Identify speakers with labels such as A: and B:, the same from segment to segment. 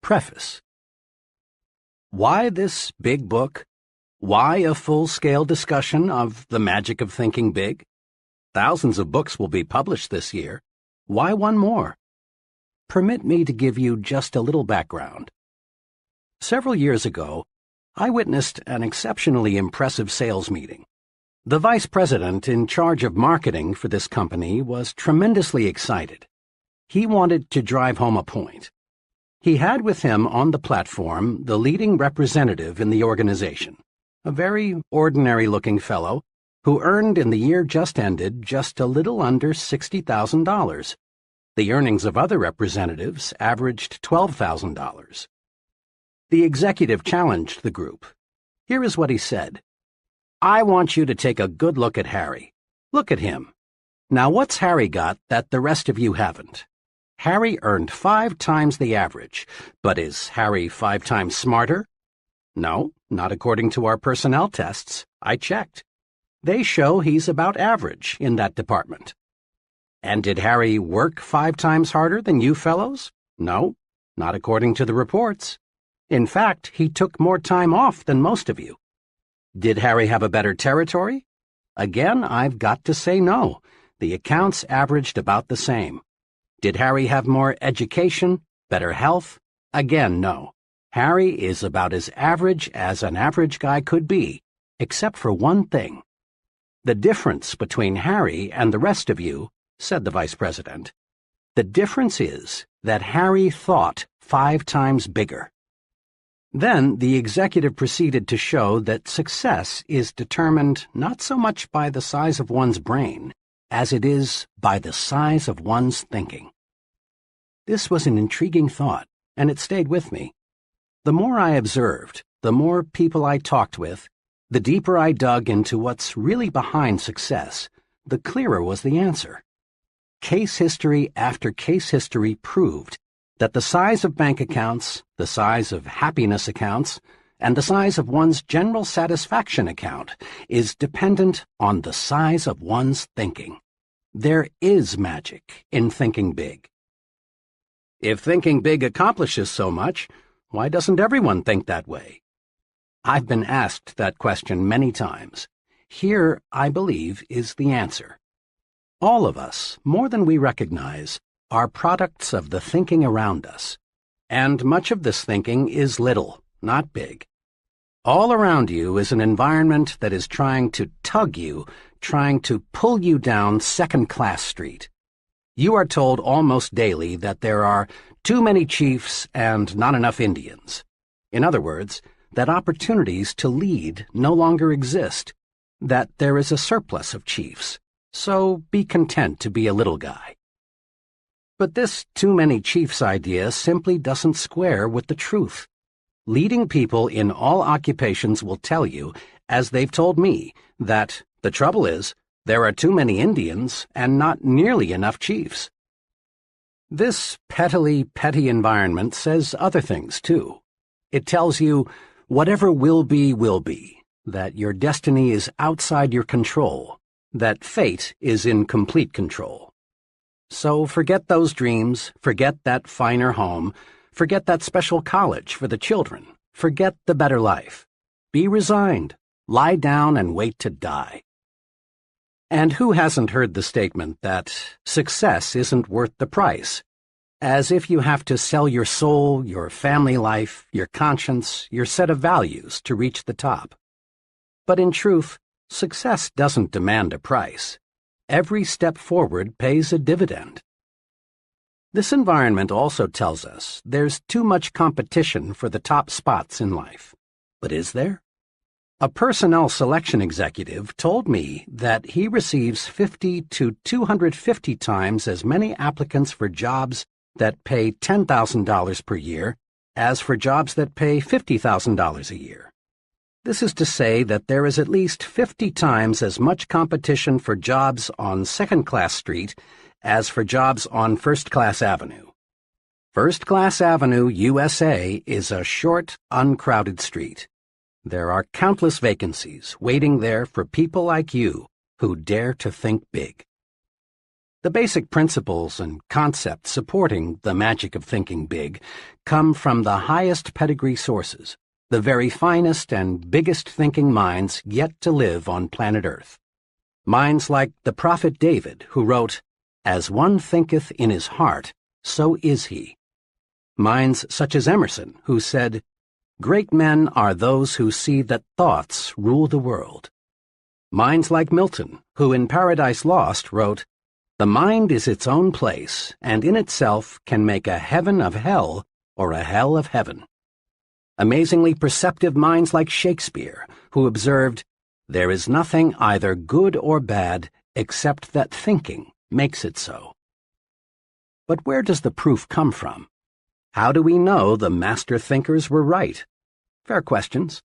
A: Preface. Why this big book? Why a full-scale discussion of the magic of thinking big? Thousands of books will be published this year. Why one more? Permit me to give you just a little background. Several years ago, I witnessed an exceptionally impressive sales meeting. The vice president in charge of marketing for this company was tremendously excited. He wanted to drive home a point. He had with him on the platform the leading representative in the organization, a very ordinary-looking fellow who earned in the year just ended just a little under $60,000. The earnings of other representatives averaged $12,000. The executive challenged the group. Here is what he said. I want you to take a good look at Harry. Look at him. Now what's Harry got that the rest of you haven't? Harry earned 5 times the average, but is Harry 5 times smarter? No, not according to our personnel tests. I checked. They show he's about average in that department. And did Harry work 5 times harder than you fellows? No, not according to the reports. In fact, he took more time off than most of you. Did Harry have a better territory? Again, I've got to say no. The accounts averaged about the same. Did Harry have more education, better health? Again, no. Harry is about as average as an average guy could be, except for one thing. The difference between Harry and the rest of you, said the vice president, the difference is that Harry thought 5 times bigger. Then the executive proceeded to show that success is determined not so much by the size of one's brain as it is by the size of one's thinking. This was an intriguing thought, and it stayed with me. The more I observed, the more people I talked with, the deeper I dug into what's really behind success, the clearer was the answer. Case history after case history proved that the size of bank accounts, the size of happiness accounts, and the size of one's general satisfaction account is dependent on the size of one's thinking. There is magic in thinking big. If thinking big accomplishes so much, why doesn't everyone think that way? I've been asked that question many times. Here, I believe, is the answer. All of us, more than we recognize, are products of the thinking around us. And much of this thinking is little, not big. All around you is an environment that is trying to tug you, trying to pull you down second-class street. You are told almost daily that there are too many chiefs and not enough Indians. In other words, that opportunities to lead no longer exist, that there is a surplus of chiefs, so be content to be a little guy. But this too many chiefs idea simply doesn't square with the truth. Leading people in all occupations will tell you, as they've told me, that the trouble is there are too many Indians and not nearly enough chiefs. This petty environment says other things, too. It tells you whatever will be, that your destiny is outside your control, that fate is in complete control. So forget those dreams, forget that finer home, forget that special college for the children, forget the better life. Be resigned, lie down and wait to die. And who hasn't heard the statement that success isn't worth the price? As if you have to sell your soul, your family life, your conscience, your set of values to reach the top. But in truth, success doesn't demand a price. Every step forward pays a dividend. This environment also tells us there's too much competition for the top spots in life. But is there? A personnel selection executive told me that he receives 50 to 250 times as many applicants for jobs that pay $10,000 per year as for jobs that pay $50,000 a year. This is to say that there is at least 50 times as much competition for jobs on Second-Class Street as for jobs on First-Class Avenue. First-Class Avenue, USA, is a short, uncrowded street. There are countless vacancies waiting there for people like you who dare to think big. The basic principles and concepts supporting the magic of thinking big come from the highest pedigree sources, the very finest and biggest thinking minds yet to live on planet Earth. Minds like the prophet David, who wrote, "As one thinketh in his heart, so is he." Minds such as Emerson, who said, "Great men are those who see that thoughts rule the world." Minds like Milton, who in Paradise Lost wrote, "The mind is its own place, and in itself can make a heaven of hell or a hell of heaven." Amazingly perceptive minds like Shakespeare, who observed, "There is nothing either good or bad except that thinking makes it so." But where does the proof come from? How do we know the master thinkers were right? Fair questions.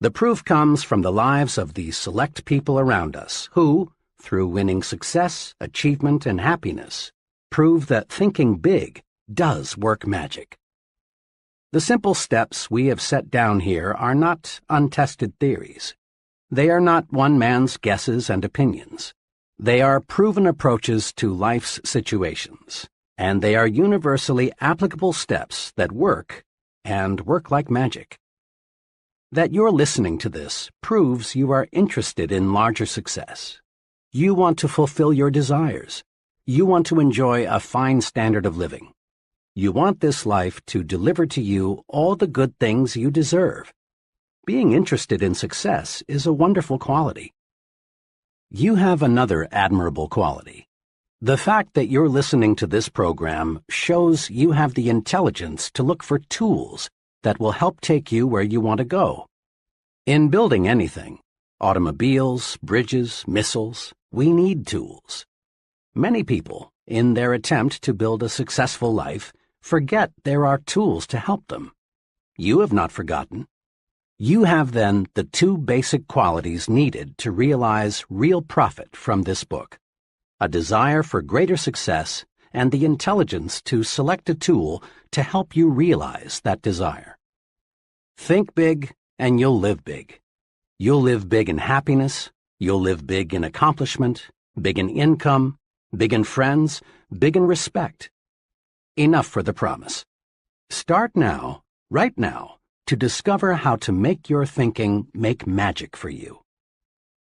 A: The proof comes from the lives of the select people around us who, through winning success, achievement, and happiness, prove that thinking big does work magic. The simple steps we have set down here are not untested theories. They are not one man's guesses and opinions. They are proven approaches to life's situations, and they are universally applicable steps that work, and work like magic. That you're listening to this proves you are interested in larger success. You want to fulfill your desires. You want to enjoy a fine standard of living. You want this life to deliver to you all the good things you deserve. Being interested in success is a wonderful quality. You have another admirable quality. The fact that you're listening to this program shows you have the intelligence to look for tools that will help take you where you want to go. In building anything, automobiles, bridges, missiles, we need tools. Many people, in their attempt to build a successful life, forget there are tools to help them. You have not forgotten. You have, then, the two basic qualities needed to realize real profit from this book: a desire for greater success and the intelligence to select a tool to help you realize that desire. Think big, and you'll live big. You'll live big in happiness. You'll live big in accomplishment, big in income, big in friends, big in respect. Enough for the promise. Start now, right now, to discover how to make your thinking make magic for you.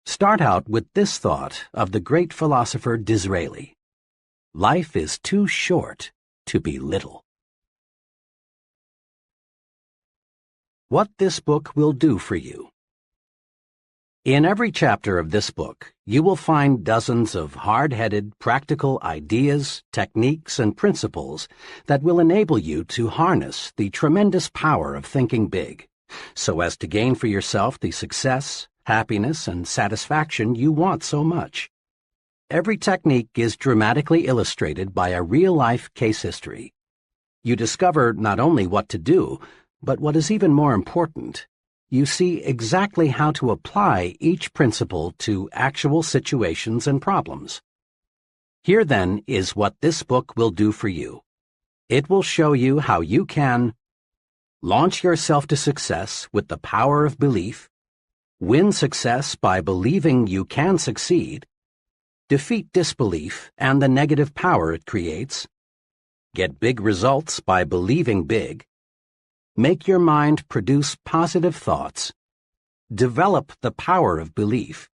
A: Start out with this thought of the great philosopher Disraeli: life is too short to be little. What this book will do for you. In every chapter of this book, you will find dozens of hard-headed, practical ideas, techniques, and principles that will enable you to harness the tremendous power of thinking big, so as to gain for yourself the success, happiness, and satisfaction you want so much. Every technique is dramatically illustrated by a real-life case history. You discover not only what to do, but what is even more important, you see exactly how to apply each principle to actual situations and problems. Here, then, is what this book will do for you. It will show you how you can launch yourself to success with the power of belief, win success by believing you can succeed, defeat disbelief and the negative power it creates, get big results by believing big, make your mind produce positive thoughts, develop the power of belief,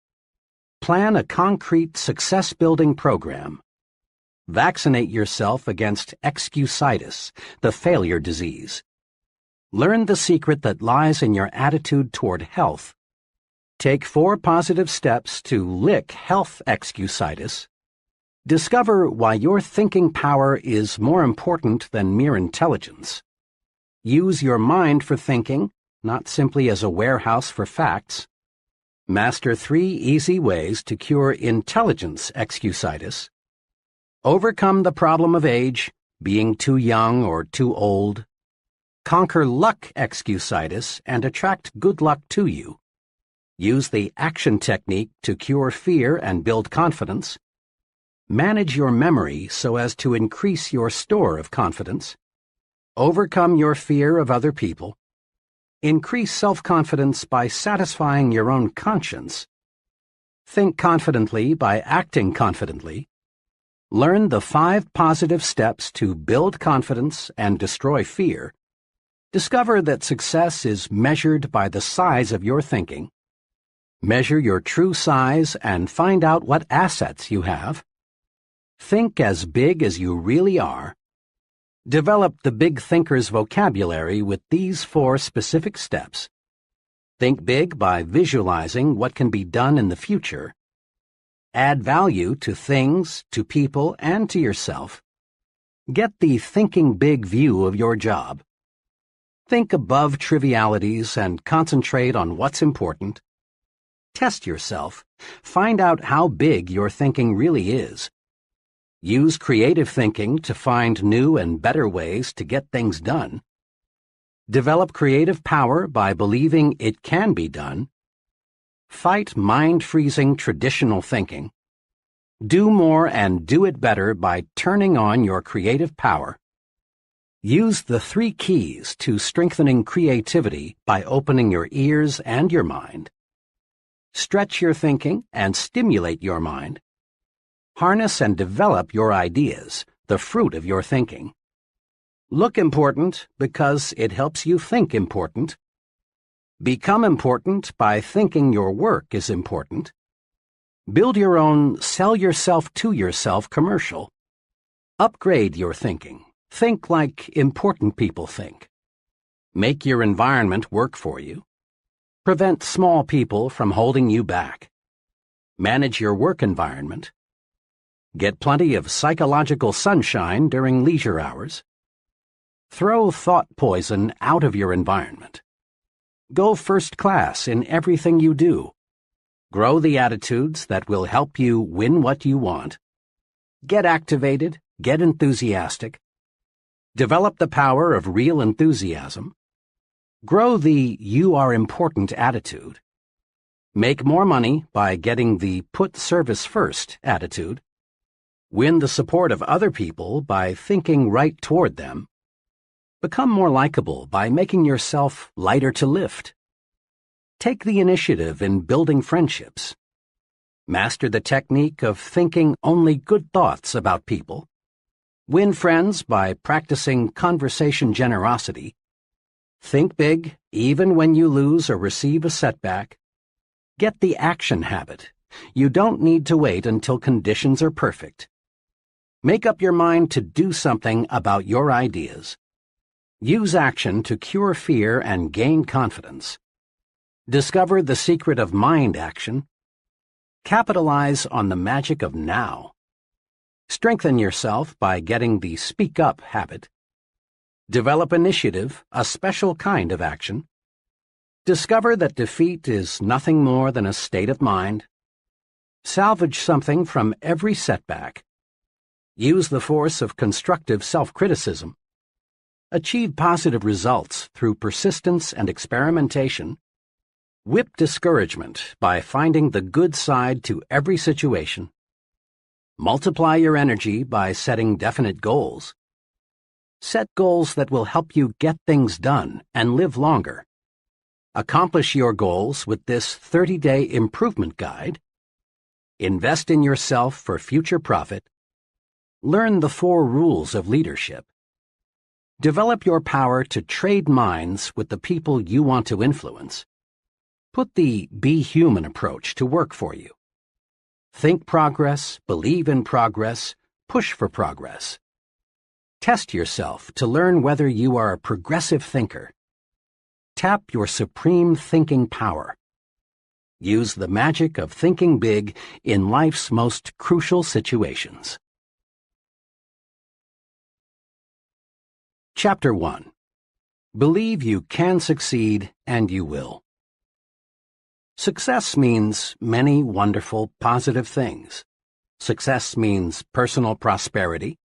A: plan a concrete success-building program, vaccinate yourself against excusitis, the failure disease, learn the secret that lies in your attitude toward health, take 4 positive steps to lick health excusitis, discover why your thinking power is more important than mere intelligence, use your mind for thinking, not simply as a warehouse for facts. Master 3 easy ways to cure intelligence excusitis. Overcome the problem of age, being too young or too old. Conquer luck excusitis and attract good luck to you. Use the action technique to cure fear and build confidence. Manage your memory so as to increase your store of confidence. Overcome your fear of other people. Increase self-confidence by satisfying your own conscience. Think confidently by acting confidently. Learn the 5 positive steps to build confidence and destroy fear. Discover that success is measured by the size of your thinking. Measure your true size and find out what assets you have. Think as big as you really are. Develop the big thinker's vocabulary with these 4 specific steps. Think big by visualizing what can be done in the future. Add value to things, to people, and to yourself. Get the thinking big view of your job. Think above trivialities and concentrate on what's important. Test yourself. Find out how big your thinking really is. Use creative thinking to find new and better ways to get things done. Develop creative power by believing it can be done. Fight mind-freezing traditional thinking. Do more and do it better by turning on your creative power. Use the 3 keys to strengthening creativity by opening your ears and your mind. Stretch your thinking and stimulate your mind. Harness and develop your ideas, the fruit of your thinking. Look important because it helps you think important. Become important by thinking your work is important. Build your own sell yourself to yourself commercial. Upgrade your thinking. Think like important people think. Make your environment work for you. Prevent small people from holding you back. Manage your work environment. Get plenty of psychological sunshine during leisure hours. Throw thought poison out of your environment. Go first class in everything you do. Grow the attitudes that will help you win what you want. Get activated, get enthusiastic. Develop the power of real enthusiasm. Grow the you are important attitude. Make more money by getting the put service first attitude. Win the support of other people by thinking right toward them. Become more likable by making yourself lighter to lift. Take the initiative in building friendships. Master the technique of thinking only good thoughts about people. Win friends by practicing conversation generosity. Think big, even when you lose or receive a setback. Get the action habit. You don't need to wait until conditions are perfect. Make up your mind to do something about your ideas. Use action to cure fear and gain confidence. Discover the secret of mind action. Capitalize on the magic of now. Strengthen yourself by getting the speak up habit. Develop initiative, a special kind of action. Discover that defeat is nothing more than a state of mind. Salvage something from every setback. Use the force of constructive self-criticism. Achieve positive results through persistence and experimentation. Whip discouragement by finding the good side to every situation. Multiply your energy by setting definite goals. Set goals that will help you get things done and live longer. Accomplish your goals with this 30-day improvement guide. Invest in yourself for future profit. Learn the 4 rules of leadership. Develop your power to trade minds with the people you want to influence. Put the be human approach to work for you. Think progress, believe in progress, push for progress. Test yourself to learn whether you are a progressive thinker. Tap your supreme thinking power. Use the magic of thinking big in life's most crucial situations. Chapter 1. Believe you can succeed and you will. Success means many wonderful, positive things. Success means personal prosperity,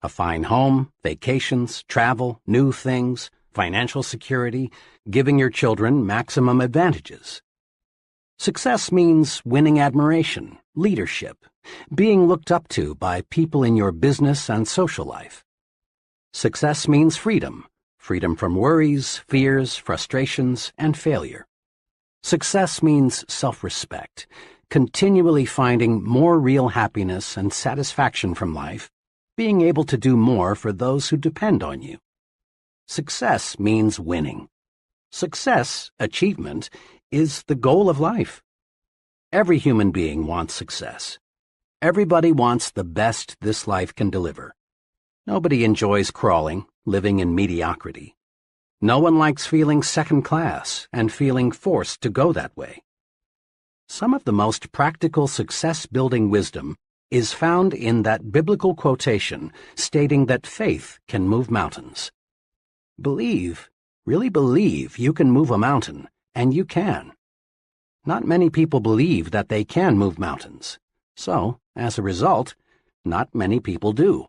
A: a fine home, vacations, travel, new things, financial security, giving your children maximum advantages. Success means winning admiration, leadership, being looked up to by people in your business and social life. Success means freedom, freedom from worries, fears, frustrations, and failure. Success means self-respect, continually finding more real happiness and satisfaction from life, being able to do more for those who depend on you. Success means winning. Success, achievement, is the goal of life. Every human being wants success. Everybody wants the best this life can deliver. Nobody enjoys crawling, living in mediocrity. No one likes feeling second class and feeling forced to go that way. Some of the most practical success-building wisdom is found in that biblical quotation stating that faith can move mountains. Believe, really believe you can move a mountain, and you can. Not many people believe that they can move mountains, so, as a result, not many people do.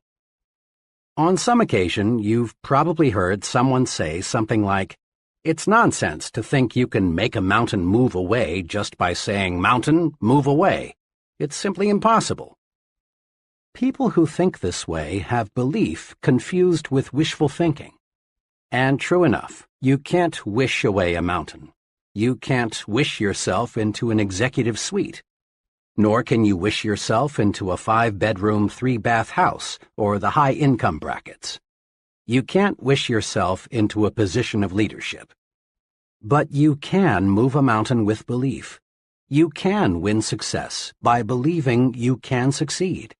A: On some occasion, you've probably heard someone say something like, "It's nonsense to think you can make a mountain move away just by saying, 'Mountain, move away.' It's simply impossible." People who think this way have belief confused with wishful thinking. And true enough, you can't wish away a mountain. You can't wish yourself into an executive suite. Nor can you wish yourself into a 5-bedroom, 3-bath house or the high-income brackets. You can't wish yourself into a position of leadership. But you can move a mountain with belief. You can win success by believing you can succeed.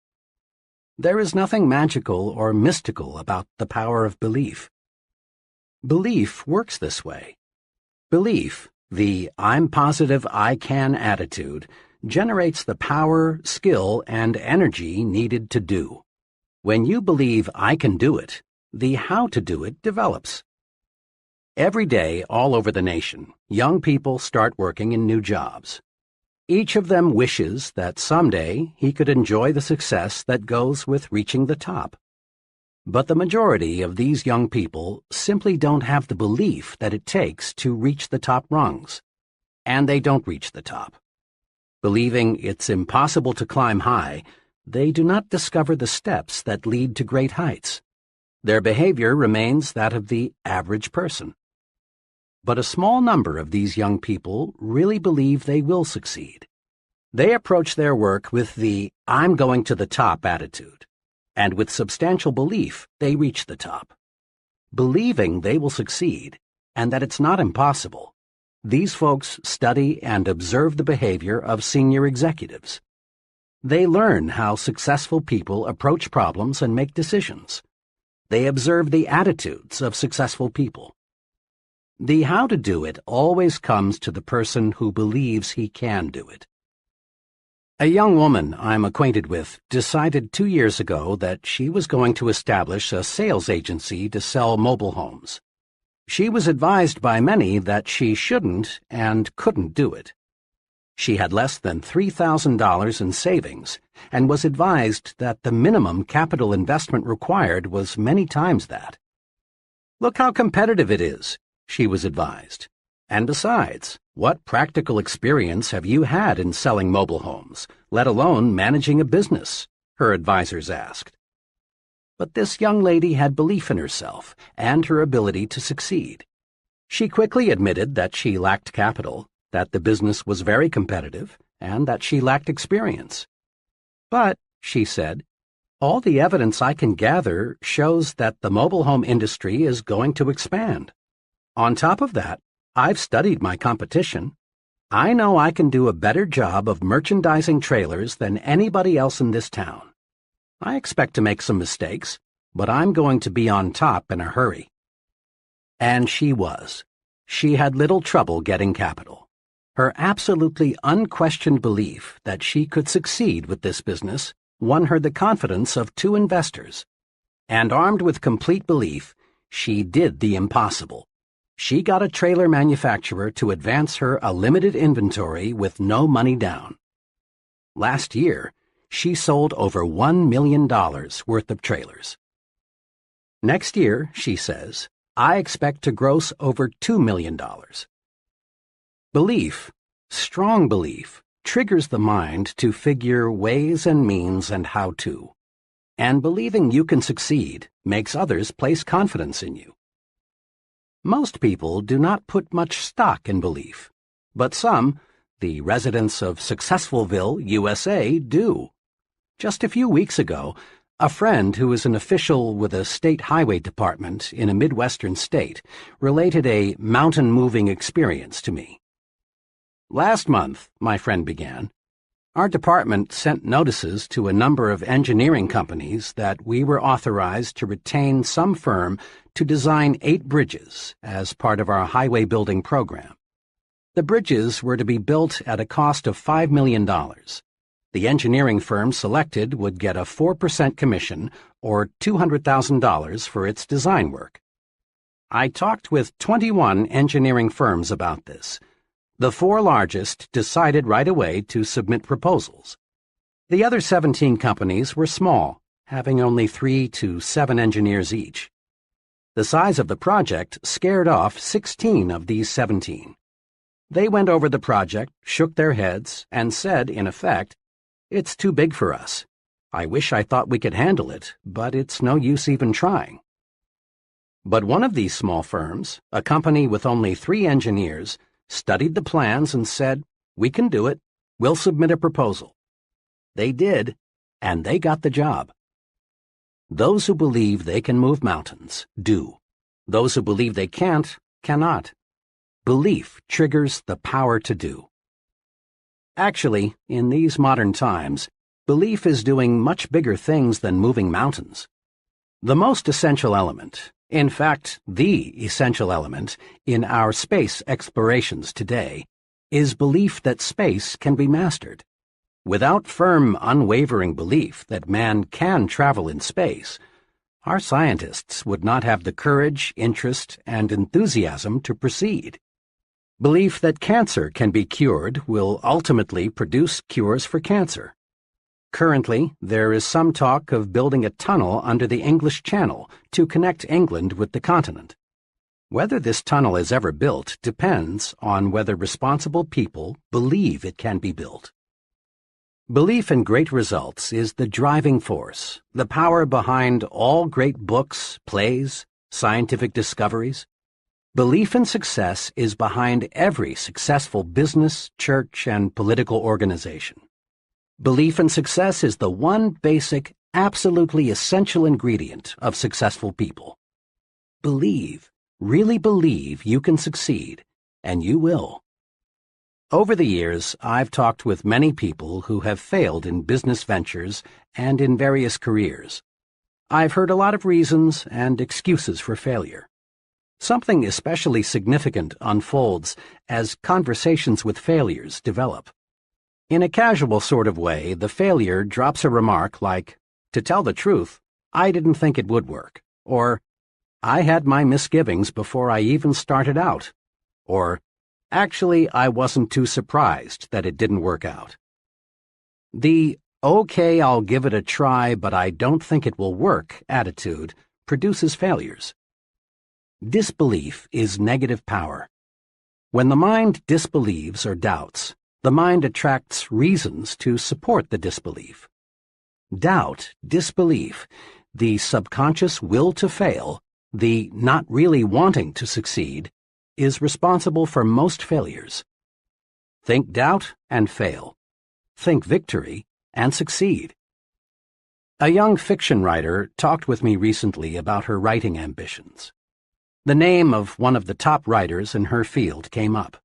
A: There is nothing magical or mystical about the power of belief. Belief works this way. Belief, the "I'm positive I can" attitude, generates the power, skill, and energy needed to do. When you believe I can do it, the how to do it develops. Every day, all over the nation, young people start working in new jobs. Each of them wishes that someday he could enjoy the success that goes with reaching the top. But the majority of these young people simply don't have the belief that it takes to reach the top rungs. And they don't reach the top. Believing it's impossible to climb high, they do not discover the steps that lead to great heights. Their behavior remains that of the average person. But a small number of these young people really believe they will succeed. They approach their work with the "I'm going to the top" attitude, and with substantial belief they reach the top. Believing they will succeed, and that it's not impossible, these folks study and observe the behavior of senior executives. They learn how successful people approach problems and make decisions. They observe the attitudes of successful people. The how to do it always comes to the person who believes he can do it. A young woman I'm acquainted with decided 2 years ago that she was going to establish a sales agency to sell mobile homes. She was advised by many that she shouldn't and couldn't do it. She had less than $3,000 in savings and was advised that the minimum capital investment required was many times that. "Look how competitive it is," she was advised. "And besides, what practical experience have you had in selling mobile homes, let alone managing a business?" her advisors asked. But this young lady had belief in herself and her ability to succeed. She quickly admitted that she lacked capital, that the business was very competitive, and that she lacked experience. "But," she said, "all the evidence I can gather shows that the mobile home industry is going to expand. On top of that, I've studied my competition. I know I can do a better job of merchandising trailers than anybody else in this town. I expect to make some mistakes, but I'm going to be on top in a hurry." And she was. She had little trouble getting capital. Her absolutely unquestioned belief that she could succeed with this business won her the confidence of 2 investors. And armed with complete belief, she did the impossible. She got a trailer manufacturer to advance her a limited inventory with no money down. Last year, she sold over $1 million worth of trailers. Next year, she says, I expect to gross over $2 million. Belief, strong belief, triggers the mind to figure ways and means and how to. And believing you can succeed makes others place confidence in you. Most people do not put much stock in belief, but some, The residents of Successfulville, USA, do. Just a few weeks ago, a friend who is an official with a state highway department in a Midwestern state related a mountain-moving experience to me. Last month, my friend began, our department sent notices to a number of engineering companies that we were authorized to retain some firm to design 8 bridges as part of our highway building program. The bridges were to be built at a cost of $5 million. The engineering firm selected would get a 4% commission, or $200,000 for its design work. I talked with 21 engineering firms about this. The 4 largest decided right away to submit proposals. The other 17 companies were small, having only 3 to 7 engineers each. The size of the project scared off 16 of these 17. They went over the project, shook their heads, and said, in effect, "It's too big for us. I wish I thought we could handle it, but it's no use even trying." But one of these small firms, a company with only 3 engineers, studied the plans and said, "We can do it. We'll submit a proposal." They did, and they got the job. Those who believe they can move mountains do. Those who believe they can't, cannot. Belief triggers the power to do. Actually, in these modern times, belief is doing much bigger things than moving mountains. The most essential element, in fact, the essential element in our space explorations today, is belief that space can be mastered. Without firm, unwavering belief that man can travel in space, our scientists would not have the courage, interest, and enthusiasm to proceed. Belief that cancer can be cured will ultimately produce cures for cancer. Currently, there is some talk of building a tunnel under the English Channel to connect England with the continent. Whether this tunnel is ever built depends on whether responsible people believe it can be built. Belief in great results is the driving force, the power behind all great books, plays, scientific discoveries. Belief in success is behind every successful business, church, and political organization. Belief in success is the one basic, absolutely essential ingredient of successful people. Believe, really believe you can succeed, and you will. Over the years, I've talked with many people who have failed in business ventures and in various careers. I've heard a lot of reasons and excuses for failure. Something especially significant unfolds as conversations with failures develop. In a casual sort of way, the failure drops a remark like, "To tell the truth, I didn't think it would work," or "I had my misgivings before I even started out," or "Actually, I wasn't too surprised that it didn't work out." The "okay, I'll give it a try, but I don't think it will work" attitude produces failures. Disbelief is negative power. When the mind disbelieves or doubts, the mind attracts reasons to support the disbelief. Doubt, disbelief, the subconscious will to fail, the not really wanting to succeed, is responsible for most failures. Think doubt and fail. Think victory and succeed. A young fiction writer talked with me recently about her writing ambitions. The name of one of the top writers in her field came up.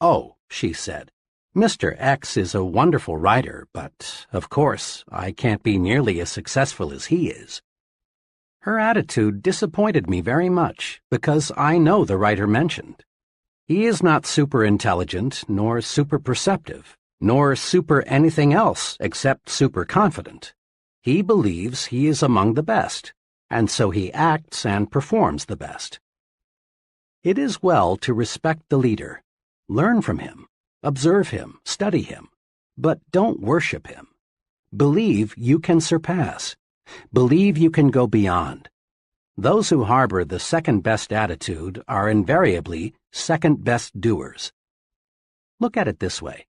A: "Oh," she said, "Mr. X is a wonderful writer, but, of course, I can't be nearly as successful as he is." Her attitude disappointed me very much, because I know the writer mentioned. He is not super intelligent, nor super perceptive, nor super anything else except super confident. He believes he is among the best, and so he acts and performs the best. It is well to respect the leader, learn from him, observe him, study him, but don't worship him. Believe you can surpass. Believe you can go beyond. Those who harbor the second-best attitude are invariably second-best doers. Look at it this way.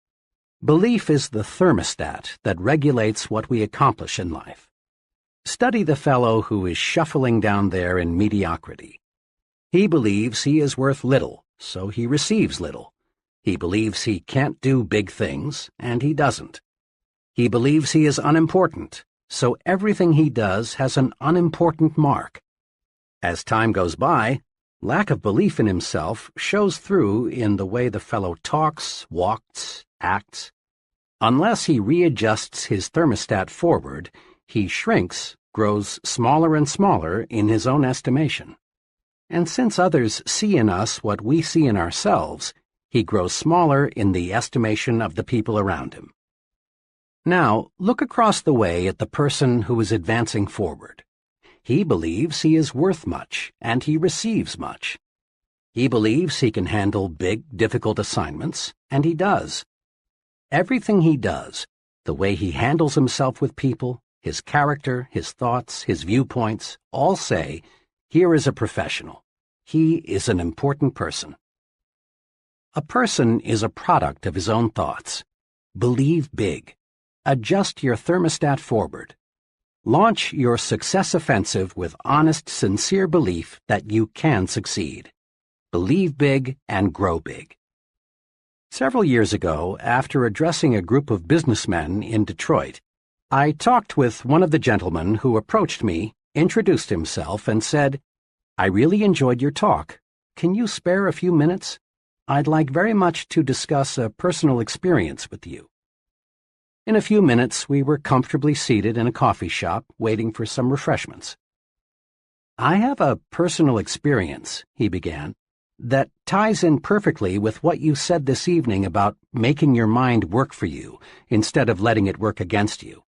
A: Belief is the thermostat that regulates what we accomplish in life. Study the fellow who is shuffling down there in mediocrity. He believes he is worth little, so he receives little. He believes he can't do big things, and he doesn't. He believes he is unimportant, so everything he does has an unimportant mark. As time goes by, lack of belief in himself shows through in the way the fellow talks, walks, acts. Unless he readjusts his thermostat forward, he shrinks, grows smaller and smaller in his own estimation. And since others see in us what we see in ourselves, he grows smaller in the estimation of the people around him. Now, look across the way at the person who is advancing forward. He believes he is worth much, and he receives much. He believes he can handle big, difficult assignments, and he does. Everything he does, the way he handles himself with people, his character, his thoughts, his viewpoints, all say, here is a professional. He is an important person. A person is a product of his own thoughts. Believe big. Adjust your thermostat forward. Launch your success offensive with honest, sincere belief that you can succeed. Believe big and grow big. Several years ago, after addressing a group of businessmen in Detroit, I talked with one of the gentlemen who approached me, introduced himself, and said, "I really enjoyed your talk. Can you spare a few minutes? I'd like very much to discuss a personal experience with you." In a few minutes, we were comfortably seated in a coffee shop, waiting for some refreshments. "I have a personal experience," he began, "that ties in perfectly with what you said this evening about making your mind work for you instead of letting it work against you.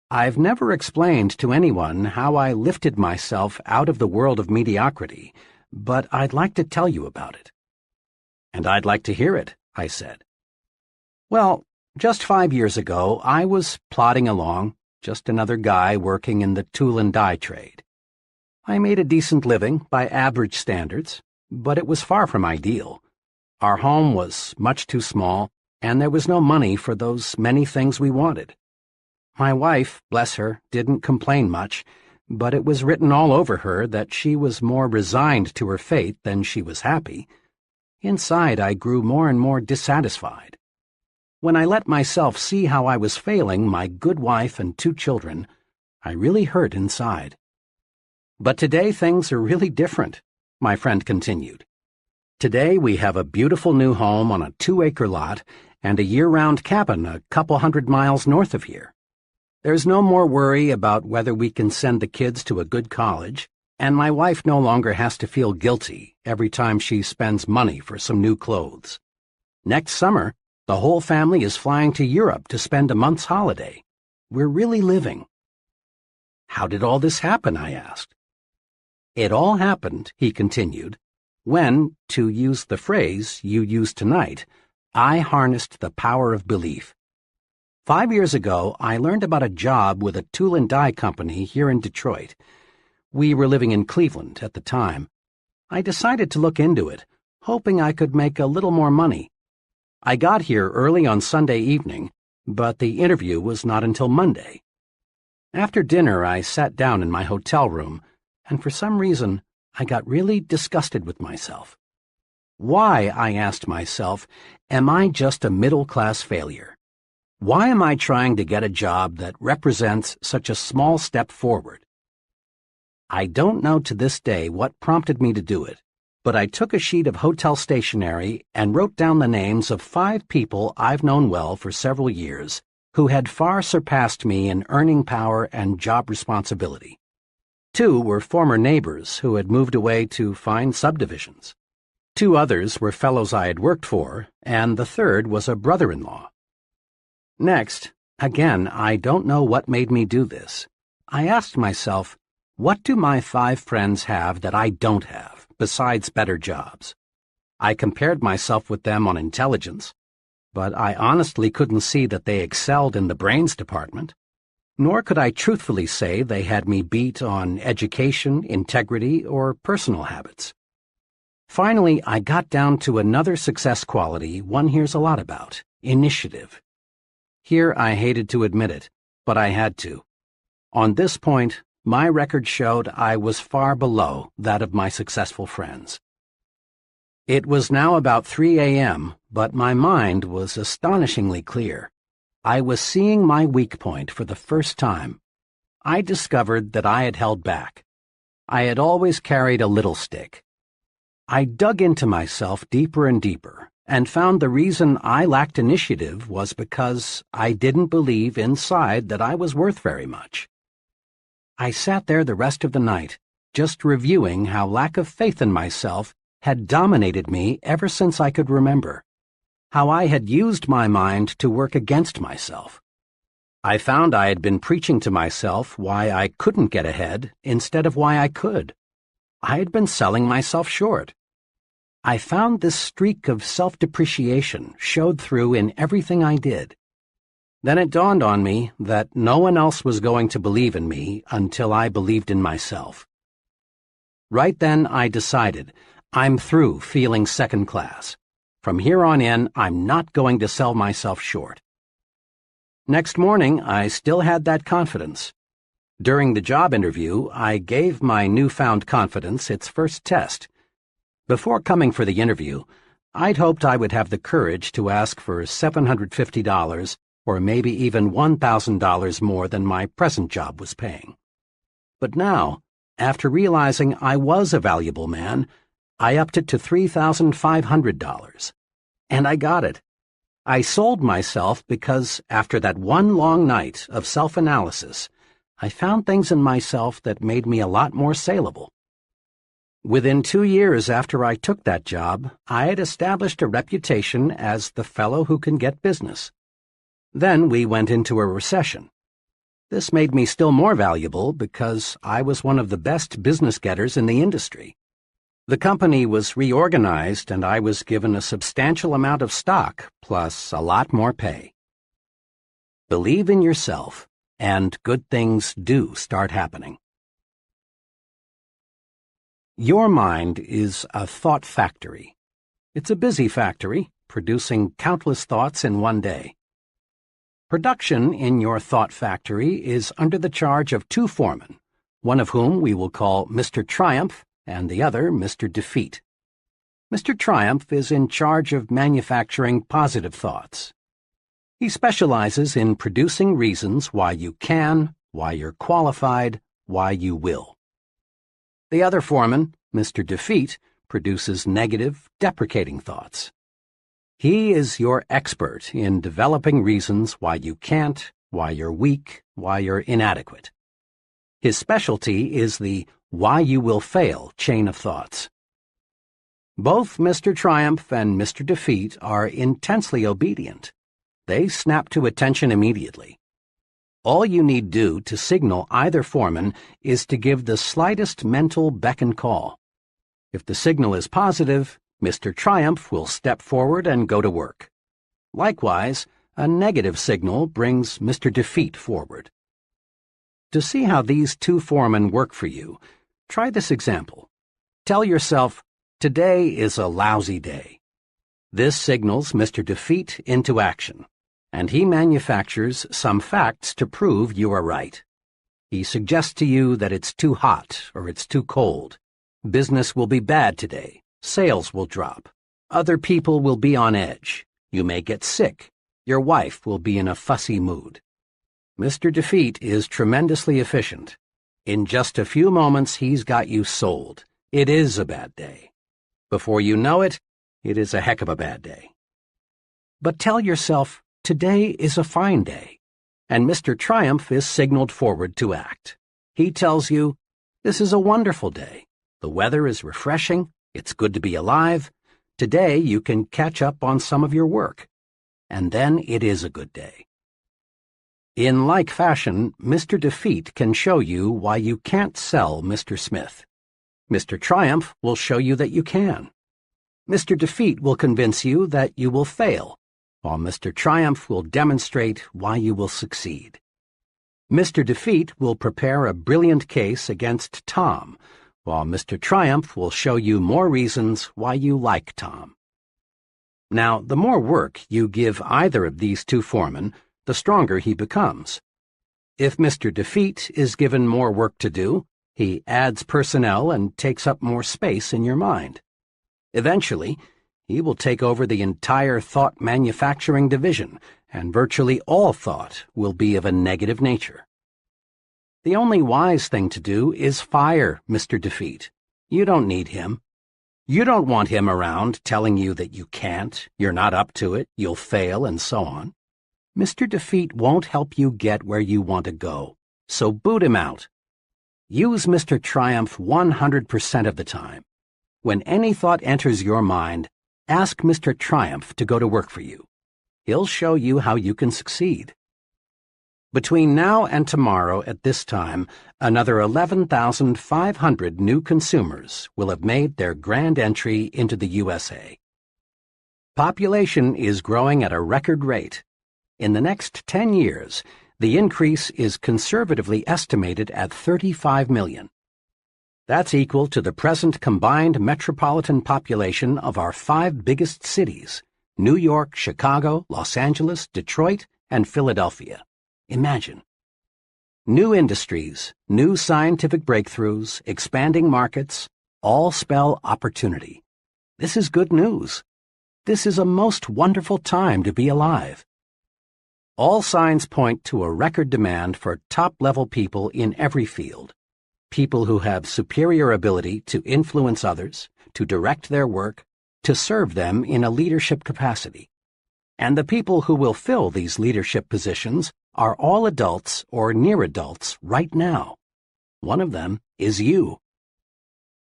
A: I've never explained to anyone how I lifted myself out of the world of mediocrity, but I'd like to tell you about it." "And I'd like to hear it," I said. "Well, just 5 years ago, I was plodding along, just another guy working in the tool and die trade. I made a decent living by average standards, but it was far from ideal. Our home was much too small, and there was no money for those many things we wanted. My wife, bless her, didn't complain much, but it was written all over her that she was more resigned to her fate than she was happy. Inside, I grew more and more dissatisfied. When I let myself see how I was failing my good wife and 2 children, I really hurt inside. But today things are really different," my friend continued. "Today we have a beautiful new home on a 2-acre lot and a year-round cabin a couple 100 miles north of here. There's no more worry about whether we can send the kids to a good college, and my wife no longer has to feel guilty every time she spends money for some new clothes. Next summer, the whole family is flying to Europe to spend a month's holiday. We're really living." "How did all this happen?" I asked. "It all happened," he continued, "when, to use the phrase you used tonight, I harnessed the power of belief. 5 years ago, I learned about a job with a tool and die company here in Detroit. We were living in Cleveland at the time. I decided to look into it, hoping I could make a little more money. I got here early on Sunday evening, but the interview was not until Monday. After dinner, I sat down in my hotel room, and for some reason, I got really disgusted with myself. Why, I asked myself, am I just a middle-class failure? Why am I trying to get a job that represents such a small step forward? I don't know to this day what prompted me to do it, but I took a sheet of hotel stationery and wrote down the names of 5 people I've known well for several years who had far surpassed me in earning power and job responsibility. 2 were former neighbors who had moved away to fine subdivisions. 2 others were fellows I had worked for, and the 3rd was a brother-in-law. Next, again, I don't know what made me do this. I asked myself, what do my 5 friends have that I don't have, besides better jobs? I compared myself with them on intelligence, but I honestly couldn't see that they excelled in the brains department. Nor could I truthfully say they had me beat on education, integrity, or personal habits. Finally, I got down to another success quality one hears a lot about: initiative. Here I hated to admit it, but I had to. On this point, my record showed I was far below that of my successful friends. It was now about 3 a.m., but my mind was astonishingly clear. I was seeing my weak point for the first time. I discovered that I had held back. I had always carried a little stick. I dug into myself deeper and deeper, and found the reason I lacked initiative was because I didn't believe inside that I was worth very much. I sat there the rest of the night, just reviewing how lack of faith in myself had dominated me ever since I could remember, how I had used my mind to work against myself. I found I had been preaching to myself why I couldn't get ahead instead of why I could. I had been selling myself short. I found this streak of self-depreciation showed through in everything I did. Then it dawned on me that no one else was going to believe in me until I believed in myself. Right then I decided, I'm through feeling second class. From here on in, I'm not going to sell myself short. Next morning, I still had that confidence. During the job interview, I gave my newfound confidence its first test. Before coming for the interview, I'd hoped I would have the courage to ask for $750 or maybe even $1,000 more than my present job was paying. But now, after realizing I was a valuable man, I upped it to $3,500. And I got it. I sold myself because, after that one long night of self-analysis, I found things in myself that made me a lot more saleable. Within 2 years after I took that job, I had established a reputation as the fellow who can get business. Then we went into a recession. This made me still more valuable because I was one of the best business getters in the industry. The company was reorganized and I was given a substantial amount of stock, plus a lot more pay. Believe in yourself, and good things do start happening. Your mind is a thought factory. It's a busy factory, producing countless thoughts in one day. Production in your thought factory is under the charge of 2 foremen, one of whom we will call Mr. Triumph and the other Mr. Defeat. Mr. Triumph is in charge of manufacturing positive thoughts. He specializes in producing reasons why you can, why you're qualified, why you will. The other foreman, Mr. Defeat, produces negative, deprecating thoughts. He is your expert in developing reasons why you can't, why you're weak, why you're inadequate. His specialty is the why you will fail chain of thoughts. Both Mr. Triumph and Mr. Defeat are intensely obedient. They snap to attention immediately. All you need do to signal either foreman is to give the slightest mental beck and call. If the signal is positive, Mr. Triumph will step forward and go to work. Likewise, a negative signal brings Mr. Defeat forward. To see how these 2 foremen work for you, try this example. Tell yourself, today is a lousy day. This signals Mr. Defeat into action, and he manufactures some facts to prove you are right. He suggests to you that it's too hot or it's too cold. Business will be bad today. Sales will drop. Other people will be on edge. You may get sick. Your wife will be in a fussy mood. Mr. Defeat is tremendously efficient. In just a few moments, he's got you sold. It is a bad day. Before you know it, it is a heck of a bad day. But tell yourself, today is a fine day, and Mr. Triumph is signaled forward to act. He tells you, this is a wonderful day. The weather is refreshing. It's good to be alive. Today you can catch up on some of your work. And then it is a good day. In like fashion, Mr. Defeat can show you why you can't sell Mr. Smith. Mr. Triumph will show you that you can. Mr. Defeat will convince you that you will fail, while Mr. Triumph will demonstrate why you will succeed. Mr. Defeat will prepare a brilliant case against Tom, while Mr. Triumph will show you more reasons why you like Tom. Now, the more work you give either of these 2 foremen, the stronger he becomes. If Mr. Defeat is given more work to do, he adds personnel and takes up more space in your mind. Eventually, He will take over the entire thought manufacturing division, and virtually all thought will be of a negative nature. The only wise thing to do is fire Mr. Defeat. You don't need him. You don't want him around telling you that you can't, you're not up to it, you'll fail, and so on. Mr. Defeat won't help you get where you want to go, so boot him out. Use Mr. Triumph 100% of the time. When any thought enters your mind, ask Mr. Triumph to go to work for you. He'll show you how you can succeed. Between now and tomorrow at this time, another 11,500 new consumers will have made their grand entry into the USA. Population is growing at a record rate. In the next 10 years, the increase is conservatively estimated at 35 million. That's equal to the present combined metropolitan population of our 5 biggest cities: New York, Chicago, Los Angeles, Detroit, and Philadelphia. Imagine. New industries, new scientific breakthroughs, expanding markets, all spell opportunity. This is good news. This is a most wonderful time to be alive. All signs point to a record demand for top-level people in every field. People who have superior ability to influence others, to direct their work, to serve them in a leadership capacity. And the people who will fill these leadership positions are all adults or near adults right now. One of them is you.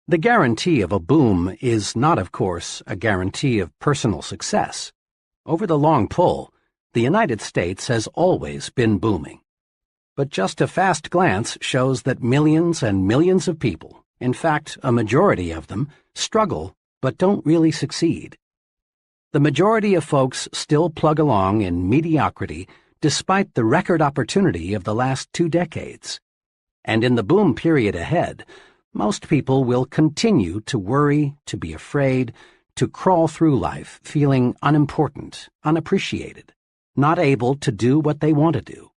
A: The guarantee of a boom is not, of course, a guarantee of personal success. Over the long pull, the United States has always been booming. But just a fast glance shows that millions and millions of people, in fact, a majority of them, struggle but don't really succeed. The majority of folks still plug along in mediocrity despite the record opportunity of the last 2 decades. And in the boom period ahead, most people will continue to worry, to be afraid, to crawl through life feeling unimportant, unappreciated, not able to do what they want to do.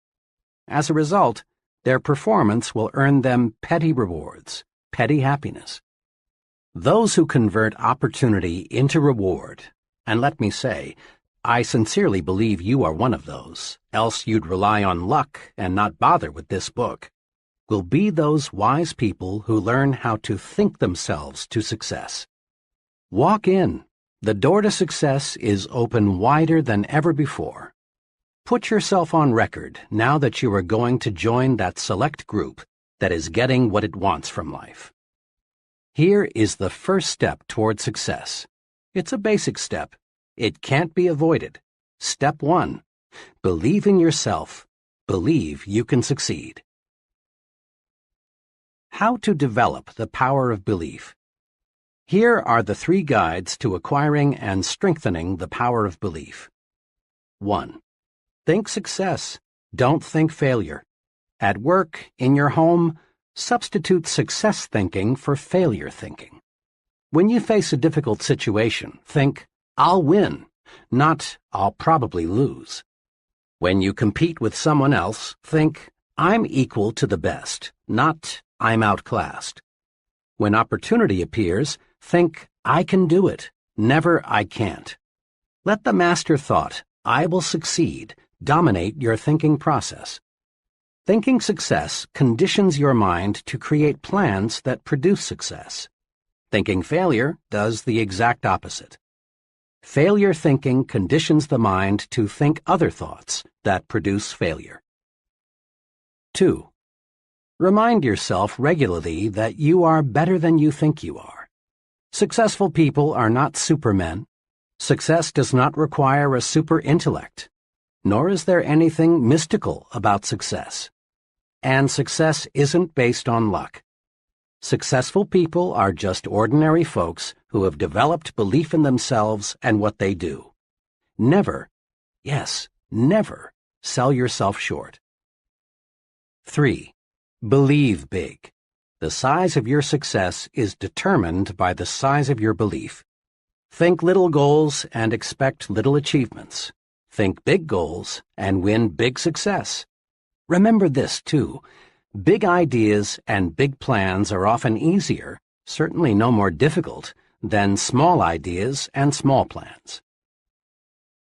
A: As a result, their performance will earn them petty rewards, petty happiness. Those who convert opportunity into reward, and let me say, I sincerely believe you are one of those, else you'd rely on luck and not bother with this book, will be those wise people who learn how to think themselves to success. Walk in. The door to success is open wider than ever before. Put yourself on record now that you are going to join that select group that is getting what it wants from life. Here is the first step toward success. It's a basic step. It can't be avoided. Step 1. Believe in yourself. Believe you can succeed. How to develop the power of belief. Here are the 3 guides to acquiring and strengthening the power of belief. 1. Think success. Don't think failure. At work, in your home, substitute success thinking for failure thinking. When you face a difficult situation, think, I'll win, not I'll probably lose. When you compete with someone else, think, I'm equal to the best, not I'm outclassed. When opportunity appears, think, I can do it, never I can't. Let the master thought, I will succeed, dominate your thinking process. Thinking success conditions your mind to create plans that produce success. Thinking failure does the exact opposite. Failure thinking conditions the mind to think other thoughts that produce failure. 2. Remind yourself regularly that you are better than you think you are. Successful people are not supermen. Success does not require a super intellect, nor is there anything mystical about success. And success isn't based on luck. Successful people are just ordinary folks who have developed belief in themselves and what they do. Never, yes, never, sell yourself short. 3. Believe big. The size of your success is determined by the size of your belief. Think little goals and expect little achievements. Think big goals and win big success. Remember this, too. Big ideas and big plans are often easier, certainly no more difficult, then small ideas and small plans.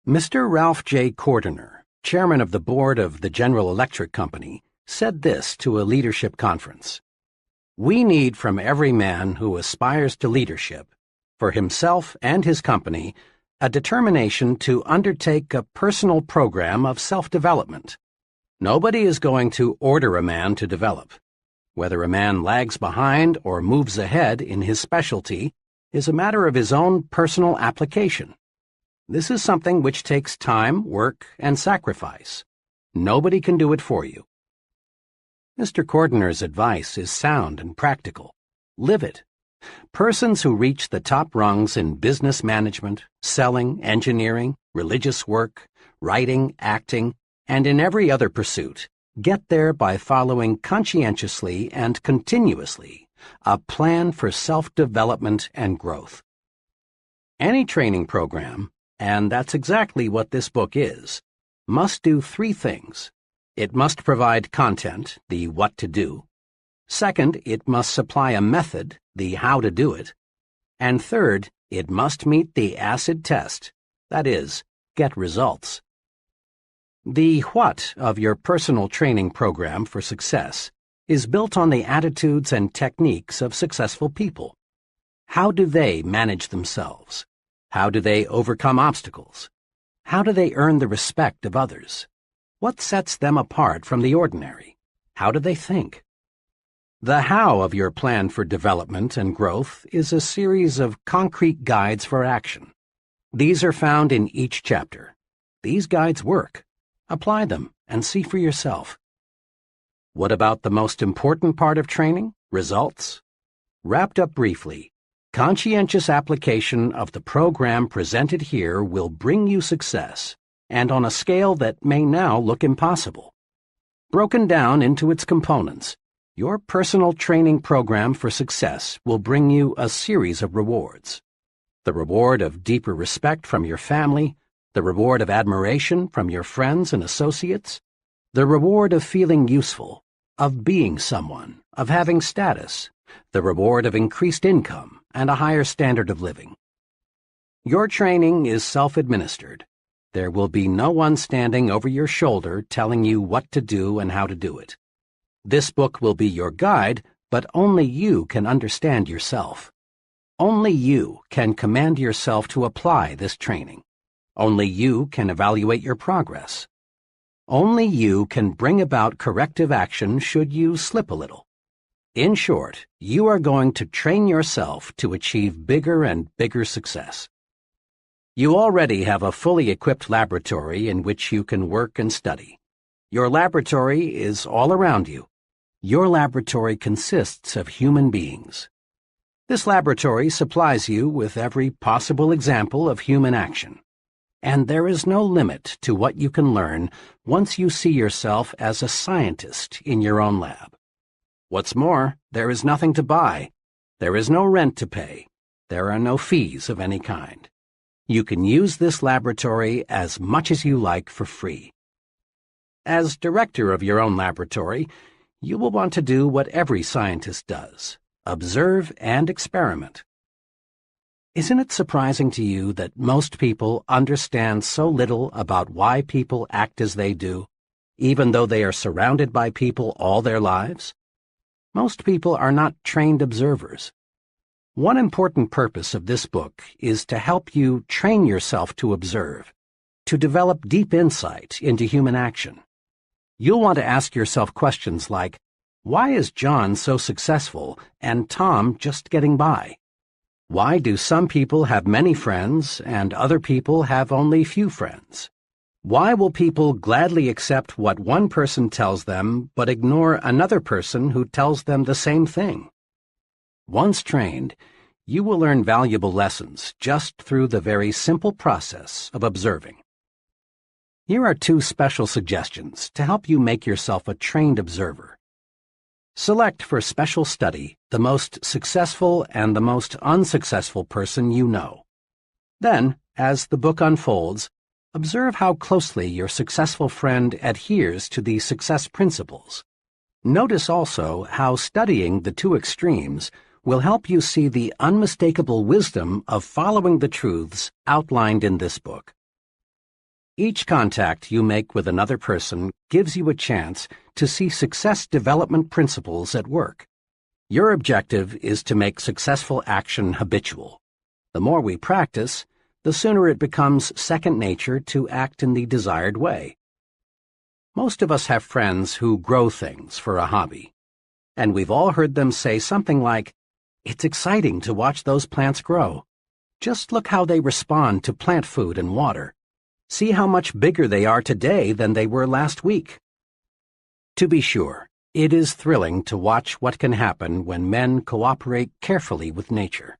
A: Mr. Ralph J. Cordiner, chairman of the board of the General Electric Company, said this to a leadership conference: "We need from every man who aspires to leadership, for himself and his company, a determination to undertake a personal program of self-development. Nobody is going to order a man to develop. Whether a man lags behind or moves ahead in his specialty is a matter of his own personal application. This is something which takes time, work, and sacrifice. Nobody can do it for you." Mr. Cordiner's advice is sound and practical. Live it. Persons who reach the top rungs in business management, selling, engineering, religious work, writing, acting, and in every other pursuit get there by following conscientiously and continuously a plan for self-development and growth. Any training program, and that's exactly what this book is, must do three things. It must provide content, the what to do. Second, it must supply a method, the how to do it. And third, it must meet the acid test, that is, get results. The what of your personal training program for success is built on the attitudes and techniques of successful people. How do they manage themselves? How do they overcome obstacles? How do they earn the respect of others? What sets them apart from the ordinary? How do they think? The how of your plan for development and growth is a series of concrete guides for action. These are found in each chapter. These guides work. Apply them and see for yourself. What about the most important part of training? Results? Wrapped up briefly, conscientious application of the program presented here will bring you success, and on a scale that may now look impossible. Broken down into its components, your personal training program for success will bring you a series of rewards. The reward of deeper respect from your family, the reward of admiration from your friends and associates, the reward of feeling useful, of being someone, of having status, the reward of increased income and a higher standard of living. Your training is self-administered. There will be no one standing over your shoulder telling you what to do and how to do it. This book will be your guide, but only you can understand yourself. Only you can command yourself to apply this training. Only you can evaluate your progress. Only you can bring about corrective action should you slip a little. In short, you are going to train yourself to achieve bigger and bigger success. You already have a fully equipped laboratory in which you can work and study. Your laboratory is all around you. Your laboratory consists of human beings. This laboratory supplies you with every possible example of human action. And there is no limit to what you can learn once you see yourself as a scientist in your own lab. What's more, there is nothing to buy. There is no rent to pay. There are no fees of any kind. You can use this laboratory as much as you like for free. As director of your own laboratory, you will want to do what every scientist does: observe and experiment. Isn't it surprising to you that most people understand so little about why people act as they do, even though they are surrounded by people all their lives? Most people are not trained observers. One important purpose of this book is to help you train yourself to observe, to develop deep insight into human action. You'll want to ask yourself questions like, why is John so successful and Tom just getting by? Why do some people have many friends and other people have only few friends? Why will people gladly accept what one person tells them but ignore another person who tells them the same thing? Once trained, you will learn valuable lessons just through the very simple process of observing. Here are two special suggestions to help you make yourself a trained observer. Select for special study the most successful and the most unsuccessful person you know. Then, as the book unfolds, observe how closely your successful friend adheres to the success principles. Notice also how studying the two extremes will help you see the unmistakable wisdom of following the truths outlined in this book. Each contact you make with another person gives you a chance to see success development principles at work. Your objective is to make successful action habitual. The more we practice, the sooner it becomes second nature to act in the desired way. Most of us have friends who grow things for a hobby, and we've all heard them say something like, "It's exciting to watch those plants grow. Just look how they respond to plant food and water. See how much bigger they are today than they were last week." To be sure, it is thrilling to watch what can happen when men cooperate carefully with nature.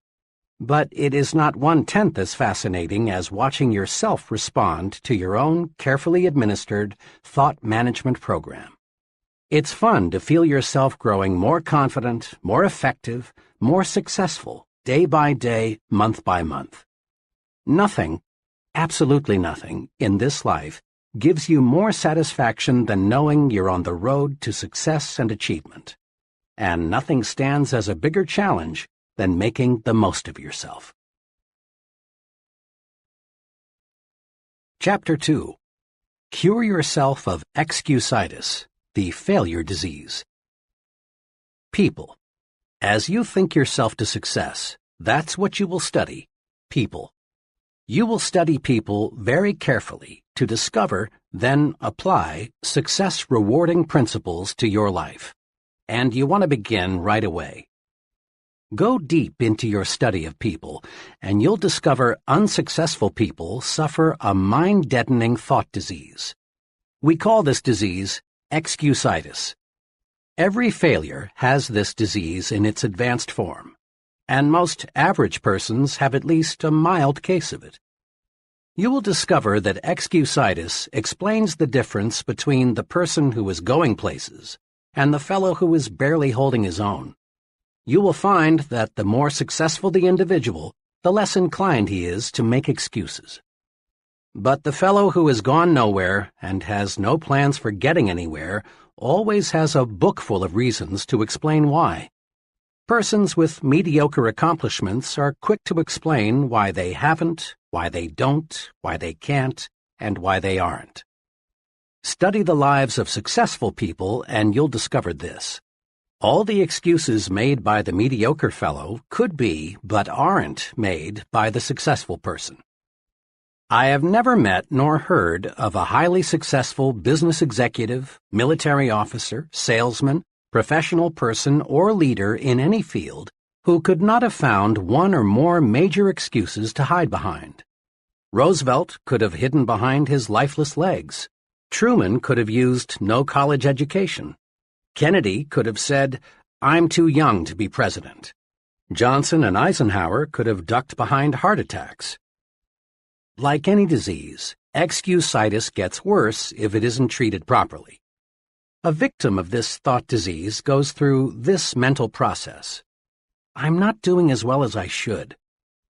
A: But it is not 1/10 as fascinating as watching yourself respond to your own carefully administered thought management program. It's fun to feel yourself growing more confident, more effective, more successful, day by day, month by month. Nothing, absolutely nothing, in this life gives you more satisfaction than knowing you're on the road to success and achievement. And nothing stands as a bigger challenge than making the most of yourself. Chapter 2. Cure yourself of excusitis, the failure disease. People. As you think yourself to success, that's what you will study, people. You will study people very carefully to discover, then apply, success-rewarding principles to your life. And you want to begin right away. Go deep into your study of people, and you'll discover unsuccessful people suffer a mind-deadening thought disease. We call this disease excusitis. Every failure has this disease in its advanced form, and most average persons have at least a mild case of it. You will discover that excusitis explains the difference between the person who is going places and the fellow who is barely holding his own. You will find that the more successful the individual, the less inclined he is to make excuses. But the fellow who has gone nowhere and has no plans for getting anywhere always has a book full of reasons to explain why. Persons with mediocre accomplishments are quick to explain why they haven't, why they don't, why they can't, and why they aren't. Study the lives of successful people and you'll discover this. All the excuses made by the mediocre fellow could be, but aren't, made by the successful person. I have never met nor heard of a highly successful business executive, military officer, salesman, professional person, or leader in any field who could not have found one or more major excuses to hide behind. Roosevelt could have hidden behind his lifeless legs. Truman could have used no college education. Kennedy could have said, "I'm too young to be president." Johnson and Eisenhower could have ducked behind heart attacks. Like any disease, excusitis gets worse if it isn't treated properly. A victim of this thought disease goes through this mental process. I'm not doing as well as I should.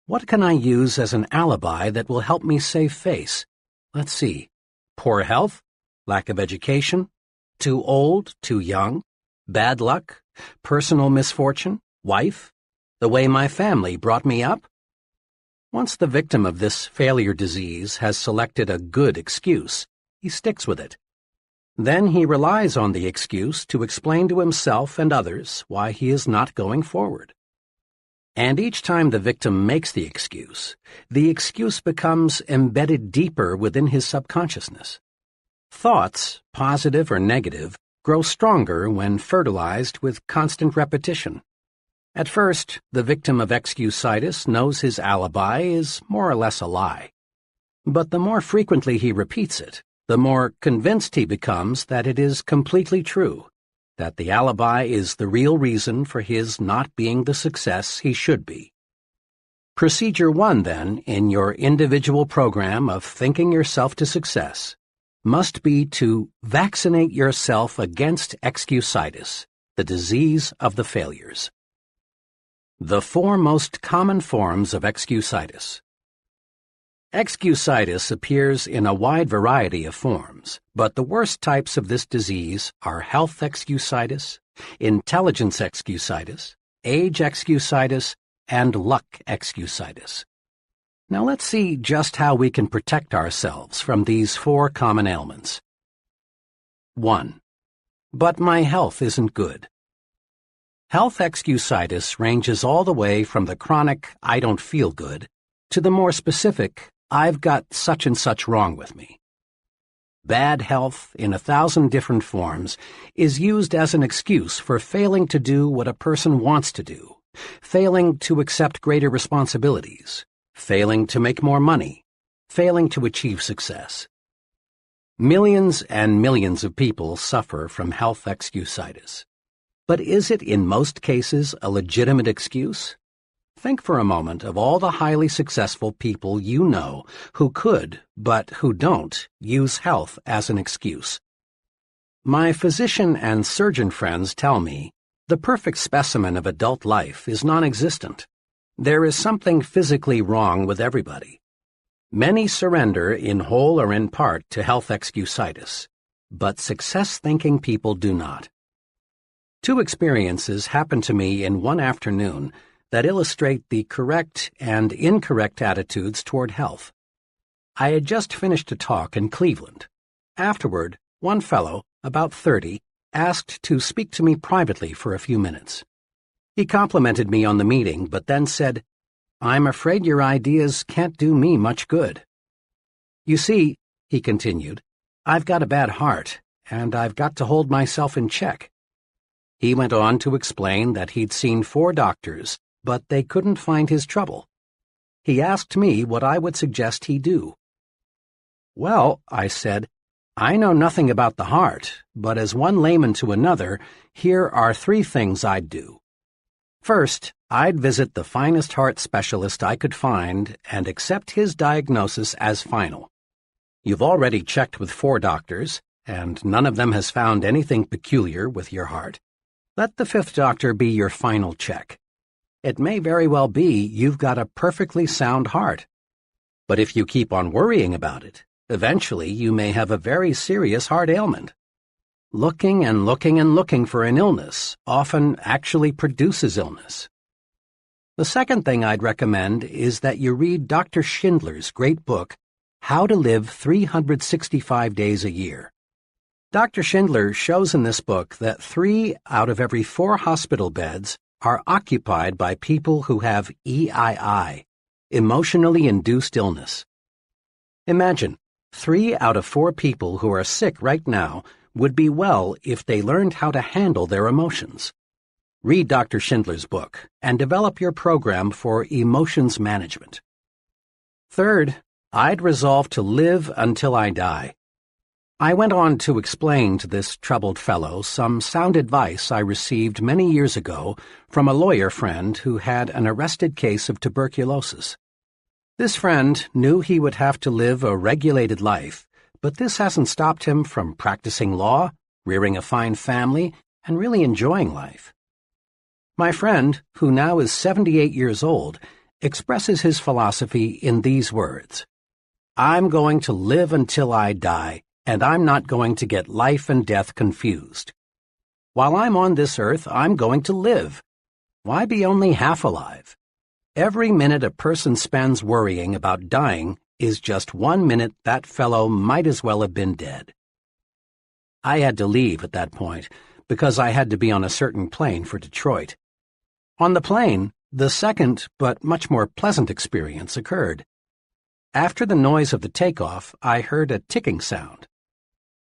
A: What can I use as an alibi that will help me save face? Let's see. Poor health? Lack of education? Too old? Too young? Bad luck? Personal misfortune? Wife? The way my family brought me up? Once the victim of this failure disease has selected a good excuse, he sticks with it. Then he relies on the excuse to explain to himself and others why he is not going forward. And each time the victim makes the excuse becomes embedded deeper within his subconsciousness. Thoughts, positive or negative, grow stronger when fertilized with constant repetition. At first, the victim of excusitis knows his alibi is more or less a lie. But the more frequently he repeats it, the more convinced he becomes that it is completely true, that the alibi is the real reason for his not being the success he should be. Procedure 1, then, in your individual program of thinking yourself to success, must be to vaccinate yourself against excusitis, the disease of the failures. The 4 most common forms of excusitis. Excusitis appears in a wide variety of forms, but the worst types of this disease are health excusitis, intelligence excusitis, age excusitis, and luck excusitis. Now let's see just how we can protect ourselves from these 4 common ailments. 1. But my health isn't good. Health excusitis ranges all the way from the chronic I don't feel good to the more specific I've got such and such wrong with me. Bad health, in 1,000 different forms, is used as an excuse for failing to do what a person wants to do, failing to accept greater responsibilities, failing to make more money, failing to achieve success. Millions and millions of people suffer from health excusitis. But is it in most cases a legitimate excuse? Think for a moment of all the highly successful people you know who could, but who don't, use health as an excuse. My physician and surgeon friends tell me the perfect specimen of adult life is non-existent. There is something physically wrong with everybody. Many surrender in whole or in part to health excusitis, but success-thinking people do not. 2 experiences happened to me in one afternoon that illustrate the correct and incorrect attitudes toward health. I had just finished a talk in Cleveland. Afterward, one fellow, about 30, asked to speak to me privately for a few minutes. He complimented me on the meeting, but then said, "I'm afraid your ideas can't do me much good." "You see," he continued, "I've got a bad heart, and I've got to hold myself in check." He went on to explain that he'd seen 4 doctors, but they couldn't find his trouble. He asked me what I would suggest he do. "Well," I said, "I know nothing about the heart, but as one layman to another, here are 3 things I'd do. First, I'd visit the finest heart specialist I could find and accept his diagnosis as final. You've already checked with 4 doctors, and none of them has found anything peculiar with your heart. Let the 5th doctor be your final check. It may very well be you've got a perfectly sound heart. But if you keep on worrying about it, eventually you may have a very serious heart ailment. Looking and looking and looking for an illness often actually produces illness." The second thing I'd recommend is that you read Dr. Schindler's great book, How to Live 365 Days a Year. Dr. Schindler shows in this book that 3 out of every 4 hospital beds are occupied by people who have EII, emotionally induced illness. Imagine, 3 out of 4 people who are sick right now would be well if they learned how to handle their emotions. Read Dr. Schindler's book and develop your program for emotions management. Third, I'd resolve to live until I die. I went on to explain to this troubled fellow some sound advice I received many years ago from a lawyer friend who had an arrested case of tuberculosis. This friend knew he would have to live a regulated life, but this hasn't stopped him from practicing law, rearing a fine family, and really enjoying life. My friend, who now is 78 years old, expresses his philosophy in these words: "I'm going to live until I die, and I'm not going to get life and death confused. While I'm on this earth, I'm going to live. Why be only half alive? Every minute a person spends worrying about dying is just 1 minute that fellow might as well have been dead." I had to leave at that point because I had to be on a certain plane for Detroit. On the plane, the second but much more pleasant experience occurred. After the noise of the takeoff, I heard a ticking sound.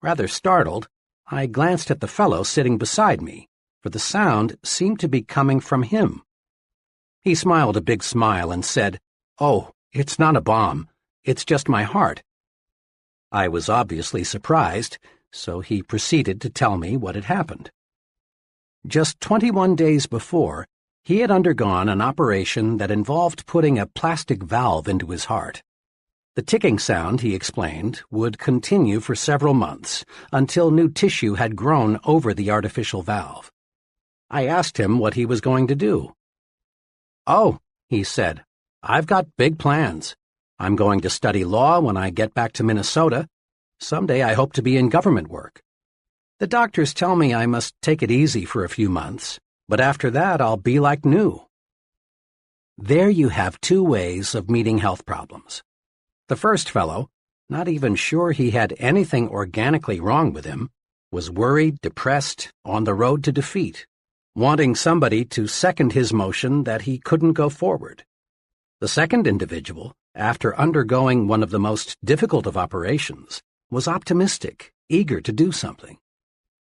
A: Rather startled, I glanced at the fellow sitting beside me, for the sound seemed to be coming from him. He smiled a big smile and said, "Oh, it's not a bomb. It's just my heart." I was obviously surprised, so he proceeded to tell me what had happened. Just 21 days before, he had undergone an operation that involved putting a plastic valve into his heart. The ticking sound, he explained, would continue for several months until new tissue had grown over the artificial valve. I asked him what he was going to do. "Oh," he said, "I've got big plans. I'm going to study law when I get back to Minnesota. Someday I hope to be in government work. The doctors tell me I must take it easy for a few months, but after that I'll be like new. There you have two ways of meeting health problems. The first fellow, not even sure he had anything organically wrong with him, was worried, depressed, on the road to defeat, wanting somebody to second his motion that he couldn't go forward. The second individual, after undergoing one of the most difficult of operations, was optimistic, eager to do something.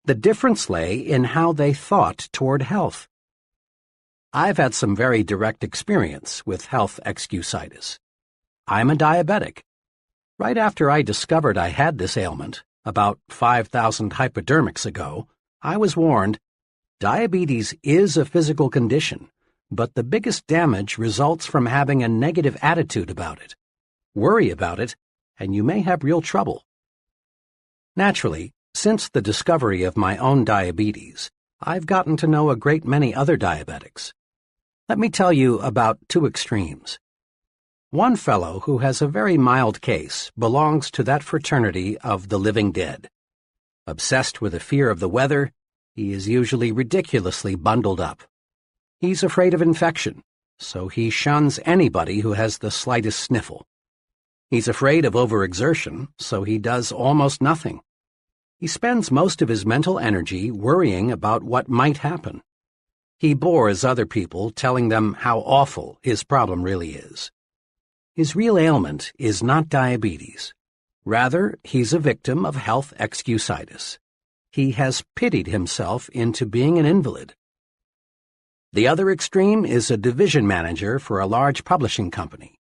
A: The difference lay in how they thought toward health. I've had some very direct experience with health excusitis. I'm a diabetic. Right after I discovered I had this ailment, about 5,000 hypodermics ago, I was warned, diabetes is a physical condition, but the biggest damage results from having a negative attitude about it. Worry about it, and you may have real trouble. Naturally, since the discovery of my own diabetes, I've gotten to know a great many other diabetics. Let me tell you about two extremes. One fellow who has a very mild case belongs to that fraternity of the living dead. Obsessed with a fear of the weather, he is usually ridiculously bundled up. He's afraid of infection, so he shuns anybody who has the slightest sniffle. He's afraid of overexertion, so he does almost nothing. He spends most of his mental energy worrying about what might happen. He bores other people telling them how awful his problem really is. His real ailment is not diabetes. Rather, he's a victim of health excusitis. He has pitied himself into being an invalid. The other extreme is a division manager for a large publishing company.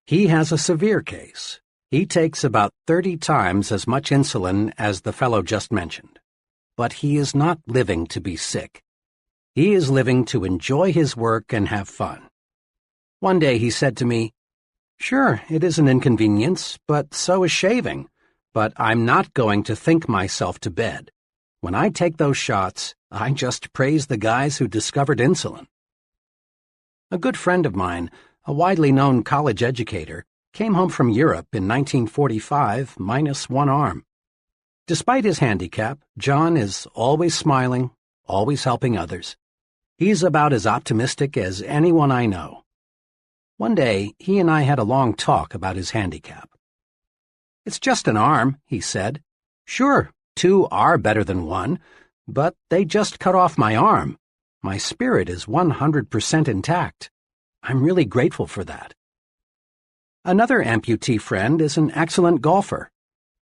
A: He has a severe case. He takes about 30 times as much insulin as the fellow just mentioned. But he is not living to be sick. He is living to enjoy his work and have fun. One day he said to me, "Sure, it is an inconvenience, but so is shaving. But I'm not going to think myself to bed. When I take those shots, I just praise the guys who discovered insulin." A good friend of mine, a widely known college educator, came home from Europe in 1945 minus one arm. Despite his handicap, John is always smiling, always helping others. He's about as optimistic as anyone I know. One day, he and I had a long talk about his handicap. "It's just an arm," he said. "Sure, two are better than one, but they just cut off my arm. My spirit is 100% intact. I'm really grateful for that." Another amputee friend is an excellent golfer.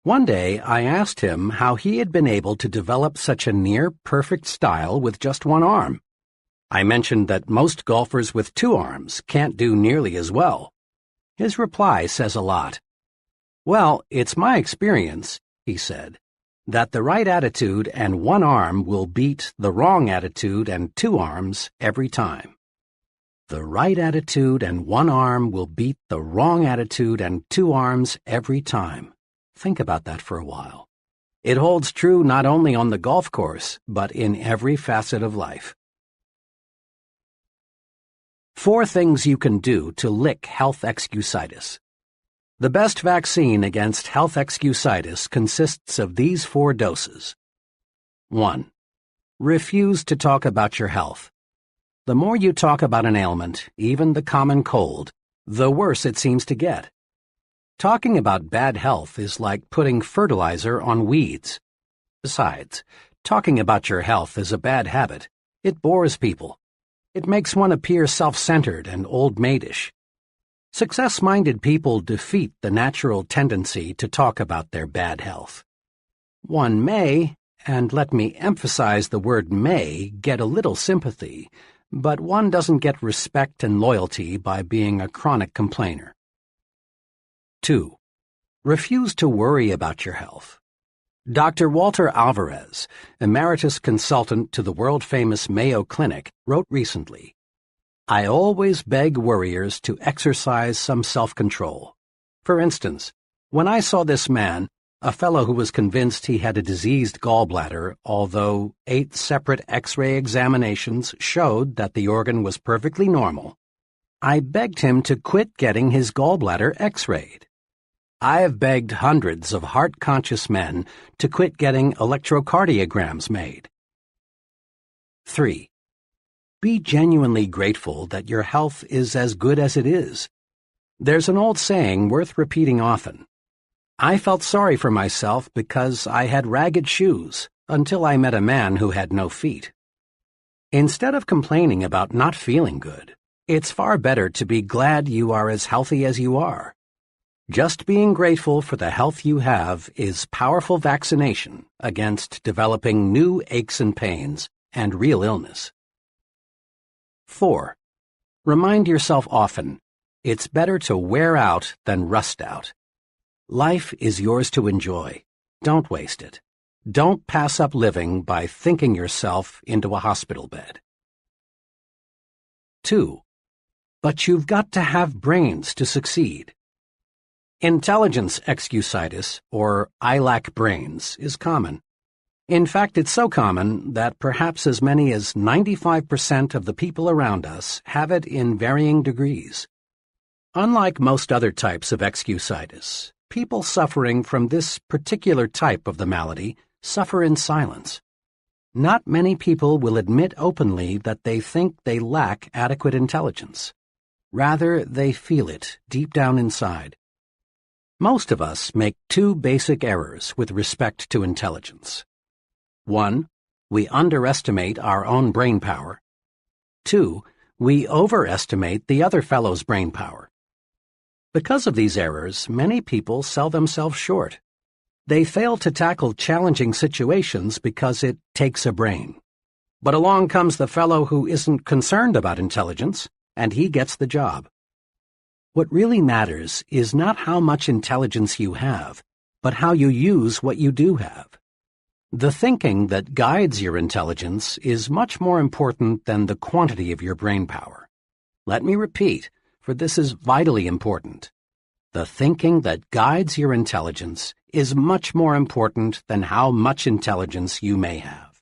A: One day, I asked him how he had been able to develop such a near-perfect style with just one arm. I mentioned that most golfers with two arms can't do nearly as well. His reply says a lot. "Well, it's my experience," he said, "that the right attitude and one arm will beat the wrong attitude and two arms every time." The right attitude and one arm will beat the wrong attitude and two arms every time. Think about that for a while. It holds true not only on the golf course, but in every facet of life. 4 things you can do to lick health excusitis. The best vaccine against health excusitis consists of these 4 doses. 1. Refuse to talk about your health. The more you talk about an ailment, even the common cold, the worse it seems to get. Talking about bad health is like putting fertilizer on weeds. Besides, talking about your health is a bad habit. It bores people. It makes one appear self-centered and old-maidish. Success-minded people defeat the natural tendency to talk about their bad health. One may, and let me emphasize the word may, get a little sympathy, but one doesn't get respect and loyalty by being a chronic complainer. 2. Refuse to worry about your health. Dr. Walter Alvarez, emeritus consultant to the world-famous Mayo Clinic, wrote recently, "I always beg worriers to exercise some self-control. For instance, when I saw this man, a fellow who was convinced he had a diseased gallbladder, although 8 separate X-ray examinations showed that the organ was perfectly normal, I begged him to quit getting his gallbladder X-rayed. I have begged hundreds of heart-conscious men to quit getting electrocardiograms made." 3. Be genuinely grateful that your health is as good as it is. There's an old saying worth repeating often. I felt sorry for myself because I had ragged shoes until I met a man who had no feet. Instead of complaining about not feeling good, it's far better to be glad you are as healthy as you are. Just being grateful for the health you have is powerful vaccination against developing new aches and pains and real illness. 4. Remind yourself often, it's better to wear out than rust out. Life is yours to enjoy. Don't waste it. Don't pass up living by thinking yourself into a hospital bed. 2. But you've got to have brains to succeed. Intelligence excusitis, or I lack brains, is common. In fact, it's so common that perhaps as many as 95% of the people around us have it in varying degrees. Unlike most other types of excusitis, people suffering from this particular type of the malady suffer in silence. Not many people will admit openly that they think they lack adequate intelligence. Rather, they feel it deep down inside. Most of us make two basic errors with respect to intelligence. 1. We underestimate our own brain power. 2. We overestimate the other fellow's brain power. Because of these errors, many people sell themselves short. They fail to tackle challenging situations because it takes a brain. But along comes the fellow who isn't concerned about intelligence, and he gets the job. What really matters is not how much intelligence you have, but how you use what you do have. The thinking that guides your intelligence is much more important than the quantity of your brain power. Let me repeat, for this is vitally important. The thinking that guides your intelligence is much more important than how much intelligence you may have.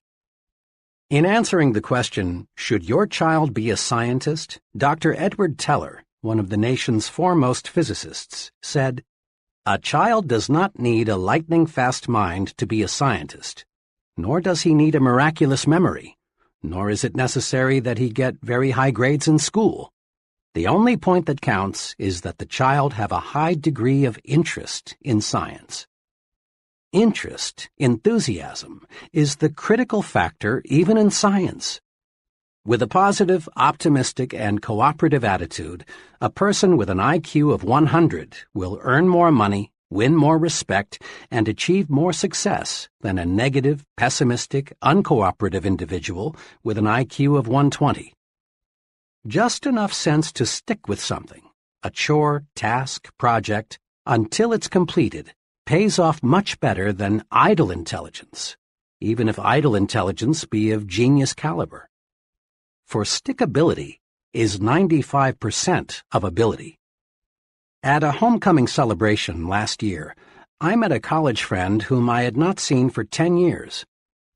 A: In answering the question, should your child be a scientist, Dr. Edward Teller, one of the nation's foremost physicists, said, "A child does not need a lightning-fast mind to be a scientist, nor does he need a miraculous memory, nor is it necessary that he get very high grades in school. The only point that counts is that the child have a high degree of interest in science." Interest, enthusiasm, is the critical factor even in science. With a positive, optimistic, and cooperative attitude, a person with an IQ of 100 will earn more money, win more respect, and achieve more success than a negative, pessimistic, uncooperative individual with an IQ of 120. Just enough sense to stick with something, a chore, task, project, until it's completed, pays off much better than idle intelligence, even if idle intelligence be of genius caliber. For stickability is 95% of ability. At a homecoming celebration last year, I met a college friend whom I had not seen for 10 years.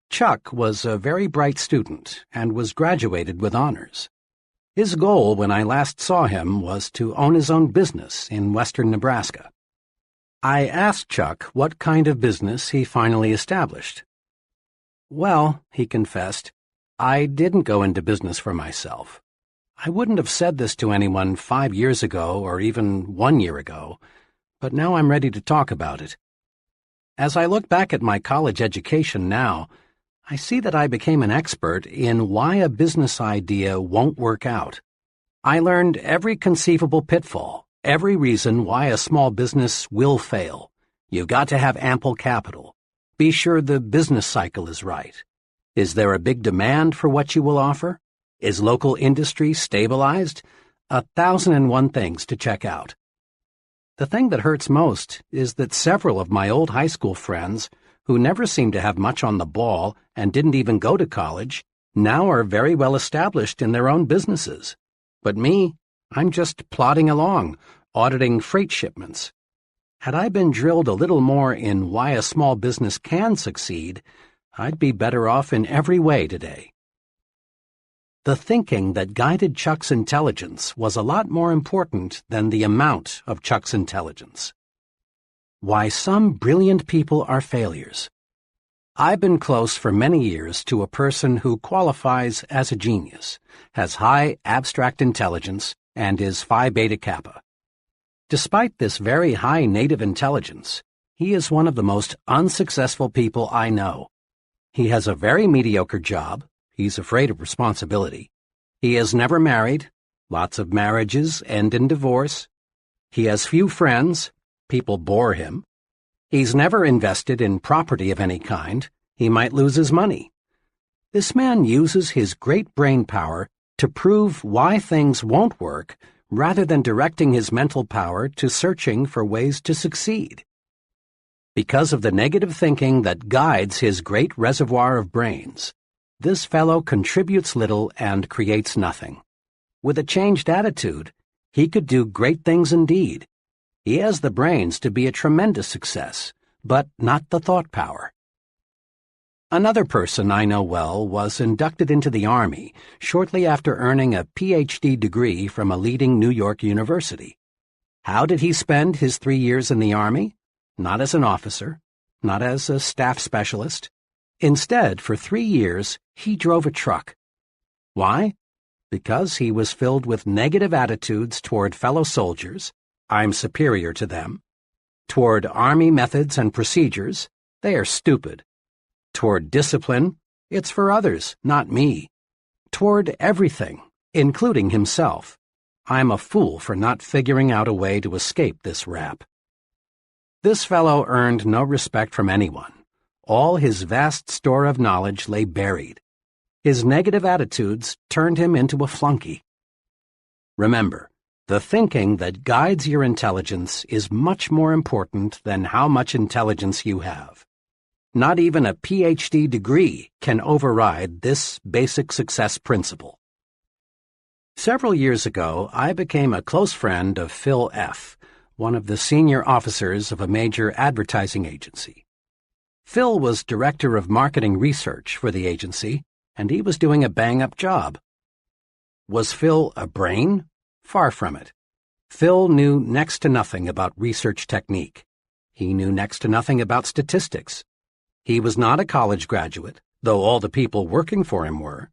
A: Chuck was a very bright student and was graduated with honors. His goal when I last saw him was to own his own business in western Nebraska. I asked Chuck what kind of business he finally established. "Well," he confessed, "I didn't go into business for myself. I wouldn't have said this to anyone 5 years ago or even 1 year ago, but now I'm ready to talk about it. As I look back at my college education now, I see that I became an expert in why a business idea won't work out. I learned every conceivable pitfall, every reason why a small business will fail. You've got to have ample capital. Be sure the business cycle is right. Is there a big demand for what you will offer? Is local industry stabilized? 1,001 things to check out. The thing that hurts most is that several of my old high school friends, who never seemed to have much on the ball and didn't even go to college, now are very well established in their own businesses. But me, I'm just plodding along, auditing freight shipments. Had I been drilled a little more in why a small business can succeed, I'd be better off in every way today. The thinking that guided Chuck's intelligence was a lot more important than the amount of Chuck's intelligence. Why some brilliant people are failures. I've been close for many years to a person who qualifies as a genius, has high abstract intelligence, and is Phi Beta Kappa. Despite this very high native intelligence, he is one of the most unsuccessful people I know. He has a very mediocre job. He's afraid of responsibility. He is never married. Lots of marriages end in divorce. He has few friends. People bore him. He's never invested in property of any kind. He might lose his money. This man uses his great brain power to prove why things won't work rather than directing his mental power to searching for ways to succeed. Because of the negative thinking that guides his great reservoir of brains, this fellow contributes little and creates nothing. With a changed attitude, he could do great things indeed. He has the brains to be a tremendous success, but not the thought power. Another person I know well was inducted into the Army shortly after earning a Ph.D. degree from a leading New York university. How did he spend his 3 years in the Army? Not as an officer, not as a staff specialist. Instead, for 3 years, he drove a truck. Why? Because he was filled with negative attitudes toward fellow soldiers, I'm superior to them. Toward Army methods and procedures, they are stupid. Toward discipline, it's for others, not me. Toward everything, including himself, I'm a fool for not figuring out a way to escape this rap. This fellow earned no respect from anyone. All his vast store of knowledge lay buried. His negative attitudes turned him into a flunky. Remember, the thinking that guides your intelligence is much more important than how much intelligence you have. Not even a Ph.D. degree can override this basic success principle. Several years ago, I became a close friend of Phil F., one of the senior officers of a major advertising agency. Phil was director of marketing research for the agency, and he was doing a bang-up job. Was Phil a brain? Far from it. Phil knew next to nothing about research technique. He knew next to nothing about statistics. He was not a college graduate, though all the people working for him were.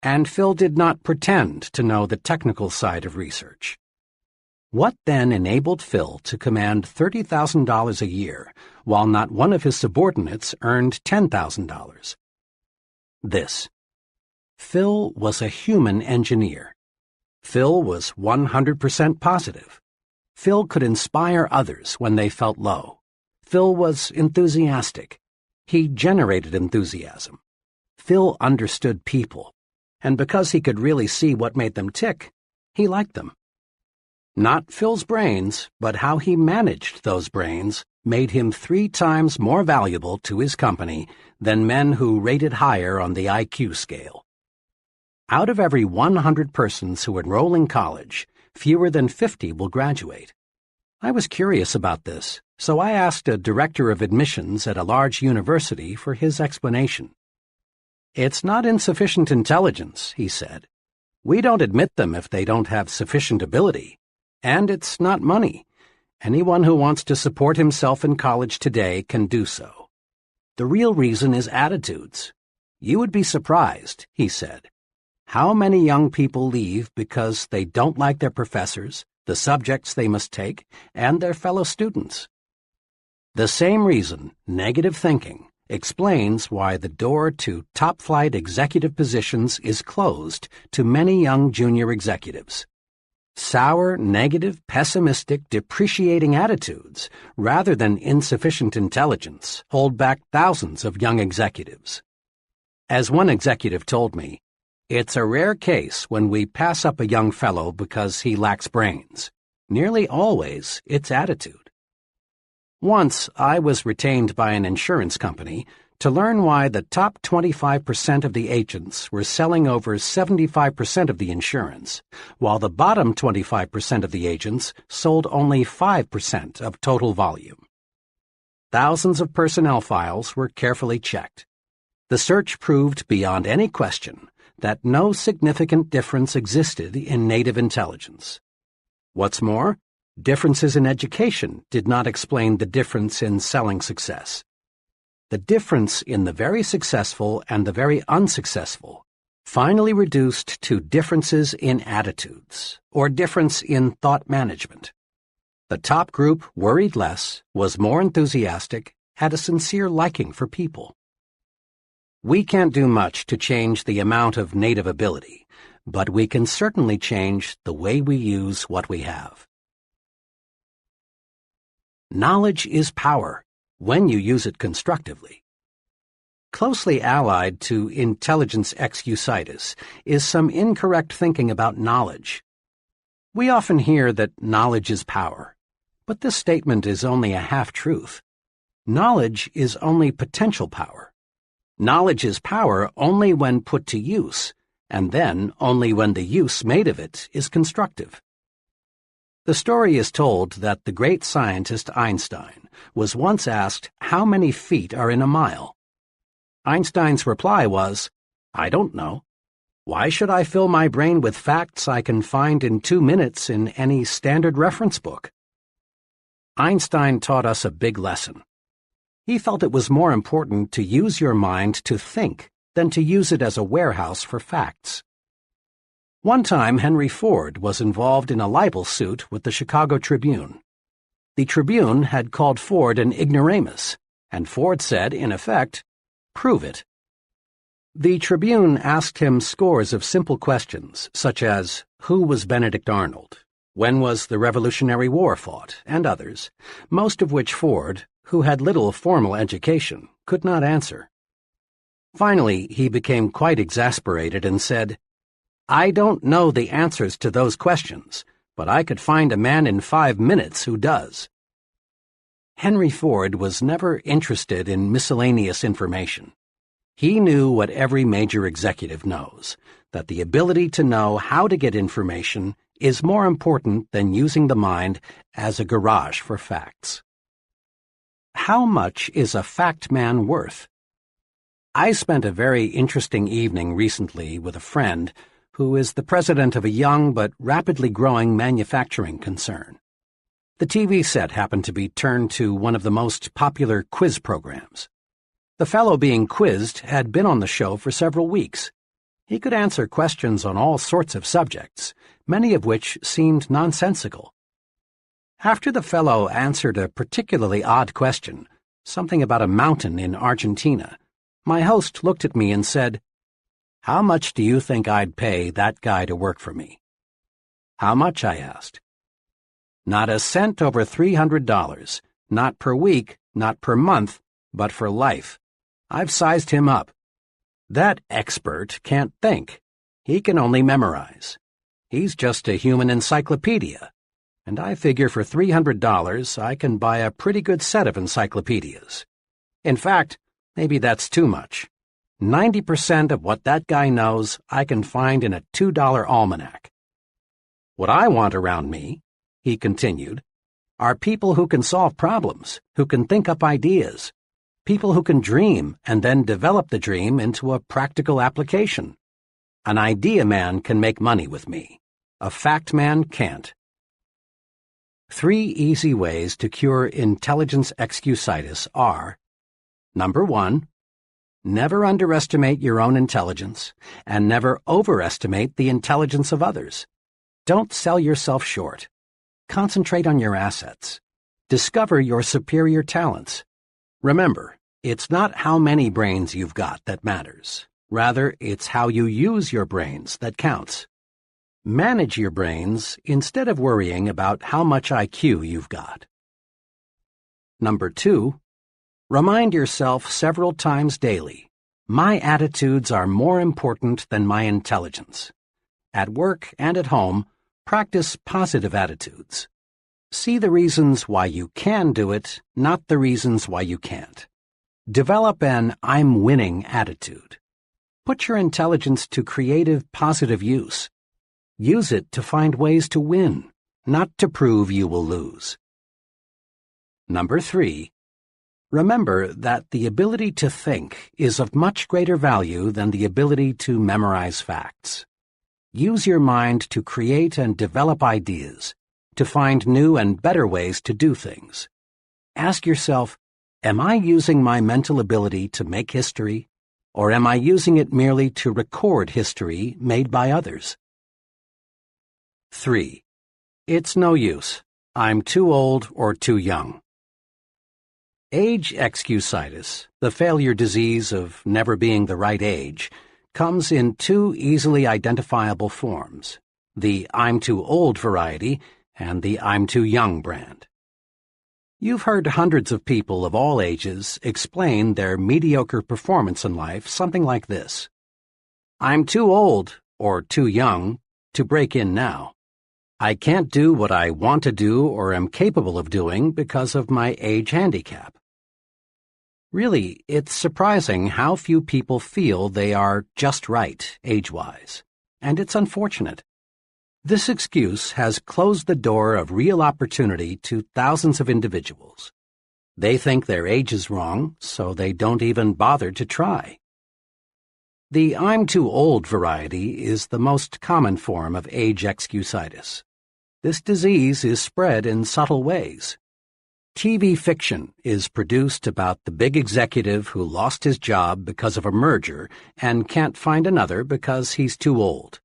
A: And Phil did not pretend to know the technical side of research. What then enabled Phil to command $30,000 a year, while not one of his subordinates earned $10,000? This. Phil was a human engineer. Phil was 100% positive. Phil could inspire others when they felt low. Phil was enthusiastic. He generated enthusiasm. Phil understood people, and because he could really see what made them tick, he liked them. Not Phil's brains, but how he managed those brains made him 3 times more valuable to his company than men who rated higher on the IQ scale. Out of every 100 persons who enroll in college, fewer than 50 will graduate. I was curious about this, so I asked a director of admissions at a large university for his explanation. It's not insufficient intelligence, he said. We don't admit them if they don't have sufficient ability. And it's not money. Anyone who wants to support himself in college today can do so. The real reason is attitudes. You would be surprised, he said, how many young people leave because they don't like their professors, the subjects they must take, and their fellow students. The same reason, negative thinking, explains why the door to top-flight executive positions is closed to many young junior executives. Sour, negative, pessimistic, depreciating attitudes, rather than insufficient intelligence, hold back thousands of young executives. As one executive told me, it's a rare case when we pass up a young fellow because he lacks brains. Nearly always, it's attitude. Once, I was retained by an insurance company to learn why the top 25% of the agents were selling over 75% of the insurance, while the bottom 25% of the agents sold only 5% of total volume. Thousands of personnel files were carefully checked. The search proved beyond any question that no significant difference existed in native intelligence. What's more, differences in education did not explain the difference in selling success. the difference in the very successful and the very unsuccessful finally reduced to differences in attitudes, or difference in thought management. The top group worried less, was more enthusiastic, had a sincere liking for people. We can't do much to change the amount of native ability, but we can certainly change the way we use what we have. Knowledge is power, when you use it constructively. Closely allied to intelligence excusitis is some incorrect thinking about knowledge. We often hear that knowledge is power, but this statement is only a half-truth. Knowledge is only potential power. Knowledge is power only when put to use, and then only when the use made of it is constructive. The story is told that the great scientist Einstein was once asked how many feet are in a mile. Einstein's reply was, "I don't know. Why should I fill my brain with facts I can find in 2 minutes in any standard reference book?" Einstein taught us a big lesson. He felt it was more important to use your mind to think than to use it as a warehouse for facts. One time, Henry Ford was involved in a libel suit with the Chicago Tribune. The Tribune had called Ford an ignoramus, and Ford said, in effect, "Prove it." The Tribune asked him scores of simple questions, such as, who was Benedict Arnold? When was the Revolutionary War fought? And others, most of which Ford, who had little formal education, could not answer. Finally, he became quite exasperated and said, "I don't know the answers to those questions, but I could find a man in 5 minutes who does." Henry Ford was never interested in miscellaneous information. He knew what every major executive knows, that the ability to know how to get information is more important than using the mind as a garage for facts. How much is a fact man worth? I spent a very interesting evening recently with a friend who is the president of a young but rapidly growing manufacturing concern. The TV set happened to be turned to one of the most popular quiz programs. The fellow being quizzed had been on the show for several weeks. He could answer questions on all sorts of subjects, many of which seemed nonsensical. After the fellow answered a particularly odd question, something about a mountain in Argentina, my host looked at me and said, "How much do you think I'd pay that guy to work for me?" "How much?" I asked. "Not a cent over $300, not per week, not per month, but for life. I've sized him up. That expert can't think. He can only memorize. He's just a human encyclopedia, and I figure for $300 I can buy a pretty good set of encyclopedias. In fact, maybe that's too much. 90% of what that guy knows I can find in a $2 almanac. What I want around me," he continued, "are people who can solve problems, who can think up ideas, people who can dream and then develop the dream into a practical application. An idea man can make money with me. A fact man can't." 3 easy ways to cure intelligence excusitis are: Number 1, never underestimate your own intelligence, and never overestimate the intelligence of others. Don't sell yourself short. Concentrate on your assets. Discover your superior talents. Remember, it's not how many brains you've got that matters. Rather, it's how you use your brains that counts. Manage your brains instead of worrying about how much IQ you've got. Number 2, remind yourself several times daily, my attitudes are more important than my intelligence. At work and at home, practice positive attitudes. See the reasons why you can do it, not the reasons why you can't. Develop an I'm winning attitude. Put your intelligence to creative, positive use. Use it to find ways to win, not to prove you will lose. Number 3, remember that the ability to think is of much greater value than the ability to memorize facts. Use your mind to create and develop ideas, to find new and better ways to do things. Ask yourself, Am I using my mental ability to make history, or am I using it merely to record history made by others? 3. It's no use. I'm too old or too young. Age excusitis, the failure disease of never being the right age, comes in two easily identifiable forms, the I'm too old variety and the I'm too young brand. You've heard hundreds of people of all ages explain their mediocre performance in life something like this: I'm too old, or too young, to break in now. I can't do what I want to do or am capable of doing because of my age handicap. Really, it's surprising how few people feel they are just right, age-wise, and it's unfortunate. This excuse has closed the door of real opportunity to thousands of individuals. They think their age is wrong, so they don't even bother to try. The I'm too old variety is the most common form of age excusitis. This disease is spread in subtle ways. TV fiction is produced about the big executive who lost his job because of a merger and can't find another because he's too old.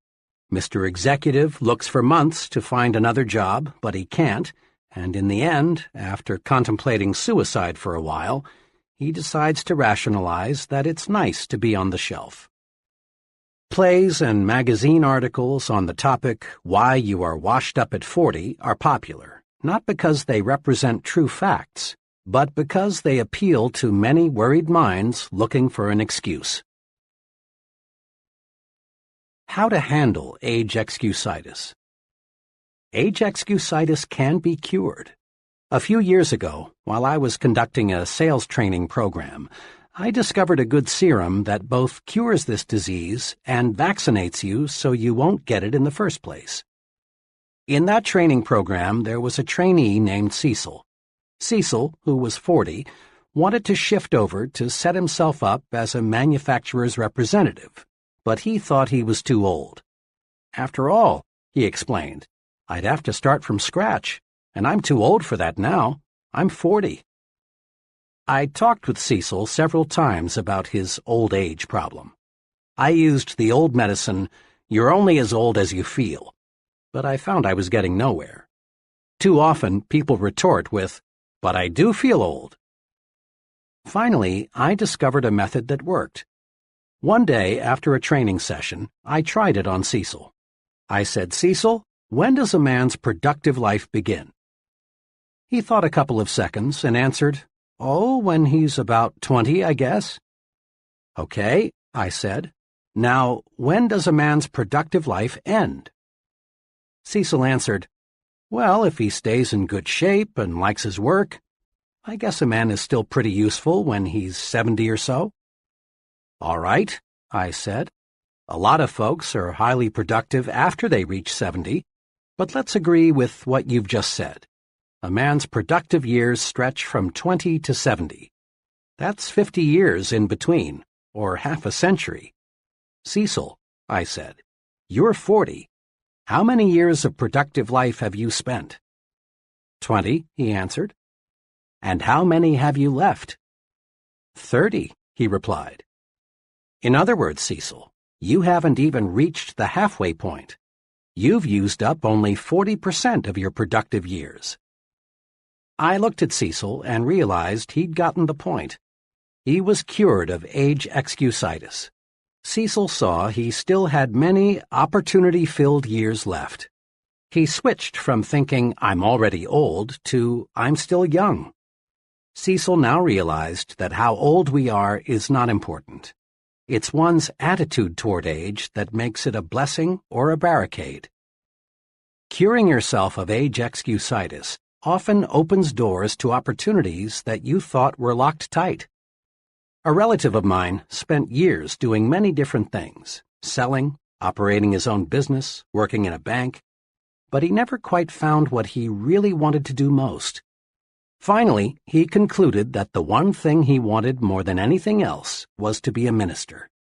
A: Mr. Executive looks for months to find another job, but he can't, and in the end, after contemplating suicide for a while, he decides to rationalize that it's nice to be on the shelf. Plays and magazine articles on the topic "Why You Are Washed Up at 40" are popular, not because they represent true facts, but because they appeal to many worried minds looking for an excuse. How to handle age excusitis. Age excusitis can be cured. A few years ago, while I was conducting a sales training program, I discovered a good serum that both cures this disease and vaccinates you so you won't get it in the first place. In that training program, there was a trainee named Cecil. Cecil, who was 40, wanted to shift over to set himself up as a manufacturer's representative, but he thought he was too old. After all, he explained, I'd have to start from scratch, and I'm too old for that now. I'm 40. I talked with Cecil several times about his old age problem. I used the old medicine, "You're only as old as you feel," but I found I was getting nowhere. Too often, people retort with, "But I do feel old." Finally, I discovered a method that worked. One day, after a training session, I tried it on Cecil. I said, "Cecil, when does a man's productive life begin?" He thought a couple of seconds and answered, "Oh, when he's about 20, I guess." "Okay," I said. "Now, when does a man's productive life end?" Cecil answered, "Well, if he stays in good shape and likes his work, I guess a man is still pretty useful when he's 70 or so." "All right," I said. "A lot of folks are highly productive after they reach 70, but let's agree with what you've just said. A man's productive years stretch from 20 to 70. That's 50 years in between, or half a century. Cecil," I said, "you're 40. How many years of productive life have you spent?" 20, he answered. "And how many have you left?" 30, he replied. "In other words, Cecil, you haven't even reached the halfway point. You've used up only 40% of your productive years." I looked at Cecil and realized he'd gotten the point. He was cured of age excusitis. Cecil saw he still had many opportunity-filled years left. He switched from thinking, "I'm already old," to "I'm still young." Cecil now realized that how old we are is not important. It's one's attitude toward age that makes it a blessing or a barricade. Curing yourself of age excusitis often opens doors to opportunities that you thought were locked tight. A relative of mine spent years doing many different things, selling, operating his own business, working in a bank, but he never quite found what he really wanted to do most. Finally, he concluded that the one thing he wanted more than anything else was to be a minister.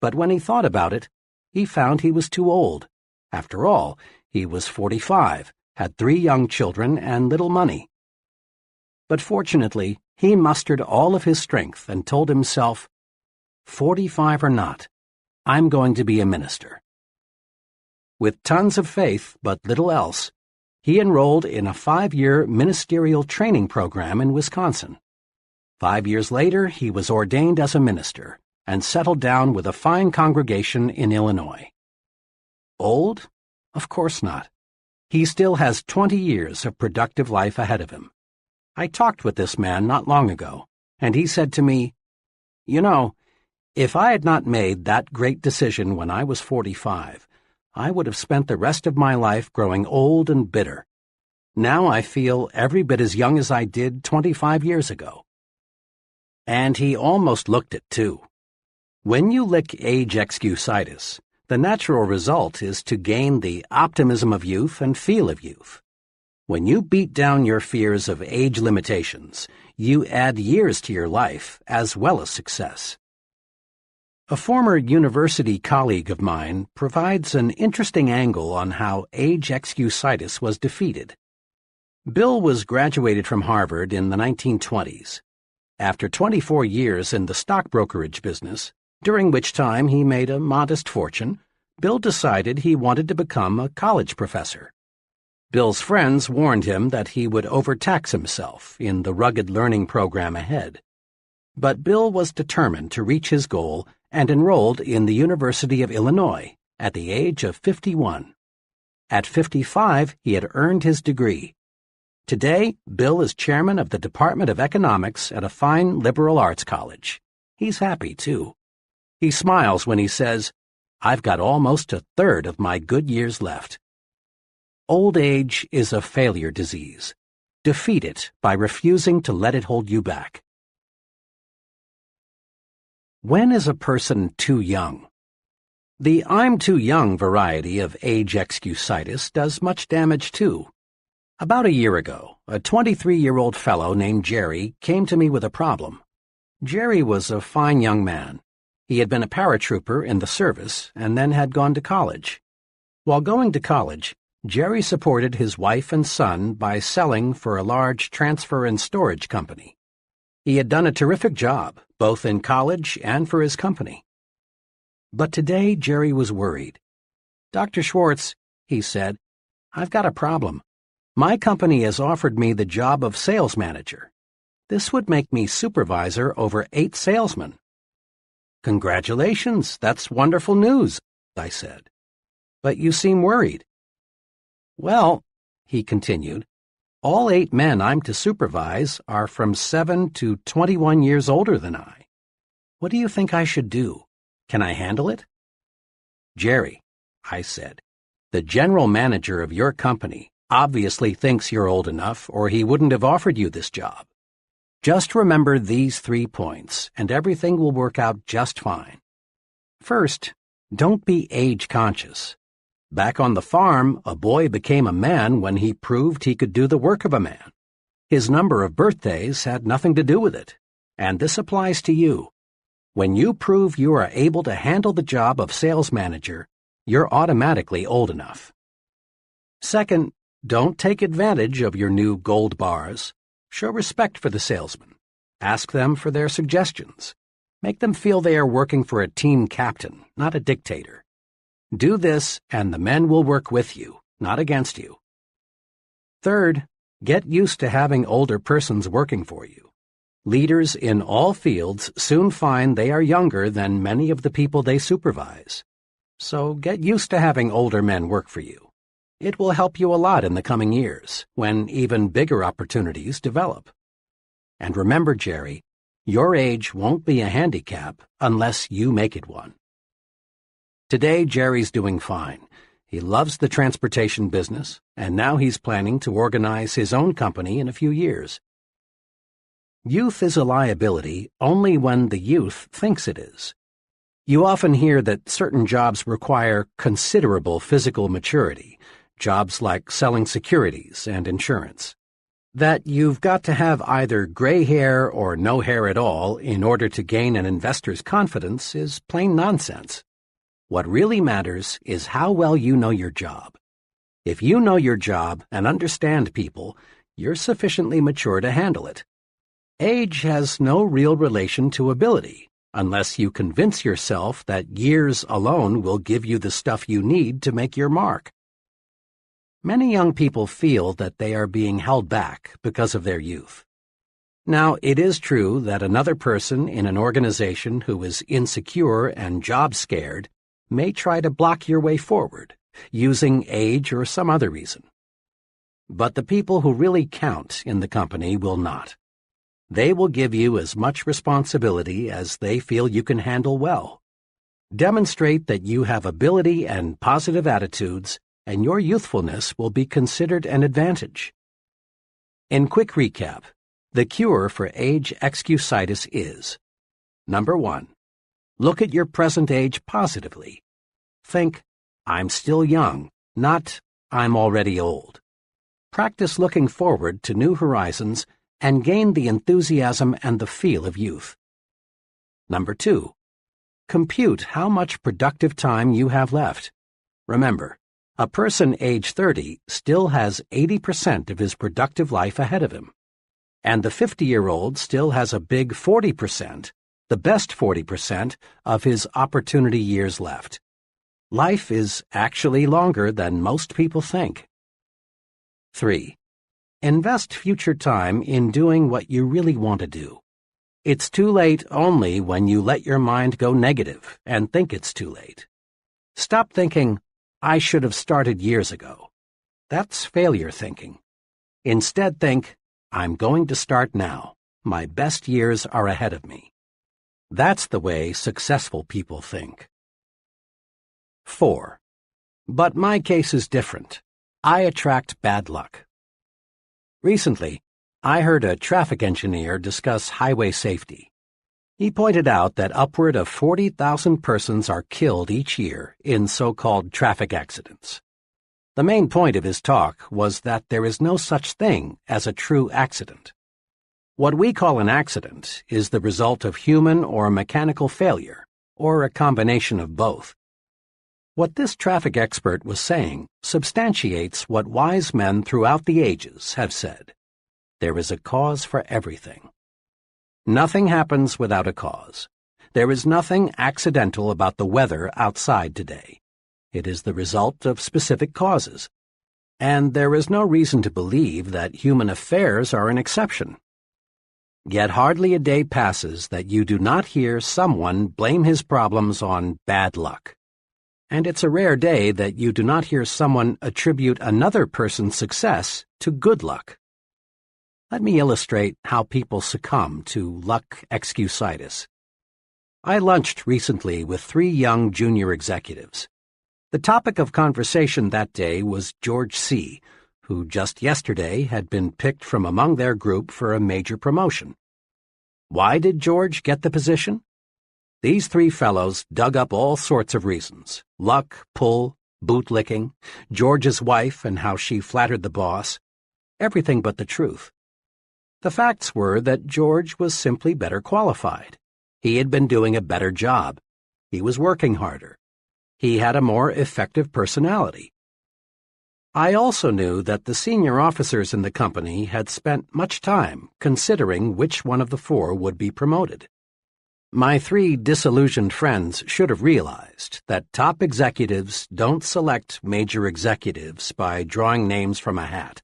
A: But when he thought about it, he found he was too old. After all, he was 45, had 3 young children and little money. But fortunately, He mustered all of his strength and told himself, 45 or not, I'm going to be a minister. With tons of faith but little else, he enrolled in a 5-year ministerial training program in Wisconsin. 5 years later, he was ordained as a minister and settled down with a fine congregation in Illinois. Old? Of course not. He still has 20 years of productive life ahead of him. I talked with this man not long ago, and he said to me, "You know, if I had not made that great decision when I was 45, I would have spent the rest of my life growing old and bitter. Now I feel every bit as young as I did 25 years ago." And he almost looked it, too. When you lick age excusitis, the natural result is to gain the optimism of youth and feel of youth. When you beat down your fears of age limitations, you add years to your life as well as success. A former university colleague of mine provides an interesting angle on how age excusitis was defeated. Bill was graduated from Harvard in the 1920s. After 24 years in the stock brokerage business, during which time he made a modest fortune, Bill decided he wanted to become a college professor. Bill's friends warned him that he would overtax himself in the rugged learning program ahead. But Bill was determined to reach his goal and enrolled in the University of Illinois at the age of 51. At 55, he had earned his degree. Today, Bill is chairman of the Department of Economics at a fine liberal arts college. He's happy, too. He smiles when he says, "I've got almost a third of my good years left." Old age is a failure disease. Defeat it by refusing to let it hold you back. When is a person too young? The "I'm too young" variety of age excusitis does much damage, too. About a year ago, a 23-year-old fellow named Jerry came to me with a problem. Jerry was a fine young man. He had been a paratrooper in the service and then had gone to college. While going to college, Jerry supported his wife and son by selling for a large transfer and storage company. He had done a terrific job, both in college and for his company. But today Jerry was worried. "Dr. Schwartz," he said, "I've got a problem. My company has offered me the job of sales manager. This would make me supervisor over 8 salesmen." "Congratulations, that's wonderful news," I said. "But you seem worried." "Well," he continued, "all 8 men I'm to supervise are from 7 to 21 years older than I. What do you think I should do? Can I handle it?" "Jerry," I said, "the general manager of your company obviously thinks you're old enough or he wouldn't have offered you this job. Just remember these 3 points, and everything will work out just fine. First, don't be age-conscious. Back on the farm, a boy became a man when he proved he could do the work of a man. His number of birthdays had nothing to do with it, and this applies to you. When you prove you are able to handle the job of sales manager, you're automatically old enough. Second, don't take advantage of your new gold bars. Show respect for the salesman. Ask them for their suggestions. Make them feel they are working for a team captain, not a dictator. Do this, and the men will work with you, not against you. Third, get used to having older persons working for you. Leaders in all fields soon find they are younger than many of the people they supervise. So get used to having older men work for you. It will help you a lot in the coming years, when even bigger opportunities develop. And remember, Jerry, your age won't be a handicap unless you make it one. Today, Jerry's doing fine. He loves the transportation business, and now he's planning to organize his own company in a few years. Youth is a liability only when the youth thinks it is. You often hear that certain jobs require considerable physical maturity, jobs like selling securities and insurance. That you've got to have either gray hair or no hair at all in order to gain an investor's confidence is plain nonsense. What really matters is how well you know your job. If you know your job and understand people, you're sufficiently mature to handle it. Age has no real relation to ability, unless you convince yourself that years alone will give you the stuff you need to make your mark. Many young people feel that they are being held back because of their youth. Now, it is true that another person in an organization who is insecure and job-scared may try to block your way forward, using age or some other reason. But the people who really count in the company will not. They will give you as much responsibility as they feel you can handle well. Demonstrate that you have ability and positive attitudes, and your youthfulness will be considered an advantage. In quick recap, the cure for age excusitis is: Number 1. Look at your present age positively. Think, I'm still young, not I'm already old. Practice looking forward to new horizons and gain the enthusiasm and the feel of youth. Number 2. Compute how much productive time you have left. Remember, a person age 30 still has 80% of his productive life ahead of him. And the 50-year-old still has a big 40%, the best 40% of his opportunity years left. Life is actually longer than most people think. 3. Invest future time in doing what you really want to do. It's too late only when you let your mind go negative and think it's too late. Stop thinking, I should have started years ago. That's failure thinking. Instead think, I'm going to start now. My best years are ahead of me. That's the way successful people think. 4. But my case is different. I attract bad luck. Recently, I heard a traffic engineer discuss highway safety. He pointed out that upward of 40,000 persons are killed each year in so-called traffic accidents. The main point of his talk was that there is no such thing as a true accident. What we call an accident is the result of human or mechanical failure, or a combination of both. What this traffic expert was saying substantiates what wise men throughout the ages have said. There is a cause for everything. Nothing happens without a cause. There is nothing accidental about the weather outside today. It is the result of specific causes. And there is no reason to believe that human affairs are an exception. Yet hardly a day passes that you do not hear someone blame his problems on bad luck. And it's a rare day that you do not hear someone attribute another person's success to good luck. Let me illustrate how people succumb to luck excusitis. I lunched recently with 3 young junior executives. The topic of conversation that day was George C., who just yesterday had been picked from among their group for a major promotion. Why did George get the position? These 3 fellows dug up all sorts of reasons: luck, pull, bootlicking, George's wife and how she flattered the boss, everything but the truth. The facts were that George was simply better qualified. He had been doing a better job. He was working harder. He had a more effective personality. I also knew that the senior officers in the company had spent much time considering which one of the 4 would be promoted. My 3 disillusioned friends should have realized that top executives don't select major executives by drawing names from a hat.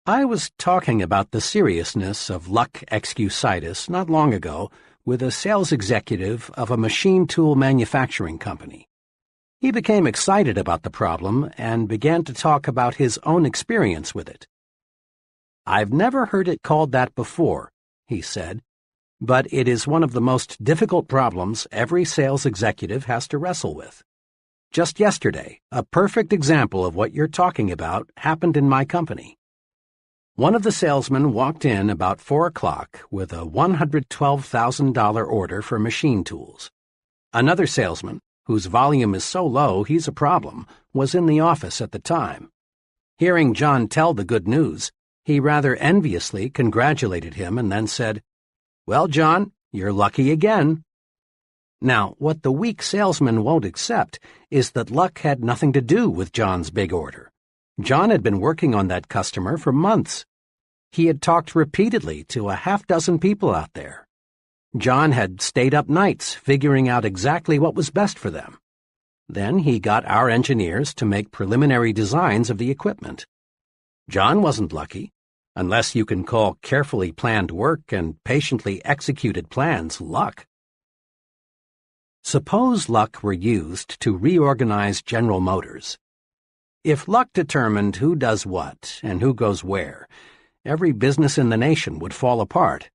A: I was talking about the seriousness of luck excusitis not long ago with a sales executive of a machine tool manufacturing company. He became excited about the problem and began to talk about his own experience with it. I've never heard it called that before, he said, but it is one of the most difficult problems every sales executive has to wrestle with. Just yesterday, a perfect example of what you're talking about happened in my company. One of the salesmen walked in about 4 o'clock with a $112,000 order for machine tools. Another salesman, whose volume is so low he's a problem, was in the office at the time. Hearing John tell the good news, he rather enviously congratulated him and then said, "Well, John, you're lucky again." Now, what the weak salesman won't accept is that luck had nothing to do with John's big order. John had been working on that customer for months. He had talked repeatedly to a half-dozen people out there. John had stayed up nights figuring out exactly what was best for them. Then he got our engineers to make preliminary designs of the equipment. John wasn't lucky, unless you can call carefully planned work and patiently executed plans luck. Suppose luck were used to reorganize General Motors. If luck determined who does what and who goes where, every business in the nation would fall apart.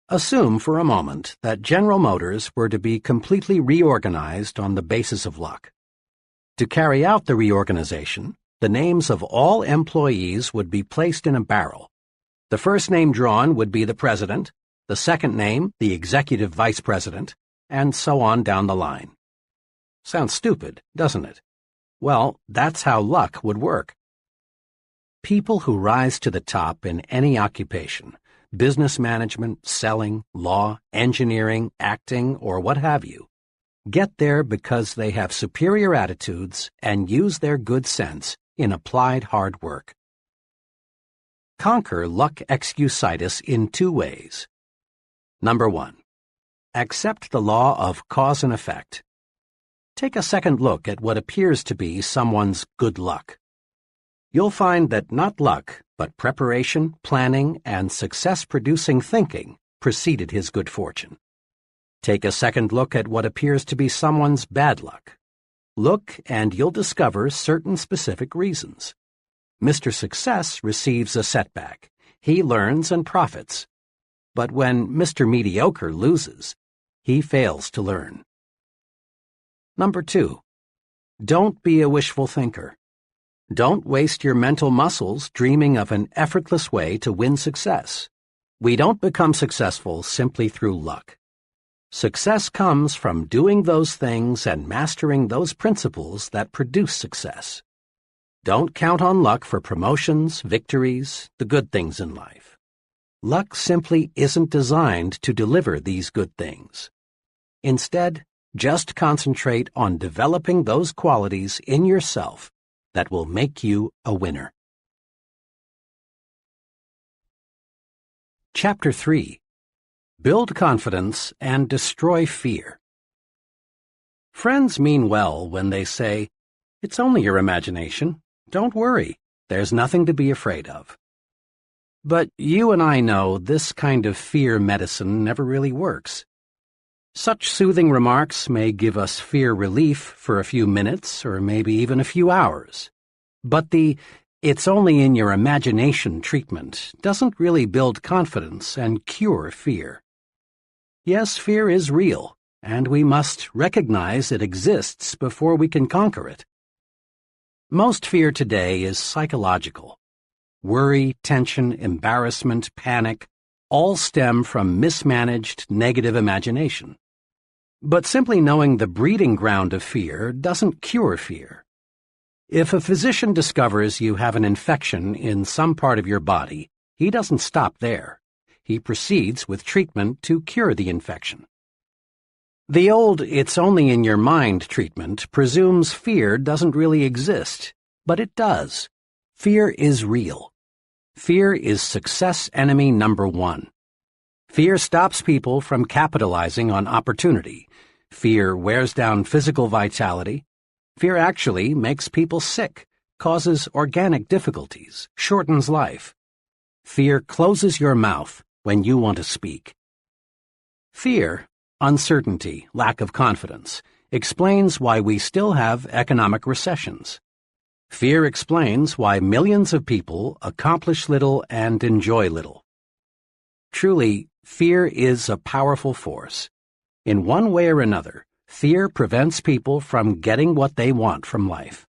A: Assume for a moment that General Motors were to be completely reorganized on the basis of luck. To carry out the reorganization, the names of all employees would be placed in a barrel. The first name drawn would be the president, the second name the executive vice president, and so on down the line. Sounds stupid, doesn't it? Well, that's how luck would work. People who rise to the top in any occupation, business management, selling, law, engineering, acting, or what have you, get there because they have superior attitudes and use their good sense in applied hard work. Conquer luck excusitis in two ways. Number 1. Accept the law of cause and effect. Take a second look at what appears to be someone's good luck. You'll find that not luck, but preparation, planning, and success-producing thinking preceded his good fortune. Take a second look at what appears to be someone's bad luck. Look, and you'll discover certain specific reasons. Mr. Success receives a setback. He learns and profits. But when Mr. Mediocre loses, he fails to learn. Number 2. Don't be a wishful thinker. Don't waste your mental muscles dreaming of an effortless way to win success. We don't become successful simply through luck. Success comes from doing those things and mastering those principles that produce success. Don't count on luck for promotions, victories, the good things in life. Luck simply isn't designed to deliver these good things. Instead, just concentrate on developing those qualities in yourself that will make you a winner. Chapter 3. Build confidence and destroy fear. Friends mean well when they say, "It's only your imagination. Don't worry. There's nothing to be afraid of." But you and I know this kind of fear medicine never really works. Such soothing remarks may give us fear relief for a few minutes or maybe even a few hours. But the "it's only in your imagination" treatment doesn't really build confidence and cure fear. Yes, fear is real, and we must recognize it exists before we can conquer it. Most fear today is psychological. Worry, tension, embarrassment, panic all stem from mismanaged negative imagination. But simply knowing the breeding ground of fear doesn't cure fear. If a physician discovers you have an infection in some part of your body, he doesn't stop there. He proceeds with treatment to cure the infection. The old "it's only in your mind" treatment presumes fear doesn't really exist, but it does. Fear is real. Fear is success enemy number 1. Fear stops people from capitalizing on opportunity. Fear wears down physical vitality. Fear actually makes people sick, causes organic difficulties, shortens life. Fear closes your mouth when you want to speak. Fear, uncertainty, lack of confidence, explains why we still have economic recessions. Fear explains why millions of people accomplish little and enjoy little. Truly, fear is a powerful force. In one way or another, fear prevents people from getting what they want from life.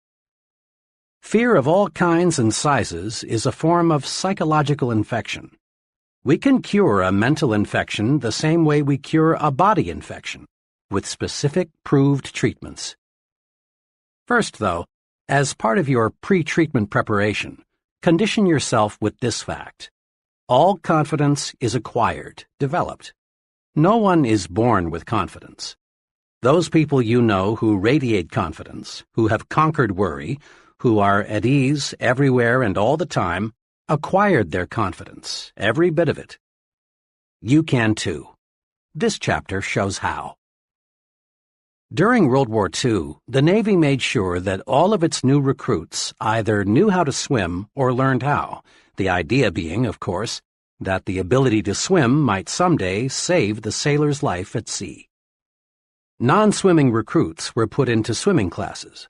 A: Fear of all kinds and sizes is a form of psychological infection. We can cure a mental infection the same way we cure a body infection, with specific proved treatments. First, though, as part of your pre-treatment preparation, condition yourself with this fact. All confidence is acquired, developed. No one is born with confidence. Those people you know who radiate confidence, who have conquered worry, who are at ease everywhere and all the time, acquired their confidence, every bit of it. You can too. This chapter shows how. During World War II, the Navy made sure that all of its new recruits either knew how to swim or learned how, the idea being, of course, that the ability to swim might someday save the sailor's life at sea. Non-swimming recruits were put into swimming classes.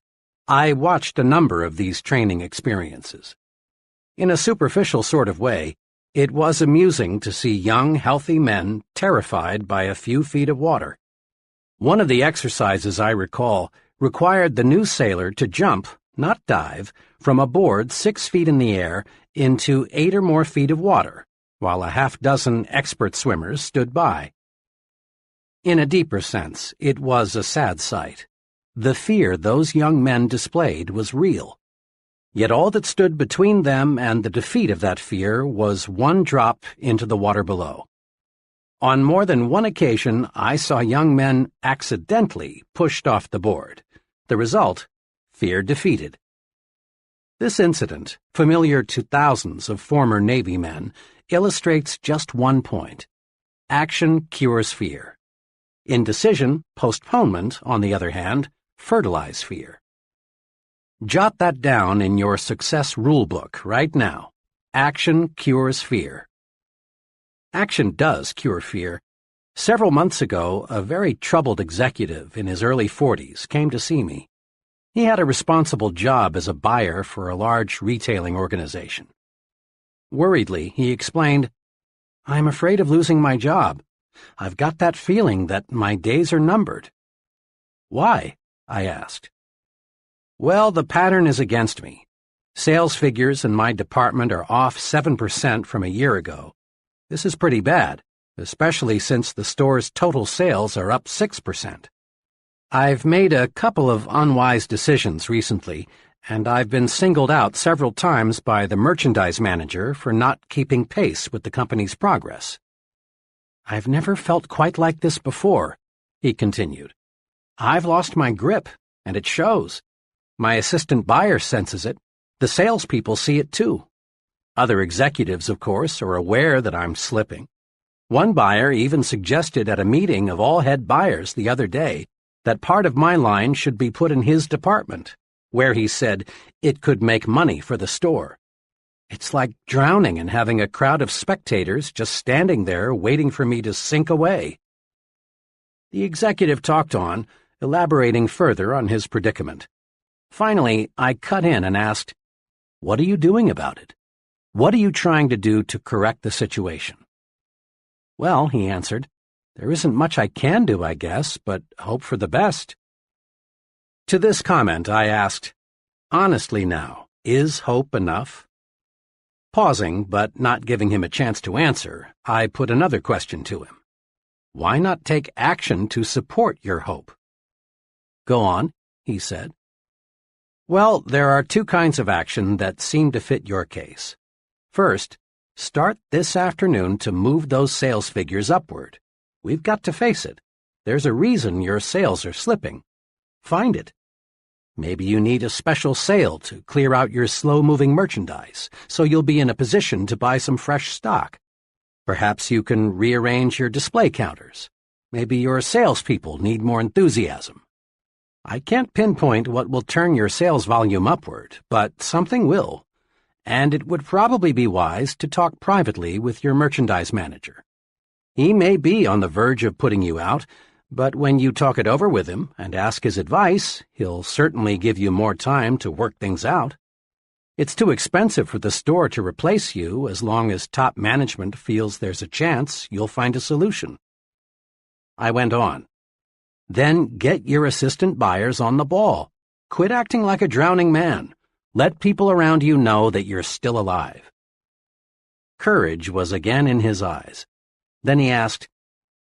A: I watched a number of these training experiences. In a superficial sort of way, it was amusing to see young, healthy men terrified by a few feet of water. One of the exercises I recall required the new sailor to jump, not dive, from a board 6 feet in the air into 8 or more feet of water, while a half-dozen expert swimmers stood by. In a deeper sense, it was a sad sight. The fear those young men displayed was real. Yet all that stood between them and the defeat of that fear was one drop into the water below. On more than one occasion, I saw young men accidentally pushed off the board. The result, fear defeated. This incident, familiar to thousands of former Navy men, illustrates just one point. Action cures fear. Indecision, postponement, on the other hand, fertilize fear. Jot that down in your success rulebook right now. Action cures fear. Action does cure fear. Several months ago, a very troubled executive in his early 40s came to see me. He had a responsible job as a buyer for a large retailing organization. Worriedly, he explained, "I'm afraid of losing my job. I've got that feeling that my days are numbered." "Why?" I asked. "Well, the pattern is against me. Sales figures in my department are off 7% from a year ago. This is pretty bad, especially since the store's total sales are up 6%. I've made a couple of unwise decisions recently, and I've been singled out several times by the merchandise manager for not keeping pace with the company's progress." "I've never felt quite like this before," he continued. "I've lost my grip, and it shows. My assistant buyer senses it. The salespeople see it too. Other executives, of course, are aware that I'm slipping. One buyer even suggested at a meeting of all head buyers the other day that part of my line should be put in his department, where he said it could make money for the store. It's like drowning and having a crowd of spectators just standing there waiting for me to sink away." The executive talked on, elaborating further on his predicament. Finally, I cut in and asked, "What are you doing about it? What are you trying to do to correct the situation?" "Well," he answered, "there isn't much I can do, I guess, but hope for the best." To this comment, I asked, "Honestly now, is hope enough?" Pausing, but not giving him a chance to answer, I put another question to him. "Why not take action to support your hope?" "Go on," he said. "Well, there are two kinds of action that seem to fit your case. First, start this afternoon to move those sales figures upward. We've got to face it. There's a reason your sales are slipping. Find it. Maybe you need a special sale to clear out your slow-moving merchandise, so you'll be in a position to buy some fresh stock. Perhaps you can rearrange your display counters. Maybe your salespeople need more enthusiasm. I can't pinpoint what will turn your sales volume upward, but something will. And it would probably be wise to talk privately with your merchandise manager. He may be on the verge of putting you out, but when you talk it over with him and ask his advice, he'll certainly give you more time to work things out. It's too expensive for the store to replace you as long as top management feels there's a chance you'll find a solution." I went on. "Then get your assistant buyers on the ball. Quit acting like a drowning man. Let people around you know that you're still alive." Courage was again in his eyes. Then he asked,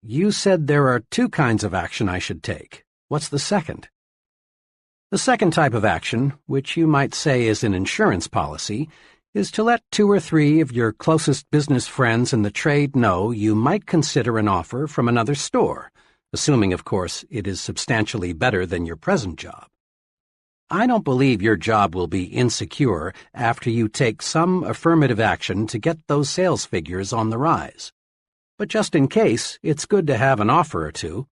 A: "You said there are two kinds of action I should take. What's the second?" "The second type of action, which you might say is an insurance policy, is to let 2 or 3 of your closest business friends in the trade know you might consider an offer from another store, assuming, of course, it is substantially better than your present job. I don't believe your job will be insecure after you take some affirmative action to get those sales figures on the rise. But just in case, it's good to have an offer or two.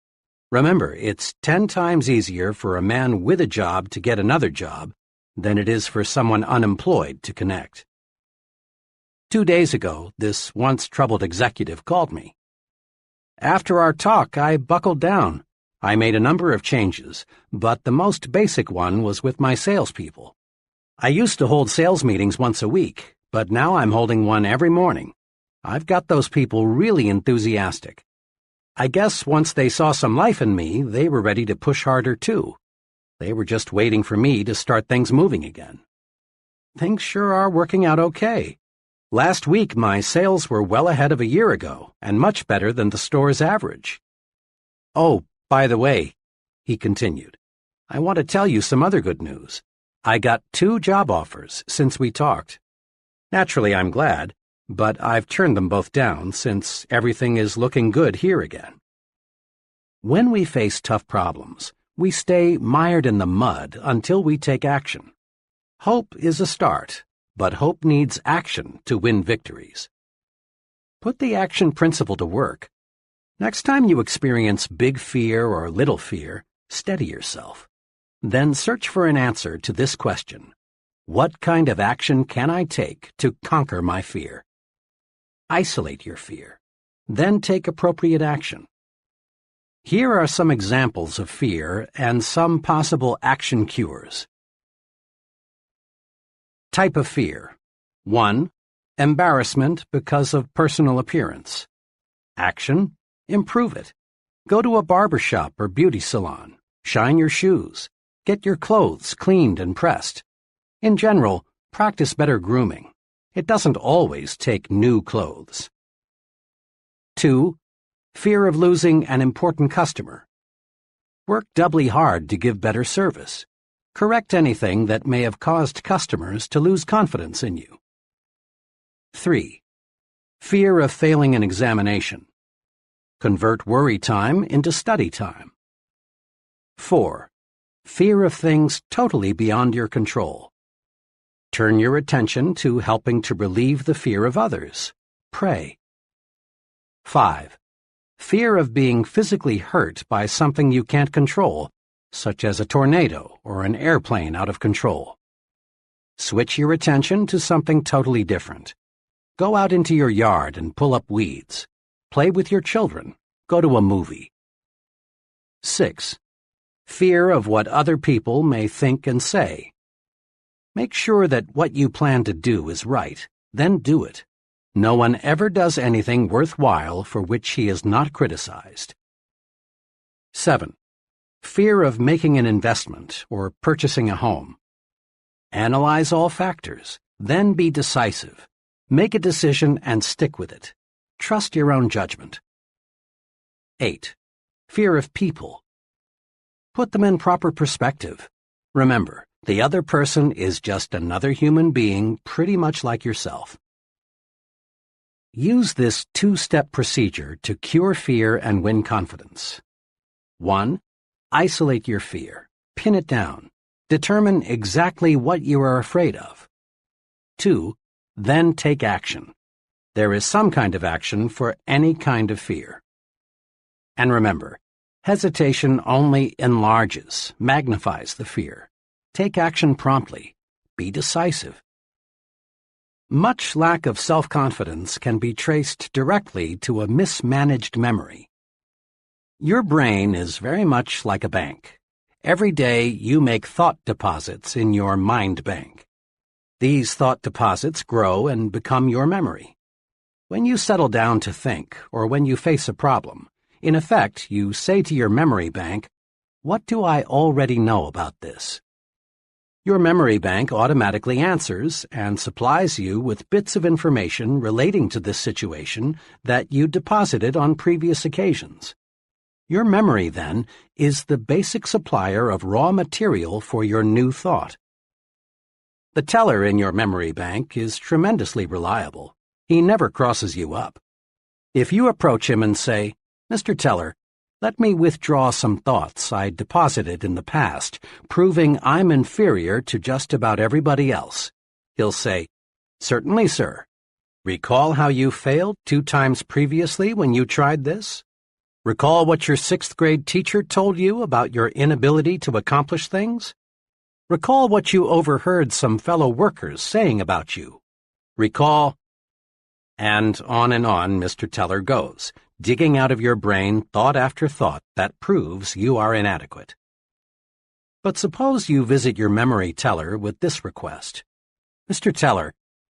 A: Remember, it's 10 times easier for a man with a job to get another job than it is for someone unemployed to connect. 2 days ago, this once troubled executive called me. After our talk, I buckled down. I made a number of changes, but the most basic one was with my salespeople. I used to hold sales meetings once a week, but now I'm holding one every morning. I've got those people really enthusiastic. I guess once they saw some life in me, they were ready to push harder too. They were just waiting for me to start things moving again. Things sure are working out okay. Last week, my sales were well ahead of a year ago, and much better than the store's average. Oh, by the way, he continued, I want to tell you some other good news. I got 2 job offers since we talked. Naturally, I'm glad, but I've turned them both down since everything is looking good here again. When we face tough problems, we stay mired in the mud until we take action. Hope is a start, but hope needs action to win victories. Put the action principle to work. Next time you experience big fear or little fear, steady yourself. Then search for an answer to this question. What kind of action can I take to conquer my fear? Isolate your fear. Then take appropriate action. Here are some examples of fear and some possible action cures. Type of fear. 1. Embarrassment because of personal appearance. Action. Improve it. Go to a barber shop or beauty salon. Shine your shoes. Get your clothes cleaned and pressed. In general, practice better grooming. It doesn't always take new clothes. 2. Fear of losing an important customer. Work doubly hard to give better service. Correct anything that may have caused customers to lose confidence in you. 3. Fear of failing an examination. Convert worry time into study time. 4. Fear of things totally beyond your control. Turn your attention to helping to relieve the fear of others. Pray. 5. Fear of being physically hurt by something you can't control, such as a tornado or an airplane out of control. Switch your attention to something totally different. Go out into your yard and pull up weeds. Play with your children. Go to a movie. 6. Fear of what other people may think and say. Make sure that what you plan to do is right, then do it. No one ever does anything worthwhile for which he is not criticized. 7. Fear of making an investment or purchasing a home. Analyze all factors, then be decisive. Make a decision and stick with it. Trust your own judgment. 8. Fear of people. Put them in proper perspective. Remember, the other person is just another human being pretty much like yourself. Use this 2-step procedure to cure fear and win confidence. 1. Isolate your fear. Pin it down. Determine exactly what you are afraid of. 2. Then take action. There is some kind of action for any kind of fear. And remember, hesitation only enlarges, magnifies the fear. Take action promptly. Be decisive. Much lack of self-confidence can be traced directly to a mismanaged memory. Your brain is very much like a bank. Every day you make thought deposits in your mind bank. These thought deposits grow and become your memory. When you settle down to think, or when you face a problem, in effect you say to your memory bank, "What do I already know about this?" Your memory bank automatically answers and supplies you with bits of information relating to this situation that you deposited on previous occasions. Your memory, then, is the basic supplier of raw material for your new thought. The teller in your memory bank is tremendously reliable. He never crosses you up. If you approach him and say, "Mr. Teller, Let me withdraw some thoughts I deposited in the past, proving I'm inferior to just about everybody else. He'll say, "Certainly, sir. Recall how you failed 2 times previously when you tried this? Recall what your 6th grade teacher told you about your inability to accomplish things? Recall what you overheard some fellow workers saying about you. Recall—" And on Mr. Teller goes, digging out of your brain thought after thought that proves you are inadequate. But suppose you visit your memory teller with this request. "Mr. Teller,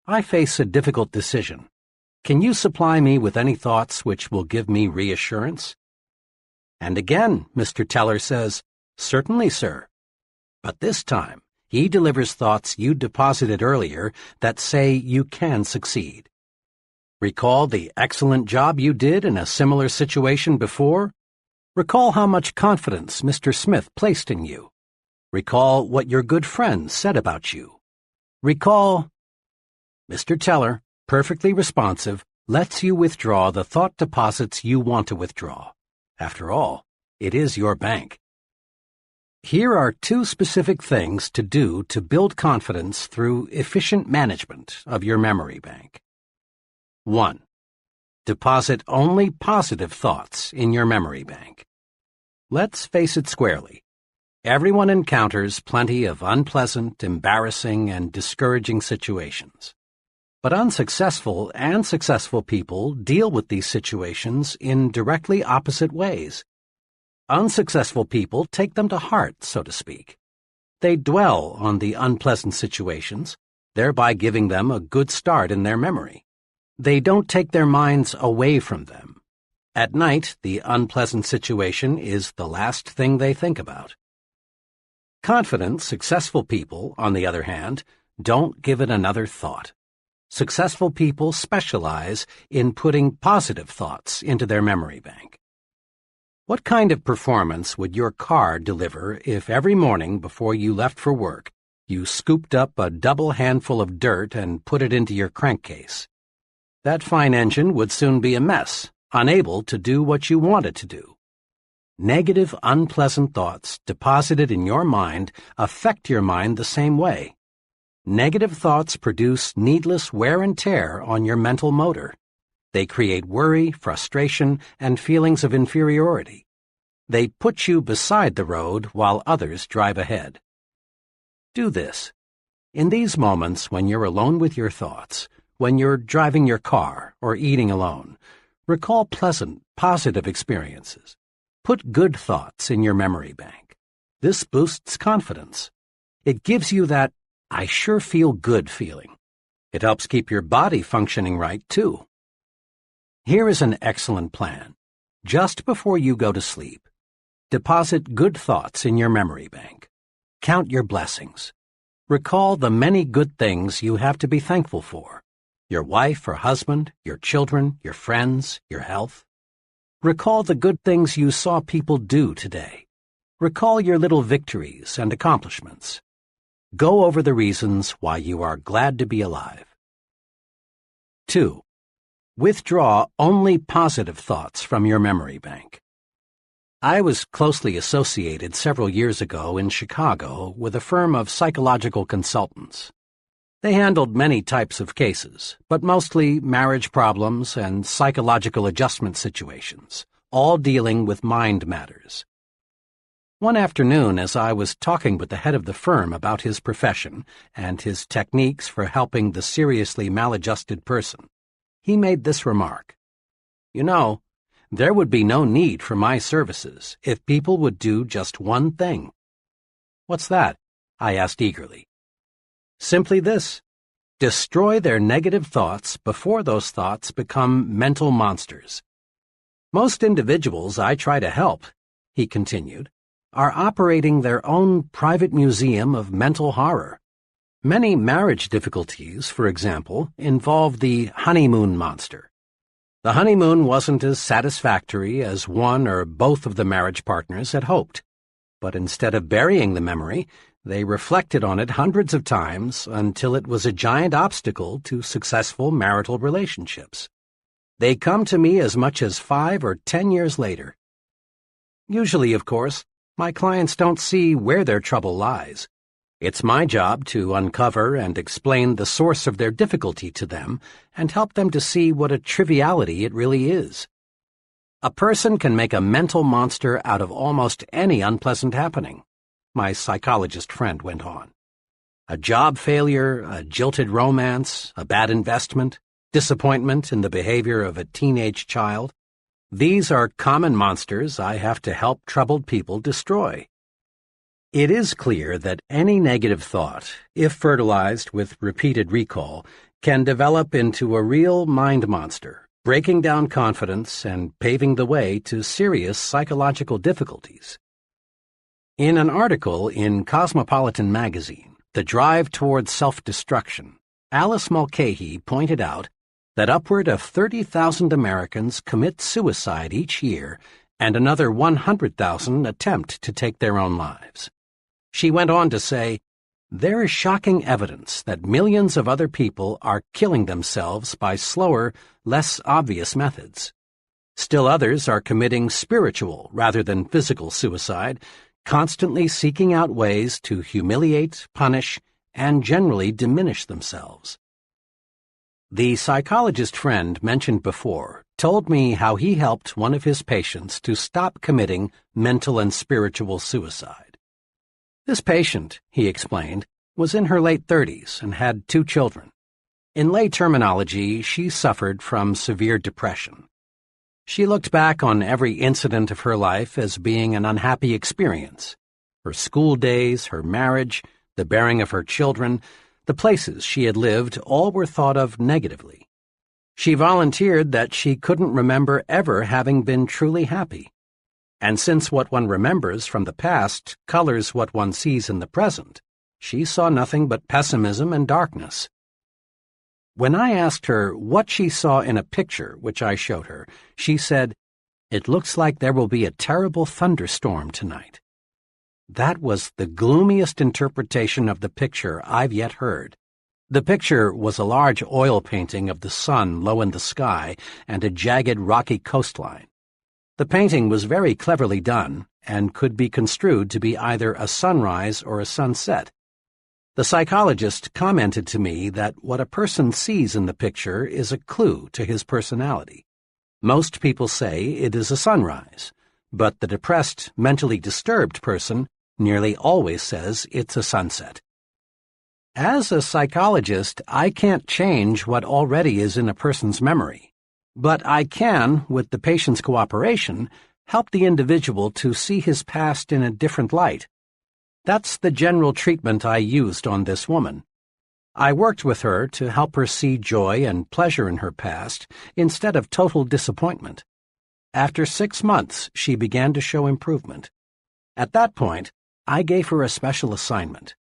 A: I face a difficult decision. Can you supply me with any thoughts which will give me reassurance?" And again, Mr. Teller says, "Certainly, sir." But this time, he delivers thoughts you deposited earlier that say you can succeed. Recall the excellent job you did in a similar situation before? Recall how much confidence Mr. Smith placed in you. Recall what your good friends said about you. Recall— Mr. Teller, perfectly responsive, lets you withdraw the thought deposits you want to withdraw. After all, it is your bank. Here are 2 specific things to do to build confidence through efficient management of your memory bank. 1. Deposit only positive thoughts in your memory bank. Let's face it squarely. Everyone encounters plenty of unpleasant, embarrassing, and discouraging situations. But unsuccessful and successful people deal with these situations in directly opposite ways. Unsuccessful people take them to heart, so to speak. They dwell on the unpleasant situations, thereby giving them a good start in their memory. They don't take their minds away from them. At night, the unpleasant situation is the last thing they think about. Confident, successful people, on the other hand, don't give it another thought. Successful people specialize in putting positive thoughts into their memory bank. What kind of performance would your car deliver if every morning before you left for work, you scooped up a double handful of dirt and put it into your crankcase? That fine engine would soon be a mess, unable to do what you want it to do. Negative, unpleasant thoughts deposited in your mind affect your mind the same way. Negative thoughts produce needless wear and tear on your mental motor. They create worry, frustration, and feelings of inferiority. They put you beside the road while others drive ahead. Do this. In these moments when you're alone with your thoughts, when you're driving your car or eating alone, recall pleasant, positive experiences. Put good thoughts in your memory bank. This boosts confidence. It gives you that "I sure feel good" feeling. It helps keep your body functioning right, too. Here is an excellent plan. Just before you go to sleep, deposit good thoughts in your memory bank. Count your blessings. Recall the many good things you have to be thankful for. Your wife or husband, your children, your friends, your health. Recall the good things you saw people do today. Recall your little victories and accomplishments. Go over the reasons why you are glad to be alive. 2. Withdraw only positive thoughts from your memory bank. I was closely associated several years ago in Chicago with a firm of psychological consultants. They handled many types of cases, but mostly marriage problems and psychological adjustment situations, all dealing with mind matters. One afternoon, as I was talking with the head of the firm about his profession and his techniques for helping the seriously maladjusted person, he made this remark: "You know, there would be no need for my services if people would do just one thing." "What's that?" I asked eagerly. "Simply this: destroy their negative thoughts before those thoughts become mental monsters. Most individuals I try to help," he continued, "are operating their own private museum of mental horror. Many marriage difficulties, for example, involve the honeymoon monster. The honeymoon wasn't as satisfactory as one or both of the marriage partners had hoped, but instead of burying the memory, they reflected on it hundreds of times until it was a giant obstacle to successful marital relationships. They come to me as much as 5 or 10 years later. Usually, of course, my clients don't see where their trouble lies. It's my job to uncover and explain the source of their difficulty to them and help them to see what a triviality it really is. A person can make a mental monster out of almost any unpleasant happening, my psychologist friend went on. A job failure, a jilted romance, a bad investment, disappointment in the behavior of a teenage child. These are common monsters I have to help troubled people destroy. It is clear that any negative thought, if fertilized with repeated recall, can develop into a real mind monster, breaking down confidence and paving the way to serious psychological difficulties. In an article in Cosmopolitan magazine, The Drive Towards Self-Destruction, Alice Mulcahy pointed out that upward of 30,000 Americans commit suicide each year and another 100,000 attempt to take their own lives. She went on to say, "There is shocking evidence that millions of other people are killing themselves by slower, less obvious methods. Still others are committing spiritual rather than physical suicide, constantly seeking out ways to humiliate, punish, and generally diminish themselves." The psychologist friend mentioned before told me how he helped one of his patients to stop committing mental and spiritual suicide. This patient, he explained, was in her late 30s and had 2 children. In lay terminology, she suffered from severe depression. She looked back on every incident of her life as being an unhappy experience. Her school days, her marriage, the bearing of her children, the places she had lived, all were thought of negatively. She volunteered that she couldn't remember ever having been truly happy. And since what one remembers from the past colors what one sees in the present, she saw nothing but pessimism and darkness. When I asked her what she saw in a picture which I showed her, she said, "It looks like there will be a terrible thunderstorm tonight." That was the gloomiest interpretation of the picture I've yet heard. The picture was a large oil painting of the sun low in the sky and a jagged rocky coastline. The painting was very cleverly done and could be construed to be either a sunrise or a sunset. The psychologist commented to me that what a person sees in the picture is a clue to his personality. Most people say it is a sunrise, but the depressed, mentally disturbed person nearly always says it's a sunset. As a psychologist, I can't change what already is in a person's memory. But I can, with the patient's cooperation, help the individual to see his past in a different light. That's the general treatment I used on this woman. I worked with her to help her see joy and pleasure in her past instead of total disappointment. After 6 months, she began to show improvement. At that point, I gave her a special assignment.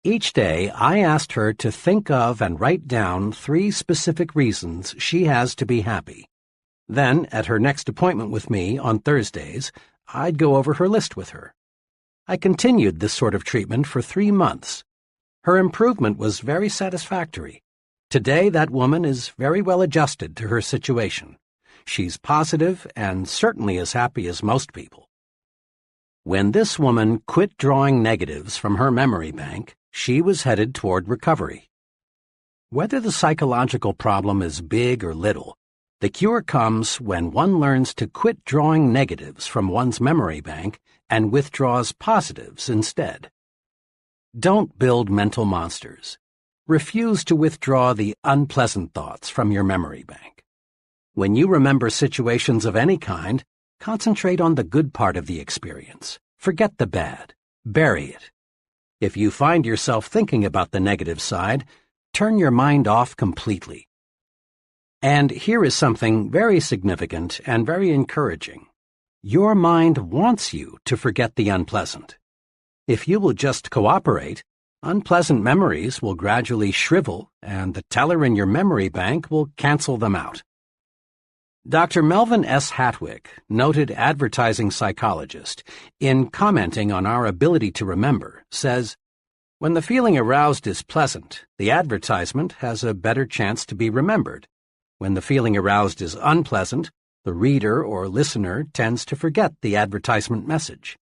A: Each day, I asked her to think of and write down 3 specific reasons she has to be happy. Then, at her next appointment with me on Thursdays, I'd go over her list with her. I continued this sort of treatment for 3 months. Her improvement was very satisfactory. Today, that woman is very well adjusted to her situation. She's positive and certainly as happy as most people. When this woman quit drawing negatives from her memory bank, she was headed toward recovery. Whether the psychological problem is big or little, the cure comes when one learns to quit drawing negatives from one's memory bank and withdraws positives instead. Don't build mental monsters. Refuse to withdraw the unpleasant thoughts from your memory bank. When you remember situations of any kind, concentrate on the good part of the experience. Forget the bad. Bury it. If you find yourself thinking about the negative side, turn your mind off completely. And here is something very significant and very encouraging. Your mind wants you to forget the unpleasant. If you will just cooperate, unpleasant memories will gradually shrivel and the teller in your memory bank will cancel them out. Dr. Melvin S. Hatwick, noted advertising psychologist, in commenting on our ability to remember, says, "When the feeling aroused is pleasant, the advertisement has a better chance to be remembered. When the feeling aroused is unpleasant, The reader or listener tends to forget the advertisement message.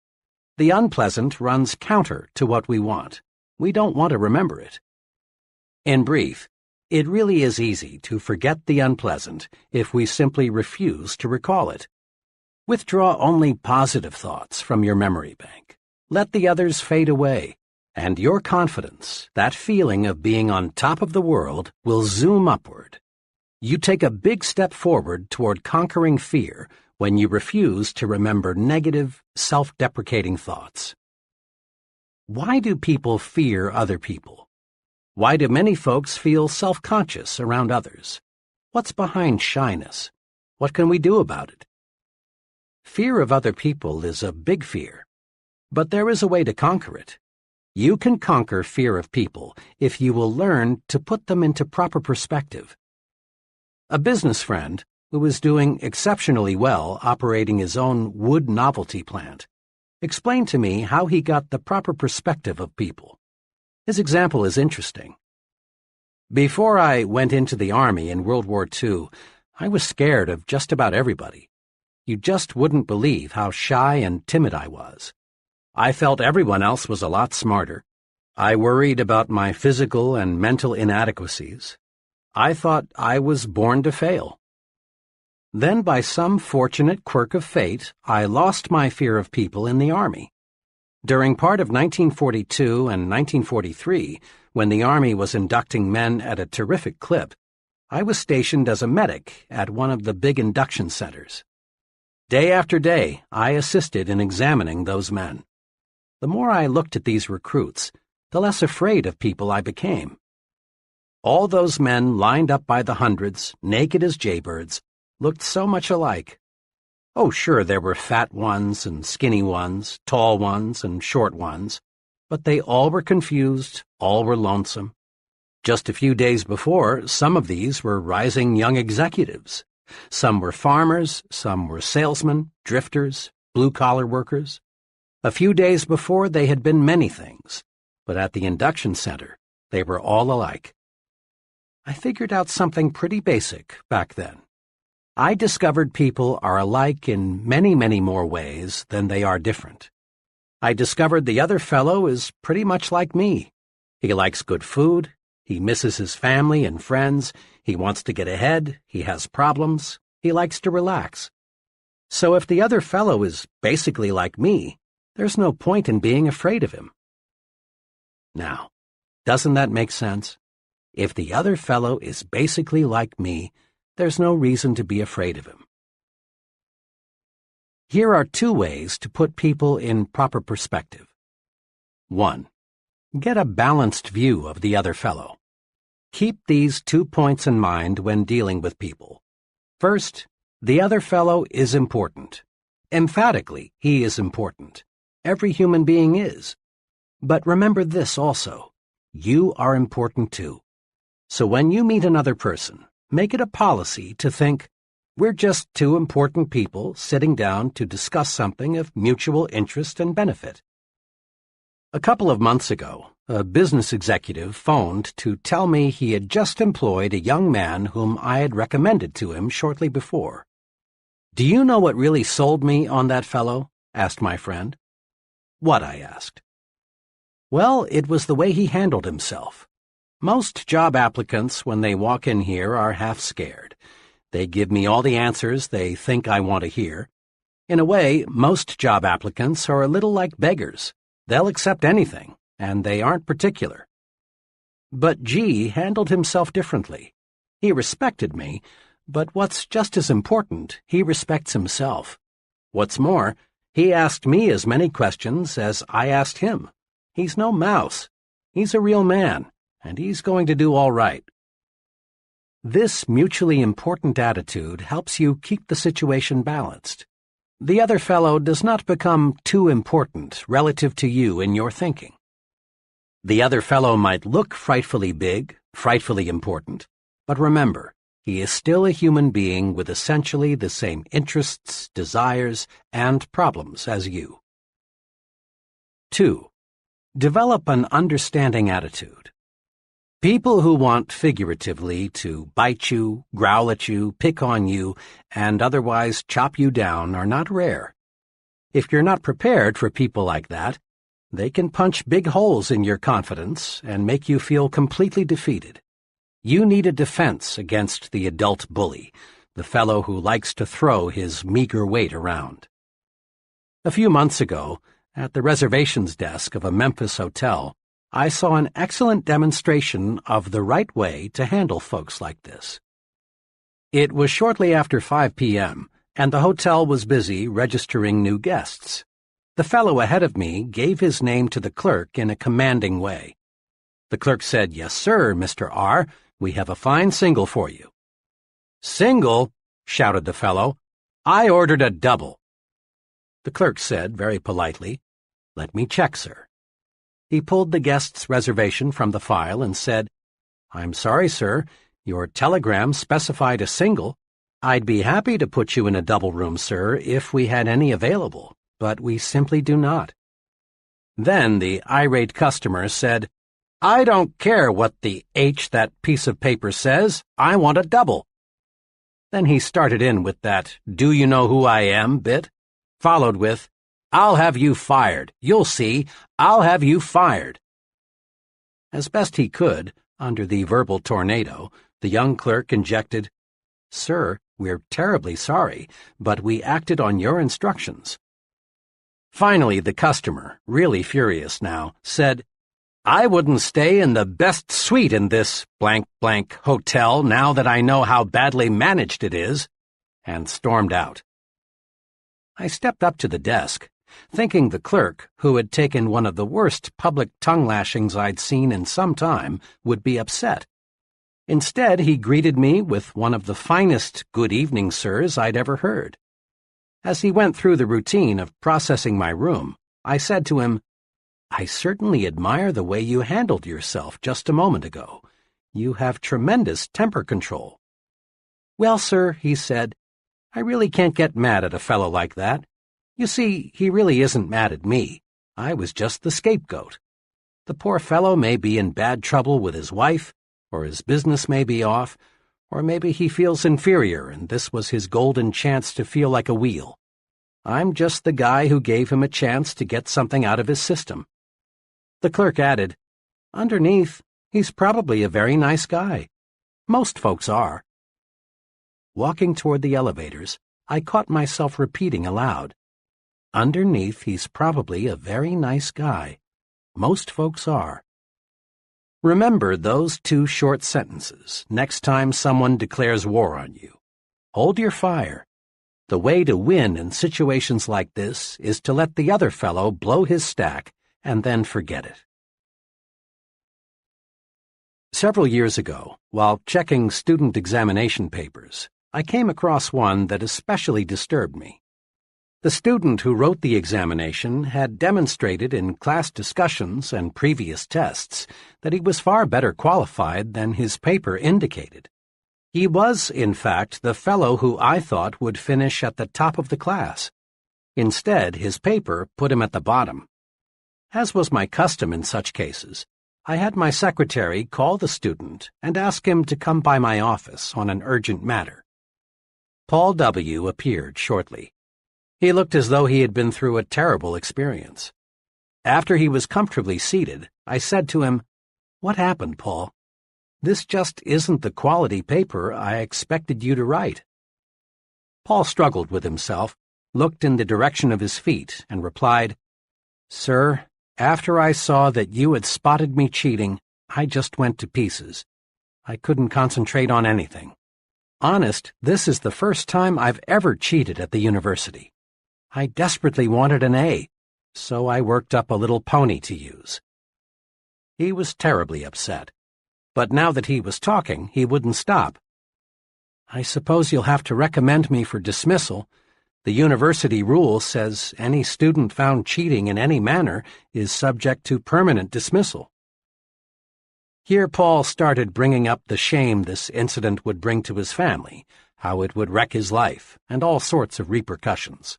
A: The unpleasant runs counter to what we want. We don't want to remember it. In brief, it really is easy to forget the unpleasant if we simply refuse to recall it. Withdraw only positive thoughts from your memory bank. Let the others fade away, and your confidence, that feeling of being on top of the world, will zoom upward. You take a big step forward toward conquering fear when you refuse to remember negative, self-deprecating thoughts. Why do people fear other people? Why do many folks feel self-conscious around others? What's behind shyness? What can we do about it? Fear of other people is a big fear, but there is a way to conquer it. You can conquer fear of people if you will learn to put them into proper perspective. A business friend, who was doing exceptionally well operating his own wood novelty plant, explained to me how he got the proper perspective of people. His example is interesting. Before I went into the Army in World War II, I was scared of just about everybody. You just wouldn't believe how shy and timid I was. I felt everyone else was a lot smarter. I worried about my physical and mental inadequacies. I thought I was born to fail. Then, by some fortunate quirk of fate, I lost my fear of people in the Army. During part of 1942 and 1943, when the Army was inducting men at a terrific clip, I was stationed as a medic at one of the big induction centers. Day after day, I assisted in examining those men. The more I looked at these recruits, the less afraid of people I became. All those men lined up by the hundreds, naked as jaybirds, looked so much alike. Oh, sure, there were fat ones and skinny ones, tall ones and short ones, but they all were confused, all were lonesome. Just a few days before, some of these were rising young executives. Some were farmers, some were salesmen, drifters, blue-collar workers. A few days before, they had been many things, but at the induction center, they were all alike. I figured out something pretty basic back then. I discovered people are alike in many, many more ways than they are different. I discovered the other fellow is pretty much like me. He likes good food, he misses his family and friends, he wants to get ahead, he has problems, he likes to relax. So if the other fellow is basically like me, there's no point in being afraid of him. Now, doesn't that make sense? If the other fellow is basically like me, there's no reason to be afraid of him. Here are two ways to put people in proper perspective. 1. Get a balanced view of the other fellow. Keep these 2 points in mind when dealing with people. First, the other fellow is important. Emphatically, he is important. Every human being is. But remember this also. You are important too. So when you meet another person, make it a policy to think, we're just two important people sitting down to discuss something of mutual interest and benefit. A couple of months ago, a business executive phoned to tell me he had just employed a young man whom I had recommended to him shortly before. Do you know what really sold me on that fellow? Asked my friend. What? I asked. Well, it was the way he handled himself. Most job applicants, when they walk in here, are half scared. They give me all the answers they think I want to hear. In a way, most job applicants are a little like beggars. They'll accept anything, and they aren't particular. But G handled himself differently. He respected me, but what's just as important, he respects himself. What's more, he asked me as many questions as I asked him. He's no mouse. He's a real man. And he's going to do all right. This mutually important attitude helps you keep the situation balanced. The other fellow does not become too important relative to you in your thinking. The other fellow might look frightfully big, frightfully important, but remember, he is still a human being with essentially the same interests, desires, and problems as you. 2. Develop an understanding attitude. People who want figuratively to bite you, growl at you, pick on you, and otherwise chop you down are not rare. If you're not prepared for people like that, they can punch big holes in your confidence and make you feel completely defeated. You need a defense against the adult bully, the fellow who likes to throw his meager weight around. A few months ago, at the reservations desk of a Memphis hotel, I saw an excellent demonstration of the right way to handle folks like this. It was shortly after 5 p.m., and the hotel was busy registering new guests. The fellow ahead of me gave his name to the clerk in a commanding way. The clerk said, "Yes, sir, Mr. R., we have a fine single for you." "Single?" shouted the fellow. "I ordered a double." The clerk said, very politely, "Let me check, sir." He pulled the guest's reservation from the file and said, "I'm sorry, sir, your telegram specified a single. I'd be happy to put you in a double room, sir, if we had any available, but we simply do not." Then the irate customer said, "I don't care what the H that piece of paper says, I want a double." Then he started in with that "do you know who I am" bit, followed with, "I'll have you fired. You'll see, I'll have you fired." As best he could, under the verbal tornado, the young clerk injected, "Sir, we're terribly sorry, but we acted on your instructions." Finally, the customer, really furious now, said, "I wouldn't stay in the best suite in this blank hotel now that I know how badly managed it is," and stormed out. I stepped up to the desk, thinking the clerk, who had taken one of the worst public tongue-lashings I'd seen in some time, would be upset. Instead, he greeted me with one of the finest "good evening, sirs" I'd ever heard. As he went through the routine of processing my room, I said to him, "I certainly admire the way you handled yourself just a moment ago. You have tremendous temper control." "Well, sir," he said, "I really can't get mad at a fellow like that. You see, he really isn't mad at me. I was just the scapegoat. The poor fellow may be in bad trouble with his wife, or his business may be off, or maybe he feels inferior and this was his golden chance to feel like a wheel. I'm just the guy who gave him a chance to get something out of his system." The clerk added, "Underneath, he's probably a very nice guy. Most folks are." Walking toward the elevators, I caught myself repeating aloud, "Underneath, he's probably a very nice guy. Most folks are." Remember those two short sentences next time someone declares war on you. Hold your fire. The way to win in situations like this is to let the other fellow blow his stack and then forget it. Several years ago, while checking student examination papers, I came across one that especially disturbed me. The student who wrote the examination had demonstrated in class discussions and previous tests that he was far better qualified than his paper indicated. He was, in fact, the fellow who I thought would finish at the top of the class. Instead, his paper put him at the bottom. As was my custom in such cases, I had my secretary call the student and ask him to come by my office on an urgent matter. Paul W. appeared shortly. He looked as though he had been through a terrible experience. After he was comfortably seated, I said to him, "What happened, Paul? This just isn't the quality paper I expected you to write." Paul struggled with himself, looked in the direction of his feet, and replied, "Sir, after I saw that you had spotted me cheating, I just went to pieces. I couldn't concentrate on anything. Honest, this is the first time I've ever cheated at the university. I desperately wanted an A, so I worked up a little pony to use." He was terribly upset, but now that he was talking, he wouldn't stop. "I suppose you'll have to recommend me for dismissal. The university rule says any student found cheating in any manner is subject to permanent dismissal." Here Paul started bringing up the shame this incident would bring to his family, how it would wreck his life, and all sorts of repercussions.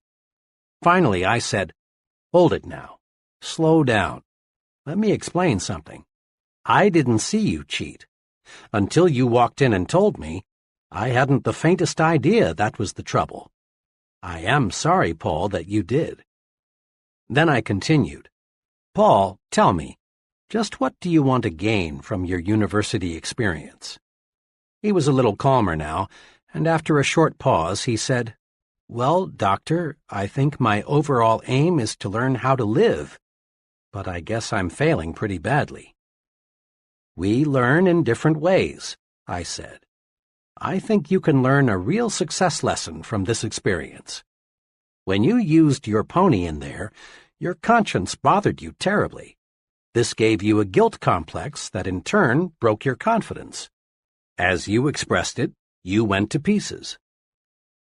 A: Finally, I said, "Hold it now. Slow down. Let me explain something. I didn't see you cheat. Until you walked in and told me, I hadn't the faintest idea that was the trouble. I am sorry, Paul, that you did." Then I continued, "Paul, tell me, just what do you want to gain from your university experience?" He was a little calmer now, and after a short pause he said, "Well, Doctor, I think my overall aim is to learn how to live, but I guess I'm failing pretty badly." "We learn in different ways," I said. "I think you can learn a real success lesson from this experience. When you used your pony in there, your conscience bothered you terribly. This gave you a guilt complex that in turn broke your confidence. As you expressed it, you went to pieces.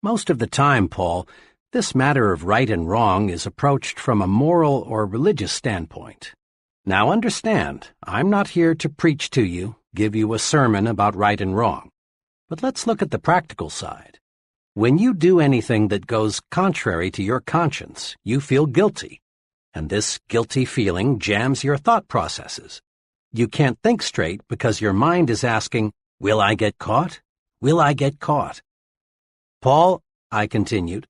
A: Most of the time, Paul, this matter of right and wrong is approached from a moral or religious standpoint. Now understand, I'm not here to preach to you, give you a sermon about right and wrong. But let's look at the practical side. When you do anything that goes contrary to your conscience, you feel guilty, and this guilty feeling jams your thought processes. You can't think straight because your mind is asking, "Will I get caught? Will I get caught?" "Paul," I continued,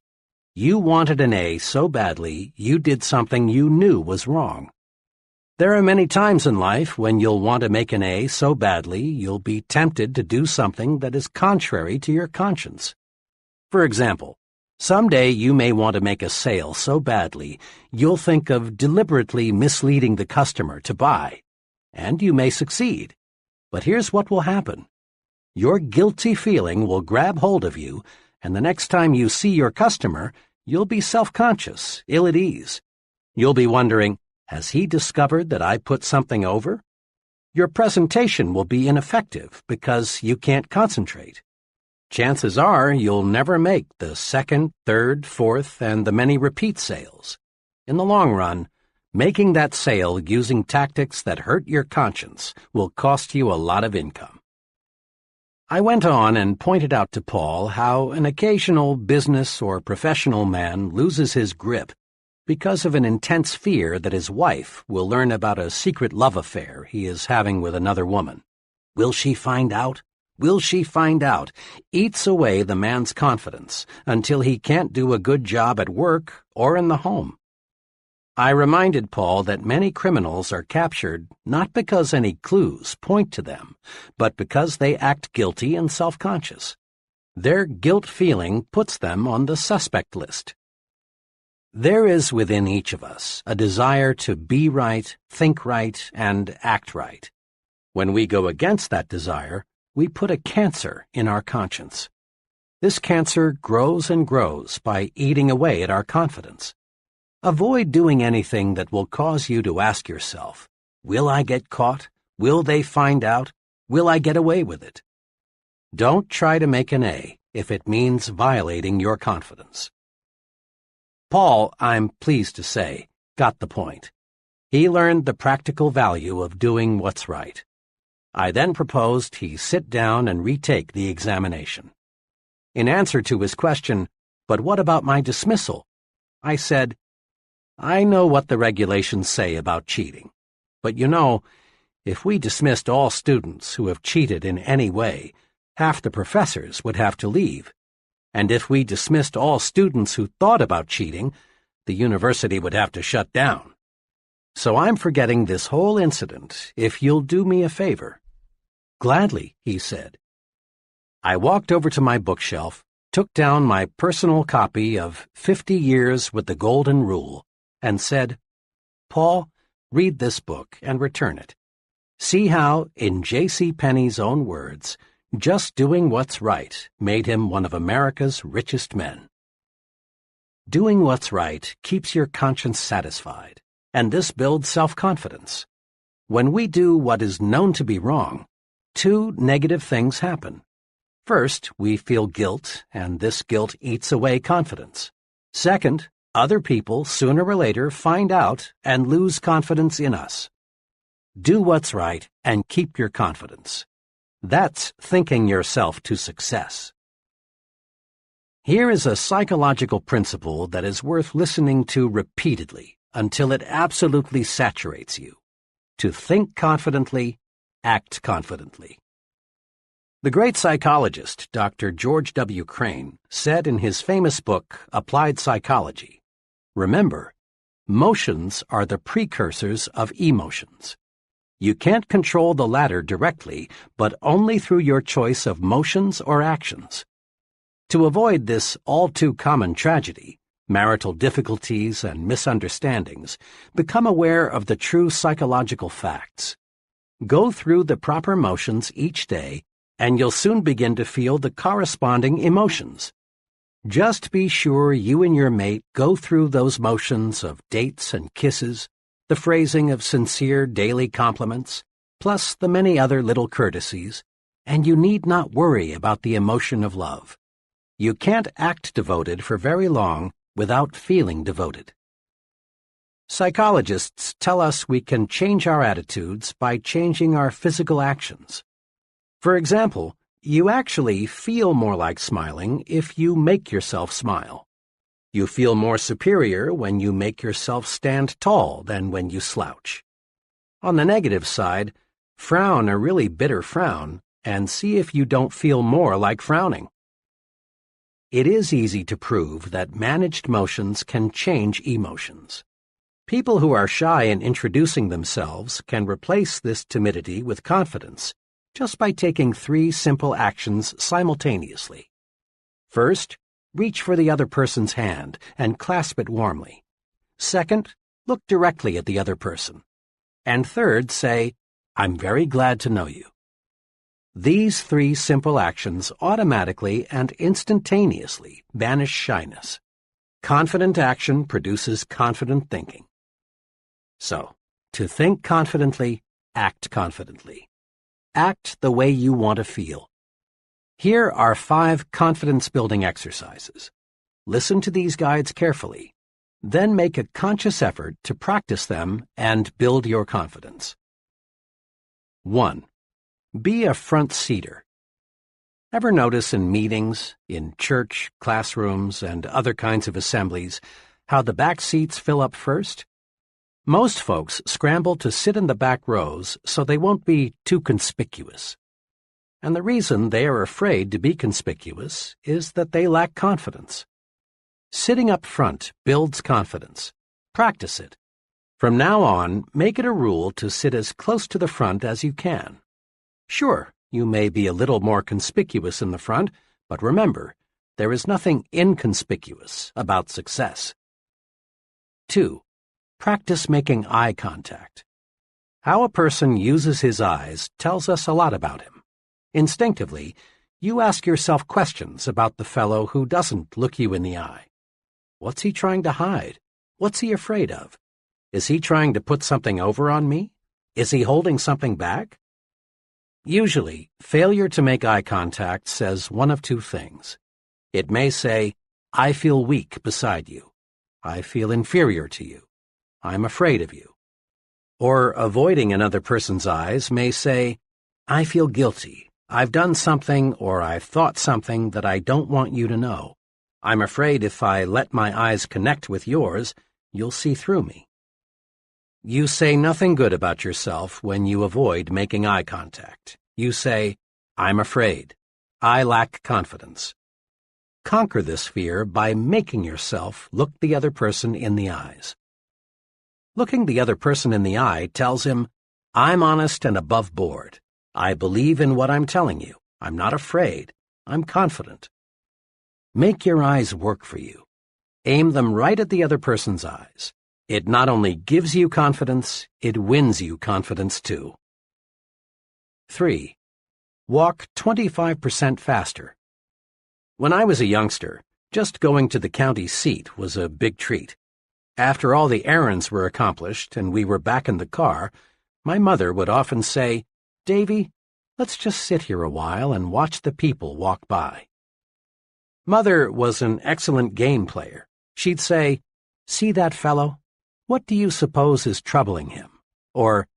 A: "you wanted an A so badly you did something you knew was wrong. There are many times in life when you'll want to make an A so badly you'll be tempted to do something that is contrary to your conscience. For example, someday you may want to make a sale so badly you'll think of deliberately misleading the customer to buy, and you may succeed. But here's what will happen. Your guilty feeling will grab hold of you, and the next time you see your customer, you'll be self-conscious, ill at ease. You'll be wondering, has he discovered that I put something over? Your presentation will be ineffective because you can't concentrate. Chances are you'll never make the second, third, fourth, and the many repeat sales. In the long run, making that sale using tactics that hurt your conscience will cost you a lot of income." I went on and pointed out to Paul how an occasional business or professional man loses his grip because of an intense fear that his wife will learn about a secret love affair he is having with another woman. Will she find out? Will she find out? Eats away the man's confidence until he can't do a good job at work or in the home. I reminded Paul that many criminals are captured not because any clues point to them, but because they act guilty and self-conscious. Their guilt feeling puts them on the suspect list. There is within each of us a desire to be right, think right, and act right. When we go against that desire, we put a cancer in our conscience. This cancer grows and grows by eating away at our confidence. Avoid doing anything that will cause you to ask yourself, "Will I get caught? Will they find out? Will I get away with it?" Don't try to make an A if it means violating your confidence. Paul, I'm pleased to say, got the point. He learned the practical value of doing what's right. I then proposed he sit down and retake the examination. In answer to his question, "But what about my dismissal?" I said, "I know what the regulations say about cheating, but you know, if we dismissed all students who have cheated in any way, half the professors would have to leave. And if we dismissed all students who thought about cheating, the university would have to shut down. So I'm forgetting this whole incident if you'll do me a favor." "Gladly," he said. I walked over to my bookshelf, took down my personal copy of 50 Years with the Golden Rule, and said, "Paul, read this book and return it. See how, in J.C. Penney's own words, just doing what's right made him one of America's richest men." Doing what's right keeps your conscience satisfied, and this builds self-confidence. When we do what is known to be wrong, two negative things happen. First, we feel guilt, and this guilt eats away confidence. Second, other people sooner or later find out and lose confidence in us. Do what's right and keep your confidence. That's thinking yourself to success. Here is a psychological principle that is worth listening to repeatedly until it absolutely saturates you. To think confidently, act confidently. The great psychologist, Dr. George W. Crane, said in his famous book, Applied Psychology, "Remember, motions are the precursors of emotions. You can't control the latter directly, but only through your choice of motions or actions. To avoid this all-too-common tragedy, marital difficulties and misunderstandings, become aware of the true psychological facts. Go through the proper motions each day, and you'll soon begin to feel the corresponding emotions. Just be sure you and your mate go through those motions of dates and kisses, the phrasing of sincere daily compliments, plus the many other little courtesies, and you need not worry about the emotion of love. You can't act devoted for very long without feeling devoted." Psychologists tell us we can change our attitudes by changing our physical actions. For example, you actually feel more like smiling if you make yourself smile. You feel more superior when you make yourself stand tall than when you slouch. On the negative side, frown a really bitter frown and see if you don't feel more like frowning. It is easy to prove that managed motions can change emotions. People who are shy in introducing themselves can replace this timidity with confidence just by taking 3 simple actions simultaneously. First, reach for the other person's hand and clasp it warmly. Second, look directly at the other person. And third, say, "I'm very glad to know you." These 3 simple actions automatically and instantaneously banish shyness. Confident action produces confident thinking. So, to think confidently, act confidently. Act the way you want to feel. Here are 5 confidence-building exercises. Listen to these guides carefully. Then make a conscious effort to practice them and build your confidence. 1. Be a front-seater. Ever notice in meetings, in church, classrooms, and other kinds of assemblies, how the back seats fill up first? Most folks scramble to sit in the back rows so they won't be too conspicuous. And the reason they are afraid to be conspicuous is that they lack confidence. Sitting up front builds confidence. Practice it. From now on, make it a rule to sit as close to the front as you can. Sure, you may be a little more conspicuous in the front, but remember, there is nothing inconspicuous about success. 2. Practice making eye contact. How a person uses his eyes tells us a lot about him. Instinctively, you ask yourself questions about the fellow who doesn't look you in the eye. What's he trying to hide? What's he afraid of? Is he trying to put something over on me? Is he holding something back? Usually, failure to make eye contact says one of 2 things. It may say, "I feel weak beside you. I feel inferior to you. I'm afraid of you." Or avoiding another person's eyes may say, "I feel guilty. I've done something or I've thought something that I don't want you to know. I'm afraid if I let my eyes connect with yours, you'll see through me." You say nothing good about yourself when you avoid making eye contact. You say, "I'm afraid. I lack confidence." Conquer this fear by making yourself look the other person in the eyes. Looking the other person in the eye tells him, "I'm honest and above board. I believe in what I'm telling you. I'm not afraid. I'm confident." Make your eyes work for you. Aim them right at the other person's eyes. It not only gives you confidence, it wins you confidence too. 3. Walk 25% faster. When I was a youngster, just going to the county seat was a big treat. After all the errands were accomplished and we were back in the car, my mother would often say, "Davy, let's just sit here a while and watch the people walk by." Mother was an excellent game player. She'd say, "See that fellow? What do you suppose is troubling him?" Or,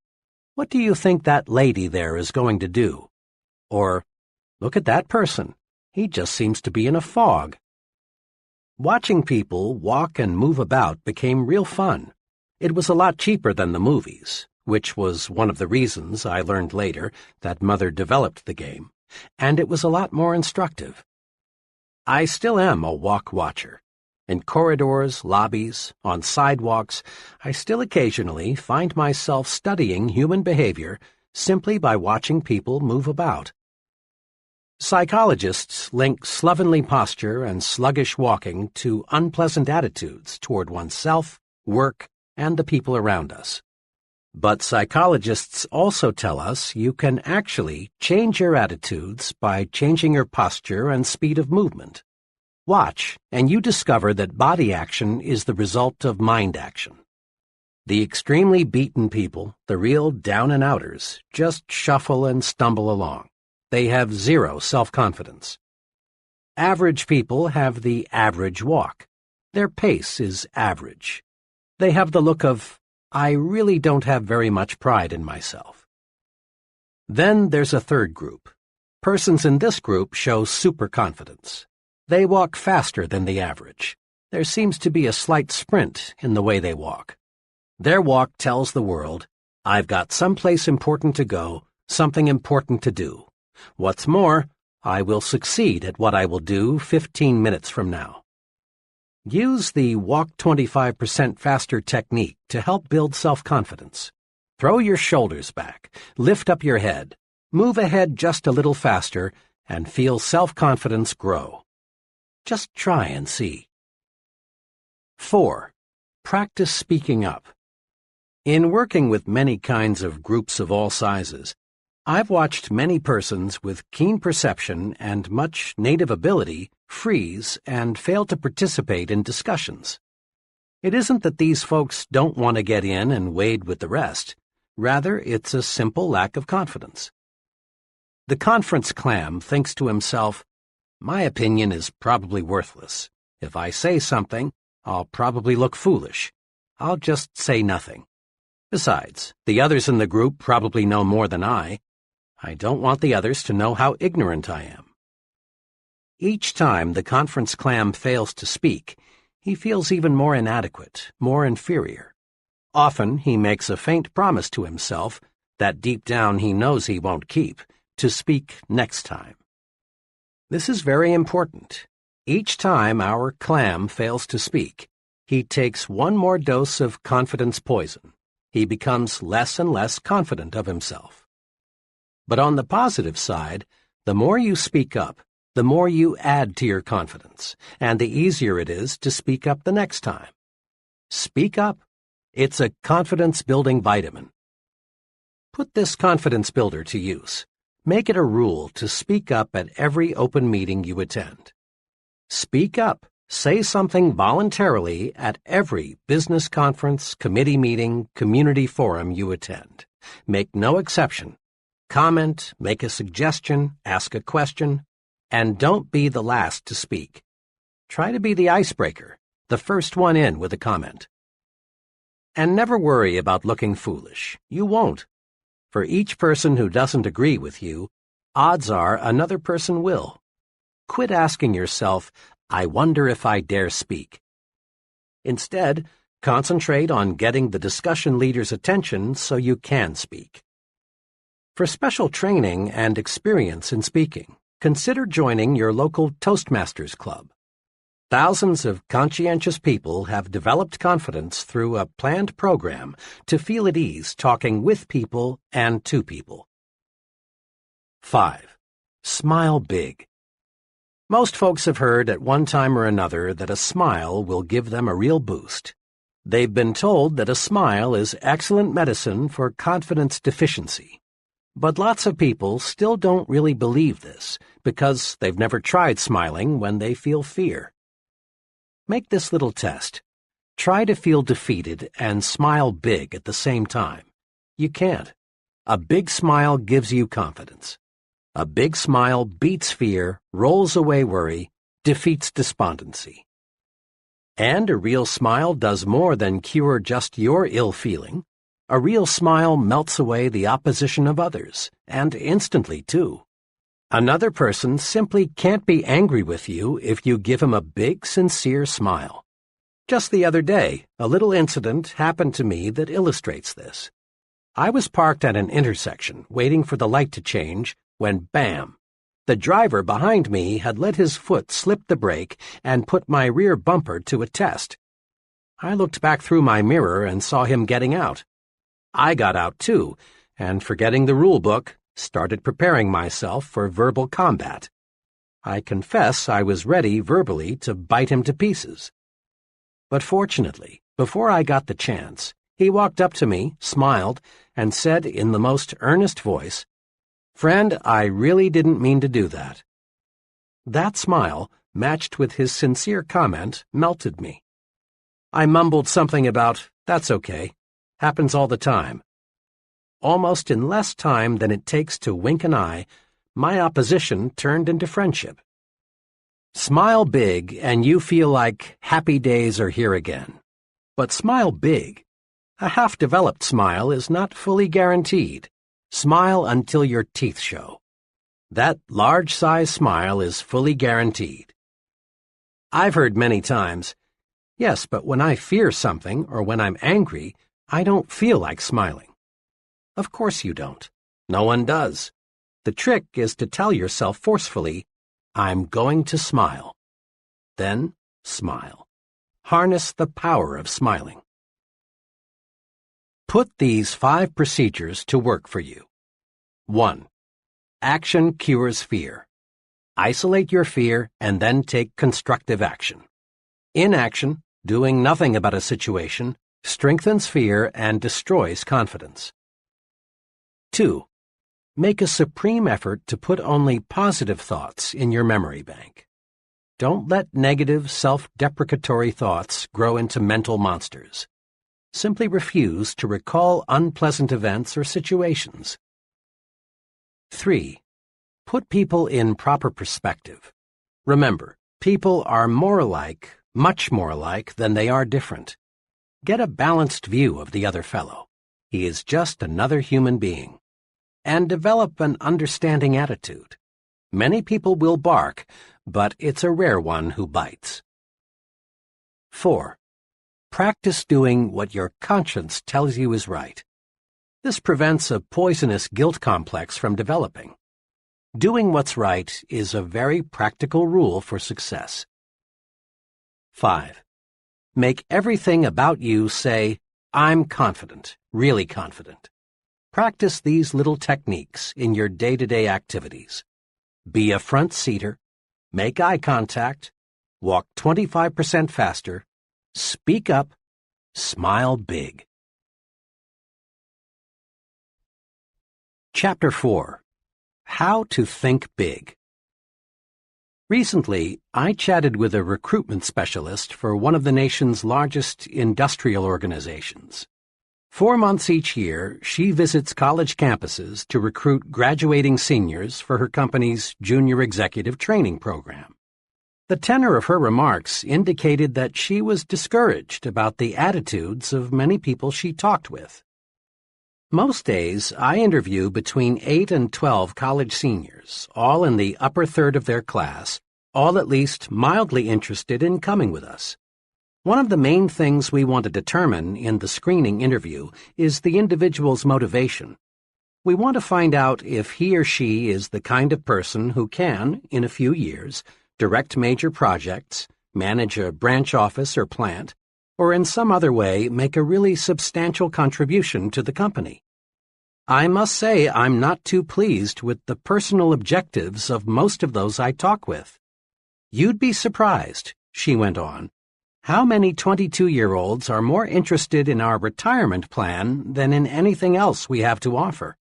A: "What do you think that lady there is going to do?" Or, "Look at that person. He just seems to be in a fog." Watching people walk and move about became real fun. It was a lot cheaper than the movies. which was one of the reasons I learned later that Mother developed the game, and it was a lot more instructive. I still am a walk watcher. In corridors, lobbies, on sidewalks, I still occasionally find myself studying human behavior simply by watching people move about. Psychologists link slovenly posture and sluggish walking to unpleasant attitudes toward oneself, work, and the people around us. But psychologists also tell us you can actually change your attitudes by changing your posture and speed of movement. Watch, and you discover that body action is the result of mind action. The extremely beaten people, the real down-and-outers, just shuffle and stumble along. They have zero self-confidence. Average people have the average walk. Their pace is average. They have the look of, I really don't have very much pride in myself. Then there's a third group. Persons in this group show superconfidence. They walk faster than the average. There seems to be a slight sprint in the way they walk. Their walk tells the world, I've got someplace important to go, something important to do. What's more, I will succeed at what I will do 15 minutes from now. Use the walk 25% faster technique to help build self-confidence. Throw your shoulders back, lift up your head, move ahead just a little faster, and feel self-confidence grow. Just try and see. 4. Practice speaking up. In working with many kinds of groups of all sizes, I've watched many persons with keen perception and much native ability freeze and fail to participate in discussions. It isn't that these folks don't want to get in and wade with the rest. Rather, it's a simple lack of confidence. The conference clam thinks to himself, my opinion is probably worthless. If I say something, I'll probably look foolish. I'll just say nothing. Besides, the others in the group probably know more than I. I don't want the others to know how ignorant I am. Each time the conference clam fails to speak, he feels even more inadequate, more inferior. Often he makes a faint promise to himself that deep down he knows he won't keep, to speak next time. This is very important. Each time our clam fails to speak, he takes one more dose of confidence poison. He becomes less and less confident of himself. But on the positive side, the more you speak up, the more you add to your confidence, and the easier it is to speak up the next time. Speak up. It's a confidence-building vitamin. Put this confidence builder to use. Make it a rule to speak up at every open meeting you attend. Speak up. Say something voluntarily at every business conference, committee meeting, community forum you attend. Make no exception. Comment, make a suggestion, ask a question, and don't be the last to speak. Try to be the icebreaker, the first one in with a comment. And never worry about looking foolish. You won't. For each person who doesn't agree with you, odds are another person will. Quit asking yourself, I wonder if I dare speak. Instead, concentrate on getting the discussion leader's attention so you can speak. For special training and experience in speaking, consider joining your local Toastmasters Club. Thousands of conscientious people have developed confidence through a planned program to feel at ease talking with people and to people. 5. Smile big. Most folks have heard at one time or another that a smile will give them a real boost. They've been told that a smile is excellent medicine for confidence deficiency. But lots of people still don't really believe this because they've never tried smiling when they feel fear. Make this little test. Try to feel defeated and smile big at the same time. You can't. A big smile gives you confidence. A big smile beats fear, rolls away worry, defeats despondency. And a real smile does more than cure just your ill feeling. A real smile melts away the opposition of others, and instantly, too. Another person simply can't be angry with you if you give him a big, sincere smile. Just the other day, a little incident happened to me that illustrates this. I was parked at an intersection, waiting for the light to change, when bam! The driver behind me had let his foot slip the brake and put my rear bumper to a test. I looked back through my mirror and saw him getting out. I got out too, and forgetting the rule book, started preparing myself for verbal combat. I confess I was ready verbally to bite him to pieces. But fortunately, before I got the chance, he walked up to me, smiled, and said in the most earnest voice, "Friend, I really didn't mean to do that." That smile, matched with his sincere comment, melted me. I mumbled something about, "That's okay. Happens all the time." Almost in less time than it takes to wink an eye, my opposition turned into friendship. Smile big and you feel like happy days are here again. But smile big. A half-developed smile is not fully guaranteed. Smile until your teeth show. That large-size smile is fully guaranteed. I've heard many times, "Yes, but when I fear something or when I'm angry, I don't feel like smiling." Of course you don't. No one does. The trick is to tell yourself forcefully, "I'm going to smile." Then smile. Harness the power of smiling. Put these 5 procedures to work for you. 1. Action cures fear. Isolate your fear and then take constructive action. Inaction, doing nothing about a situation, strengthens fear and destroys confidence. 2. Make a supreme effort to put only positive thoughts in your memory bank. Don't let negative, self-deprecatory thoughts grow into mental monsters. Simply refuse to recall unpleasant events or situations. 3. Put people in proper perspective. Remember, people are more alike, much more alike, than they are different. Get a balanced view of the other fellow. He is just another human being. And develop an understanding attitude. Many people will bark, but it's a rare one who bites. 4. Practice doing what your conscience tells you is right. This prevents a poisonous guilt complex from developing. Doing what's right is a very practical rule for success. 5. Make everything about you say, "I'm confident, really confident." Practice these little techniques in your day-to-day activities. Be a front-seater, make eye contact, walk 25% faster, speak up, smile big. Chapter 4. How to Think Big. Recently, I chatted with a recruitment specialist for one of the nation's largest industrial organizations. 4 months each year, she visits college campuses to recruit graduating seniors for her company's junior executive training program. The tenor of her remarks indicated that she was discouraged about the attitudes of many people she talked with. Most days, I interview between 8 and 12 college seniors, all in the upper third of their class, all at least mildly interested in coming with us. One of the main things we want to determine in the screening interview is the individual's motivation. We want to find out if he or she is the kind of person who can, in a few years, direct major projects, manage a branch office or plant, or in some other way make a really substantial contribution to the company. I must say I'm not too pleased with the personal objectives of most of those I talk with. "You'd be surprised," she went on, "how many 22-year-olds are more interested in our retirement plan than in anything else we have to offer.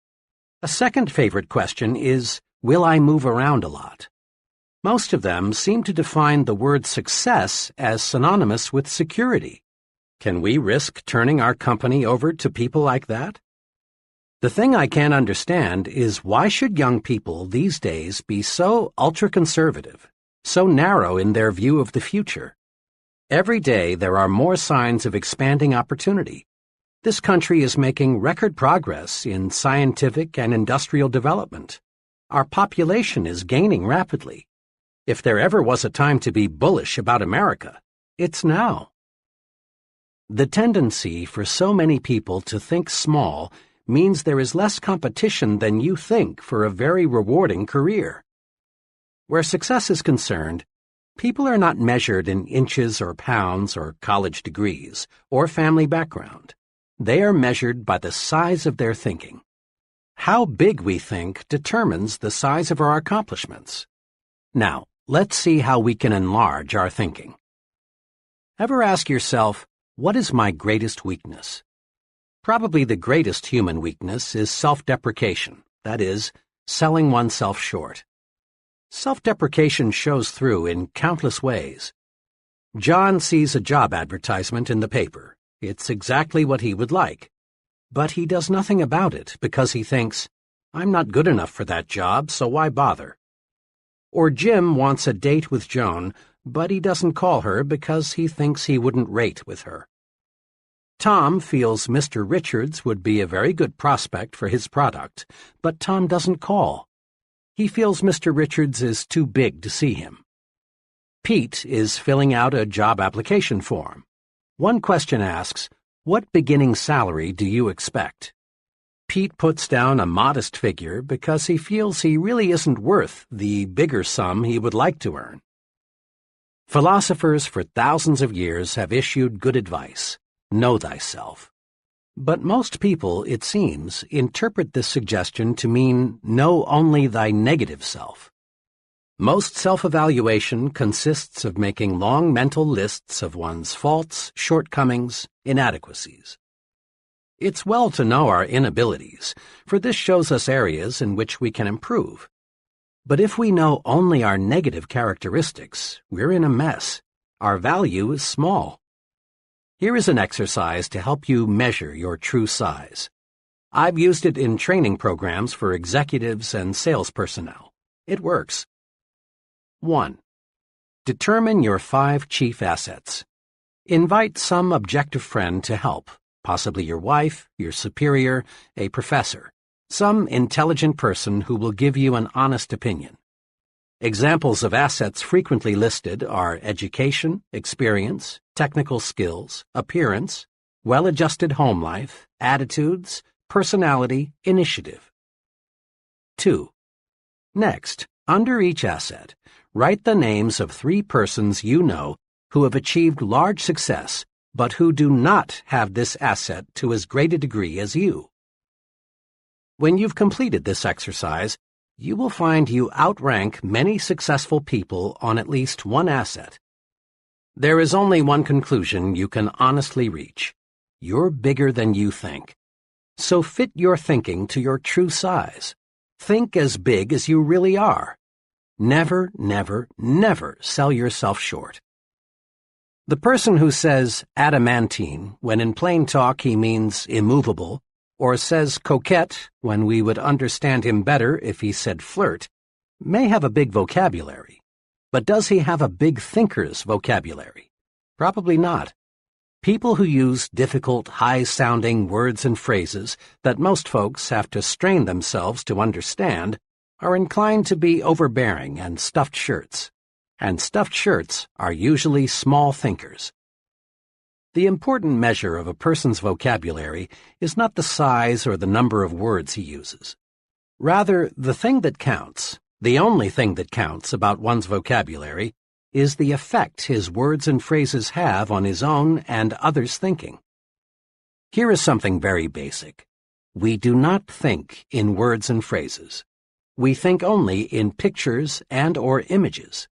A: A second favorite question is, will I move around a lot? Most of them seem to define the word success as synonymous with security. Can we risk turning our company over to people like that? The thing I can't understand is why should young people these days be so ultra-conservative, so narrow in their view of the future? Every day there are more signs of expanding opportunity. This country is making record progress in scientific and industrial development. Our population is gaining rapidly. If there ever was a time to be bullish about America, it's now. The tendency for so many people to think small means there is less competition than you think for a very rewarding career. Where success is concerned, people are not measured in inches or pounds or college degrees or family background. They are measured by the size of their thinking. How big we think determines the size of our accomplishments. Now, let's see how we can enlarge our thinking. Ever ask yourself, what is my greatest weakness? Probably the greatest human weakness is self-deprecation, that is, selling oneself short. Self-deprecation shows through in countless ways. John sees a job advertisement in the paper. It's exactly what he would like. But he does nothing about it because he thinks, I'm not good enough for that job, so why bother? Or Jim wants a date with Joan, but he doesn't call her because he thinks he wouldn't rate with her. Tom feels Mr. Richards would be a very good prospect for his product, but Tom doesn't call. He feels Mr. Richards is too big to see him. Pete is filling out a job application form. One question asks, what beginning salary do you expect? Pete puts down a modest figure because he feels he really isn't worth the bigger sum he would like to earn. Philosophers for thousands of years have issued good advice. Know thyself. But most people, it seems, interpret this suggestion to mean know only thy negative self. Most self-evaluation consists of making long mental lists of one's faults, shortcomings, inadequacies. It's well to know our inabilities, for this shows us areas in which we can improve. But if we know only our negative characteristics, we're in a mess. Our value is small. Here is an exercise to help you measure your true size. I've used it in training programs for executives and sales personnel. It works. 1. Determine your 5 chief assets. Invite some objective friend to help, possibly your wife, your superior, a professor, some intelligent person who will give you an honest opinion. Examples of assets frequently listed are education, experience, technical skills, appearance, well-adjusted home life, attitudes, personality, initiative. 2. Next, under each asset, write the names of 3 persons you know who have achieved large success but who do not have this asset to as great a degree as you. When you've completed this exercise, you will find you outrank many successful people on at least one asset. There is only one conclusion you can honestly reach. You're bigger than you think. So fit your thinking to your true size. Think as big as you really are. Never, never, never sell yourself short. The person who says adamantine when in plain talk he means immovable, or says coquette when we would understand him better if he said flirt, may have a big vocabulary. But does he have a big thinker's vocabulary? Probably not. People who use difficult, high-sounding words and phrases that most folks have to strain themselves to understand are inclined to be overbearing and stuffed shirts. And stuffed shirts are usually small thinkers. The important measure of a person's vocabulary is not the size or the number of words he uses. Rather, the thing that counts, the only thing that counts about one's vocabulary, is the effect his words and phrases have on his own and others' thinking. Here is something very basic. We do not think in words and phrases. We think only in pictures and/or images.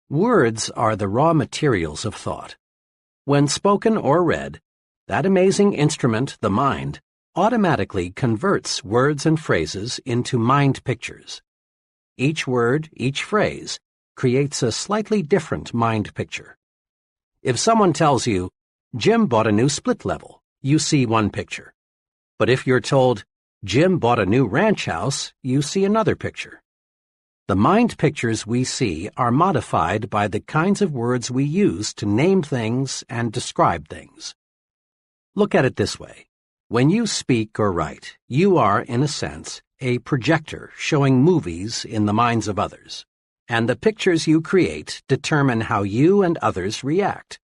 A: Words are the raw materials of thought. When spoken or read, that amazing instrument, the mind, automatically converts words and phrases into mind pictures. Each word, each phrase, creates a slightly different mind picture. If someone tells you, Jim bought a new split level, you see one picture. But if you're told, Jim bought a new ranch house, you see another picture. The mind pictures we see are modified by the kinds of words we use to name things and describe things. Look at it this way. When you speak or write, you are, in a sense, a projector showing movies in the minds of others, and the pictures you create determine how you and others react.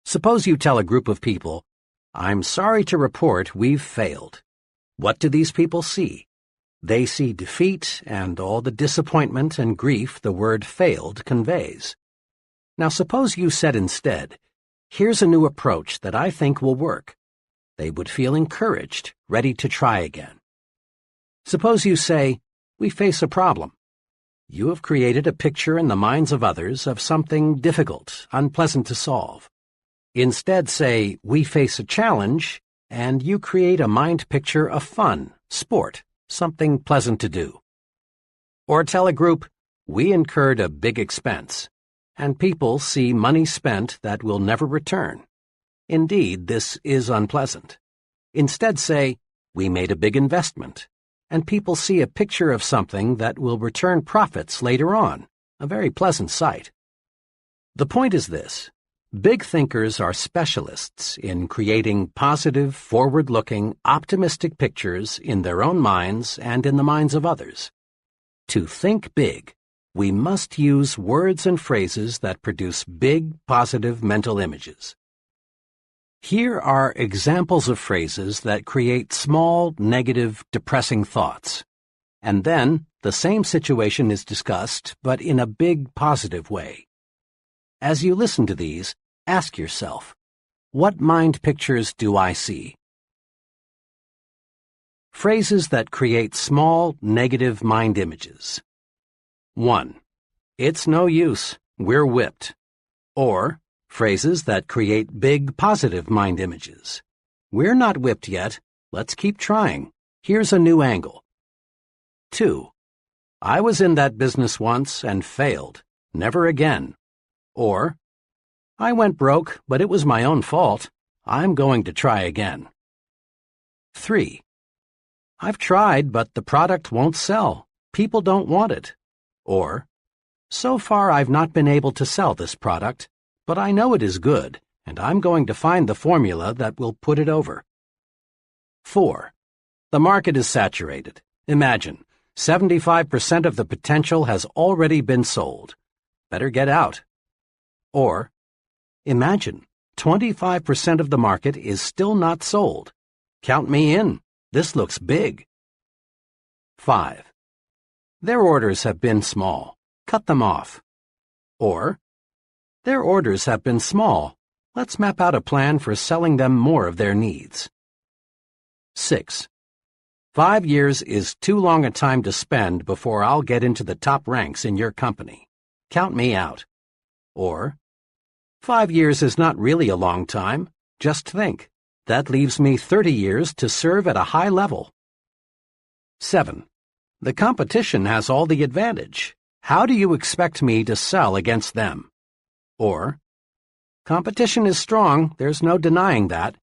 A: Suppose you tell a group of people, I'm sorry to report we've failed. What do these people see? They see defeat and all the disappointment and grief the word failed conveys. Now suppose you said instead, here's a new approach that I think will work. They would feel encouraged, ready to try again. Suppose you say, we face a problem. You have created a picture in the minds of others of something difficult, unpleasant to solve. Instead say, we face a challenge, and you create a mind picture of fun, sport, something pleasant to do. Or tell a group, we incurred a big expense, and people see money spent that will never return. Indeed, this is unpleasant. Instead say, we made a big investment, and people see a picture of something that will return profits later on, a very pleasant sight. The point is this. Big thinkers are specialists in creating positive, forward-looking, optimistic pictures in their own minds and in the minds of others. To think big, we must use words and phrases that produce big, positive mental images. Here are examples of phrases that create small, negative, depressing thoughts. And then, the same situation is discussed, but in a big, positive way. As you listen to these, ask yourself, what mind pictures do I see? Phrases that create small, negative mind images. 1. It's no use, we're whipped. Or, phrases that create big, positive mind images. We're not whipped yet, let's keep trying. Here's a new angle. 2. I was in that business once and failed. Never again. Or, I went broke, but it was my own fault. I'm going to try again. 3. I've tried, but the product won't sell. People don't want it. Or, so far I've not been able to sell this product, but I know it is good, and I'm going to find the formula that will put it over. 4. The market is saturated. Imagine, 75% of the potential has already been sold. Better get out. Or, imagine, 25% of the market is still not sold. Count me in. This looks big. 5. Their orders have been small. Cut them off. Or, their orders have been small. Let's map out a plan for selling them more of their needs. 6. 5 years is too long a time to spend before I'll get into the top ranks in your company. Count me out. Or, 5 years is not really a long time. Just think. That leaves me 30 years to serve at a high level. 7. The competition has all the advantage. How do you expect me to sell against them? Or, competition is strong, there's no denying that,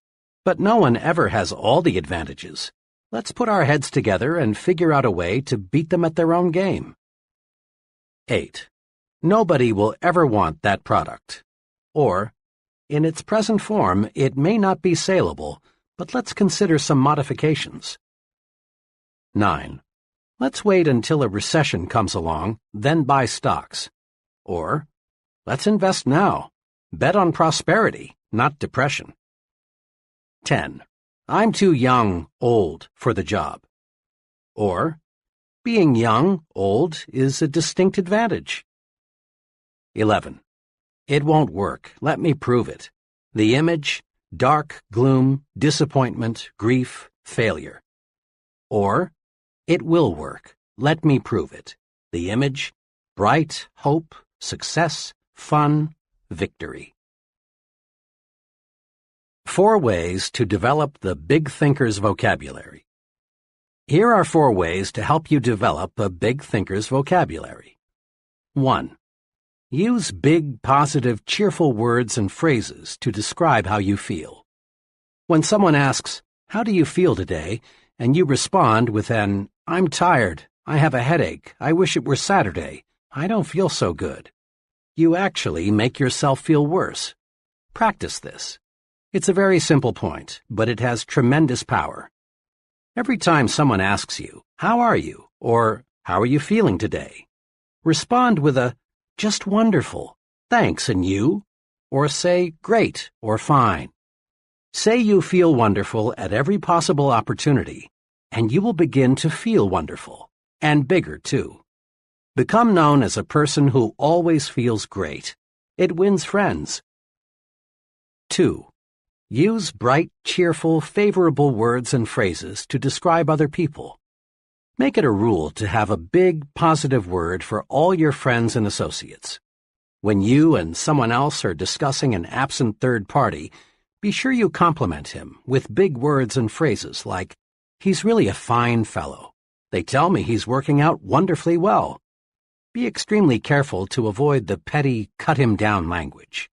A: but no one ever has all the advantages. Let's put our heads together and figure out a way to beat them at their own game. 8. Nobody will ever want that product. Or, in its present form, it may not be saleable, but let's consider some modifications. 9. Let's wait until a recession comes along, then buy stocks. Or, let's invest now. Bet on prosperity, not depression. 10. I'm too young, old, for the job. Or, being young, old, is a distinct advantage. 11. It won't work. Let me prove it. The image, dark, gloom, disappointment, grief, failure. Or, it will work. Let me prove it. The image, bright, hope, success, fun, victory. 4 ways to develop the big thinker's vocabulary. Here are 4 ways to help you develop a big thinker's vocabulary. 1. Use big, positive, cheerful words and phrases to describe how you feel. When someone asks, "How do you feel today?" and you respond with an, "I'm tired, I have a headache, I wish it were Saturday, I don't feel so good," you actually make yourself feel worse. Practice this. It's a very simple point, but it has tremendous power. Every time someone asks you, "How are you?" or "How are you feeling today?" respond with a, "Just wonderful, thanks, and you?" or say, "Great," or "Fine." Say you feel wonderful at every possible opportunity, and you will begin to feel wonderful, and bigger too. Become known as a person who always feels great. It wins friends. 2. Use bright, cheerful, favorable words and phrases to describe other people. Make it a rule to have a big, positive word for all your friends and associates. When you and someone else are discussing an absent third party, be sure you compliment him with big words and phrases like, "He's really a fine fellow. They tell me he's working out wonderfully well." Be extremely careful to avoid the petty, cut-him-down language.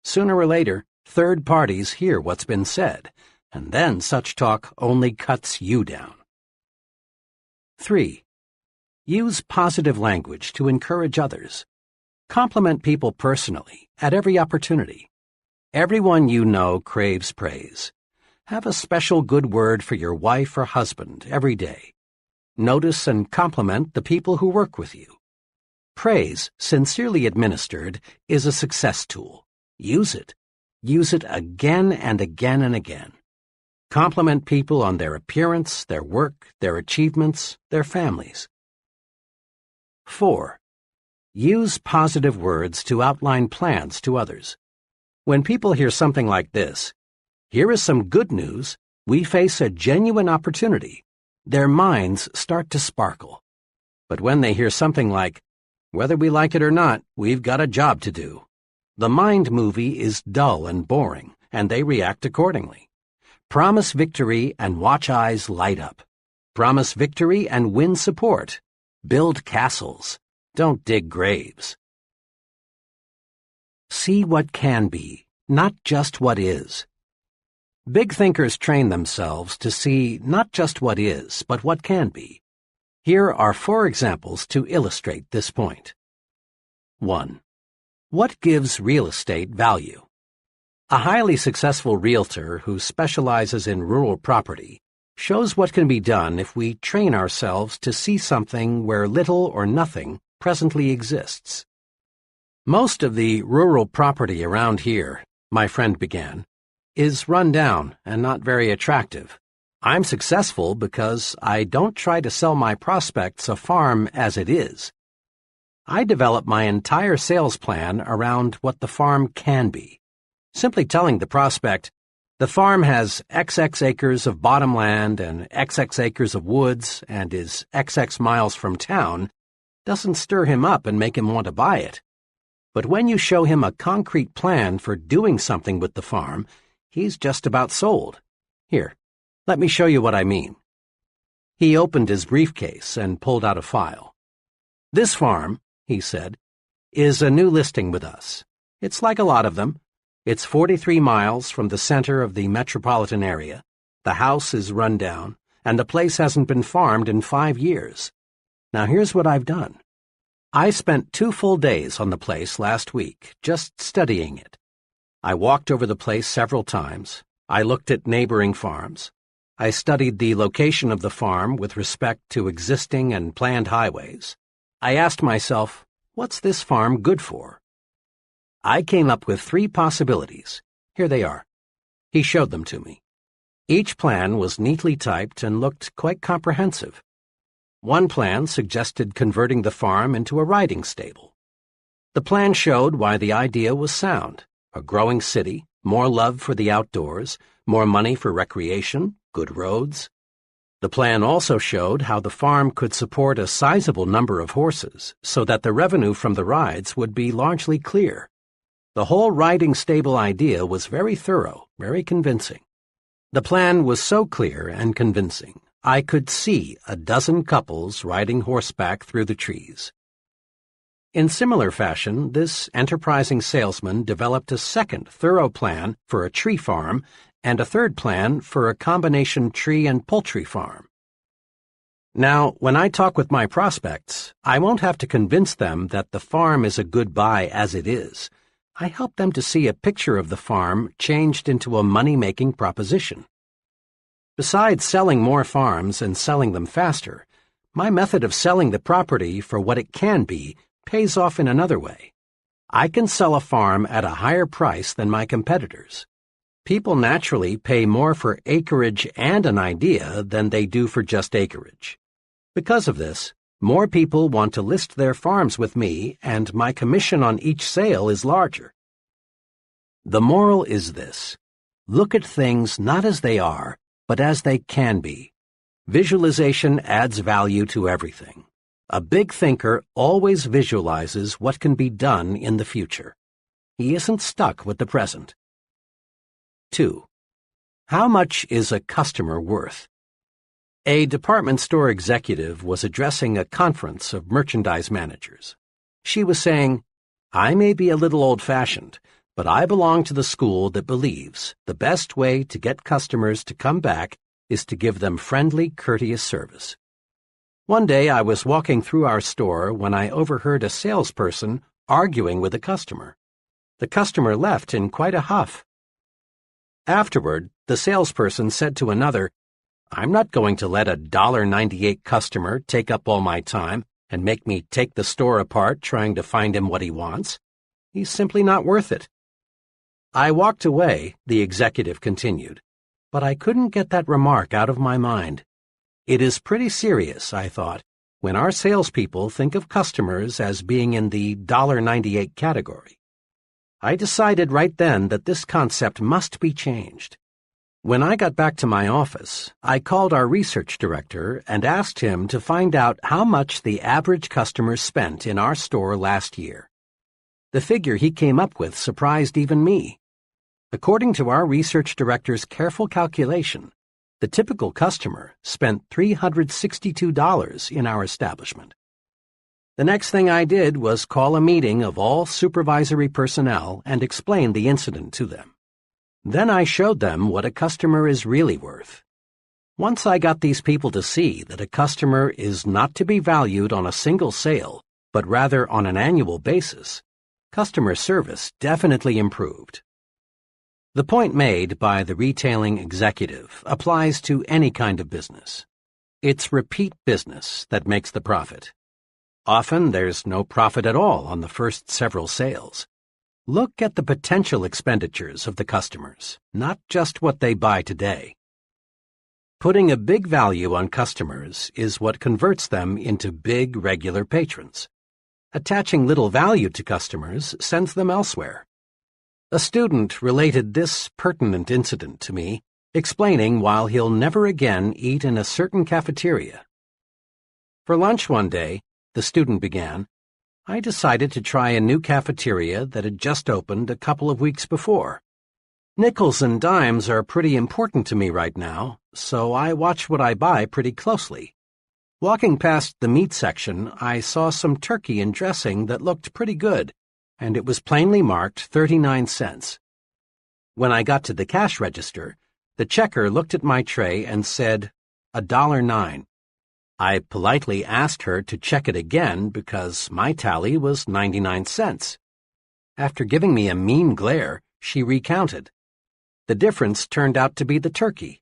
A: Sooner or later, third parties hear what's been said, and then such talk only cuts you down. 3. Use positive language to encourage others. Compliment people personally, at every opportunity. Everyone you know craves praise. Have a special good word for your wife or husband every day. Notice and compliment the people who work with you. Praise, sincerely administered, is a success tool. Use it. Use it again and again and again. Compliment people on their appearance, their work, their achievements, their families. 4. Use positive words to outline plans to others. When people hear something like this, "Here is some good news, we face a genuine opportunity," their minds start to sparkle. But when they hear something like, "Whether we like it or not, we've got a job to do," the mind movie is dull and boring, and they react accordingly. Promise victory and watch eyes light up. Promise victory and win support. Build castles. Don't dig graves. See what can be, not just what is. Big thinkers train themselves to see not just what is, but what can be. Here are 4 examples to illustrate this point. 1. What gives real estate value? A highly successful realtor who specializes in rural property shows what can be done if we train ourselves to see something where little or nothing presently exists. Most of the rural property around here, my friend began, is run down and not very attractive. I'm successful because I don't try to sell my prospects a farm as it is. I develop my entire sales plan around what the farm can be. Simply telling the prospect, "The farm has XX acres of bottomland and XX acres of woods and is XX miles from town," doesn't stir him up and make him want to buy it. But when you show him a concrete plan for doing something with the farm, he's just about sold. Here, let me show you what I mean. He opened his briefcase and pulled out a file. "This farm," he said, "is a new listing with us. It's like a lot of them. It's 43 miles from the center of the metropolitan area. The house is run down, and the place hasn't been farmed in 5 years. Now here's what I've done. I spent 2 full days on the place last week, just studying it. I walked over the place several times. I looked at neighboring farms. I studied the location of the farm with respect to existing and planned highways. I asked myself, what's this farm good for? I came up with 3 possibilities. Here they are. He showed them to me. Each plan was neatly typed and looked quite comprehensive. One plan suggested converting the farm into a riding stable. The plan showed why the idea was sound: a growing city, more love for the outdoors, more money for recreation, good roads. The plan also showed how the farm could support a sizable number of horses so that the revenue from the rides would be largely clear. The whole riding stable idea was very thorough, very convincing. The plan was so clear and convincing, I could see a dozen couples riding horseback through the trees. In similar fashion, this enterprising salesman developed a second thorough plan for a tree farm and a third plan for a combination tree and poultry farm. Now, when I talk with my prospects, I won't have to convince them that the farm is a good buy as it is. I help them to see a picture of the farm changed into a money-making proposition. Besides selling more farms and selling them faster, my method of selling the property for what it can be pays off in another way. I can sell a farm at a higher price than my competitors. People naturally pay more for acreage and an idea than they do for just acreage. Because of this, more people want to list their farms with me, and my commission on each sale is larger. The moral is this: look at things not as they are, but as they can be. Visualization adds value to everything. A big thinker always visualizes what can be done in the future. He isn't stuck with the present. 2. How much is a customer worth? A department store executive was addressing a conference of merchandise managers. She was saying, "I may be a little old-fashioned, but I belong to the school that believes the best way to get customers to come back is to give them friendly, courteous service." One day I was walking through our store when I overheard a salesperson arguing with a customer. The customer left in quite a huff. Afterward, the salesperson said to another, "I'm not going to let a $1.98 customer take up all my time and make me take the store apart trying to find him what he wants. He's simply not worth it." I walked away, the executive continued, but I couldn't get that remark out of my mind. It is pretty serious, I thought, when our salespeople think of customers as being in the $1.98 category. I decided right then that this concept must be changed. When I got back to my office, I called our research director and asked him to find out how much the average customer spent in our store last year. The figure he came up with surprised even me. According to our research director's careful calculation, the typical customer spent $362 in our establishment. The next thing I did was call a meeting of all supervisory personnel and explain the incident to them. Then I showed them what a customer is really worth. Once I got these people to see that a customer is not to be valued on a single sale, but rather on an annual basis, customer service definitely improved. The point made by the retailing executive applies to any kind of business. It's repeat business that makes the profit. Often there's no profit at all on the first several sales. Look at the potential expenditures of the customers, not just what they buy today. Putting a big value on customers is what converts them into big regular patrons. Attaching little value to customers sends them elsewhere. A student related this pertinent incident to me, explaining why he'll never again eat in a certain cafeteria. For lunch one day, the student began, I decided to try a new cafeteria that had just opened a couple of weeks before. Nickels and dimes are pretty important to me right now, so I watch what I buy pretty closely. Walking past the meat section, I saw some turkey and dressing that looked pretty good, and it was plainly marked 39 cents. When I got to the cash register, the checker looked at my tray and said, $1.09. I politely asked her to check it again because my tally was 99 cents. After giving me a mean glare, she recounted. The difference turned out to be the turkey.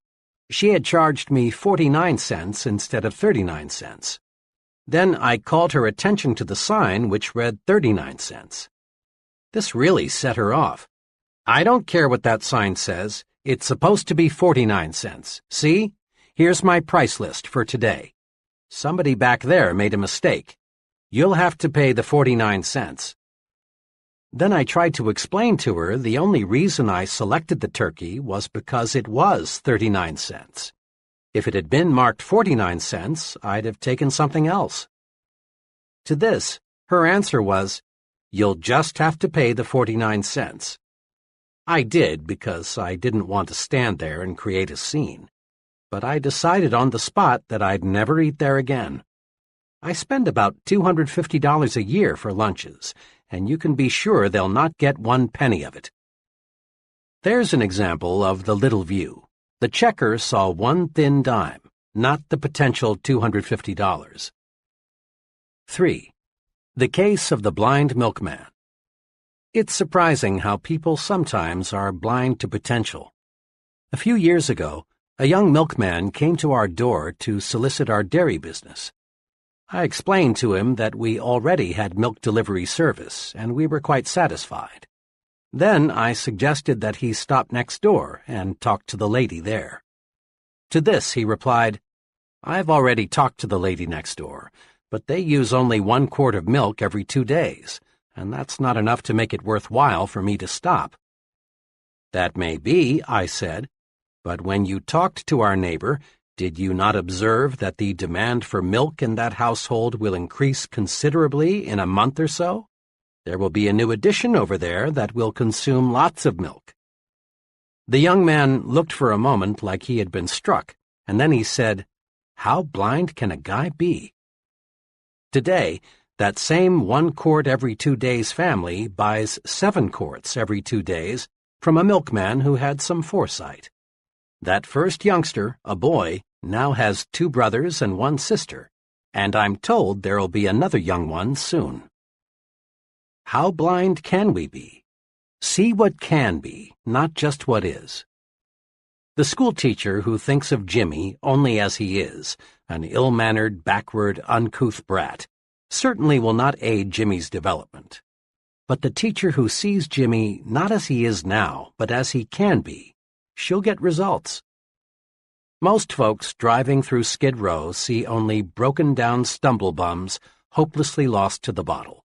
A: She had charged me 49 cents instead of 39 cents. Then I called her attention to the sign which read 39 cents. This really set her off. I don't care what that sign says. It's supposed to be 49 cents. See? Here's my price list for today. Somebody back there made a mistake. You'll have to pay the 49 cents. Then I tried to explain to her the only reason I selected the turkey was because it was 39 cents. If it had been marked 49 cents, I'd have taken something else. To this, her answer was, "You'll just have to pay the 49 cents. I did because I didn't want to stand there and create a scene. But I decided on the spot that I'd never eat there again. I spend about $250 a year for lunches, and you can be sure they'll not get 1 penny of it. There's an example of the little view. The checker saw 1 thin dime, not the potential $250. 3. The case of the blind milkman. It's surprising how people sometimes are blind to potential. A few years ago, a young milkman came to our door to solicit our dairy business. I explained to him that we already had milk delivery service, and we were quite satisfied. Then I suggested that he stop next door and talk to the lady there. To this he replied, "I've already talked to the lady next door, but they use only 1 quart of milk every 2 days, and that's not enough to make it worthwhile for me to stop." "That may be," I said, "but when you talked to our neighbor, did you not observe that the demand for milk in that household will increase considerably in a month or so? There will be a new addition over there that will consume lots of milk." The young man looked for a moment like he had been struck, and then he said, "How blind can a guy be?" Today, that same 1 quart every 2 days family buys 7 quarts every 2 days from a milkman who had some foresight. That first youngster, a boy, now has 2 brothers and 1 sister, and I'm told there'll be another young one soon. How blind can we be? See what can be, not just what is. The schoolteacher who thinks of Jimmy only as he is, an ill-mannered, backward, uncouth brat, certainly will not aid Jimmy's development. But the teacher who sees Jimmy not as he is now, but as he can be, she'll get results. Most folks driving through Skid Row see only broken-down stumblebums hopelessly lost to the bottle.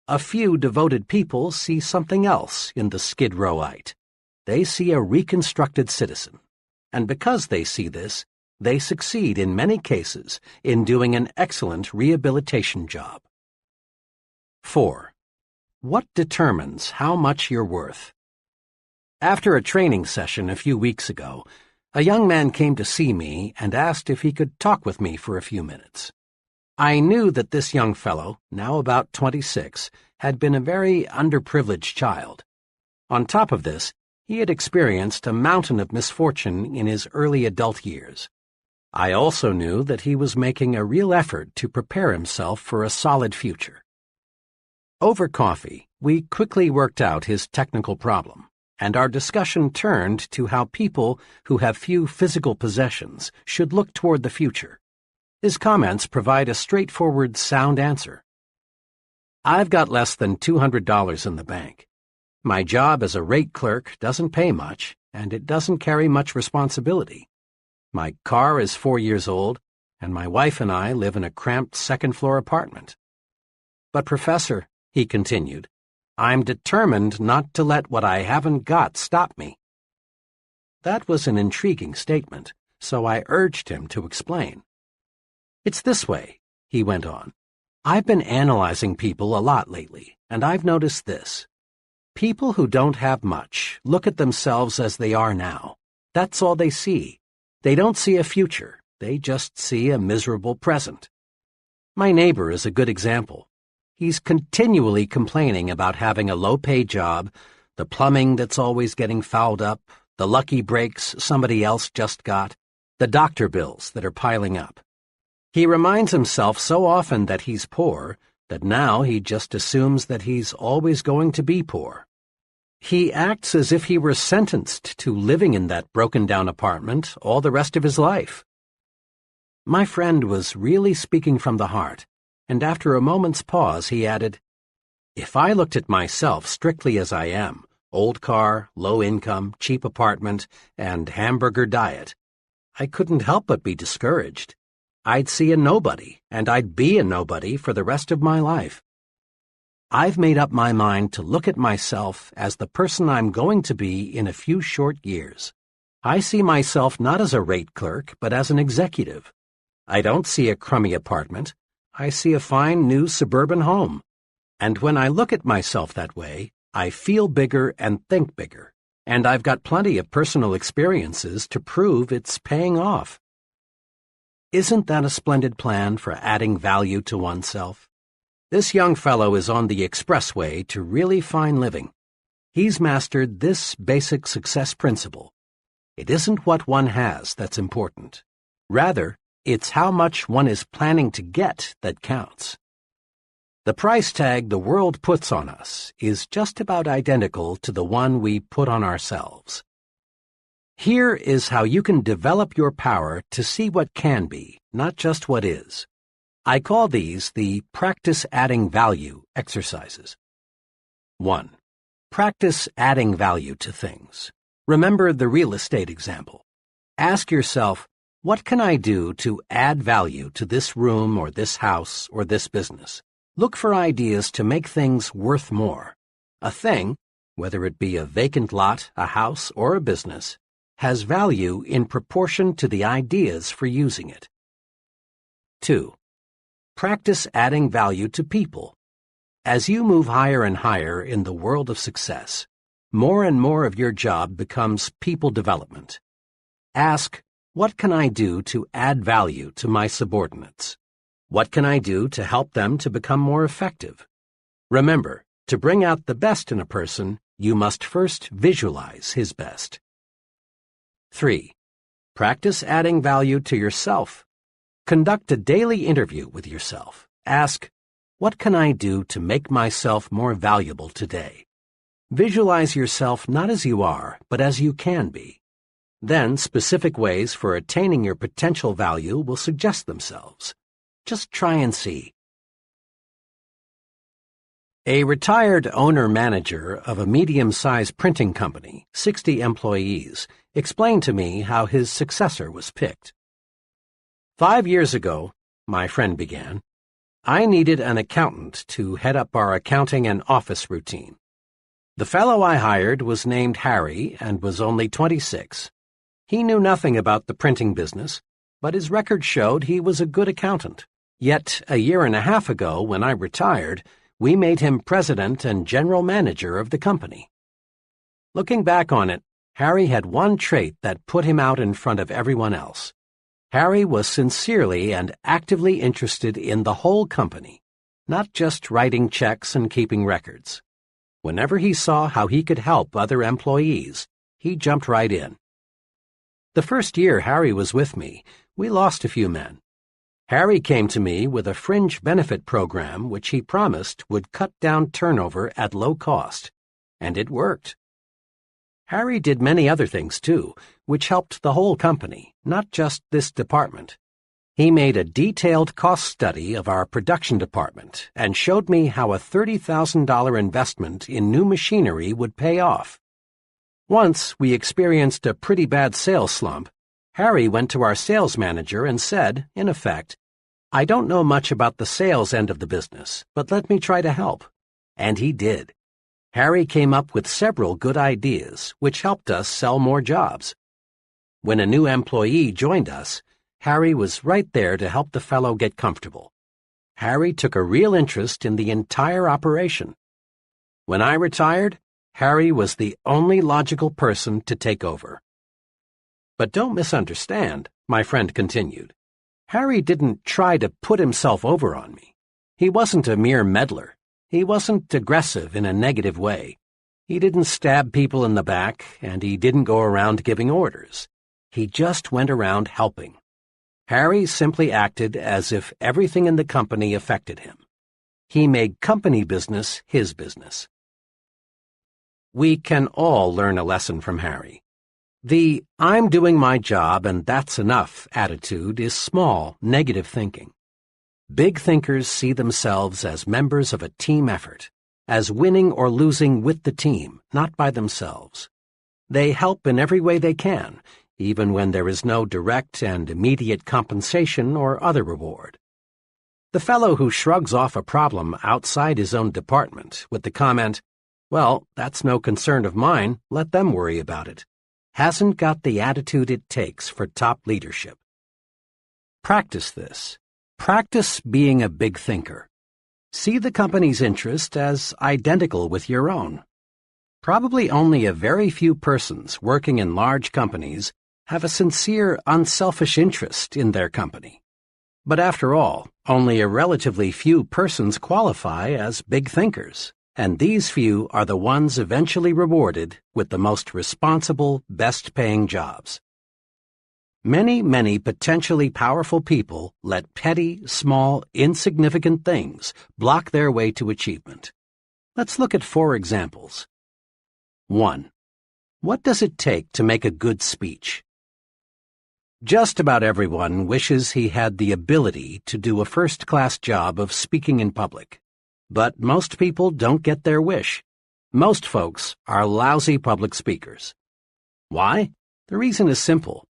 A: A few devoted people see something else in the Skid Rowite. They see a reconstructed citizen, and because they see this, they succeed in many cases in doing an excellent rehabilitation job. 4. What determines how much you're worth? After a training session a few weeks ago, a young man came to see me and asked if he could talk with me for a few minutes. I knew that this young fellow, now about 26, had been a very underprivileged child. On top of this, he had experienced a mountain of misfortune in his early adult years. I also knew that he was making a real effort to prepare himself for a solid future. Over coffee, we quickly worked out his technical problem, and our discussion turned to how people who have few physical possessions should look toward the future. His comments provide a straightforward, sound answer. "I've got less than $200 in the bank. My job as a rate clerk doesn't pay much, and it doesn't carry much responsibility. My car is 4 years old, and my wife and I live in a cramped second-floor apartment. But, Professor," he continued, "I'm determined not to let what I haven't got stop me." That was an intriguing statement, so I urged him to explain. "It's this way," he went on. "I've been analyzing people a lot lately, and I've noticed this. People who don't have much look at themselves as they are now. That's all they see. They don't see a future. They just see a miserable present. My neighbor is a good example. He's continually complaining about having a low-pay job, the plumbing that's always getting fouled up, the lucky breaks somebody else just got, the doctor bills that are piling up. He reminds himself so often that he's poor that now he just assumes that he's always going to be poor. He acts as if he were sentenced to living in that broken-down apartment all the rest of his life." My friend was really speaking from the heart, and after a moment's pause he added, "If I looked at myself strictly as I am, old car, low income, cheap apartment, and hamburger diet, I couldn't help but be discouraged. I'd see a nobody, and I'd be a nobody for the rest of my life. I've made up my mind to look at myself as the person I'm going to be in a few short years. I see myself not as a rate clerk, but as an executive. I don't see a crummy apartment. I see a fine new suburban home. And when I look at myself that way, I feel bigger and think bigger, and I've got plenty of personal experiences to prove it's paying off." Isn't that a splendid plan for adding value to oneself? This young fellow is on the expressway to really fine living. He's mastered this basic success principle. It isn't what one has that's important. Rather, it's how much one is planning to get that counts. The price tag the world puts on us is just about identical to the one we put on ourselves. Here is how you can develop your power to see what can be, not just what is. I call these the practice adding value exercises. 1. Practice adding value to things. Remember the real estate example. Ask yourself, what can I do to add value to this room or this house or this business? Look for ideas to make things worth more. A thing, whether it be a vacant lot, a house, or a business, has value in proportion to the ideas for using it. 2. Practice adding value to people. As you move higher and higher in the world of success, more and more of your job becomes people development. Ask, what can I do to add value to my subordinates? What can I do to help them to become more effective? Remember, to bring out the best in a person, you must first visualize his best. 3. Practice adding value to yourself. Conduct a daily interview with yourself. Ask, what can I do to make myself more valuable today? Visualize yourself not as you are, but as you can be. Then specific ways for attaining your potential value will suggest themselves. Just try and see. A retired owner-manager of a medium-sized printing company, 60 employees, explained to me how his successor was picked. 5 years ago, my friend began, I needed an accountant to head up our accounting and office routine. The fellow I hired was named Harry and was only 26. He knew nothing about the printing business, but his record showed he was a good accountant. Yet, a year and a half ago, when I retired, we made him president and general manager of the company. Looking back on it, Harry had one trait that put him out in front of everyone else. Harry was sincerely and actively interested in the whole company, not just writing checks and keeping records. Whenever he saw how he could help other employees, he jumped right in. The first year Harry was with me, we lost a few men. Harry came to me with a fringe benefit program which he promised would cut down turnover at low cost, and it worked. Harry did many other things, too, which helped the whole company, not just this department. He made a detailed cost study of our production department and showed me how a $30,000 investment in new machinery would pay off. Once we experienced a pretty bad sales slump. Harry went to our sales manager and said, in effect, I don't know much about the sales end of the business, but let me try to help. And he did. Harry came up with several good ideas, which helped us sell more jobs. When a new employee joined us, Harry was right there to help the fellow get comfortable. Harry took a real interest in the entire operation. When I retired, Harry was the only logical person to take over. But don't misunderstand, my friend continued. Harry didn't try to put himself over on me. He wasn't a mere meddler. He wasn't aggressive in a negative way. He didn't stab people in the back, and he didn't go around giving orders. He just went around helping. Harry simply acted as if everything in the company affected him. He made company business his business. We can all learn a lesson from Harry. The I'm doing my job and that's enough attitude is small, negative thinking. Big thinkers see themselves as members of a team effort, as winning or losing with the team, not by themselves. They help in every way they can, even when there is no direct and immediate compensation or other reward. The fellow who shrugs off a problem outside his own department with the comment, well, that's no concern of mine, let them worry about it, hasn't got the attitude it takes for top leadership. Practice this. Practice being a big thinker. See the company's interest as identical with your own. Probably only a very few persons working in large companies have a sincere, unselfish interest in their company. But after all, only a relatively few persons qualify as big thinkers, and these few are the ones eventually rewarded with the most responsible, best-paying jobs. Many potentially powerful people let petty, small, insignificant things block their way to achievement. Let's look at 4 examples. 1. What does it take to make a good speech? Just about everyone wishes he had the ability to do a first-class job of speaking in public. But most people don't get their wish. Most folks are lousy public speakers. Why? The reason is simple.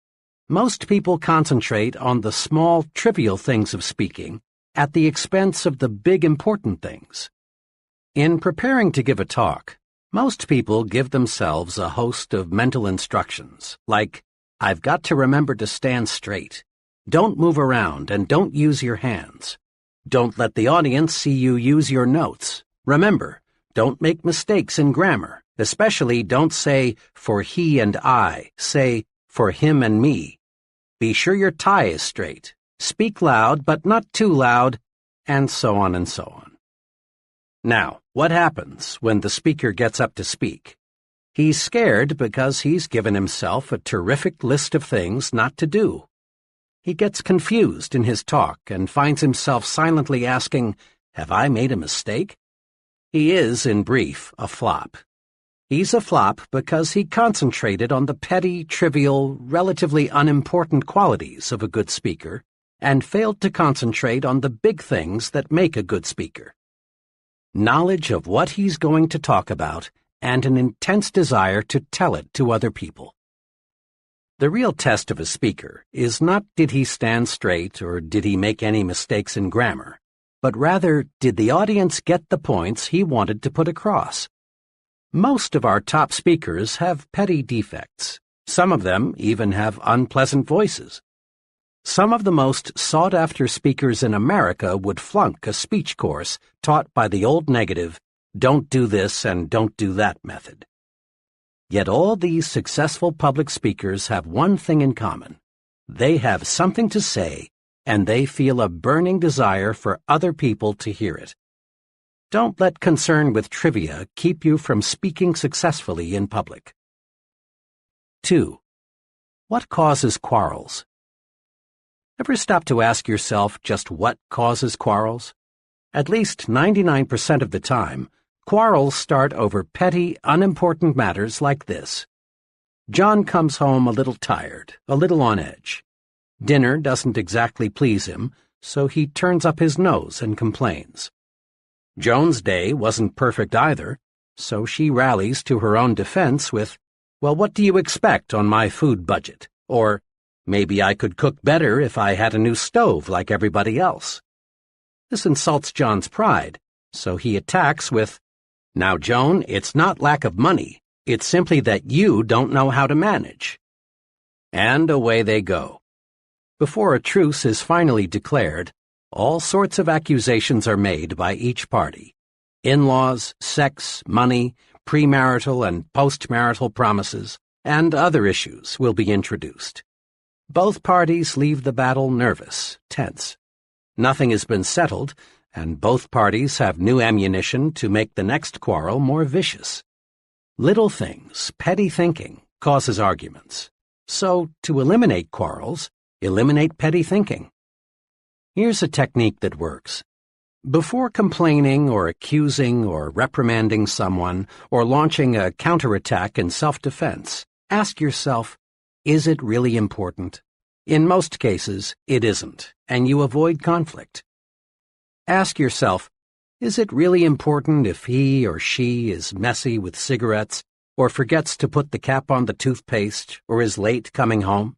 A: Most people concentrate on the small, trivial things of speaking at the expense of the big, important things. In preparing to give a talk, most people give themselves a host of mental instructions, like, I've got to remember to stand straight. Don't move around and don't use your hands. Don't let the audience see you use your notes. Remember, don't make mistakes in grammar. Especially don't say, for he and I. Say, for him and me. Be sure your tie is straight. Speak loud, but not too loud, and so on and so on. Now, what happens when the speaker gets up to speak? He's scared because he's given himself a terrific list of things not to do. He gets confused in his talk and finds himself silently asking, have I made a mistake? He is, in brief, a flop. He's a flop because he concentrated on the petty, trivial, relatively unimportant qualities of a good speaker and failed to concentrate on the big things that make a good speaker. Knowledge of what he's going to talk about and an intense desire to tell it to other people. The real test of a speaker is not did he stand straight or did he make any mistakes in grammar, but rather did the audience get the points he wanted to put across. Most of our top speakers have petty defects. Some of them even have unpleasant voices. Some of the most sought-after speakers in America would flunk a speech course taught by the old negative, don't do this and don't do that method. Yet all these successful public speakers have one thing in common. They have something to say, and they feel a burning desire for other people to hear it. Don't let concern with trivia keep you from speaking successfully in public. 2. What causes quarrels? Ever stop to ask yourself just what causes quarrels? At least 99% of the time, quarrels start over petty, unimportant matters like this. John comes home a little tired, a little on edge. Dinner doesn't exactly please him, so he turns up his nose and complains. Joan's day wasn't perfect either, so she rallies to her own defense with, well, what do you expect on my food budget? Or, maybe I could cook better if I had a new stove like everybody else. This insults John's pride, so he attacks with, now, Joan, it's not lack of money. It's simply that you don't know how to manage. And away they go. Before a truce is finally declared, all sorts of accusations are made by each party. In-laws, sex, money, premarital and postmarital promises, and other issues will be introduced. Both parties leave the battle nervous, tense. Nothing has been settled, and both parties have new ammunition to make the next quarrel more vicious. Little things, petty thinking, causes arguments. So, to eliminate quarrels, eliminate petty thinking. Here's a technique that works. Before complaining or accusing or reprimanding someone or launching a counterattack in self-defense, ask yourself, is it really important? In most cases, it isn't, and you avoid conflict. Ask yourself, is it really important if he or she is messy with cigarettes or forgets to put the cap on the toothpaste or is late coming home?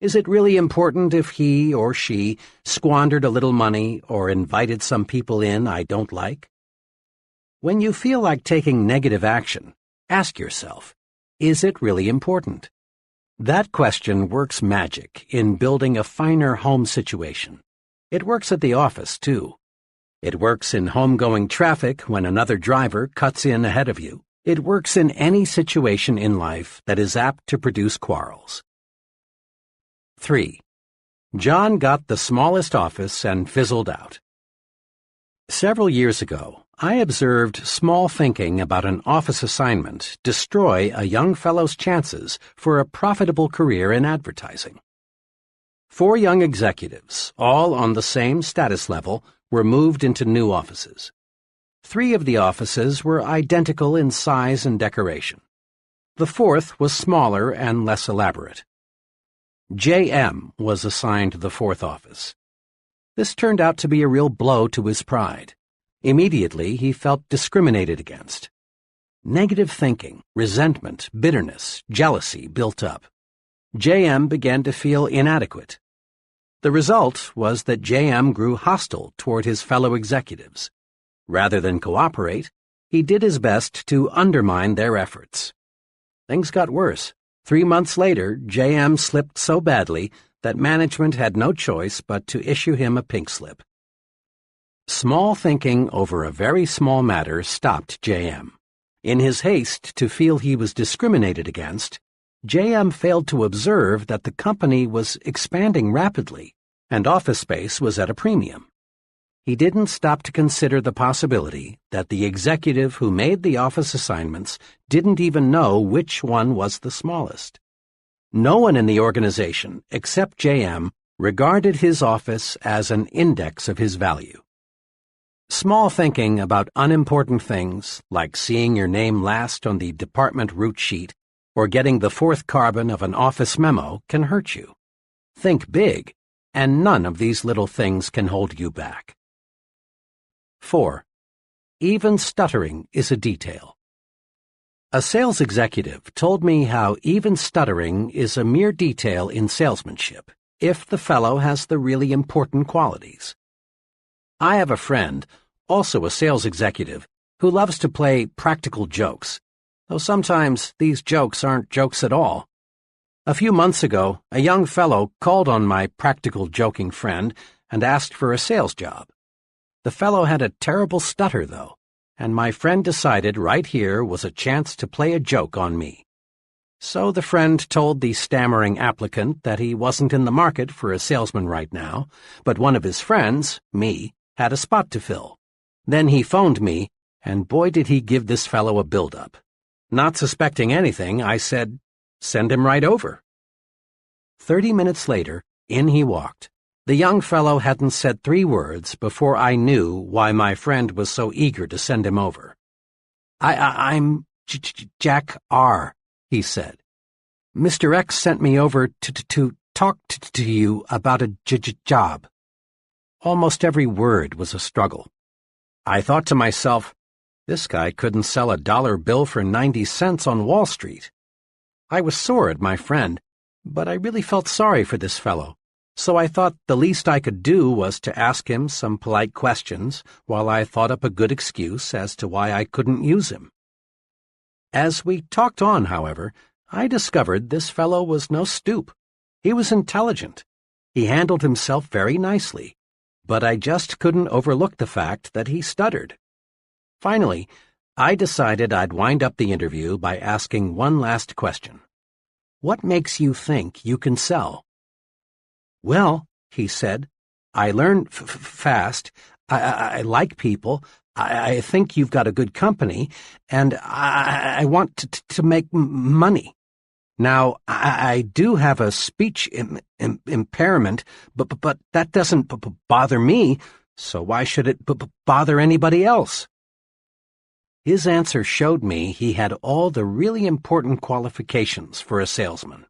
A: Is it really important if he or she squandered a little money or invited some people in I don't like? When you feel like taking negative action, ask yourself, is it really important? That question works magic in building a finer home situation. It works at the office, too. It works in homegoing traffic when another driver cuts in ahead of you. It works in any situation in life that is apt to produce quarrels. 3. John got the smallest office and fizzled out. Several years ago, I observed small thinking about an office assignment destroy a young fellow's chances for a profitable career in advertising. 4 young executives, all on the same status level, were moved into new offices. 3 of the offices were identical in size and decoration. The 4th was smaller and less elaborate. J.M. was assigned the 4th office. This turned out to be a real blow to his pride. Immediately, he felt discriminated against. Negative thinking, resentment, bitterness, jealousy built up. JM began to feel inadequate. The result was that JM grew hostile toward his fellow executives. Rather than cooperate, he did his best to undermine their efforts. Things got worse. 3 months later, JM slipped so badly that management had no choice but to issue him a pink slip. Small thinking over a very small matter stopped JM. In his haste to feel he was discriminated against, JM failed to observe that the company was expanding rapidly and office space was at a premium. He didn't stop to consider the possibility that the executive who made the office assignments didn't even know which one was the smallest. No one in the organization, except JM, regarded his office as an index of his value. Small thinking about unimportant things, like seeing your name last on the department route sheet or getting the fourth carbon of an office memo, can hurt you. Think big, and none of these little things can hold you back. 4. Even stuttering is a detail. A sales executive told me how even stuttering is a mere detail in salesmanship, if the fellow has the really important qualities. I have a friend, also a sales executive, who loves to play practical jokes, though sometimes these jokes aren't jokes at all. A few months ago, a young fellow called on my practical joking friend and asked for a sales job. The fellow had a terrible stutter, though, and my friend decided right here was a chance to play a joke on me. So the friend told the stammering applicant that he wasn't in the market for a salesman right now, but one of his friends, me, had a spot to fill. Then he phoned me, and boy did he give this fellow a build-up. Not suspecting anything, I said, "Send him right over." 30 minutes later, in he walked. The young fellow hadn't said 3 words before I knew why my friend was so eager to send him over. I'm Jack R., he said. "Mr. X sent me over to talk to you about a job." Almost every word was a struggle. I thought to myself, this guy couldn't sell a dollar bill for 90 cents on Wall Street. I was sore at my friend, but I really felt sorry for this fellow, so I thought the least I could do was to ask him some polite questions while I thought up a good excuse as to why I couldn't use him. As we talked on, however, I discovered this fellow was no stoop. He was intelligent. He handled himself very nicely, but I just couldn't overlook the fact that he stuttered. Finally, I decided I'd wind up the interview by asking one last question. What makes you think you can sell? "Well," he said, "I learn fast. I like people. I think you've got a good company, and I want to make money. Now, I do have a speech impairment, but that doesn't bother me, so why should it bother anybody else?" His answer showed me he had all the really important qualifications for a salesman.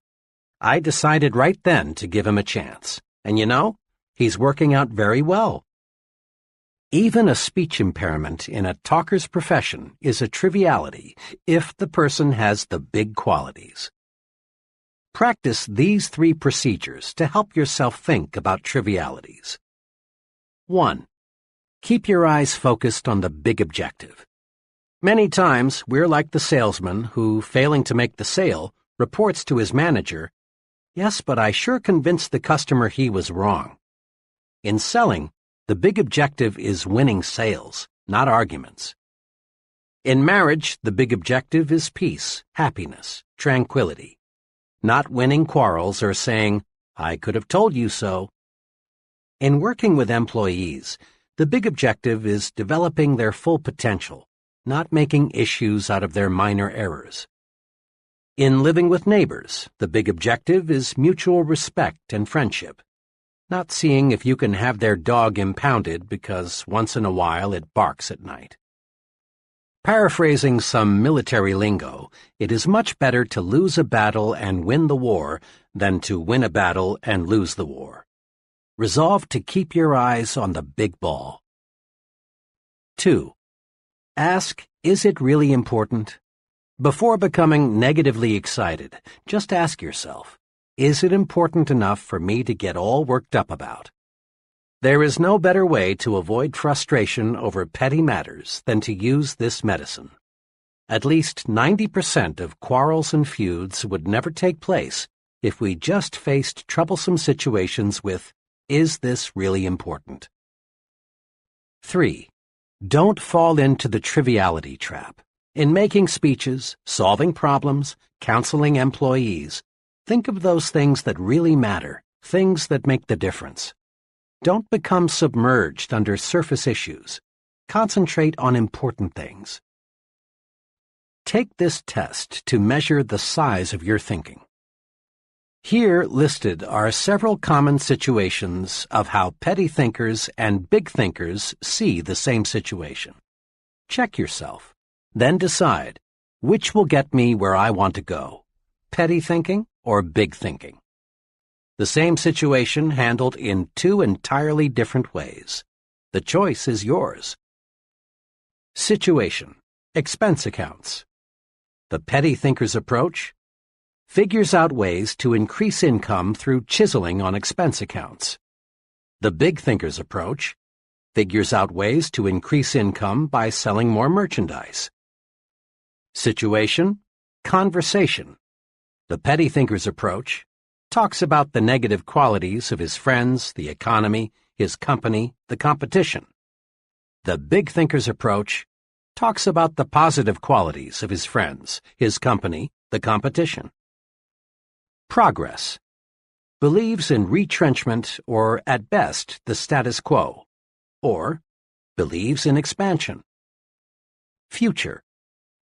A: I decided right then to give him a chance, and you know, he's working out very well. Even a speech impairment in a talker's profession is a triviality if the person has the big qualities. Practice these 3 procedures to help yourself think about trivialities. 1. Keep your eyes focused on the big objective. Many times, we're like the salesman who, failing to make the sale, reports to his manager, "Yes, but I sure convinced the customer he was wrong." In selling, the big objective is winning sales, not arguments. In marriage, the big objective is peace, happiness, tranquility. Not winning quarrels or saying, "I could have told you so." In working with employees, the big objective is developing their full potential, not making issues out of their minor errors. In living with neighbors, the big objective is mutual respect and friendship, not seeing if you can have their dog impounded because once in a while it barks at night. Paraphrasing some military lingo, it is much better to lose a battle and win the war than to win a battle and lose the war. Resolve to keep your eyes on the big ball. 2. Ask, is it really important? Before becoming negatively excited, just ask yourself, is it important enough for me to get all worked up about? There is no better way to avoid frustration over petty matters than to use this medicine. At least 90% of quarrels and feuds would never take place if we just faced troublesome situations with, is this really important? 3. Don't fall into the triviality trap. In making speeches, solving problems, counseling employees, think of those things that really matter, things that make the difference. Don't become submerged under surface issues. Concentrate on important things. Take this test to measure the size of your thinking. Here listed are several common situations of how petty thinkers and big thinkers see the same situation. Check yourself, then decide which will get me where I want to go, petty thinking or big thinking. The same situation handled in two entirely different ways. The choice is yours. Situation: expense accounts. The petty thinker's approach: figures out ways to increase income through chiseling on expense accounts. The big thinker's approach: figures out ways to increase income by selling more merchandise. Situation: conversation. The petty thinker's approach talks about the negative qualities of his friends, the economy, his company, the competition. The big thinker's approach talks about the positive qualities of his friends, his company, the competition. Progress: believes in retrenchment or, at best, the status quo, or believes in expansion. Future: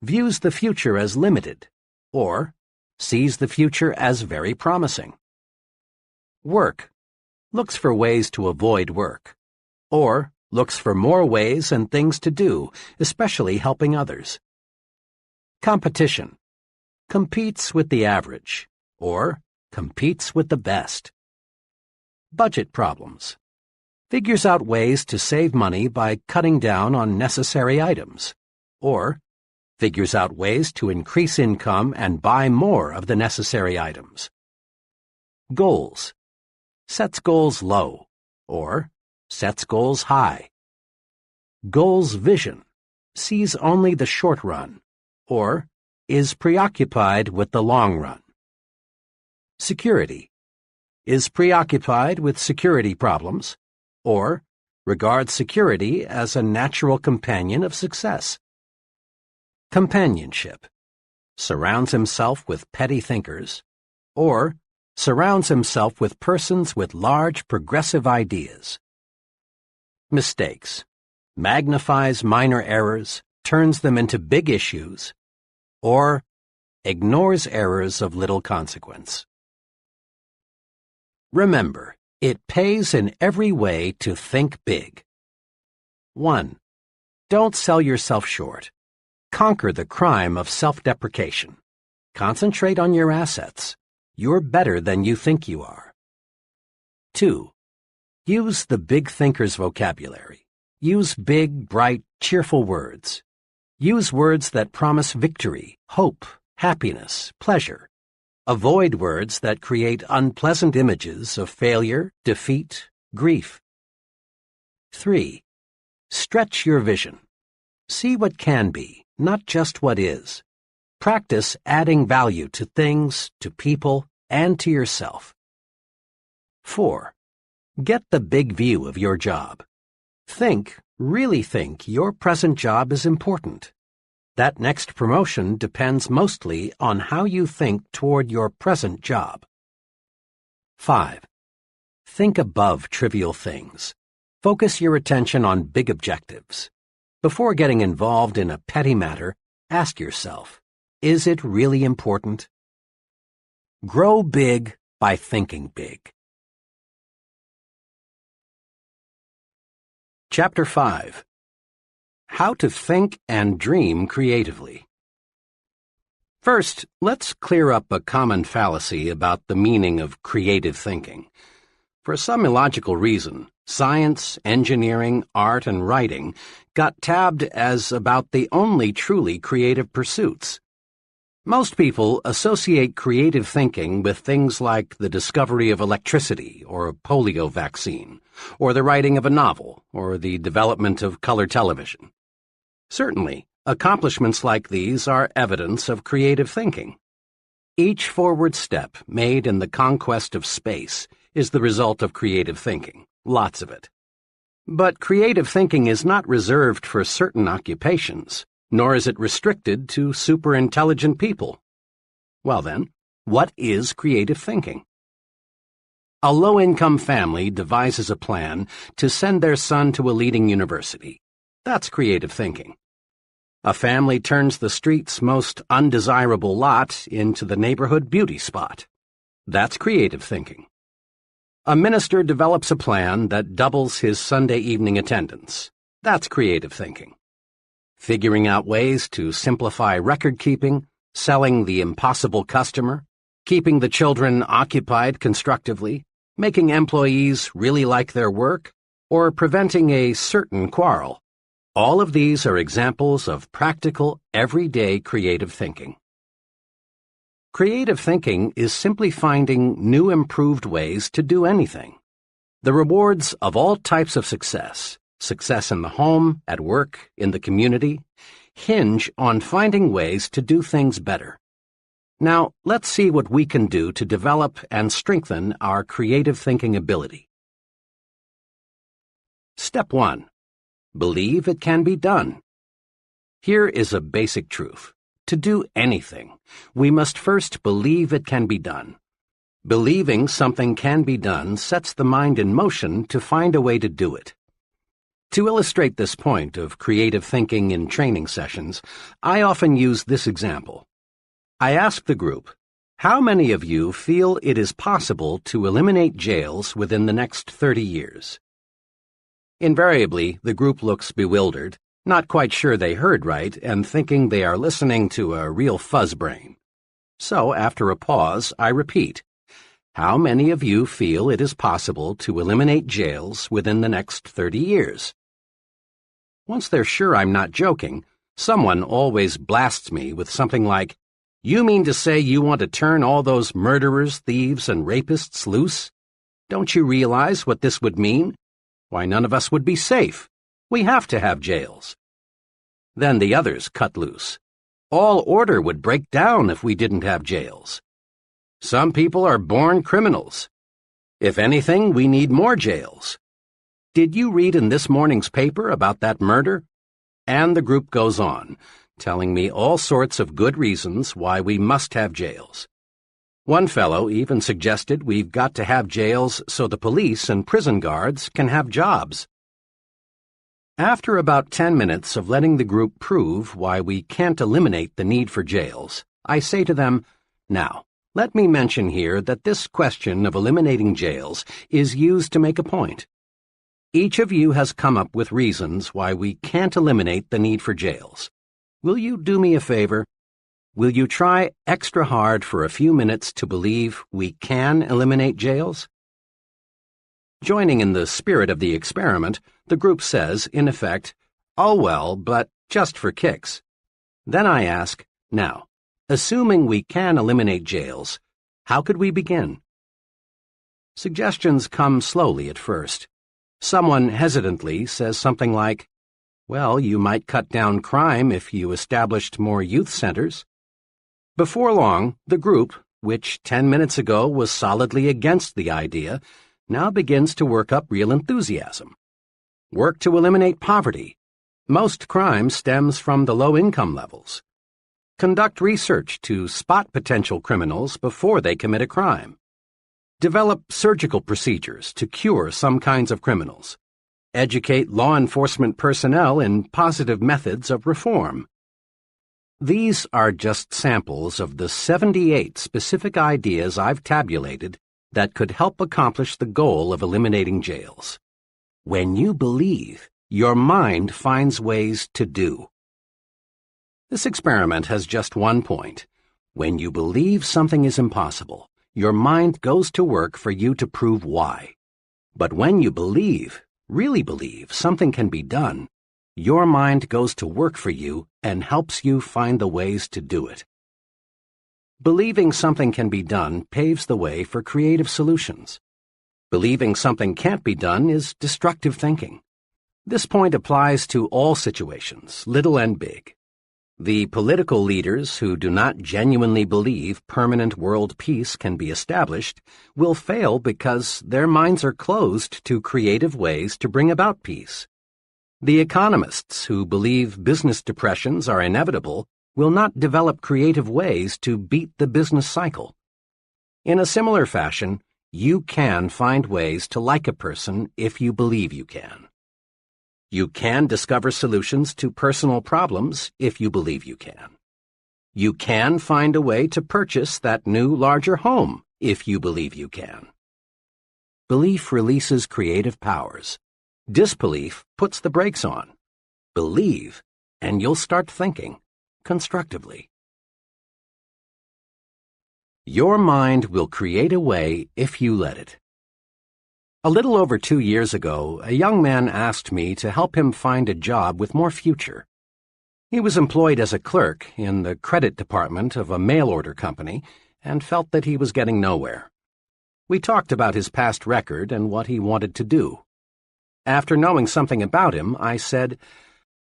A: views the future as limited, or sees the future as very promising. Work: looks for ways to avoid work, or looks for more ways and things to do, especially helping others. Competition: competes with the average, or competes with the best. Budget problems: figures out ways to save money by cutting down on necessary items, or figures out ways to increase income and buy more of the necessary items. Goals: sets goals low, or sets goals high. Goals vision: sees only the short run, or is preoccupied with the long run. Security: is preoccupied with security problems, or regards security as a natural companion of success. Companionship: surrounds himself with petty thinkers, or surrounds himself with persons with large progressive ideas. Mistakes: magnifies minor errors, turns them into big issues, or ignores errors of little consequence. Remember, it pays in every way to think big. 1. Don't sell yourself short. Conquer the crime of self-deprecation. Concentrate on your assets. You're better than you think you are. 2. Use the big thinker's vocabulary. Use big, bright, cheerful words. Use words that promise victory, hope, happiness, pleasure. Avoid words that create unpleasant images of failure, defeat, grief. 3. Stretch your vision. See what can be, not just what is. Practice adding value to things, to people, and to yourself. 4. Get the big view of your job. Really think your present job is important. That next promotion depends mostly on how you think toward your present job. 5. Think above trivial things. Focus your attention on big objectives. Before getting involved in a petty matter, ask yourself, is it really important? Grow big by thinking big. Chapter 5. How to Think and Dream Creatively. First, let's clear up a common fallacy about the meaning of creative thinking. For some illogical reason, Science, engineering, art, and writing got tabbed as about the only truly creative pursuits. Most people associate creative thinking with things like the discovery of electricity or a polio vaccine, or the writing of a novel, or the development of color television. Certainly, accomplishments like these are evidence of creative thinking. Each forward step made in the conquest of space is the result of creative thinking, lots of it. But creative thinking is not reserved for certain occupations, nor is it restricted to super-intelligent people. Well then, what is creative thinking? A low-income family devises a plan to send their son to a leading university. That's creative thinking. A family turns the street's most undesirable lot into the neighborhood beauty spot. That's creative thinking. A minister develops a plan that doubles his Sunday evening attendance. That's creative thinking. Figuring out ways to simplify record-keeping, selling the impossible customer, keeping the children occupied constructively, making employees really like their work, or preventing a certain quarrel. All of these are examples of practical, everyday creative thinking. Creative thinking is simply finding new improved ways to do anything. The rewards of all types of success in the home, at work, in the community, hinge on finding ways to do things better. Now, let's see what we can do to develop and strengthen our creative thinking ability. Step 1. Believe it can be done. Here is a basic truth. To do anything, we must first believe it can be done. Believing something can be done sets the mind in motion to find a way to do it. To illustrate this point of creative thinking in training sessions, I often use this example. I ask the group, how many of you feel it is possible to eliminate jails within the next 30 years? Invariably, the group looks bewildered, not quite sure they heard right, and thinking they are listening to a real fuzzbrain. So, after a pause, I repeat, how many of you feel it is possible to eliminate jails within the next 30 years? Once they're sure I'm not joking, someone always blasts me with something like, "You mean to say you want to turn all those murderers, thieves, and rapists loose? Don't you realize what this would mean? Why, none of us would be safe. We have to have jails." Then the others cut loose. All order would break down if we didn't have jails. Some people are born criminals. If anything, we need more jails. Did you read in this morning's paper about that murder? And the group goes on, telling me all sorts of good reasons why we must have jails. One fellow even suggested we've got to have jails so the police and prison guards can have jobs. After about 10 minutes of letting the group prove why we can't eliminate the need for jails, I say to them, now, let me mention here that this question of eliminating jails is used to make a point. Each of you has come up with reasons why we can't eliminate the need for jails. Will you do me a favor? Will you try extra hard for a few minutes to believe we can eliminate jails? Joining in the spirit of the experiment, the group says, in effect, oh well, but just for kicks. Then I ask, now, assuming we can eliminate jails, how could we begin? Suggestions come slowly at first. Someone hesitantly says something like, well, you might cut down crime if you established more youth centers. Before long, the group, which 10 minutes ago was solidly against the idea, now begins to work up real enthusiasm. Work to eliminate poverty. Most crime stems from the low income levels. Conduct research to spot potential criminals before they commit a crime. Develop surgical procedures to cure some kinds of criminals. Educate law enforcement personnel in positive methods of reform. These are just samples of the 78 specific ideas I've tabulated that could help accomplish the goal of eliminating jails. When you believe, your mind finds ways to do. This experiment has just one point. When you believe something is impossible, your mind goes to work for you to prove why. But when you believe, really believe, something can be done, your mind goes to work for you and helps you find the ways to do it. Believing something can be done paves the way for creative solutions. Believing something can't be done is destructive thinking. This point applies to all situations, little and big. The political leaders who do not genuinely believe permanent world peace can be established will fail because their minds are closed to creative ways to bring about peace. The economists who believe business depressions are inevitable will not develop creative ways to beat the business cycle. In a similar fashion, you can find ways to like a person if you believe you can. You can discover solutions to personal problems if you believe you can. You can find a way to purchase that new, larger home if you believe you can. Belief releases creative powers. Disbelief puts the brakes on. Believe, and you'll start thinking constructively. Your mind will create a way if you let it. A little over 2 years ago, a young man asked me to help him find a job with more future. He was employed as a clerk in the credit department of a mail-order company and felt that he was getting nowhere. We talked about his past record and what he wanted to do. After knowing something about him, I said,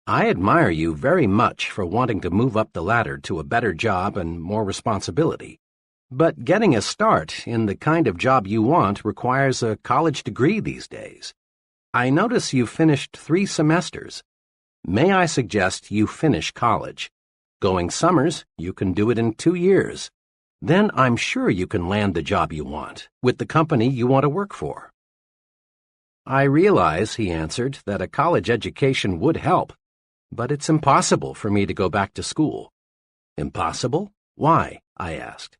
A: "I admire you very much for wanting to move up the ladder to a better job and more responsibility. But getting a start in the kind of job you want requires a college degree these days. I notice you finished 3 semesters. May I suggest you finish college? Going summers, you can do it in 2 years. Then I'm sure you can land the job you want, with the company you want to work for." "I realize," he answered, "that a college education would help, but it's impossible for me to go back to school." "Impossible? Why?" I asked.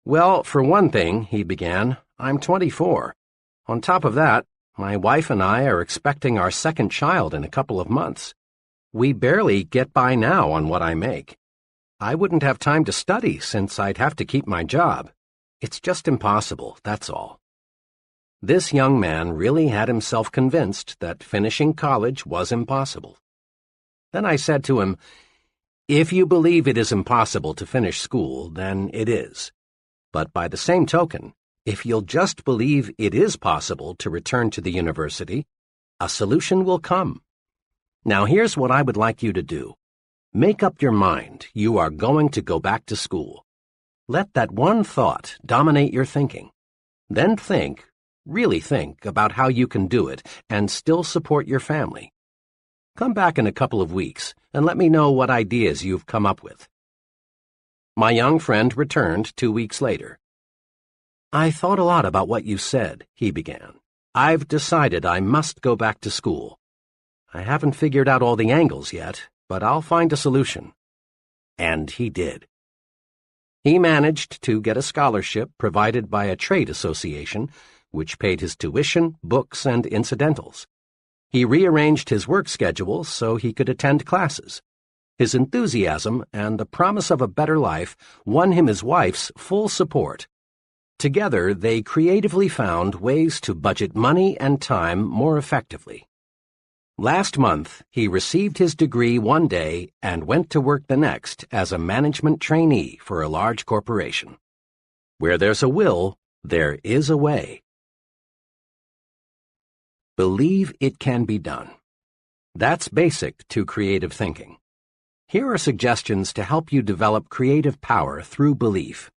A: "Well, for one thing," he began, "I'm 24. On top of that, my wife and I are expecting our second child in a couple of months. We barely get by now on what I make. I wouldn't have time to study since I'd have to keep my job. It's just impossible, that's all." This young man really had himself convinced that finishing college was impossible. Then I said to him, "If you believe it is impossible to finish school, then it is. But by the same token, if you'll just believe it is possible to return to the university, a solution will come. Now here's what I would like you to do. Make up your mind you are going to go back to school. Let that one thought dominate your thinking. Then think, really think about how you can do it and still support your family. Come back in a couple of weeks and let me know what ideas you've come up with." My young friend returned 2 weeks later. "I thought a lot about what you said," he began. "I've decided I must go back to school. I haven't figured out all the angles yet, but I'll find a solution." And he did. He managed to get a scholarship provided by a trade association, which paid his tuition, books, and incidentals. He rearranged his work schedule so he could attend classes. His enthusiasm and the promise of a better life won him his wife's full support. Together, they creatively found ways to budget money and time more effectively. Last month, he received his degree one day and went to work the next as a management trainee for a large corporation. Where there's a will, there is a way. Believe it can be done. That's basic to creative thinking. Here are suggestions to help you develop creative power through belief.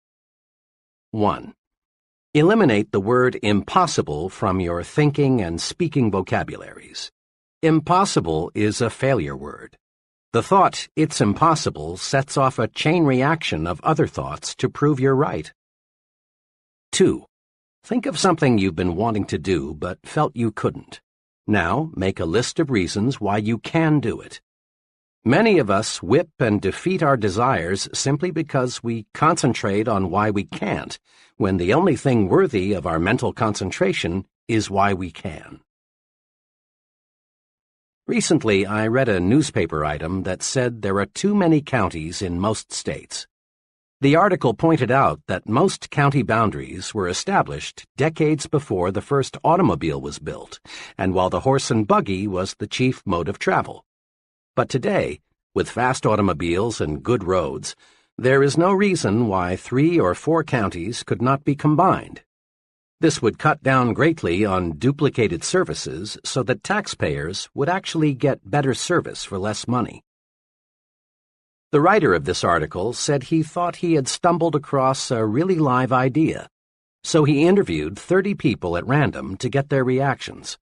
A: 1. Eliminate the word impossible from your thinking and speaking vocabularies. Impossible is a failure word. The thought, "it's impossible," sets off a chain reaction of other thoughts to prove you're right. 2. Think of something you've been wanting to do but felt you couldn't. Now, make a list of reasons why you can do it. Many of us whip and defeat our desires simply because we concentrate on why we can't, when the only thing worthy of our mental concentration is why we can. Recently, I read a newspaper item that said there are too many counties in most states. The article pointed out that most county boundaries were established decades before the first automobile was built, and while the horse and buggy was the chief mode of travel. But today, with fast automobiles and good roads, there is no reason why 3 or 4 counties could not be combined. This would cut down greatly on duplicated services so that taxpayers would actually get better service for less money. The writer of this article said he thought he had stumbled across a really live idea, so he interviewed 30 people at random to get their reactions.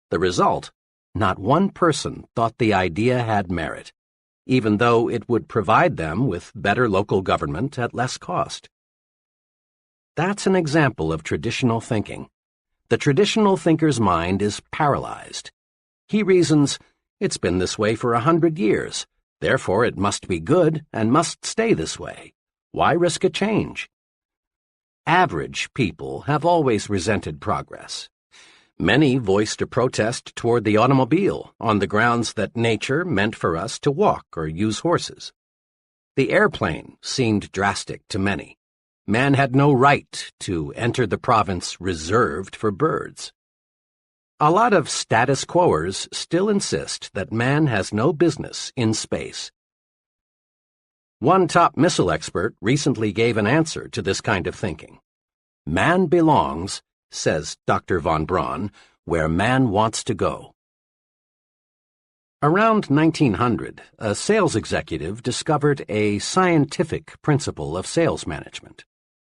A: The result? Not one person thought the idea had merit, even though it would provide them with better local government at less cost. That's an example of traditional thinking. The traditional thinker's mind is paralyzed. He reasons, it's been this way for 100 years. Therefore, it must be good and must stay this way. Why risk a change? Average people have always resented progress. Many voiced a protest toward the automobile on the grounds that nature meant for us to walk or use horses. The airplane seemed drastic to many. Man had no right to enter the province reserved for birds. A lot of status quoers still insist that man has no business in space. One top missile expert recently gave an answer to this kind of thinking. Man belongs, says Dr. von Braun, where man wants to go. Around 1900, a sales executive discovered a scientific principle of sales management.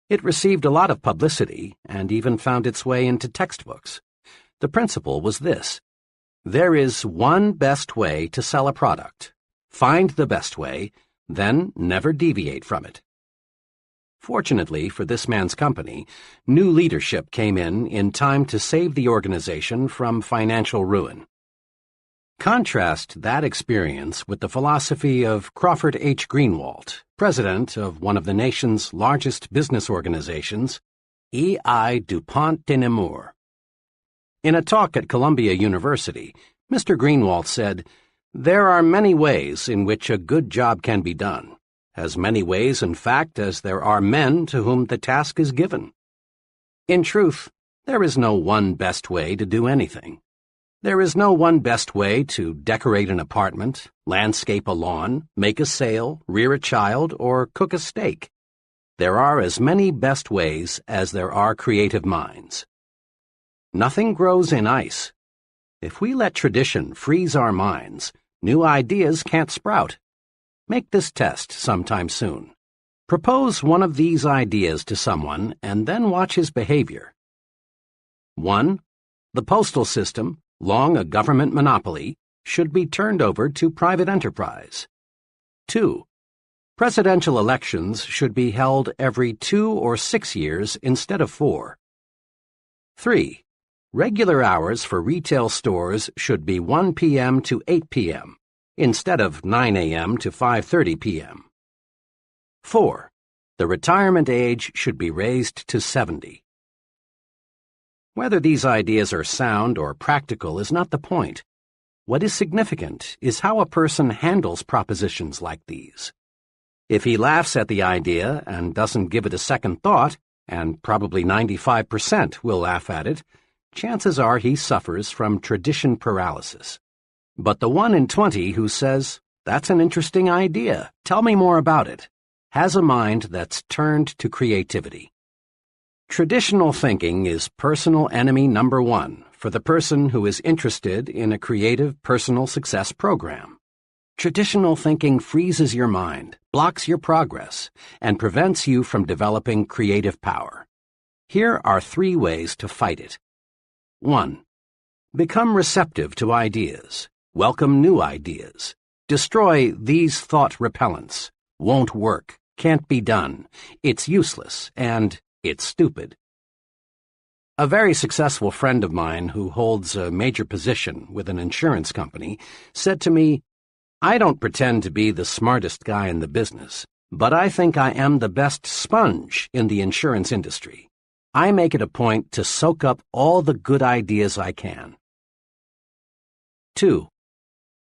A: It received a lot of publicity and even found its way into textbooks. The principle was this: there is one best way to sell a product. Find the best way, then never deviate from it. Fortunately for this man's company, new leadership came in time to save the organization from financial ruin. Contrast that experience with the philosophy of Crawford H. Greenwalt, president of one of the nation's largest business organizations, E.I. DuPont de Nemours. In a talk at Columbia University, Mr. Greenwalt said, "There are many ways in which a good job can be done, as many ways, in fact, as there are men to whom the task is given. In truth, there is no one best way to do anything. There is no one best way to decorate an apartment, landscape a lawn, make a sale, rear a child, or cook a steak. There are as many best ways as there are creative minds. Nothing grows in ice. If we let tradition freeze our minds, new ideas can't sprout. Make this test sometime soon. Propose one of these ideas to someone and then watch his behavior. 1. The postal system, long a government monopoly, should be turned over to private enterprise. 2. Presidential elections should be held every 2 or 6 years instead of 4. 3. Regular hours for retail stores should be 1 p.m. to 8 p.m. instead of 9 a.m. to 5:30 p.m. 4. The retirement age should be raised to 70. Whether these ideas are sound or practical is not the point. What is significant is how a person handles propositions like these. If he laughs at the idea and doesn't give it a second thought, and probably 95% will laugh at it, chances are he suffers from tradition paralysis. But the 1 in 20 who says, "That's an interesting idea, tell me more about it," has a mind that's turned to creativity. Traditional thinking is personal enemy number 1 for the person who is interested in a creative personal success program. Traditional thinking freezes your mind, blocks your progress, and prevents you from developing creative power. Here are 3 ways to fight it. 1. Become receptive to ideas. Welcome new ideas. Destroy these thought repellents. Won't work. Can't be done. It's useless. And it's stupid. A very successful friend of mine who holds a major position with an insurance company said to me, "I don't pretend to be the smartest guy in the business, but I think I am the best sponge in the insurance industry. I make it a point to soak up all the good ideas I can." 2.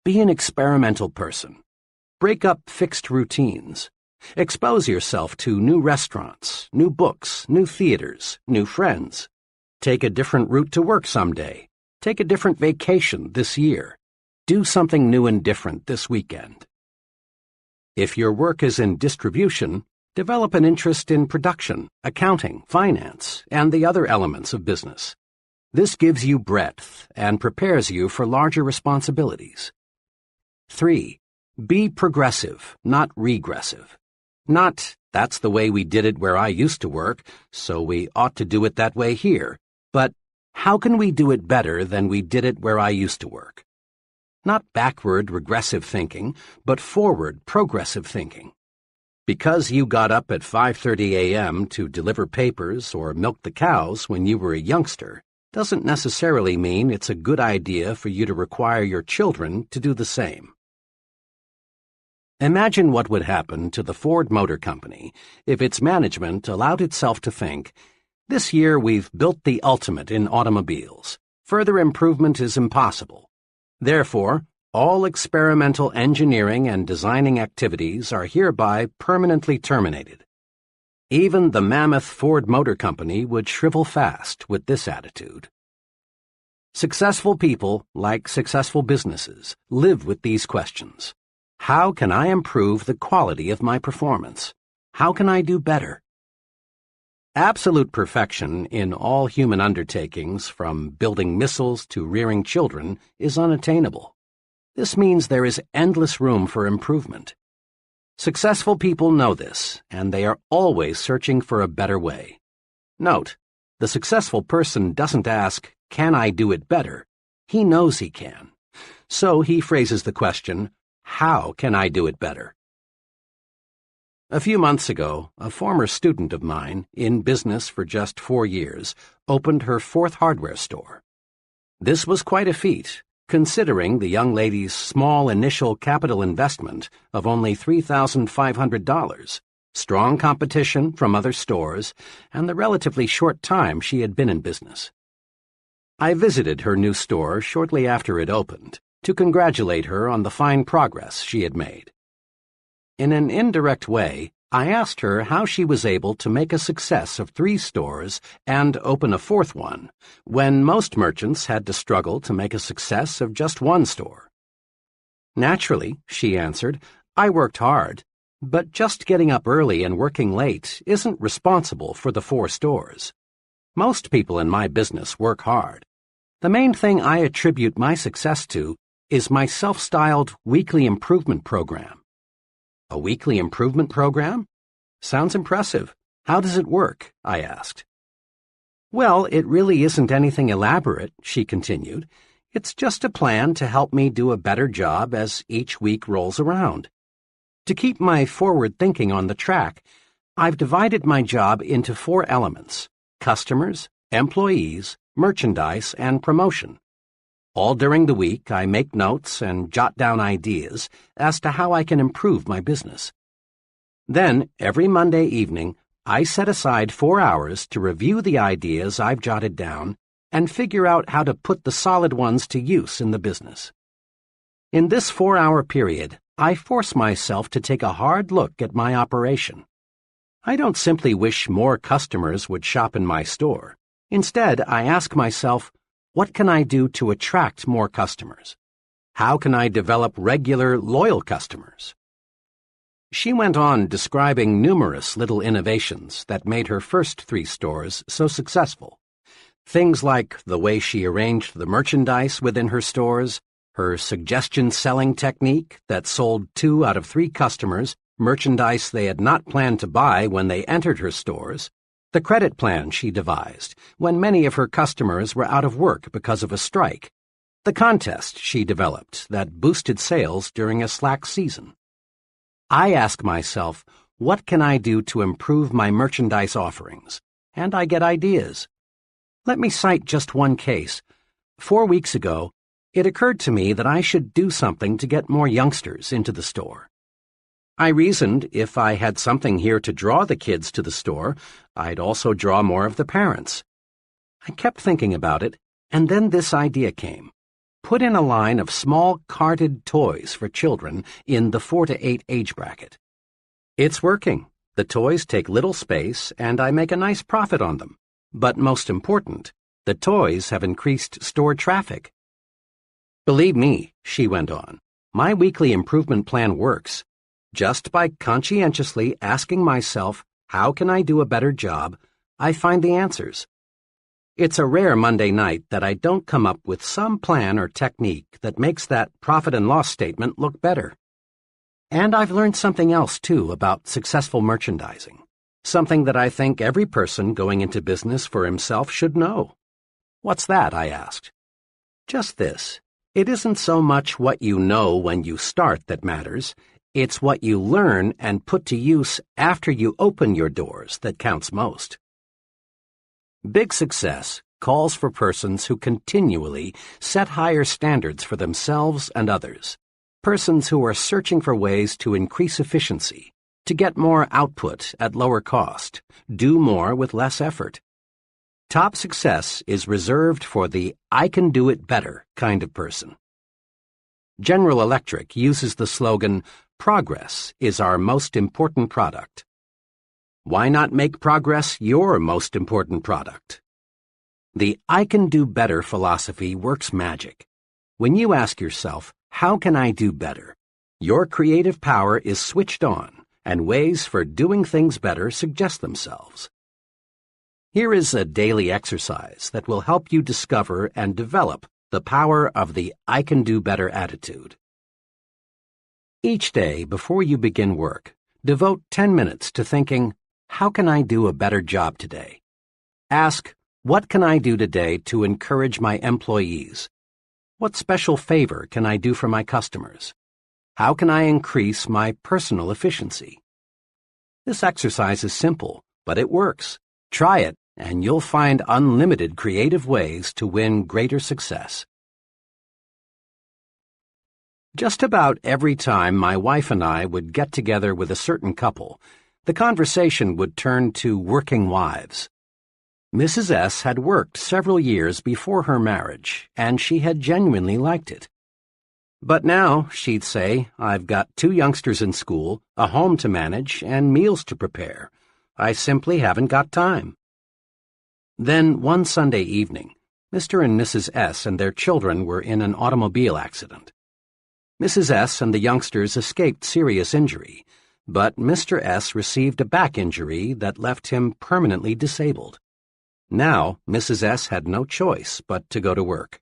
A: Be an experimental person. Break up fixed routines. Expose yourself to new restaurants, new books, new theaters, new friends. Take a different route to work someday. Take a different vacation this year. Do something new and different this weekend. If your work is in distribution, develop an interest in production, accounting, finance, and the other elements of business. This gives you breadth and prepares you for larger responsibilities. 3. Be progressive, not regressive. Not, that's the way we did it where I used to work, so we ought to do it that way here, but how can we do it better than we did it where I used to work? Not backward, regressive thinking, but forward, progressive thinking. Because you got up at 5:30 a.m. to deliver papers or milk the cows when you were a youngster doesn't necessarily mean it's a good idea for you to require your children to do the same. Imagine what would happen to the Ford Motor Company if its management allowed itself to think, "This year we've built the ultimate in automobiles. Further improvement is impossible. Therefore, all experimental engineering and designing activities are hereby permanently terminated." Even the mammoth Ford Motor Company would shrivel fast with this attitude. Successful people, like successful businesses, live with these questions. How can I improve the quality of my performance? How can I do better? Absolute perfection in all human undertakings, from building missiles to rearing children, is unattainable. This means there is endless room for improvement. Successful people know this, and they are always searching for a better way. Note, the successful person doesn't ask, "Can I do it better?" He knows he can. So he phrases the question, "How can I do it better?" A few months ago, a former student of mine, in business for just 4 years, opened her 4th hardware store. This was quite a feat, considering the young lady's small initial capital investment of only $3,500, strong competition from other stores, and the relatively short time she had been in business. I visited her new store shortly after it opened to congratulate her on the fine progress she had made. In an indirect way, I asked her how she was able to make a success of 3 stores and open a 4th one, when most merchants had to struggle to make a success of just 1 store. "Naturally," she answered, "I worked hard, but just getting up early and working late isn't responsible for the 4 stores. Most people in my business work hard. The main thing I attribute my success to is my self-styled weekly improvement program." "A weekly improvement program? Sounds impressive. How does it work?" I asked. "Well, it really isn't anything elaborate," she continued. "It's just a plan to help me do a better job as each week rolls around. To keep my forward thinking on the track, I've divided my job into 4 elements: customers, employees, merchandise, and promotion. All during the week, I make notes and jot down ideas as to how I can improve my business. Then, every Monday evening, I set aside 4 hours to review the ideas I've jotted down and figure out how to put the solid ones to use in the business. In this 4-hour period, I force myself to take a hard look at my operation. I don't simply wish more customers would shop in my store. Instead, I ask myself, what can I do to attract more customers? How can I develop regular, loyal customers? She went on describing numerous little innovations that made her first 3 stores so successful. Things like the way she arranged the merchandise within her stores, her suggestion selling technique that sold 2 out of 3 customers merchandise they had not planned to buy when they entered her stores, the credit plan she devised when many of her customers were out of work because of a strike, the contest she developed that boosted sales during a slack season. I ask myself, what can I do to improve my merchandise offerings? And I get ideas. Let me cite just one case. 4 weeks ago, it occurred to me that I should do something to get more youngsters into the store. I reasoned if I had something here to draw the kids to the store, I'd also draw more of the parents. I kept thinking about it, and then this idea came. Put in a line of small carded toys for children in the 4 to 8 age bracket. It's working. The toys take little space, and I make a nice profit on them. But most important, the toys have increased store traffic. Believe me, she went on, my weekly improvement plan works. Just by conscientiously asking myself, how can I do a better job, I find the answers. It's a rare Monday night that I don't come up with some plan or technique that makes that profit and loss statement look better. And I've learned something else, too, about successful merchandising. Something that I think every person going into business for himself should know. What's that? I asked. Just this. It isn't so much what you know when you start that matters. It's what you learn and put to use after you open your doors that counts most. Big success calls for persons who continually set higher standards for themselves and others. Persons who are searching for ways to increase efficiency, to get more output at lower cost, do more with less effort. Top success is reserved for the I can do it better kind of person. General Electric uses the slogan, progress is our most important product. Why not make progress your most important product? The I can do better philosophy works magic. When you ask yourself, how can I do better? Your creative power is switched on, and ways for doing things better suggest themselves. Here is a daily exercise that will help you discover and develop the power of the I can do better attitude. Each day before you begin work, devote 10 minutes to thinking, how can I do a better job today? Ask, what can I do today to encourage my employees? What special favor can I do for my customers? How can I increase my personal efficiency? This exercise is simple, but it works. Try it, and you'll find unlimited creative ways to win greater success. Just about every time my wife and I would get together with a certain couple, the conversation would turn to working wives. Mrs. S. had worked several years before her marriage, and she had genuinely liked it. But now, she'd say, I've got 2 youngsters in school, a home to manage, and meals to prepare. I simply haven't got time. Then, one Sunday evening, Mr. and Mrs. S. and their children were in an automobile accident. Mrs. S. and the youngsters escaped serious injury, but Mr. S. received a back injury that left him permanently disabled. Now, Mrs. S. had no choice but to go to work.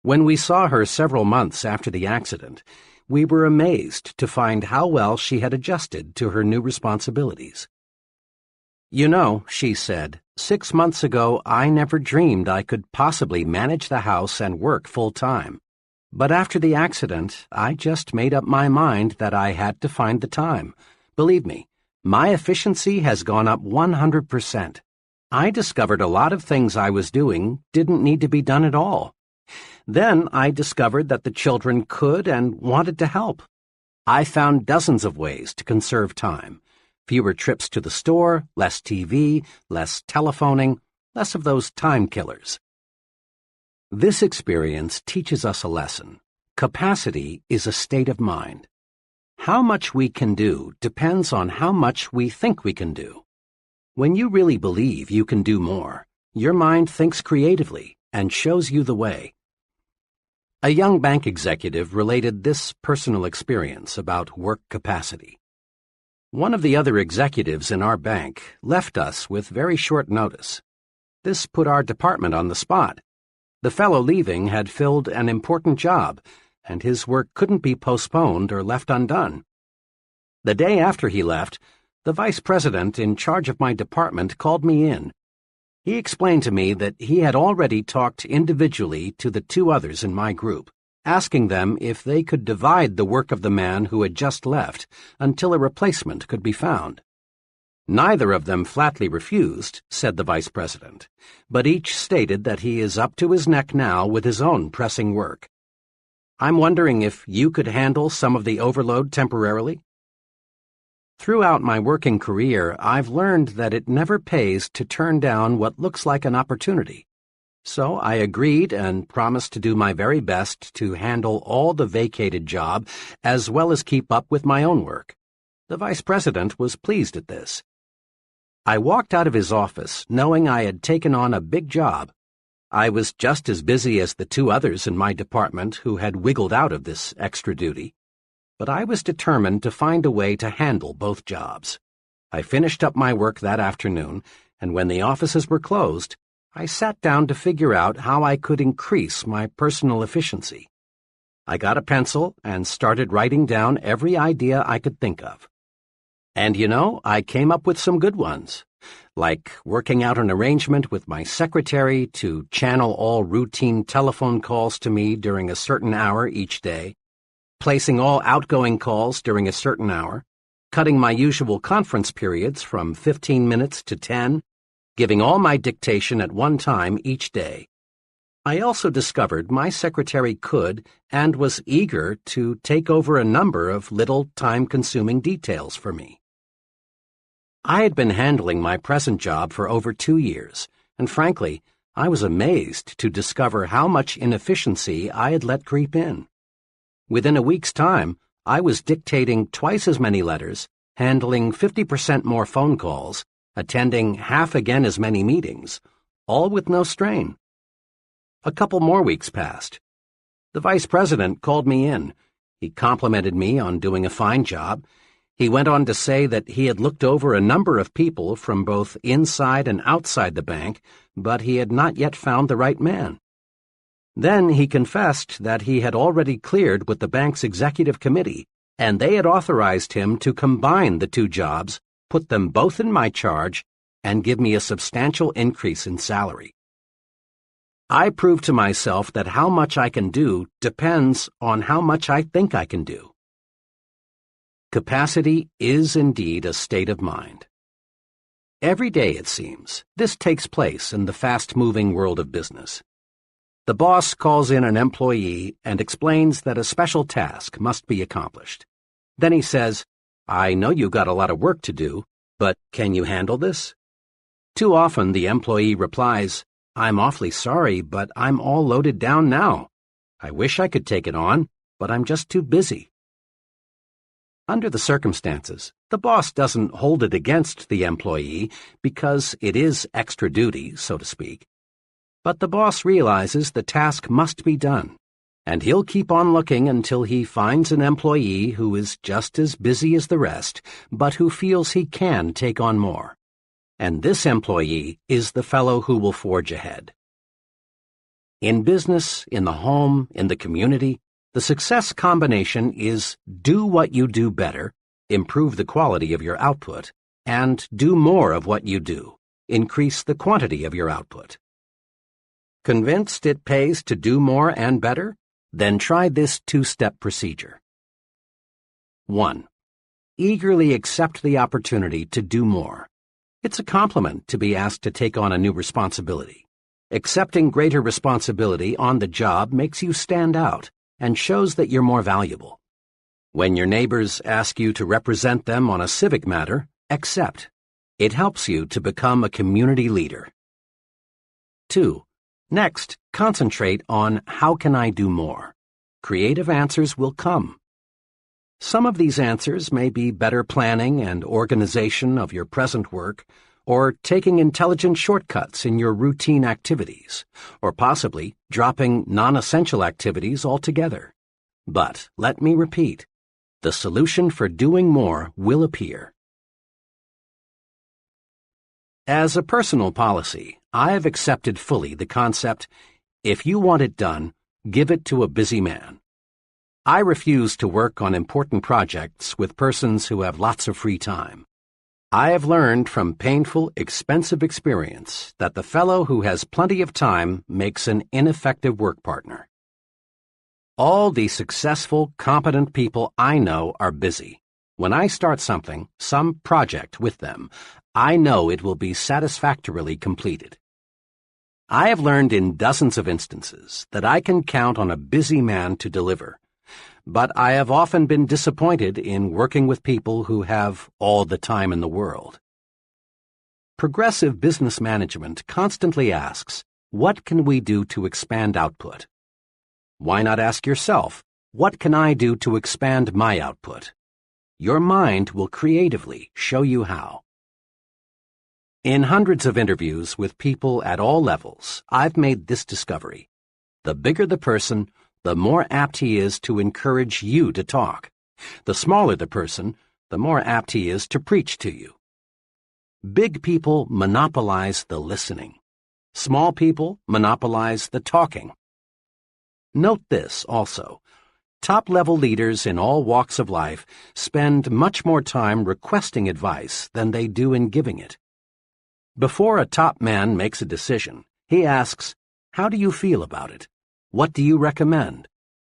A: When we saw her several months after the accident, we were amazed to find how well she had adjusted to her new responsibilities. You know, she said, 6 months ago I never dreamed I could possibly manage the house and work full-time. But after the accident, I just made up my mind that I had to find the time. Believe me, my efficiency has gone up 100%. I discovered a lot of things I was doing didn't need to be done at all. Then I discovered that the children could and wanted to help. I found dozens of ways to conserve time. Fewer trips to the store, less TV, less telephoning, less of those time killers. This experience teaches us a lesson. Capacity is a state of mind. How much we can do depends on how much we think we can do. When you really believe you can do more, your mind thinks creatively and shows you the way. A young bank executive related this personal experience about work capacity. One of the other executives in our bank left us with very short notice. This put our department on the spot. The fellow leaving had filled an important job, and his work couldn't be postponed or left undone. The day after he left, the vice president in charge of my department called me in. He explained to me that he had already talked individually to the 2 others in my group, asking them if they could divide the work of the man who had just left until a replacement could be found. Neither of them flatly refused, said the vice president, but each stated that he is up to his neck now with his own pressing work. I'm wondering if you could handle some of the overload temporarily? Throughout my working career, I've learned that it never pays to turn down what looks like an opportunity. So I agreed and promised to do my very best to handle all the vacated job as well as keep up with my own work. The vice president was pleased at this. I walked out of his office knowing I had taken on a big job. I was just as busy as the two others in my department who had wiggled out of this extra duty, but I was determined to find a way to handle both jobs. I finished up my work that afternoon, and when the offices were closed, I sat down to figure out how I could increase my personal efficiency. I got a pencil and started writing down every idea I could think of. And I came up with some good ones, like working out an arrangement with my secretary to channel all routine telephone calls to me during a certain hour each day, placing all outgoing calls during a certain hour, cutting my usual conference periods from 15 minutes to 10, giving all my dictation at one time each day. I also discovered my secretary could and was eager to take over a number of little time-consuming details for me. I had been handling my present job for over 2 years, and frankly, I was amazed to discover how much inefficiency I had let creep in. Within a week's time, I was dictating twice as many letters, handling 50% more phone calls, attending half again as many meetings, all with no strain. A couple more weeks passed. The vice president called me in. He complimented me on doing a fine job. He went on to say that he had looked over a number of people from both inside and outside the bank, but he had not yet found the right man. Then he confessed that he had already cleared with the bank's executive committee, and they had authorized him to combine the two jobs, put them both in my charge, and give me a substantial increase in salary. I proved to myself that how much I can do depends on how much I think I can do. Capacity is indeed a state of mind. Every day, it seems, this takes place in the fast-moving world of business. The boss calls in an employee and explains that a special task must be accomplished. Then he says, "I know you got a lot of work to do, but can you handle this?" Too often the employee replies, "I'm awfully sorry, but I'm all loaded down now. I wish I could take it on, but I'm just too busy." Under the circumstances, the boss doesn't hold it against the employee because it is extra duty, so to speak. But the boss realizes the task must be done, and he'll keep on looking until he finds an employee who is just as busy as the rest, but who feels he can take on more. And this employee is the fellow who will forge ahead. In business, in the home, in the community, the success combination is do what you do better, improve the quality of your output, and do more of what you do, increase the quantity of your output. Convinced it pays to do more and better? Then try this two-step procedure. 1. Eagerly accept the opportunity to do more. It's a compliment to be asked to take on a new responsibility. Accepting greater responsibility on the job makes you stand out and shows that you're more valuable. When your neighbors ask you to represent them on a civic matter, accept. It helps you to become a community leader. 2. Next, concentrate on how can I do more. Creative answers will come. Some of these answers may be better planning and organization of your present work, or taking intelligent shortcuts in your routine activities, or possibly dropping non-essential activities altogether. But let me repeat, the solution for doing more will appear. As a personal policy, I have accepted fully the concept, if you want it done, give it to a busy man. I refuse to work on important projects with persons who have lots of free time. I have learned from painful, expensive experience that the fellow who has plenty of time makes an ineffective work partner. All the successful, competent people I know are busy. When I start something, some project with them, I know it will be satisfactorily completed. I have learned in dozens of instances that I can count on a busy man to deliver, but I have often been disappointed in working with people who have all the time in the world. Progressive business management constantly asks, what can we do to expand output? Why not ask yourself, what can I do to expand my output? Your mind will creatively show you how. In hundreds of interviews with people at all levels, I've made this discovery. The bigger the person, the more apt he is to encourage you to talk. The smaller the person, the more apt he is to preach to you. Big people monopolize the listening. Small people monopolize the talking. Note this also. Top-level leaders in all walks of life spend much more time requesting advice than they do in giving it. Before a top man makes a decision, he asks, "How do you feel about it? What do you recommend?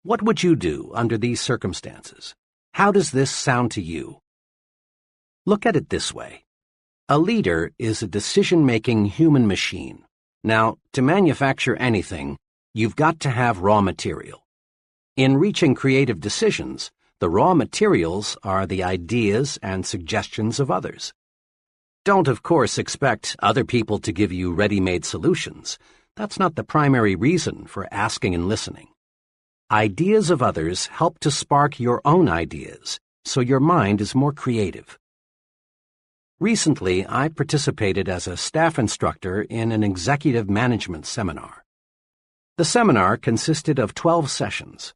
A: What would you do under these circumstances? How does this sound to you?" Look at it this way. A leader is a decision-making human machine. Now, to manufacture anything, you've got to have raw material. In reaching creative decisions, the raw materials are the ideas and suggestions of others. Don't, of course, expect other people to give you ready-made solutions. That's not the primary reason for asking and listening. Ideas of others help to spark your own ideas, so your mind is more creative. Recently, I participated as a staff instructor in an executive management seminar. The seminar consisted of 12 sessions.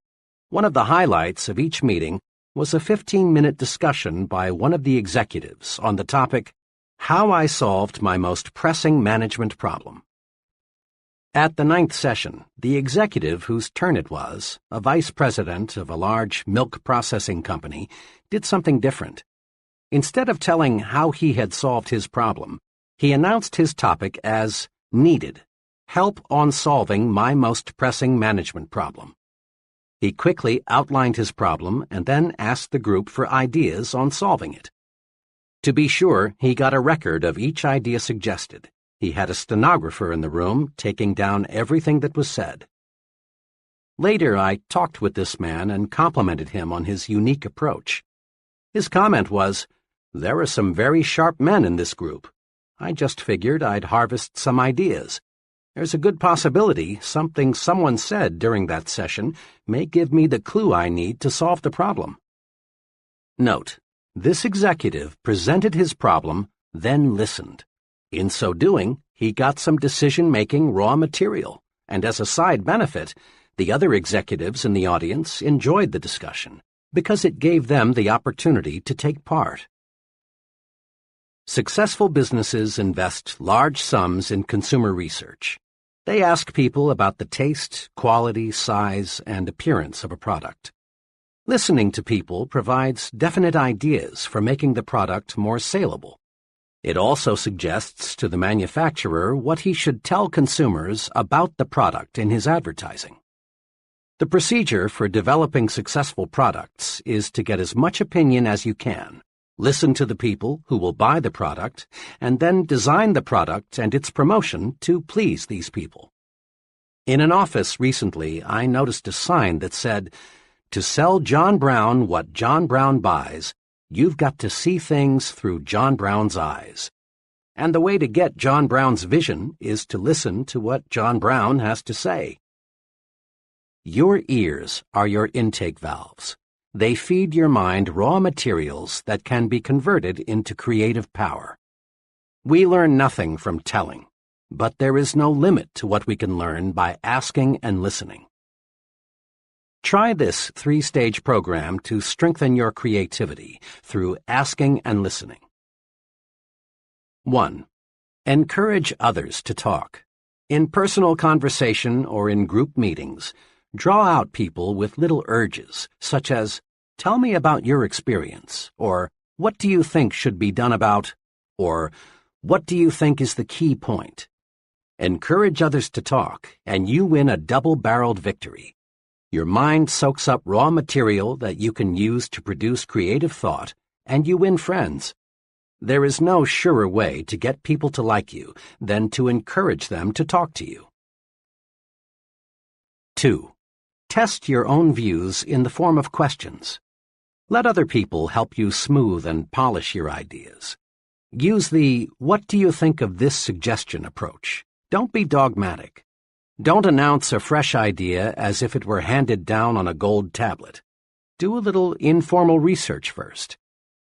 A: One of the highlights of each meeting was a 15-minute discussion by one of the executives on the topic, "How I Solved My Most Pressing Management Problem." At the 9th session, the executive whose turn it was, a vice president of a large milk processing company, did something different. Instead of telling how he had solved his problem, he announced his topic as "Needed, Help on Solving My Most Pressing Management Problem." He quickly outlined his problem and then asked the group for ideas on solving it. To be sure, he got a record of each idea suggested. He had a stenographer in the room taking down everything that was said. Later, I talked with this man and complimented him on his unique approach. His comment was, "There are some very sharp men in this group. I just figured I'd harvest some ideas. There's a good possibility something someone said during that session may give me the clue I need to solve the problem." Note, this executive presented his problem, then listened. In so doing, he got some decision-making raw material, and as a side benefit, the other executives in the audience enjoyed the discussion because it gave them the opportunity to take part. Successful businesses invest large sums in consumer research. They ask people about the taste, quality, size, and appearance of a product. Listening to people provides definite ideas for making the product more saleable. It also suggests to the manufacturer what he should tell consumers about the product in his advertising. The procedure for developing successful products is to get as much opinion as you can, listen to the people who will buy the product, and then design the product and its promotion to please these people. In an office recently, I noticed a sign that said, "To sell John Brown what John Brown buys, you've got to see things through John Brown's eyes." And the way to get John Brown's vision is to listen to what John Brown has to say. Your ears are your intake valves. They feed your mind raw materials that can be converted into creative power. We learn nothing from telling, but there is no limit to what we can learn by asking and listening. Try this 3-stage program to strengthen your creativity through asking and listening. 1. Encourage others to talk. In personal conversation or in group meetings, draw out people with little urges, such as, "Tell me about your experience," or "What do you think should be done about," or "What do you think is the key point?" Encourage others to talk, and you win a double-barreled victory. Your mind soaks up raw material that you can use to produce creative thought, and you win friends. There is no surer way to get people to like you than to encourage them to talk to you. 2. Test your own views in the form of questions. Let other people help you smooth and polish your ideas. Use the "What do you think of this suggestion" approach. Don't be dogmatic. Don't announce a fresh idea as if it were handed down on a gold tablet. Do a little informal research first.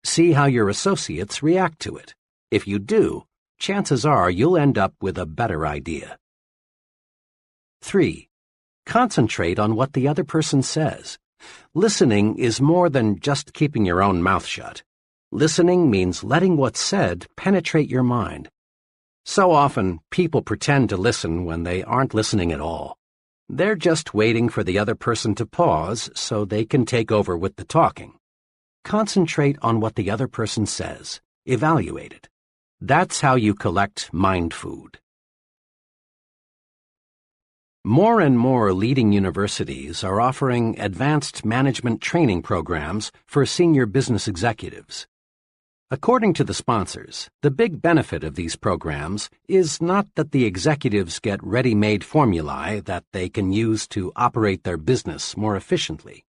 A: See how your associates react to it. If you do, chances are you'll end up with a better idea. 3. Concentrate on what the other person says. Listening is more than just keeping your own mouth shut. Listening means letting what's said penetrate your mind. So often, people pretend to listen when they aren't listening at all. They're just waiting for the other person to pause so they can take over with the talking. Concentrate on what the other person says. Evaluate it. That's how you collect mind food. More and more leading universities are offering advanced management training programs for senior business executives. According to the sponsors, the big benefit of these programs is not that the executives get ready-made formulae that they can use to operate their business more efficiently.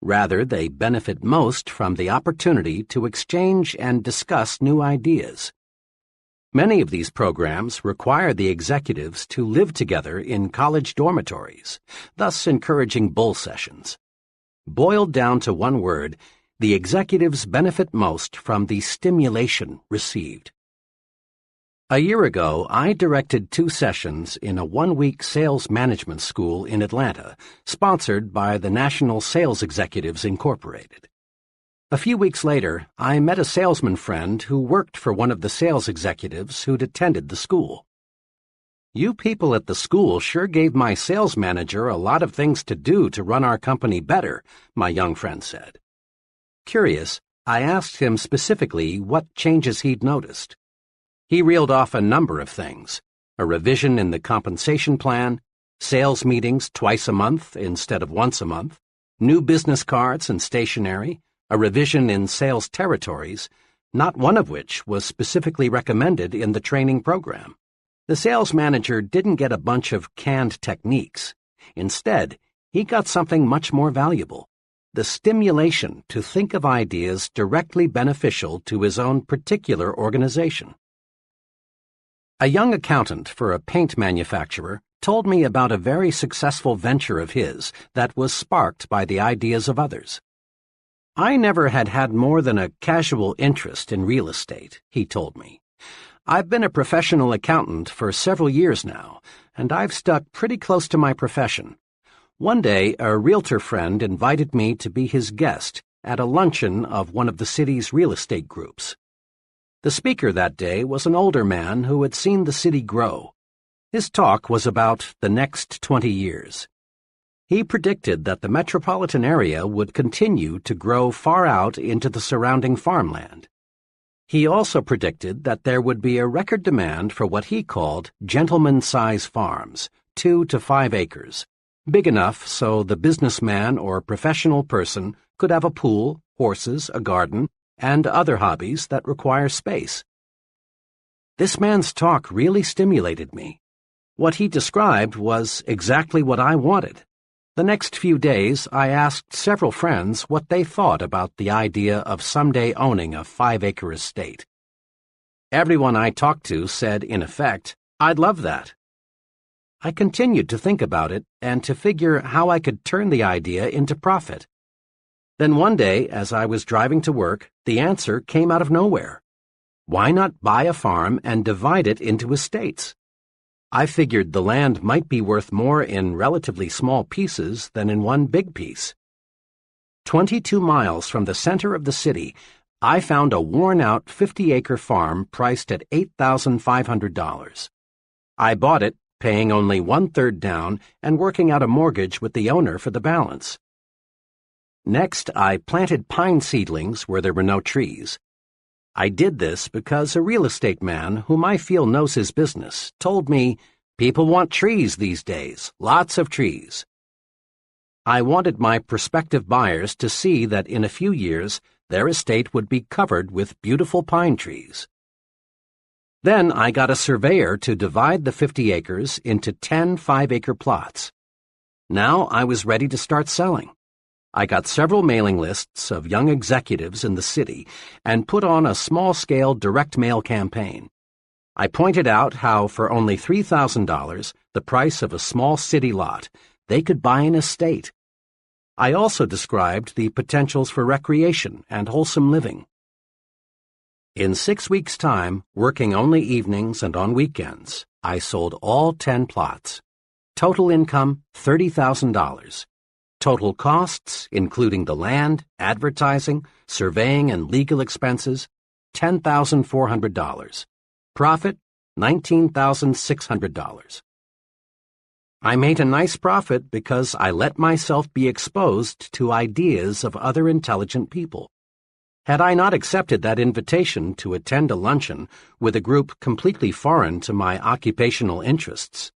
A: Rather, they benefit most from the opportunity to exchange and discuss new ideas. Many of these programs require the executives to live together in college dormitories, thus encouraging bull sessions. Boiled down to one word, the executives benefit most from the stimulation received. A year ago, I directed 2 sessions in a 1-week sales management school in Atlanta, sponsored by the National Sales Executives Incorporated. A few weeks later, I met a salesman friend who worked for one of the sales executives who'd attended the school. "You people at the school sure gave my sales manager a lot of things to do to run our company better," my young friend said. Curious, I asked him specifically what changes he'd noticed. He reeled off a number of things: a revision in the compensation plan, sales meetings twice a month instead of once a month, new business cards and stationery, a revision in sales territories, not one of which was specifically recommended in the training program. The sales manager didn't get a bunch of canned techniques. Instead, he got something much more valuable: the stimulation to think of ideas directly beneficial to his own particular organization. A young accountant for a paint manufacturer told me about a very successful venture of his that was sparked by the ideas of others. "I never had more than a casual interest in real estate," he told me. "I've been a professional accountant for several years now, and I've stuck pretty close to my profession. One day, a realtor friend invited me to be his guest at a luncheon of one of the city's real estate groups. The speaker that day was an older man who had seen the city grow. His talk was about the next 20 years. He predicted that the metropolitan area would continue to grow far out into the surrounding farmland. He also predicted that there would be a record demand for what he called gentleman-size farms, 2 to 5 acres. Big enough so the businessman or professional person could have a pool, horses, a garden, and other hobbies that require space. This man's talk really stimulated me. What he described was exactly what I wanted. The next few days, I asked several friends what they thought about the idea of someday owning a 5-acre estate. Everyone I talked to said, in effect, "I'd love that." I continued to think about it and to figure how I could turn the idea into profit. Then one day, as I was driving to work, the answer came out of nowhere. Why not buy a farm and divide it into estates? I figured the land might be worth more in relatively small pieces than in one big piece. 22 miles from the center of the city, I found a worn-out 50-acre farm priced at $8,500. I bought it, paying only 1/3 down and working out a mortgage with the owner for the balance. Next, I planted pine seedlings where there were no trees. I did this because a real estate man, whom I feel knows his business, told me, "People want trees these days, lots of trees." I wanted my prospective buyers to see that in a few years their estate would be covered with beautiful pine trees. Then I got a surveyor to divide the 50 acres into 10 5-acre plots. Now I was ready to start selling. I got several mailing lists of young executives in the city and put on a small-scale direct mail campaign. I pointed out how for only $3,000, the price of a small city lot, they could buy an estate. I also described the potentials for recreation and wholesome living. In 6 weeks' time, working only evenings and on weekends, I sold all 10 plots. Total income, $30,000. Total costs, including the land, advertising, surveying, and legal expenses, $10,400. Profit, $19,600. I made a nice profit because I let myself be exposed to ideas of other intelligent people. Had I not accepted that invitation to attend a luncheon with a group completely foreign to my occupational interests,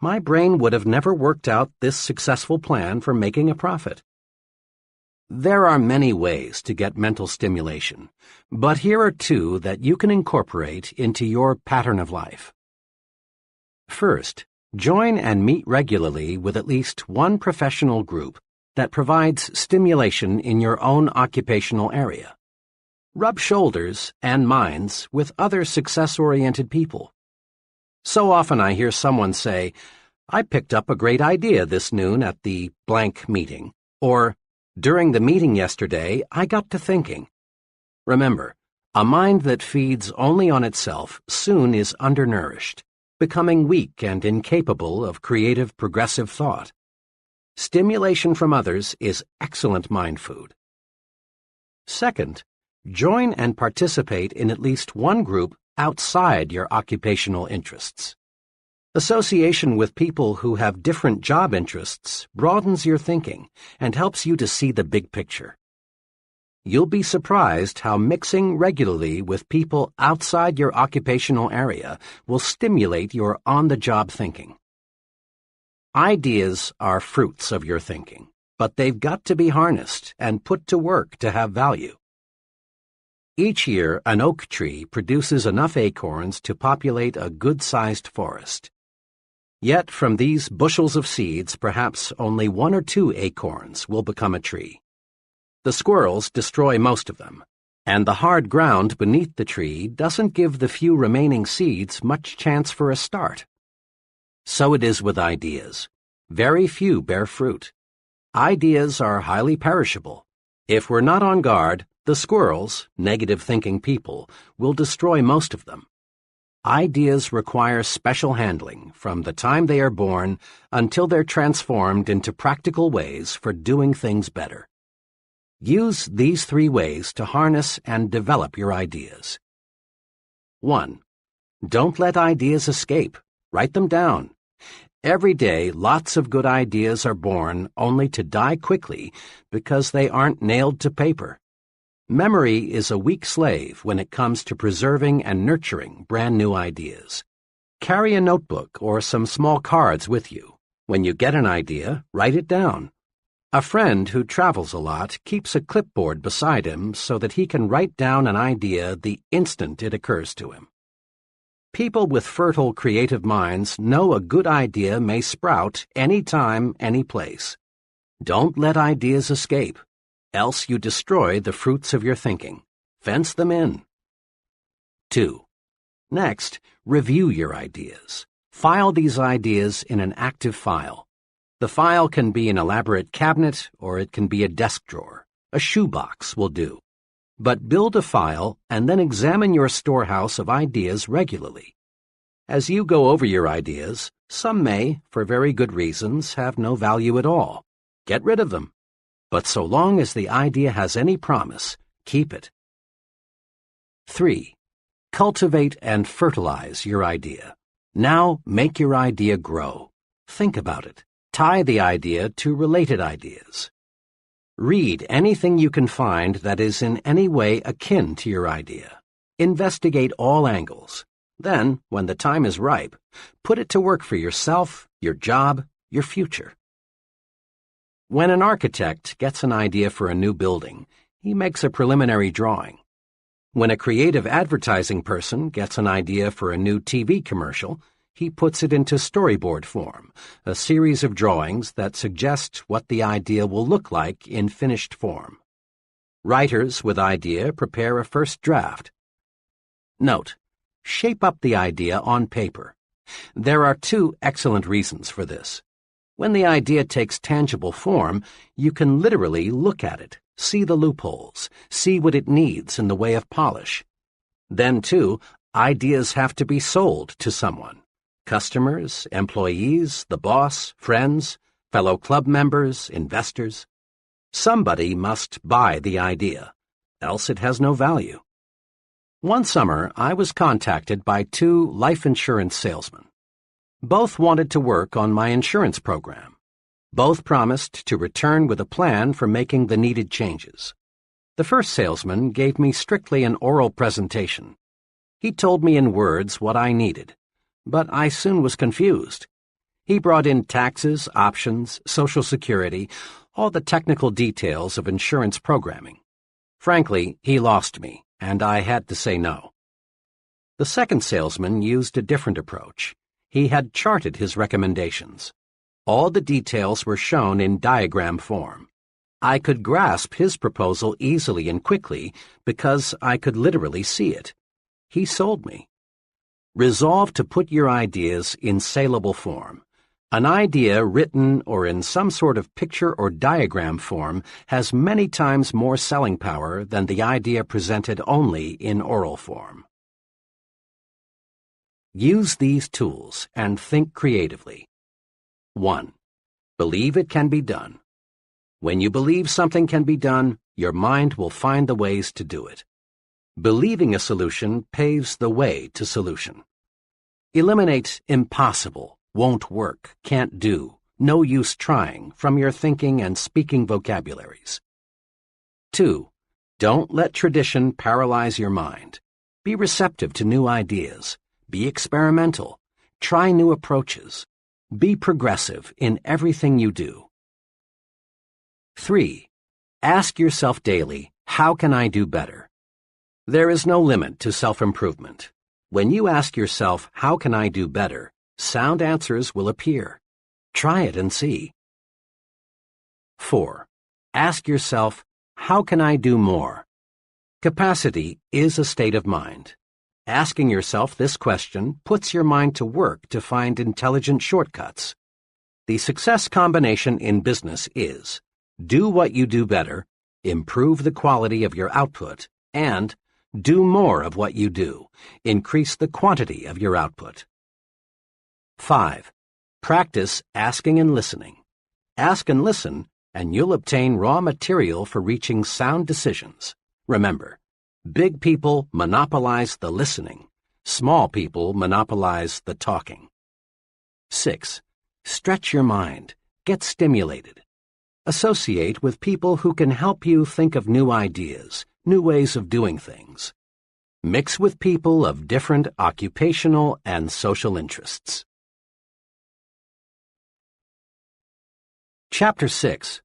A: my brain would have never worked out this successful plan for making a profit. There are many ways to get mental stimulation, but here are 2 that you can incorporate into your pattern of life. First, join and meet regularly with at least one professional group that provides stimulation in your own occupational area. Rub shoulders and minds with other success-oriented people. So often I hear someone say, "I picked up a great idea this noon at the blank meeting," or, "During the meeting yesterday, I got to thinking." Remember, a mind that feeds only on itself soon is undernourished, becoming weak and incapable of creative, progressive thought. Stimulation from others is excellent mind food. Second, join and participate in at least one group outside your occupational interests. Association with people who have different job interests broadens your thinking and helps you to see the big picture. You'll be surprised how mixing regularly with people outside your occupational area will stimulate your on-the-job thinking. Ideas are fruits of your thinking, but they've got to be harnessed and put to work to have value. Each year, an oak tree produces enough acorns to populate a good-sized forest. Yet from these bushels of seeds, perhaps only 1 or 2 acorns will become a tree. The squirrels destroy most of them, and the hard ground beneath the tree doesn't give the few remaining seeds much chance for a start. So it is with ideas. Very few bear fruit. Ideas are highly perishable. If we're not on guard, the squirrels, negative-thinking people, will destroy most of them. Ideas require special handling from the time they are born until they're transformed into practical ways for doing things better. Use these 3 ways to harness and develop your ideas. 1. Don't let ideas escape. Write them down. Every day, lots of good ideas are born only to die quickly because they aren't nailed to paper. Memory is a weak slave when it comes to preserving and nurturing brand new ideas. Carry a notebook or some small cards with you. When you get an idea, write it down. A friend who travels a lot keeps a clipboard beside him so that he can write down an idea the instant it occurs to him. People with fertile creative minds know a good idea may sprout any time, any place. Don't let ideas escape, else you destroy the fruits of your thinking. Fence them in. 2. Next, review your ideas. File these ideas in an active file. The file can be an elaborate cabinet or it can be a desk drawer. A shoebox will do. But build a file and then examine your storehouse of ideas regularly. As you go over your ideas, some may, for very good reasons, have no value at all. Get rid of them. But so long as the idea has any promise, keep it. 3. Cultivate and fertilize your idea. Now make your idea grow. Think about it. Tie the idea to related ideas. Read anything you can find that is in any way akin to your idea. Investigate all angles. Then, when the time is ripe, put it to work for yourself, your job, your future. When an architect gets an idea for a new building, he makes a preliminary drawing. When a creative advertising person gets an idea for a new TV commercial, he puts it into storyboard form, a series of drawings that suggest what the idea will look like in finished form. Writers with idea prepare a first draft. Note: shape up the idea on paper. There are 2 excellent reasons for this. When the idea takes tangible form, you can literally look at it, see the loopholes, see what it needs in the way of polish. Then, too, ideas have to be sold to someone. Customers, employees, the boss, friends, fellow club members, investors. Somebody must buy the idea, else it has no value. One summer, I was contacted by 2 life insurance salesmen. Both wanted to work on my insurance program. Both promised to return with a plan for making the needed changes. The first salesman gave me strictly an oral presentation. He told me in words what I needed, but I soon was confused. He brought in taxes, options, Social Security, all the technical details of insurance programming. Frankly, he lost me, and I had to say no. The second salesman used a different approach. He had charted his recommendations. All the details were shown in diagram form. I could grasp his proposal easily and quickly because I could literally see it. He sold me. Resolve to put your ideas in saleable form. An idea written or in some sort of picture or diagram form has many times more selling power than the idea presented only in oral form. Use these tools and think creatively. 1. Believe it can be done. When you believe something can be done, your mind will find the ways to do it. Believing a solution paves the way to solution. Eliminate impossible, won't work, can't do, no use trying from your thinking and speaking vocabularies. 2. Don't let tradition paralyze your mind. Be receptive to new ideas. Be experimental. Try new approaches. Be progressive in everything you do. 3. Ask yourself daily, how can I do better? There is no limit to self-improvement. When you ask yourself, how can I do better, sound answers will appear. Try it and see. 4. Ask yourself, how can I do more? Capacity is a state of mind. Asking yourself this question puts your mind to work to find intelligent shortcuts. The success combination in business is do what you do better, improve the quality of your output, and do more of what you do, increase the quantity of your output. 5. Practice asking and listening. Ask and listen, and you'll obtain raw material for reaching sound decisions. Remember, big people monopolize the listening. Small people monopolize the talking. 6. Stretch your mind. Get stimulated. Associate with people who can help you think of new ideas, new ways of doing things. Mix with people of different occupational and social interests. Chapter 6.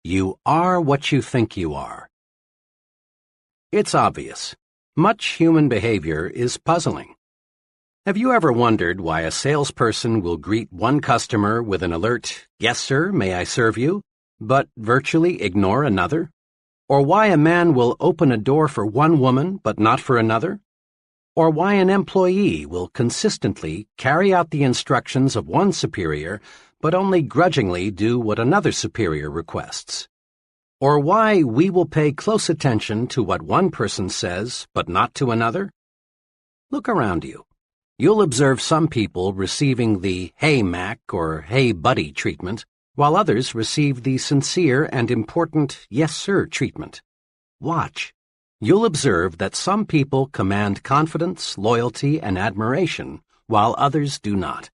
A: You are what you think you are. It's obvious. Much human behavior is puzzling. Have you ever wondered why a salesperson will greet one customer with an alert, "Yes, sir, may I serve you?" but virtually ignore another? Or why a man will open a door for one woman but not for another? Or why an employee will consistently carry out the instructions of one superior but only grudgingly do what another superior requests? Or why we will pay close attention to what one person says, but not to another? Look around you. You'll observe some people receiving the "Hey, Mac" or "Hey, buddy" treatment, while others receive the sincere and important "Yes, sir" treatment. Watch. You'll observe that some people command confidence, loyalty, and admiration, while others do not.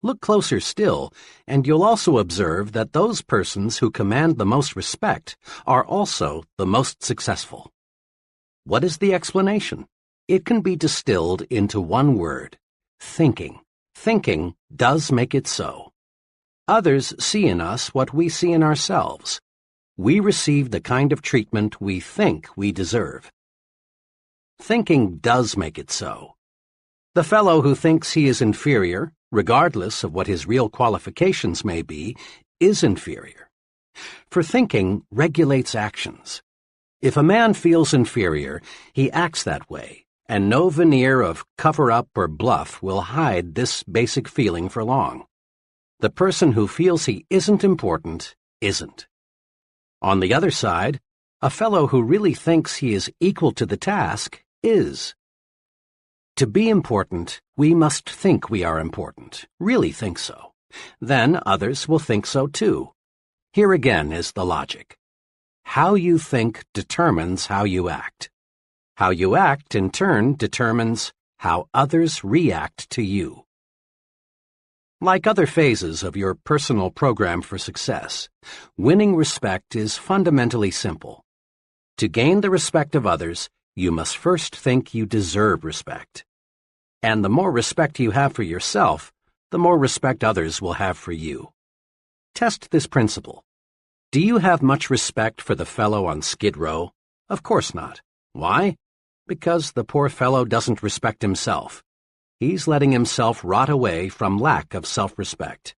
A: Look closer still, and you'll also observe that those persons who command the most respect are also the most successful. What is the explanation? It can be distilled into one word: thinking. Thinking does make it so. Others see in us what we see in ourselves. We receive the kind of treatment we think we deserve. Thinking does make it so. The fellow who thinks he is inferior, regardless of what his real qualifications may be, is inferior. For thinking regulates actions. If a man feels inferior, he acts that way, and no veneer of cover-up or bluff will hide this basic feeling for long. The person who feels he isn't important isn't. On the other side, A fellow who really thinks he is equal to the task is. To be important, we must think we are important, really think so. Then others will think so too. Here again is the logic. How you think determines how you act. How you act, in turn, determines how others react to you. Like other phases of your personal program for success, winning respect is fundamentally simple. To gain the respect of others, you must first think you deserve respect. And the more respect you have for yourself, the more respect others will have for you. Test this principle. Do you have much respect for the fellow on Skid Row? Of course not. Why? Because the poor fellow doesn't respect himself. He's letting himself rot away from lack of self-respect.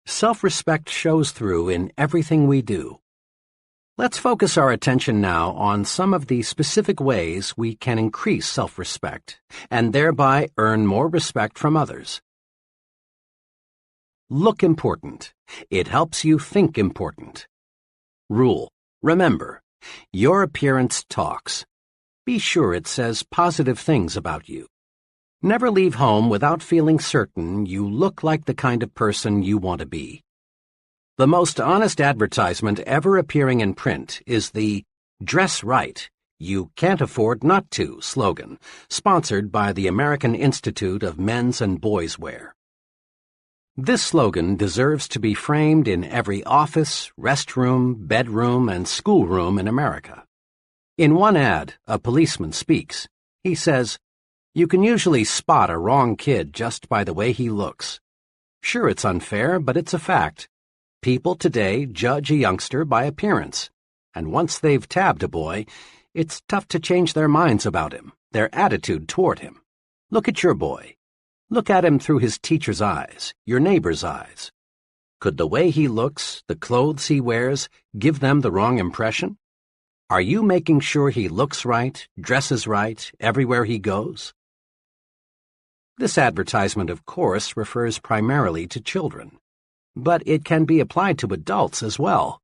A: Self-respect shows through in everything we do. Let's focus our attention now on some of the specific ways we can increase self-respect and thereby earn more respect from others. Look important. It helps you think important. Rule. Remember, your appearance talks. Be sure it says positive things about you. Never leave home without feeling certain you look like the kind of person you want to be. The most honest advertisement ever appearing in print is the "Dress Right, You Can't Afford Not To" slogan, sponsored by the American Institute of Men's and Boys' Wear. This slogan deserves to be framed in every office, restroom, bedroom, and schoolroom in America. In one ad, a policeman speaks. He says, "You can usually spot a wrong kid just by the way he looks. Sure, it's unfair, but it's a fact. People today judge a youngster by appearance, and once they've tabbed a boy, it's tough to change their minds about him, their attitude toward him. Look at your boy. Look at him through his teacher's eyes, your neighbor's eyes. Could the way he looks, the clothes he wears, give them the wrong impression? Are you making sure he looks right, dresses right, everywhere he goes?" This advertisement, of course, refers primarily to children, but it can be applied to adults as well.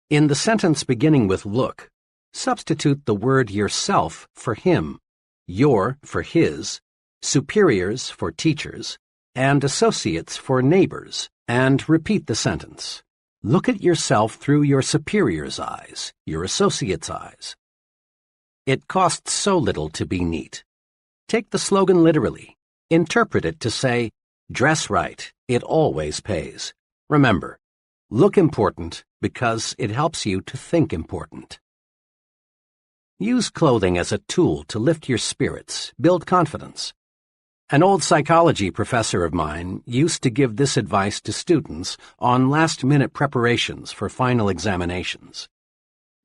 A: In the sentence beginning with "look," substitute the word yourself for him, your for his, superiors for teachers, and associates for neighbors, and repeat the sentence. Look at yourself through your superior's eyes, your associate's eyes. It costs so little to be neat. Take the slogan literally. Interpret it to say, "Dress right, it always pays." Remember, look important because it helps you to think important. Use clothing as a tool to lift your spirits, build confidence. An old psychology professor of mine used to give this advice to students on last-minute preparations for final examinations.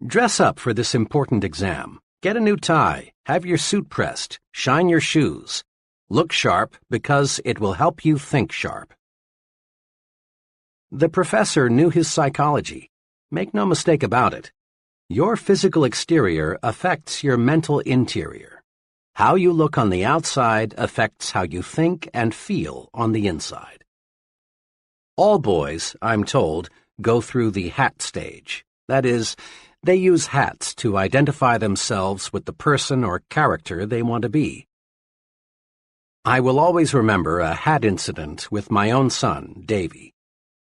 A: Dress up for this important exam. Get a new tie, have your suit pressed, shine your shoes. Look sharp because it will help you think sharp. The professor knew his psychology. Make no mistake about it. Your physical exterior affects your mental interior. How you look on the outside affects how you think and feel on the inside. All boys, I'm told, go through the hat stage. That is, they use hats to identify themselves with the person or character they want to be. I will always remember a hat incident with my own son, Davy.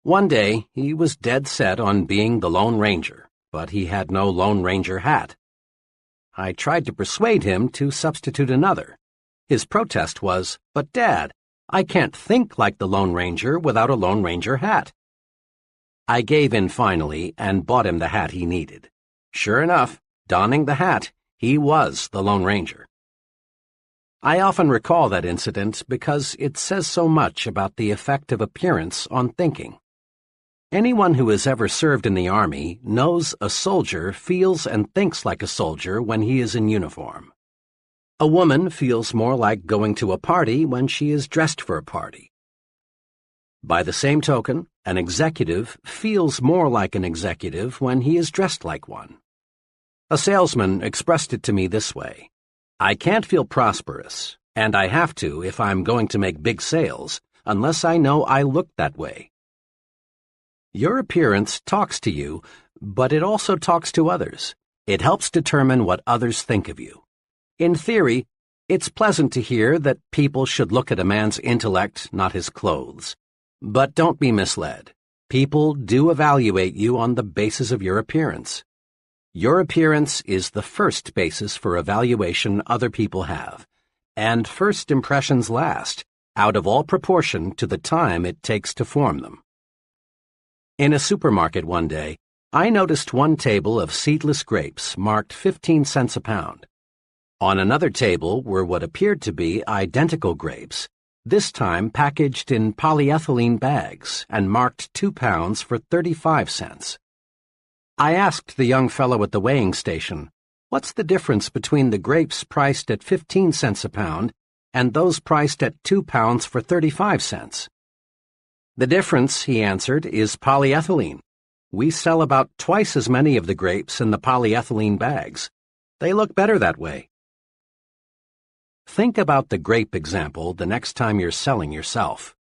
A: One day, he was dead set on being the Lone Ranger, but he had no Lone Ranger hat. I tried to persuade him to substitute another. His protest was, "But Dad, I can't think like the Lone Ranger without a Lone Ranger hat." I gave in finally and bought him the hat he needed. Sure enough, donning the hat, he was the Lone Ranger. I often recall that incident because it says so much about the effect of appearance on thinking. Anyone who has ever served in the Army knows a soldier feels and thinks like a soldier when he is in uniform. A woman feels more like going to a party when she is dressed for a party. By the same token, an executive feels more like an executive when he is dressed like one. A salesman expressed it to me this way: "I can't feel prosperous, and I have to if I'm going to make big sales, unless I know I look that way." Your appearance talks to you, but it also talks to others. It helps determine what others think of you. In theory, it's pleasant to hear that people should look at a man's intellect, not his clothes. But don't be misled. People do evaluate you on the basis of your appearance. Your appearance is the first basis for evaluation other people have, and first impressions last, out of all proportion to the time it takes to form them. In a supermarket one day, I noticed one table of seedless grapes marked 15 cents a pound. On another table were what appeared to be identical grapes, this time packaged in polyethylene bags and marked 2 pounds for 35 cents. I asked the young fellow at the weighing station, "What's the difference between the grapes priced at 15 cents a pound and those priced at 2 pounds for 35 cents? "The difference," he answered, "is polyethylene. We sell about twice as many of the grapes in the polyethylene bags. They look better that way." Think about the grape example the next time you're selling yourself.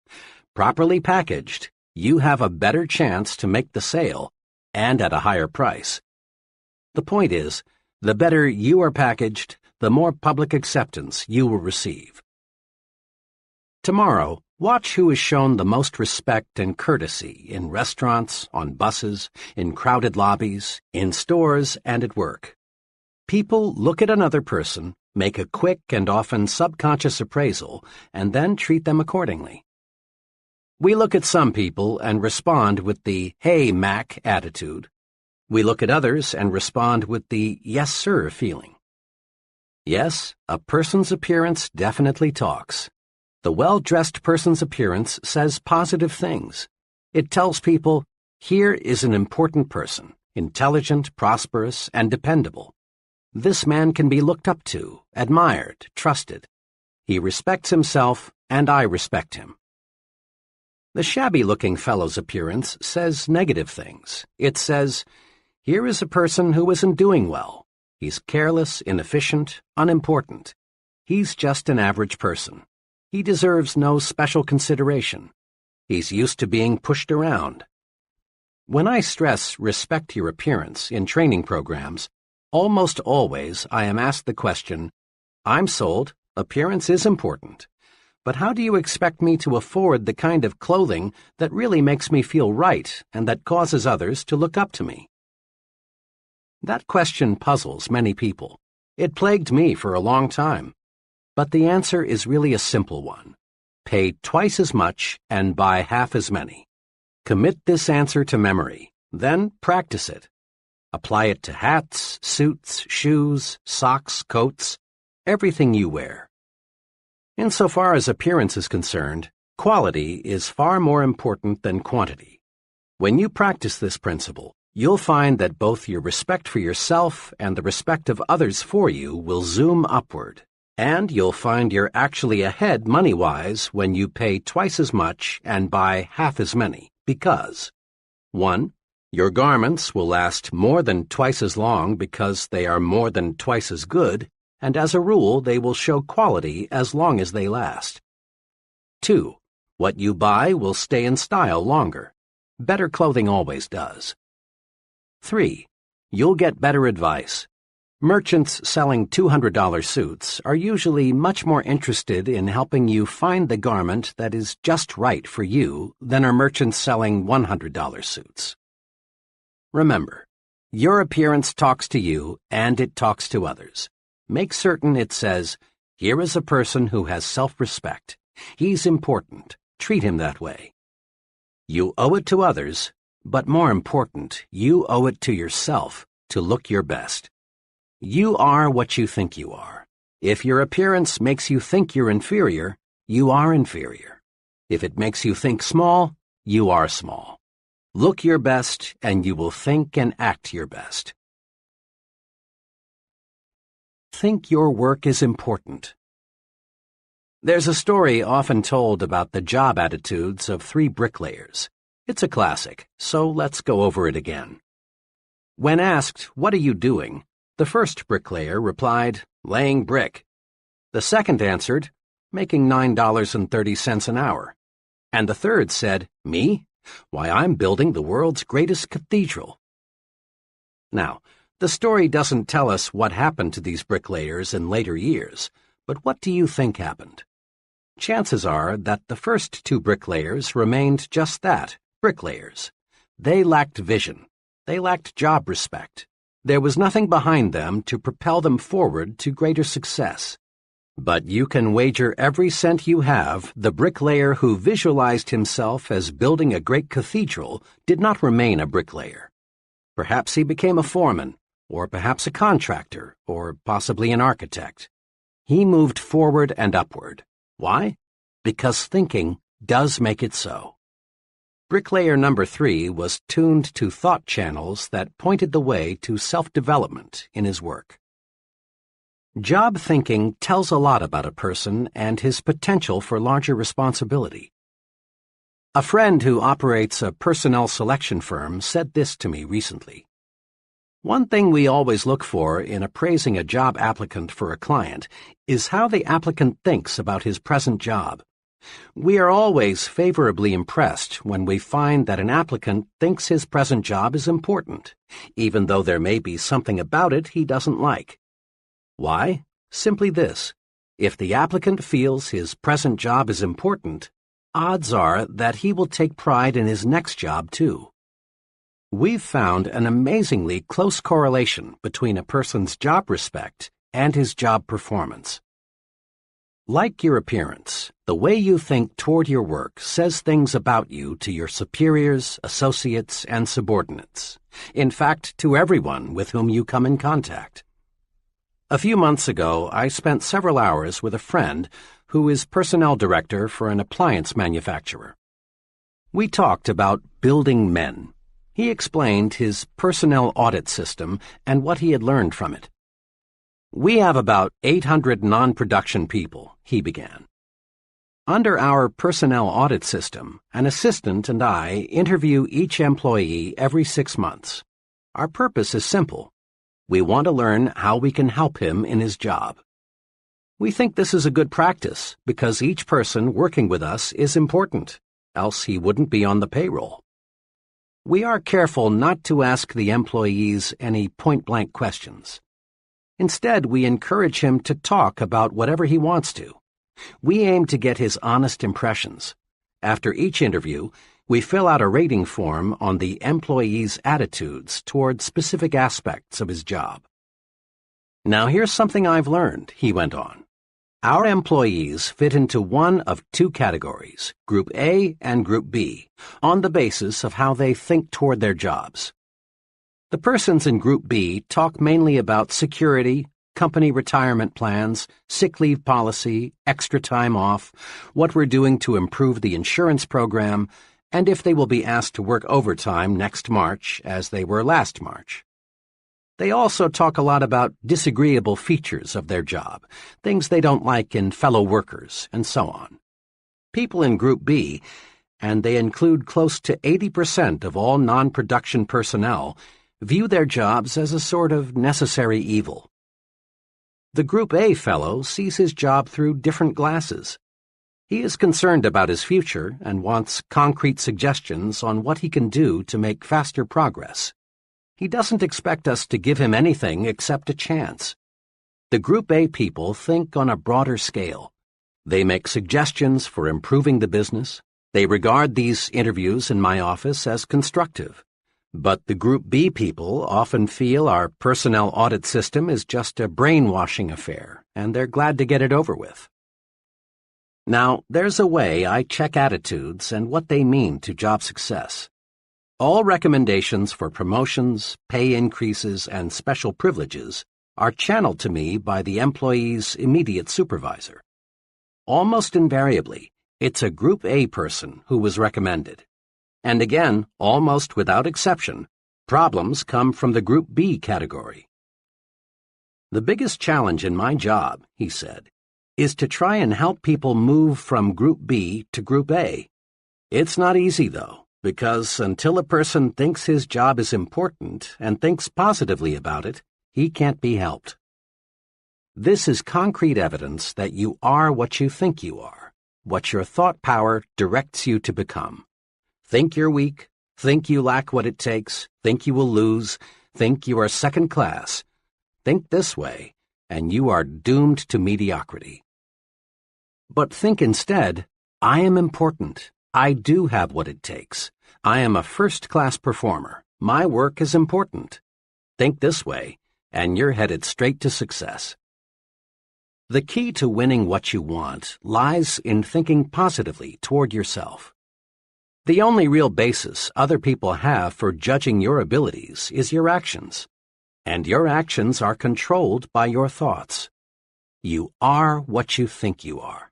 A: Properly packaged, you have a better chance to make the sale, and at a higher price. The point is, the better you are packaged, the more public acceptance you will receive. Tomorrow, watch who is shown the most respect and courtesy in restaurants, on buses, in crowded lobbies, in stores, and at work. People look at another person, make a quick and often subconscious appraisal, and then treat them accordingly. We look at some people and respond with the "Hey, Mac" attitude. We look at others and respond with the "Yes, sir" feeling. Yes, a person's appearance definitely talks. The well-dressed person's appearance says positive things. It tells people, here is an important person, intelligent, prosperous, and dependable. This man can be looked up to, admired, trusted. He respects himself, and I respect him. The shabby-looking fellow's appearance says negative things. It says, here is a person who isn't doing well. He's careless, inefficient, unimportant. He's just an average person. He deserves no special consideration. He's used to being pushed around. When I stress respect your appearance in training programs, almost always I am asked the question, I'm sold, appearance is important. But how do you expect me to afford the kind of clothing that really makes me feel right and that causes others to look up to me? That question puzzles many people. It plagued me for a long time. But the answer is really a simple one. Pay twice as much and buy half as many. Commit this answer to memory, then practice it. Apply it to hats, suits, shoes, socks, coats, everything you wear. Insofar as appearance is concerned, quality is far more important than quantity. When you practice this principle, you'll find that both your respect for yourself and the respect of others for you will zoom upward, and you'll find you're actually ahead money-wise when you pay twice as much and buy half as many, because 1. Your garments will last more than twice as long because they are more than twice as good, and as a rule they will show quality as long as they last. 2. What you buy will stay in style longer. Better clothing always does. 3. You'll get better advice. Merchants selling $200 suits are usually much more interested in helping you find the garment that is just right for you than are merchants selling $100 suits. Remember, your appearance talks to you and it talks to others. Make certain it says, here is a person who has self-respect. He's important. Treat him that way. You owe it to others, but more important, you owe it to yourself to look your best. You are what you think you are. If your appearance makes you think you're inferior, you are inferior. If it makes you think small, you are small. Look your best, and you will think and act your best. Think your work is important. There's a story often told about the job attitudes of 3 bricklayers. It's a classic, so let's go over it again. When asked, what are you doing? The first bricklayer replied, laying brick. The second answered, making $9.30 an hour. And the third said, me? Why, I'm building the world's greatest cathedral. Now, the story doesn't tell us what happened to these bricklayers in later years, but what do you think happened? Chances are that the first two bricklayers remained just that, bricklayers. They lacked vision. They lacked job respect. There was nothing behind them to propel them forward to greater success. But you can wager every cent you have the bricklayer who visualized himself as building a great cathedral did not remain a bricklayer. Perhaps he became a foreman, or perhaps a contractor, or possibly an architect. He moved forward and upward. Why? Because thinking does make it so. Bricklayer number 3 was tuned to thought channels that pointed the way to self-development in his work. Job thinking tells a lot about a person and his potential for larger responsibility. A friend who operates a personnel selection firm said this to me recently. One thing we always look for in appraising a job applicant for a client is how the applicant thinks about his present job. We are always favorably impressed when we find that an applicant thinks his present job is important, even though there may be something about it he doesn't like. Why? Simply this. If the applicant feels his present job is important, odds are that he will take pride in his next job too. We've found an amazingly close correlation between a person's job respect and his job performance. Like your appearance, the way you think toward your work says things about you to your superiors, associates, and subordinates. In fact, to everyone with whom you come in contact. A few months ago, I spent several hours with a friend who is personnel director for an appliance manufacturer. We talked about building men. He explained his personnel audit system and what he had learned from it. We have about 800 non-production people, he began. Under our personnel audit system, an assistant and I interview each employee every 6 months. Our purpose is simple. We want to learn how we can help him in his job. We think this is a good practice because each person working with us is important, else he wouldn't be on the payroll. We are careful not to ask the employees any point-blank questions. Instead, we encourage him to talk about whatever he wants to. We aim to get his honest impressions. After each interview, we fill out a rating form on the employee's attitudes toward specific aspects of his job. Now here's something I've learned, he went on. Our employees fit into one of 2 categories, Group A and Group B, on the basis of how they think toward their jobs. The persons in Group B talk mainly about security, company retirement plans, sick leave policy, extra time off, what we're doing to improve the insurance program, and if they will be asked to work overtime next March as they were last March. They also talk a lot about disagreeable features of their job, things they don't like in fellow workers, and so on. People in Group B, and they include close to 80% of all non-production personnel, view their jobs as a sort of necessary evil. The Group A fellow sees his job through different glasses. He is concerned about his future and wants concrete suggestions on what he can do to make faster progress. He doesn't expect us to give him anything except a chance. The Group A people think on a broader scale. They make suggestions for improving the business. They regard these interviews in my office as constructive. But the Group B people often feel our personnel audit system is just a brainwashing affair, and they're glad to get it over with. Now, there's a way I check attitudes and what they mean to job success. All recommendations for promotions, pay increases, and special privileges are channeled to me by the employee's immediate supervisor. Almost invariably, it's a Group A person who was recommended. And again, almost without exception, problems come from the Group B category. The biggest challenge in my job, he said, is to try and help people move from Group B to Group A. It's not easy, though, because until a person thinks his job is important and thinks positively about it, he can't be helped. This is concrete evidence that you are what you think you are, what your thought power directs you to become. Think you're weak, think you lack what it takes, think you will lose, think you are second class. Think this way, and you are doomed to mediocrity. But think instead, I am important. I do have what it takes. I am a first-class performer. My work is important. Think this way, and you're headed straight to success. The key to winning what you want lies in thinking positively toward yourself. The only real basis other people have for judging your abilities is your actions, and your actions are controlled by your thoughts. You are what you think you are.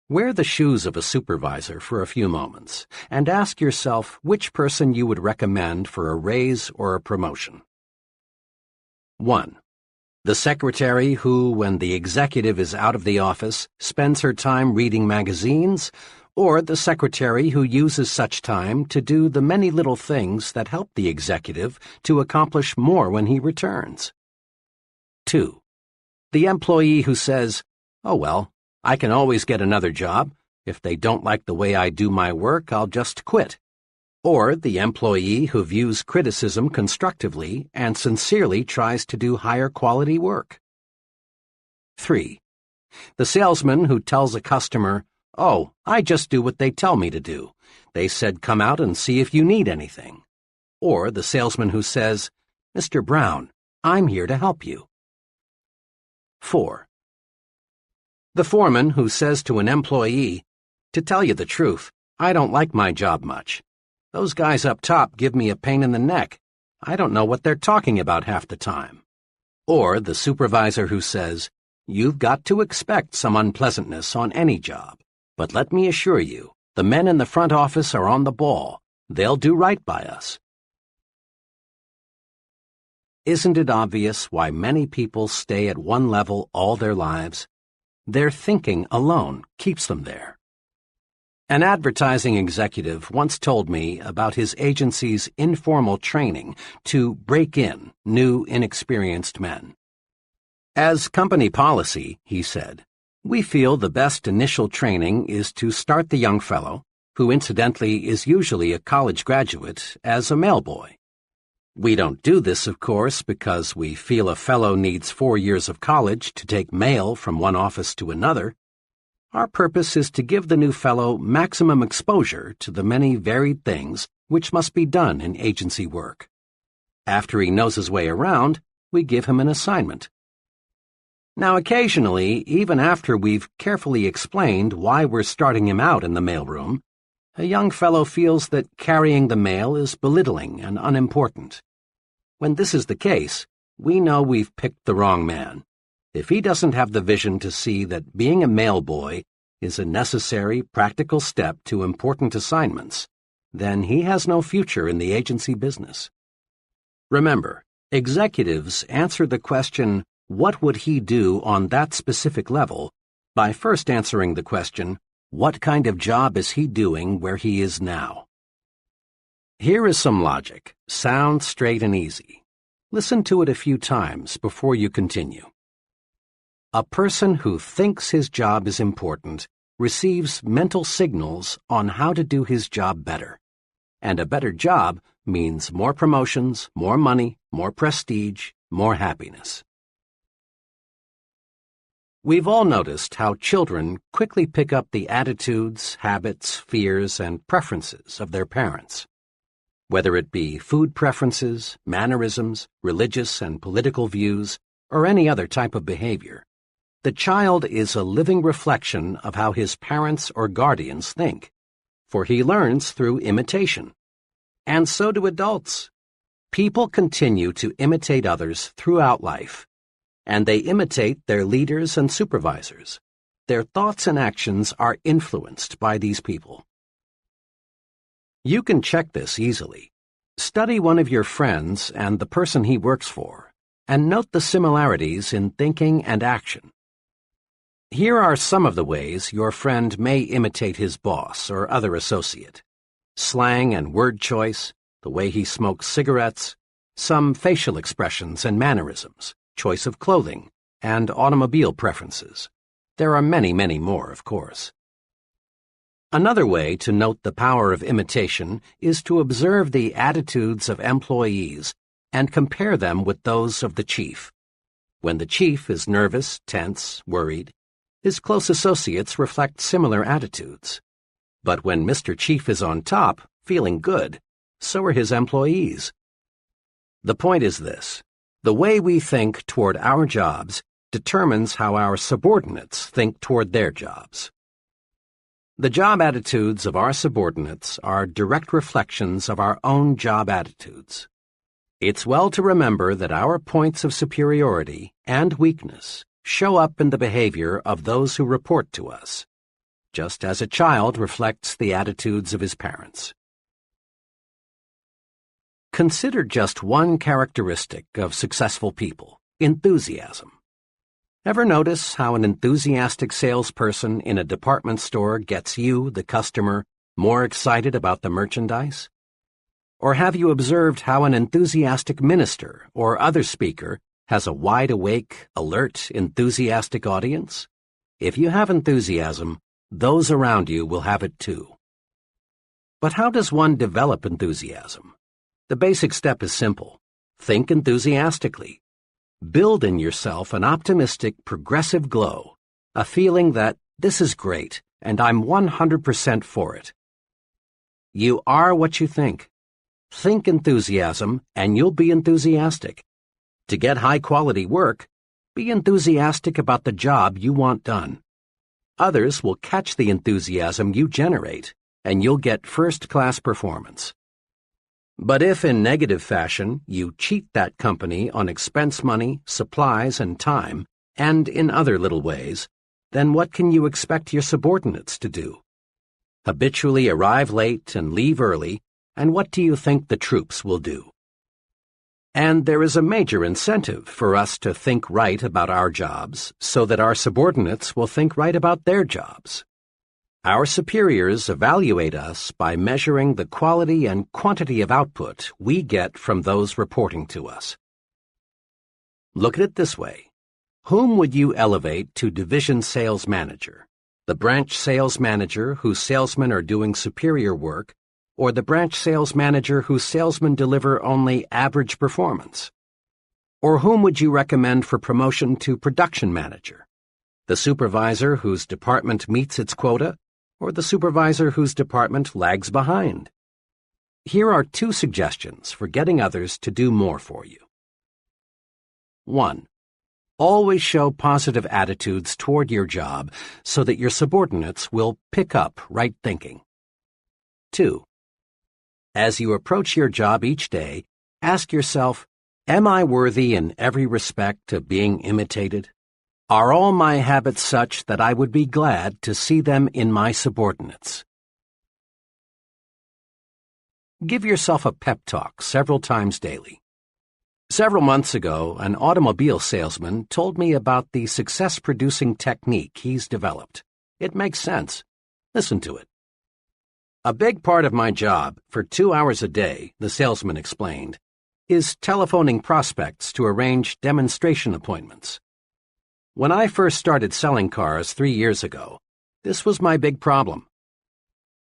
A: Wear the shoes of a supervisor for a few moments and ask yourself which person you would recommend for a raise or a promotion. 1. The secretary who, when the executive is out of the office, spends her time reading magazines, or the secretary who uses such time to do the many little things that help the executive to accomplish more when he returns. 2. The employee who says, "Oh well, I can always get another job. If they don't like the way I do my work, I'll just quit." Or the employee who views criticism constructively and sincerely tries to do higher quality work. 3. The salesman who tells a customer, "Oh, I just do what they tell me to do. They said come out and see if you need anything." Or the salesman who says, "Mr. Brown, I'm here to help you." 4. The foreman who says to an employee, "To tell you the truth, I don't like my job much. Those guys up top give me a pain in the neck. I don't know what they're talking about half the time." Or the supervisor who says, "You've got to expect some unpleasantness on any job, but let me assure you, the men in the front office are on the ball. They'll do right by us." Isn't it obvious why many people stay at one level all their lives? Their thinking alone keeps them there. An advertising executive once told me about his agency's informal training to break in new, inexperienced men. "As company policy," he said, "we feel the best initial training is to start the young fellow, who incidentally is usually a college graduate, as a mailboy. We don't do this, of course, because we feel a fellow needs 4 years of college to take mail from one office to another. Our purpose is to give the new fellow maximum exposure to the many varied things which must be done in agency work. After he knows his way around, we give him an assignment. Now occasionally, even after we've carefully explained why we're starting him out in the mailroom, a young fellow feels that carrying the mail is belittling and unimportant. When this is the case, we know we've picked the wrong man. If he doesn't have the vision to see that being a mailboy is a necessary, practical step to important assignments, then he has no future in the agency business. Remember, executives answer the question, "What would he do on that specific level?" by first answering the question, "What kind of job is he doing where he is now?" Here is some logic, sound, straight, and easy. Listen to it a few times before you continue. A person who thinks his job is important receives mental signals on how to do his job better. And a better job means more promotions, more money, more prestige, more happiness. We've all noticed how children quickly pick up the attitudes, habits, fears, and preferences of their parents. Whether it be food preferences, mannerisms, religious and political views, or any other type of behavior, the child is a living reflection of how his parents or guardians think, for he learns through imitation. And so do adults. People continue to imitate others throughout life, and they imitate their leaders and supervisors. Their thoughts and actions are influenced by these people. You can check this easily. Study one of your friends and the person he works for, and note the similarities in thinking and action. Here are some of the ways your friend may imitate his boss or other associate: slang and word choice, the way he smokes cigarettes, some facial expressions and mannerisms, choice of clothing, and automobile preferences. There are many, many more, of course. Another way to note the power of imitation is to observe the attitudes of employees and compare them with those of the chief. When the chief is nervous, tense, worried, his close associates reflect similar attitudes. But when Mr. Chief is on top, feeling good, so are his employees. The point is this: the way we think toward our jobs determines how our subordinates think toward their jobs. The job attitudes of our subordinates are direct reflections of our own job attitudes. It's well to remember that our points of superiority and weakness show up in the behavior of those who report to us, just as a child reflects the attitudes of his parents. Consider just one characteristic of successful people: enthusiasm. Ever notice how an enthusiastic salesperson in a department store gets you, the customer, more excited about the merchandise? Or have you observed how an enthusiastic minister or other speaker has a wide-awake, alert, enthusiastic audience? If you have enthusiasm, those around you will have it too. But how does one develop enthusiasm? The basic step is simple. Think enthusiastically. Build in yourself an optimistic, progressive glow, a feeling that this is great and I'm 100% for it. You are what you think. Think enthusiasm and you'll be enthusiastic. To get high-quality work, be enthusiastic about the job you want done. Others will catch the enthusiasm you generate, and you'll get first-class performance. But if in negative fashion you cheat that company on expense money, supplies, and time, and in other little ways, then what can you expect your subordinates to do? Habitually arrive late and leave early, and what do you think the troops will do? And there is a major incentive for us to think right about our jobs so that our subordinates will think right about their jobs. Our superiors evaluate us by measuring the quality and quantity of output we get from those reporting to us. Look at it this way. Whom would you elevate to division sales manager? The branch sales manager whose salesmen are doing superior work, or the branch sales manager whose salesmen deliver only average performance? Or whom would you recommend for promotion to production manager? The supervisor whose department meets its quota, or the supervisor whose department lags behind? Here are 2 suggestions for getting others to do more for you. 1. Always show positive attitudes toward your job so that your subordinates will pick up right thinking. 2. As you approach your job each day, ask yourself, am I worthy in every respect of being imitated? Are all my habits such that I would be glad to see them in my subordinates? Give yourself a pep talk several times daily. Several months ago, an automobile salesman told me about the success-producing technique he's developed. It makes sense. Listen to it. A big part of my job, for 2 hours a day, the salesman explained, is telephoning prospects to arrange demonstration appointments. When I first started selling cars 3 years ago, this was my big problem.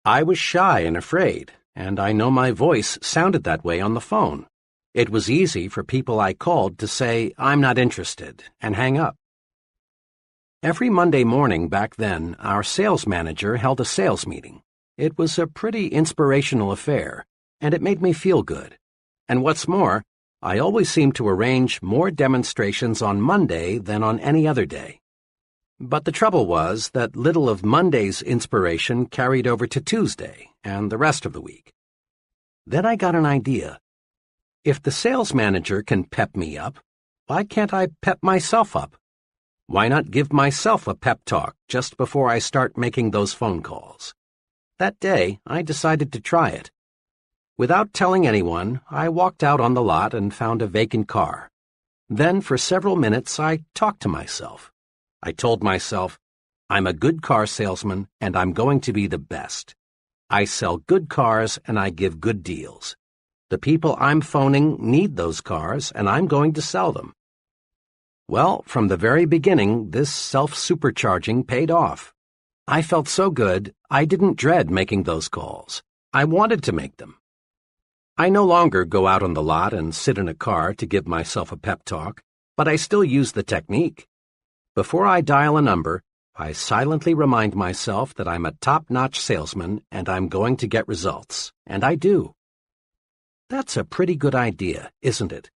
A: I was shy and afraid, and I know my voice sounded that way on the phone. It was easy for people I called to say, "I'm not interested," and hang up. Every Monday morning back then, our sales manager held a sales meeting. It was a pretty inspirational affair, and it made me feel good. And what's more, I always seemed to arrange more demonstrations on Monday than on any other day. But the trouble was that little of Monday's inspiration carried over to Tuesday and the rest of the week. Then I got an idea. If the sales manager can pep me up, why can't I pep myself up? Why not give myself a pep talk just before I start making those phone calls? That day, I decided to try it. Without telling anyone, I walked out on the lot and found a vacant car. Then, for several minutes, I talked to myself. I told myself, I'm a good car salesman, and I'm going to be the best. I sell good cars, and I give good deals. The people I'm phoning need those cars, and I'm going to sell them. Well, from the very beginning, this self-supercharging paid off. I felt so good, I didn't dread making those calls. I wanted to make them. I no longer go out on the lot and sit in a car to give myself a pep talk, but I still use the technique. Before I dial a number, I silently remind myself that I'm a top-notch salesman and I'm going to get results, and I do. That's a pretty good idea, isn't it?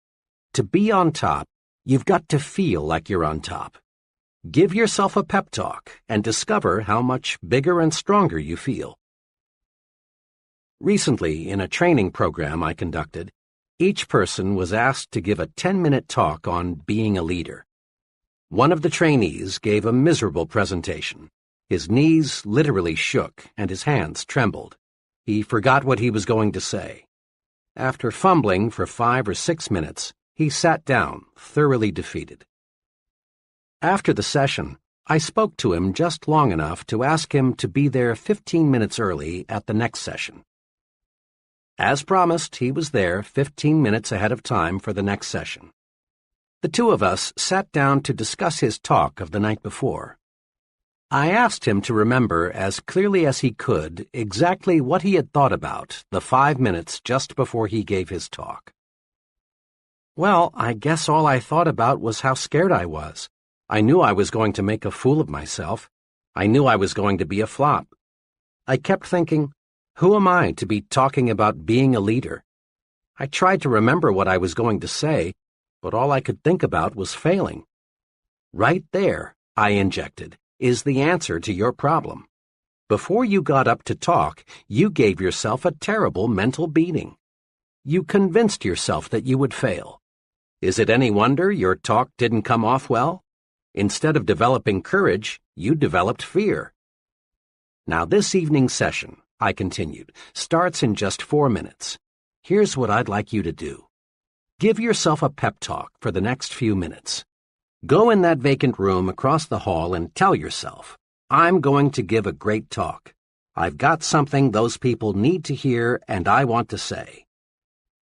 A: To be on top, you've got to feel like you're on top. Give yourself a pep talk and discover how much bigger and stronger you feel. Recently, in a training program I conducted, each person was asked to give a 10-minute talk on being a leader. One of the trainees gave a miserable presentation. His knees literally shook and his hands trembled. He forgot what he was going to say. After fumbling for 5 or 6 minutes, he sat down, thoroughly defeated. After the session, I spoke to him just long enough to ask him to be there 15 minutes early at the next session. As promised, he was there 15 minutes ahead of time for the next session. The two of us sat down to discuss his talk of the night before. I asked him to remember as clearly as he could exactly what he had thought about the 5 minutes just before he gave his talk. Well, I guess all I thought about was how scared I was. I knew I was going to make a fool of myself. I knew I was going to be a flop. I kept thinking, who am I to be talking about being a leader? I tried to remember what I was going to say, but all I could think about was failing. Right there, I injected, is the answer to your problem. Before you got up to talk, you gave yourself a terrible mental beating. You convinced yourself that you would fail. Is it any wonder your talk didn't come off well? Instead of developing courage, you developed fear. Now this evening's session, I continued, starts in just 4 minutes. Here's what I'd like you to do. Give yourself a pep talk for the next few minutes. Go in that vacant room across the hall and tell yourself, I'm going to give a great talk. I've got something those people need to hear and I want to say.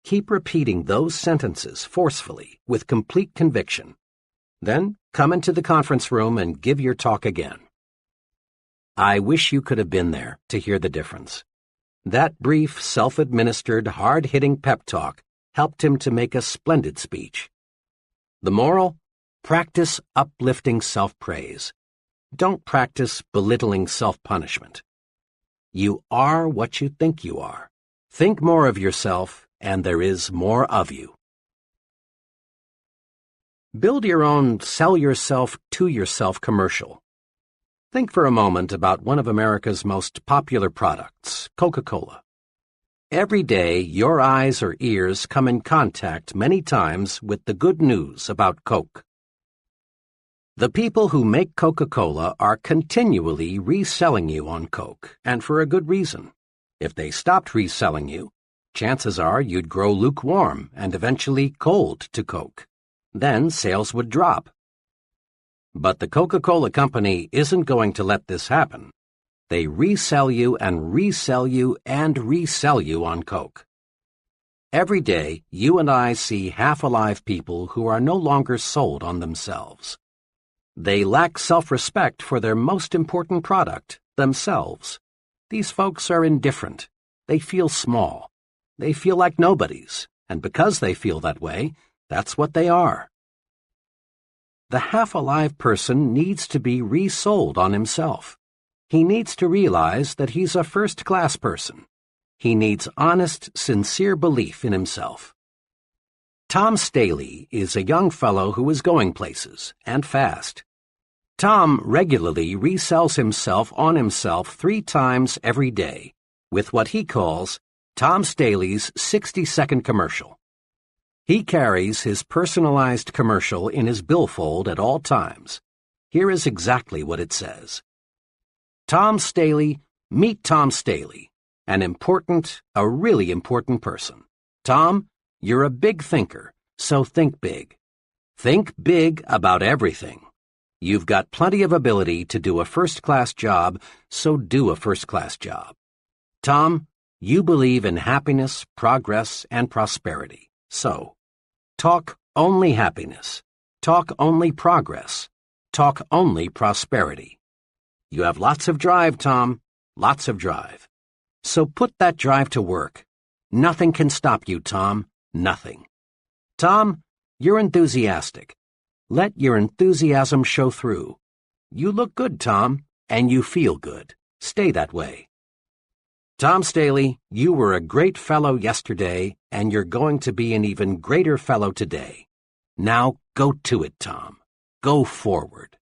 A: Keep repeating those sentences forcefully, with complete conviction. Then come into the conference room and give your talk again. I wish you could have been there to hear the difference. That brief, self-administered, hard-hitting pep talk helped him to make a splendid speech. The moral? Practice uplifting self-praise. Don't practice belittling self-punishment. You are what you think you are. Think more of yourself, and there is more of you. Build your own sell yourself to yourself commercial. Think for a moment about one of America's most popular products, Coca-Cola. Every day, your eyes or ears come in contact many times with the good news about Coke. The people who make Coca-Cola are continually reselling you on Coke, and for a good reason. If they stopped reselling you, chances are you'd grow lukewarm and eventually cold to Coke. Then sales would drop. But the Coca-Cola Company isn't going to let this happen. They resell you and resell you and resell you on Coke. Every day, you and I see half-alive people who are no longer sold on themselves. They lack self-respect for their most important product, themselves. These folks are indifferent. They feel small. They feel like nobodies, and because they feel that way, that's what they are. The half-alive person needs to be resold on himself. He needs to realize that he's a first-class person. He needs honest, sincere belief in himself. Tom Staley is a young fellow who is going places, and fast. Tom regularly resells himself on himself 3 times every day, with what he calls Tom Staley's 60-second commercial. He carries his personalized commercial in his billfold at all times. Here is exactly what it says. Tom Staley, meet Tom Staley, a really important person. Tom, you're a big thinker, so think big. Think big about everything. You've got plenty of ability to do a first-class job, so do a first-class job. Tom, you believe in happiness, progress, and prosperity. So, talk only happiness. Talk only progress. Talk only prosperity. You have lots of drive, Tom. Lots of drive. So put that drive to work. Nothing can stop you, Tom. Nothing. Tom, you're enthusiastic. Let your enthusiasm show through. You look good, Tom, and you feel good. Stay that way. Tom Staley, you were a great fellow yesterday, and you're going to be an even greater fellow today. Now go to it, Tom. Go forward.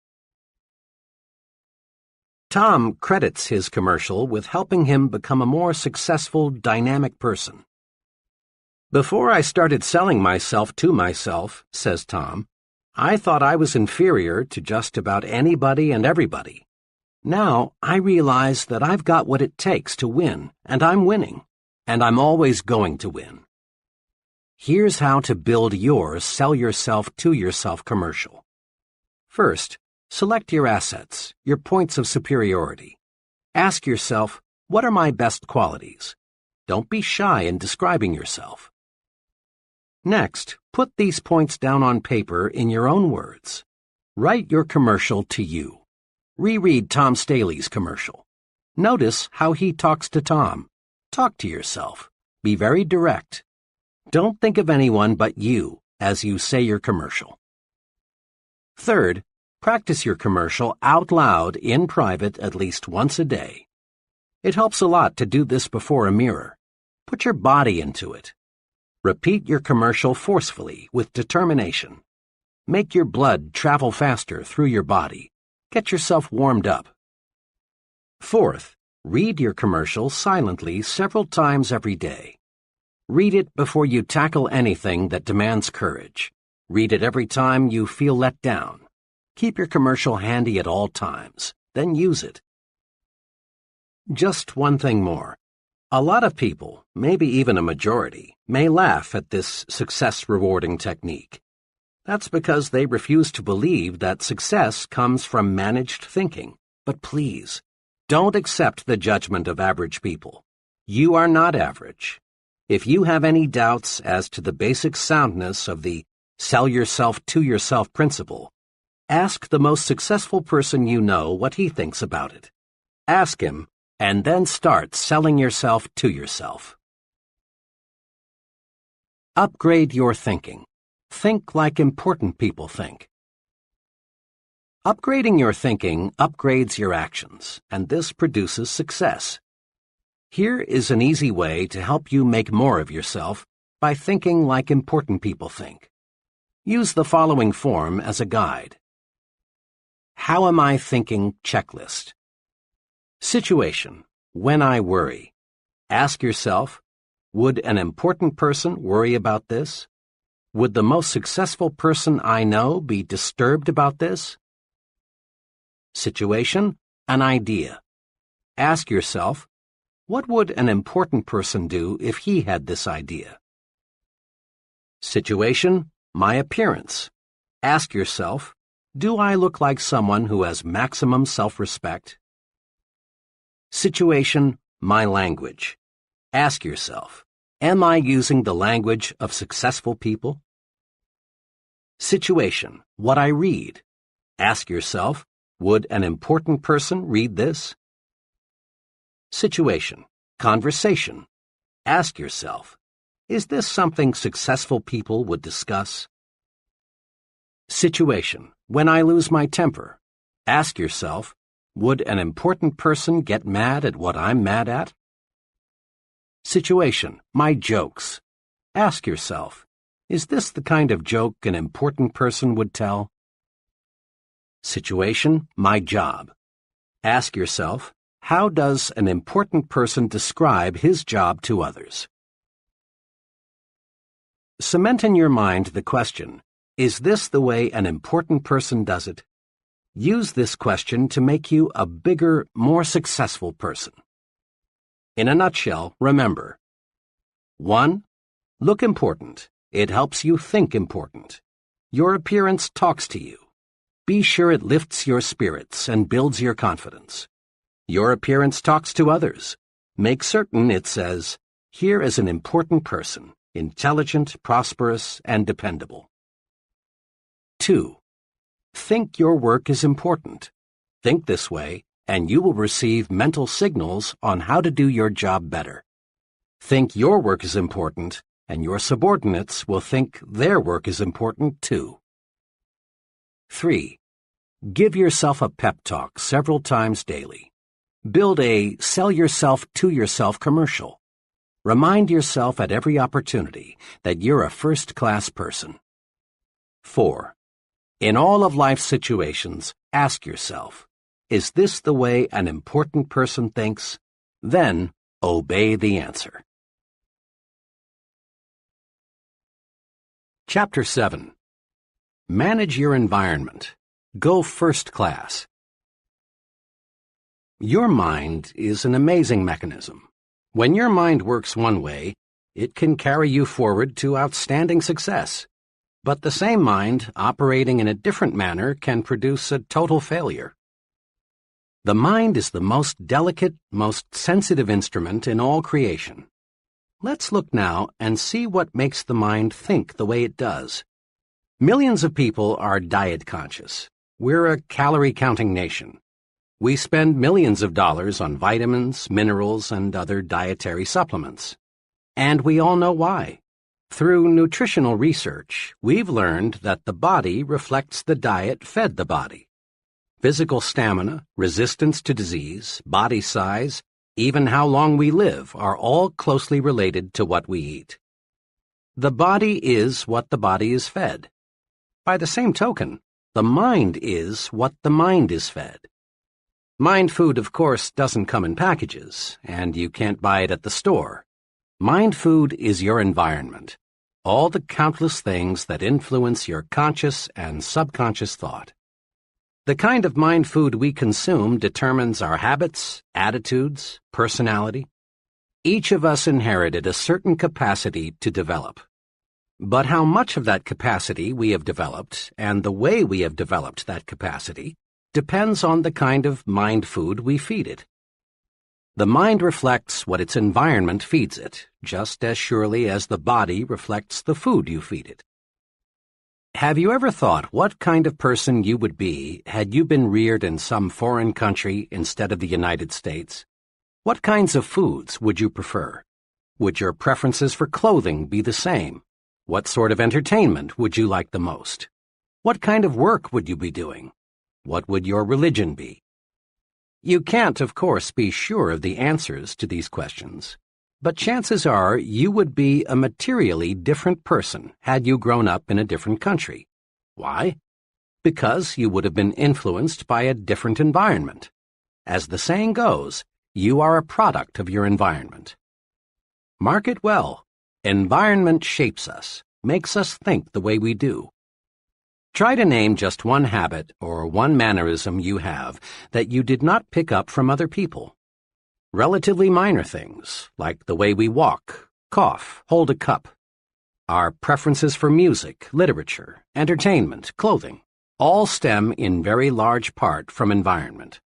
A: Tom credits his commercial with helping him become a more successful, dynamic person. Before I started selling myself to myself, says Tom, I thought I was inferior to just about anybody and everybody. Now I realize that I've got what it takes to win, and I'm winning, and I'm always going to win. Here's how to build your sell yourself to yourself commercial. First, select your assets, your points of superiority. Ask yourself, what are my best qualities? Don't be shy in describing yourself. Next, put these points down on paper in your own words. Write your commercial to you. Reread Tom Staley's commercial. Notice how he talks to Tom. Talk to yourself. Be very direct. Don't think of anyone but you as you say your commercial. Third, practice your commercial out loud in private at least once a day. It helps a lot to do this before a mirror. Put your body into it. Repeat your commercial forcefully with determination. Make your blood travel faster through your body. Get yourself warmed up. Fourth, read your commercial silently several times every day. Read it before you tackle anything that demands courage. Read it every time you feel let down. Keep your commercial handy at all times, then use it. Just one thing more. A lot of people, maybe even a majority, may laugh at this success-rewarding technique. That's because they refuse to believe that success comes from managed thinking. But please, don't accept the judgment of average people. You are not average. If you have any doubts as to the basic soundness of the sell yourself to yourself principle, ask the most successful person you know what he thinks about it. Ask him, and then start selling yourself to yourself. Upgrade your thinking. Think like important people think. Upgrading your thinking upgrades your actions, and this produces success. Here is an easy way to help you make more of yourself by thinking like important people think. Use the following form as a guide. How am I thinking checklist? Situation, when I worry. Ask yourself, would an important person worry about this? Would the most successful person I know be disturbed about this? Situation, an idea. Ask yourself, what would an important person do if he had this idea? Situation, my appearance. Ask yourself, do I look like someone who has maximum self-respect? Situation, my language. Ask yourself, am I using the language of successful people? Situation, what I read. Ask yourself, would an important person read this? Situation, conversation. Ask yourself, is this something successful people would discuss? Situation, when I lose my temper. Ask yourself, would an important person get mad at what I'm mad at? Situation, my jokes. Ask yourself, is this the kind of joke an important person would tell? Situation, my job. Ask yourself, how does an important person describe his job to others? Cement in your mind the question, is this the way an important person does it? Use this question to make you a bigger, more successful person. In a nutshell, remember. 1. Look important. It helps you think important. Your appearance talks to you. Be sure it lifts your spirits and builds your confidence. Your appearance talks to others. Make certain it says, here is an important person, intelligent, prosperous, and dependable. 2. Think your work is important. Think this way, and you will receive mental signals on how to do your job better. Think your work is important, and your subordinates will think their work is important too. 3. Give yourself a pep talk several times daily. Build a sell yourself to yourself commercial. Remind yourself at every opportunity that you're a first-class person. 4. In all of life's situations, ask yourself, is this the way an important person thinks? Then, obey the answer. Chapter 7. Manage your environment. Go first class. Your mind is an amazing mechanism. When your mind works one way, it can carry you forward to outstanding success. But the same mind operating in a different manner can produce a total failure. The mind is the most delicate, most sensitive instrument in all creation. Let's look now and see what makes the mind think the way it does. Millions of people are diet conscious. We're a calorie-counting nation. We spend millions of dollars on vitamins, minerals, and other dietary supplements. And we all know why. Through nutritional research, we've learned that the body reflects the diet fed the body. Physical stamina, resistance to disease, body size, even how long we live are all closely related to what we eat. The body is what the body is fed. By the same token, the mind is what the mind is fed. Mind food, of course, doesn't come in packages, and you can't buy it at the store. Mind food is your environment, all the countless things that influence your conscious and subconscious thought. The kind of mind food we consume determines our habits, attitudes, personality. Each of us inherited a certain capacity to develop. But how much of that capacity we have developed and the way we have developed that capacity depends on the kind of mind food we feed it. The mind reflects what its environment feeds it, just as surely as the body reflects the food you feed it. Have you ever thought what kind of person you would be had you been reared in some foreign country instead of the United States? What kinds of foods would you prefer? Would your preferences for clothing be the same? What sort of entertainment would you like the most? What kind of work would you be doing? What would your religion be? You can't, of course, be sure of the answers to these questions, but chances are you would be a materially different person had you grown up in a different country. Why? Because you would have been influenced by a different environment. As the saying goes, you are a product of your environment. Mark it well. Environment shapes us, makes us think the way we do. Try to name just one habit or one mannerism you have that you did not pick up from other people. Relatively minor things, like the way we walk, cough, hold a cup. Our preferences for music, literature, entertainment, clothing, all stem in very large part from environment.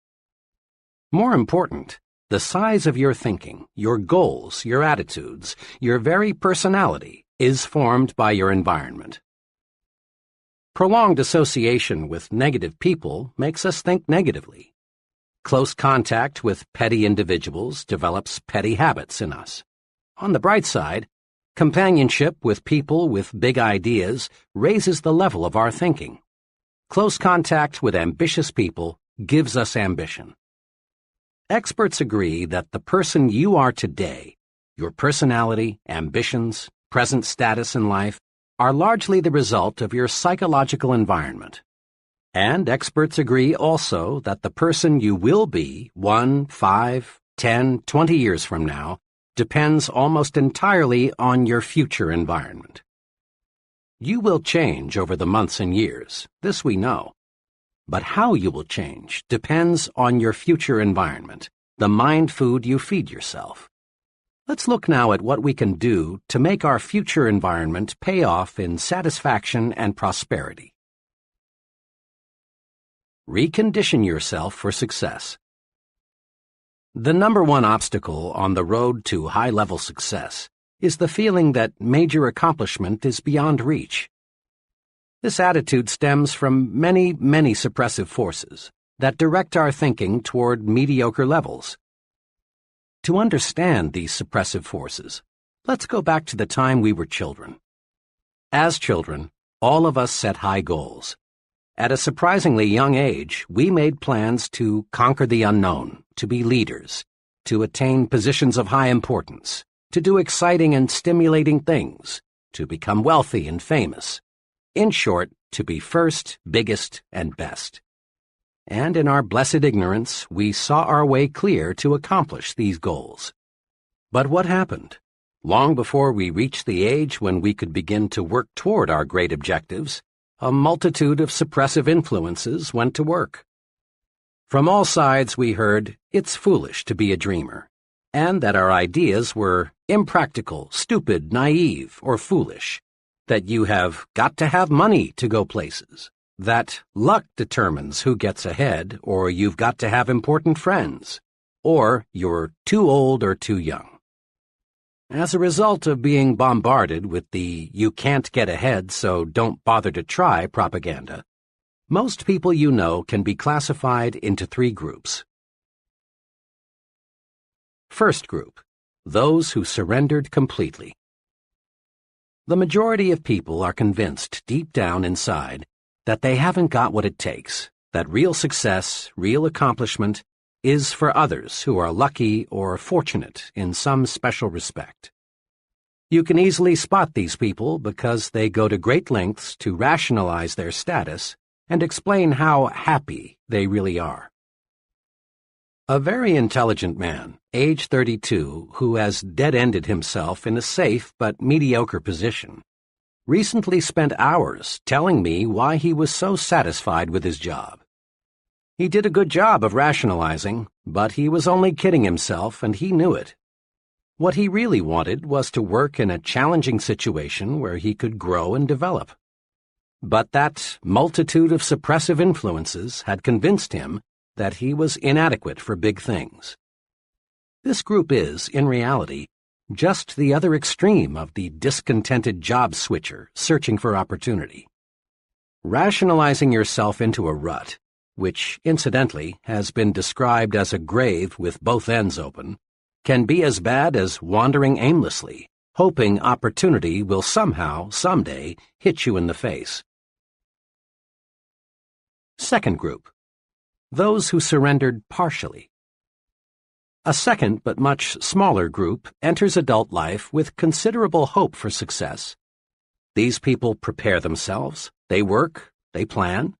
A: More important, the size of your thinking, your goals, your attitudes, your very personality is formed by your environment. Prolonged association with negative people makes us think negatively. Close contact with petty individuals develops petty habits in us. On the bright side, companionship with people with big ideas raises the level of our thinking. Close contact with ambitious people gives us ambition. Experts agree that the person you are today, your personality, ambitions, present status in life, are largely the result of your psychological environment. And experts agree also that the person you will be 1, 5, 10, 20 years from now depends almost entirely on your future environment. You will change over the months and years, this we know. But how you will change depends on your future environment, the mind food you feed yourself. Let's look now at what we can do to make our future environment pay off in satisfaction and prosperity. Recondition yourself for success. The number one obstacle on the road to high-level success is the feeling that major accomplishment is beyond reach. This attitude stems from many, many suppressive forces, that direct our thinking toward mediocre levels. To understand these suppressive forces, let's go back to the time we were children. As children, all of us set high goals. At a surprisingly young age, we made plans to conquer the unknown, to be leaders, to attain positions of high importance, to do exciting and stimulating things, to become wealthy and famous. In short, to be first, biggest, and best. And in our blessed ignorance, we saw our way clear to accomplish these goals. But what happened? Long before we reached the age when we could begin to work toward our great objectives, a multitude of suppressive influences went to work. From all sides we heard, it's foolish to be a dreamer, and that our ideas were impractical, stupid, naive, or foolish, that you have got to have money to go places, that luck determines who gets ahead, or you've got to have important friends, or you're too old or too young. As a result of being bombarded with the "you can't get ahead, so don't bother to try" propaganda, most people you know can be classified into three groups. First group, those who surrendered completely. The majority of people are convinced deep down inside that they haven't got what it takes, that real success, real accomplishment, is for others who are lucky or fortunate in some special respect. You can easily spot these people because they go to great lengths to rationalize their status and explain how happy they really are. A very intelligent man, age 32, who has dead-ended himself in a safe but mediocre position, recently spent hours telling me why he was so satisfied with his job. He did a good job of rationalizing, but he was only kidding himself, and he knew it. What he really wanted was to work in a challenging situation where he could grow and develop. But that multitude of suppressive influences had convinced him that he was inadequate for big things. This group is, in reality, just the other extreme of the discontented job switcher searching for opportunity. Rationalizing yourself into a rut, which, incidentally, has been described as a grave with both ends open, can be as bad as wandering aimlessly, hoping opportunity will somehow, someday, hit you in the face. Second group, those who surrendered partially. A second but much smaller group enters adult life with considerable hope for success. These people prepare themselves, they work, they plan.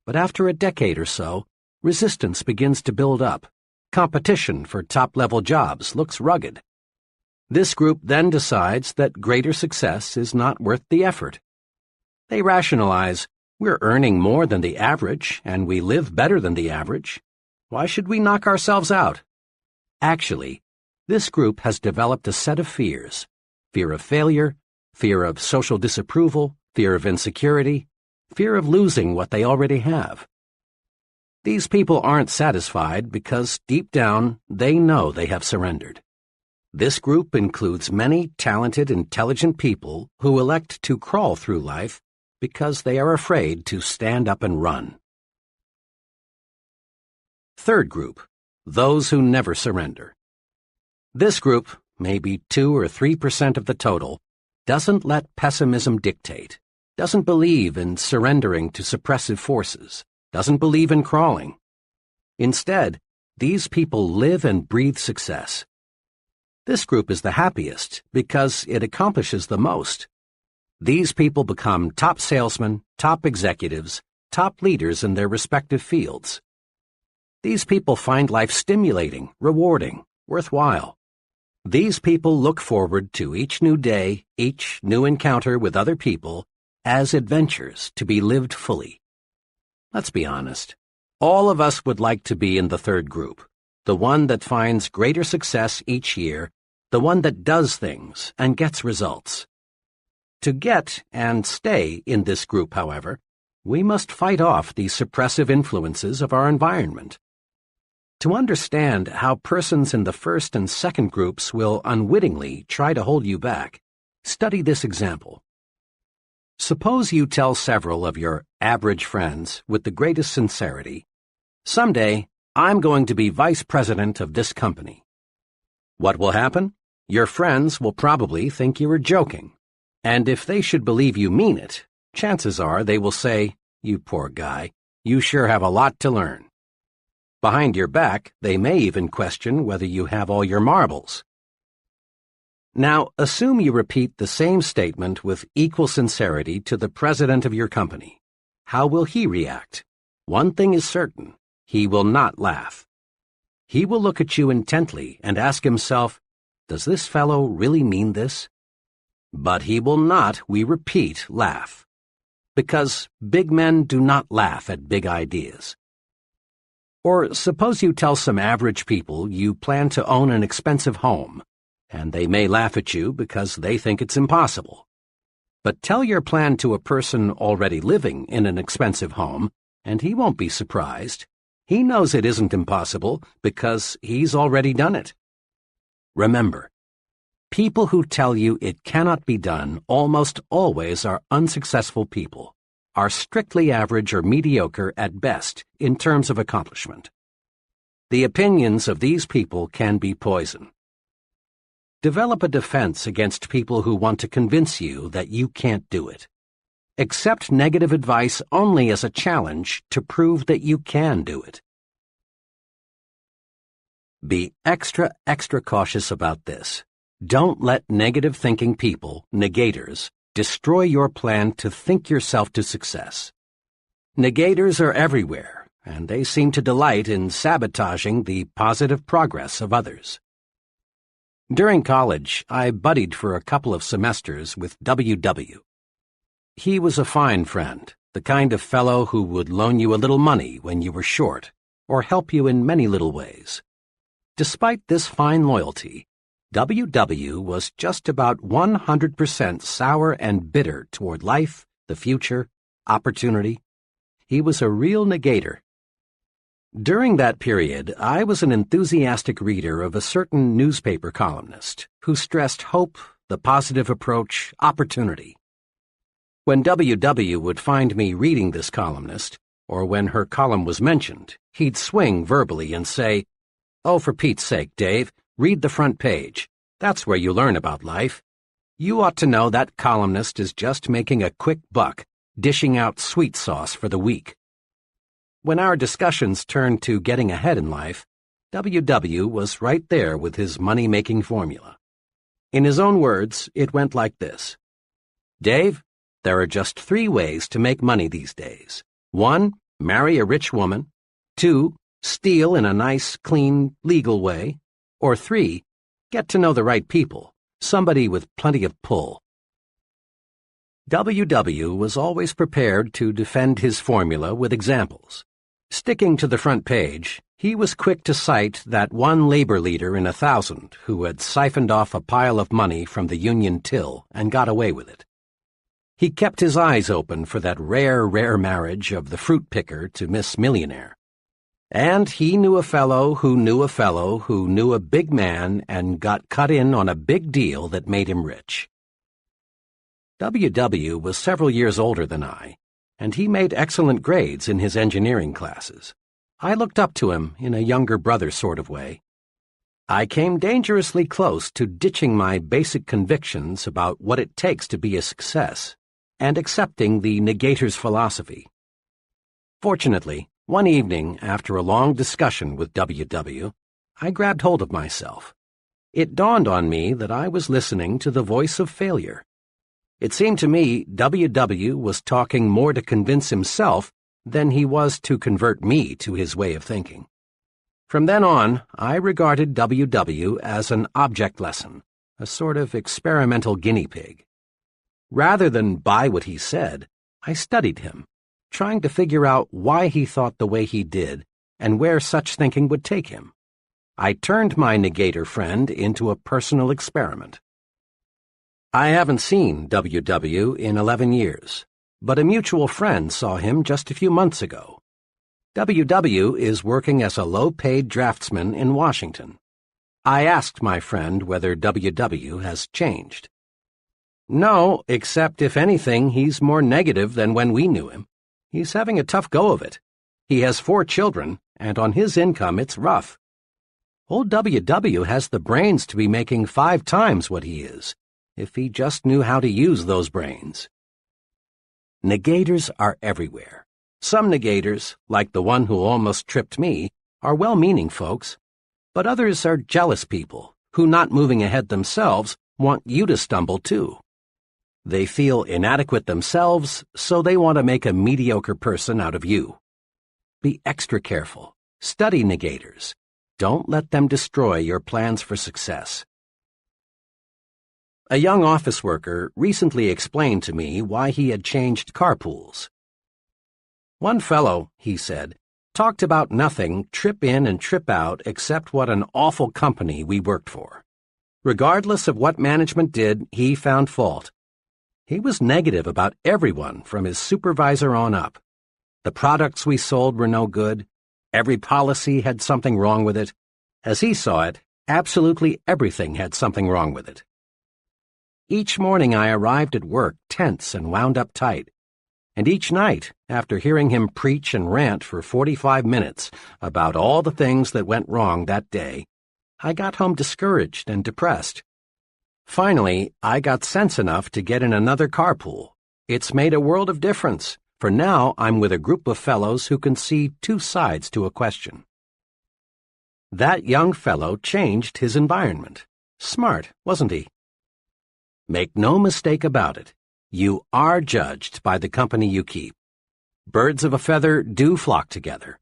A: But after a decade or so, resistance begins to build up. Competition for top-level jobs looks rugged. This group then decides that greater success is not worth the effort. They rationalize, we're earning more than the average, and we live better than the average. Why should we knock ourselves out? Actually, this group has developed a set of fears: fear of failure, fear of social disapproval, fear of insecurity, fear of losing what they already have. These people aren't satisfied because deep down they know they have surrendered. This group includes many talented, intelligent people who elect to crawl through life because they are afraid to stand up and run. Third group, those who never surrender. This group, maybe 2 or 3% of the total, doesn't let pessimism dictate, doesn't believe in surrendering to suppressive forces, doesn't believe in crawling. Instead, these people live and breathe success. This group is the happiest because it accomplishes the most. These people become top salesmen, top executives, top leaders in their respective fields. These people find life stimulating, rewarding, worthwhile. These people look forward to each new day, each new encounter with other people, as adventures to be lived fully. Let's be honest. All of us would like to be in the third group, the one that finds greater success each year, the one that does things and gets results. To get and stay in this group, however, we must fight off the suppressive influences of our environment. To understand how persons in the first and second groups will unwittingly try to hold you back, study this example. Suppose you tell several of your average friends with the greatest sincerity, Someday, I'm going to be vice president of this company. What will happen? Your friends will probably think you are joking. And if they should believe you mean it, chances are they will say, "You poor guy, you sure have a lot to learn." Behind your back, they may even question whether you have all your marbles. Now, assume you repeat the same statement with equal sincerity to the president of your company. How will he react? One thing is certain, he will not laugh. He will look at you intently and ask himself, "Does this fellow really mean this?" But he will not, we repeat, laugh. Because big men do not laugh at big ideas. Or suppose you tell some average people you plan to own an expensive home, and they may laugh at you because they think it's impossible. But tell your plan to a person already living in an expensive home, and he won't be surprised. He knows it isn't impossible because he's already done it. Remember, people who tell you it cannot be done almost always are unsuccessful people, are strictly average or mediocre at best in terms of accomplishment. The opinions of these people can be poison. Develop a defense against people who want to convince you that you can't do it. Accept negative advice only as a challenge to prove that you can do it. Be extra cautious about this. Don't let negative thinking people, negators, destroy your plan to think yourself to success. Negators are everywhere, and they seem to delight in sabotaging the positive progress of others. During college, I buddied for a couple of semesters with W.W. He was a fine friend, the kind of fellow who would loan you a little money when you were short, or help you in many little ways. Despite this fine loyalty, W.W. was just about 100% sour and bitter toward life, the future, opportunity. He was a real negator. During that period, I was an enthusiastic reader of a certain newspaper columnist who stressed hope, the positive approach, opportunity. When W.W. would find me reading this columnist, or when her column was mentioned, he'd swing verbally and say, "Oh, for Pete's sake, Dave, read the front page. That's where you learn about life. You ought to know that columnist is just making a quick buck, dishing out sweet sauce for the weak." When our discussions turned to getting ahead in life, W.W. was right there with his money-making formula. In his own words, it went like this. "Dave, there are just 3 ways to make money these days. 1, marry a rich woman. 2, steal in a nice, clean, legal way. Or 3, get to know the right people, somebody with plenty of pull." W.W. was always prepared to defend his formula with examples. Sticking to the front page, he was quick to cite that one labor leader in 1,000 who had siphoned off a pile of money from the union till and got away with it. He kept his eyes open for that rare marriage of the fruit picker to Miss Millionaire. And he knew a fellow who knew a fellow who knew a big man and got cut in on a big deal that made him rich. W.W. was several years older than I, and he made excellent grades in his engineering classes. I looked up to him in a younger brother sort of way. I came dangerously close to ditching my basic convictions about what it takes to be a success and accepting the negator's philosophy. Fortunately, one evening, after a long discussion with W.W., I grabbed hold of myself. It dawned on me that I was listening to the voice of failure. It seemed to me W.W. was talking more to convince himself than he was to convert me to his way of thinking. From then on, I regarded W.W. as an object lesson, a sort of experimental guinea pig. Rather than buy what he said, I studied him, trying to figure out why he thought the way he did and where such thinking would take him. I turned my negator friend into a personal experiment. I haven't seen W.W. in 11 years, but a mutual friend saw him just a few months ago. W.W. is working as a low-paid draftsman in Washington. I asked my friend whether W.W. has changed. "No, except if anything, he's more negative than when we knew him. He's having a tough go of it. He has 4 children, and on his income it's rough. Old WW has the brains to be making 5 times what he is, if he just knew how to use those brains. Negators are everywhere. Some negators, like the one who almost tripped me, are well-meaning folks, but others are jealous people who, not moving ahead themselves, want you to stumble too. They feel inadequate themselves, so they want to make a mediocre person out of you. Be extra careful. Study negators. Don't let them destroy your plans for success. A young office worker recently explained to me why he had changed carpools. One fellow, he said, talked about nothing, trip in and trip out, except what an awful company we worked for. Regardless of what management did, he found fault. He was negative about everyone from his supervisor on up. The products we sold were no good. Every policy had something wrong with it. As he saw it, absolutely everything had something wrong with it. Each morning I arrived at work tense and wound up tight. And each night, after hearing him preach and rant for 45 minutes about all the things that went wrong that day, I got home discouraged and depressed. Finally, I got sense enough to get in another carpool. It's made a world of difference, for now I'm with a group of fellows who can see 2 sides to a question. That young fellow changed his environment. Smart, wasn't he? Make no mistake about it. You are judged by the company you keep. Birds of a feather do flock together.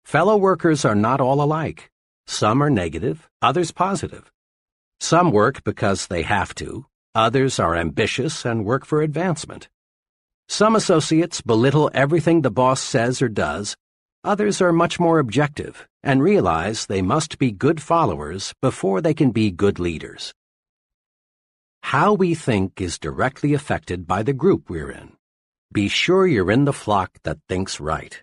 A: Fellow workers are not all alike. Some are negative, others positive. Some work because they have to. Others are ambitious and work for advancement. Some associates belittle everything the boss says or does. Others are much more objective and realize they must be good followers before they can be good leaders. How we think is directly affected by the group we're in. Be sure you're in the flock that thinks right.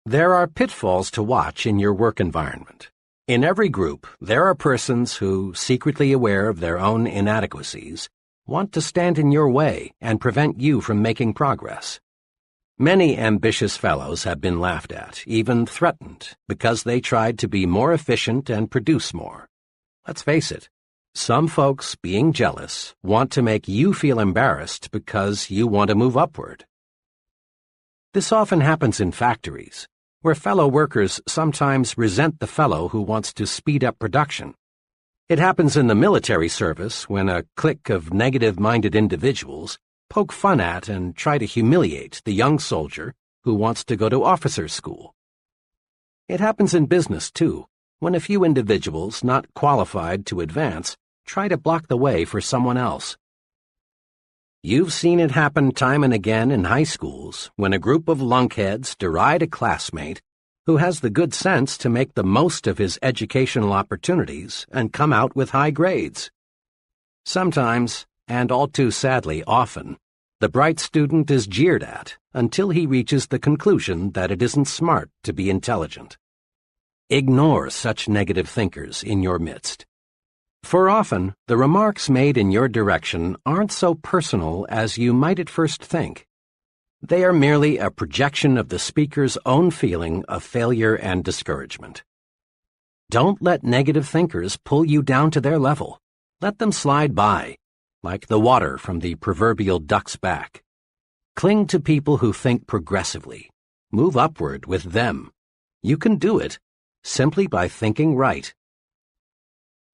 A: There are pitfalls to watch in your work environment. In every group, there are persons who, secretly aware of their own inadequacies, want to stand in your way and prevent you from making progress. Many ambitious fellows have been laughed at, even threatened, because they tried to be more efficient and produce more. Let's face it, some folks, being jealous, want to make you feel embarrassed because you want to move upward. This often happens in factories, where fellow workers sometimes resent the fellow who wants to speed up production. It happens in the military service when a clique of negative-minded individuals poke fun at and try to humiliate the young soldier who wants to go to officer's school. It happens in business, too, when a few individuals not qualified to advance try to block the way for someone else. You've seen it happen time and again in high schools when a group of lunkheads deride a classmate who has the good sense to make the most of his educational opportunities and come out with high grades. Sometimes, and all too sadly often, the bright student is jeered at until he reaches the conclusion that it isn't smart to be intelligent. Ignore such negative thinkers in your midst. For often, the remarks made in your direction aren't so personal as you might at first think. They are merely a projection of the speaker's own feeling of failure and discouragement. Don't let negative thinkers pull you down to their level. Let them slide by, like the water from the proverbial duck's back. Cling to people who think progressively. Move upward with them. You can do it simply by thinking right.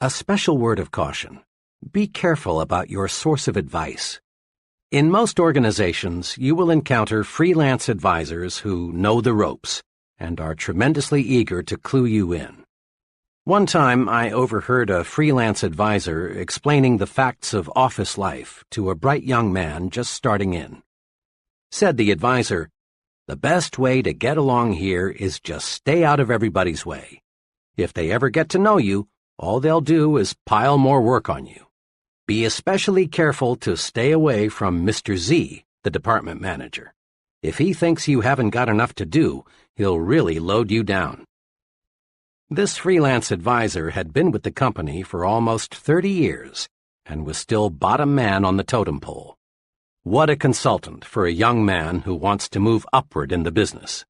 A: A special word of caution. Be careful about your source of advice. In most organizations, you will encounter freelance advisors who know the ropes and are tremendously eager to clue you in. One time, I overheard a freelance advisor explaining the facts of office life to a bright young man just starting in. Said the advisor, "The best way to get along here is just stay out of everybody's way. If they ever get to know you, all they'll do is pile more work on you. Be especially careful to stay away from Mr. Z, the department manager. If he thinks you haven't got enough to do, he'll really load you down." This freelance advisor had been with the company for almost 30 years and was still bottom man on the totem pole. What a consultant for a young man who wants to move upward in the business.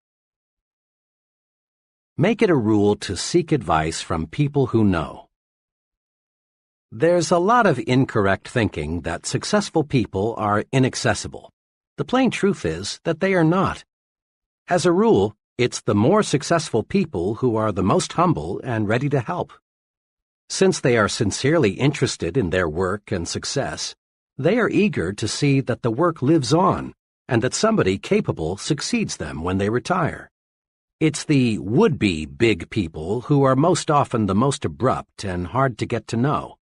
A: Make it a rule to seek advice from people who know. There's a lot of incorrect thinking that successful people are inaccessible. The plain truth is that they are not. As a rule, it's the more successful people who are the most humble and ready to help. Since they are sincerely interested in their work and success, they are eager to see that the work lives on and that somebody capable succeeds them when they retire. It's the would-be big people who are most often the most abrupt and hard to get to know.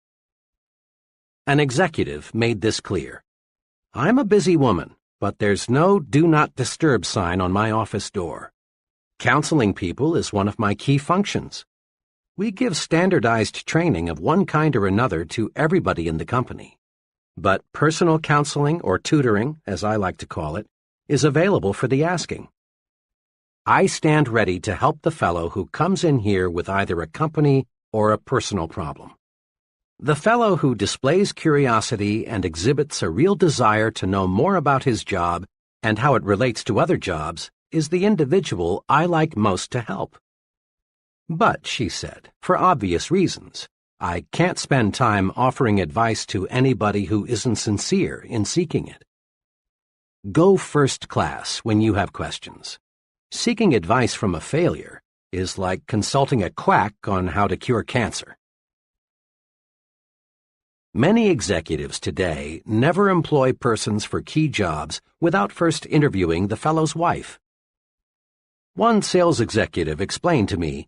A: An executive made this clear. I'm a busy woman, but there's no do not disturb sign on my office door. Counseling people is one of my key functions. We give standardized training of one kind or another to everybody in the company. But personal counseling or tutoring, as I like to call it, is available for the asking. I stand ready to help the fellow who comes in here with either a company or a personal problem. The fellow who displays curiosity and exhibits a real desire to know more about his job and how it relates to other jobs is the individual I like most to help. But, she said, for obvious reasons, I can't spend time offering advice to anybody who isn't sincere in seeking it. Go first class when you have questions. Seeking advice from a failure is like consulting a quack on how to cure cancer. Many executives today never employ persons for key jobs without first interviewing the fellow's wife. One sales executive explained to me,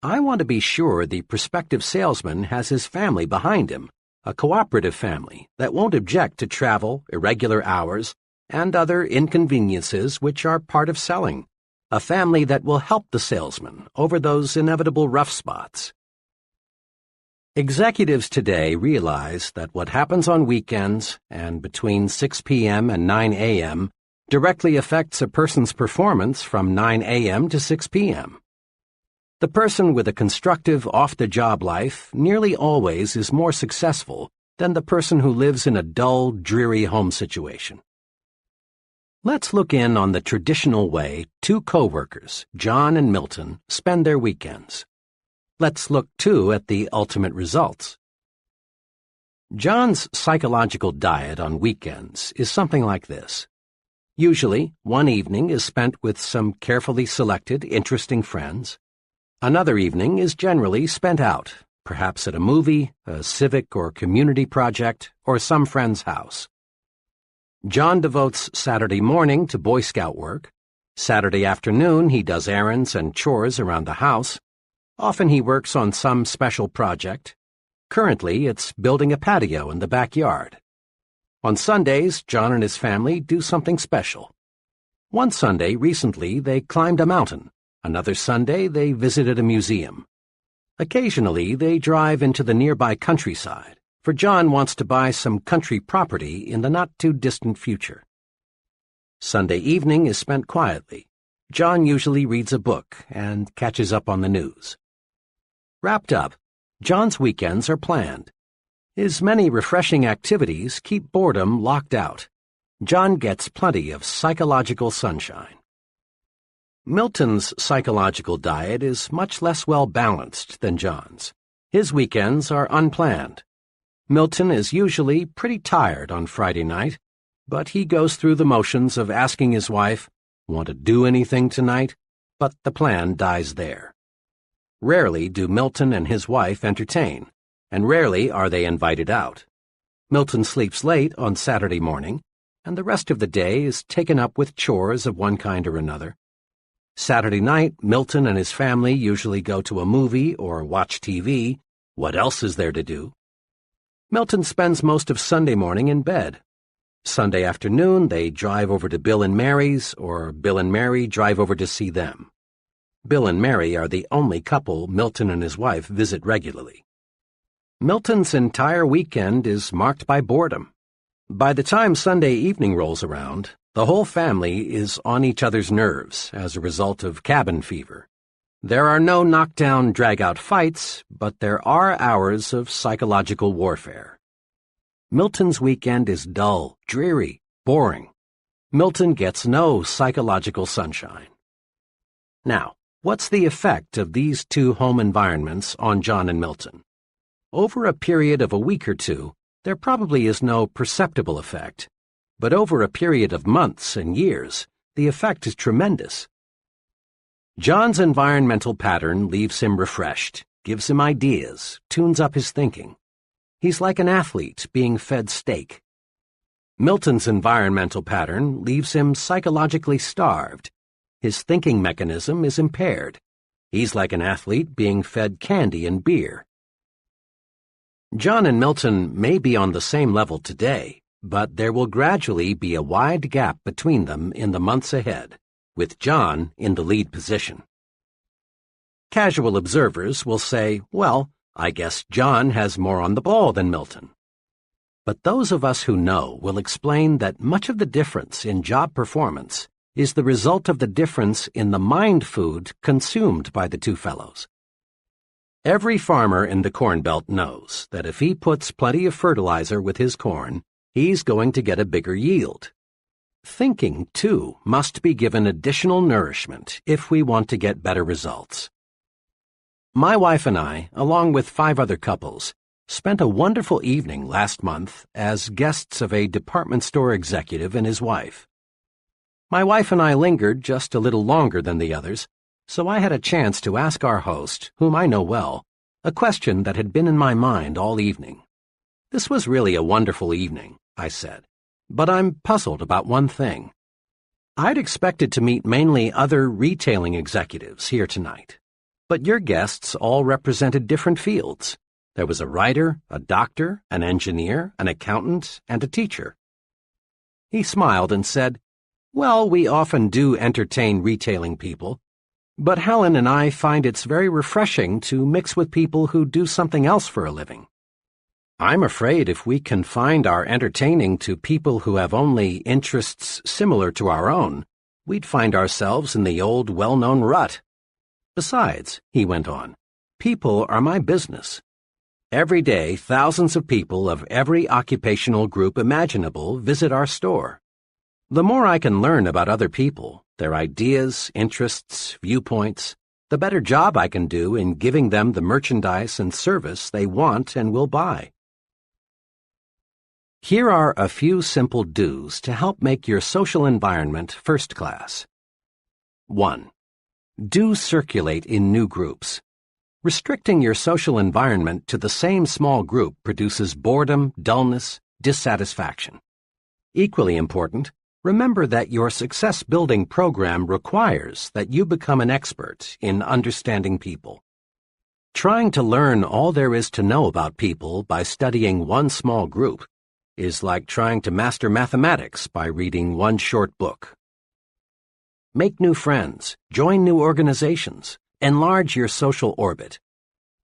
A: I want to be sure the prospective salesman has his family behind him, a cooperative family that won't object to travel, irregular hours, and other inconveniences which are part of selling, a family that will help the salesman over those inevitable rough spots. Executives today realize that what happens on weekends and between 6 p.m. and 9 a.m. directly affects a person's performance from 9 a.m. to 6 p.m. The person with a constructive off-the-job life nearly always is more successful than the person who lives in a dull, dreary home situation. Let's look in on the traditional way two co-workers, John and Milton, spend their weekends. Let's look, too, at the ultimate results. John's psychological diet on weekends is something like this. Usually, one evening is spent with some carefully selected, interesting friends. Another evening is generally spent out, perhaps at a movie, a civic or community project, or some friend's house. John devotes Saturday morning to Boy Scout work. Saturday afternoon he does errands and chores around the house. Often he works on some special project. Currently, it's building a patio in the backyard. On Sundays, John and his family do something special. One Sunday, recently, they climbed a mountain. Another Sunday, they visited a museum. Occasionally, they drive into the nearby countryside, for John wants to buy some country property in the not-too-distant future. Sunday evening is spent quietly. John usually reads a book and catches up on the news. Wrapped up, John's weekends are planned. His many refreshing activities keep boredom locked out. John gets plenty of psychological sunshine. Milton's psychological diet is much less well-balanced than John's. His weekends are unplanned. Milton is usually pretty tired on Friday night, but he goes through the motions of asking his wife, "Want to do anything tonight?" But the plan dies there. Rarely do Milton and his wife entertain, and rarely are they invited out. Milton sleeps late on Saturday morning, and the rest of the day is taken up with chores of one kind or another. Saturday night, Milton and his family usually go to a movie or watch TV. What else is there to do? Milton spends most of Sunday morning in bed. Sunday afternoon, they drive over to Bill and Mary's, or Bill and Mary drive over to see them. Bill and Mary are the only couple Milton and his wife visit regularly. Milton's entire weekend is marked by boredom. By the time Sunday evening rolls around, the whole family is on each other's nerves as a result of cabin fever. There are no knockdown, drag-out fights, but there are hours of psychological warfare. Milton's weekend is dull, dreary, boring. Milton gets no psychological sunshine. Now, What's the effect of these two home environments on John and Milton? Over a period of a week or two, there probably is no perceptible effect. But over a period of months and years, the effect is tremendous. John's environmental pattern leaves him refreshed, gives him ideas, tunes up his thinking. He's like an athlete being fed steak. Milton's environmental pattern leaves him psychologically starved. His thinking mechanism is impaired. He's like an athlete being fed candy and beer. John and Milton may be on the same level today, but there will gradually be a wide gap between them in the months ahead, with John in the lead position. Casual observers will say, well, I guess John has more on the ball than Milton. But those of us who know will explain that much of the difference in job performance is the result of the difference in the mind food consumed by the two fellows. Every farmer in the Corn Belt knows that if he puts plenty of fertilizer with his corn, he's going to get a bigger yield. Thinking, too, must be given additional nourishment if we want to get better results. My wife and I, along with 5 other couples, spent a wonderful evening last month as guests of a department store executive and his wife. My wife and I lingered just a little longer than the others, so I had a chance to ask our host, whom I know well, a question that had been in my mind all evening. This was really a wonderful evening, I said, but I'm puzzled about one thing. I'd expected to meet mainly other retailing executives here tonight, but your guests all represented different fields. There was a writer, a doctor, an engineer, an accountant, and a teacher. He smiled and said, well, we often do entertain retailing people, but Helen and I find it's very refreshing to mix with people who do something else for a living. I'm afraid if we confined our entertaining to people who have only interests similar to our own, we'd find ourselves in the old well-known rut. Besides, he went on, people are my business. Every day, thousands of people of every occupational group imaginable visit our store. The more I can learn about other people, their ideas, interests, viewpoints, the better job I can do in giving them the merchandise and service they want and will buy. Here are a few simple do's to help make your social environment first class. 1. Do circulate in new groups. Restricting your social environment to the same small group produces boredom, dullness, dissatisfaction. Equally important, remember that your success-building program requires that you become an expert in understanding people. Trying to learn all there is to know about people by studying one small group is like trying to master mathematics by reading one short book. Make new friends, join new organizations, enlarge your social orbit.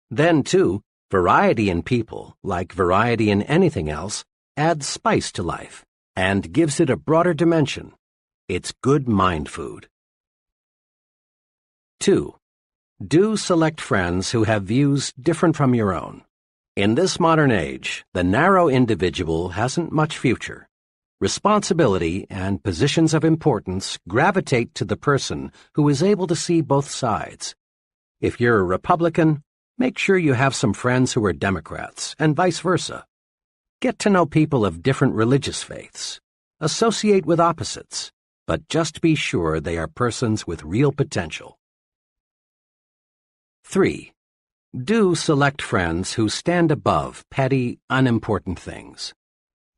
A: Then, too, variety in people, like variety in anything else, adds spice to life and gives it a broader dimension. It's good mind food. 2. Do select friends who have views different from your own. In this modern age, the narrow individual hasn't much future. Responsibility and positions of importance gravitate to the person who is able to see both sides. If you're a Republican, make sure you have some friends who are Democrats, and vice versa. Get to know people of different religious faiths. Associate with opposites, but just be sure they are persons with real potential. 3. Do select friends who stand above petty, unimportant things.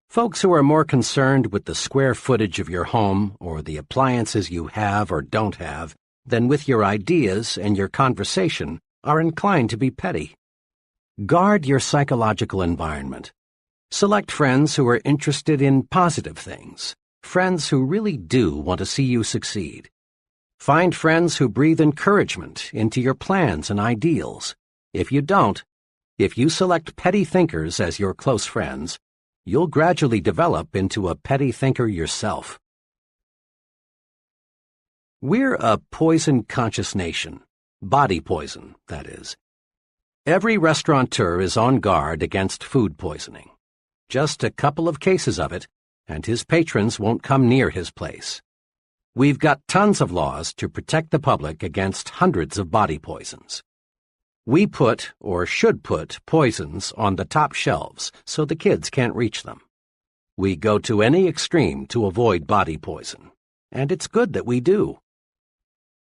A: Folks who are more concerned with the square footage of your home or the appliances you have or don't have than with your ideas and your conversation are inclined to be petty. Guard your psychological environment. Select friends who are interested in positive things, friends who really do want to see you succeed. Find friends who breathe encouragement into your plans and ideals. If you don't, if you select petty thinkers as your close friends, you'll gradually develop into a petty thinker yourself. We're a poison-conscious nation. Body poison, that is. Every restaurateur is on guard against food poisoning. Just a couple of cases of it, and his patrons won't come near his place. We've got tons of laws to protect the public against hundreds of body poisons. We put, or should put, poisons on the top shelves so the kids can't reach them. We go to any extreme to avoid body poison, and it's good that we do.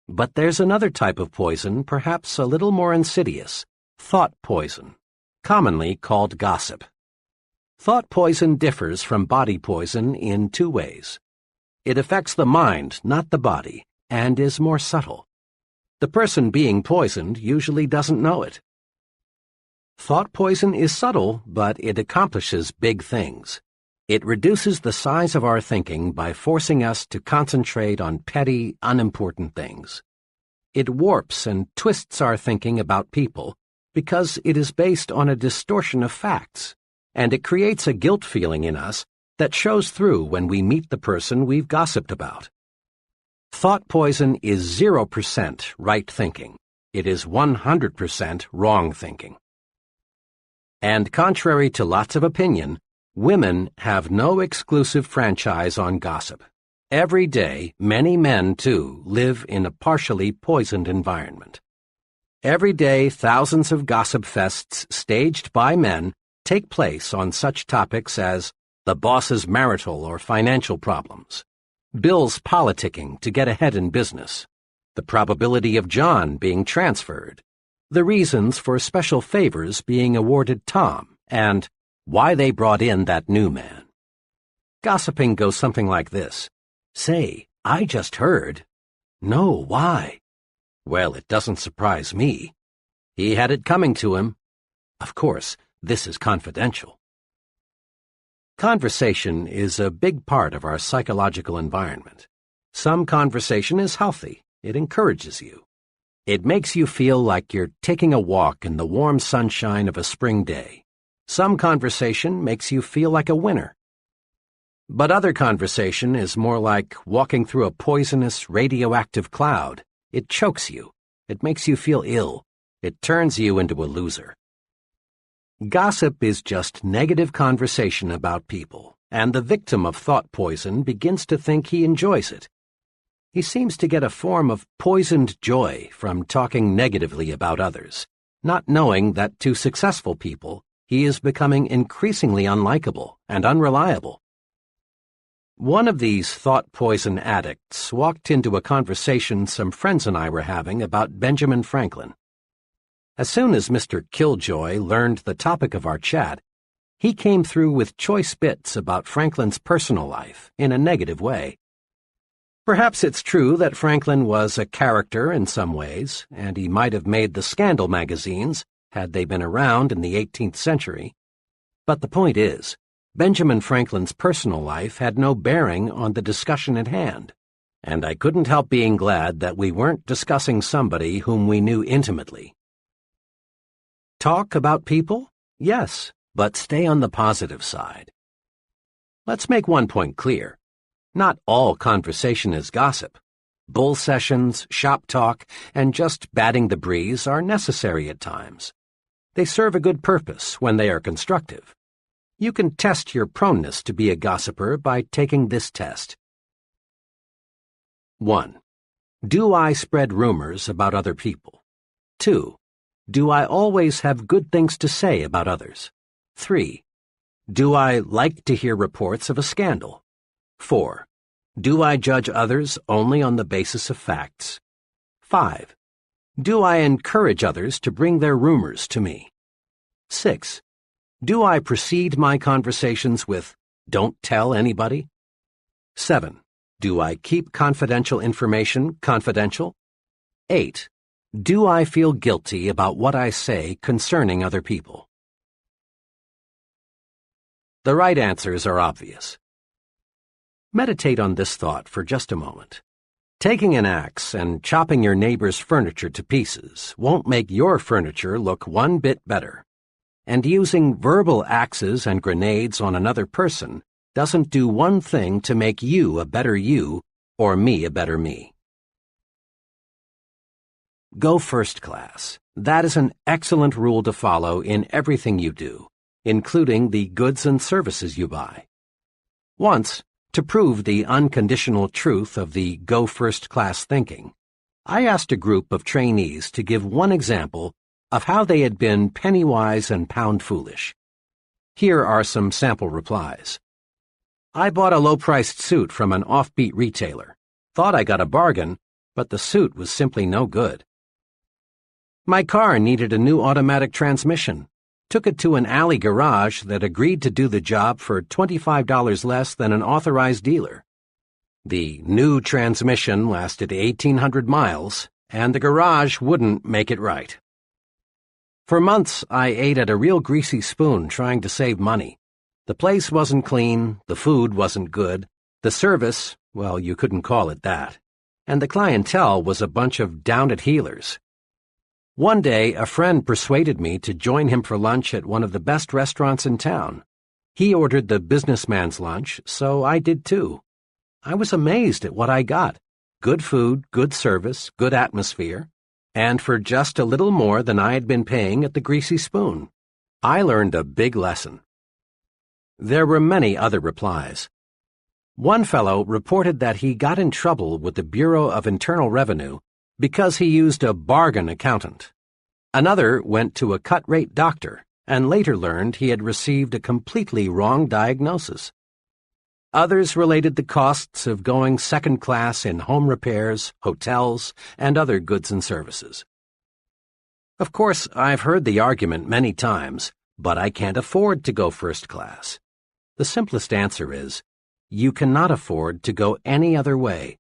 A: But there's another type of poison, perhaps a little more insidious, thought poison, commonly called gossip. Thought poison differs from body poison in two ways. It affects the mind, not the body, and is more subtle. The person being poisoned usually doesn't know it. Thought poison is subtle, but it accomplishes big things. It reduces the size of our thinking by forcing us to concentrate on petty, unimportant things. It warps and twists our thinking about people because it is based on a distortion of facts, and it creates a guilt feeling in us that shows through when we meet the person we've gossiped about. Thought poison is 0% right thinking. It is 100% wrong thinking. And contrary to lots of opinion, women have no exclusive franchise on gossip. Every day, many men, too, live in a partially poisoned environment. Every day, thousands of gossip fests staged by men take place on such topics as the boss's marital or financial problems, Bill's politicking to get ahead in business, the probability of John being transferred, the reasons for special favors being awarded Tom, and why they brought in that new man. Gossiping goes something like this. Say, I just heard. No, why? Well, it doesn't surprise me. He had it coming to him. Of course, this is confidential. Conversation is a big part of our psychological environment. Some conversation is healthy. It encourages you. It makes you feel like you're taking a walk in the warm sunshine of a spring day. Some conversation makes you feel like a winner. But other conversation is more like walking through a poisonous, radioactive cloud. It chokes you. It makes you feel ill. It turns you into a loser. Gossip is just negative conversation about people, and the victim of thought poison begins to think he enjoys it. He seems to get a form of poisoned joy from talking negatively about others, not knowing that to successful people, he is becoming increasingly unlikable and unreliable. One of these thought poison addicts walked into a conversation some friends and I were having about Benjamin Franklin. As soon as Mr. Killjoy learned the topic of our chat, he came through with choice bits about Franklin's personal life in a negative way. Perhaps it's true that Franklin was a character in some ways, and he might have made the scandal magazines had they been around in the 18th century. But the point is, Benjamin Franklin's personal life had no bearing on the discussion at hand, and I couldn't help being glad that we weren't discussing somebody whom we knew intimately. Talk about people? Yes, but stay on the positive side. Let's make one point clear. Not all conversation is gossip. Bull sessions, shop talk, and just batting the breeze are necessary at times. They serve a good purpose when they are constructive. You can test your proneness to be a gossiper by taking this test. 1. Do I spread rumors about other people? 2. Do I always have good things to say about others? 3. Do I like to hear reports of a scandal? 4. Do I judge others only on the basis of facts? 5. Do I encourage others to bring their rumors to me? 6. Do I precede my conversations with, "Don't tell anybody"? 7. Do I keep confidential information confidential? 8. Do I feel guilty about what I say concerning other people? The right answers are obvious. Meditate on this thought for just a moment. Taking an axe and chopping your neighbor's furniture to pieces won't make your furniture look one bit better. And using verbal axes and grenades on another person doesn't do one thing to make you a better you or me a better me. Go first class. That is an excellent rule to follow in everything you do, including the goods and services you buy. Once, To prove the unconditional truth of the go first class thinking, I asked a group of trainees to give one example of how they had been penny-wise and pound-foolish. Here are some sample replies. I bought a low-priced suit from an offbeat retailer. Thought I got a bargain, but the suit was simply no good. My car needed a new automatic transmission. Took it to an alley garage that agreed to do the job for $25 less than an authorized dealer. The new transmission lasted 1,800 miles, and the garage wouldn't make it right. For months, I ate at a real greasy spoon trying to save money. The place wasn't clean, the food wasn't good, the service, well, you couldn't call it that, and the clientele was a bunch of down-at-heelers. One day, a friend persuaded me to join him for lunch at one of the best restaurants in town. He ordered the businessman's lunch, so I did too. I was amazed at what I got. Good food, good service, good atmosphere, and for just a little more than I had been paying at the Greasy Spoon. I learned a big lesson. There were many other replies. One fellow reported that he got in trouble with the Bureau of Internal Revenue because he used a bargain accountant. Another went to a cut-rate doctor and later learned he had received a completely wrong diagnosis. Others related the costs of going second class in home repairs, hotels, and other goods and services. Of course, I've heard the argument many times, but I can't afford to go first class. The simplest answer is, you cannot afford to go any other way.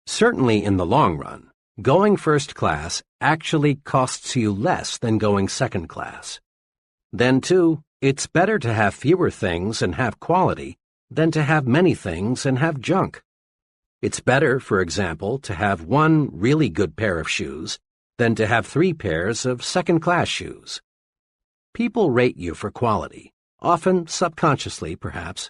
A: Certainly in the long run, going first class actually costs you less than going second class. Then, too, it's better to have fewer things and have quality than to have many things and have junk. It's better, for example, to have one really good pair of shoes than to have 3 pairs of second-class shoes. People rate you for quality, often subconsciously, perhaps.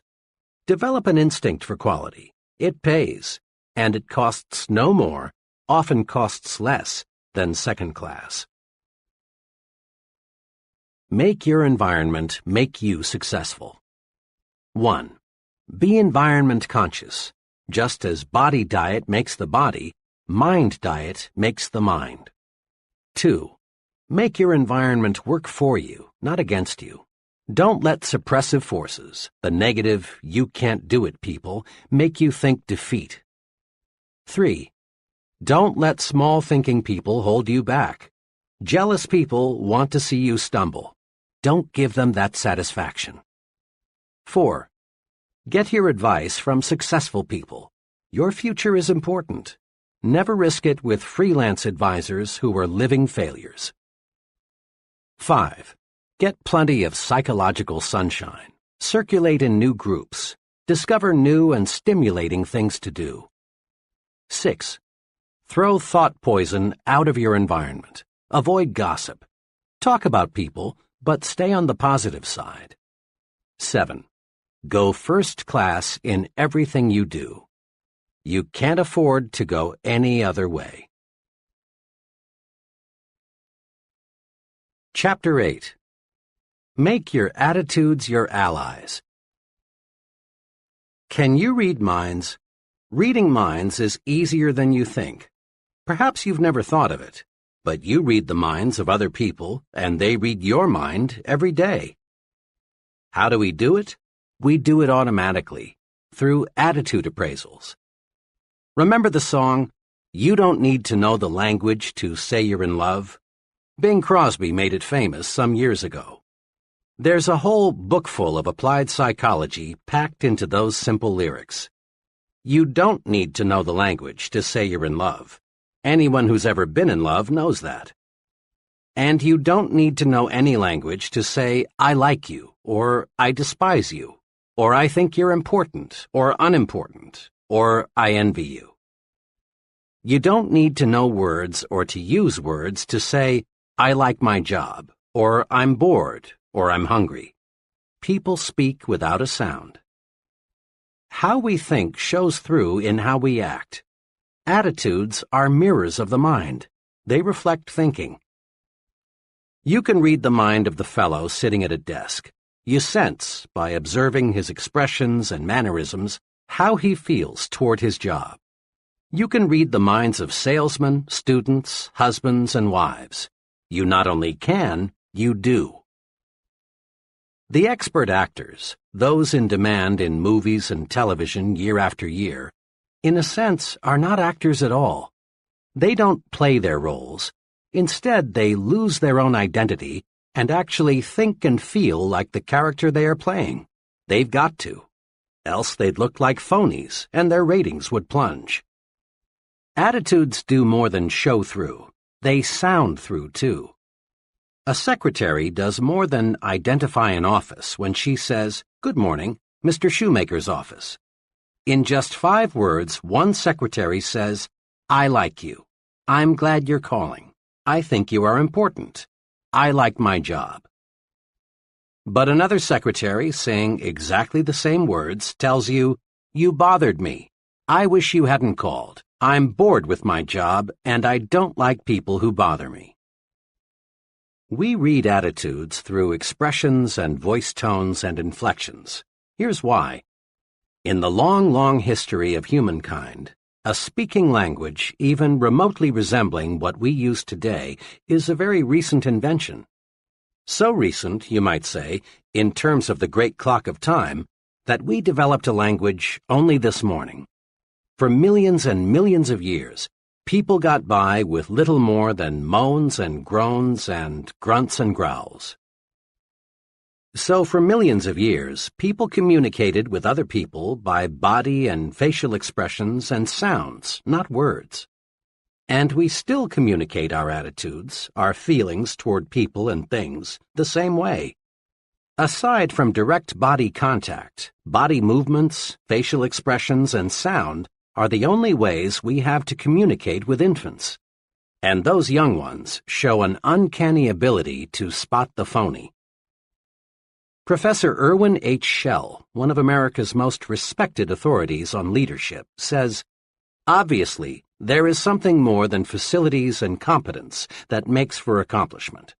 A: Develop an instinct for quality. It pays, and it costs no more, often costs less, than second class. Make your environment make you successful. 1. Be environment conscious. Just as body diet makes the body, mind diet makes the mind. 2. Make your environment work for you, not against you. Don't let suppressive forces, the negative, you can't do it people, make you think defeat. 3. Don't let small-thinking people hold you back. Jealous people want to see you stumble. Don't give them that satisfaction. 4. Get your advice from successful people. Your future is important. Never risk it with freelance advisors who are living failures. 5. Get plenty of psychological sunshine. Circulate in new groups. Discover new and stimulating things to do. 6. Throw thought poison out of your environment. Avoid gossip. Talk about people, but stay on the positive side. 7. Go first class in everything you do. You can't afford to go any other way. Chapter 8. Make your attitudes your allies. Can you read minds? Reading minds is easier than you think. Perhaps you've never thought of it, but you read the minds of other people, and they read your mind every day. How do we do it? We do it automatically, through attitude appraisals. Remember the song, "You Don't Need to Know the Language to Say You're in Love"? Bing Crosby made it famous some years ago. There's a whole book full of applied psychology packed into those simple lyrics. You don't need to know the language to say you're in love. Anyone who's ever been in love knows that. And you don't need to know any language to say, I like you, or I despise you, or I think you're important, or unimportant, or I envy you. You don't need to know words or to use words to say, I like my job, or I'm bored, or I'm hungry. People speak without a sound. How we think shows through in how we act. Attitudes are mirrors of the mind. They reflect thinking. You can read the mind of the fellow sitting at a desk. You sense, by observing his expressions and mannerisms, how he feels toward his job. You can read the minds of salesmen, students, husbands, and wives. You not only can, you do. The expert actors, those in demand in movies and television year after year, in a sense are not actors at all. They don't play their roles. Instead, they lose their own identity and actually think and feel like the character they are playing. They've got to. Else they'd look like phonies, and their ratings would plunge. Attitudes do more than show through. They sound through, too. A secretary does more than identify an office when she says, "Good morning, Mr. Shoemaker's office." In just 5 words, one secretary says, "I like you. I'm glad you're calling. I think you are important. I like my job." But another secretary, saying exactly the same words, tells you, "You bothered me. I wish you hadn't called. I'm bored with my job, and I don't like people who bother me." We read attitudes through expressions and voice tones and inflections. Here's why. In the long, long history of humankind, a speaking language, even remotely resembling what we use today, is a very recent invention. So recent, you might say, in terms of the great clock of time, that we developed a language only this morning. For millions and millions of years, people got by with little more than moans and groans and grunts and growls. So for millions of years, people communicated with other people by body and facial expressions and sounds, not words. And we still communicate our attitudes, our feelings toward people and things, the same way. Aside from direct body contact, body movements, facial expressions, and sound are the only ways we have to communicate with infants. And those young ones show an uncanny ability to spot the phony. Professor Irwin H. Shell, one of America's most respected authorities on leadership, says, "Obviously, there is something more than facilities and competence that makes for accomplishment.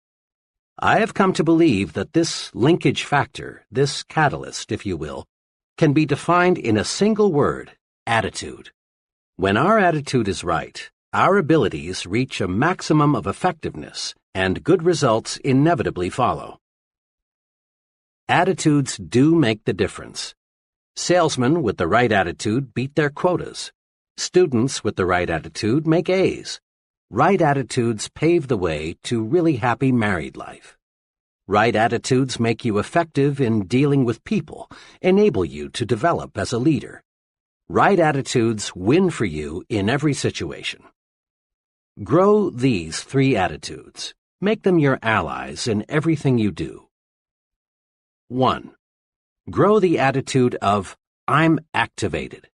A: I have come to believe that this linkage factor, this catalyst, if you will, can be defined in a single word: attitude. When our attitude is right, our abilities reach a maximum of effectiveness, and good results inevitably follow." Attitudes do make the difference. Salesmen with the right attitude beat their quotas. Students with the right attitude make A's. Right attitudes pave the way to really happy married life. Right attitudes make you effective in dealing with people, enable you to develop as a leader. Right attitudes win for you in every situation. Grow these 3 attitudes. Make them your allies in everything you do. 1. Grow the attitude of, "I'm activated."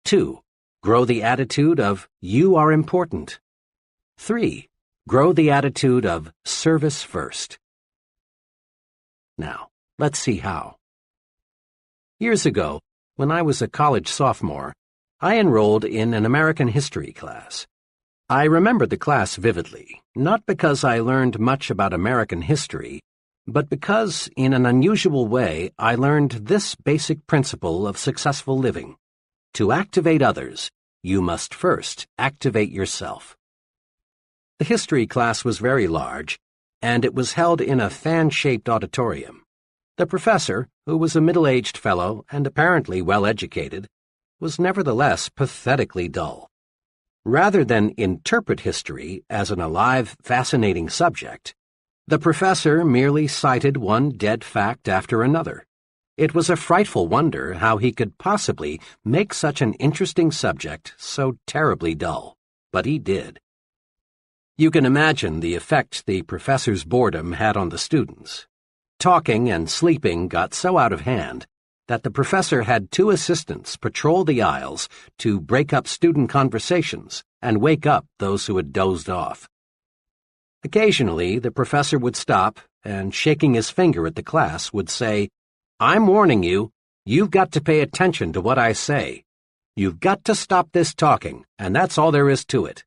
A: 2. Grow the attitude of, "You are important." 3. Grow the attitude of, "Service first." Now, let's see how. Years ago, when I was a college sophomore, I enrolled in an American history class. I remember the class vividly, not because I learned much about American history, but because, in an unusual way, I learned this basic principle of successful living. To activate others, you must first activate yourself. The history class was very large, and it was held in a fan-shaped auditorium. The professor, who was a middle-aged fellow and apparently well-educated, was nevertheless pathetically dull. Rather than interpret history as an alive, fascinating subject, the professor merely cited one dead fact after another. It was a frightful wonder how he could possibly make such an interesting subject so terribly dull, but he did. You can imagine the effect the professor's boredom had on the students. Talking and sleeping got so out of hand that the professor had 2 assistants patrol the aisles to break up student conversations and wake up those who had dozed off. Occasionally, the professor would stop and, shaking his finger at the class, would say, "I'm warning you, you've got to pay attention to what I say. You've got to stop this talking, and that's all there is to it."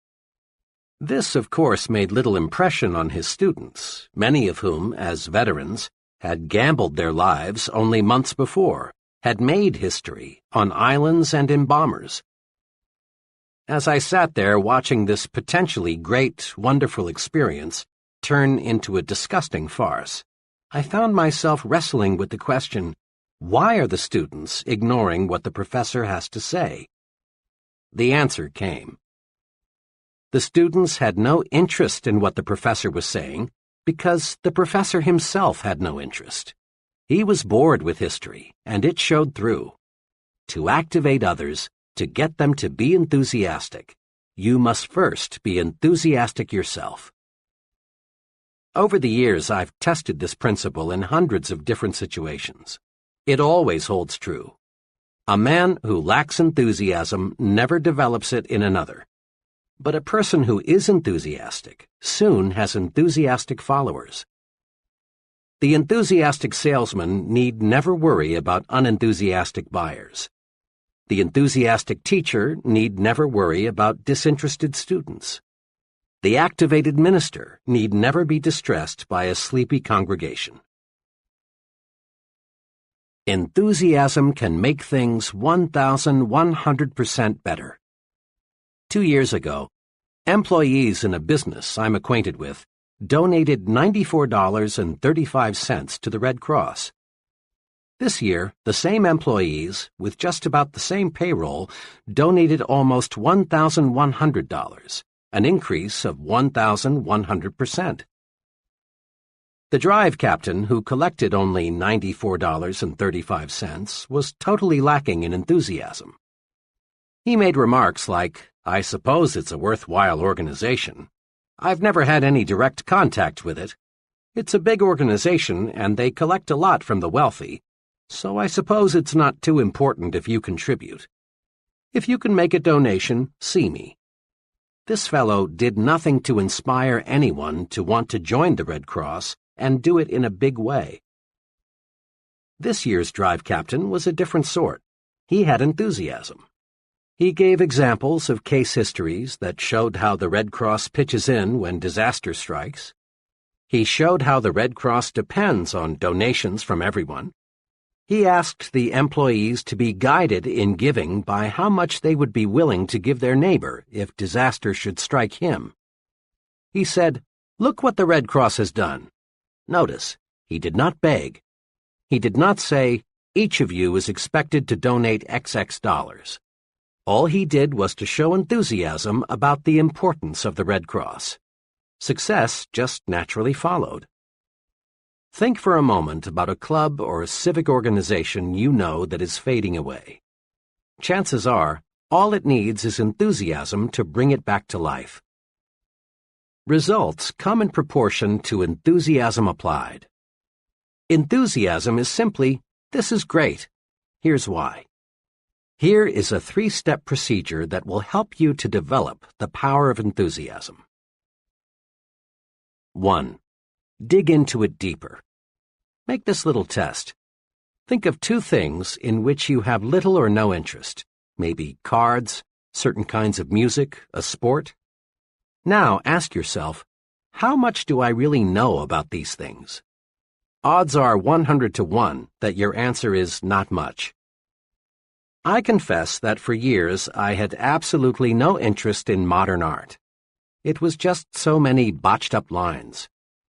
A: This, of course, made little impression on his students, many of whom, as veterans, had gambled their lives only months before, had made history on islands and in bombers. As I sat there watching this potentially great, wonderful experience turn into a disgusting farce, I found myself wrestling with the question, why are the students ignoring what the professor has to say? The answer came. The students had no interest in what the professor was saying because the professor himself had no interest. He was bored with history, and it showed through. To activate others, to get them to be enthusiastic, you must first be enthusiastic yourself. Over the years, I've tested this principle in hundreds of different situations. It always holds true. A man who lacks enthusiasm never develops it in another. But a person who is enthusiastic soon has enthusiastic followers. The enthusiastic salesman need never worry about unenthusiastic buyers. The enthusiastic teacher need never worry about disinterested students. The activated minister need never be distressed by a sleepy congregation. Enthusiasm can make things 1,100% better. 2 years ago, employees in a business I'm acquainted with donated $94.35 to the Red Cross. This year, the same employees, with just about the same payroll, donated almost $1,100, an increase of 1,100%. The drive captain, who collected only $94.35, was totally lacking in enthusiasm. He made remarks like, "I suppose it's a worthwhile organization. I've never had any direct contact with it. It's a big organization and they collect a lot from the wealthy, so I suppose it's not too important if you contribute. If you can make a donation, see me." This fellow did nothing to inspire anyone to want to join the Red Cross and do it in a big way. This year's drive captain was a different sort. He had enthusiasm. He gave examples of case histories that showed how the Red Cross pitches in when disaster strikes. He showed how the Red Cross depends on donations from everyone. He asked the employees to be guided in giving by how much they would be willing to give their neighbor if disaster should strike him. He said, "Look what the Red Cross has done." Notice, he did not beg. He did not say, "Each of you is expected to donate XX dollars." All he did was to show enthusiasm about the importance of the Red Cross. Success just naturally followed. Think for a moment about a club or a civic organization you know that is fading away. Chances are, all it needs is enthusiasm to bring it back to life. Results come in proportion to enthusiasm applied. Enthusiasm is simply, "This is great. Here's why." Here is a 3-step procedure that will help you to develop the power of enthusiasm. 1. Dig into it deeper. Make this little test. Think of 2 things in which you have little or no interest, maybe cards, certain kinds of music, a sport. Now ask yourself, how much do I really know about these things? Odds are 100 to 1 that your answer is not much. I confess that for years I had absolutely no interest in modern art. It was just so many botched-up lines,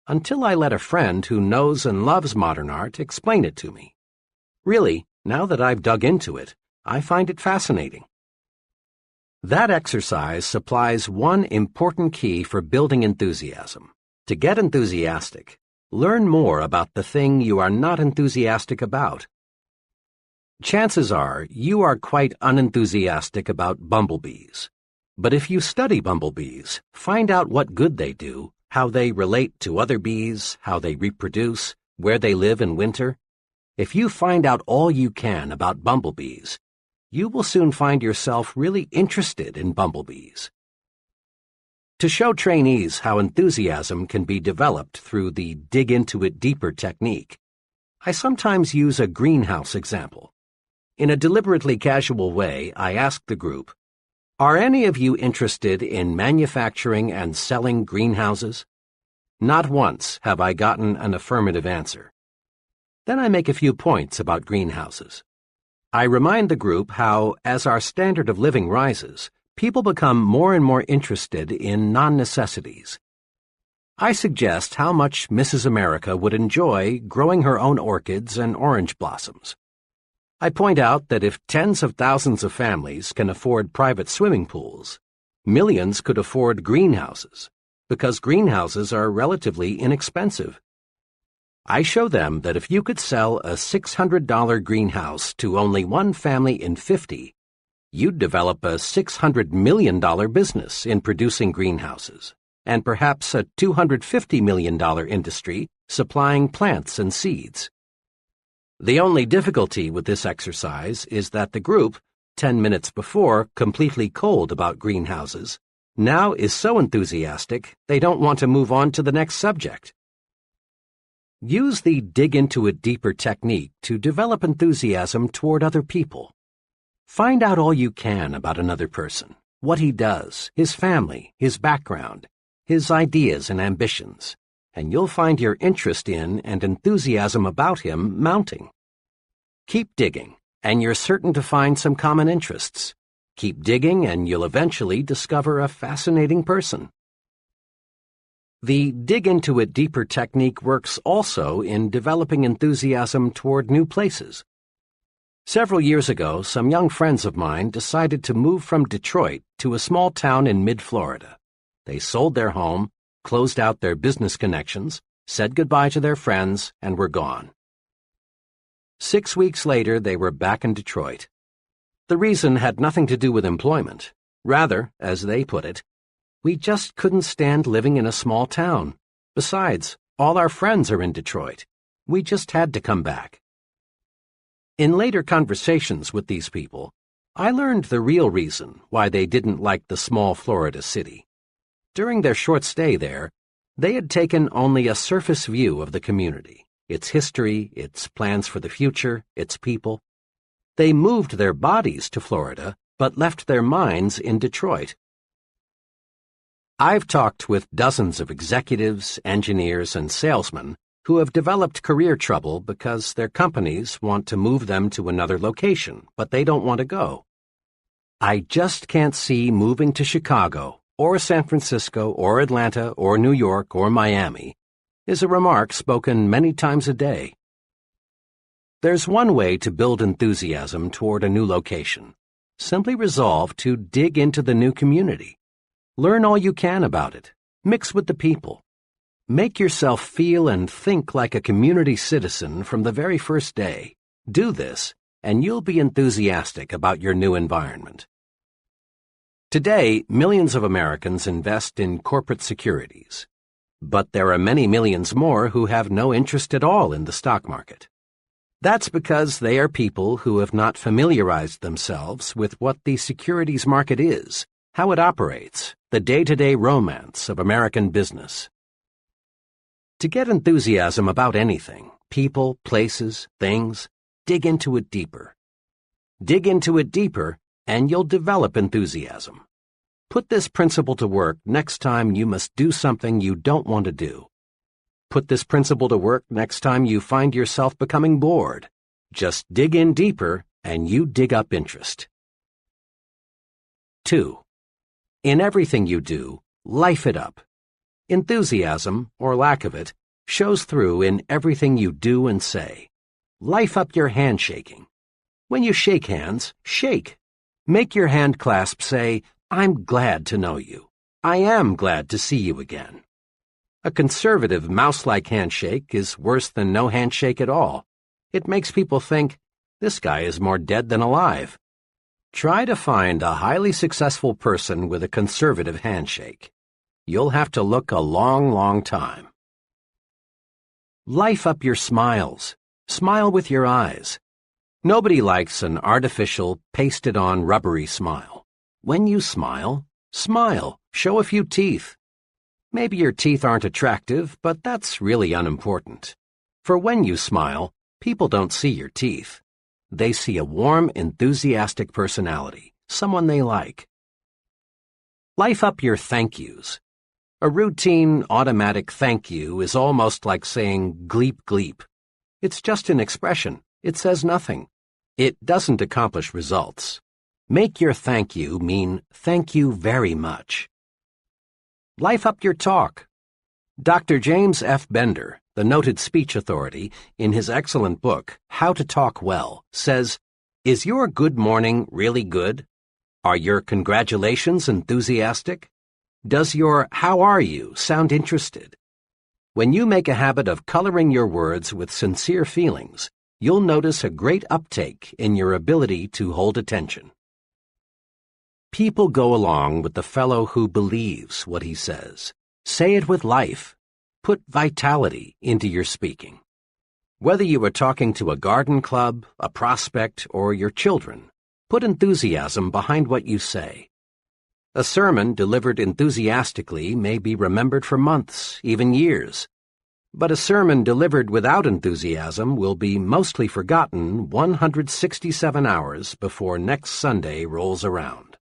A: until I let a friend who knows and loves modern art explain it to me. Really, now that I've dug into it, I find it fascinating. That exercise supplies one important key for building enthusiasm. To get enthusiastic, learn more about the thing you are not enthusiastic about. Chances are you are quite unenthusiastic about bumblebees. But if you study bumblebees, find out what good they do, how they relate to other bees, how they reproduce, where they live in winter. If you find out all you can about bumblebees, you will soon find yourself really interested in bumblebees. To show trainees how enthusiasm can be developed through the dig into it deeper technique, I sometimes use a greenhouse example. In a deliberately casual way, I ask the group, "Are any of you interested in manufacturing and selling greenhouses?" Not once have I gotten an affirmative answer. Then I make a few points about greenhouses. I remind the group how, as our standard of living rises, people become more and more interested in non-necessities. I suggest how much Mrs. America would enjoy growing her own orchids and orange blossoms. I point out that if tens of thousands of families can afford private swimming pools, millions could afford greenhouses, because greenhouses are relatively inexpensive. I show them that if you could sell a $600 greenhouse to only one family in 50, you'd develop a $600 million business in producing greenhouses, and perhaps a $250 million industry supplying plants and seeds. The only difficulty with this exercise is that the group, 10 minutes before completely cold about greenhouses, now is so enthusiastic they don't want to move on to the next subject. Use the dig into it deeper technique to develop enthusiasm toward other people. Find out all you can about another person, what he does, his family, his background, his ideas and ambitions, and you'll find your interest in and enthusiasm about him mounting. Keep digging, and you're certain to find some common interests. Keep digging, and you'll eventually discover a fascinating person. The dig into it deeper technique works also in developing enthusiasm toward new places. Several years ago, some young friends of mine decided to move from Detroit to a small town in mid-Florida. They sold their home, closed out their business connections, said goodbye to their friends, and were gone. 6 weeks later, they were back in Detroit. The reason had nothing to do with employment. Rather, as they put it, we just couldn't stand living in a small town. Besides, all our friends are in Detroit. We just had to come back. In later conversations with these people, I learned the real reason why they didn't like the small Florida city. During their short stay there, they had taken only a surface view of the community, its history, its plans for the future, its people. They moved their bodies to Florida, but left their minds in Detroit. I've talked with dozens of executives, engineers, and salesmen who have developed career trouble because their companies want to move them to another location, but they don't want to go. I just can't see moving to Chicago, or San Francisco, or Atlanta, or New York, or Miami, is a remark spoken many times a day. There's one way to build enthusiasm toward a new location. Simply resolve to dig into the new community. Learn all you can about it. Mix with the people. Make yourself feel and think like a community citizen from the very first day. Do this, and you'll be enthusiastic about your new environment. Today, millions of Americans invest in corporate securities. But there are many millions more who have no interest at all in the stock market. That's because they are people who have not familiarized themselves with what the securities market is, how it operates, the day-to-day romance of American business. To get enthusiasm about anything, people, places, things, dig into it deeper. Dig into it deeper, and you'll develop enthusiasm. Put this principle to work next time you must do something you don't want to do. Put this principle to work next time you find yourself becoming bored. Just dig in deeper, and you dig up interest. 2. In everything you do, life it up. Enthusiasm, or lack of it, shows through in everything you do and say. Life up your handshaking. When you shake hands, shake. Make your hand clasp say, "I'm glad to know you. I am glad to see you again." A conservative, mouse-like handshake is worse than no handshake at all. It makes people think, this guy is more dead than alive. Try to find a highly successful person with a conservative handshake. You'll have to look a long, long time. Life up your smiles. Smile with your eyes. Nobody likes an artificial, pasted-on, rubbery smile. When you smile, smile. Show a few teeth. Maybe your teeth aren't attractive, but that's really unimportant. For when you smile, people don't see your teeth. They see a warm, enthusiastic personality, someone they like. Life up your thank yous. A routine, automatic thank you is almost like saying gleep gleep. It's just an expression. It says nothing. It doesn't accomplish results. Make your thank you mean thank you very much. Life up your talk. Dr. James F. Bender, the noted speech authority, in his excellent book, How to Talk Well, says, "Is your good morning really good? Are your congratulations enthusiastic? Does your how are you sound interested? When you make a habit of coloring your words with sincere feelings, you'll notice a great uptake in your ability to hold attention." People go along with the fellow who believes what he says. Say it with life. Put vitality into your speaking. Whether you are talking to a garden club, a prospect, or your children, put enthusiasm behind what you say. A sermon delivered enthusiastically may be remembered for months, even years. But a sermon delivered without enthusiasm will be mostly forgotten 167 hours before next Sunday rolls around.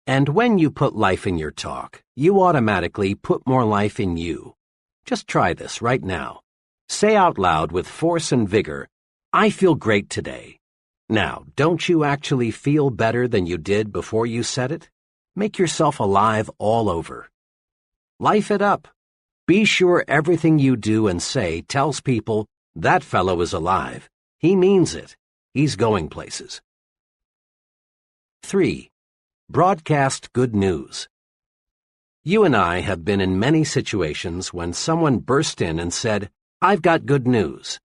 A: And when you put life in your talk, you automatically put more life in you. Just try this right now. Say out loud with force and vigor, "I feel great today." Now, don't you actually feel better than you did before you said it? Make yourself alive all over. Life it up. Be sure everything you do and say tells people, "That fellow is alive. He means it. He's going places." 3. Broadcast good news. You and I have been in many situations when someone burst in and said, "I've got good news."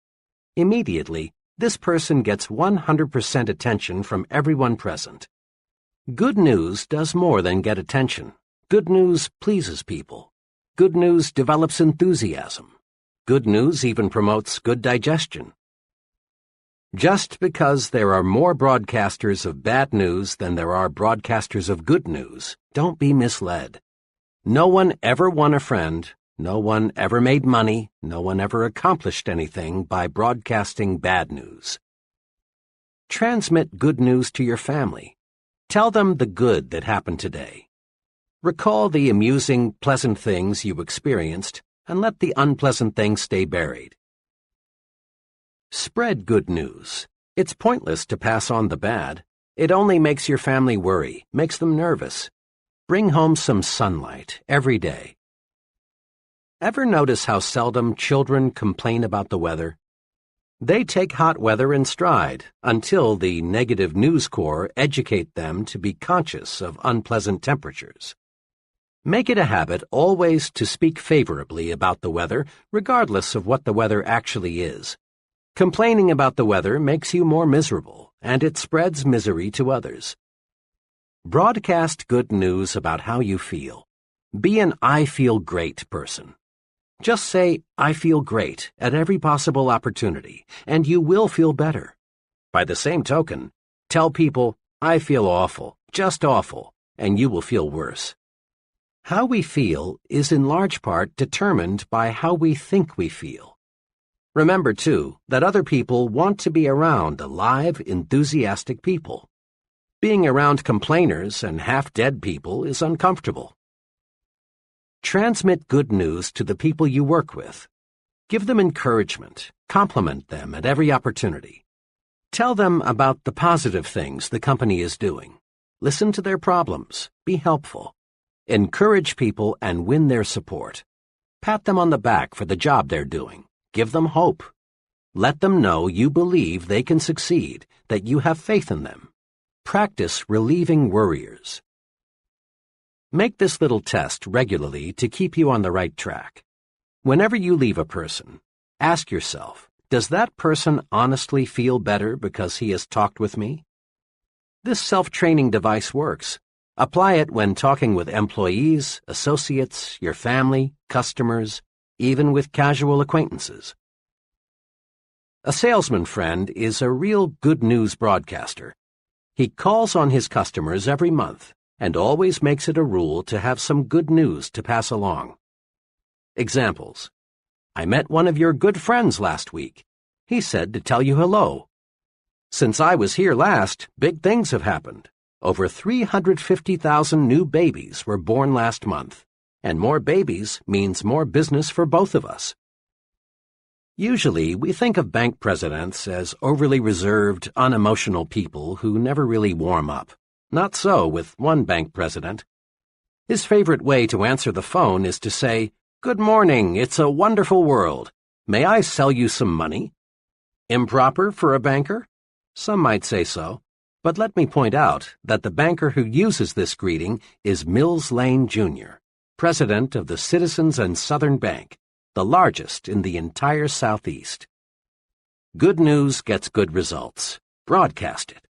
A: Immediately, this person gets 100% attention from everyone present. Good news does more than get attention. Good news pleases people. Good news develops enthusiasm. Good news even promotes good digestion. Just because there are more broadcasters of bad news than there are broadcasters of good news, don't be misled. No one ever won a friend, no one ever made money, no one ever accomplished anything by broadcasting bad news. Transmit good news to your family. Tell them the good that happened today. Recall the amusing, pleasant things you experienced, and let the unpleasant things stay buried. Spread good news. It's pointless to pass on the bad. It only makes your family worry, makes them nervous. Bring home some sunlight every day. Ever notice how seldom children complain about the weather? They take hot weather in stride until the negative news corps educate them to be conscious of unpleasant temperatures. Make it a habit always to speak favorably about the weather, regardless of what the weather actually is. Complaining about the weather makes you more miserable, and it spreads misery to others. Broadcast good news about how you feel. Be an "I feel great" person. Just say, "I feel great" at every possible opportunity, and you will feel better. By the same token, tell people, "I feel awful, just awful," and you will feel worse. How we feel is in large part determined by how we think we feel. Remember, too, that other people want to be around alive, enthusiastic people. Being around complainers and half-dead people is uncomfortable. Transmit good news to the people you work with. Give them encouragement. Compliment them at every opportunity. Tell them about the positive things the company is doing. Listen to their problems. Be helpful. Encourage people and win their support. Pat them on the back for the job they're doing. Give them hope. Let them know you believe they can succeed, that you have faith in them. Practice relieving worriers. Make this little test regularly to keep you on the right track. Whenever you leave a person, ask yourself, does that person honestly feel better because he has talked with me? This self-training device works. Apply it when talking with employees, associates, your family, customers, even with casual acquaintances. A salesman friend is a real good news broadcaster. He calls on his customers every month and always makes it a rule to have some good news to pass along. Examples. "I met one of your good friends last week. He said to tell you hello. Since I was here last, big things have happened. Over 350,000 new babies were born last month. And more babies means more business for both of us." Usually, we think of bank presidents as overly reserved, unemotional people who never really warm up. Not so with one bank president. His favorite way to answer the phone is to say, "Good morning, it's a wonderful world. May I sell you some money?" Improper for a banker? Some might say so, but let me point out that the banker who uses this greeting is Mills Lane, Jr., president of the Citizens and Southern Bank, the largest in the entire Southeast. Good news gets good results. Broadcast it.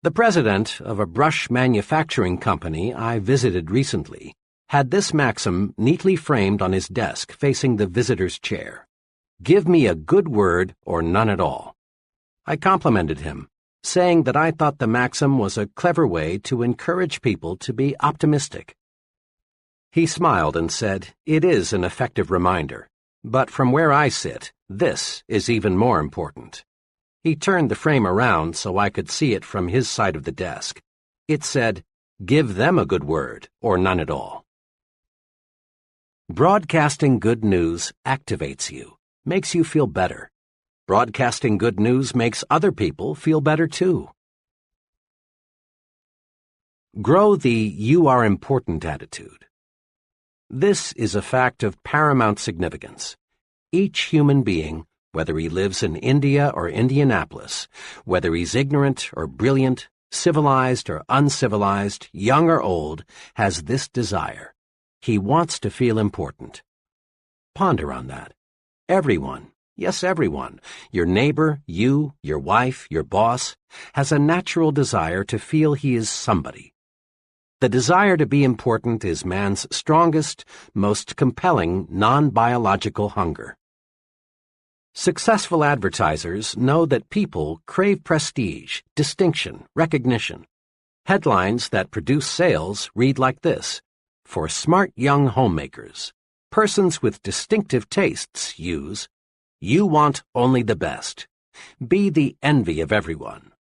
A: The president of a brush manufacturing company I visited recently had this maxim neatly framed on his desk facing the visitor's chair. "Give me a good word or none at all." I complimented him, saying that I thought the maxim was a clever way to encourage people to be optimistic. He smiled and said, "It is an effective reminder, but from where I sit, this is even more important." He turned the frame around so I could see it from his side of the desk. It said, "Give them a good word or none at all." Broadcasting good news activates you, makes you feel better. Broadcasting good news makes other people feel better too. Grow the "you are important" attitude. This is a fact of paramount significance. Each human being, whether he lives in India or Indianapolis, whether he's ignorant or brilliant, civilized or uncivilized, young or old, has this desire. He wants to feel important. Ponder on that. Everyone, yes, everyone, your neighbor, you, your wife, your boss, has a natural desire to feel he is somebody. The desire to be important is man's strongest, most compelling non-biological hunger. Successful advertisers know that people crave prestige, distinction, recognition. Headlines that produce sales read like this: "For smart young homemakers, persons with distinctive tastes use, you want only the best. Be the envy of everyone.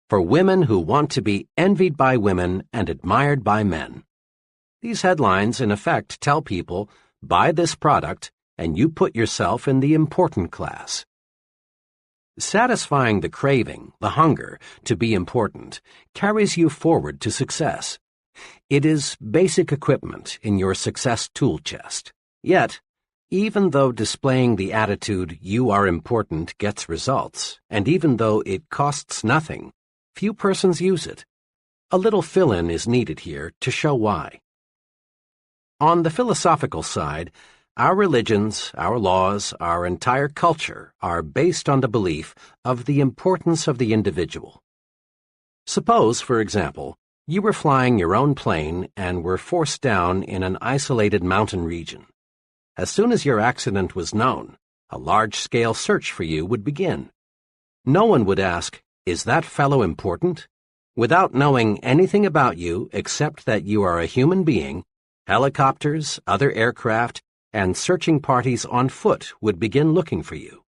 A: For women who want to be envied by women and admired by men." These headlines, in effect, tell people, buy this product, and you put yourself in the important class. Satisfying the craving, the hunger, to be important, carries you forward to success. It is basic equipment in your success tool chest. Yet, even though displaying the attitude "you are important" gets results, and even though it costs nothing, few persons use it. A little fill-in is needed here to show why. On the philosophical side, our religions, our laws, our entire culture are based on the belief of the importance of the individual. Suppose, for example, you were flying your own plane and were forced down in an isolated mountain region. As soon as your accident was known, a large-scale search for you would begin. No one would ask, "Is that fellow important?" Without knowing anything about you except that you are a human being, helicopters, other aircraft, and searching parties on foot would begin looking for you.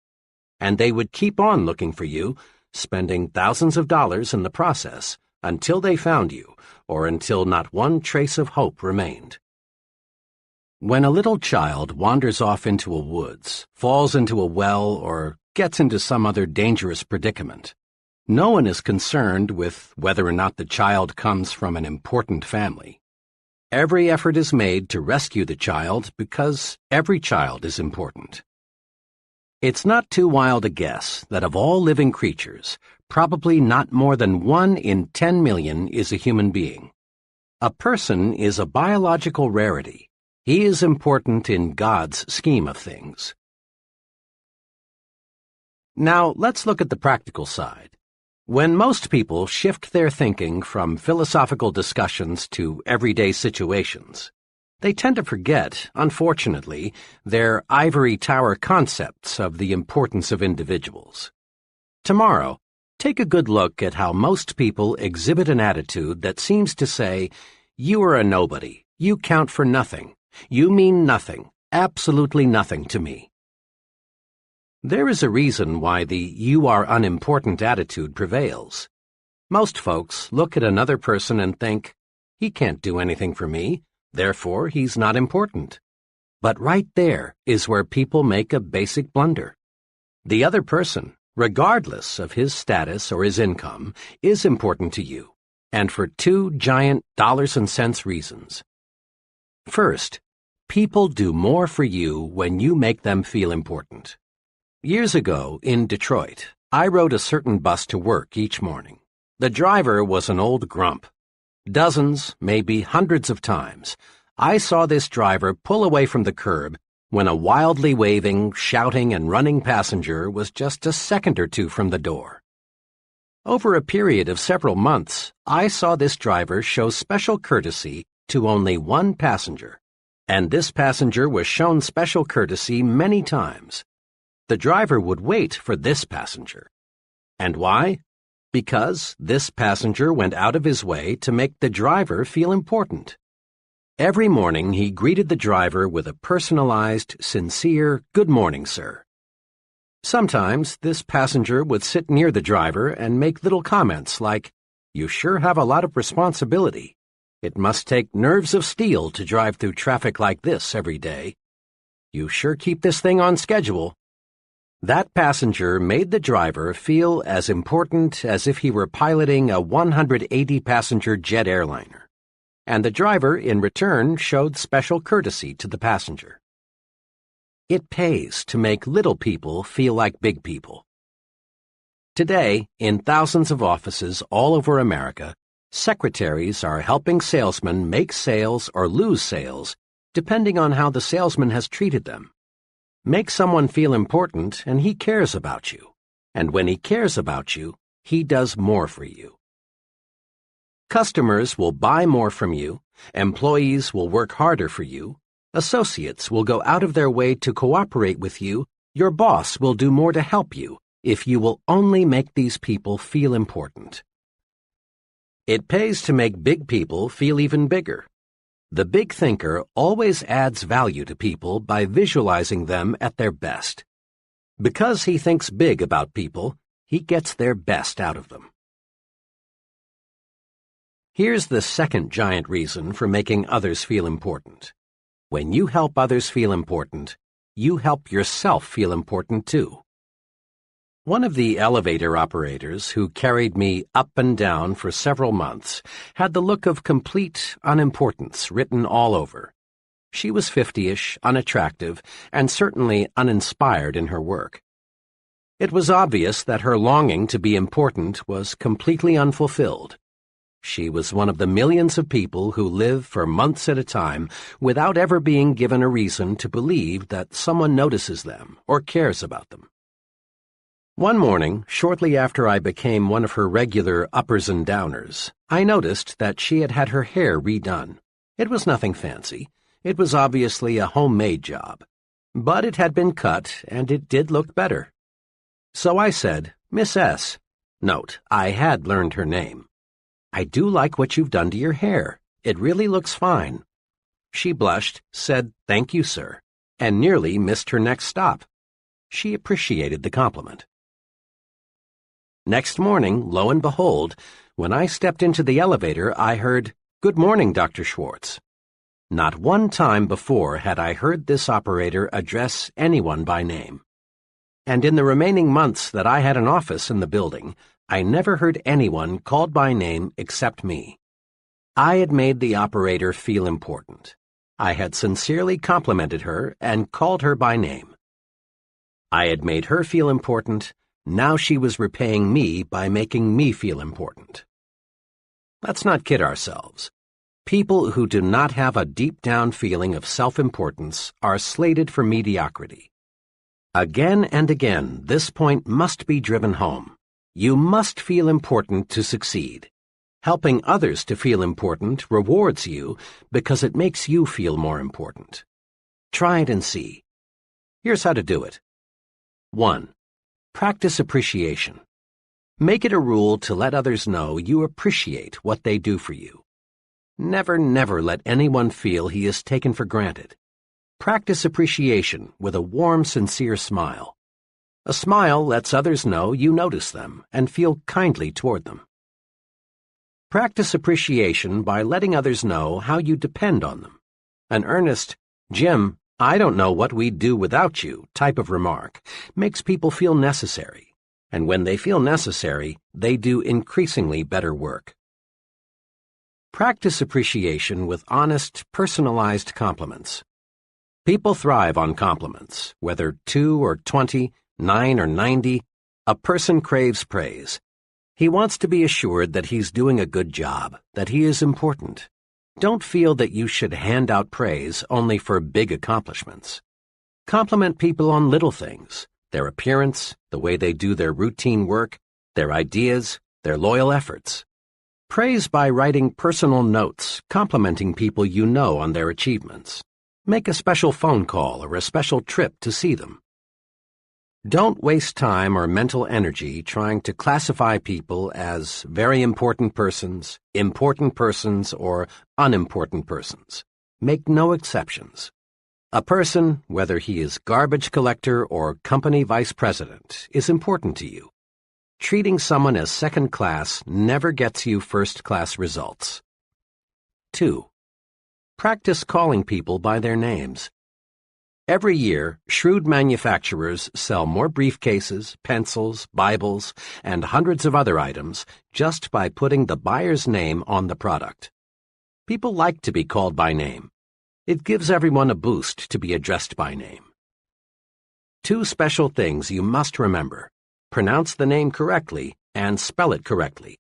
A: And they would keep on looking for you, spending thousands of dollars in the process, until they found you, or until not one trace of hope remained. When a little child wanders off into a woods, falls into a well, or gets into some other dangerous predicament, no one is concerned with whether or not the child comes from an important family. Every effort is made to rescue the child because every child is important. It's not too wild a guess that of all living creatures, probably not more than 1 in 10 million is a human being. A person is a biological rarity. He is important in God's scheme of things. Now, let's look at the practical side. When most people shift their thinking from philosophical discussions to everyday situations, they tend to forget, unfortunately, their ivory tower concepts of the importance of individuals. Tomorrow, take a good look at how most people exhibit an attitude that seems to say, "You are a nobody, you count for nothing, you mean nothing, absolutely nothing to me." There is a reason why the "you are unimportant" attitude prevails. Most folks look at another person and think, "He can't do anything for me, therefore he's not important." But right there is where people make a basic blunder. The other person, regardless of his status or his income, is important to you, and for two giant dollars and cents reasons. First, people do more for you when you make them feel important. Years ago, in Detroit, I rode a certain bus to work each morning. The driver was an old grump. Dozens, maybe hundreds of times, I saw this driver pull away from the curb when a wildly waving, shouting, and running passenger was just a second or two from the door. Over a period of several months, I saw this driver show special courtesy to only one passenger, and this passenger was shown special courtesy many times. The driver would wait for this passenger. And why? Because this passenger went out of his way to make the driver feel important. Every morning he greeted the driver with a personalized, sincere, "Good morning, sir." Sometimes this passenger would sit near the driver and make little comments like, "You sure have a lot of responsibility. It must take nerves of steel to drive through traffic like this every day. You sure keep this thing on schedule." That passenger made the driver feel as important as if he were piloting a 180-passenger jet airliner. And the driver, in return, showed special courtesy to the passenger. It pays to make little people feel like big people. Today, in thousands of offices all over America, secretaries are helping salesmen make sales or lose sales, depending on how the salesman has treated them. Make someone feel important, and he cares about you. And when he cares about you, he does more for you. Customers will buy more from you, employees will work harder for you, associates will go out of their way to cooperate with you, your boss will do more to help you if you will only make these people feel important. It pays to make big people feel even bigger. The big thinker always adds value to people by visualizing them at their best. Because he thinks big about people, he gets their best out of them. Here's the second giant reason for making others feel important. When you help others feel important, you help yourself feel important too. One of the elevator operators who carried me up and down for several months had the look of complete unimportance written all over. She was 50-ish, unattractive, and certainly uninspired in her work. It was obvious that her longing to be important was completely unfulfilled. She was one of the millions of people who live for months at a time without ever being given a reason to believe that someone notices them or cares about them. One morning, shortly after I became one of her regular uppers and downers, I noticed that she had had her hair redone. It was nothing fancy. It was obviously a homemade job. But it had been cut, and it did look better. So I said, "Miss S." Note, I had learned her name. "I do like what you've done to your hair. It really looks fine." She blushed, said, "Thank you, sir," and nearly missed her next stop. She appreciated the compliment. Next morning, lo and behold, when I stepped into the elevator, I heard, "Good morning, Dr. Schwartz." Not one time before had I heard this operator address anyone by name. And in the remaining months that I had an office in the building, I never heard anyone called by name except me. I had made the operator feel important. I had sincerely complimented her and called her by name. I had made her feel important. Now she was repaying me by making me feel important. Let's not kid ourselves. People who do not have a deep-down feeling of self-importance are slated for mediocrity. Again and again, this point must be driven home. You must feel important to succeed. Helping others to feel important rewards you because it makes you feel more important. Try it and see. Here's how to do it. 1. Practice appreciation. Make it a rule to let others know you appreciate what they do for you. Never, never let anyone feel he is taken for granted. Practice appreciation with a warm, sincere smile. A smile lets others know you notice them and feel kindly toward them. Practice appreciation by letting others know how you depend on them. An earnest, "Jim, "I don't know what we'd do without you" type of remark makes people feel necessary, and when they feel necessary, they do increasingly better work. Practice appreciation with honest, personalized compliments. People thrive on compliments, whether 2 or 20, 9 or 90. A person craves praise. He wants to be assured that he's doing a good job, that he is important. Don't feel that you should hand out praise only for big accomplishments. Compliment people on little things: their appearance, the way they do their routine work, their ideas, their loyal efforts. Praise by writing personal notes, complimenting people you know on their achievements. Make a special phone call or a special trip to see them. Don't waste time or mental energy trying to classify people as very important persons, or unimportant persons. Make no exceptions. A person, whether he is garbage collector or company vice president, is important to you. Treating someone as second class never gets you first-class results. 2. Practice calling people by their names. Every year, shrewd manufacturers sell more briefcases, pencils, Bibles, and hundreds of other items just by putting the buyer's name on the product. People like to be called by name. It gives everyone a boost to be addressed by name. 2 special things you must remember: pronounce the name correctly and spell it correctly.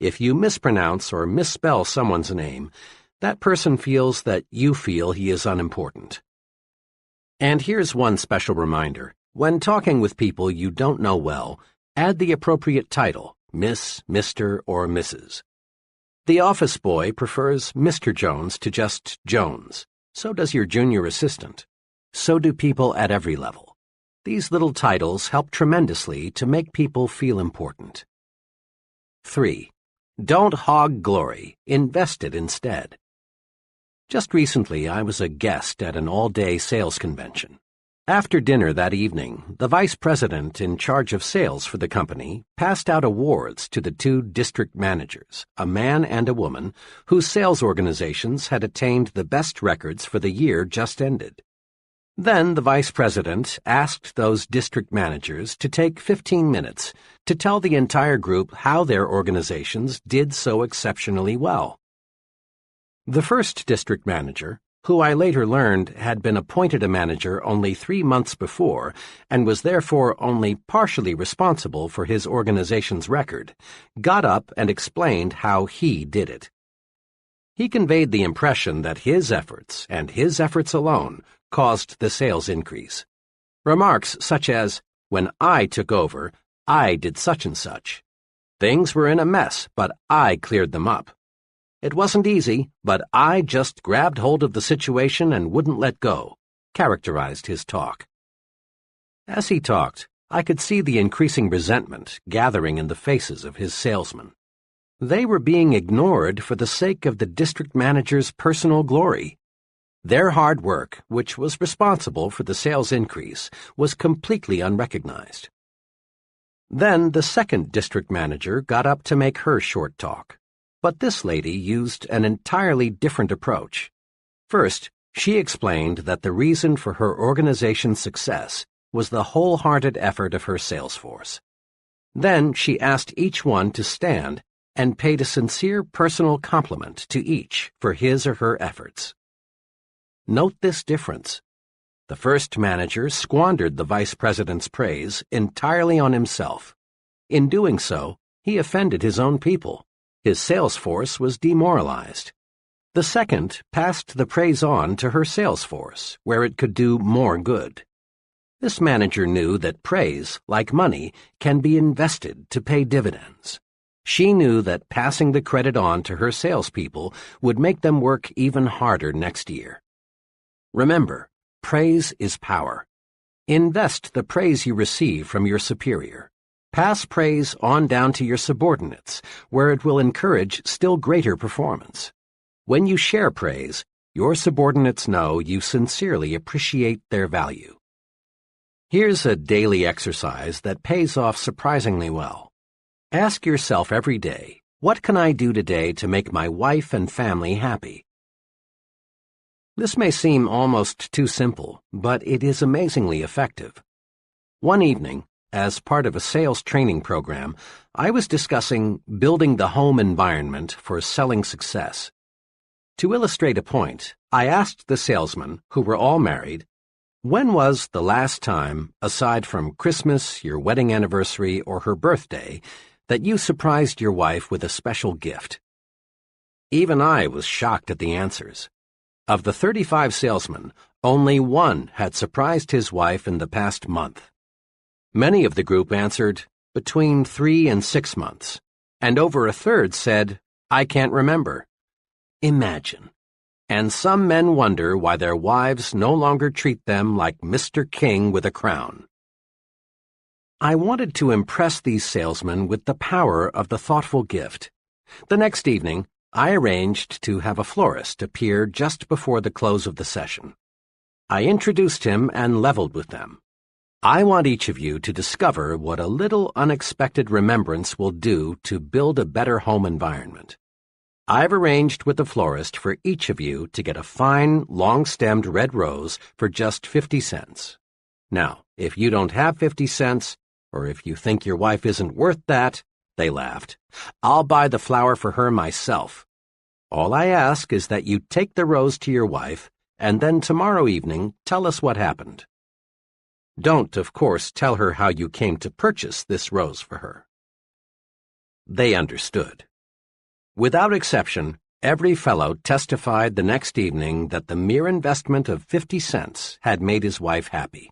A: If you mispronounce or misspell someone's name, that person feels that you feel he is unimportant. And here's one special reminder. When talking with people you don't know well, add the appropriate title: Miss, Mr., or Mrs. The office boy prefers Mr. Jones to just Jones. So does your junior assistant. So do people at every level. These little titles help tremendously to make people feel important. 3. Don't hog glory. Invest it instead. Just recently, I was a guest at an all-day sales convention. After dinner that evening, the vice president in charge of sales for the company passed out awards to the 2 district managers, a man and a woman, whose sales organizations had attained the best records for the year just ended. Then the vice president asked those district managers to take 15 minutes to tell the entire group how their organizations did so exceptionally well. The first district manager, who I later learned had been appointed a manager only 3 months before and was therefore only partially responsible for his organization's record, got up and explained how he did it. He conveyed the impression that his efforts, and his efforts alone, caused the sales increase. Remarks such as, "When I took over, I did such and such. Things were in a mess, but I cleared them up. It wasn't easy, but I just grabbed hold of the situation and wouldn't let go," characterized his talk. As he talked, I could see the increasing resentment gathering in the faces of his salesmen. They were being ignored for the sake of the district manager's personal glory. Their hard work, which was responsible for the sales increase, was completely unrecognized. Then the second district manager got up to make her short talk. But this lady used an entirely different approach. First, she explained that the reason for her organization's success was the wholehearted effort of her sales force. Then she asked each one to stand and paid a sincere personal compliment to each for his or her efforts. Note this difference. The first manager squandered the vice president's praise entirely on himself. In doing so, he offended his own people. His sales force was demoralized. The second passed the praise on to her sales force, where it could do more good. This manager knew that praise, like money, can be invested to pay dividends. She knew that passing the credit on to her salespeople would make them work even harder next year. Remember, praise is power. Invest the praise you receive from your superior. Pass praise on down to your subordinates, where it will encourage still greater performance. When you share praise, your subordinates know you sincerely appreciate their value. Here's a daily exercise that pays off surprisingly well. Ask yourself every day, what can I do today to make my wife and family happy? This may seem almost too simple, but it is amazingly effective. One evening, as part of a sales training program, I was discussing building the home environment for selling success. To illustrate a point, I asked the salesmen, who were all married, when was the last time, aside from Christmas, your wedding anniversary, or her birthday, that you surprised your wife with a special gift? Even I was shocked at the answers. Of the 35 salesmen, only one had surprised his wife in the past month. Many of the group answered between 3 and 6 months, and over a third said, "I can't remember." Imagine. And some men wonder why their wives no longer treat them like Mr. King with a crown. I wanted to impress these salesmen with the power of the thoughtful gift. The next evening, I arranged to have a florist appear just before the close of the session. I introduced him and leveled with them. I want each of you to discover what a little unexpected remembrance will do to build a better home environment. I've arranged with the florist for each of you to get a fine, long-stemmed red rose for just 50 cents. Now, if you don't have 50 cents, or if you think your wife isn't worth that, they laughed, I'll buy the flower for her myself. All I ask is that you take the rose to your wife, and then tomorrow evening tell us what happened. Don't, of course, tell her how you came to purchase this rose for her. They understood. Without exception, every fellow testified the next evening that the mere investment of 50 cents had made his wife happy.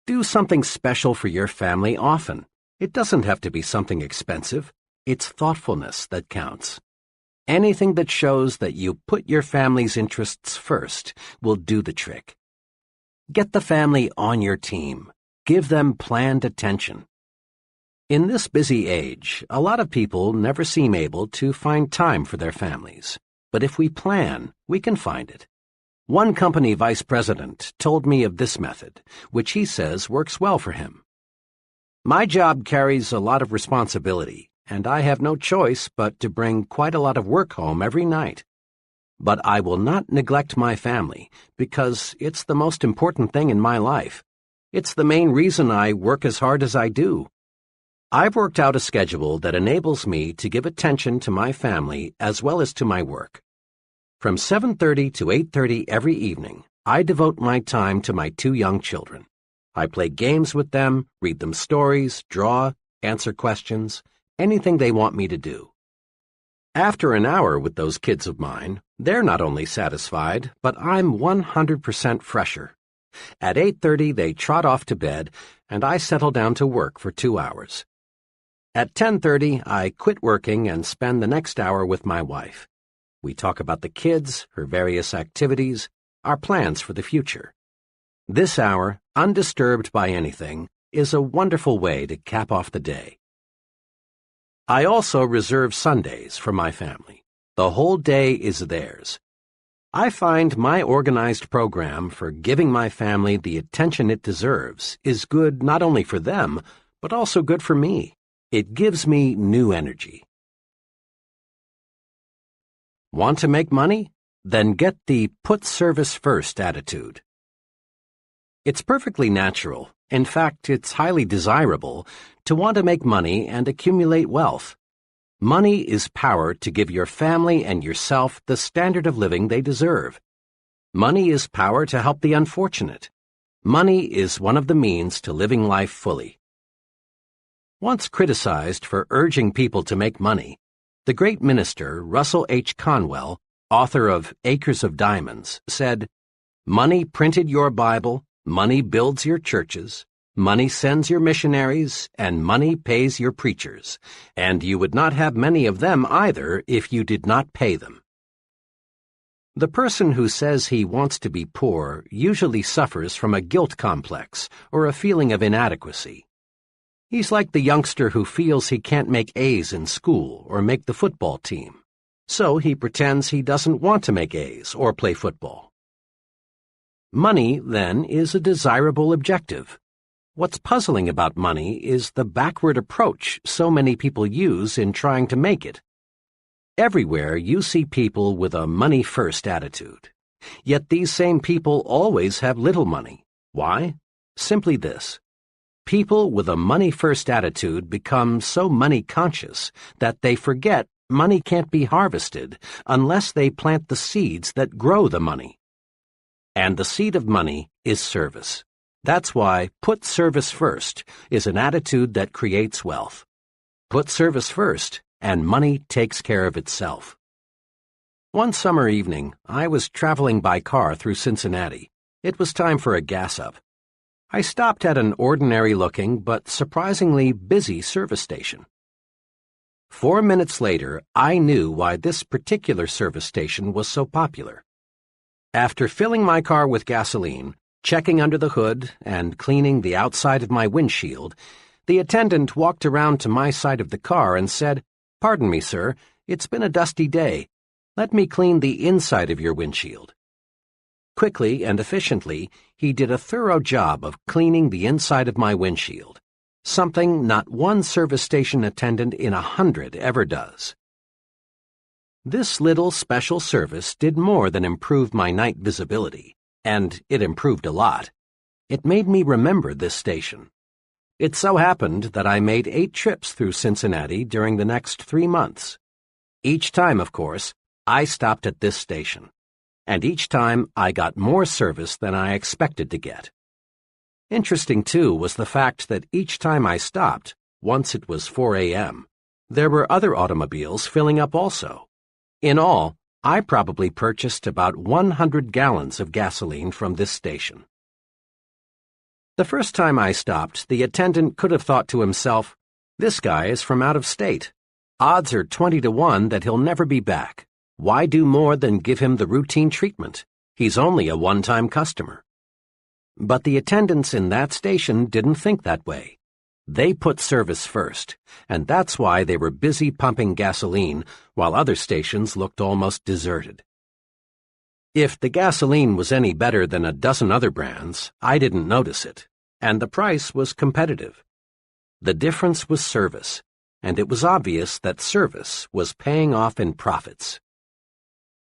A: Do something special for your family often. It doesn't have to be something expensive. It's thoughtfulness that counts. Anything that shows that you put your family's interests first will do the trick. Get the family on your team. Give them planned attention. In this busy age, a lot of people never seem able to find time for their families. But if we plan, we can find it. One company vice president told me of this method, which he says works well for him. My job carries a lot of responsibility, and I have no choice but to bring quite a lot of work home every night. But I will not neglect my family, because it's the most important thing in my life. It's the main reason I work as hard as I do. I've worked out a schedule that enables me to give attention to my family as well as to my work. From 7:30 to 8:30 every evening, I devote my time to my 2 young children. I play games with them, read them stories, draw, answer questions, anything they want me to do. After an hour with those kids of mine, they're not only satisfied, but I'm 100% fresher. At 8:30, they trot off to bed, and I settle down to work for 2 hours. At 10:30, I quit working and spend the next hour with my wife. We talk about the kids, her various activities, our plans for the future. This hour, undisturbed by anything, is a wonderful way to cap off the day. I also reserve Sundays for my family. The whole day is theirs. I find my organized program for giving my family the attention it deserves is good not only for them, but also good for me. It gives me new energy. Want to make money? Then get the put service first attitude. It's perfectly natural, in fact, it's highly desirable, to want to make money and accumulate wealth. Money is power to give your family and yourself the standard of living they deserve. Money is power to help the unfortunate. Money is one of the means to living life fully. Once criticized for urging people to make money, the great minister Russell H. Conwell, author of Acres of Diamonds, said, "Money printed your Bible, money builds your churches, money sends your missionaries, and money pays your preachers, and you would not have many of them either if you did not pay them." The person who says he wants to be poor usually suffers from a guilt complex or a feeling of inadequacy. He's like the youngster who feels he can't make A's in school or make the football team, so he pretends he doesn't want to make A's or play football. Money, then, is a desirable objective. What's puzzling about money is the backward approach so many people use in trying to make it. Everywhere you see people with a money-first attitude. Yet these same people always have little money. Why? Simply this. People with a money-first attitude become so money-conscious that they forget money can't be harvested unless they plant the seeds that grow the money. And the seed of money is service. That's why put service first is an attitude that creates wealth. Put service first, and money takes care of itself. One summer evening, I was traveling by car through Cincinnati. It was time for a gas-up. I stopped at an ordinary-looking but surprisingly busy service station. 4 minutes later, I knew why this particular service station was so popular. After filling my car with gasoline, checking under the hood, and cleaning the outside of my windshield, the attendant walked around to my side of the car and said, "Pardon me, sir, it's been a dusty day. Let me clean the inside of your windshield." Quickly and efficiently, he did a thorough job of cleaning the inside of my windshield, something not one service station attendant in 100 ever does. This little special service did more than improve my night visibility, and it improved a lot. It made me remember this station. It so happened that I made 8 trips through Cincinnati during the next 3 months. Each time, of course, I stopped at this station, and each time I got more service than I expected to get. Interesting, too, was the fact that each time I stopped, once it was 4 a.m., there were other automobiles filling up also. In all, I probably purchased about 100 gallons of gasoline from this station. The first time I stopped, the attendant could have thought to himself, "This guy is from out of state. Odds are 20 to 1 that he'll never be back. Why do more than give him the routine treatment? He's only a one-time customer." But the attendants in that station didn't think that way. They put service first, and that's why they were busy pumping gasoline while other stations looked almost deserted. If the gasoline was any better than a dozen other brands, I didn't notice it, and the price was competitive. The difference was service, and it was obvious that service was paying off in profits.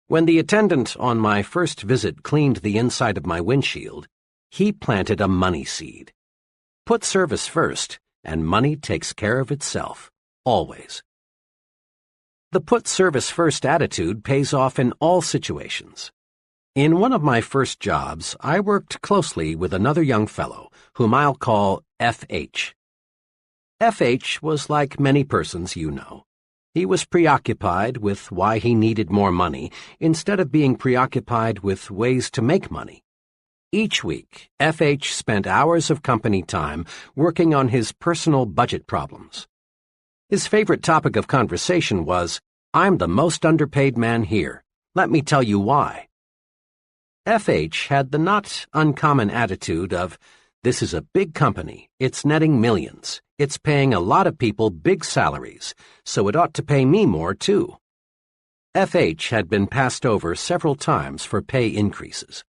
A: When the attendant on my first visit cleaned the inside of my windshield, he planted a money seed. Put service first, and money takes care of itself, always. The put service first attitude pays off in all situations. In one of my first jobs, I worked closely with another young fellow, whom I'll call F.H. F.H. was like many persons you know. He was preoccupied with why he needed more money instead of being preoccupied with ways to make money. Each week, F.H. spent hours of company time working on his personal budget problems. His favorite topic of conversation was, "I'm the most underpaid man here. Let me tell you why." F.H. had the not uncommon attitude of, "This is a big company, it's netting millions, it's paying a lot of people big salaries, so it ought to pay me more too." F.H. had been passed over several times for pay increases.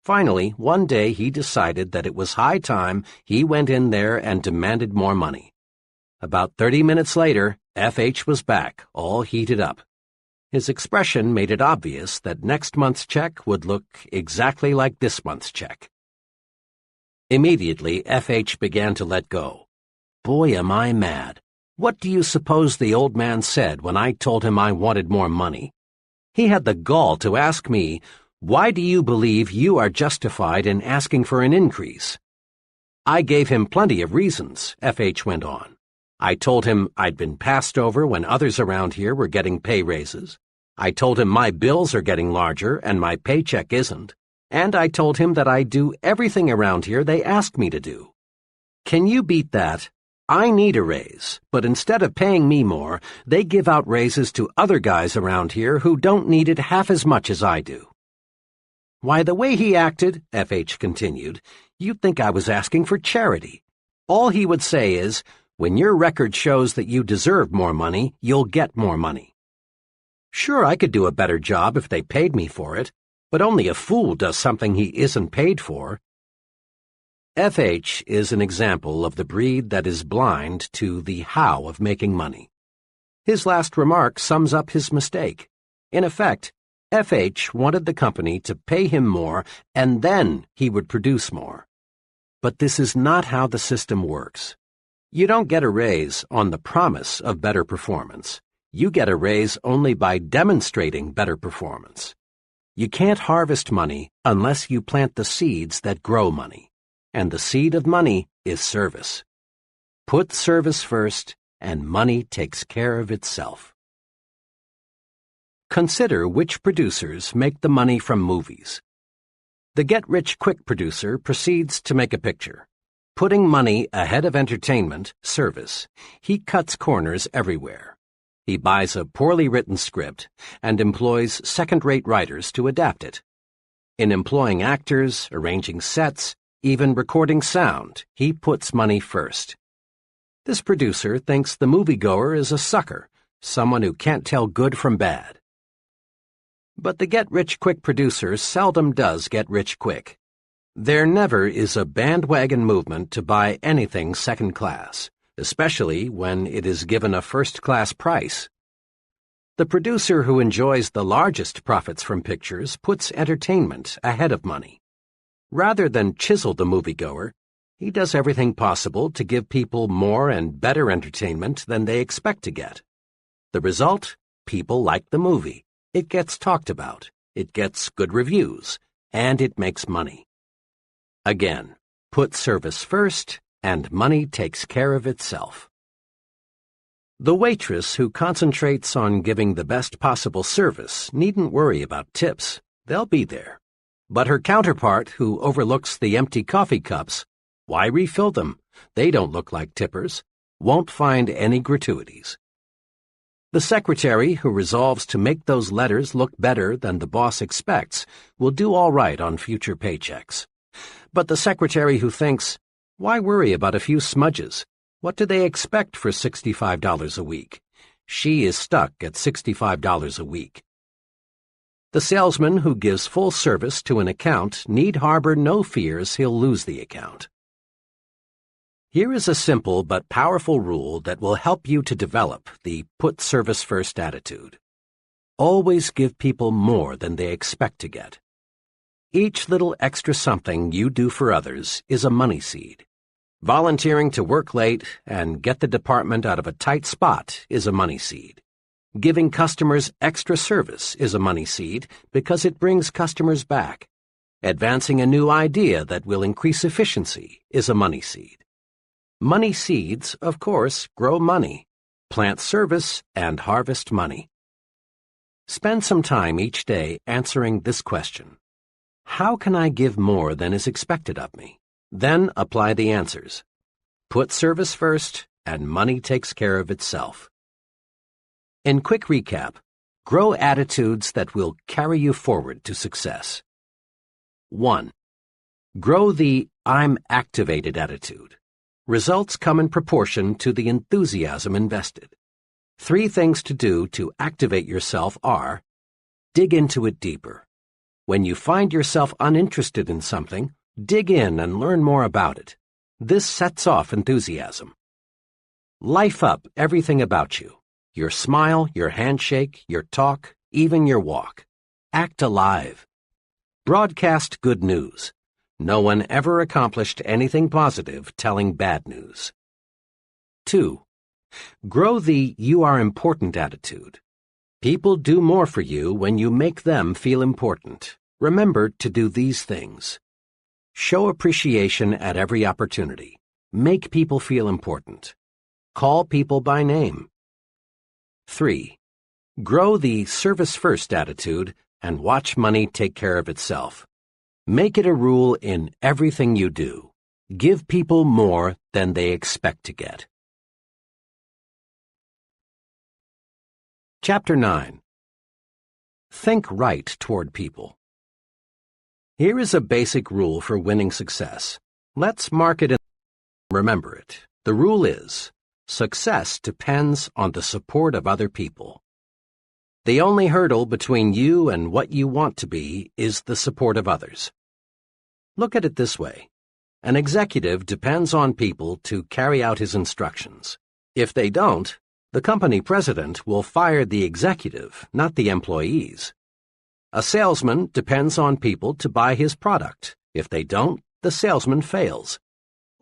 A: Finally, one day he decided that it was high time he went in there and demanded more money. About 30 minutes later, F.H. was back, all heated up. His expression made it obvious that next month's check would look exactly like this month's check. Immediately, F.H. began to let go. Boy, am I mad. What do you suppose the old man said when I told him I wanted more money? He had the gall to ask me, "Why do you believe you are justified in asking for an increase?" I gave him plenty of reasons, F.H. went on. I told him I'd been passed over when others around here were getting pay raises. I told him my bills are getting larger and my paycheck isn't. And I told him that I do everything around here they ask me to do. Can you beat that? I need a raise, but instead of paying me more, they give out raises to other guys around here who don't need it half as much as I do. Why, the way he acted, F.H. continued, you'd think I was asking for charity. All he would say is, "When your record shows that you deserve more money, you'll get more money." Sure, I could do a better job if they paid me for it, but only a fool does something he isn't paid for. F.H. is an example of the breed that is blind to the how of making money. His last remark sums up his mistake. In effect, FH wanted the company to pay him more and then he would produce more. But this is not how the system works. You don't get a raise on the promise of better performance. You get a raise only by demonstrating better performance. You can't harvest money unless you plant the seeds that grow money. And the seed of money is service. Put service first, and money takes care of itself. Consider which producers make the money from movies. The get-rich-quick producer proceeds to make a picture. Putting money ahead of entertainment, service, he cuts corners everywhere. He buys a poorly written script and employs second-rate writers to adapt it. In employing actors, arranging sets, even recording sound, he puts money first. This producer thinks the moviegoer is a sucker, someone who can't tell good from bad. But the get-rich-quick producer seldom does get rich quick. There never is a bandwagon movement to buy anything second class, especially when it is given a first-class price. The producer who enjoys the largest profits from pictures puts entertainment ahead of money. Rather than chisel the moviegoer, he does everything possible to give people more and better entertainment than they expect to get. The result? People like the movie. It gets talked about, it gets good reviews, and it makes money. Again, put service first, and money takes care of itself. The waitress who concentrates on giving the best possible service needn't worry about tips. They'll be there. But her counterpart who overlooks the empty coffee cups, why refill them? They don't look like tippers, won't find any gratuities. The secretary who resolves to make those letters look better than the boss expects will do all right on future paychecks. But the secretary who thinks, why worry about a few smudges? What do they expect for $65 a week? She is stuck at $65 a week. The salesman who gives full service to an account need harbor no fears he'll lose the account. Here is a simple but powerful rule that will help you to develop the put service first attitude. Always give people more than they expect to get. Each little extra something you do for others is a money seed. Volunteering to work late and get the department out of a tight spot is a money seed. Giving customers extra service is a money seed because it brings customers back. Advancing a new idea that will increase efficiency is a money seed. Money seeds, of course, grow money. Plant service and harvest money. Spend some time each day answering this question. How can I give more than is expected of me? Then apply the answers. Put service first, and money takes care of itself. In quick recap, grow attitudes that will carry you forward to success. 1. Grow the I'm activated attitude. Results come in proportion to the enthusiasm invested. 3 things to do to activate yourself are: dig into it deeper. When you find yourself uninterested in something, dig in and learn more about it. This sets off enthusiasm. Life up everything about you. Your smile, your handshake, your talk, even your walk. Act alive. Broadcast good news. No one ever accomplished anything positive telling bad news. 2. Grow the you are important attitude. People do more for you when you make them feel important. Remember to do these things. Show appreciation at every opportunity. Make people feel important. Call people by name. 3. Grow the service-first attitude and watch money take care of itself. Make it a rule in everything you do. Give people more than they expect to get. Chapter 9. Think right toward people. Here is a basic rule for winning success. Let's mark it and remember it. The rule is, success depends on the support of other people. The only hurdle between you and what you want to be is the support of others. Look at it this way. An executive depends on people to carry out his instructions. If they don't, the company president will fire the executive, not the employees. A salesman depends on people to buy his product. If they don't, the salesman fails.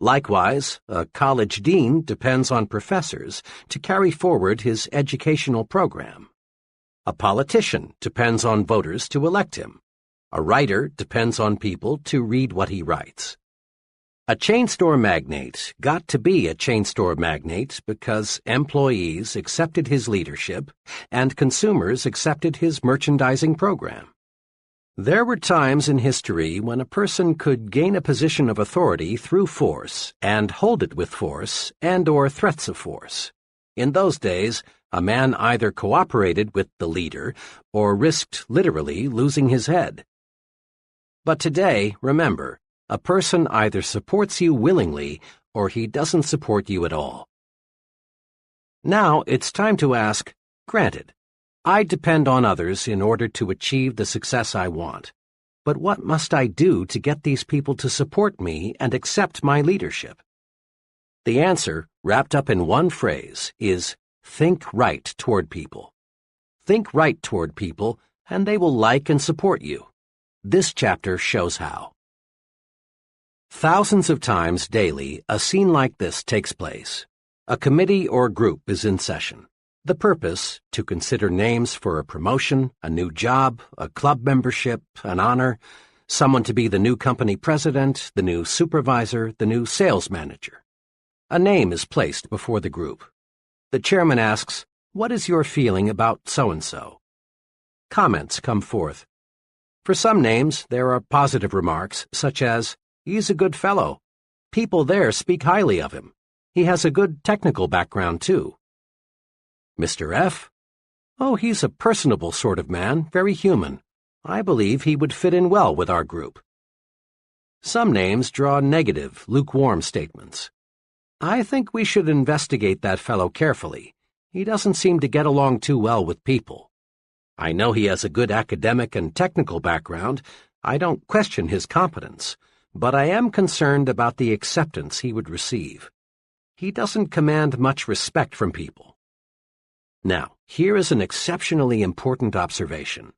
A: Likewise, a college dean depends on professors to carry forward his educational program. A politician depends on voters to elect him. A writer depends on people to read what he writes. A chain store magnate got to be a chain store magnate because employees accepted his leadership and consumers accepted his merchandising program. There were times in history when a person could gain a position of authority through force and hold it with force and/or threats of force. In those days, a man either cooperated with the leader or risked literally losing his head. But today, remember, a person either supports you willingly or he doesn't support you at all. Now it's time to ask, granted, I depend on others in order to achieve the success I want. But what must I do to get these people to support me and accept my leadership? The answer, wrapped up in one phrase, is think right toward people. Think right toward people, and they will like and support you. This chapter shows how. Thousands of times daily, a scene like this takes place. A committee or group is in session. The purpose, to consider names for a promotion, a new job, a club membership, an honor, someone to be the new company president, the new supervisor, the new sales manager. A name is placed before the group. The chairman asks, "What is your feeling about so-and-so?" Comments come forth. For some names, there are positive remarks, such as, "He's a good fellow. People there speak highly of him. He has a good technical background, too." Mr. F. "Oh, he's a personable sort of man, very human. I believe he would fit in well with our group." Some names draw negative, lukewarm statements. "I think we should investigate that fellow carefully. He doesn't seem to get along too well with people. I know he has a good academic and technical background. I don't question his competence, but I am concerned about the acceptance he would receive. He doesn't command much respect from people." Now, here is an exceptionally important observation.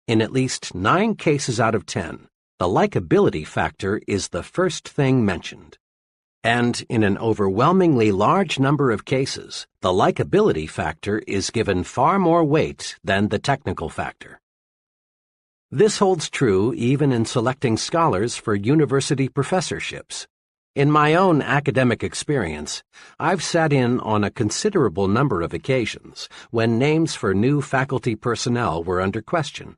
A: In at least 9 cases out of 10, the likability factor is the first thing mentioned. And in an overwhelmingly large number of cases, the likability factor is given far more weight than the technical factor. This holds true even in selecting scholars for university professorships. In my own academic experience, I've sat in on a considerable number of occasions when names for new faculty personnel were under question.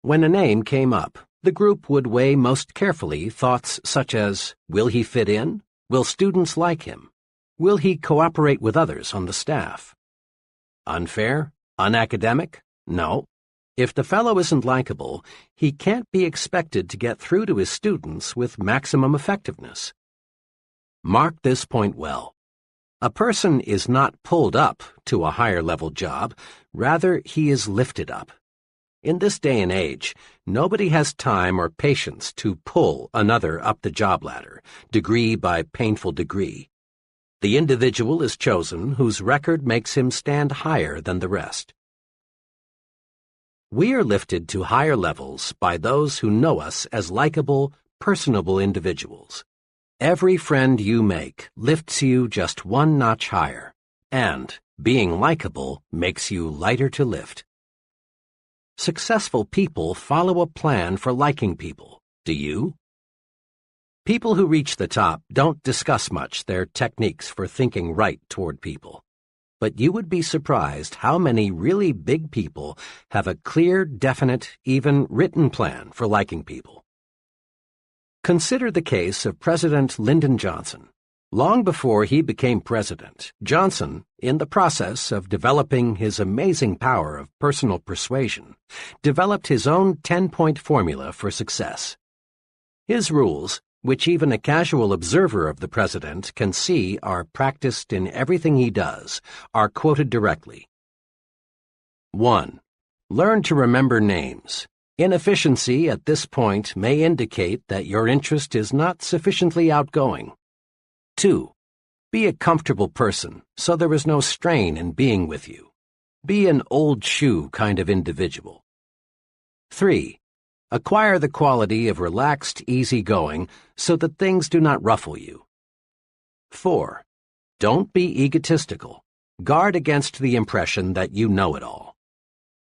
A: When a name came up, the group would weigh most carefully thoughts such as, will he fit in? Will students like him? Will he cooperate with others on the staff? Unfair? Unacademic? No. If the fellow isn't likable, he can't be expected to get through to his students with maximum effectiveness. Mark this point well. A person is not pulled up to a higher level job, rather he is lifted up. In this day and age, nobody has time or patience to pull another up the job ladder, degree by painful degree. The individual is chosen whose record makes him stand higher than the rest. We are lifted to higher levels by those who know us as likable, personable individuals. Every friend you make lifts you just one notch higher, and being likable makes you lighter to lift. Successful people follow a plan for liking people. Do you? People who reach the top don't discuss much their techniques for thinking right toward people. But you would be surprised how many really big people have a clear, definite, even written plan for liking people. Consider the case of President Lyndon Johnson. Long before he became president, Johnson, in the process of developing his amazing power of personal persuasion, developed his own 10-point formula for success. His rules, which even a casual observer of the president can see are practiced in everything he does, are quoted directly. 1. Learn to remember names. Inefficiency at this point may indicate that your interest is not sufficiently outgoing. 2. Be a comfortable person, so there is no strain in being with you. Be an old shoe kind of individual. 3. Acquire the quality of relaxed easygoing so that things do not ruffle you. 4. Don't be egotistical. Guard against the impression that you know it all.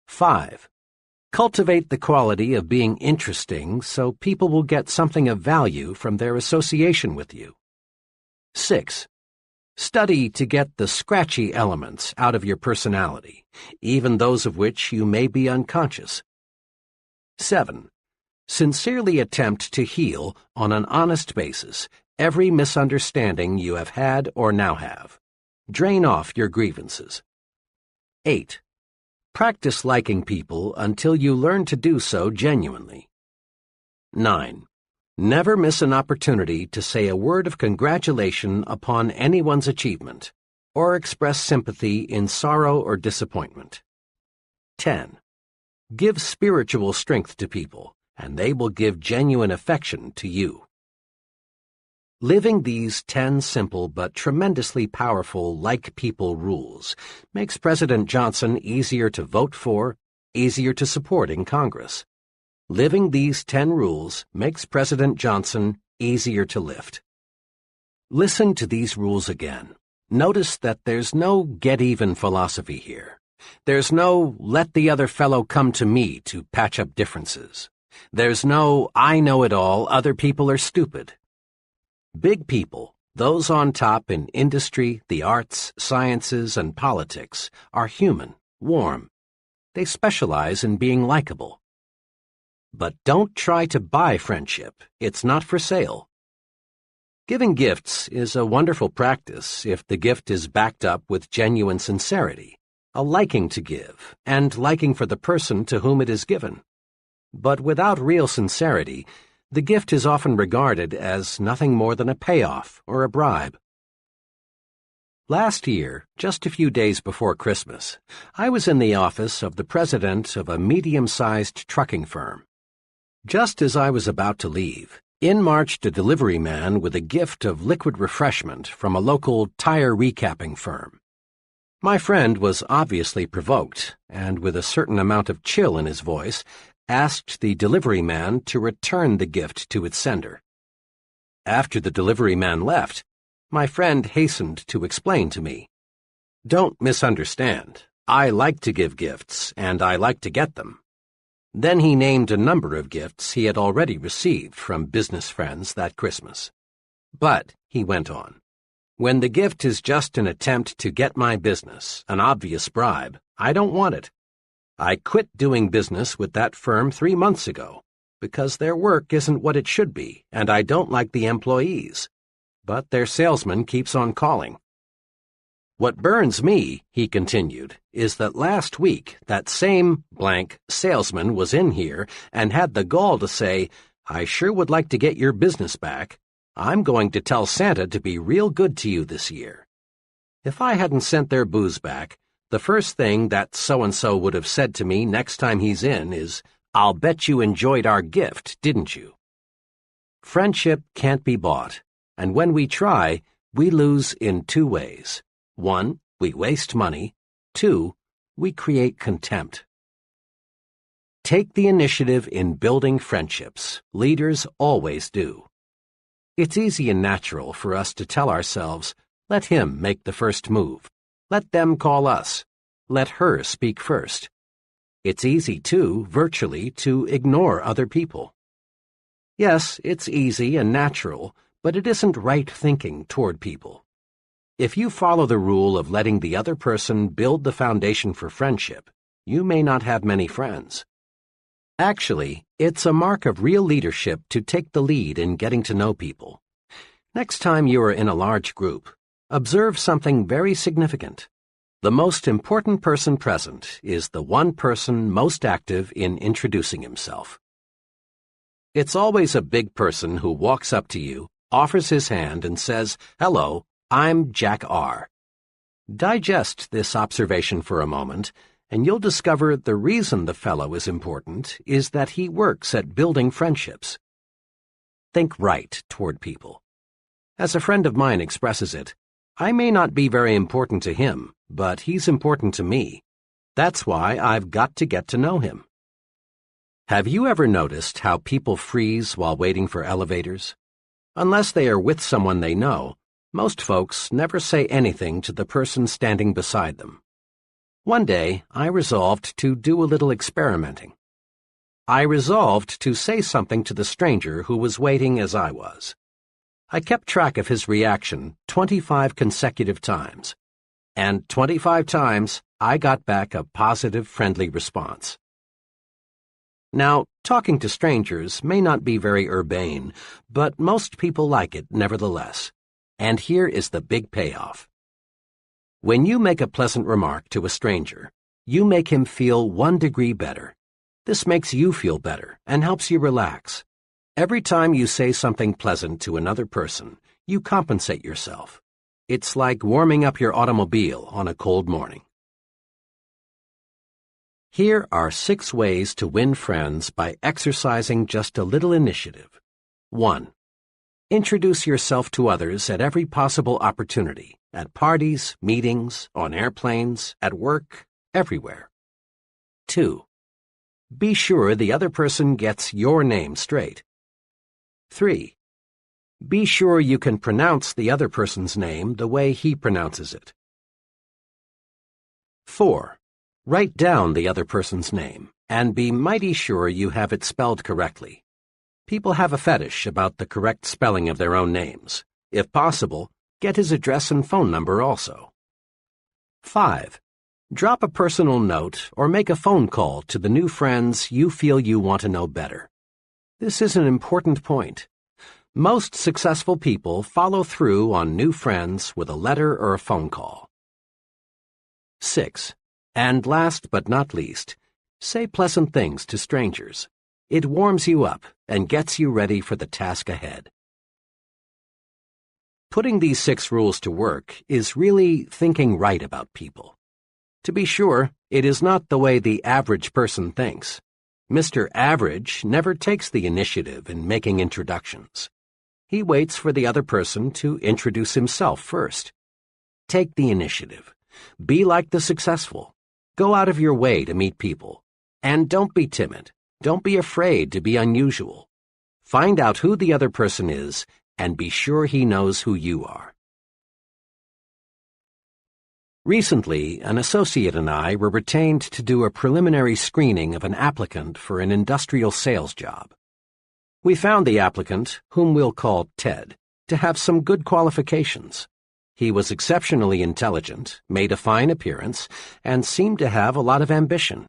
A: 5. Cultivate the quality of being interesting so people will get something of value from their association with you. 6. Study to get the scratchy elements out of your personality, even those of which you may be unconscious. 7. Sincerely attempt to heal on an honest basis every misunderstanding you have had or now have. Drain off your grievances. 8. Practice liking people until you learn to do so genuinely. 9. Never miss an opportunity to say a word of congratulation upon anyone's achievement, or express sympathy in sorrow or disappointment. 10. Give spiritual strength to people, and they will give genuine affection to you. Living these 10 simple but tremendously powerful like people rules makes President Johnson easier to vote for, easier to support in Congress. Living these 10 rules makes President Johnson easier to lift. Listen to these rules again. Notice that there's no get-even philosophy here. There's no let the other fellow come to me to patch up differences. There's no I know it all, other people are stupid. Big people, those on top in industry, the arts, sciences, and politics, are human, warm. They specialize in being likable. But don't try to buy friendship. It's not for sale. Giving gifts is a wonderful practice if the gift is backed up with genuine sincerity, a liking to give, and liking for the person to whom it is given. But without real sincerity, the gift is often regarded as nothing more than a payoff or a bribe. Last year, just a few days before Christmas, I was in the office of the president of a medium-sized trucking firm. Just as I was about to leave, in marched a delivery man with a gift of liquid refreshment from a local tire recapping firm. My friend was obviously provoked, and with a certain amount of chill in his voice, asked the delivery man to return the gift to its sender. After the delivery man left, my friend hastened to explain to me, "Don't misunderstand. I like to give gifts, and I like to get them." Then he named a number of gifts he had already received from business friends that Christmas. "But," he went on, "when the gift is just an attempt to get my business, an obvious bribe, I don't want it. I quit doing business with that firm 3 months ago because their work isn't what it should be, and I don't like the employees. But their salesman keeps on calling. What burns me," he continued, "is that last week that same blank salesman was in here and had the gall to say, 'I sure would like to get your business back. I'm going to tell Santa to be real good to you this year.' If I hadn't sent their booze back, the first thing that so-and-so would have said to me next time he's in is, 'I'll bet you enjoyed our gift, didn't you?' Friendship can't be bought, and when we try, we lose in 2 ways. 1, we waste money. 2, we create contempt. Take the initiative in building friendships. Leaders always do. It's easy and natural for us to tell ourselves, let him make the first move. Let them call us. Let her speak first. It's easy, too, virtually, to ignore other people. Yes, it's easy and natural, but it isn't right thinking toward people. If you follow the rule of letting the other person build the foundation for friendship, you may not have many friends. Actually, it's a mark of real leadership to take the lead in getting to know people. Next time you are in a large group, observe something very significant. The most important person present is the one person most active in introducing himself. It's always a big person who walks up to you, offers his hand, and says, "Hello, I'm Jack R." Digest this observation for a moment, and you'll discover the reason the fellow is important is that he works at building friendships. Think right toward people. As a friend of mine expresses it, I may not be very important to him, but he's important to me. That's why I've got to get to know him. Have you ever noticed how people freeze while waiting for elevators? Unless they are with someone they know, most folks never say anything to the person standing beside them. One day, I resolved to do a little experimenting. I resolved to say something to the stranger who was waiting as I was. I kept track of his reaction 25 consecutive times, and 25 times I got back a positive, friendly response. Now, talking to strangers may not be very urbane, but most people like it nevertheless. And here is the big payoff. When you make a pleasant remark to a stranger, you make him feel 1 degree better. This makes you feel better and helps you relax. Every time you say something pleasant to another person, you compensate yourself. It's like warming up your automobile on a cold morning. Here are 6 ways to win friends by exercising just a little initiative. 1. Introduce yourself to others at every possible opportunity, at parties, meetings, on airplanes, at work, everywhere. 2. Be sure the other person gets your name straight. 3. Be sure you can pronounce the other person's name the way he pronounces it. 4. Write down the other person's name, and be mighty sure you have it spelled correctly. People have a fetish about the correct spelling of their own names. If possible, get his address and phone number also. 5. Drop a personal note or make a phone call to the new friends you feel you want to know better. This is an important point. Most successful people follow through on new friends with a letter or a phone call. 6. And last but not least, say pleasant things to strangers. It warms you up and gets you ready for the task ahead. Putting these 6 rules to work is really thinking right about people. To be sure, it is not the way the average person thinks. Mr. Average never takes the initiative in making introductions. He waits for the other person to introduce himself first. Take the initiative. Be like the successful. Go out of your way to meet people. And don't be timid. Don't be afraid to be unusual. Find out who the other person is and be sure he knows who you are. Recently, an associate and I were retained to do a preliminary screening of an applicant for an industrial sales job. We found the applicant, whom we'll call Ted, to have some good qualifications. He was exceptionally intelligent, made a fine appearance, and seemed to have a lot of ambition.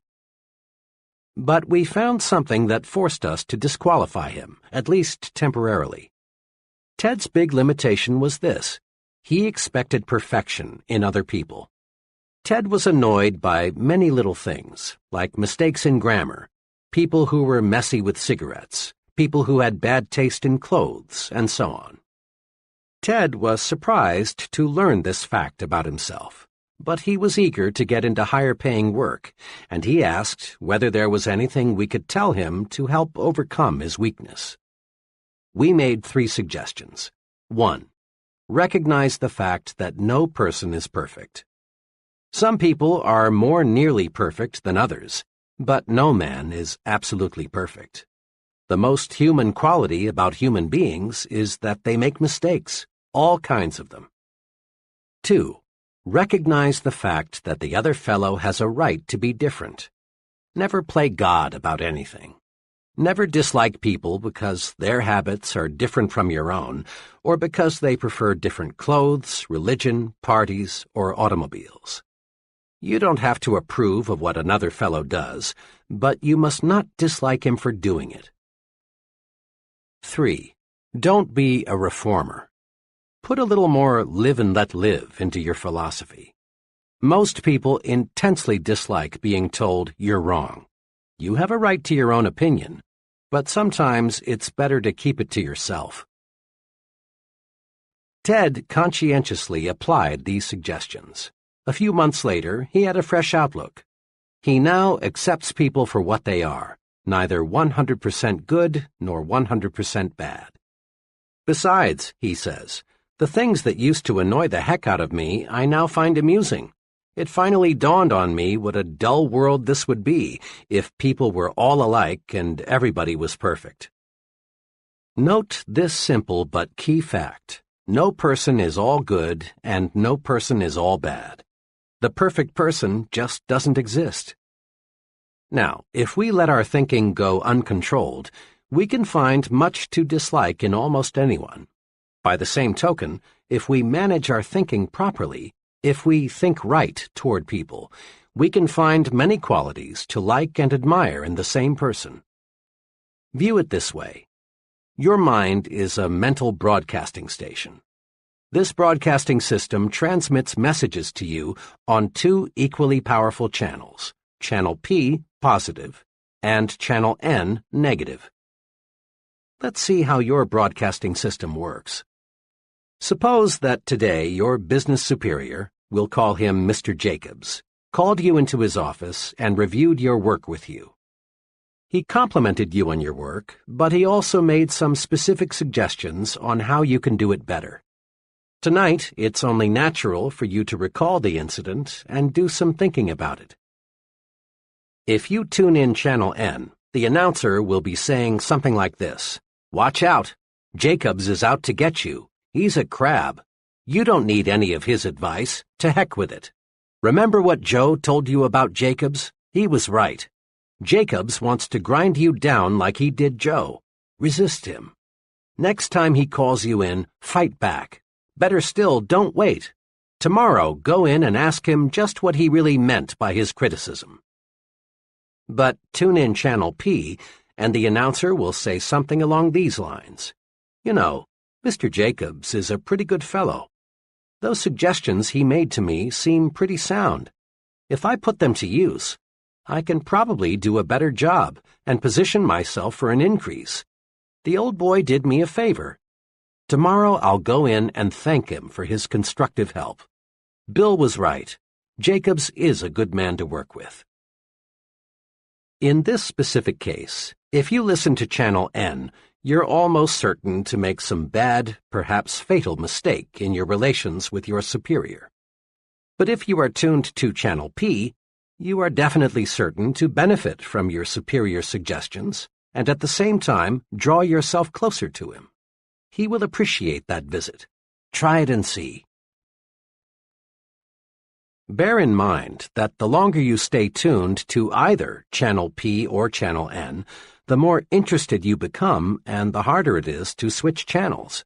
A: But we found something that forced us to disqualify him, at least temporarily. Ted's big limitation was this: he expected perfection in other people. Ted was annoyed by many little things, like mistakes in grammar, people who were messy with cigarettes, people who had bad taste in clothes, and so on. Ted was surprised to learn this fact about himself, but he was eager to get into higher-paying work, and he asked whether there was anything we could tell him to help overcome his weakness. We made 3 suggestions. 1. Recognize the fact that no person is perfect. Some people are more nearly perfect than others, but no man is absolutely perfect. The most human quality about human beings is that they make mistakes, all kinds of them. 2. Recognize the fact that the other fellow has a right to be different. Never play God about anything. Never dislike people because their habits are different from your own, or because they prefer different clothes, religion, parties, or automobiles. You don't have to approve of what another fellow does, but you must not dislike him for doing it. 3. Don't be a reformer. Put a little more live and let live into your philosophy. Most people intensely dislike being told you're wrong. You have a right to your own opinion, but sometimes it's better to keep it to yourself. Ted conscientiously applied these suggestions. A few months later, he had a fresh outlook. He now accepts people for what they are, neither 100% good nor 100% bad. Besides, he says, the things that used to annoy the heck out of me I now find amusing. It finally dawned on me what a dull world this would be if people were all alike and everybody was perfect. Note this simple but key fact. No person is all good and no person is all bad. The perfect person just doesn't exist. Now, if we let our thinking go uncontrolled, we can find much to dislike in almost anyone. By the same token, if we manage our thinking properly, if we think right toward people, we can find many qualities to like and admire in the same person. View it this way. Your mind is a mental broadcasting station. This broadcasting system transmits messages to you on two equally powerful channels, Channel P, positive, and Channel N, negative. Let's see how your broadcasting system works. Suppose that today your business superior, we'll call him Mr. Jacobs, called you into his office and reviewed your work with you. He complimented you on your work, but he also made some specific suggestions on how you can do it better. Tonight, it's only natural for you to recall the incident and do some thinking about it. If you tune in Channel N, the announcer will be saying something like this. Watch out! Jacobs is out to get you. He's a crab. You don't need any of his advice. To heck with it. Remember what Joe told you about Jacobs? He was right. Jacobs wants to grind you down like he did Joe. Resist him. Next time he calls you in, fight back. Better still, don't wait. Tomorrow, go in and ask him just what he really meant by his criticism. But tune in Channel P, and the announcer will say something along these lines. You know, Mr. Jacobs is a pretty good fellow. Those suggestions he made to me seem pretty sound. If I put them to use, I can probably do a better job and position myself for an increase. The old boy did me a favor. Tomorrow I'll go in and thank him for his constructive help. Bill was right. Jacobs is a good man to work with. In this specific case, if you listen to Channel N, you're almost certain to make some bad, perhaps fatal mistake in your relations with your superior. But if you are tuned to Channel P, you are definitely certain to benefit from your superior's suggestions and at the same time draw yourself closer to him. He will appreciate that visit. Try it and see. Bear in mind that the longer you stay tuned to either Channel P or Channel N, the more interested you become and the harder it is to switch channels.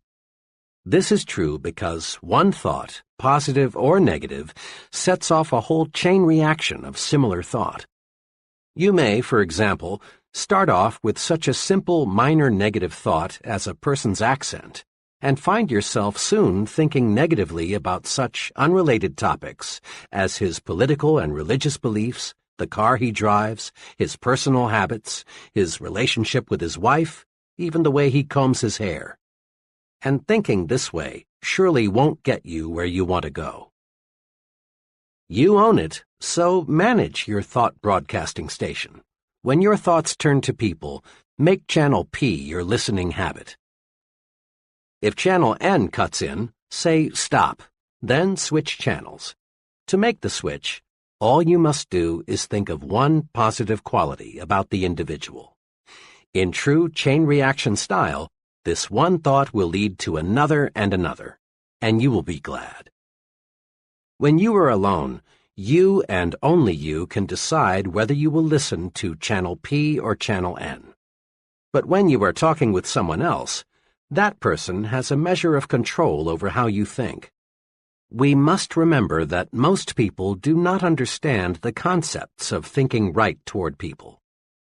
A: This is true because one thought, positive or negative, sets off a whole chain reaction of similar thought. You may, for example, start off with such a simple minor negative thought as a person's accent, and find yourself soon thinking negatively about such unrelated topics as his political and religious beliefs, the car he drives, his personal habits, his relationship with his wife, even the way he combs his hair. And thinking this way surely won't get you where you want to go. You own it, so manage your thought broadcasting station. When your thoughts turn to people, make Channel P your listening habit. If Channel N cuts in, say stop, then switch channels. To make the switch, all you must do is think of one positive quality about the individual. In true chain reaction style, this one thought will lead to another and another, and you will be glad. When you are alone, you and only you can decide whether you will listen to Channel P or Channel N. But when you are talking with someone else, that person has a measure of control over how you think. We must remember that most people do not understand the concepts of thinking right toward people.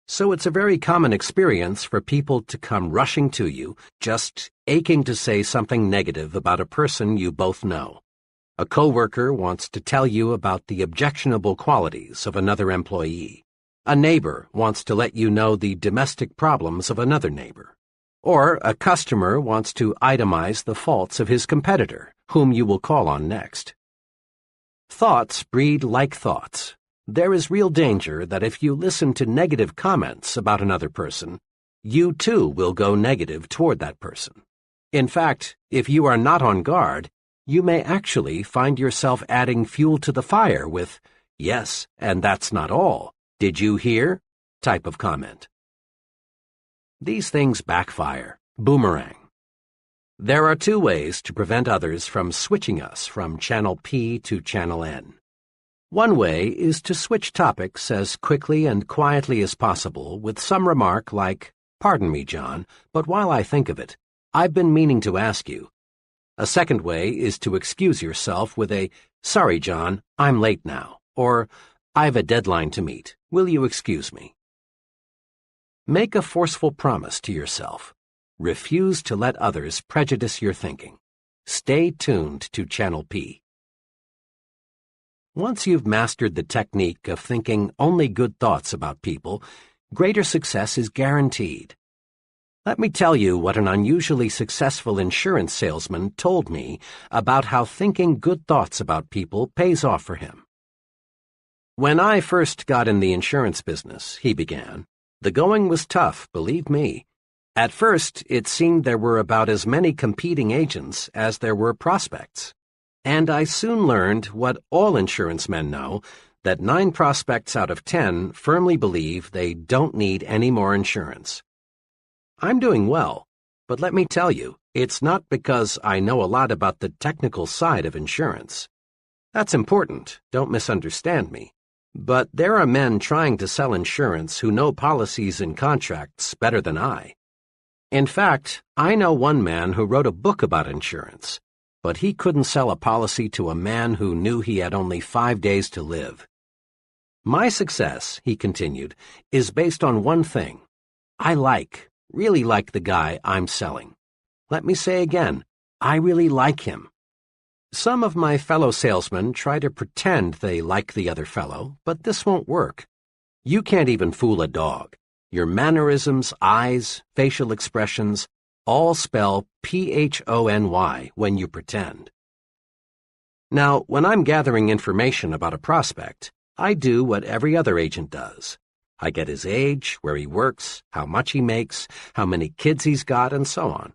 A: So it's a very common experience for people to come rushing to you, just aching to say something negative about a person you both know. A coworker wants to tell you about the objectionable qualities of another employee. A neighbor wants to let you know the domestic problems of another neighbor. Or a customer wants to itemize the faults of his competitor, whom you will call on next. Thoughts breed like thoughts. There is real danger that if you listen to negative comments about another person, you too will go negative toward that person. In fact, if you are not on guard, you may actually find yourself adding fuel to the fire with, "Yes, and that's not all. Did you hear?" type of comment. These things backfire, boomerang. There are two ways to prevent others from switching us from Channel P to Channel N. One way is to switch topics as quickly and quietly as possible with some remark like, "Pardon me, John, but while I think of it, I've been meaning to ask you." A second way is to excuse yourself with a, "Sorry, John, I'm late now," or, "I've a deadline to meet. Will you excuse me?" Make a forceful promise to yourself. Refuse to let others prejudice your thinking. Stay tuned to Channel P. Once you've mastered the technique of thinking only good thoughts about people, greater success is guaranteed. Let me tell you what an unusually successful insurance salesman told me about how thinking good thoughts about people pays off for him. "When I first got in the insurance business," he began, "the going was tough, believe me. At first, it seemed there were about as many competing agents as there were prospects. And I soon learned what all insurance men know, that 9 prospects out of 10 firmly believe they don't need any more insurance. I'm doing well, but let me tell you, it's not because I know a lot about the technical side of insurance. That's important, don't misunderstand me. But there are men trying to sell insurance who know policies and contracts better than I. In fact, I know one man who wrote a book about insurance, but he couldn't sell a policy to a man who knew he had only 5 days to live. My success," he continued, "is based on one thing. I really like the guy I'm selling. Let me say again, I really like him. Some of my fellow salesmen try to pretend they like the other fellow, but this won't work. You can't even fool a dog. Your mannerisms, eyes, facial expressions, all spell PHONY when you pretend. Now, when I'm gathering information about a prospect, I do what every other agent does. I get his age, where he works, how much he makes, how many kids he's got, and so on.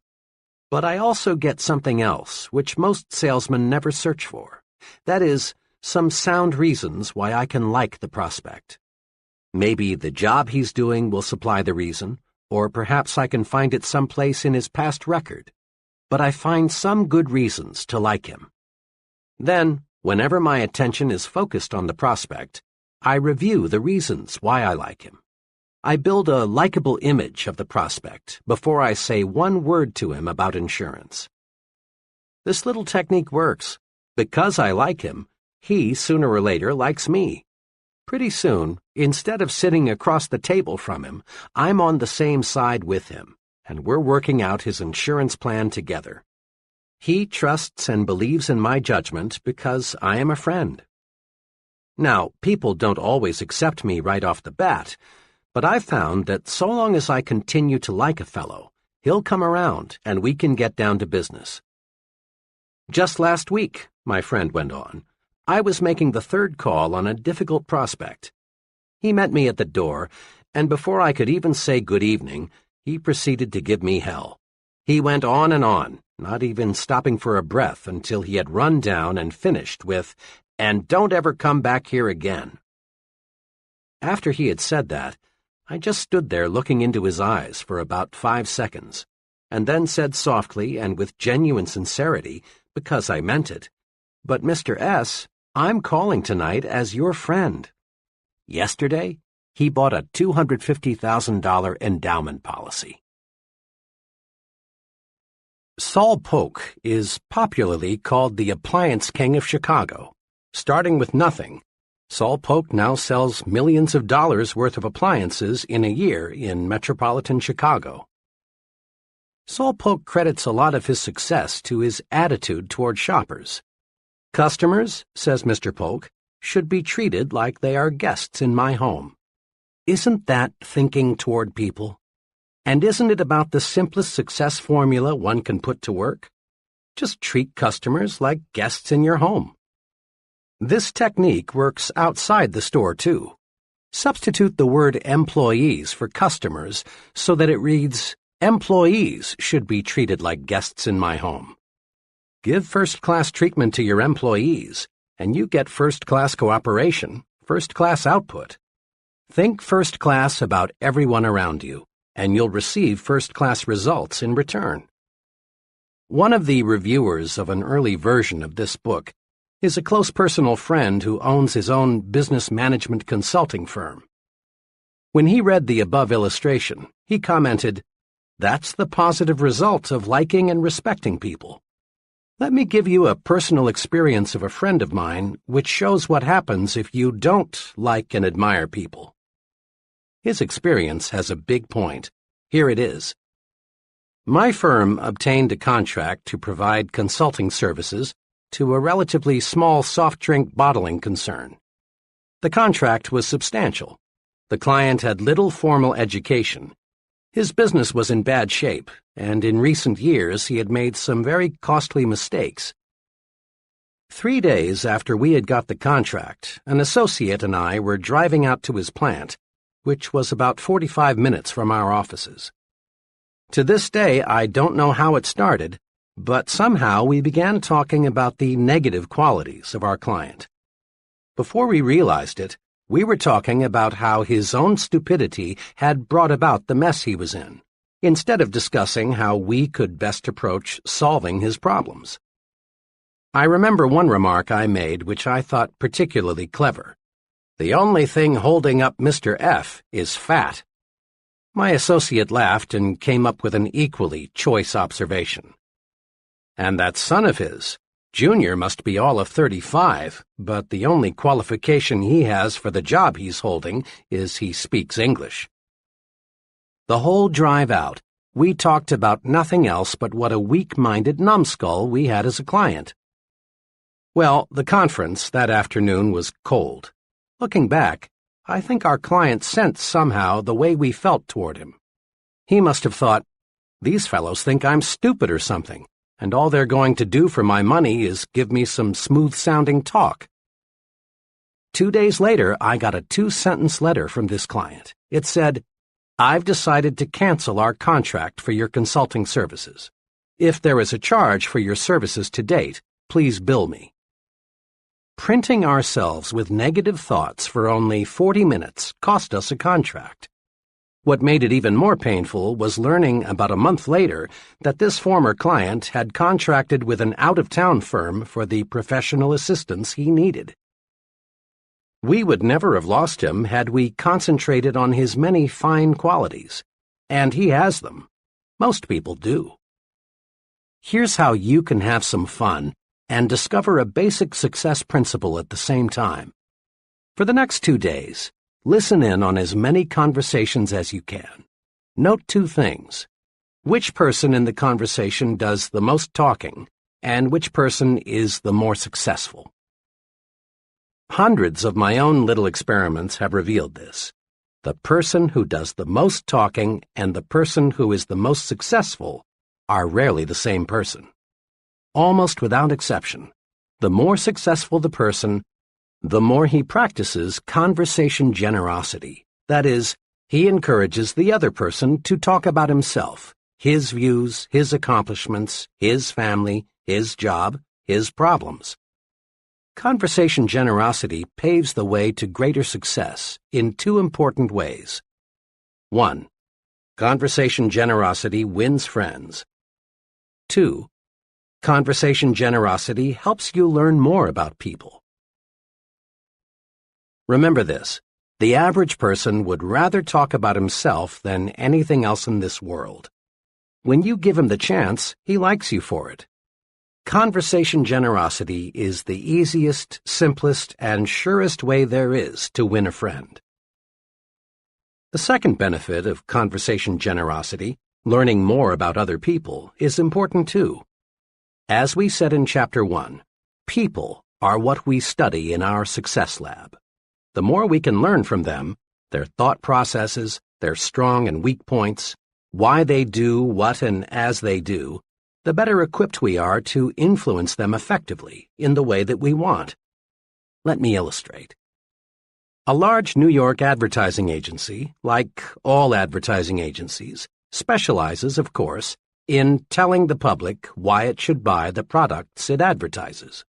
A: But I also get something else, which most salesmen never search for. That is, some sound reasons why I can like the prospect. Maybe the job he's doing will supply the reason, or perhaps I can find it someplace in his past record. But I find some good reasons to like him. Then, whenever my attention is focused on the prospect, I review the reasons why I like him. I build a likable image of the prospect before I say one word to him about insurance. This little technique works. Because I like him, he sooner or later likes me. Pretty soon, instead of sitting across the table from him, I'm on the same side with him, and we're working out his insurance plan together. He trusts and believes in my judgment because I am a friend. Now, people don't always accept me right off the bat, but I've found that so long as I continue to like a fellow, he'll come around and we can get down to business. "Just last week," my friend went on, "I was making the 3rd call on a difficult prospect. He met me at the door, and before I could even say good evening, he proceeded to give me hell. He went on, not even stopping for a breath until he had run down and finished with, 'And don't ever come back here again.' After he had said that, I just stood there looking into his eyes for about 5 seconds, and then said softly and with genuine sincerity, because I meant it, 'But Mr. S., I'm calling tonight as your friend.' Yesterday, he bought a $250,000 endowment policy." Saul Polk is popularly called the appliance king of Chicago. Starting with nothing, Saul Polk now sells millions of dollars worth of appliances in a year in metropolitan Chicago. Saul Polk credits a lot of his success to his attitude toward shoppers. "Customers," says Mr. Polk, "should be treated like they are guests in my home." Isn't that thinking toward people? And isn't it about the simplest success formula one can put to work? Just treat customers like guests in your home. This technique works outside the store, too. Substitute the word employees for customers so that it reads, "Employees should be treated like guests in my home." Give first-class treatment to your employees, and you get first-class cooperation, first-class output. Think first-class about everyone around you, and you'll receive first-class results in return. One of the reviewers of an early version of this book is a close personal friend who owns his own business management consulting firm. When he read the above illustration, he commented, "That's the positive result of liking and respecting people." Let me give you a personal experience of a friend of mine which shows what happens if you don't like and admire people. His experience has a big point. Here it is. My firm obtained a contract to provide consulting services to a relatively small soft drink bottling concern. The contract was substantial. The client had little formal education. His business was in bad shape, and in recent years he had made some very costly mistakes. 3 days after we had got the contract, an associate and I were driving out to his plant, which was about 45 minutes from our offices. To this day, I don't know how it started, but somehow we began talking about the negative qualities of our client. Before we realized it, we were talking about how his own stupidity had brought about the mess he was in, instead of discussing how we could best approach solving his problems. I remember one remark I made which I thought particularly clever. "The only thing holding up Mr. F is fat." My associate laughed and came up with an equally choice observation. "And that son of his, Junior, must be all of 35, but the only qualification he has for the job he's holding is he speaks English." The whole drive out, we talked about nothing else but what a weak-minded numbskull we had as a client. Well, the conference that afternoon was cold. Looking back, I think our client sensed somehow the way we felt toward him. He must have thought, "These fellows think I'm stupid or something, and all they're going to do for my money is give me some smooth-sounding talk." 2 days later, I got a 2-sentence letter from this client. It said, "I've decided to cancel our contract for your consulting services. If there is a charge for your services to date, please bill me." Printing ourselves with negative thoughts for only 40 minutes cost us a contract. What made it even more painful was learning about a month later that this former client had contracted with an out-of-town firm for the professional assistance he needed. We would never have lost him had we concentrated on his many fine qualities, and he has them. Most people do. Here's how you can have some fun and discover a basic success principle at the same time. For the next 2 days, listen in on as many conversations as you can. Note 2 things. Which person in the conversation does the most talking, and which person is the more successful. Hundreds of my own little experiments have revealed this. The person who does the most talking and the person who is the most successful are rarely the same person. Almost without exception, the more successful the person, the more he practices conversation generosity. That is, he encourages the other person to talk about himself, his views, his accomplishments, his family, his job, his problems. Conversation generosity paves the way to greater success in 2 important ways. 1. Conversation generosity wins friends. 2. Conversation generosity helps you learn more about people. Remember this, the average person would rather talk about himself than anything else in this world. When you give him the chance, he likes you for it. Conversation generosity is the easiest, simplest, and surest way there is to win a friend. The second benefit of conversation generosity, learning more about other people, is important too. As we said in Chapter 1, people are what we study in our Success Lab. The more we can learn from them, their thought processes, their strong and weak points, why they do what and as they do, the better equipped we are to influence them effectively in the way that we want. Let me illustrate. A large New York advertising agency, like all advertising agencies, specializes, of course, in telling the public why it should buy the products it advertises.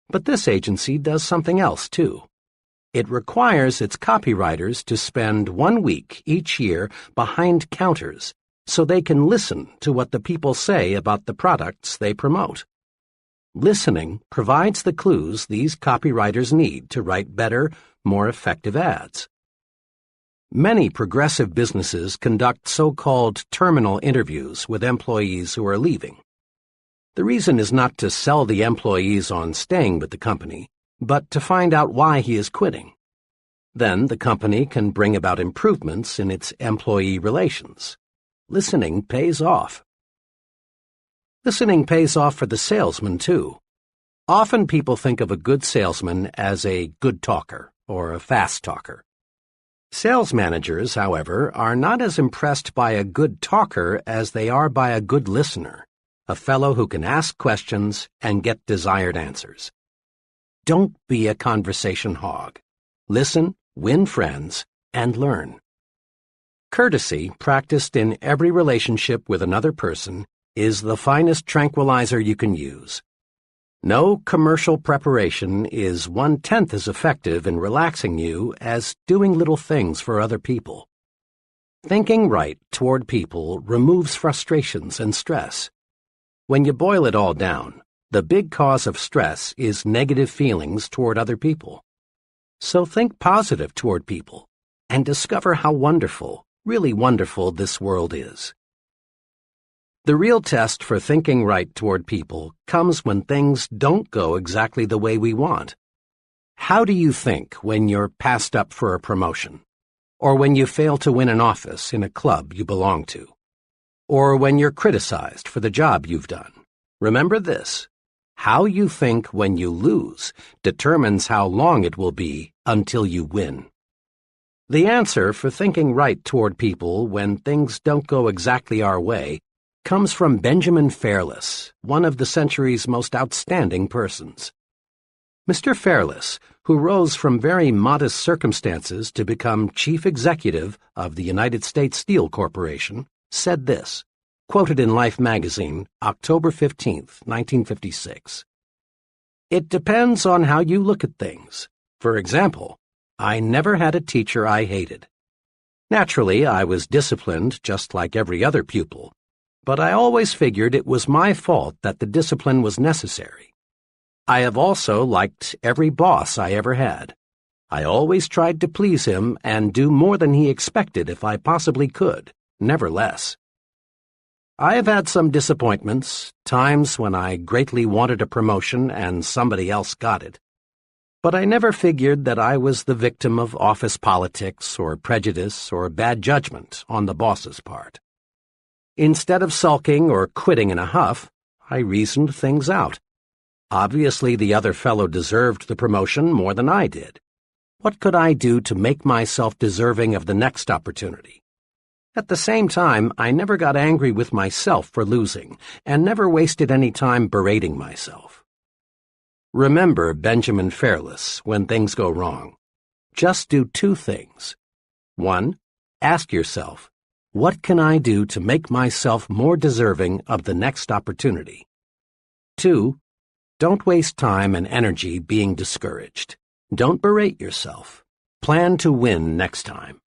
A: But this agency does something else, too. It requires its copywriters to spend 1 week each year behind counters so they can listen to what the people say about the products they promote. Listening provides the clues these copywriters need to write better, more effective ads. Many progressive businesses conduct so-called terminal interviews with employees who are leaving. The reason is not to sell the employees on staying with the company, but to find out why he is quitting. Then the company can bring about improvements in its employee relations. Listening pays off. Listening pays off for the salesman, too. Often people think of a good salesman as a good talker or a fast talker. Sales managers, however, are not as impressed by a good talker as they are by a good listener, a fellow who can ask questions and get desired answers. Don't be a conversation hog. Listen, win friends, and learn. Courtesy, practiced in every relationship with another person, is the finest tranquilizer you can use. No commercial preparation is 1/10 as effective in relaxing you as doing little things for other people. Thinking right toward people removes frustrations and stress. When you boil it all down, the big cause of stress is negative feelings toward other people. So think positive toward people and discover how wonderful, really wonderful this world is. The real test for thinking right toward people comes when things don't go exactly the way we want. How do you think when you're passed up for a promotion? Or when you fail to win an office in a club you belong to? Or when you're criticized for the job you've done? Remember this: how you think when you lose determines how long it will be until you win. The answer for thinking right toward people when things don't go exactly our way comes from Benjamin Fairless, one of the century's most outstanding persons. Mr. Fairless, who rose from very modest circumstances to become chief executive of the United States Steel Corporation, said this, quoted in Life magazine, October 15, 1956. "It depends on how you look at things. For example, I never had a teacher I hated. Naturally, I was disciplined just like every other pupil, but I always figured it was my fault that the discipline was necessary. I have also liked every boss I ever had. I always tried to please him and do more than he expected if I possibly could, never less. I have had some disappointments, times when I greatly wanted a promotion and somebody else got it. But I never figured that I was the victim of office politics or prejudice or bad judgment on the boss's part. Instead of sulking or quitting in a huff, I reasoned things out. Obviously, the other fellow deserved the promotion more than I did. What could I do to make myself deserving of the next opportunity? At the same time, I never got angry with myself for losing, and never wasted any time berating myself. Remember Benjamin Fairless when things go wrong. Just do 2 things. 1. Ask yourself, what can I do to make myself more deserving of the next opportunity? 2. Don't waste time and energy being discouraged. Don't berate yourself. Plan to win next time.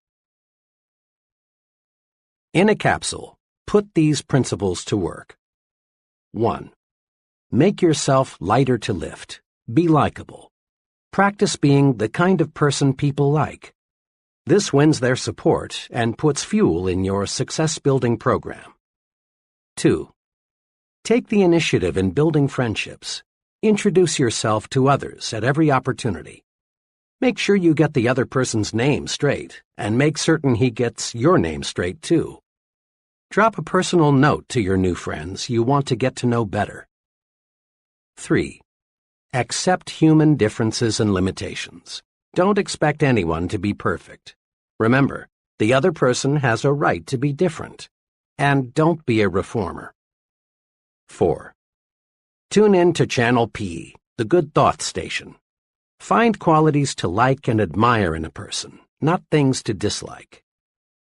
A: In a capsule, put these principles to work. 1. Make yourself lighter to lift. Be likable. Practice being the kind of person people like. This wins their support and puts fuel in your success-building program. 2. Take the initiative in building friendships. Introduce yourself to others at every opportunity. Make sure you get the other person's name straight, and make certain he gets your name straight, too. Drop a personal note to your new friends you want to get to know better. 3. Accept human differences and limitations. Don't expect anyone to be perfect. Remember, the other person has a right to be different. And don't be a reformer. 4. Tune in to Channel P, the Good Thoughts Station. Find qualities to like and admire in a person, not things to dislike.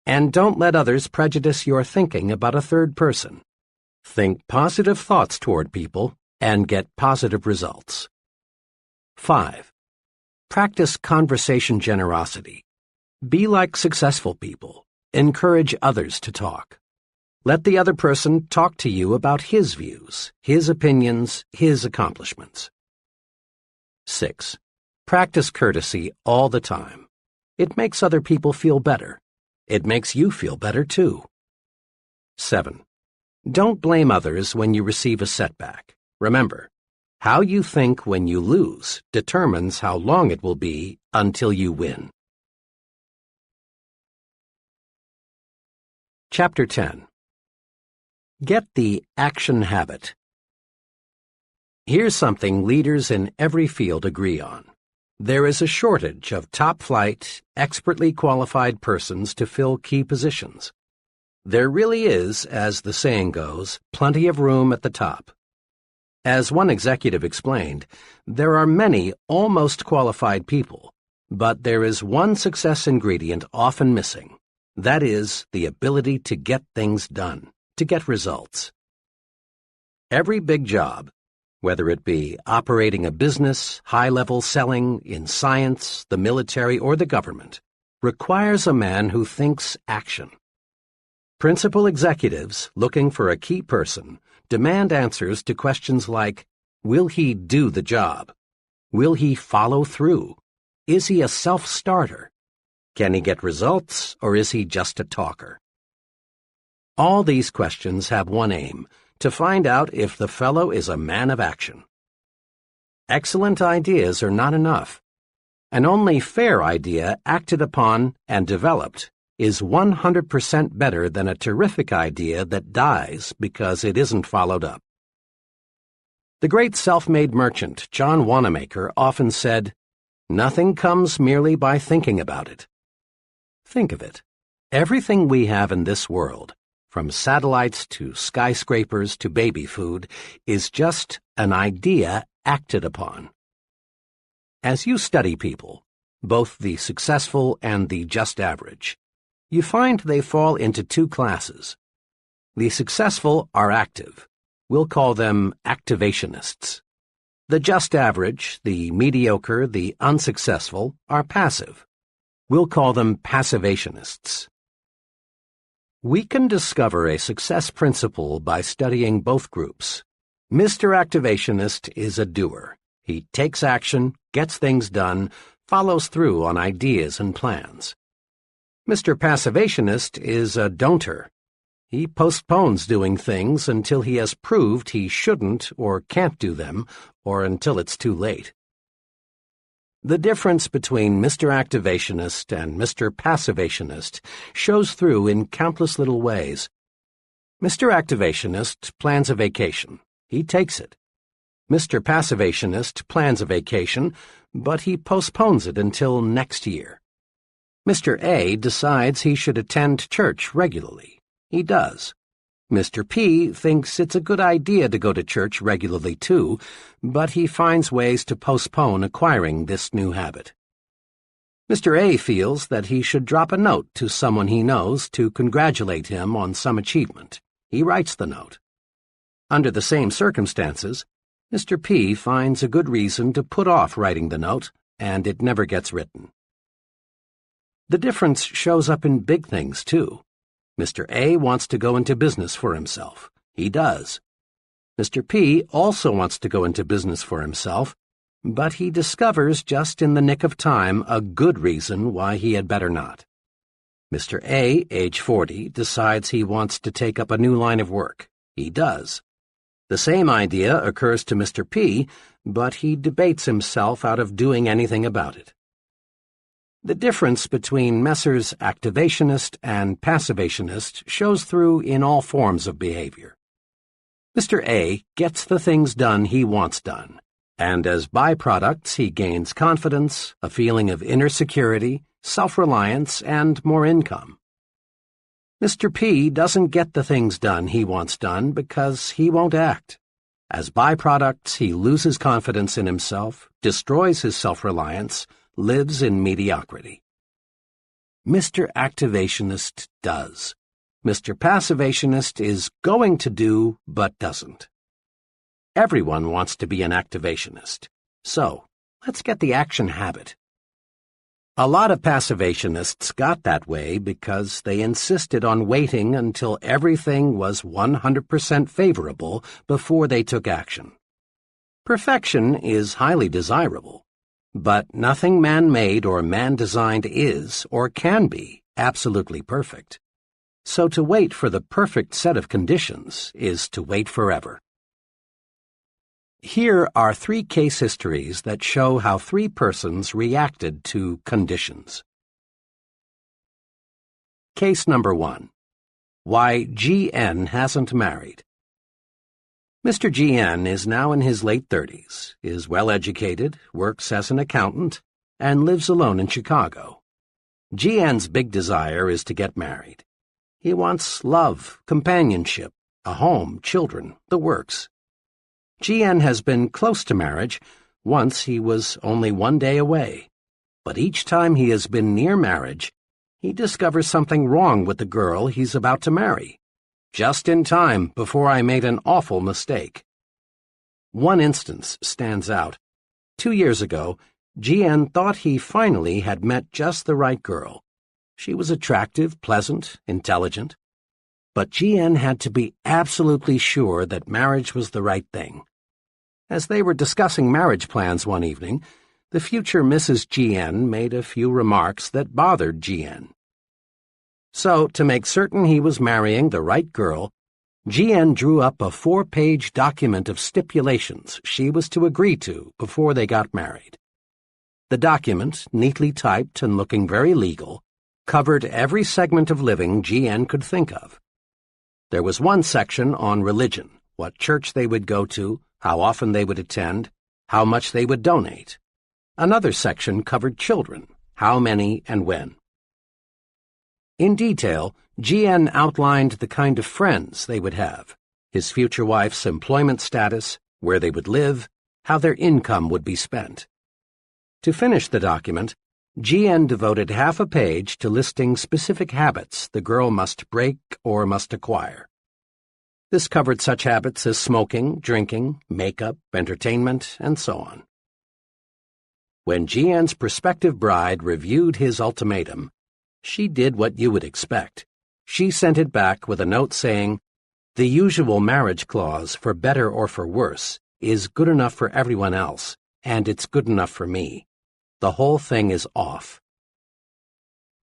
A: And don't let others prejudice your thinking about a third person. Think positive thoughts toward people and get positive results. 5. Practice conversation generosity. Be like successful people. Encourage others to talk. Let the other person talk to you about his views, his opinions, his accomplishments. 6. Practice courtesy all the time. It makes other people feel better. It makes you feel better, too. 7. Don't blame others when you receive a setback. Remember, how you think when you lose determines how long it will be until you win. Chapter 10. Get the action habit. Here's something leaders in every field agree on. There is a shortage of top-flight, expertly qualified persons to fill key positions. There really is, as the saying goes, plenty of room at the top. As one executive explained, there are many almost qualified people, but there is one success ingredient often missing. That is, the ability to get things done, to get results. Every big job, whether it be operating a business, high-level selling, in science, the military, or the government, requires a man who thinks action. Principal executives, looking for a key person, demand answers to questions like, will he do the job? Will he follow through? Is he a self-starter? Can he get results, or is he just a talker? All these questions have one aim: to find out if the fellow is a man of action. Excellent ideas are not enough. An only fair idea acted upon and developed is 100% better than a terrific idea that dies because it isn't followed up. The great self-made merchant John Wanamaker often said, "Nothing comes merely by thinking about it." Think of it. Everything we have in this world, from satellites to skyscrapers to baby food, is just an idea acted upon. As you study people, both the successful and the just average, you find they fall into two classes. The successful are active. We'll call them activationists. The just average, the mediocre, the unsuccessful, are passive. We'll call them passivationists. We can discover a success principle by studying both groups. Mr. Activationist is a doer. He takes action, gets things done, follows through on ideas and plans. Mr. Passivationist is a don'ter. He postpones doing things until he has proved he shouldn't or can't do them, or until it's too late. The difference between Mr. Activationist and Mr. Passivationist shows through in countless little ways. Mr. Activationist plans a vacation. He takes it. Mr. Passivationist plans a vacation, but he postpones it until next year. Mr. A decides he should attend church regularly. He does. Mr. P thinks it's a good idea to go to church regularly too, but he finds ways to postpone acquiring this new habit. Mr. A feels that he should drop a note to someone he knows to congratulate him on some achievement. He writes the note. Under the same circumstances, Mr. P finds a good reason to put off writing the note, and it never gets written. The difference shows up in big things, too. Mr. A wants to go into business for himself. He does. Mr. P also wants to go into business for himself, but he discovers just in the nick of time a good reason why he had better not. Mr. A, age 40, decides he wants to take up a new line of work. He does. The same idea occurs to Mr. P, but he debates himself out of doing anything about it. The difference between Messrs. Activationist and Passivationist shows through in all forms of behavior. Mr. A gets the things done he wants done, and as byproducts he gains confidence, a feeling of inner security, self-reliance, and more income. Mr. P doesn't get the things done he wants done because he won't act. As byproducts, he loses confidence in himself, destroys his self-reliance, lives in mediocrity. Mr. Activationist does. Mr. Passivationist is going to do but doesn't. Everyone wants to be an activationist, so let's get the action habit. A lot of passivationists got that way because they insisted on waiting until everything was 100% favorable before they took action. Perfection is highly desirable, but nothing man-made or man-designed is or can be absolutely perfect. So to wait for the perfect set of conditions is to wait forever. Here are 3 case histories that show how 3 persons reacted to conditions. Case number 1. Why G.N. hasn't married. Mr. G.N. is now in his late 30s, is well-educated, works as an accountant, and lives alone in Chicago. G.N.'s big desire is to get married. He wants love, companionship, a home, children, the works. G.N. has been close to marriage. Once he was only 1 day away. But each time he has been near marriage, he discovers something wrong with the girl he's about to marry. Just in time before I made an awful mistake. One instance stands out. 2 years ago, G.N. thought he finally had met just the right girl. She was attractive, pleasant, intelligent. But G.N. had to be absolutely sure that marriage was the right thing. As they were discussing marriage plans one evening, the future Mrs. G.N. made a few remarks that bothered G.N. So, to make certain he was marrying the right girl, G.N. drew up a 4-page document of stipulations she was to agree to before they got married. The document, neatly typed and looking very legal, covered every segment of living G.N. could think of. There was one section on religion, what church they would go to, how often they would attend, how much they would donate. Another section covered children, how many and when. In detail, G.N. outlined the kind of friends they would have, his future wife's employment status, where they would live, how their income would be spent. To finish the document, G.N. devoted half a page to listing specific habits the girl must break or must acquire. This covered such habits as smoking, drinking, makeup, entertainment, and so on. When G.N.'s prospective bride reviewed his ultimatum, she did what you would expect. She sent it back with a note saying, "The usual marriage clause, for better or for worse, is good enough for everyone else, and it's good enough for me. The whole thing is off."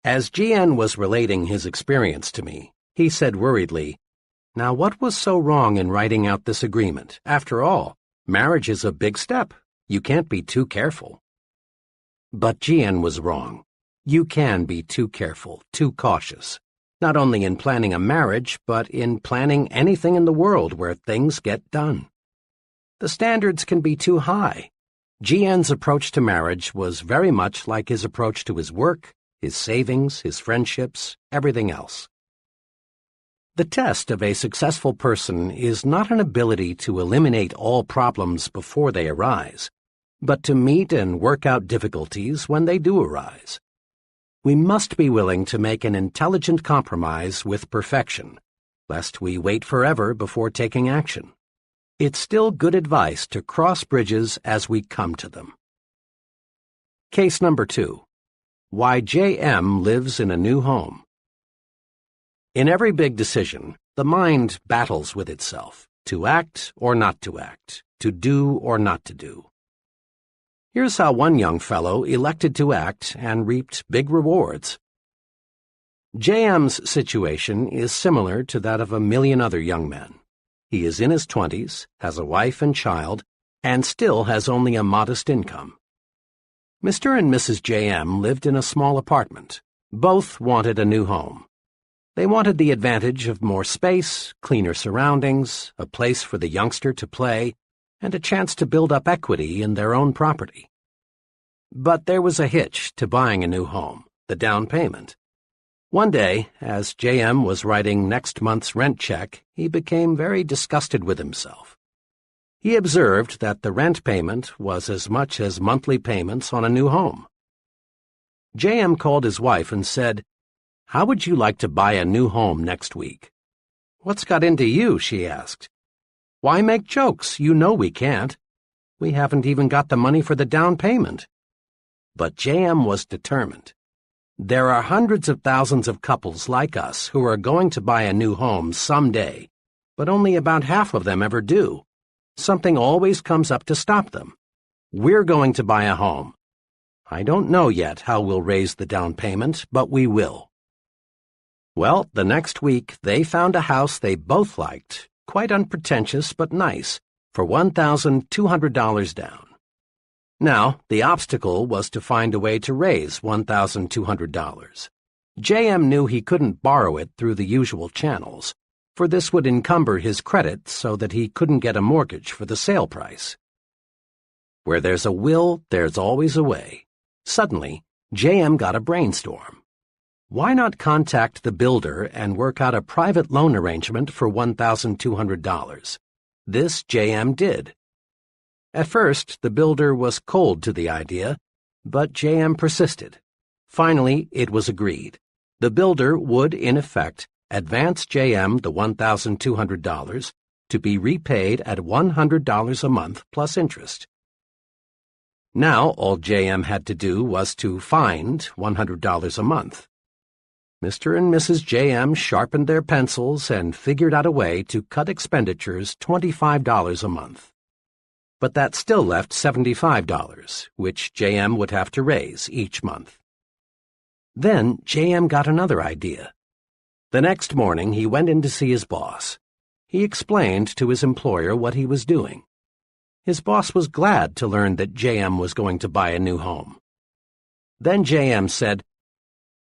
A: As G.N. was relating his experience to me, he said worriedly, "Now what was so wrong in writing out this agreement? After all, marriage is a big step. You can't be too careful." But G.N. was wrong. You can be too careful, too cautious, not only in planning a marriage, but in planning anything in the world where things get done. The standards can be too high. G.N.'s approach to marriage was very much like his approach to his work, his savings, his friendships, everything else. The test of a successful person is not an ability to eliminate all problems before they arise, but to meet and work out difficulties when they do arise. We must be willing to make an intelligent compromise with perfection, lest we wait forever before taking action. It's still good advice to cross bridges as we come to them. Case number 2. Why J.M. lives in a new home. In every big decision, the mind battles with itself, to act or not to act, to do or not to do. Here's how one young fellow elected to act and reaped big rewards. J.M.'s situation is similar to that of a million other young men. He is in his 20s, has a wife and child, and still has only a modest income. Mr. and Mrs. J.M. lived in a small apartment. Both wanted a new home. They wanted the advantage of more space, cleaner surroundings, a place for the youngster to play, and a chance to build up equity in their own property. But there was a hitch to buying a new home, the down payment. One day, as J.M. was writing next month's rent check, he became very disgusted with himself. He observed that the rent payment was as much as monthly payments on a new home. J.M. called his wife and said, How would you like to buy a new home next week?" "What's got into you?" she asked. "Why make jokes? You know we can't. We haven't even got the money for the down payment." But JM was determined. There are hundreds of thousands of couples like us who are going to buy a new home someday, but only about half of them ever do. Something always comes up to stop them. We're going to buy a home. I don't know yet how we'll raise the down payment, but we will. Well, the next week they found a house they both liked, quite unpretentious but nice, for $1,200 down. Now, the obstacle was to find a way to raise $1,200. JM knew he couldn't borrow it through the usual channels, for this would encumber his credit so that he couldn't get a mortgage for the sale price. Where there's a will, there's always a way. Suddenly, JM got a brainstorm. Why not contact the builder and work out a private loan arrangement for $1,200? This JM did. At first, the builder was cold to the idea, but JM persisted. Finally, it was agreed. The builder would, in effect, advance JM the $1,200 to be repaid at $100 a month plus interest. Now, all JM had to do was to find $100 a month. Mr. and Mrs. JM sharpened their pencils and figured out a way to cut expenditures $25 a month. But that still left $75, which JM would have to raise each month. Then JM got another idea. The next morning he went in to see his boss. He explained to his employer what he was doing. His boss was glad to learn that JM was going to buy a new home. Then JM said,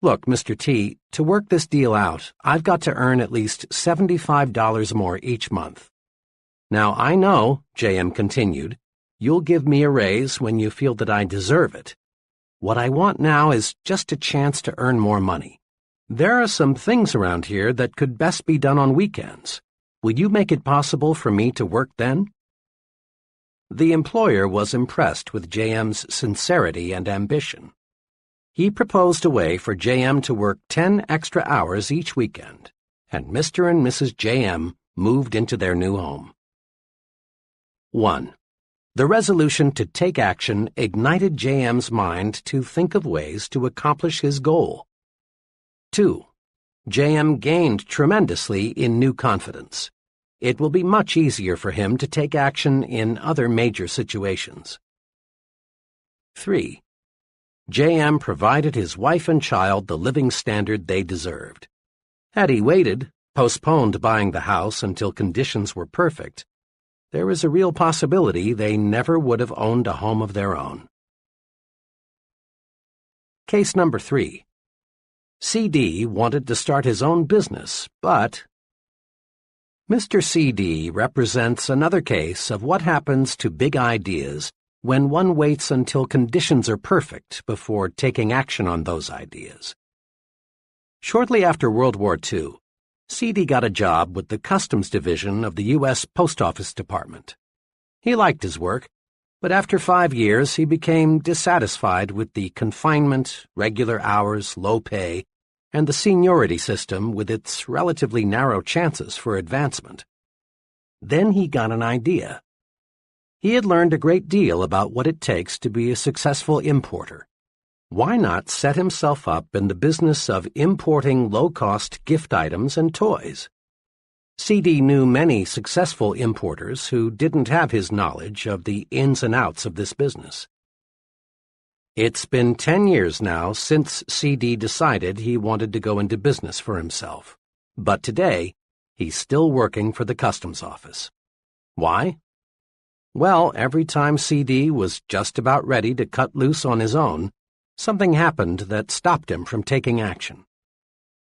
A: "Look, Mr. T, to work this deal out, I've got to earn at least $75 more each month. Now, I know," JM continued, "you'll give me a raise when you feel that I deserve it. What I want now is just a chance to earn more money. There are some things around here that could best be done on weekends. Will you make it possible for me to work then?" The employer was impressed with JM's sincerity and ambition. He proposed a way for JM to work 10 extra hours each weekend, and Mr. and Mrs. JM moved into their new home. 1. The resolution to take action ignited JM's mind to think of ways to accomplish his goal. 2. JM gained tremendously in new confidence. It will be much easier for him to take action in other major situations. 3. JM provided his wife and child the living standard they deserved. Had he waited, postponed buying the house until conditions were perfect, there is a real possibility they never would have owned a home of their own. Case number 3. CD wanted to start his own business, but Mr. CD represents another case of what happens to big ideas when one waits until conditions are perfect before taking action on those ideas. Shortly after World War II, CD got a job with the Customs Division of the U.S. Post Office Department. He liked his work, but after 5 years he became dissatisfied with the confinement, regular hours, low pay, and the seniority system with its relatively narrow chances for advancement. Then he got an idea. He had learned a great deal about what it takes to be a successful importer. Why not set himself up in the business of importing low-cost gift items and toys? CD knew many successful importers who didn't have his knowledge of the ins and outs of this business. It's been 10 years now since CD decided he wanted to go into business for himself. But today, he's still working for the customs office. Why? Well, every time CD was just about ready to cut loose on his own, something happened that stopped him from taking action.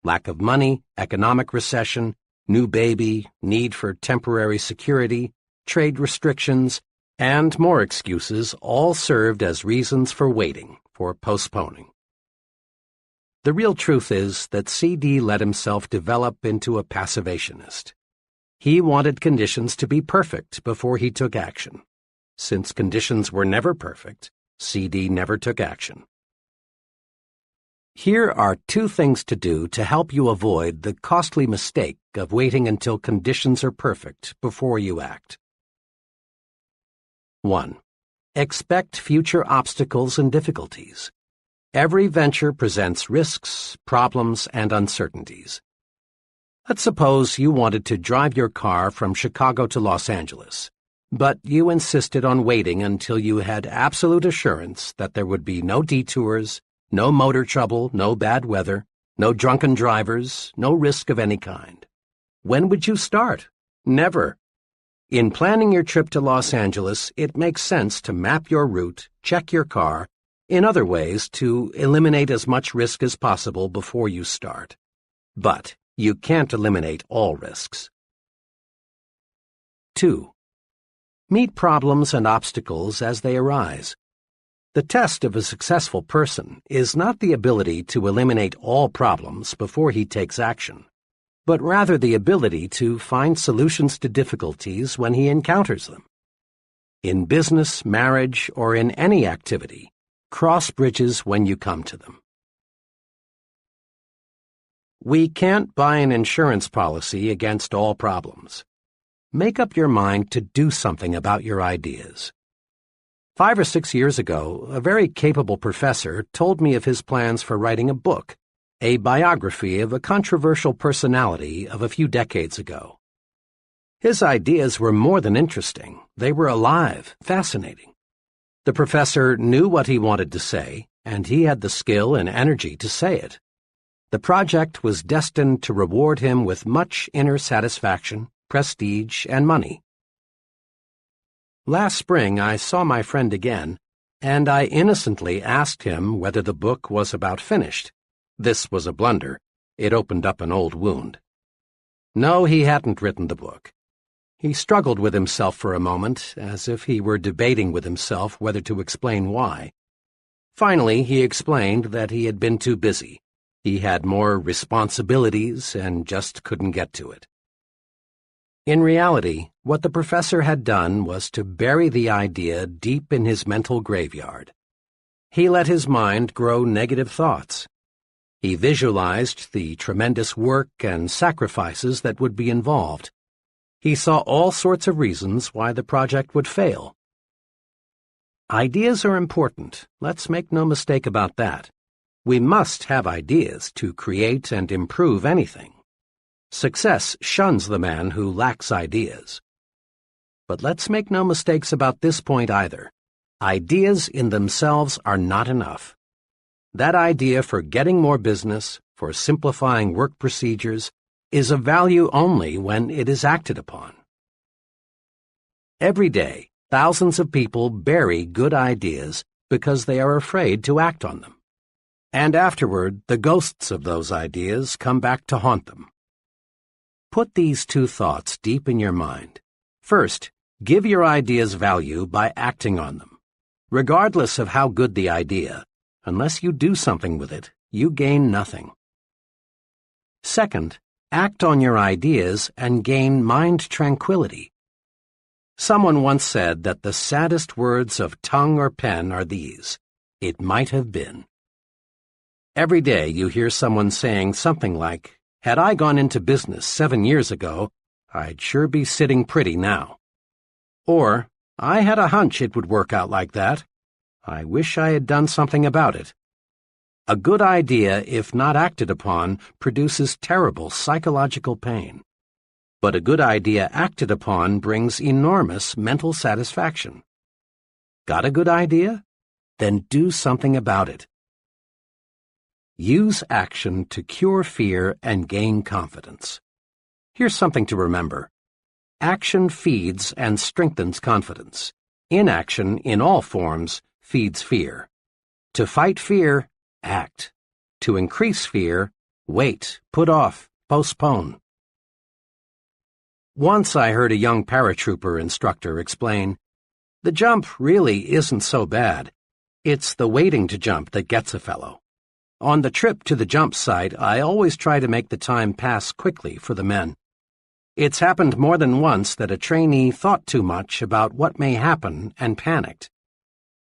A: Lack of money, economic recession, new baby, need for temporary security, trade restrictions, and more excuses all served as reasons for waiting, for postponing. The real truth is that CD let himself develop into a passivationist. He wanted conditions to be perfect before he took action. Since conditions were never perfect, CD never took action. Here are 2 things to do to help you avoid the costly mistake of waiting until conditions are perfect before you act. 1. Expect future obstacles and difficulties. Every venture presents risks, problems, and uncertainties. Let's suppose you wanted to drive your car from Chicago to Los Angeles, but you insisted on waiting until you had absolute assurance that there would be no detours, no motor trouble, no bad weather, no drunken drivers, no risk of any kind. When would you start? Never. In planning your trip to Los Angeles, it makes sense to map your route, check your car, in other ways to eliminate as much risk as possible before you start. But you can't eliminate all risks. 2. Meet problems and obstacles as they arise. The test of a successful person is not the ability to eliminate all problems before he takes action, but rather the ability to find solutions to difficulties when he encounters them. In business, marriage, or in any activity, cross bridges when you come to them. We can't buy an insurance policy against all problems. Make up your mind to do something about your ideas. 5 or 6 years ago, a very capable professor told me of his plans for writing a book, a biography of a controversial personality of a few decades ago. His ideas were more than interesting. They were alive, fascinating. The professor knew what he wanted to say, and he had the skill and energy to say it. The project was destined to reward him with much inner satisfaction, prestige, and money. Last spring I saw my friend again, and I innocently asked him whether the book was about finished. This was a blunder. It opened up an old wound. No, he hadn't written the book. He struggled with himself for a moment, as if he were debating with himself whether to explain why. Finally, he explained that he had been too busy. He had more responsibilities and just couldn't get to it. In reality, what the professor had done was to bury the idea deep in his mental graveyard. He let his mind grow negative thoughts. He visualized the tremendous work and sacrifices that would be involved. He saw all sorts of reasons why the project would fail. Ideas are important. Let's make no mistake about that. We must have ideas to create and improve anything. Success shuns the man who lacks ideas. But let's make no mistakes about this point either. Ideas in themselves are not enough. That idea for getting more business, for simplifying work procedures, is of value only when it is acted upon. Every day, thousands of people bury good ideas because they are afraid to act on them. And afterward, the ghosts of those ideas come back to haunt them. Put these 2 thoughts deep in your mind. First, give your ideas value by acting on them. Regardless of how good the idea, unless you do something with it, you gain nothing. Second, act on your ideas and gain mind tranquility. Someone once said that the saddest words of tongue or pen are these: "It might have been." Every day you hear someone saying something like, "Had I gone into business 7 years ago, I'd sure be sitting pretty now." Or, "I had a hunch it would work out like that. I wish I had done something about it." A good idea, if not acted upon, produces terrible psychological pain. But a good idea acted upon brings enormous mental satisfaction. Got a good idea? Then do something about it. Use action to cure fear and gain confidence. Here's something to remember. Action feeds and strengthens confidence. Inaction, in all forms, feeds fear. To fight fear, act. To increase fear, wait, put off, postpone. Once I heard a young paratrooper instructor explain, "The jump really isn't so bad. It's the waiting to jump that gets a fellow." On the trip to the jump site, I always try to make the time pass quickly for the men. It's happened more than once that a trainee thought too much about what may happen and panicked.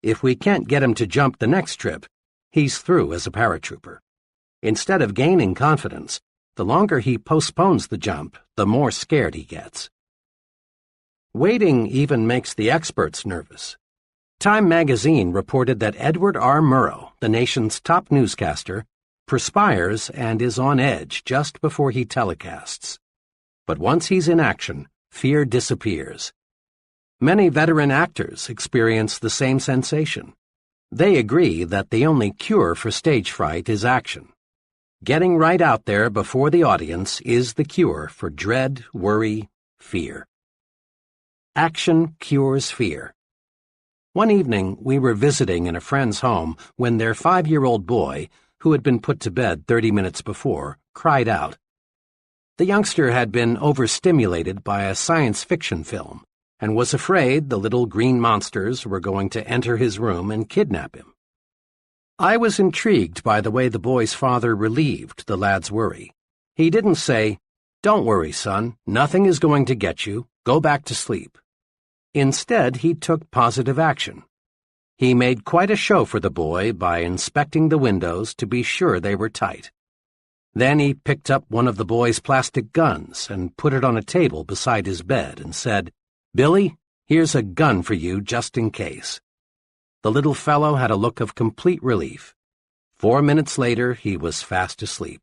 A: If we can't get him to jump the next trip, he's through as a paratrooper. Instead of gaining confidence, the longer he postpones the jump, the more scared he gets. Waiting even makes the experts nervous. Time magazine reported that Edward R. Murrow, the nation's top newscaster, perspires and is on edge just before he telecasts. But once he's in action, fear disappears. Many veteran actors experience the same sensation. They agree that the only cure for stage fright is action. Getting right out there before the audience is the cure for dread, worry, fear. Action cures fear. One evening, we were visiting in a friend's home when their 5-year-old boy, who had been put to bed 30 minutes before, cried out. The youngster had been overstimulated by a science fiction film and was afraid the little green monsters were going to enter his room and kidnap him. I was intrigued by the way the boy's father relieved the lad's worry. He didn't say, "Don't worry, son, nothing is going to get you, go back to sleep." Instead, he took positive action. He made quite a show for the boy by inspecting the windows to be sure they were tight. Then he picked up one of the boy's plastic guns and put it on a table beside his bed and said, "Billy, here's a gun for you just in case." The little fellow had a look of complete relief. 4 minutes later, he was fast asleep.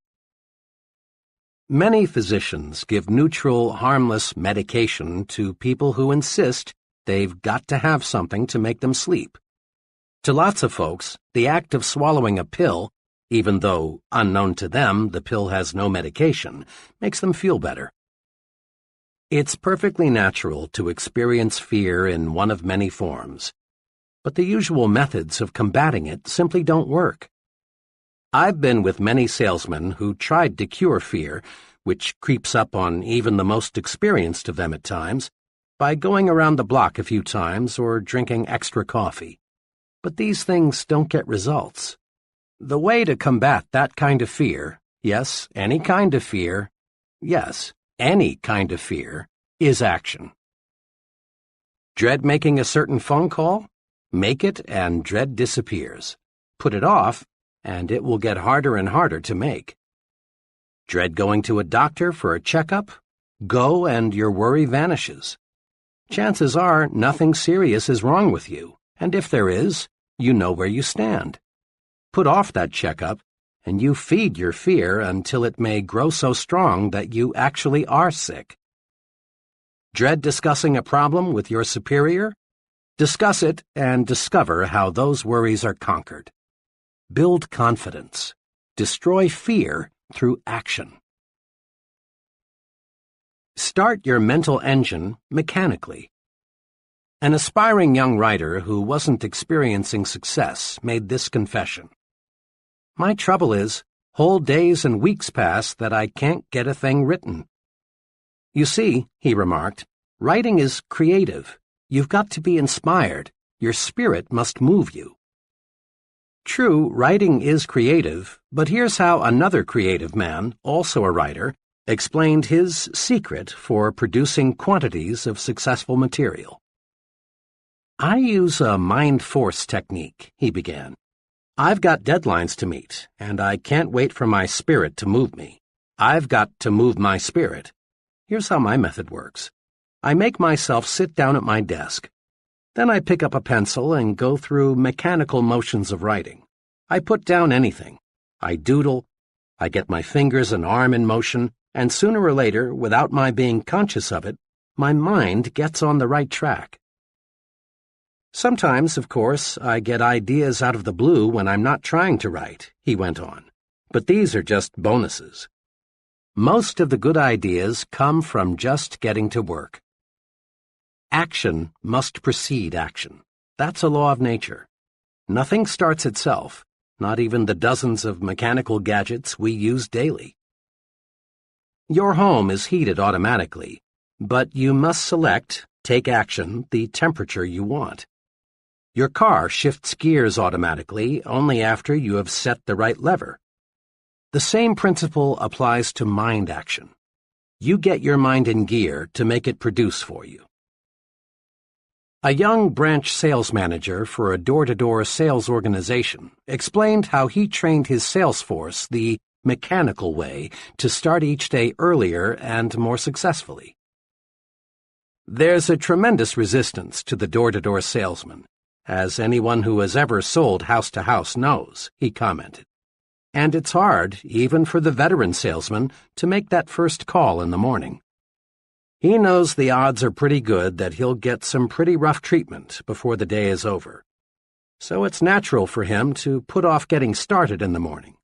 A: Many physicians give neutral, harmless medication to people who insist they've got to have something to make them sleep. To lots of folks, the act of swallowing a pill, even though, unknown to them, the pill has no medication, makes them feel better. It's perfectly natural to experience fear in one of many forms, but the usual methods of combating it simply don't work. I've been with many salesmen who tried to cure fear, which creeps up on even the most experienced of them at times, by going around the block a few times or drinking extra coffee. But these things don't get results. The way to combat that kind of fear, yes, any kind of fear, is action. Dread making a certain phone call? Make it and dread disappears. Put it off, and it will get harder and harder to make. Dread going to a doctor for a checkup? Go and your worry vanishes. Chances are nothing serious is wrong with you, and if there is, you know where you stand. Put off that checkup, and you feed your fear until it may grow so strong that you actually are sick. Dread discussing a problem with your superior? Discuss it and discover how those worries are conquered. Build confidence. Destroy fear through action. Start your mental engine mechanically. An aspiring young writer who wasn't experiencing success made this confession. My trouble is, whole days and weeks pass that I can't get a thing written. You see, he remarked, writing is creative. You've got to be inspired. Your spirit must move you. True, writing is creative, but here's how another creative man, also a writer, explained his secret for producing quantities of successful material. I use a mind force technique, he began. I've got deadlines to meet, and I can't wait for my spirit to move me. I've got to move my spirit. Here's how my method works. I make myself sit down at my desk. Then I pick up a pencil and go through mechanical motions of writing. I put down anything. I doodle. I get my fingers and arm in motion, and sooner or later, without my being conscious of it, my mind gets on the right track. Sometimes, of course, I get ideas out of the blue when I'm not trying to write, he went on, but these are just bonuses. Most of the good ideas come from just getting to work. Action must precede action. That's a law of nature. Nothing starts itself, not even the dozens of mechanical gadgets we use daily. Your home is heated automatically, but you must select, take action, the temperature you want. Your car shifts gears automatically only after you have set the right lever. The same principle applies to mind action. You get your mind in gear to make it produce for you. A young branch sales manager for a door-to-door sales organization explained how he trained his sales force the mechanical way to start each day earlier and more successfully. There's a tremendous resistance to the door-to-door salesman, as anyone who has ever sold house-to-house knows, he commented. And it's hard, even for the veteran salesman, to make that first call in the morning. He knows the odds are pretty good that he'll get some pretty rough treatment before the day is over. So it's natural for him to put off getting started in the morning.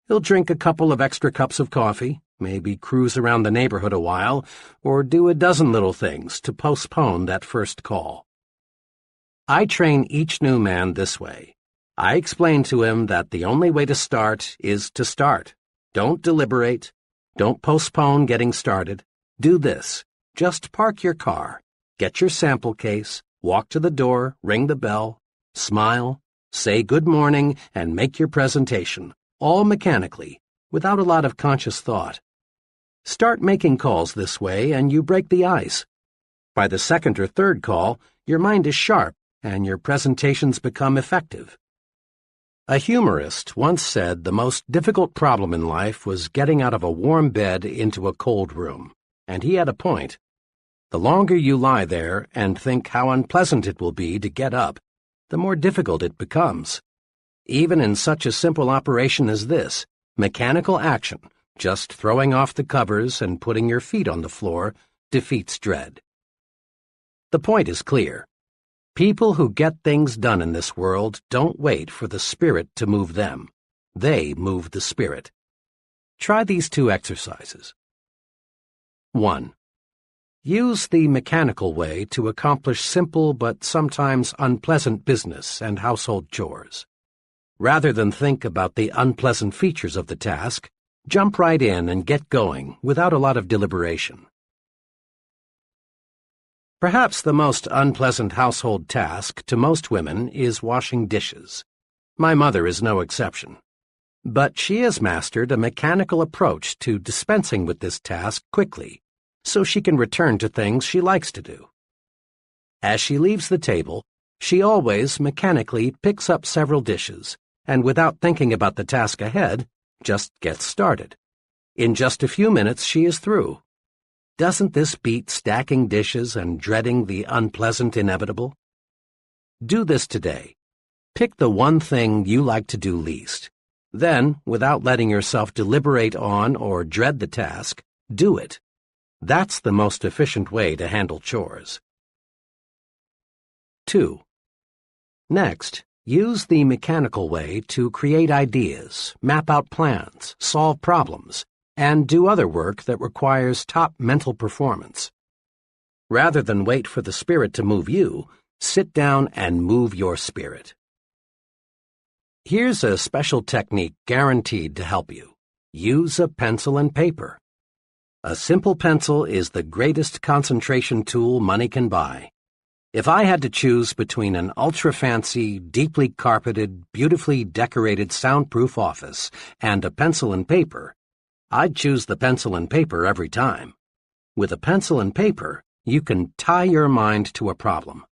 A: He'll drink a couple of extra cups of coffee, maybe cruise around the neighborhood a while, or do a dozen little things to postpone that first call. I train each new man this way. I explain to him that the only way to start is to start. Don't deliberate. Don't postpone getting started. Do this. Just park your car, get your sample case, walk to the door, ring the bell, smile, say good morning, and make your presentation, all mechanically, without a lot of conscious thought. Start making calls this way and you break the ice. By the second or third call, your mind is sharp and your presentations become effective. A humorist once said the most difficult problem in life was getting out of a warm bed into a cold room, and he had a point. The longer you lie there and think how unpleasant it will be to get up, the more difficult it becomes. Even in such a simple operation as this, mechanical action, just throwing off the covers and putting your feet on the floor, defeats dread. The point is clear. People who get things done in this world don't wait for the spirit to move them. They move the spirit. Try these two exercises. 1. Use the mechanical way to accomplish simple but sometimes unpleasant business and household chores. Rather than think about the unpleasant features of the task, jump right in and get going without a lot of deliberation. Perhaps the most unpleasant household task to most women is washing dishes. My mother is no exception. But she has mastered a mechanical approach to dispensing with this task quickly, so she can return to things she likes to do. As she leaves the table, she always mechanically picks up several dishes, and without thinking about the task ahead, just gets started. In just a few minutes, she is through. Doesn't this beat stacking dishes and dreading the unpleasant inevitable? Do this today. Pick the one thing you like to do least. Then, without letting yourself deliberate on or dread the task, do it. That's the most efficient way to handle chores. 2. Next, use the mechanical way to create ideas, map out plans, solve problems, and do other work that requires top mental performance. Rather than wait for the spirit to move you, sit down and move your spirit. Here's a special technique guaranteed to help you. Use a pencil and paper. A simple pencil is the greatest concentration tool money can buy. If I had to choose between an ultra-fancy, deeply carpeted, beautifully decorated soundproof office and a pencil and paper, I'd choose the pencil and paper every time. With a pencil and paper, you can tie your mind to a problem.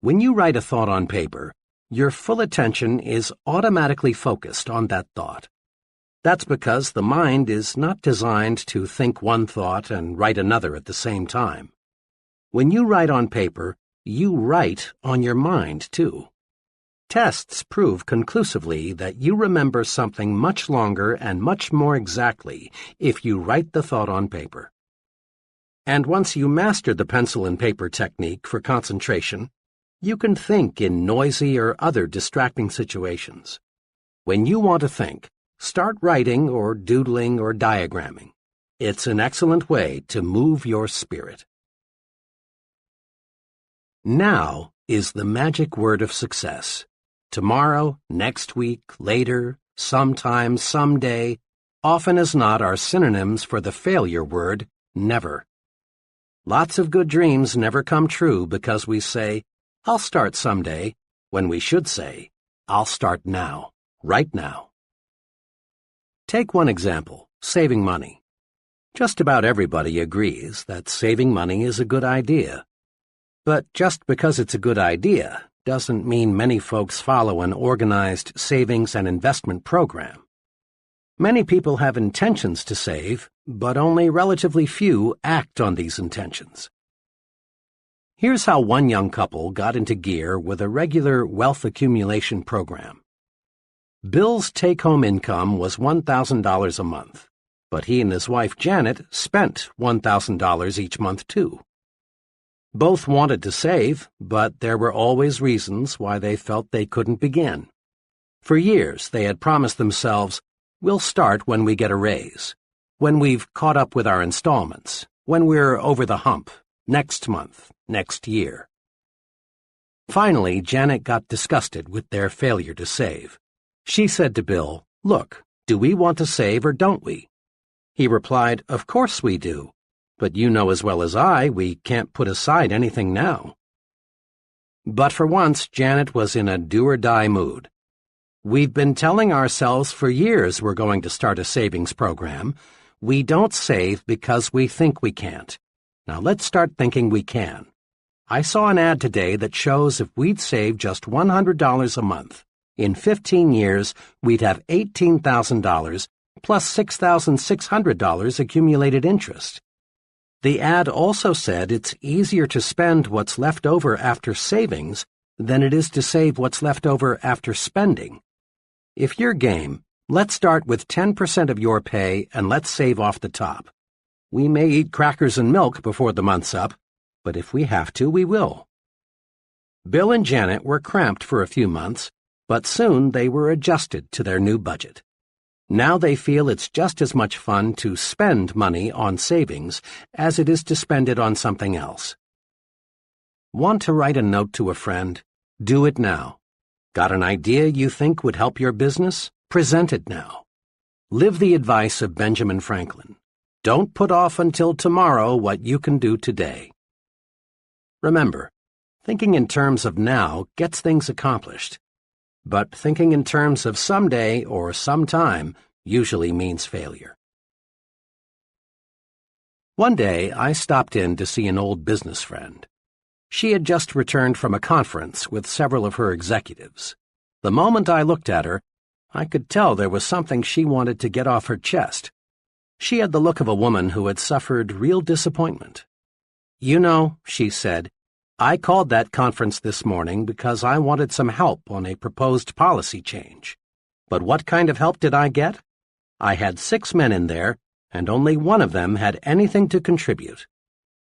A: When you write a thought on paper, your full attention is automatically focused on that thought. That's because the mind is not designed to think one thought and write another at the same time. When you write on paper, you write on your mind, too. Tests prove conclusively that you remember something much longer and much more exactly if you write the thought on paper. And once you master the pencil and paper technique for concentration, you can think in noisy or other distracting situations. When you want to think, start writing or doodling or diagramming. It's an excellent way to move your spirit. Now is the magic word of success. Tomorrow, next week, later, sometime, someday, often as not are synonyms for the failure word, never. Lots of good dreams never come true because we say, I'll start someday, when we should say, I'll start now, right now. Take one example, saving money. Just about everybody agrees that saving money is a good idea. But just because it's a good idea doesn't mean many folks follow an organized savings and investment program. Many people have intentions to save, but only relatively few act on these intentions. Here's how one young couple got into gear with a regular wealth accumulation program. Bill's take-home income was $1,000 a month, but he and his wife Janet spent $1,000 each month too. Both wanted to save, but there were always reasons why they felt they couldn't begin. For years, they had promised themselves, "We'll start when we get a raise, when we've caught up with our installments, when we're over the hump, next month, next year." Finally, Janet got disgusted with their failure to save. She said to Bill, "Look, do we want to save or don't we?" He replied, "Of course we do, but you know as well as I we can't put aside anything now." But for once, Janet was in a do-or-die mood. "We've been telling ourselves for years we're going to start a savings program. We don't save because we think we can't. Now let's start thinking we can. I saw an ad today that shows if we'd save just $100 a month, in 15 years we'd have $18,000 plus $6,600 accumulated interest." The ad also said it's easier to spend what's left over after savings than it is to save what's left over after spending. If you're game, let's start with 10% of your pay and let's save off the top. We may eat crackers and milk before the month's up, but if we have to, we will. Bill and Janet were cramped for a few months, but soon they were adjusted to their new budget. Now they feel it's just as much fun to spend money on savings as it is to spend it on something else. Want to write a note to a friend? Do it now. Got an idea you think would help your business? Present it now. Live the advice of Benjamin Franklin. Don't put off until tomorrow what you can do today. Remember, thinking in terms of now gets things accomplished, but thinking in terms of someday or sometime usually means failure. One day, I stopped in to see an old business friend. She had just returned from a conference with several of her executives. The moment I looked at her, I could tell there was something she wanted to get off her chest. She had the look of a woman who had suffered real disappointment. "You know," she said, "I called that conference this morning because I wanted some help on a proposed policy change. But what kind of help did I get? I had 6 men in there, and only one of them had anything to contribute.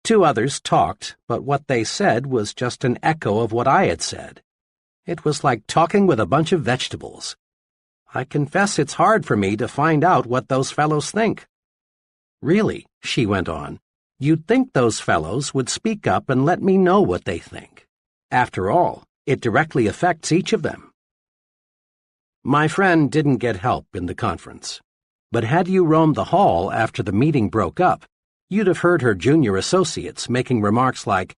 A: 2 others talked, but what they said was just an echo of what I had said. It was like talking with a bunch of vegetables. I confess it's hard for me to find out what those fellows think." "Really," she went on, "you'd think those fellows would speak up and let me know what they think. After all, it directly affects each of them." My friend didn't get help in the conference, but had you roamed the hall after the meeting broke up, you'd have heard her junior associates making remarks like,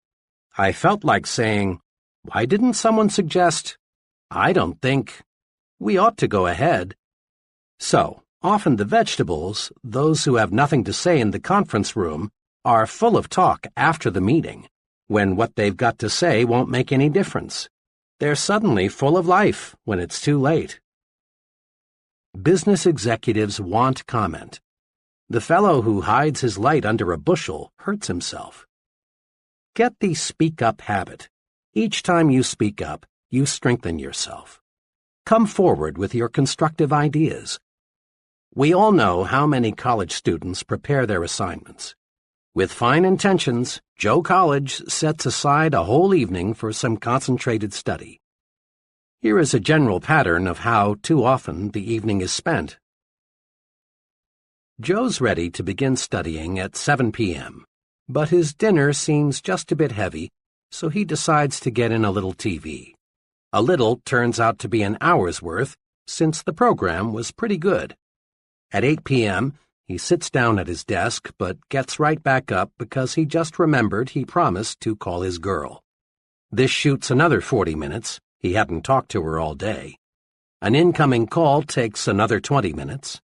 A: "I felt like saying, why didn't someone suggest, I don't think, we ought to go ahead." So, often the vegetables, those who have nothing to say in the conference room, are full of talk after the meeting, when what they've got to say won't make any difference. They're suddenly full of life when it's too late. Business executives want comment. The fellow who hides his light under a bushel hurts himself. Get the speak-up habit. Each time you speak up, you strengthen yourself. Come forward with your constructive ideas. We all know how many college students prepare their assignments. With fine intentions, Joe College sets aside a whole evening for some concentrated study. Here is a general pattern of how, too often, the evening is spent. Joe's ready to begin studying at 7 p.m., but his dinner seems just a bit heavy, so he decides to get in a little TV. A little turns out to be an hour's worth, since the program was pretty good. At 8 p.m., he sits down at his desk, but gets right back up because he just remembered he promised to call his girl. This shoots another 40 minutes. He hadn't talked to her all day. An incoming call takes another 20 minutes.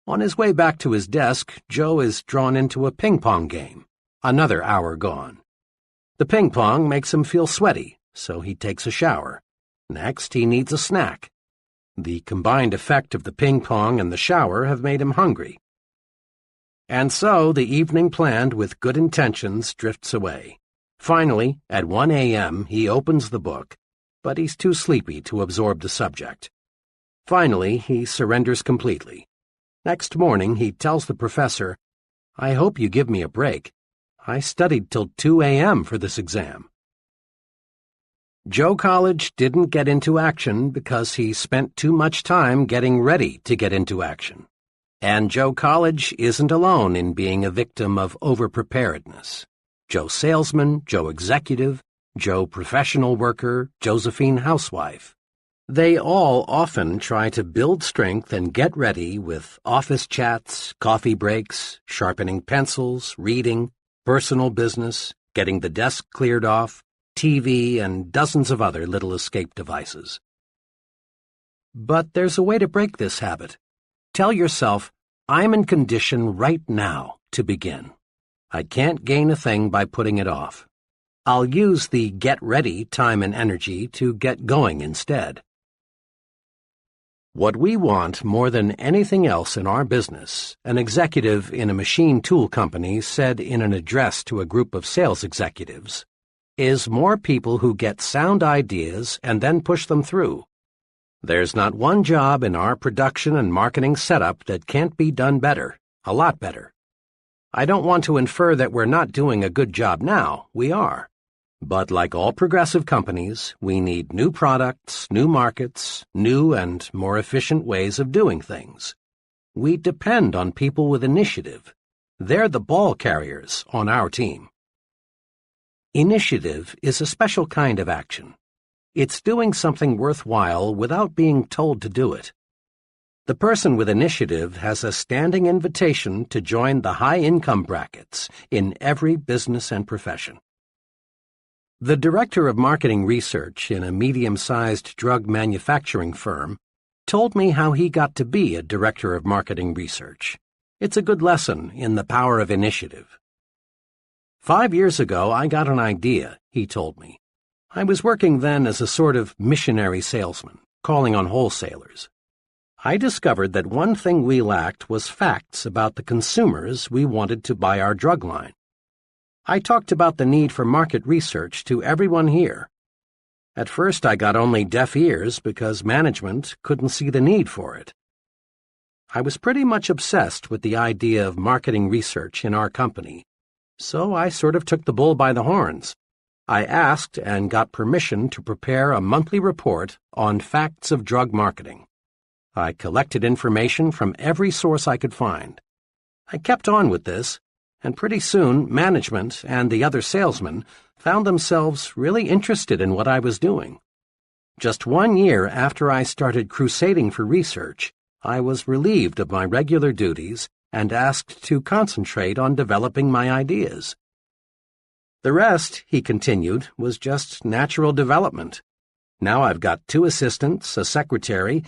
A: On his way back to his desk, Joe is drawn into a ping-pong game. Another hour gone. The ping-pong makes him feel sweaty, so he takes a shower. Next, he needs a snack. The combined effect of the ping pong and the shower have made him hungry. And so the evening planned with good intentions drifts away. Finally, at 1 a.m., he opens the book, but he's too sleepy to absorb the subject. Finally, he surrenders completely. Next morning, he tells the professor, "I hope you give me a break. I studied till 2 a.m. for this exam." Joe College didn't get into action because he spent too much time getting ready to get into action. And Joe College isn't alone in being a victim of overpreparedness. Joe Salesman, Joe Executive, Joe Professional Worker, Josephine Housewife. They all often try to build strength and get ready with office chats, coffee breaks, sharpening pencils, reading, personal business, getting the desk cleared off, TV, and dozens of other little escape devices. But there's a way to break this habit. Tell yourself, "I'm in condition right now to begin. I can't gain a thing by putting it off. I'll use the get ready time and energy to get going instead." What we want more than anything else in our business, an executive in a machine tool company said in an address to a group of sales executives, is more people who get sound ideas and then push them through. There's not one job in our production and marketing setup that can't be done better, a lot better. I don't want to infer that we're not doing a good job now. We are. But like all progressive companies, we need new products, new markets, new and more efficient ways of doing things. We depend on people with initiative. They're the ball carriers on our team. Initiative is a special kind of action. It's doing something worthwhile without being told to do it. The person with initiative has a standing invitation to join the high-income brackets in every business and profession. The director of marketing research in a medium-sized drug manufacturing firm told me how he got to be a director of marketing research. It's a good lesson in the power of initiative. 5 years ago, I got an idea, he told me. I was working then as a sort of missionary salesman, calling on wholesalers. I discovered that one thing we lacked was facts about the consumers we wanted to buy our drug line. I talked about the need for market research to everyone here. At first I got only deaf ears because management couldn't see the need for it. I was pretty much obsessed with the idea of marketing research in our company, so I sort of took the bull by the horns. I asked and got permission to prepare a monthly report on facts of drug marketing. I collected information from every source I could find. I kept on with this, and pretty soon management and the other salesmen found themselves really interested in what I was doing. Just 1 year after I started crusading for research, I was relieved of my regular duties and asked to concentrate on developing my ideas. The rest, he continued, was just natural development. Now I've got 2 assistants, a secretary,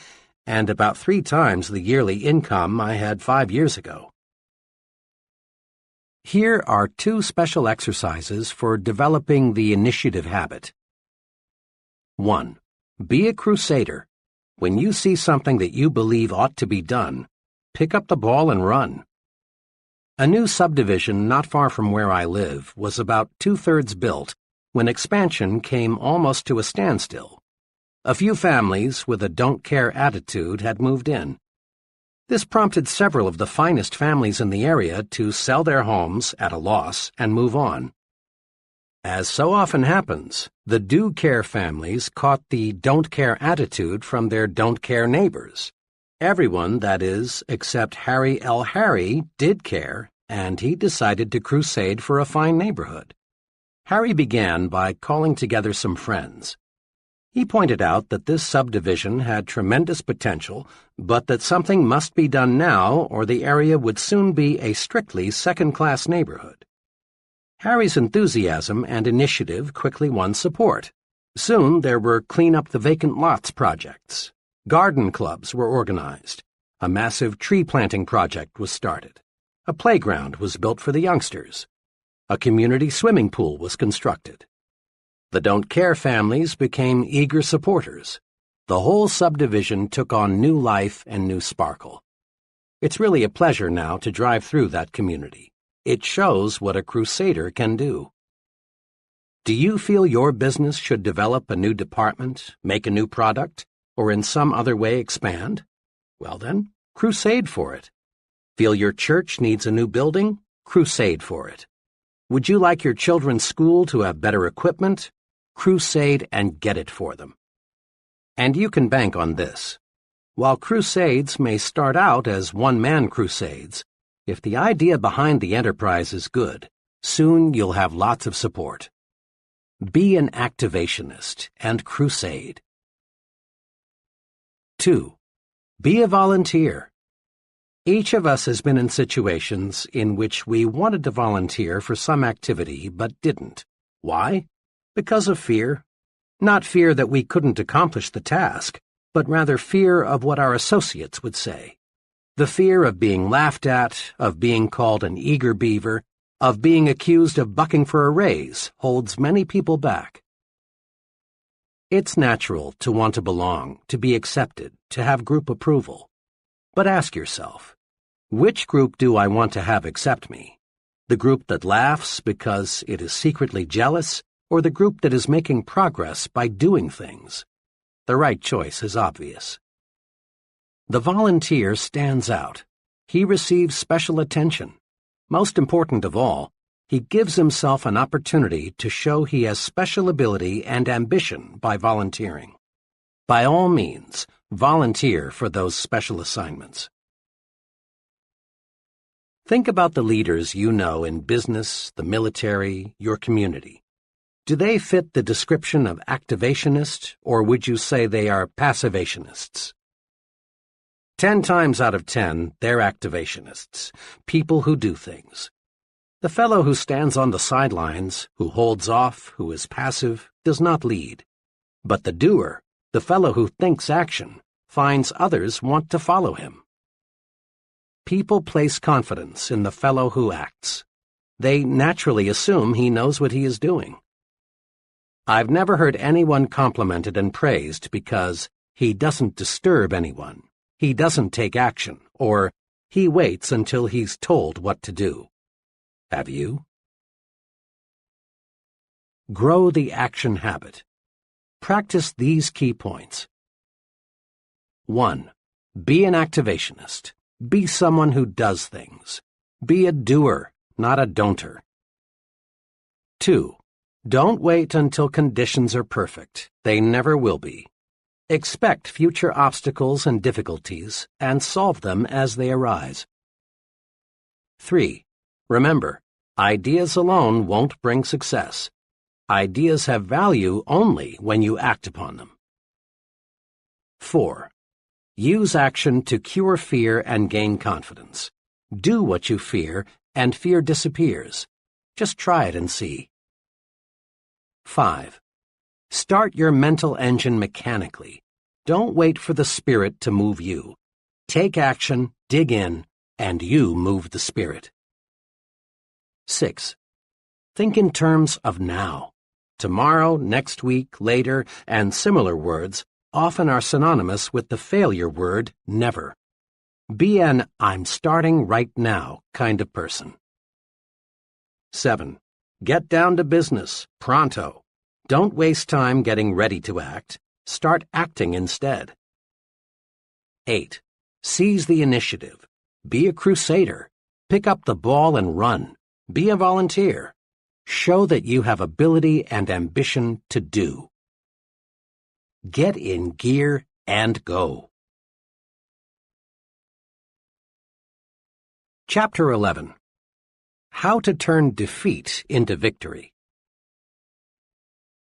A: and about 3 times the yearly income I had 5 years ago. Here are 2 special exercises for developing the initiative habit. 1. Be a crusader. When you see something that you believe ought to be done, pick up the ball and run. A new subdivision not far from where I live was about 2/3 built when expansion came almost to a standstill. A few families with a don't-care attitude had moved in. This prompted several of the finest families in the area to sell their homes at a loss and move on. As so often happens, the do-care families caught the don't-care attitude from their don't-care neighbors. Everyone, that is, except Harry L. Harry, did care, and he decided to crusade for a fine neighborhood. Harry began by calling together some friends. He pointed out that this subdivision had tremendous potential, but that something must be done now or the area would soon be a strictly second-class neighborhood. Harry's enthusiasm and initiative quickly won support. Soon there were clean-up-the-vacant lots projects. Garden clubs were organized. A massive tree-planting project was started. A playground was built for the youngsters. A community swimming pool was constructed. The don't-care families became eager supporters. The whole subdivision took on new life and new sparkle. It's really a pleasure now to drive through that community. It shows what a crusader can do. Do you feel your business should develop a new department, make a new product, or in some other way expand? Well then, crusade for it. Feel your church needs a new building? Crusade for it. Would you like your children's school to have better equipment? Crusade and get it for them. And you can bank on this. While crusades may start out as one-man crusades, if the idea behind the enterprise is good, soon you'll have lots of support. Be an activationist and crusade. 2. Be a volunteer. Each of us has been in situations in which we wanted to volunteer for some activity but didn't. Why? Because of fear. Not fear that we couldn't accomplish the task, but rather fear of what our associates would say. The fear of being laughed at, of being called an eager beaver, of being accused of bucking for a raise holds many people back. It's natural to want to belong, to be accepted, to have group approval. But ask yourself, which group do I want to have accept me? The group that laughs because it is secretly jealous, or the group that is making progress by doing things? The right choice is obvious. The volunteer stands out. He receives special attention. Most important of all, he gives himself an opportunity to show he has special ability and ambition by volunteering. By all means, volunteer for those special assignments. Think about the leaders you know in business, the military, your community. Do they fit the description of activationist, or would you say they are passivationists? 10 times out of 10, they're activationists, people who do things. The fellow who stands on the sidelines, who holds off, who is passive, does not lead. But the doer, the fellow who thinks action, finds others want to follow him. People place confidence in the fellow who acts. They naturally assume he knows what he is doing. I've never heard anyone complimented and praised because he doesn't disturb anyone, he doesn't take action, or he waits until he's told what to do. Have you? Grow the action habit. Practice these key points. 1. Be an activationist. Be someone who does things. Be a doer, not a don'ter. 2. Don't wait until conditions are perfect. They never will be. Expect future obstacles and difficulties and solve them as they arise. 3. Remember, ideas alone won't bring success. Ideas have value only when you act upon them. 4. Use action to cure fear and gain confidence. Do what you fear, and fear disappears. Just try it and see. 5. Start your mental engine mechanically. Don't wait for the spirit to move you. Take action, dig in, and you move the spirit. 6. Think in terms of now. Tomorrow, next week, later, and similar words often are synonymous with the failure word never. Be an I'm starting right now kind of person. 7. Get down to business, pronto. Don't waste time getting ready to act. Start acting instead. 8. Seize the initiative. Be a crusader. Pick up the ball and run. Be a volunteer. Show that you have ability and ambition to do. Get in gear and go. Chapter 11. How to turn defeat into victory.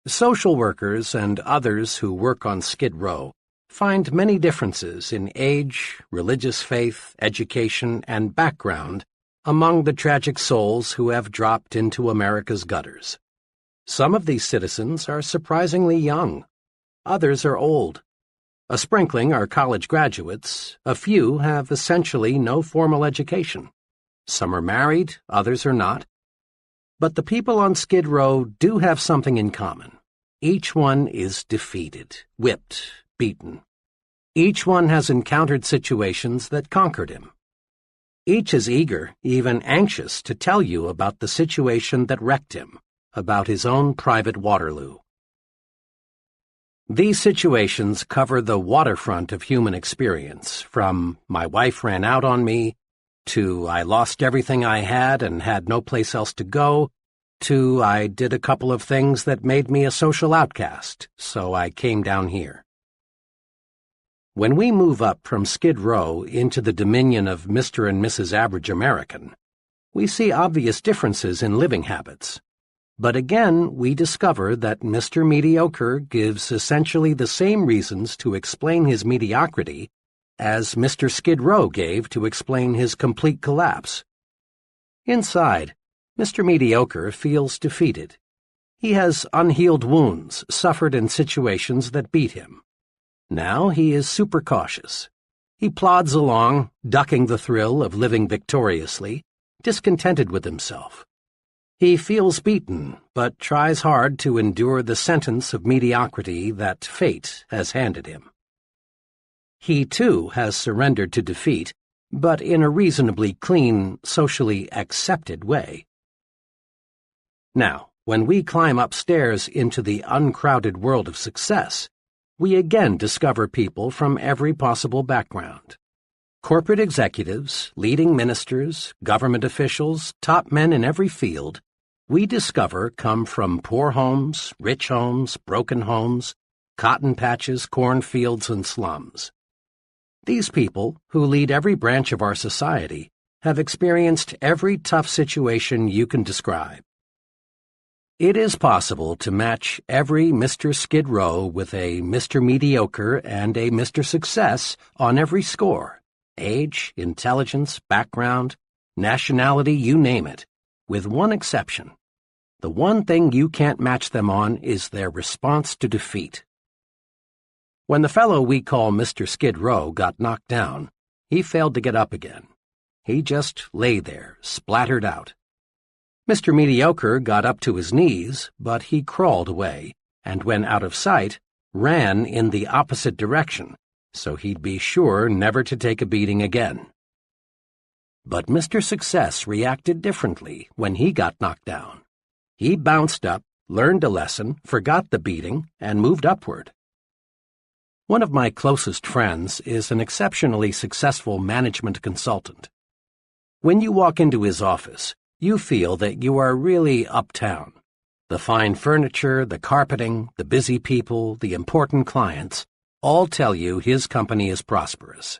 A: Social workers and others who work on Skid Row find many differences in age, religious faith, education, and background among the tragic souls who have dropped into America's gutters. Some of these citizens are surprisingly young. Others are old. A sprinkling are college graduates. A few have essentially no formal education. Some are married, others are not. But the people on Skid Row do have something in common. Each one is defeated, whipped, beaten. Each one has encountered situations that conquered him. Each is eager, even anxious, to tell you about the situation that wrecked him, about his own private Waterloo. These situations cover the waterfront of human experience, from "my wife ran out on me," to "I lost everything I had and had no place else to go," to "I did a couple of things that made me a social outcast, so I came down here." When we move up from Skid Row into the dominion of Mr. and Mrs. Average American, we see obvious differences in living habits. But again, we discover that Mr. Mediocre gives essentially the same reasons to explain his mediocrity as Mr. Skid Row gave to explain his complete collapse. Inside, Mr. Mediocre feels defeated. He has unhealed wounds suffered in situations that beat him. Now he is super cautious. He plods along, ducking the thrill of living victoriously, discontented with himself. He feels beaten, but tries hard to endure the sentence of mediocrity that fate has handed him. He, too, has surrendered to defeat, but in a reasonably clean, socially accepted way. Now, when we climb upstairs into the uncrowded world of success, we again discover people from every possible background. Corporate executives, leading ministers, government officials, top men in every field, we discover come from poor homes, rich homes, broken homes, cotton patches, cornfields, and slums. These people, who lead every branch of our society, have experienced every tough situation you can describe. It is possible to match every Mr. Skid Row with a Mr. Mediocre and a Mr. Success on every score: age, intelligence, background, nationality, you name it, with one exception. The one thing you can't match them on is their response to defeat. When the fellow we call Mr. Skid Row got knocked down, he failed to get up again. He just lay there, splattered out. Mr. Mediocre got up to his knees, but he crawled away, and when out of sight, ran in the opposite direction, so he'd be sure never to take a beating again. But Mr. Success reacted differently when he got knocked down. He bounced up, learned a lesson, forgot the beating, and moved upward. One of my closest friends is an exceptionally successful management consultant. When you walk into his office, you feel that you are really uptown. The fine furniture, the carpeting, the busy people, the important clients, all tell you his company is prosperous.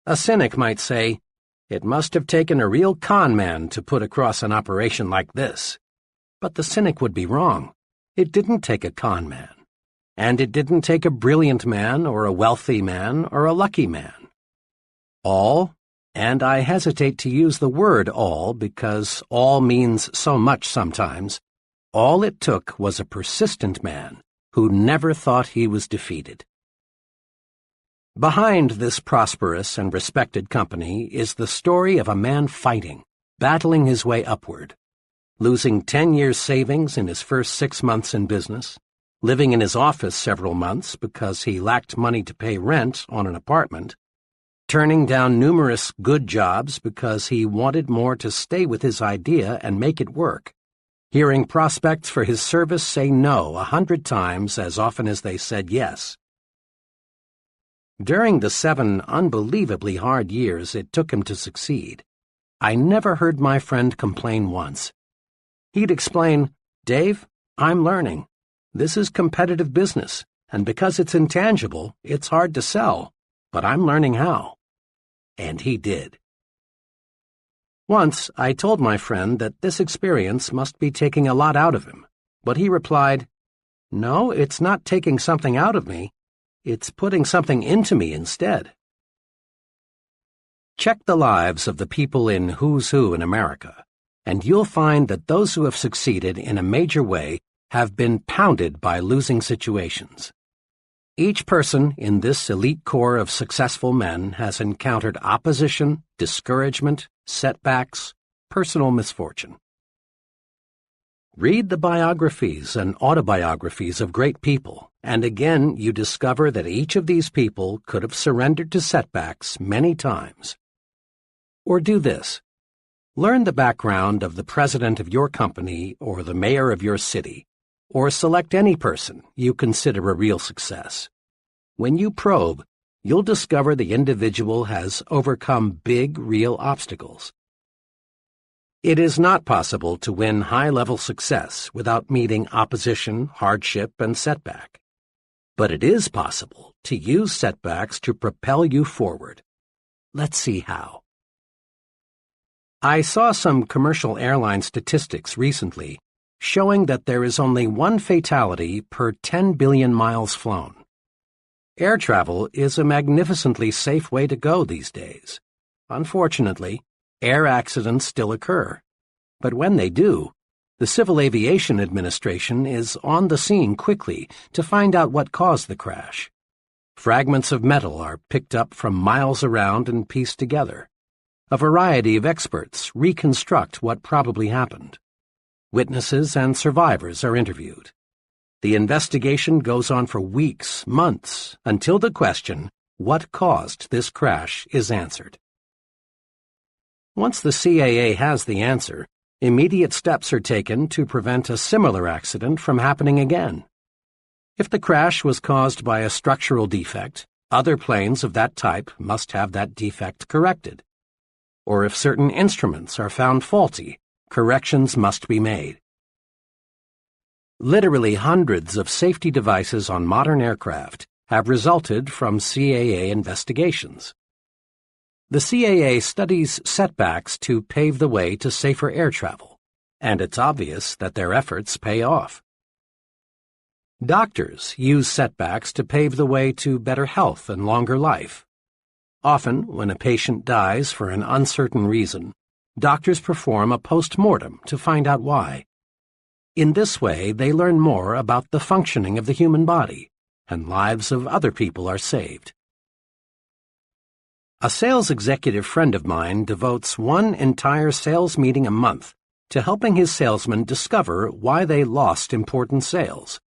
A: A cynic might say, "It must have taken a real con man to put across an operation like this." But the cynic would be wrong. It didn't take a con man. And it didn't take a brilliant man or a wealthy man or a lucky man. All, and I hesitate to use the word all because all means so much sometimes, all it took was a persistent man who never thought he was defeated. Behind this prosperous and respected company is the story of a man fighting, battling his way upward, losing 10 years' savings in his first 6 months in business, living in his office several months because he lacked money to pay rent on an apartment, turning down numerous good jobs because he wanted more to stay with his idea and make it work, hearing prospects for his service say no 100 times as often as they said yes. During the 7 unbelievably hard years it took him to succeed, I never heard my friend complain once. He'd explain, "Dave, I'm learning. This is competitive business, and because it's intangible, it's hard to sell, but I'm learning how." And he did. Once I told my friend that this experience must be taking a lot out of him, but he replied, "No, it's not taking something out of me. It's putting something into me instead." Check the lives of the people in Who's Who in America, and you'll find that those who have succeeded in a major way have been pounded by losing situations. Each person in this elite core of successful men has encountered opposition, discouragement, setbacks, personal misfortune. Read the biographies and autobiographies of great people, and again you discover that each of these people could have surrendered to setbacks many times. Or do this. Learn the background of the president of your company or the mayor of your city, or select any person you consider a real success. When you probe, you'll discover the individual has overcome big, real obstacles. It is not possible to win high-level success without meeting opposition, hardship, and setback. But it is possible to use setbacks to propel you forward. Let's see how. I saw some commercial airline statistics recently showing that there is only one fatality per 10 billion miles flown. Air travel is a magnificently safe way to go these days. Unfortunately, air accidents still occur. But when they do, the Civil Aviation Administration is on the scene quickly to find out what caused the crash. Fragments of metal are picked up from miles around and pieced together. A variety of experts reconstruct what probably happened. Witnesses and survivors are interviewed. The investigation goes on for weeks, months, until the question, what caused this crash, is answered. Once the CAA has the answer, immediate steps are taken to prevent a similar accident from happening again. If the crash was caused by a structural defect, other planes of that type must have that defect corrected. Or if certain instruments are found faulty, corrections must be made. Literally hundreds of safety devices on modern aircraft have resulted from CAA investigations. The CAA studies setbacks to pave the way to safer air travel, and it's obvious that their efforts pay off. Doctors use setbacks to pave the way to better health and longer life. Often, when a patient dies for an uncertain reason, doctors perform a post-mortem to find out why. In this way, they learn more about the functioning of the human body, and lives of other people are saved. A sales executive friend of mine devotes one entire sales meeting a month to helping his salesmen discover why they lost important sales.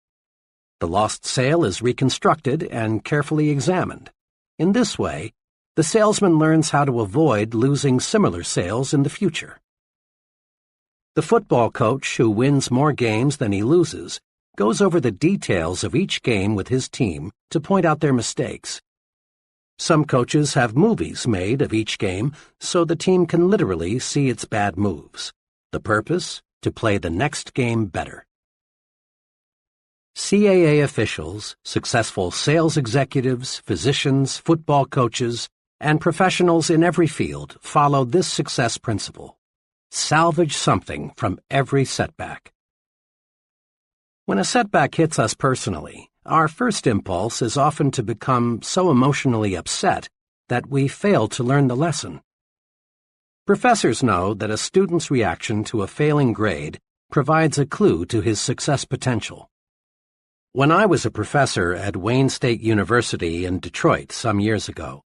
A: The lost sale is reconstructed and carefully examined. In this way, the salesman learns how to avoid losing similar sales in the future. The football coach who wins more games than he loses goes over the details of each game with his team to point out their mistakes. Some coaches have movies made of each game so the team can literally see its bad moves. The purpose? To play the next game better. CAA officials, successful sales executives, physicians, football coaches, and professionals in every field follow this success principle. Salvage something from every setback. When a setback hits us personally, our first impulse is often to become so emotionally upset that we fail to learn the lesson. Professors know that a student's reaction to a failing grade provides a clue to his success potential. When I was a professor at Wayne State University in Detroit some years ago,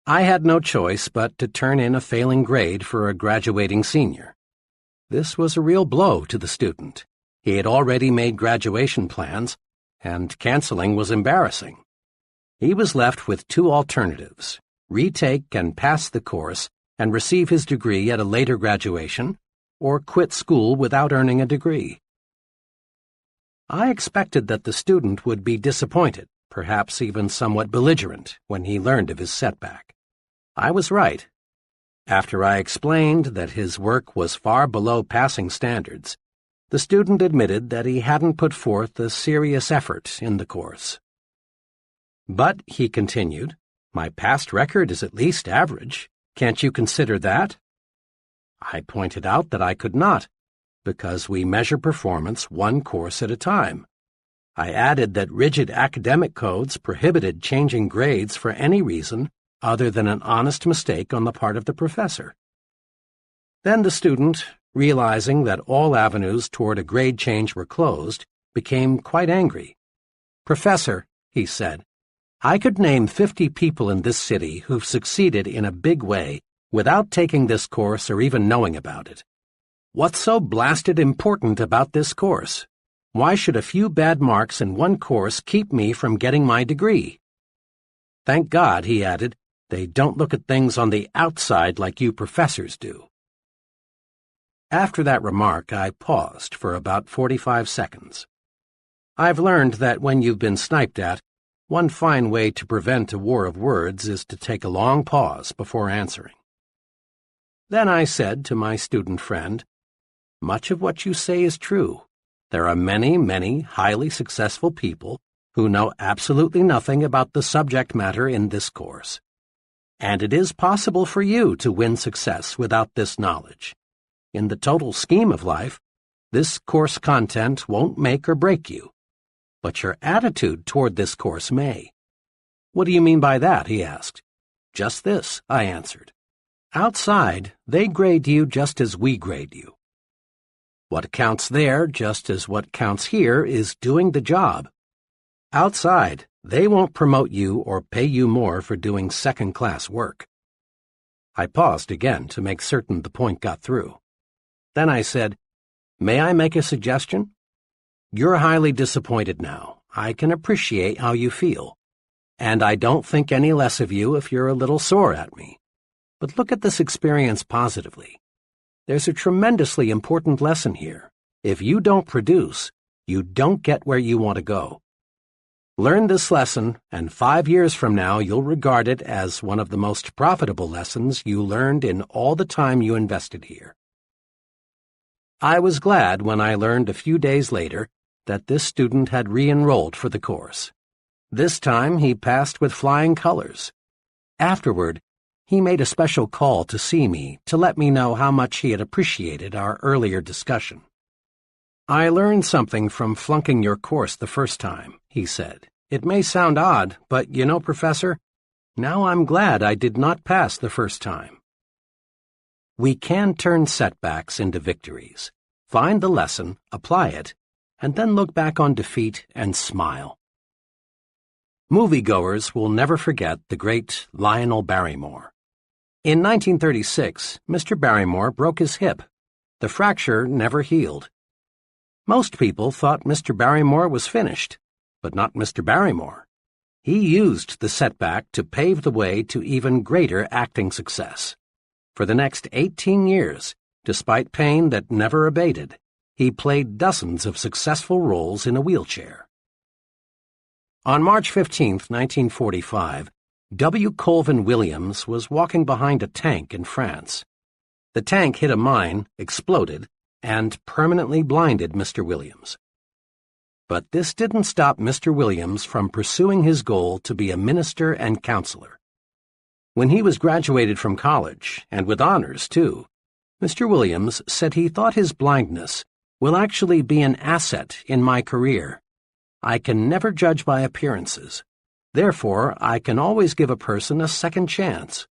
A: I had no choice but to turn in a failing grade for a graduating senior. This was a real blow to the student. He had already made graduation plans, and canceling was embarrassing. He was left with two alternatives: retake and pass the course and receive his degree at a later graduation, or quit school without earning a degree. I expected that the student would be disappointed, perhaps even somewhat belligerent, when he learned of his setback. I was right. After I explained that his work was far below passing standards, the student admitted that he hadn't put forth a serious effort in the course. But, he continued, my past record is at least average. Can't you consider that? I pointed out that I could not, because we measure performance one course at a time. I added that rigid academic codes prohibited changing grades for any reason other than an honest mistake on the part of the professor. Then the student, realizing that all avenues toward a grade change were closed, became quite angry. Professor, he said, I could name 50 people in this city who've succeeded in a big way without taking this course or even knowing about it. What's so blasted important about this course? Why should a few bad marks in one course keep me from getting my degree? Thank God, he added, they don't look at things on the outside like you professors do. After that remark, I paused for about 45 seconds. I've learned that when you've been sniped at, one fine way to prevent a war of words is to take a long pause before answering. Then I said to my student friend, "Much of what you say is true. There are many, many highly successful people who know absolutely nothing about the subject matter in this course. And it is possible for you to win success without this knowledge. In the total scheme of life, this course content won't make or break you. But your attitude toward this course may." "What do you mean by that?" he asked. "Just this," I answered. "Outside, they grade you just as we grade you. What counts there, just as what counts here, is doing the job. Outside, they won't promote you or pay you more for doing second-class work." I paused again to make certain the point got through. Then I said, "May I make a suggestion? You're highly disappointed now. I can appreciate how you feel. And I don't think any less of you if you're a little sore at me. But look at this experience positively. There's a tremendously important lesson here. If you don't produce, you don't get where you want to go. Learn this lesson, and 5 years from now you'll regard it as one of the most profitable lessons you learned in all the time you invested here." I was glad when I learned a few days later that this student had re-enrolled for the course. This time he passed with flying colors. Afterward, he made a special call to see me to let me know how much he had appreciated our earlier discussion. "I learned something from flunking your course the first time," he said. "It may sound odd, but you know, Professor, now I'm glad I did not pass the first time." We can turn setbacks into victories, find the lesson, apply it, and then look back on defeat and smile. Moviegoers will never forget the great Lionel Barrymore. In 1936, Mr. Barrymore broke his hip. The fracture never healed. Most people thought Mr. Barrymore was finished, but not Mr. Barrymore. He used the setback to pave the way to even greater acting success. For the next 18 years, despite pain that never abated, he played dozens of successful roles in a wheelchair. On March 15, 1945, W. Colvin Williams was walking behind a tank in France. The tank hit a mine, exploded, and permanently blinded Mr. Williams. But this didn't stop Mr. Williams from pursuing his goal to be a minister and counselor. When he was graduated from college, and with honors too, Mr. Williams said he thought his blindness will actually be an asset in my career. I can never judge by appearances. Therefore, I can always give a person a second chance.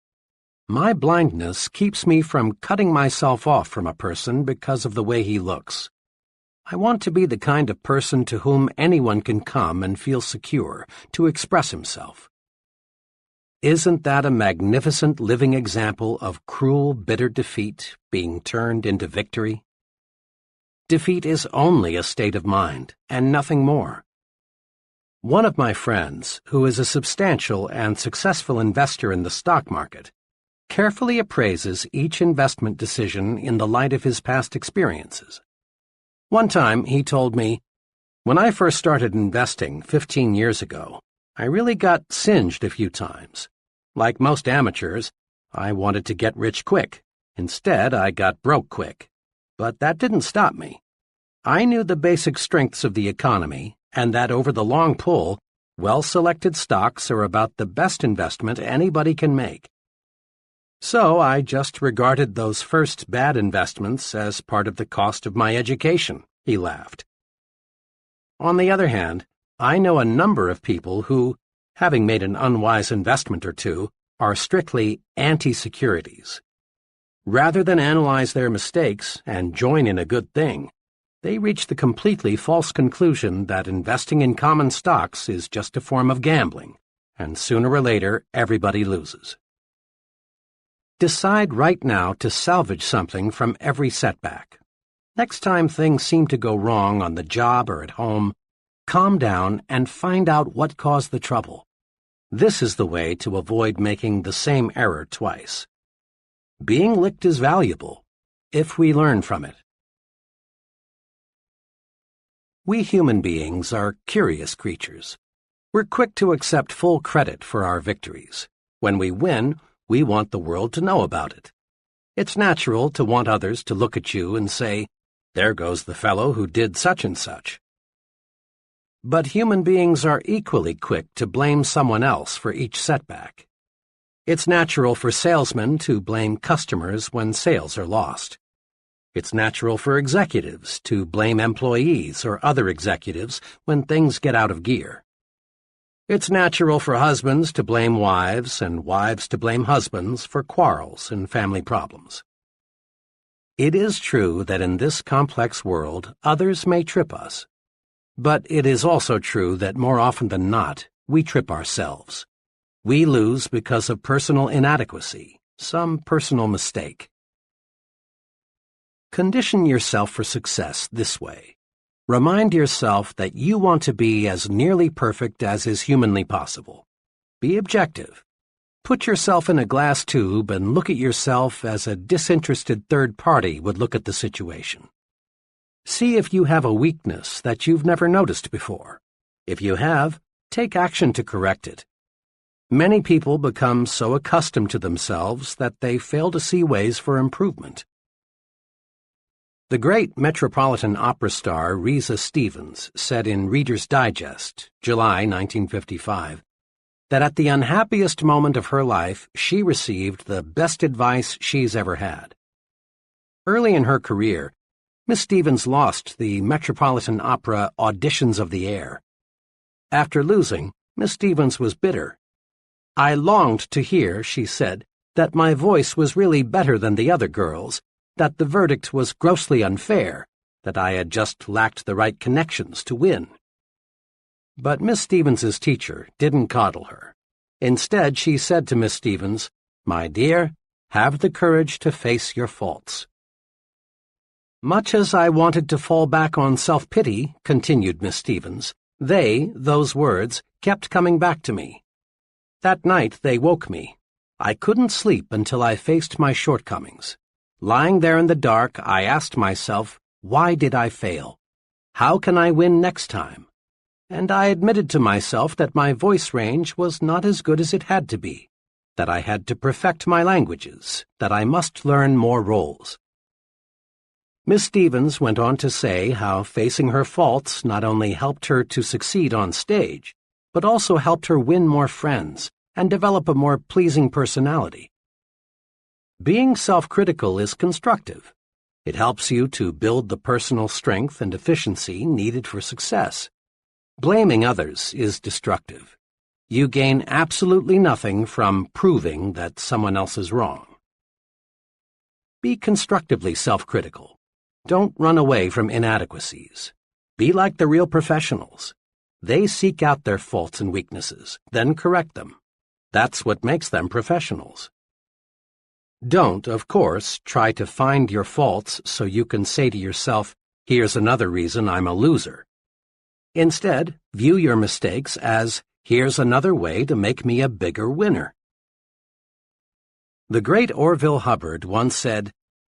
A: My blindness keeps me from cutting myself off from a person because of the way he looks. I want to be the kind of person to whom anyone can come and feel secure to express himself. Isn't that a magnificent living example of cruel, bitter defeat being turned into victory? Defeat is only a state of mind, and nothing more. One of my friends, who is a substantial and successful investor in the stock market, carefully appraises each investment decision in the light of his past experiences. One time he told me, "When I first started investing 15 years ago, I really got singed a few times. Like most amateurs, I wanted to get rich quick. Instead, I got broke quick. But that didn't stop me. I knew the basic strengths of the economy, and that over the long pull, well-selected stocks are about the best investment anybody can make. So I just regarded those first bad investments as part of the cost of my education," he laughed. On the other hand, I know a number of people who, having made an unwise investment or two, are strictly anti-securities. Rather than analyze their mistakes and join in a good thing, they reach the completely false conclusion that investing in common stocks is just a form of gambling, and sooner or later everybody loses. Decide right now to salvage something from every setback. Next time things seem to go wrong on the job or at home, calm down and find out what caused the trouble. This is the way to avoid making the same error twice. Being licked is valuable, if we learn from it. We human beings are curious creatures. We're quick to accept full credit for our victories. When we win, we want the world to know about it. It's natural to want others to look at you and say, "There goes the fellow who did such and such." But human beings are equally quick to blame someone else for each setback. It's natural for salesmen to blame customers when sales are lost. It's natural for executives to blame employees or other executives when things get out of gear. It's natural for husbands to blame wives and wives to blame husbands for quarrels and family problems. It is true that in this complex world, others may trip us. But it is also true that more often than not, we trip ourselves. We lose because of personal inadequacy, some personal mistake. Condition yourself for success this way. Remind yourself that you want to be as nearly perfect as is humanly possible. Be objective. Put yourself in a glass tube and look at yourself as a disinterested third party would look at the situation. See if you have a weakness that you've never noticed before. If you have, take action to correct it. Many people become so accustomed to themselves that they fail to see ways for improvement. The great Metropolitan Opera star Risa Stevens said in Reader's Digest, July 1955, that at the unhappiest moment of her life, she received the best advice she's ever had. Early in her career, Miss Stevens lost the Metropolitan Opera Auditions of the Air. After losing, Miss Stevens was bitter. "I longed to hear," she said, "that my voice was really better than the other girls', that the verdict was grossly unfair, that I had just lacked the right connections to win." But Miss Stevens's teacher didn't coddle her. Instead, she said to Miss Stevens, "My dear, have the courage to face your faults." Much as I wanted to fall back on self-pity, continued Miss Stevens, those words, kept coming back to me. That night they woke me. I couldn't sleep until I faced my shortcomings. Lying there in the dark, I asked myself, why did I fail? How can I win next time? And I admitted to myself that my voice range was not as good as it had to be, that I had to perfect my languages, that I must learn more roles. Miss Stevens went on to say how facing her faults not only helped her to succeed on stage, but also helped her win more friends and develop a more pleasing personality. Being self-critical is constructive. It helps you to build the personal strength and efficiency needed for success. Blaming others is destructive. You gain absolutely nothing from proving that someone else is wrong. Be constructively self-critical. Don't run away from inadequacies. Be like the real professionals. They seek out their faults and weaknesses, then correct them. That's what makes them professionals. Don't, of course, try to find your faults so you can say to yourself, "Here's another reason I'm a loser." Instead, view your mistakes as, "Here's another way to make me a bigger winner." The great Orville Hubbard once said,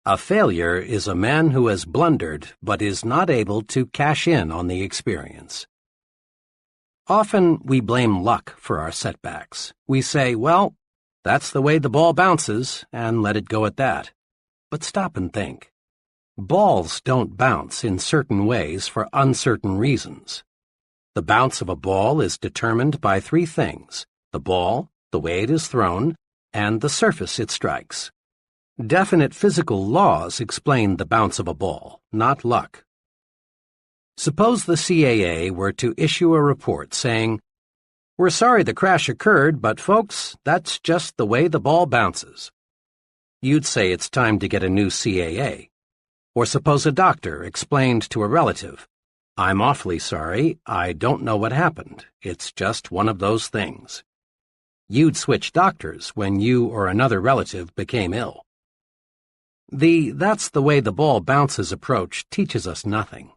A: "A failure is a man who has blundered but is not able to cash in on the experience." Often we blame luck for our setbacks. We say, "Well, that's the way the ball bounces," and let it go at that. But stop and think. Balls don't bounce in certain ways for uncertain reasons. The bounce of a ball is determined by three things: the ball, the way it is thrown, and the surface it strikes. Definite physical laws explain the bounce of a ball, not luck. Suppose the CAA were to issue a report saying, "We're sorry the crash occurred, but folks, that's just the way the ball bounces." You'd say it's time to get a new CAA. Or suppose a doctor explained to a relative, "I'm awfully sorry, I don't know what happened. It's just one of those things." You'd switch doctors when you or another relative became ill. The "that's the way the ball bounces" approach teaches us nothing.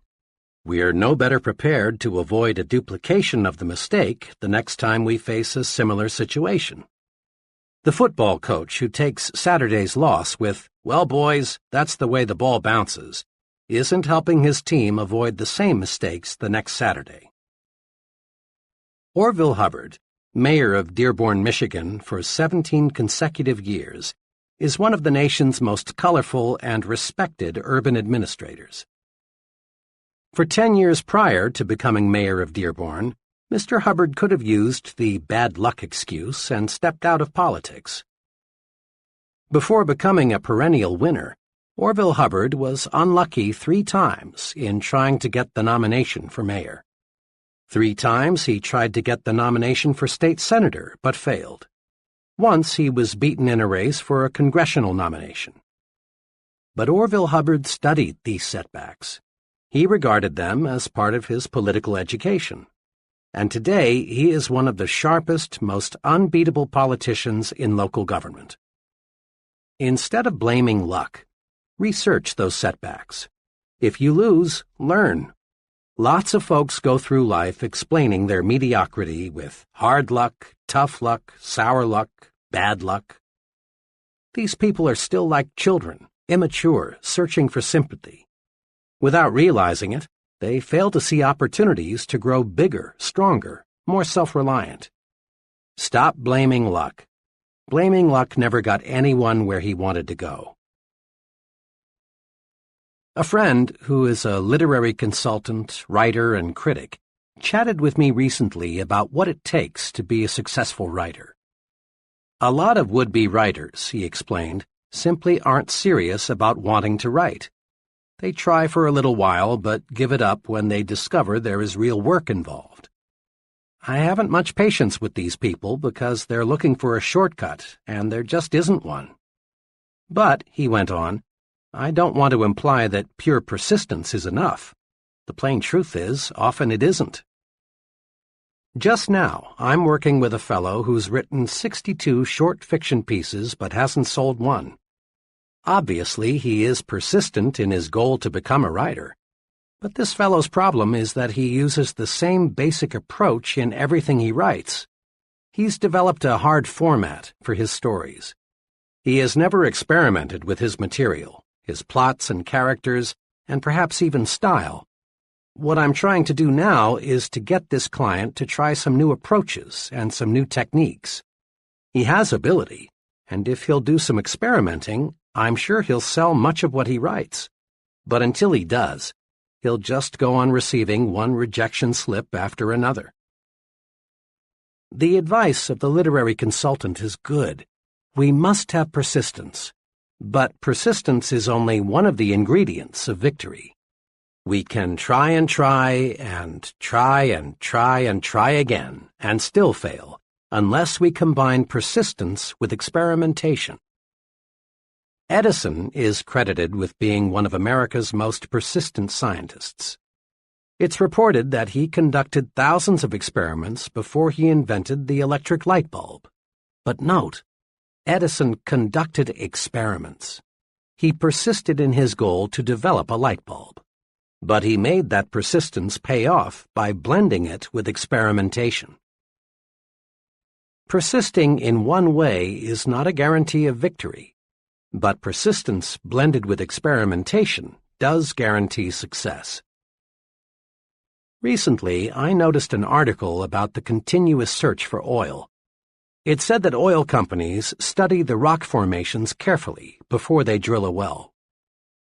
A: We're no better prepared to avoid a duplication of the mistake the next time we face a similar situation. The football coach who takes Saturday's loss with, "Well, boys, that's the way the ball bounces," isn't helping his team avoid the same mistakes the next Saturday. Orville Hubbard, mayor of Dearborn, Michigan for 17 consecutive years, is one of the nation's most colorful and respected urban administrators. For 10 years prior to becoming mayor of Dearborn, Mr. Hubbard could have used the bad luck excuse and stepped out of politics. Before becoming a perennial winner, Orville Hubbard was unlucky 3 times in trying to get the nomination for mayor. 3 times he tried to get the nomination for state senator, but failed. Once he was beaten in a race for a congressional nomination. But Orville Hubbard studied these setbacks. He regarded them as part of his political education. And today he is one of the sharpest, most unbeatable politicians in local government. Instead of blaming luck, research those setbacks. If you lose, learn. Lots of folks go through life explaining their mediocrity with hard luck, tough luck, sour luck, bad luck. These people are still like children, immature, searching for sympathy. Without realizing it, they fail to see opportunities to grow bigger, stronger, more self-reliant. Stop blaming luck. Blaming luck never got anyone where he wanted to go. A friend, who is a literary consultant, writer, and critic, chatted with me recently about what it takes to be a successful writer. A lot of would-be writers, he explained, simply aren't serious about wanting to write. They try for a little while, but give it up when they discover there is real work involved. I haven't much patience with these people because they're looking for a shortcut, and there just isn't one. But, he went on, I don't want to imply that pure persistence is enough. The plain truth is, often it isn't. Just now, I'm working with a fellow who's written 62 short fiction pieces but hasn't sold one. Obviously, he is persistent in his goal to become a writer. But this fellow's problem is that he uses the same basic approach in everything he writes. He's developed a hard format for his stories. He has never experimented with his material, his plots and characters, and perhaps even style. What I'm trying to do now is to get this client to try some new approaches and some new techniques. He has ability, and if he'll do some experimenting, I'm sure he'll sell much of what he writes. But until he does, he'll just go on receiving one rejection slip after another. The advice of the literary consultant is good. We must have persistence. But persistence is only one of the ingredients of victory. We can try and try and try and try and try again and still fail, unless we combine persistence with experimentation. Edison is credited with being one of America's most persistent scientists. It's reported that he conducted thousands of experiments before he invented the electric light bulb. But note, Edison conducted experiments. He persisted in his goal to develop a light bulb. But he made that persistence pay off by blending it with experimentation. Persisting in one way is not a guarantee of victory. But persistence blended with experimentation does guarantee success. Recently, I noticed an article about the continuous search for oil. It said that oil companies study the rock formations carefully before they drill a well.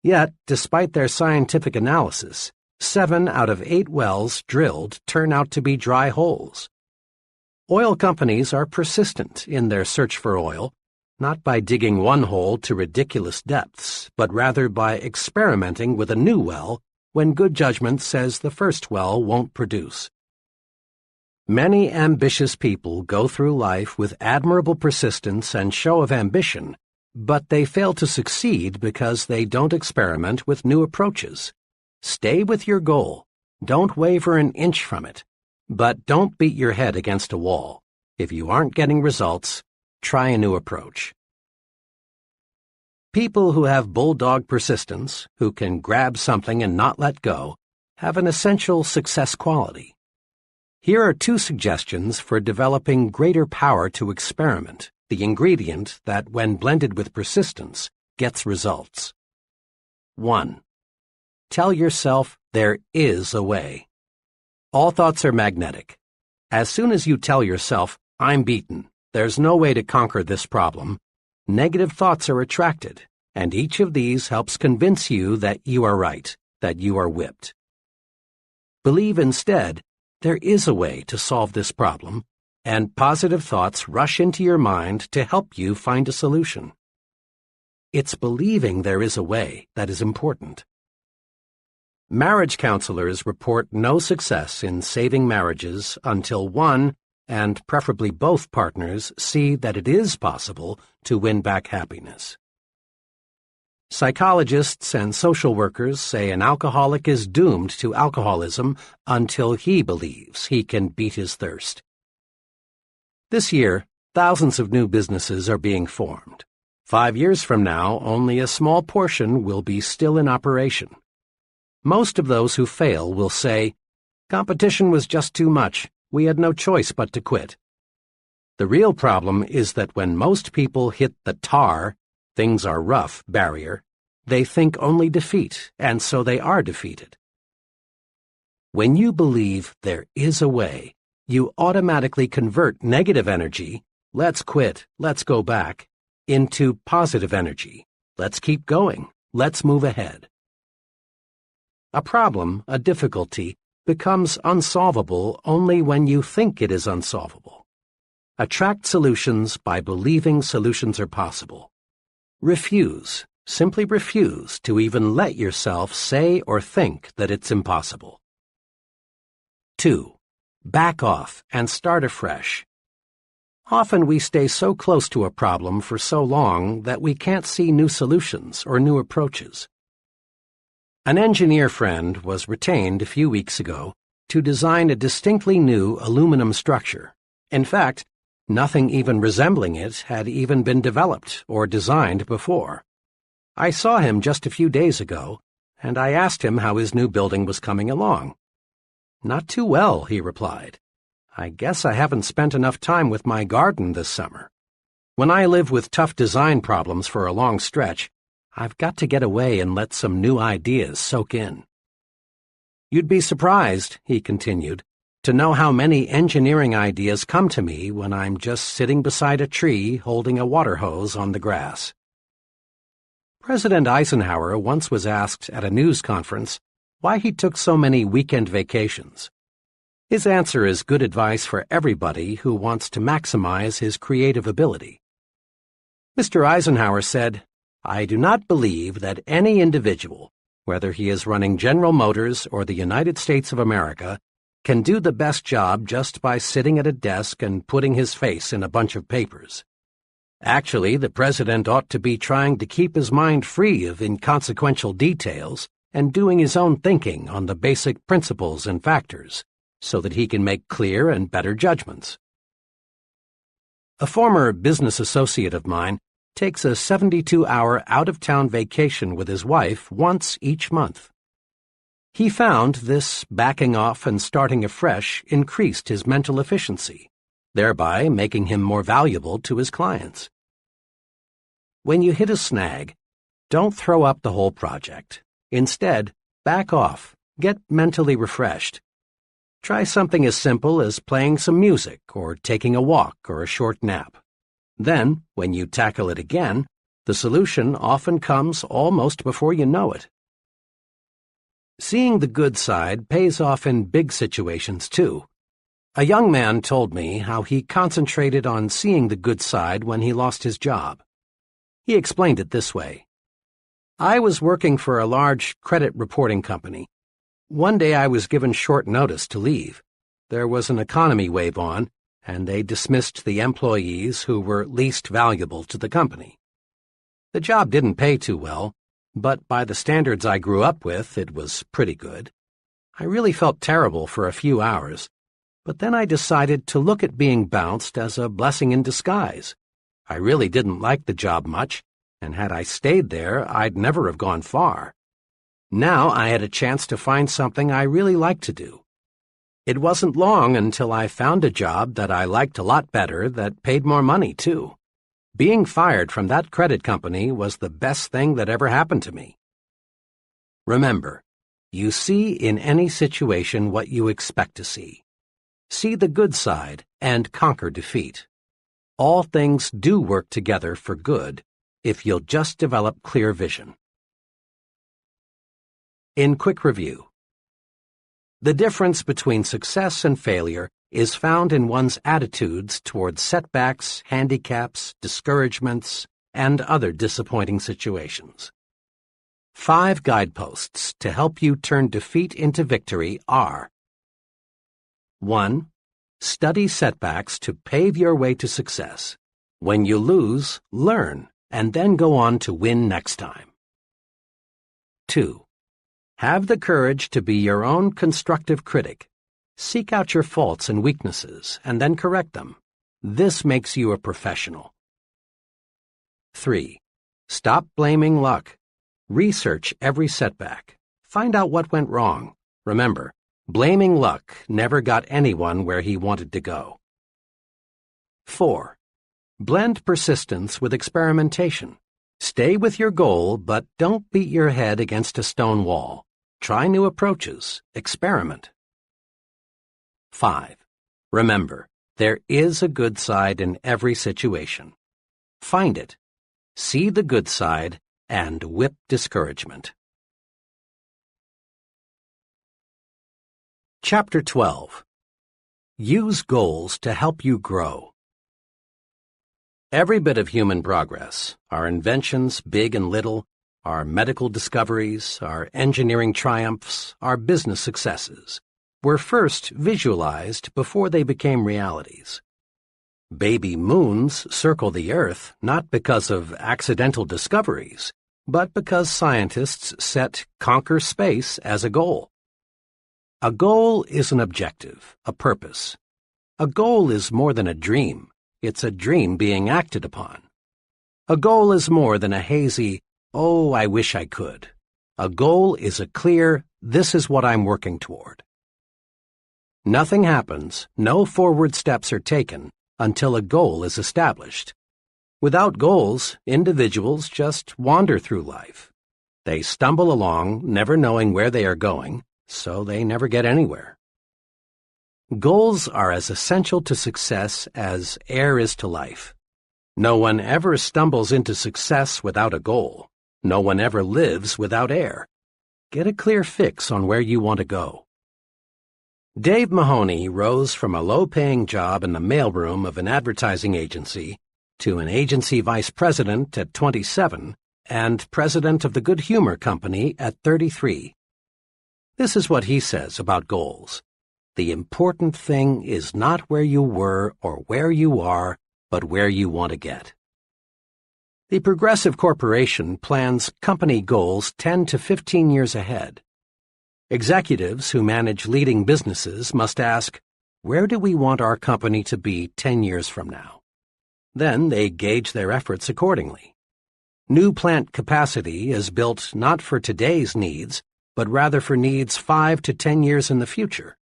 A: Yet, despite their scientific analysis, 7 out of 8 wells drilled turn out to be dry holes. Oil companies are persistent in their search for oil, not by digging one hole to ridiculous depths, but rather by experimenting with a new well when good judgment says the first well won't produce. Many ambitious people go through life with admirable persistence and show of ambition, but they fail to succeed because they don't experiment with new approaches. Stay with your goal. Don't waver an inch from it. But don't beat your head against a wall. If you aren't getting results, try a new approach. People who have bulldog persistence, who can grab something and not let go, have an essential success quality. Here are 2 suggestions for developing greater power to experiment, the ingredient that, when blended with persistence, gets results. 1. Tell yourself there is a way. All thoughts are magnetic. As soon as you tell yourself, I'm beaten, there's no way to conquer this problem, negative thoughts are attracted, and each of these helps convince you that you are right, that you are whipped. Believe instead, there is a way to solve this problem, and positive thoughts rush into your mind to help you find a solution. It's believing there is a way that is important. Marriage counselors report no success in saving marriages until one, and preferably both partners, see that it is possible to win back happiness. Psychologists and social workers say an alcoholic is doomed to alcoholism until he believes he can beat his thirst. This year, thousands of new businesses are being formed. 5 years from now, only a small portion will be still in operation. Most of those who fail will say, "Competition was just too much. We had no choice but to quit." The real problem is that when most people hit the tar, things are rough barrier, they think only defeat, and so they are defeated. When you believe there is a way, you automatically convert negative energy, let's quit, let's go back, into positive energy, let's keep going, let's move ahead. A problem, a difficulty, becomes unsolvable only when you think it is unsolvable. Attract solutions by believing solutions are possible. Refuse, simply refuse to even let yourself say or think that it's impossible. 2. Back off and start afresh. Often we stay so close to a problem for so long that we can't see new solutions or new approaches. An engineer friend was retained a few weeks ago to design a distinctly new aluminum structure. In fact, nothing even resembling it had even been developed or designed before. I saw him just a few days ago, and I asked him how his new building was coming along. "Not too well," he replied. "I guess I haven't spent enough time with my garden this summer. When I live with tough design problems for a long stretch, I've got to get away and let some new ideas soak in." "You'd be surprised," he continued, "to know how many engineering ideas come to me when I'm just sitting beside a tree holding a water hose on the grass." President Eisenhower once was asked at a news conference why he took so many weekend vacations. His answer is good advice for everybody who wants to maximize his creative ability. Mr. Eisenhower said, "I do not believe that any individual, whether he is running General Motors or the United States of America, can do the best job just by sitting at a desk and putting his face in a bunch of papers. Actually, the president ought to be trying to keep his mind free of inconsequential details and doing his own thinking on the basic principles and factors, so that he can make clear and better judgments." A former business associate of mine takes a 72-hour out-of-town vacation with his wife once each month. He found this backing off and starting afresh increased his mental efficiency, thereby making him more valuable to his clients. When you hit a snag, don't throw up the whole project. Instead, back off, get mentally refreshed. Try something as simple as playing some music or taking a walk or a short nap. Then, when you tackle it again, the solution often comes almost before you know it. Seeing the good side pays off in big situations, too. A young man told me how he concentrated on seeing the good side when he lost his job. He explained it this way. "I was working for a large credit reporting company. One day I was given short notice to leave. There was an economy wave on, and they dismissed the employees who were least valuable to the company. The job didn't pay too well, but by the standards I grew up with, it was pretty good. I really felt terrible for a few hours, but then I decided to look at being bounced as a blessing in disguise. I really didn't like the job much, and had I stayed there, I'd never have gone far. Now I had a chance to find something I really liked to do. It wasn't long until I found a job that I liked a lot better that paid more money, too. Being fired from that credit company was the best thing that ever happened to me. Remember, you see in any situation what you expect to see. See the good side and conquer defeat. All things do work together for good if you'll just develop clear vision. In quick review, the difference between success and failure is found in one's attitudes towards setbacks, handicaps, discouragements, and other disappointing situations. 5 guideposts to help you turn defeat into victory are: 1. Study setbacks to pave your way to success. When you lose, learn, and then go on to win next time. 2. Have the courage to be your own constructive critic. Seek out your faults and weaknesses, and then correct them. This makes you a professional. 3. Stop blaming luck. Research every setback. Find out what went wrong. Remember, blaming luck never got anyone where he wanted to go. 4. Blend persistence with experimentation. Stay with your goal, but don't beat your head against a stone wall. Try new approaches. Experiment. 5. Remember, there is a good side in every situation. Find it. See the good side and whip discouragement. Chapter 12. Use goals to help you grow. Every bit of human progress, our inventions, big and little, our medical discoveries, our engineering triumphs, our business successes, were first visualized before they became realities. Baby moons circle the Earth not because of accidental discoveries, but because scientists set conquer space as a goal. A goal is an objective, a purpose. A goal is more than a dream. It's a dream being acted upon. A goal is more than a hazy, "Oh, I wish I could." A goal is a clear, "This is what I'm working toward." Nothing happens, no forward steps are taken until a goal is established. Without goals, individuals just wander through life. They stumble along, never knowing where they are going, so they never get anywhere. Goals are as essential to success as air is to life. No one ever stumbles into success without a goal. No one ever lives without air. Get a clear fix on where you want to go. Dave Mahoney rose from a low-paying job in the mailroom of an advertising agency to an agency vice president at 27 and president of the Good Humor Company at 33. This is what he says about goals. The important thing is not where you were or where you are, but where you want to get. The Progressive Corporation plans company goals 10 to 15 years ahead. Executives who manage leading businesses must ask, where do we want our company to be 10 years from now? Then they gauge their efforts accordingly. New plant capacity is built not for today's needs, but rather for needs 5 to 10 years in the future.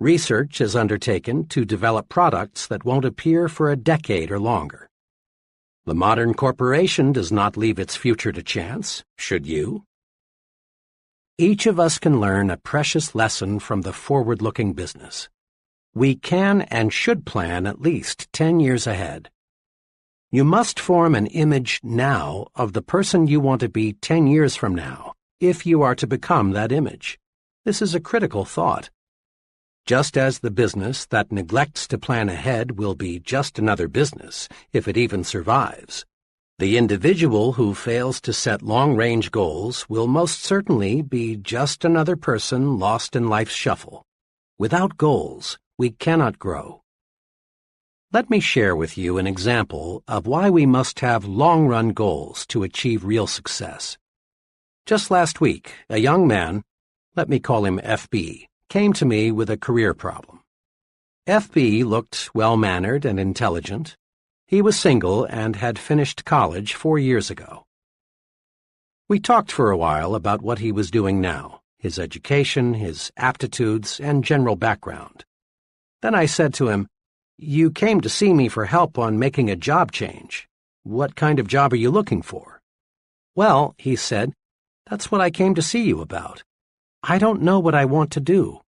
A: Research is undertaken to develop products that won't appear for a decade or longer. The modern corporation does not leave its future to chance, should you? Each of us can learn a precious lesson from the forward-looking business. We can and should plan at least 10 years ahead. You must form an image now of the person you want to be 10 years from now, if you are to become that image. This is a critical thought. Just as the business that neglects to plan ahead will be just another business, if it even survives, the individual who fails to set long-range goals will most certainly be just another person lost in life's shuffle. Without goals, we cannot grow. Let me share with you an example of why we must have long-run goals to achieve real success. Just last week, a young man, let me call him FB, came to me with a career problem. FB looked well-mannered and intelligent. He was single and had finished college 4 years ago. We talked for a while about what he was doing now, his education, his aptitudes, and general background. Then I said to him, "You came to see me for help on making a job change. What kind of job are you looking for?" "Well," he said, "that's what I came to see you about. I don't know what I want to do."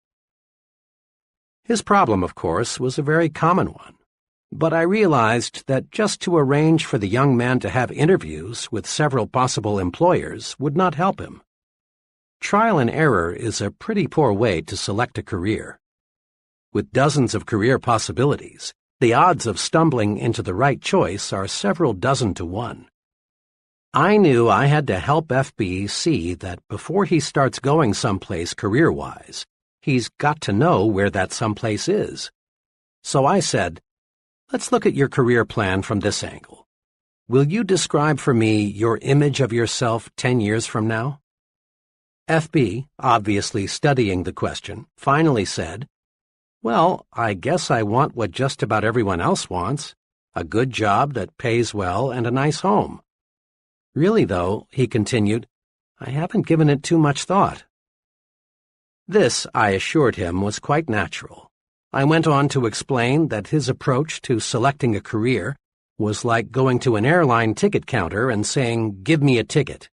A: His problem, of course, was a very common one, but I realized that just to arrange for the young man to have interviews with several possible employers would not help him. Trial and error is a pretty poor way to select a career. With dozens of career possibilities, the odds of stumbling into the right choice are several dozen to 1. I knew I had to help FB see that before he starts going someplace career-wise, he's got to know where that someplace is. So I said, "Let's look at your career plan from this angle. Will you describe for me your image of yourself 10 years from now?" FB, obviously studying the question, finally said, "Well, I guess I want what just about everyone else wants, a good job that pays well and a nice home. Really, though," he continued, "I haven't given it too much thought." This, I assured him, was quite natural. I went on to explain that his approach to selecting a career was like going to an airline ticket counter and saying, "Give me a ticket."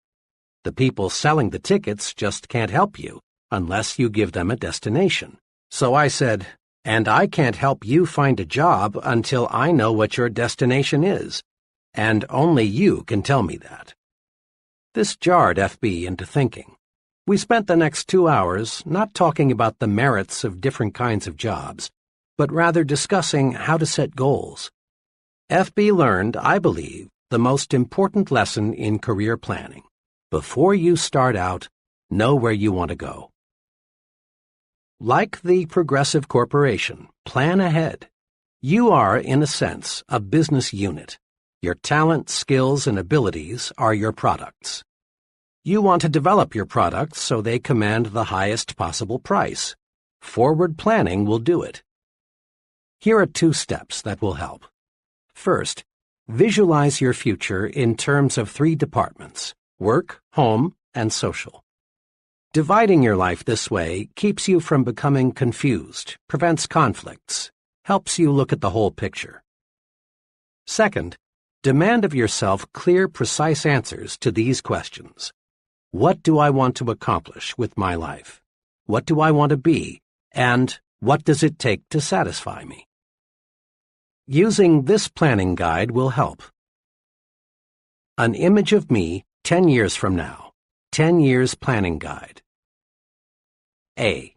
A: The people selling the tickets just can't help you unless you give them a destination. So I said, "And I can't help you find a job until I know what your destination is, and only you can tell me that." This jarred FB into thinking. We spent the next 2 hours not talking about the merits of different kinds of jobs, but rather discussing how to set goals. FB learned, I believe, the most important lesson in career planning. Before you start out, know where you want to go. Like the Progressive Corporation, plan ahead. You are, in a sense, a business unit. Your talent, skills, and abilities are your products. You want to develop your products so they command the highest possible price. Forward planning will do it. Here are 2 steps that will help. First, visualize your future in terms of 3 departments: work, home, and social. Dividing your life this way keeps you from becoming confused, prevents conflicts, helps you look at the whole picture. Second, demand of yourself clear, precise answers to these questions. What do I want to accomplish with my life? What do I want to be? And what does it take to satisfy me? Using this planning guide will help. An image of me 10 years from now. 10 years planning guide. A.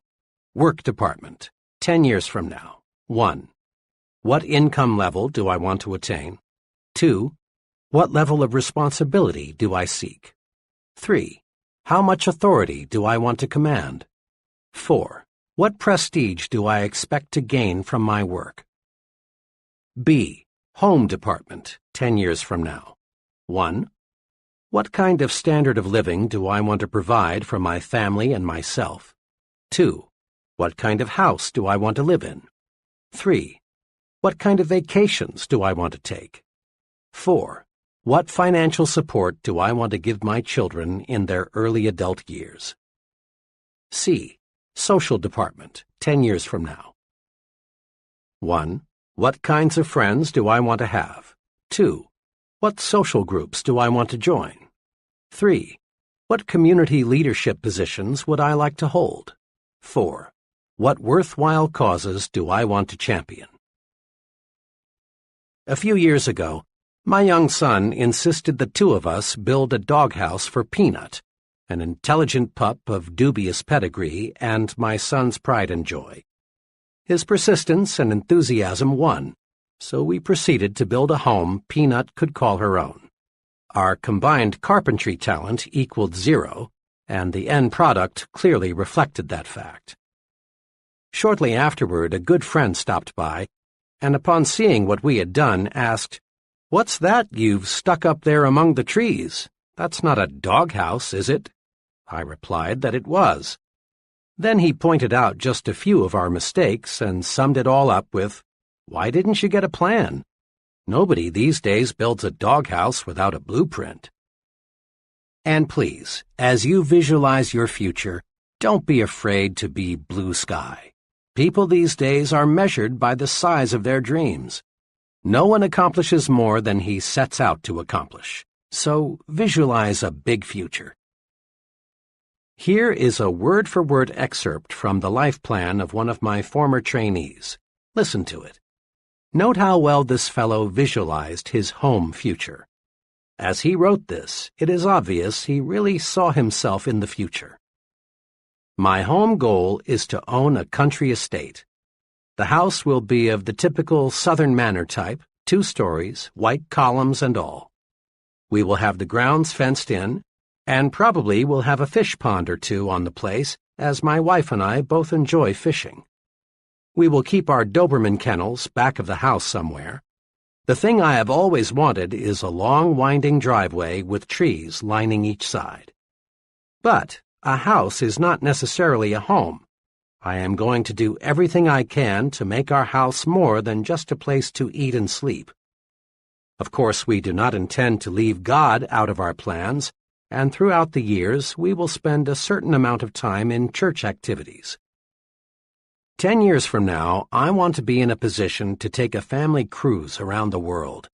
A: Work department. 10 years from now. 1. What income level do I want to attain? 2. What level of responsibility do I seek? 3. How much authority do I want to command? 4. What prestige do I expect to gain from my work? B. Home department, 10 years from now. 1. What kind of standard of living do I want to provide for my family and myself? 2. What kind of house do I want to live in? 3. What kind of vacations do I want to take? 4. What financial support do I want to give my children in their early adult years? C. Social department, 10 years from now. 1. What kinds of friends do I want to have? 2. What social groups do I want to join? 3. What community leadership positions would I like to hold? 4. What worthwhile causes do I want to champion? A few years ago, my young son insisted the 2 of us build a doghouse for Peanut, an intelligent pup of dubious pedigree and my son's pride and joy. His persistence and enthusiasm won, so we proceeded to build a home Peanut could call her own. Our combined carpentry talent equaled 0, and the end product clearly reflected that fact. Shortly afterward, a good friend stopped by, and upon seeing what we had done, asked, "What's that you've stuck up there among the trees? That's not a doghouse, is it?" I replied that it was. Then he pointed out just a few of our mistakes and summed it all up with, "Why didn't you get a plan?" Nobody these days builds a doghouse without a blueprint. And please, as you visualize your future, don't be afraid to be blue sky. People these days are measured by the size of their dreams. No one accomplishes more than he sets out to accomplish. So visualize a big future. Here is a word-for-word excerpt from the life plan of one of my former trainees. Listen to it. Note how well this fellow visualized his home future. As he wrote this, it is obvious he really saw himself in the future. My home goal is to own a country estate. The house will be of the typical Southern manor type, 2 stories, white columns and all. We will have the grounds fenced in, and probably we'll have a fish pond or 2 on the place, as my wife and I both enjoy fishing. We will keep our Doberman kennels back of the house somewhere. The thing I have always wanted is a long winding driveway with trees lining each side. But a house is not necessarily a home. I am going to do everything I can to make our house more than just a place to eat and sleep. Of course, we do not intend to leave God out of our plans, and throughout the years we will spend a certain amount of time in church activities. 10 years from now, I want to be in a position to take a family cruise around the world.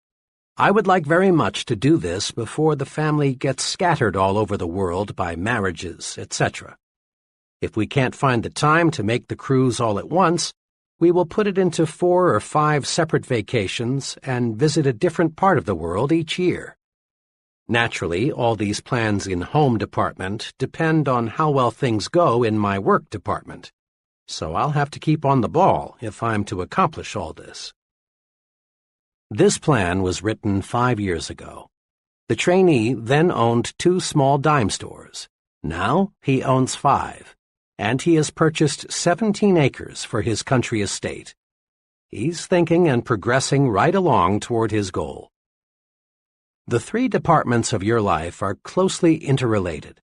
A: I would like very much to do this before the family gets scattered all over the world by marriages, etc. If we can't find the time to make the cruise all at once, we will put it into 4 or 5 separate vacations and visit a different part of the world each year. Naturally, all these plans in home department depend on how well things go in my work department, so I'll have to keep on the ball if I'm to accomplish all this. This plan was written 5 years ago. The trainee then owned 2 small dime stores. Now he owns 5, and he has purchased 17 acres for his country estate. He's thinking and progressing right along toward his goal. The 3 departments of your life are closely interrelated.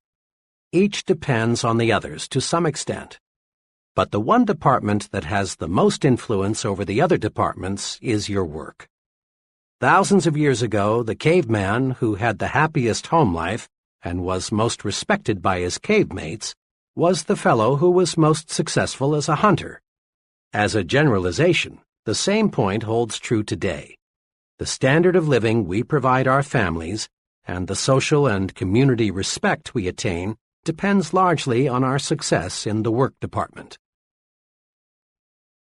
A: Each depends on the others to some extent. But the one department that has the most influence over the other departments is your work. Thousands of years ago, the caveman who had the happiest home life and was most respected by his cave mates was the fellow who was most successful as a hunter. As a generalization, the same point holds true today. The standard of living we provide our families and the social and community respect we attain depends largely on our success in the work department.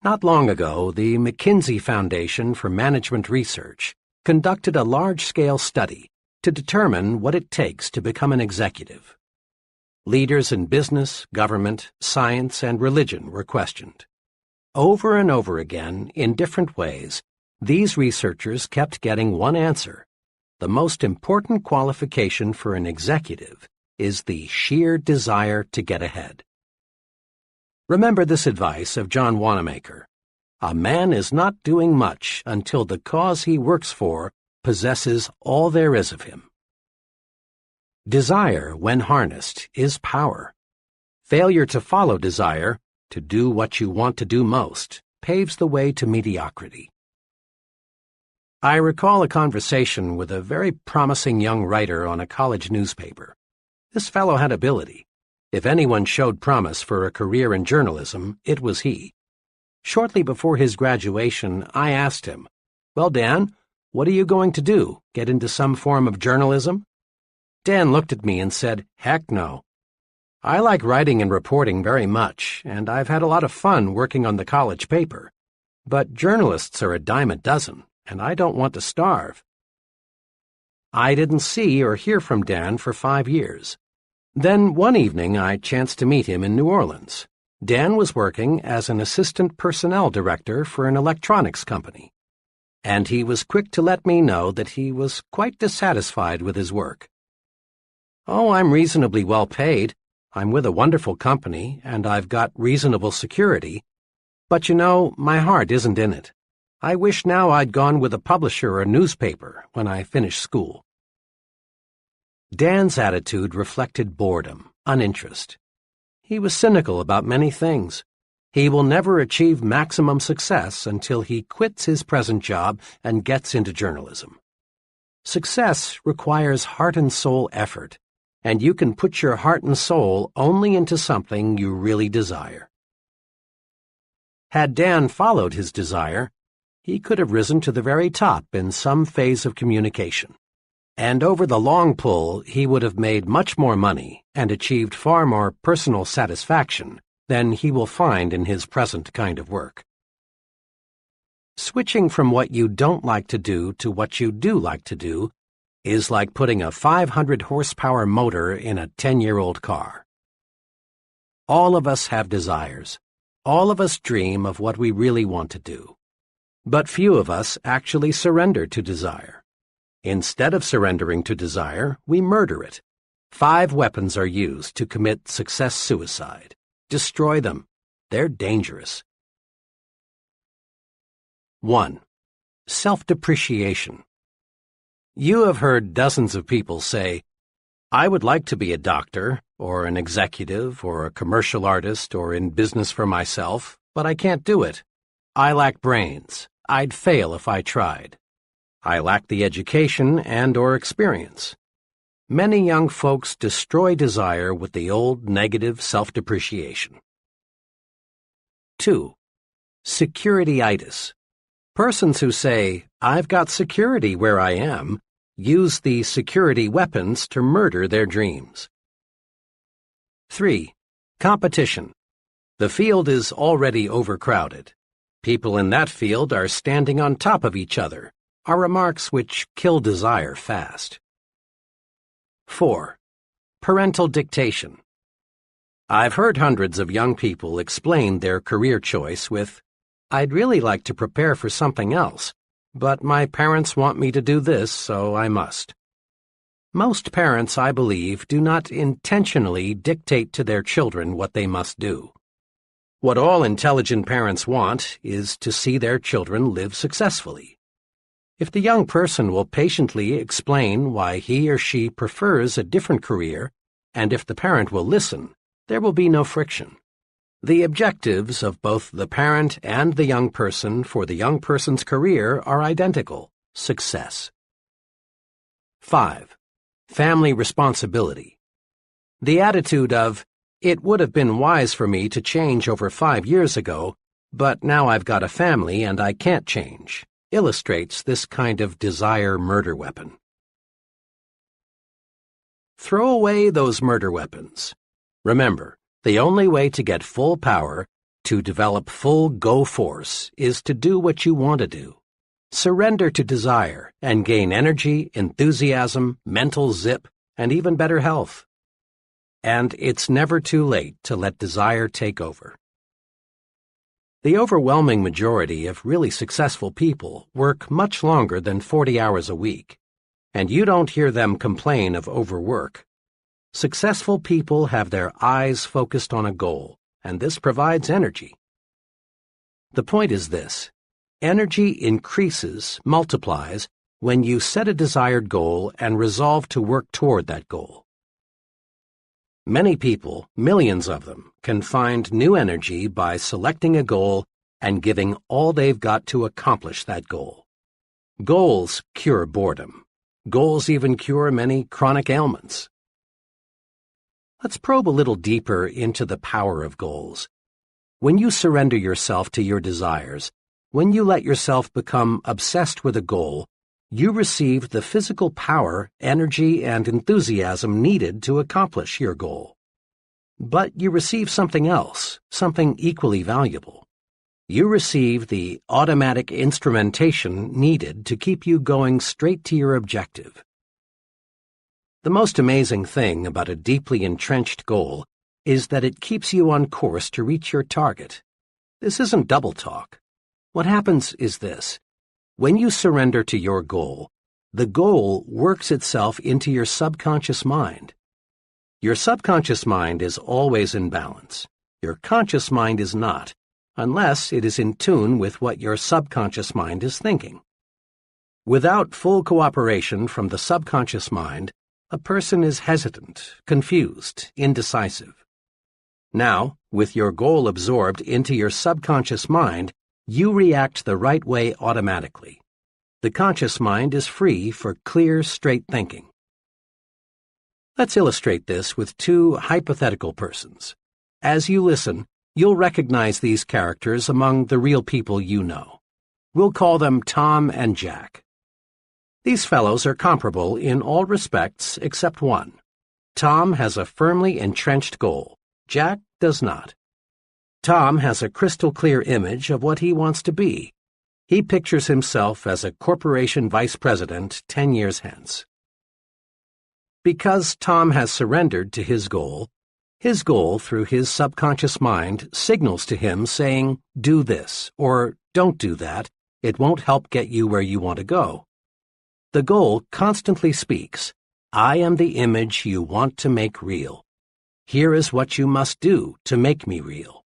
A: Not long ago, the McKinsey Foundation for Management Research conducted a large-scale study to determine what it takes to become an executive. Leaders in business, government, science, and religion were questioned. Over and over again, in different ways, these researchers kept getting one answer. The most important qualification for an executive is the sheer desire to get ahead. Remember this advice of John Wanamaker. A man is not doing much until the cause he works for possesses all there is of him. Desire, when harnessed, is power. Failure to follow desire, to do what you want to do most, paves the way to mediocrity. I recall a conversation with a very promising young writer on a college newspaper. This fellow had ability. If anyone showed promise for a career in journalism, it was he. Shortly before his graduation, I asked him, "Well, Dan, what are you going to do? Get into some form of journalism?" Dan looked at me and said, "Heck no. I like writing and reporting very much, and I've had a lot of fun working on the college paper. But journalists are a dime a dozen, and I don't want to starve." I didn't see or hear from Dan for 5 years. Then one evening I chanced to meet him in New Orleans. Dan was working as an assistant personnel director for an electronics company, and he was quick to let me know that he was quite dissatisfied with his work. "Oh, I'm reasonably well paid. I'm with a wonderful company, and I've got reasonable security. But you know, my heart isn't in it. I wish now I'd gone with a publisher or a newspaper when I finished school." Dan's attitude reflected boredom, uninterest. He was cynical about many things. He will never achieve maximum success until he quits his present job and gets into journalism. Success requires heart and soul effort, and you can put your heart and soul only into something you really desire. Had Dan followed his desire, he could have risen to the very top in some phase of communication. And over the long pull, he would have made much more money and achieved far more personal satisfaction than he will find in his present kind of work. Switching from what you don't like to do to what you do like to do is like putting a 500-horsepower motor in a 10-year-old car. All of us have desires. All of us dream of what we really want to do. But few of us actually surrender to desire. Instead of surrendering to desire, we murder it. 5 weapons are used to commit success suicide. Destroy them. They're dangerous. 1. Self-depreciation. You have heard dozens of people say, "I would like to be a doctor, or an executive, or a commercial artist, or in business for myself, but I can't do it. I lack brains. I'd fail if I tried. I lack the education and/or experience." Many young folks destroy desire with the old negative self-depreciation. 2. Security-itis. Persons who say, "I've got security where I am," use the security weapons to murder their dreams. 3. Competition. The field is already overcrowded. People in that field are standing on top of each other, are remarks which kill desire fast. 4. Parental dictation. I've heard hundreds of young people explain their career choice with, "I'd really like to prepare for something else, but my parents want me to do this, so I must." Most parents, I believe, do not intentionally dictate to their children what they must do. What all intelligent parents want is to see their children live successfully. If the young person will patiently explain why he or she prefers a different career, and if the parent will listen, there will be no friction. The objectives of both the parent and the young person for the young person's career are identical: success. 5. Family responsibility. The attitude of, "It would have been wise for me to change over 5 years ago, but now I've got a family and I can't change," illustrates this kind of desire murder weapon. Throw away those murder weapons. Remember, the only way to get full power, to develop full go force, is to do what you want to do. Surrender to desire and gain energy, enthusiasm, mental zip, and even better health. And it's never too late to let desire take over. The overwhelming majority of really successful people work much longer than 40 hours a week, and you don't hear them complain of overwork. Successful people have their eyes focused on a goal, and this provides energy. The point is this: energy increases, multiplies, when you set a desired goal and resolve to work toward that goal. Many people, millions of them, can find new energy by selecting a goal and giving all they've got to accomplish that goal. Goals cure boredom. Goals even cure many chronic ailments. Let's probe a little deeper into the power of goals. When you surrender yourself to your desires, when you let yourself become obsessed with a goal, you receive the physical power, energy, and enthusiasm needed to accomplish your goal. But you receive something else, something equally valuable. You receive the automatic instrumentation needed to keep you going straight to your objective. The most amazing thing about a deeply entrenched goal is that it keeps you on course to reach your target. This isn't double talk. What happens is this: when you surrender to your goal, the goal works itself into your subconscious mind. Your subconscious mind is always in balance. Your conscious mind is not, unless it is in tune with what your subconscious mind is thinking. Without full cooperation from the subconscious mind, a person is hesitant, confused, indecisive. Now, with your goal absorbed into your subconscious mind, you react the right way automatically. The conscious mind is free for clear, straight thinking. Let's illustrate this with two hypothetical persons. As you listen, you'll recognize these characters among the real people you know. We'll call them Tom and Jack. These fellows are comparable in all respects except one. Tom has a firmly entrenched goal. Jack does not. Tom has a crystal-clear image of what he wants to be. He pictures himself as a corporation vice president 10 years hence. Because Tom has surrendered to his goal through his subconscious mind signals to him saying, "Do this," or "Don't do that. It won't help get you where you want to go." The goal constantly speaks, "I am the image you want to make real. Here is what you must do to make me real."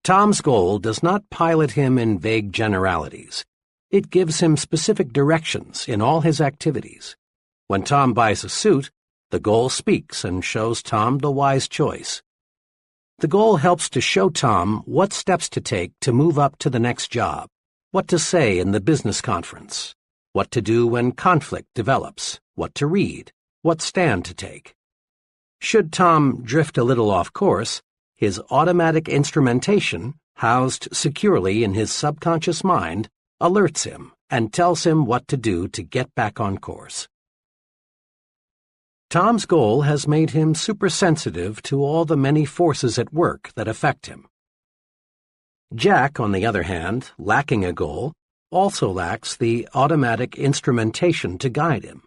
A: Tom's goal does not pilot him in vague generalities. It gives him specific directions in all his activities. When Tom buys a suit, the goal speaks and shows Tom the wise choice. The goal helps to show Tom what steps to take to move up to the next job, what to say in the business conference, what to do when conflict develops, what to read, what stand to take. Should Tom drift a little off course, his automatic instrumentation, housed securely in his subconscious mind, alerts him and tells him what to do to get back on course. Tom's goal has made him supersensitive to all the many forces at work that affect him. Jack, on the other hand, lacking a goal, also lacks the automatic instrumentation to guide him.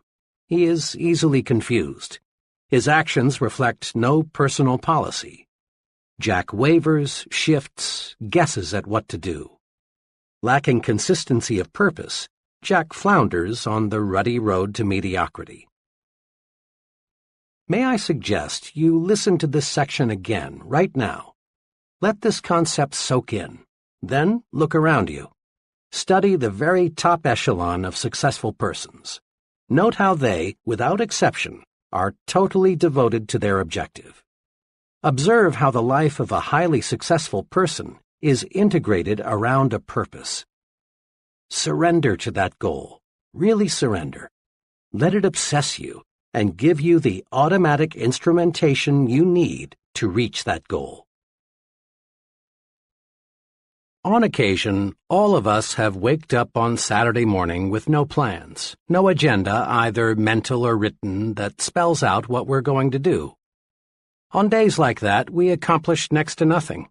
A: He is easily confused. His actions reflect no personal policy. Jack wavers, shifts, guesses at what to do. Lacking consistency of purpose, Jack flounders on the ruddy road to mediocrity. May I suggest you listen to this section again, right now. Let this concept soak in. Then look around you. Study the very top echelon of successful persons. Note how they, without exception, are totally devoted to their objective. Observe how the life of a highly successful person is integrated around a purpose. Surrender to that goal. Really surrender. Let it obsess you and give you the automatic instrumentation you need to reach that goal. On occasion, all of us have waked up on Saturday morning with no plans, no agenda, either mental or written, that spells out what we're going to do. On days like that, we accomplish next to nothing.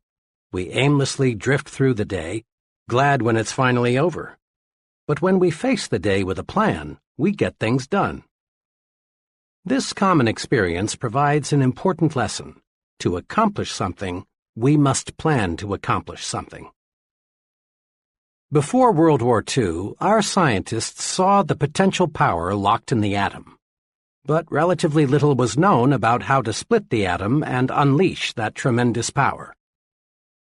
A: We aimlessly drift through the day, glad when it's finally over. But when we face the day with a plan, we get things done. This common experience provides an important lesson. To accomplish something, we must plan to accomplish something. Before World War II, our scientists saw the potential power locked in the atom. But relatively little was known about how to split the atom and unleash that tremendous power.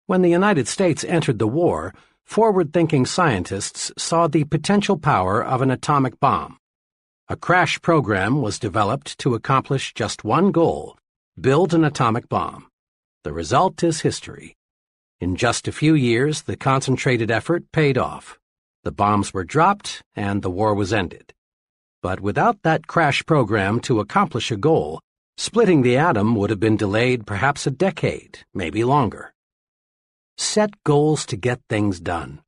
A: When the United States entered the war, forward-thinking scientists saw the potential power of an atomic bomb. A crash program was developed to accomplish just one goal: build an atomic bomb. The result is history. In just a few years, the concentrated effort paid off. The bombs were dropped, and the war was ended. But without that crash program to accomplish a goal, splitting the atom would have been delayed perhaps a decade, maybe longer. Set goals to get things done.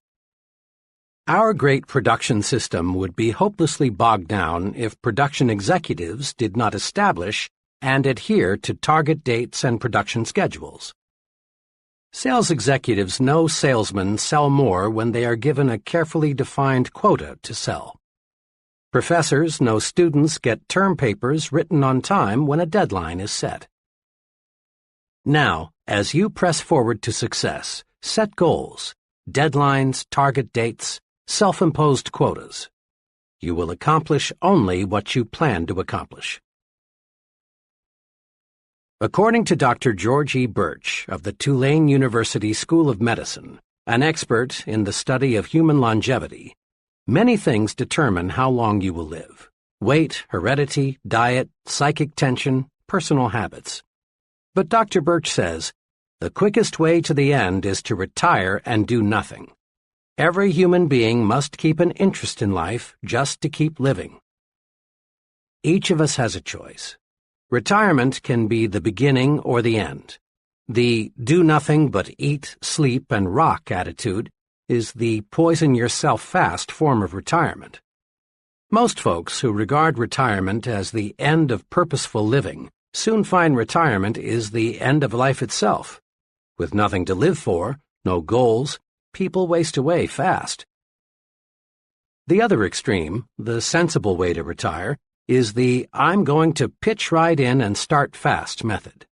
A: Our great production system would be hopelessly bogged down if production executives did not establish and adhere to target dates and production schedules. Sales executives know salesmen sell more when they are given a carefully defined quota to sell. Professors know students get term papers written on time when a deadline is set. Now, as you press forward to success, set goals, deadlines, target dates, self-imposed quotas. You will accomplish only what you plan to accomplish. According to Dr. George E. Birch of the Tulane University School of Medicine, an expert in the study of human longevity, many things determine how long you will live: weight, heredity, diet, psychic tension, personal habits. But Dr. Birch says, the quickest way to the end is to retire and do nothing. Every human being must keep an interest in life just to keep living. Each of us has a choice. Retirement can be the beginning or the end. The do nothing but eat, sleep, and rock attitude is the poison yourself fast form of retirement. Most folks who regard retirement as the end of purposeful living soon find retirement is the end of life itself. With nothing to live for, no goals, people waste away fast. The other extreme, the sensible way to retire, is the I'm going to pitch right in and start fast method.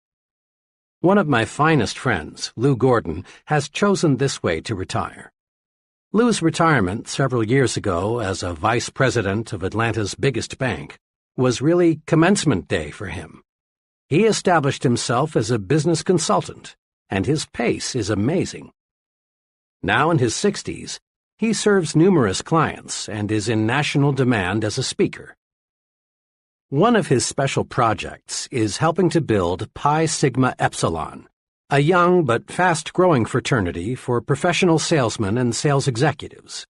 A: One of my finest friends, Lou Gordon, has chosen this way to retire. Lou's retirement several years ago as a vice president of Atlanta's biggest bank was really commencement day for him. He established himself as a business consultant, and his pace is amazing. Now in his 60s, he serves numerous clients and is in national demand as a speaker. One of his special projects is helping to build Pi Sigma Epsilon, a young but fast-growing fraternity for professional salesmen and sales executives.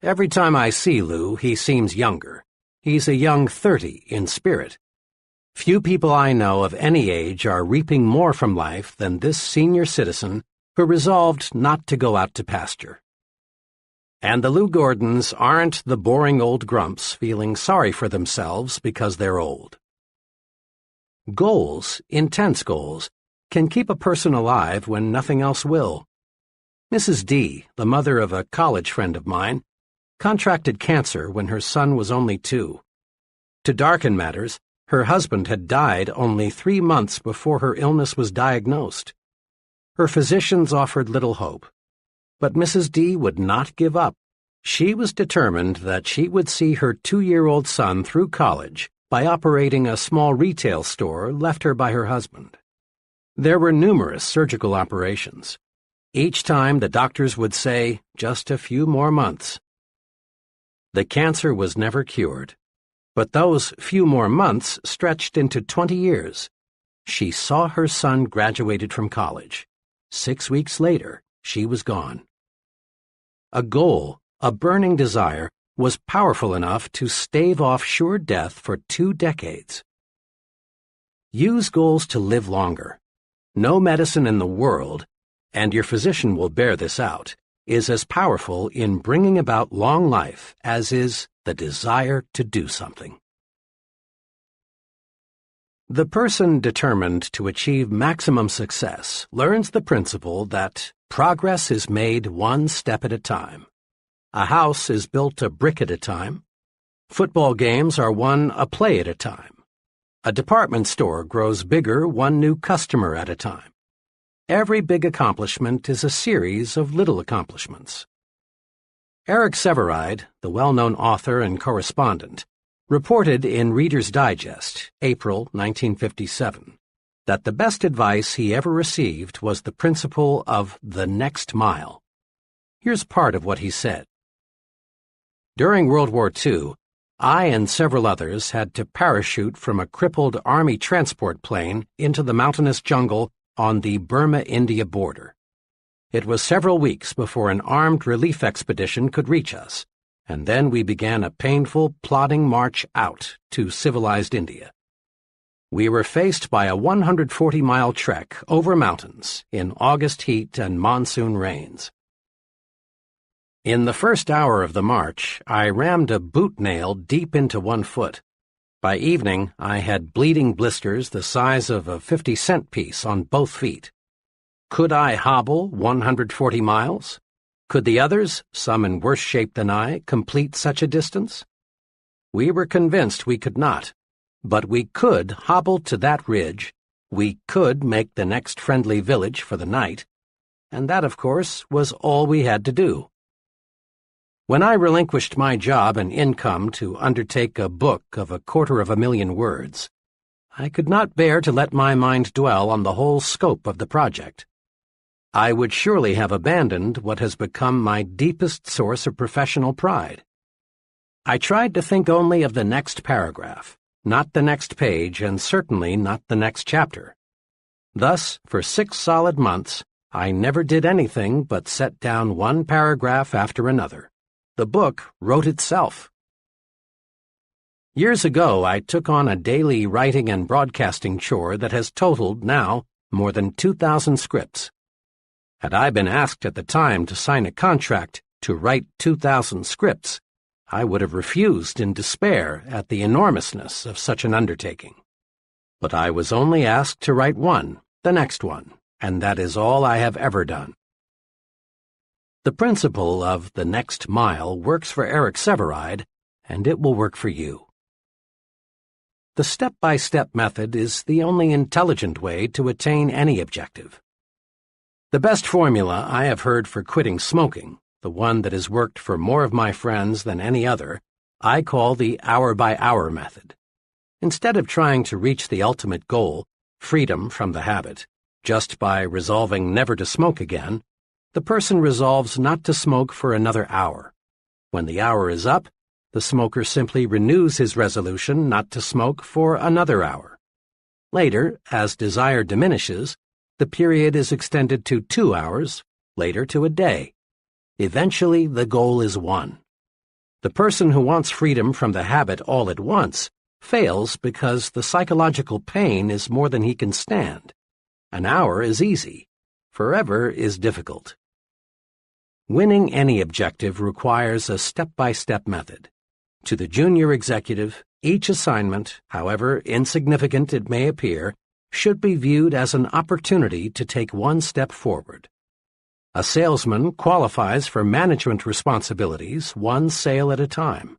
A: Every time I see Lou, he seems younger. He's a young 30 in spirit. Few people I know of any age are reaping more from life than this senior citizen who resolved not to go out to pasture. And the Lou Gordons aren't the boring old grumps feeling sorry for themselves because they're old. Goals, intense goals, can keep a person alive when nothing else will. Mrs. D, the mother of a college friend of mine, contracted cancer when her son was only 2. To darken matters, her husband had died only 3 months before her illness was diagnosed. Her physicians offered little hope. But Mrs. D would not give up. She was determined that she would see her 2-year-old son through college by operating a small retail store left her by her husband. There were numerous surgical operations. Each time the doctors would say, just a few more months. The cancer was never cured, but those few more months stretched into 20 years. She saw her son graduated from college. 6 weeks later, she was gone. A goal, a burning desire, was powerful enough to stave off sure death for 2 decades. Use goals to live longer. No medicine in the world, and your physician will bear this out, is as powerful in bringing about long life as is the desire to do something. The person determined to achieve maximum success learns the principle that progress is made one step at a time. A house is built a brick at a time. Football games are won a play at a time. A department store grows bigger one new customer at a time. Every big accomplishment is a series of little accomplishments. Eric Sevareid, the well-known author and correspondent, reported in Reader's Digest, April 1957, that the best advice he ever received was the principle of the next mile. Here's part of what he said. During World War II, I and several others had to parachute from a crippled Army transport plane into the mountainous jungle on the Burma-India border. It was several weeks before an armed relief expedition could reach us, and then we began a painful, plodding march out to civilized India. We were faced by a 140-mile trek over mountains in August heat and monsoon rains. In the first hour of the march, I rammed a boot nail deep into one foot. By evening, I had bleeding blisters the size of a 50-cent piece on both feet. Could I hobble 140 miles? Could the others, some in worse shape than I, complete such a distance? We were convinced we could not, but we could hobble to that ridge, we could make the next friendly village for the night, and that, of course, was all we had to do. When I relinquished my job and income to undertake a book of 250,000 words, I could not bear to let my mind dwell on the whole scope of the project. I would surely have abandoned what has become my deepest source of professional pride. I tried to think only of the next paragraph, not the next page, and certainly not the next chapter. Thus, for 6 solid months, I never did anything but set down one paragraph after another. The book wrote itself. Years ago, I took on a daily writing and broadcasting chore that has totaled, now, more than 2,000 scripts. Had I been asked at the time to sign a contract to write 2,000 scripts, I would have refused in despair at the enormousness of such an undertaking. But I was only asked to write one, the next one, and that is all I have ever done. The principle of the next mile works for Eric Sevareid, and it will work for you. The step-by-step method is the only intelligent way to attain any objective. The best formula I have heard for quitting smoking, the one that has worked for more of my friends than any other, I call the hour-by-hour method. Instead of trying to reach the ultimate goal, freedom from the habit, just by resolving never to smoke again, the person resolves not to smoke for another hour. When the hour is up, the smoker simply renews his resolution not to smoke for another hour. Later, as desire diminishes, the period is extended to 2 hours, later to a day. Eventually, the goal is won. The person who wants freedom from the habit all at once fails because the psychological pain is more than he can stand. An hour is easy. Forever is difficult. Winning any objective requires a step-by-step method. To the junior executive, each assignment, however insignificant it may appear, should be viewed as an opportunity to take one step forward. A salesman qualifies for management responsibilities one sale at a time.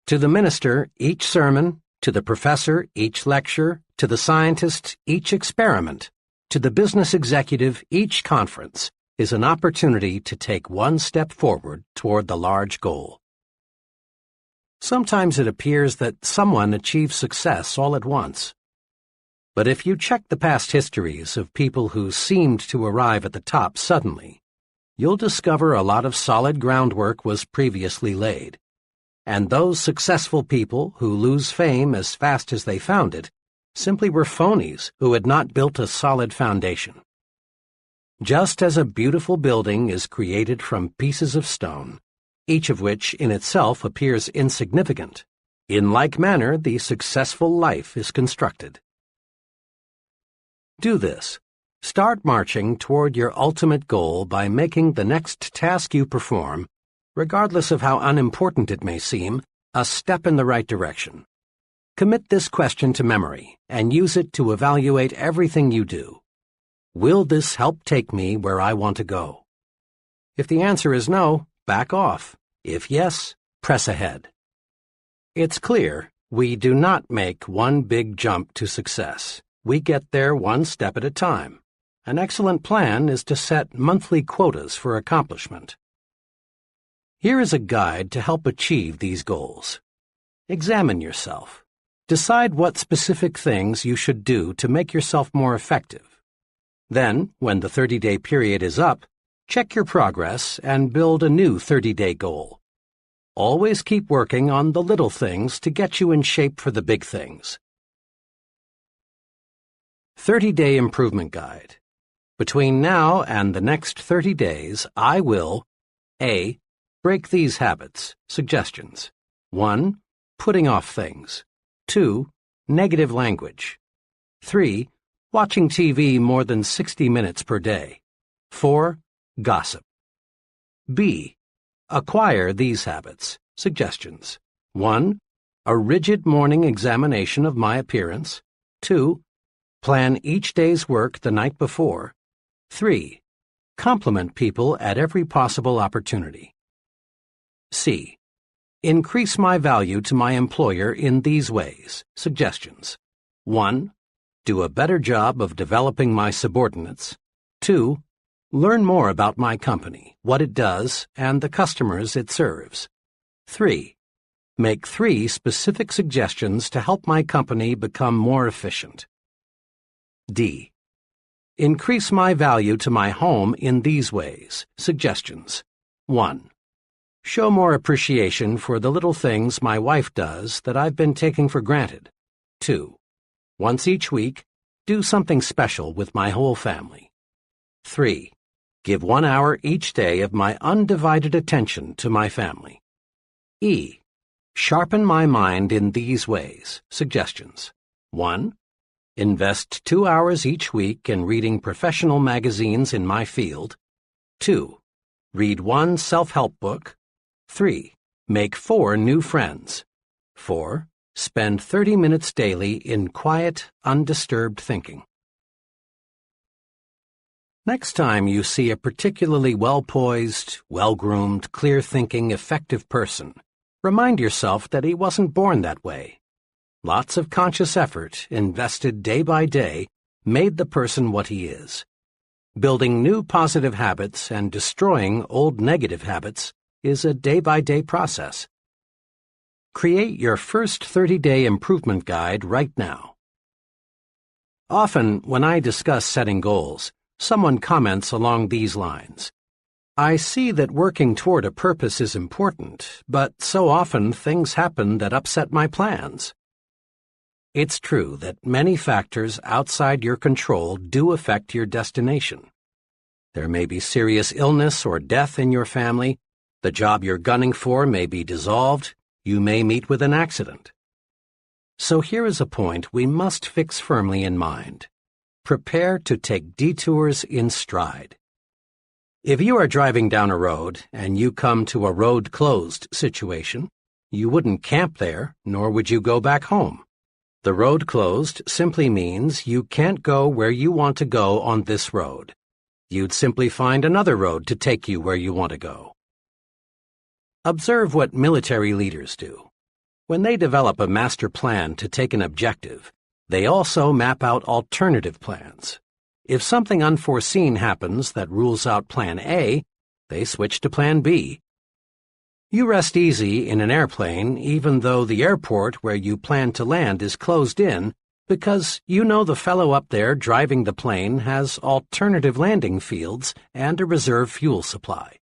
A: To the minister, each sermon; to the professor, each lecture; to the scientist, each experiment; to the business executive, each conference is an opportunity to take one step forward toward the large goal. Sometimes it appears that someone achieves success all at once. But if you check the past histories of people who seemed to arrive at the top suddenly, you'll discover a lot of solid groundwork was previously laid. And those successful people who lose fame as fast as they found it simply were phonies who had not built a solid foundation. Just as a beautiful building is created from pieces of stone, each of which in itself appears insignificant, in like manner the successful life is constructed. Do this. Start marching toward your ultimate goal by making the next task you perform, regardless of how unimportant it may seem, a step in the right direction. Commit this question to memory and use it to evaluate everything you do. Will this help take me where I want to go? If the answer is no, back off. If yes, press ahead. It's clear we do not make one big jump to success. We get there one step at a time. An excellent plan is to set monthly quotas for accomplishment. Here is a guide to help achieve these goals. Examine yourself. Decide what specific things you should do to make yourself more effective. Then, when the 30-day period is up, check your progress and build a new 30-day goal. Always keep working on the little things to get you in shape for the big things. 30-Day Improvement Guide. Between now and the next 30 days, I will A. Break these habits. Suggestions. 1. Putting off things. 2. Negative language. 3. Watching TV more than 60 minutes per day. 4. Gossip. B. Acquire these habits. Suggestions. 1. A rigid morning examination of my appearance. 2. Plan each day's work the night before. 3. Compliment people at every possible opportunity. C. Increase my value to my employer in these ways. Suggestions. 1. Do a better job of developing my subordinates. 2. Learn more about my company, what it does, and the customers it serves. 3. Make 3 specific suggestions to help my company become more efficient. D. Increase my value to my home in these ways. Suggestions. 1. Show more appreciation for the little things my wife does that I've been taking for granted. 2. Once each week, Do something special with my whole family. 3. Give 1 hour each day of my undivided attention to my family. E. Sharpen my mind in these ways. Suggestions. 1. Invest 2 hours each week in reading professional magazines in my field. 2. Read 1 self-help book. 3. Make 4 new friends. 4. Spend 30 minutes daily in quiet, undisturbed thinking. Next time you see a particularly well-poised, well-groomed, clear-thinking, effective person, remind yourself that he wasn't born that way. Lots of conscious effort, invested day by day, made the person what he is. Building new positive habits and destroying old negative habits is a day-by-day process. Create your first 30-day improvement guide right now. Often, when I discuss setting goals, someone comments along these lines. I see that working toward a purpose is important, but so often things happen that upset my plans. It's true that many factors outside your control do affect your destination. There may be serious illness or death in your family, the job you're gunning for may be dissolved, you may meet with an accident. So here is a point we must fix firmly in mind. Prepare to take detours in stride. If you are driving down a road and you come to a road closed situation, you wouldn't camp there, nor would you go back home. The road closed simply means you can't go where you want to go on this road. You'd simply find another road to take you where you want to go. Observe what military leaders do. When they develop a master plan to take an objective, they also map out alternative plans. If something unforeseen happens that rules out Plan A, they switch to Plan B. You rest easy in an airplane even though the airport where you plan to land is closed in because you know the fellow up there driving the plane has alternative landing fields and a reserve fuel supply.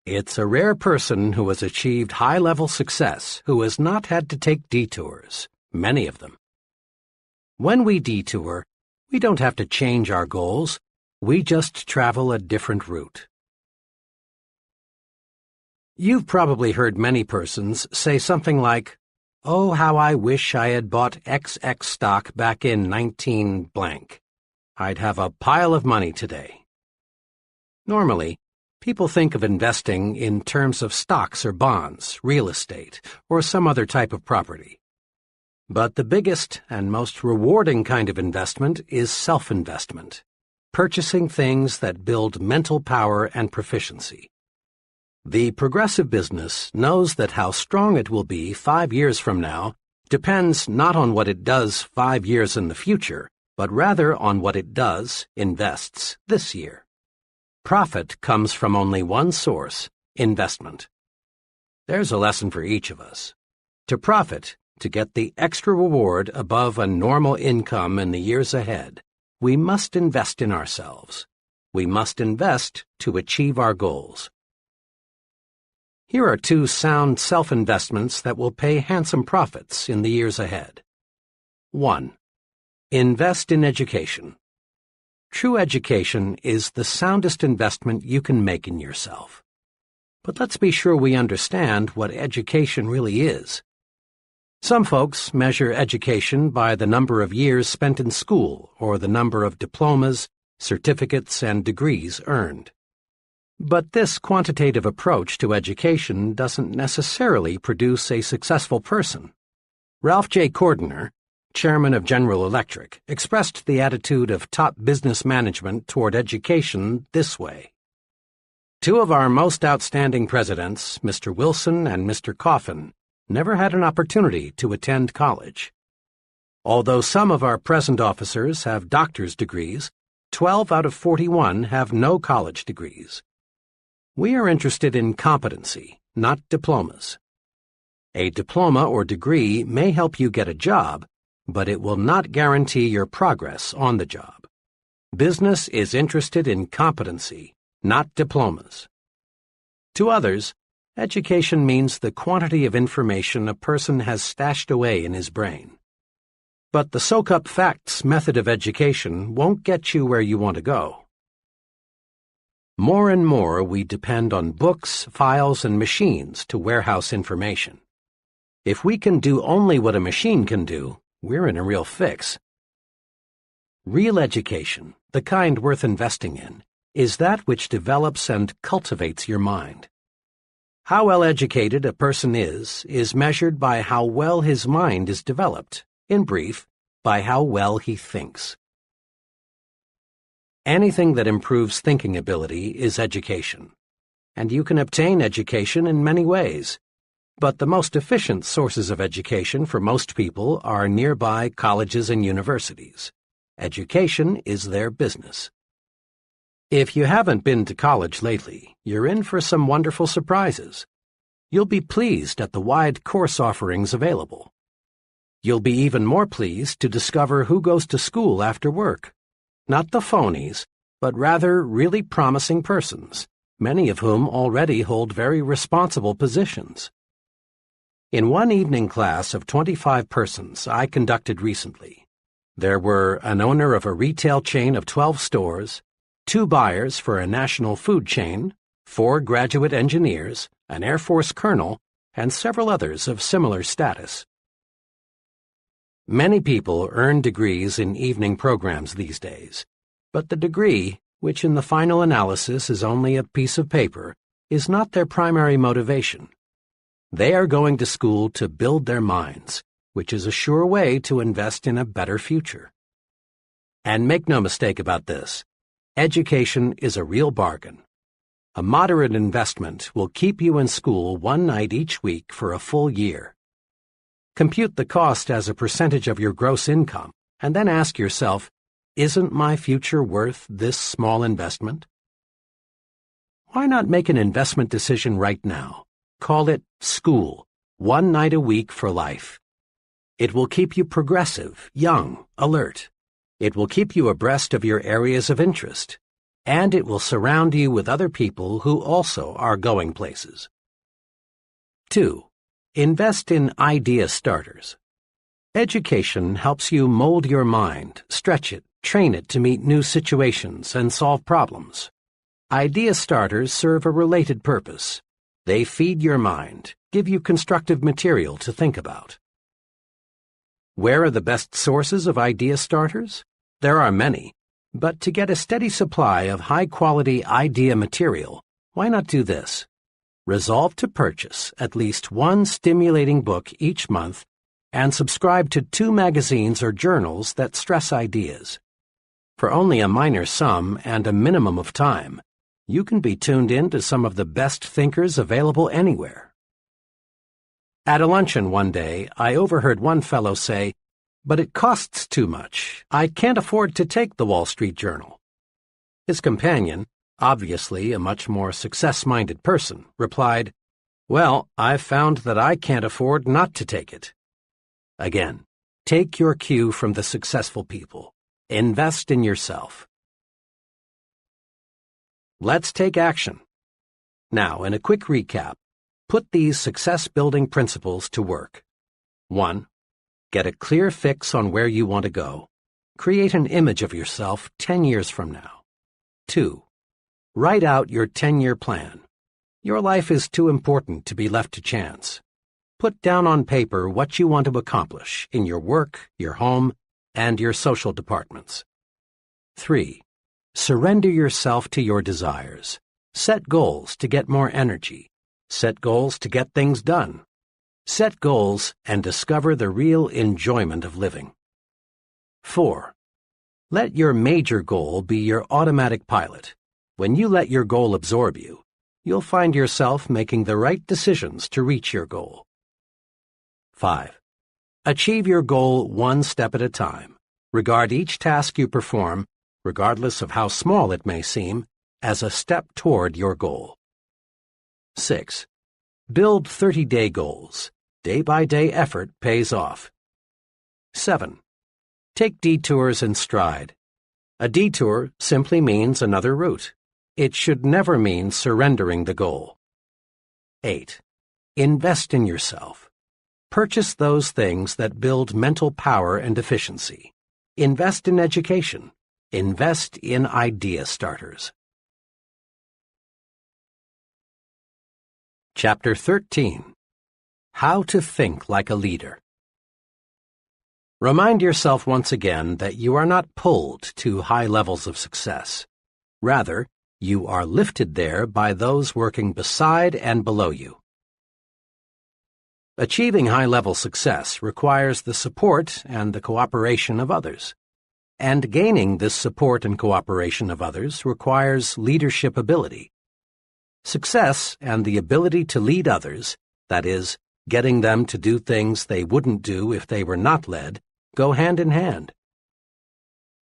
A: It's a rare person who has achieved high-level success who has not had to take detours, many of them. When we detour, we don't have to change our goals, we just travel a different route. You've probably heard many persons say something like, "Oh, how I wish I had bought XX stock back in 19 blank. I'd have a pile of money today." Normally, people think of investing in terms of stocks or bonds, real estate, or some other type of property. But the biggest and most rewarding kind of investment is self-investment, purchasing things that build mental power and proficiency. The progressive business knows that how strong it will be 5 years from now depends not on what it does 5 years in the future, but rather on what it does, invests, this year. Profit comes from only one source, investment. There's a lesson for each of us. To profit, to get the extra reward above a normal income in the years ahead, we must invest in ourselves. We must invest to achieve our goals. Here are 2 sound self-investments that will pay handsome profits in the years ahead. 1. Invest in education. True education is the soundest investment you can make in yourself. But let's be sure we understand what education really is. Some folks measure education by the number of years spent in school or the number of diplomas, certificates, and degrees earned. But this quantitative approach to education doesn't necessarily produce a successful person. Ralph J. Cordiner, chairman of General Electric, expressed the attitude of top business management toward education this way. 2 of our most outstanding presidents, Mr. Wilson and Mr. Coffin, never had an opportunity to attend college. Although some of our present officers have doctor's degrees, 12 out of 41 have no college degrees. We are interested in competency, not diplomas. A diploma or degree may help you get a job, but it will not guarantee your progress on the job. Business is interested in competency, not diplomas. To others, education means the quantity of information a person has stashed away in his brain. But the soak-up facts method of education won't get you where you want to go. More and more we depend on books, files, and machines to warehouse information. If we can do only what a machine can do, we're in a real fix. Real education, the kind worth investing in, is that which develops and cultivates your mind. How well educated a person is measured by how well his mind is developed, in brief, by how well he thinks. Anything that improves thinking ability is education, and you can obtain education in many ways. But the most efficient sources of education for most people are nearby colleges and universities. Education is their business. If you haven't been to college lately, you're in for some wonderful surprises. You'll be pleased at the wide course offerings available. You'll be even more pleased to discover who goes to school after work. Not the phonies, but rather really promising persons, many of whom already hold very responsible positions. In one evening class of 25 persons I conducted recently, there were an owner of a retail chain of 12 stores, 2 buyers for a national food chain, 4 graduate engineers, an Air Force colonel, and several others of similar status. Many people earn degrees in evening programs these days, but the degree, which in the final analysis is only a piece of paper, is not their primary motivation. They are going to school to build their minds, which is a sure way to invest in a better future. And make no mistake about this, education is a real bargain. A moderate investment will keep you in school one night each week for a full year. Compute the cost as a percentage of your gross income, and then ask yourself, isn't my future worth this small investment? Why not make an investment decision right now? Call it school, one night a week for life. It will keep you progressive, young, alert. It will keep you abreast of your areas of interest, and it will surround you with other people who also are going places. 2. Invest in idea starters. Education helps you mold your mind, stretch it, train it to meet new situations and solve problems. Idea starters serve a related purpose. They feed your mind, give you constructive material to think about. Where are the best sources of idea starters? There are many, but to get a steady supply of high-quality idea material, why not do this? Resolve to purchase at least one stimulating book each month and subscribe to 2 magazines or journals that stress ideas. For only a minor sum and a minimum of time, you can be tuned in to some of the best thinkers available anywhere. At a luncheon one day, I overheard one fellow say, "But it costs too much. I can't afford to take the Wall Street Journal." His companion, obviously a much more success-minded person, replied, "Well, I've found that I can't afford not to take it." Again, take your cue from the successful people. Invest in yourself. Let's take action. Now, in a quick recap, put these success-building principles to work. 1. Get a clear fix on where you want to go. Create an image of yourself 10 years from now. 2. Write out your 10-year plan. Your life is too important to be left to chance. Put down on paper what you want to accomplish in your work, your home, and your social departments. 3. Surrender yourself to your desires. Set goals to get more energy. Set goals to get things done. Set goals and discover the real enjoyment of living. 4. Let your major goal be your automatic pilot. When you let your goal absorb you, you'll find yourself making the right decisions to reach your goal. 5. Achieve your goal one step at a time. Regard each task you perform, regardless of how small it may seem, as a step toward your goal. 6. Build 30-day goals. Day-by-day effort pays off. 7. Take detours in stride. A detour simply means another route. It should never mean surrendering the goal. 8. Invest in yourself. Purchase those things that build mental power and efficiency. Invest in education. Invest in idea starters. Chapter 13. How to Think Like a Leader. Remind yourself once again that you are not pulled to high levels of success. Rather, you are lifted there by those working beside and below you. Achieving high-level success requires the support and the cooperation of others. And gaining this support and cooperation of others requires leadership ability. Success and the ability to lead others, that is, getting them to do things they wouldn't do if they were not led, go hand in hand.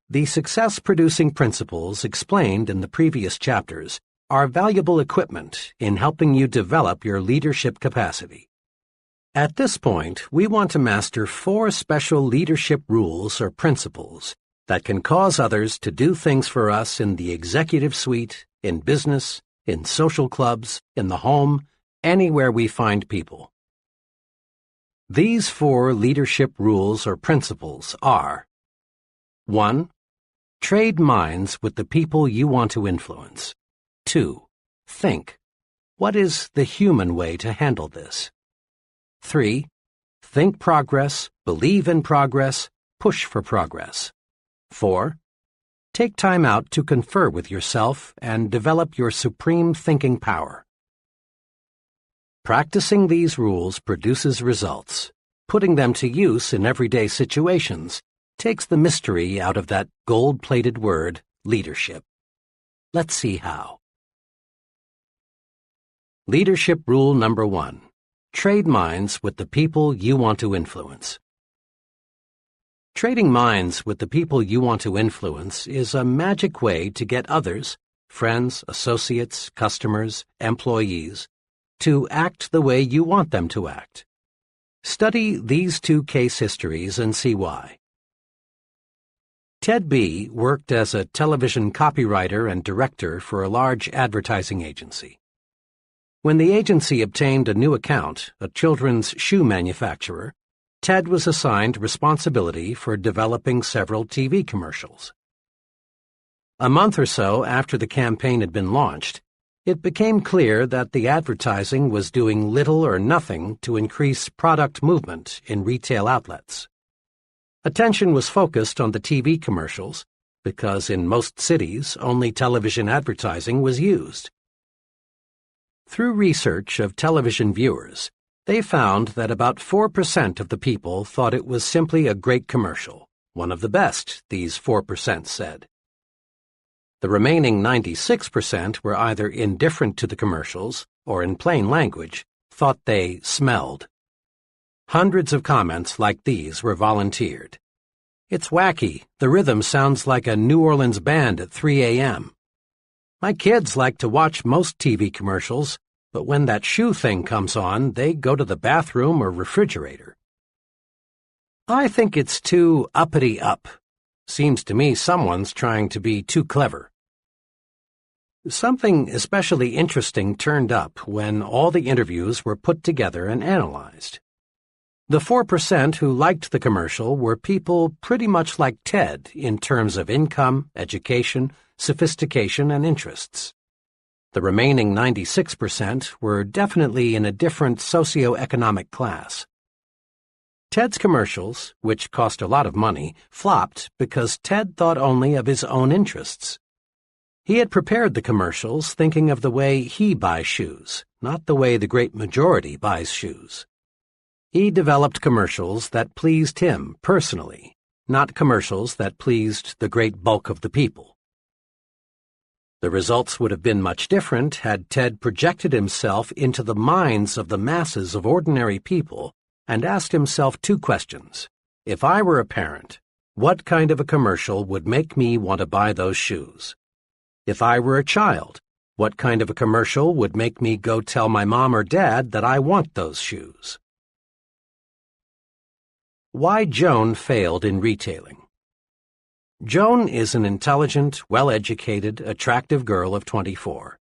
A: The success-producing principles explained in the previous chapters are valuable equipment in helping you develop your leadership capacity. At this point, we want to master 4 special leadership rules or principles that can cause others to do things for us in the executive suite, in business, in social clubs, in the home, anywhere we find people. These 4 leadership rules or principles are: 1. Trade minds with the people you want to influence. 2. Think. What is the human way to handle this? 3. Think progress, believe in progress, push for progress. 4. Take time out to confer with yourself and develop your supreme thinking power. Practicing these rules produces results. Putting them to use in everyday situations takes the mystery out of that gold-plated word, leadership. Let's see how. Leadership rule number 1. Trade minds with the people you want to influence. Trading minds with the people you want to influence is a magic way to get others, friends, associates, customers, employees, to act the way you want them to act. Study these 2 case histories and see why. Ted B. worked as a television copywriter and director for a large advertising agency. When the agency obtained a new account, a children's shoe manufacturer, Ted was assigned responsibility for developing several TV commercials. A month or so after the campaign had been launched, it became clear that the advertising was doing little or nothing to increase product movement in retail outlets. Attention was focused on the TV commercials because in most cities only television advertising was used. Through research of television viewers, they found that about 4% of the people thought it was simply a great commercial, one of the best, these 4% said. The remaining 96% were either indifferent to the commercials or, in plain language, thought they smelled. Hundreds of comments like these were volunteered. It's wacky. The rhythm sounds like a New Orleans band at 3 a.m. My kids like to watch most TV commercials, but when that shoe thing comes on, they go to the bathroom or refrigerator. I think it's too uppity up. Seems to me someone's trying to be too clever. Something especially interesting turned up when all the interviews were put together and analyzed. The 4% who liked the commercial were people pretty much like Ted in terms of income, education, sophistication, and interests. The remaining 96% were definitely in a different socioeconomic class. Ted's commercials, which cost a lot of money, flopped because Ted thought only of his own interests. He had prepared the commercials thinking of the way he buys shoes, not the way the great majority buys shoes. He developed commercials that pleased him personally, not commercials that pleased the great bulk of the people. The results would have been much different had Ted projected himself into the minds of the masses of ordinary people and asked himself 2 questions. If I were a parent, what kind of a commercial would make me want to buy those shoes? If I were a child, what kind of a commercial would make me go tell my mom or dad that I want those shoes? Why Joan failed in retailing. Joan is an intelligent, well-educated, attractive girl of 24.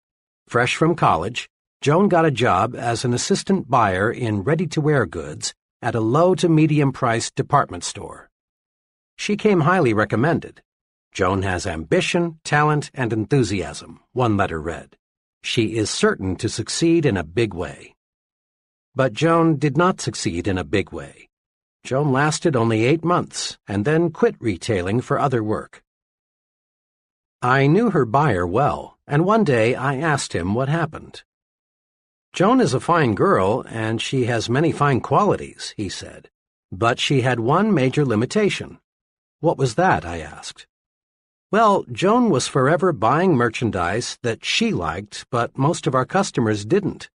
A: Fresh from college, Joan got a job as an assistant buyer in ready-to-wear goods at a low to medium-priced department store. She came highly recommended. Joan has ambition, talent, and enthusiasm, one letter read. She is certain to succeed in a big way. But Joan did not succeed in a big way. Joan lasted only 8 months and then quit retailing for other work. I knew her buyer well, and one day I asked him what happened. "Joan is a fine girl, and she has many fine qualities," he said. "But she had one major limitation." "What was that?" I asked. "Well, Joan was forever buying merchandise that she liked, but most of our customers didn't.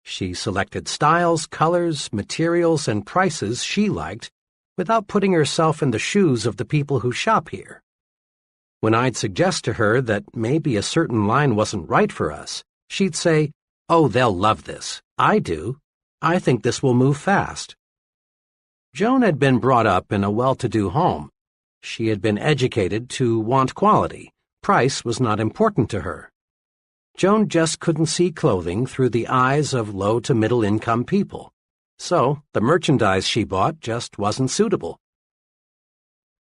A: She selected styles, colors, materials, and prices she liked without putting herself in the shoes of the people who shop here. When I'd suggest to her that maybe a certain line wasn't right for us, she'd say, 'Oh, they'll love this. I do. I think this will move fast.'" Joan had been brought up in a well-to-do home. She had been educated to want quality. Price was not important to her. Joan just couldn't see clothing through the eyes of low to middle-income people. So the merchandise she bought just wasn't suitable.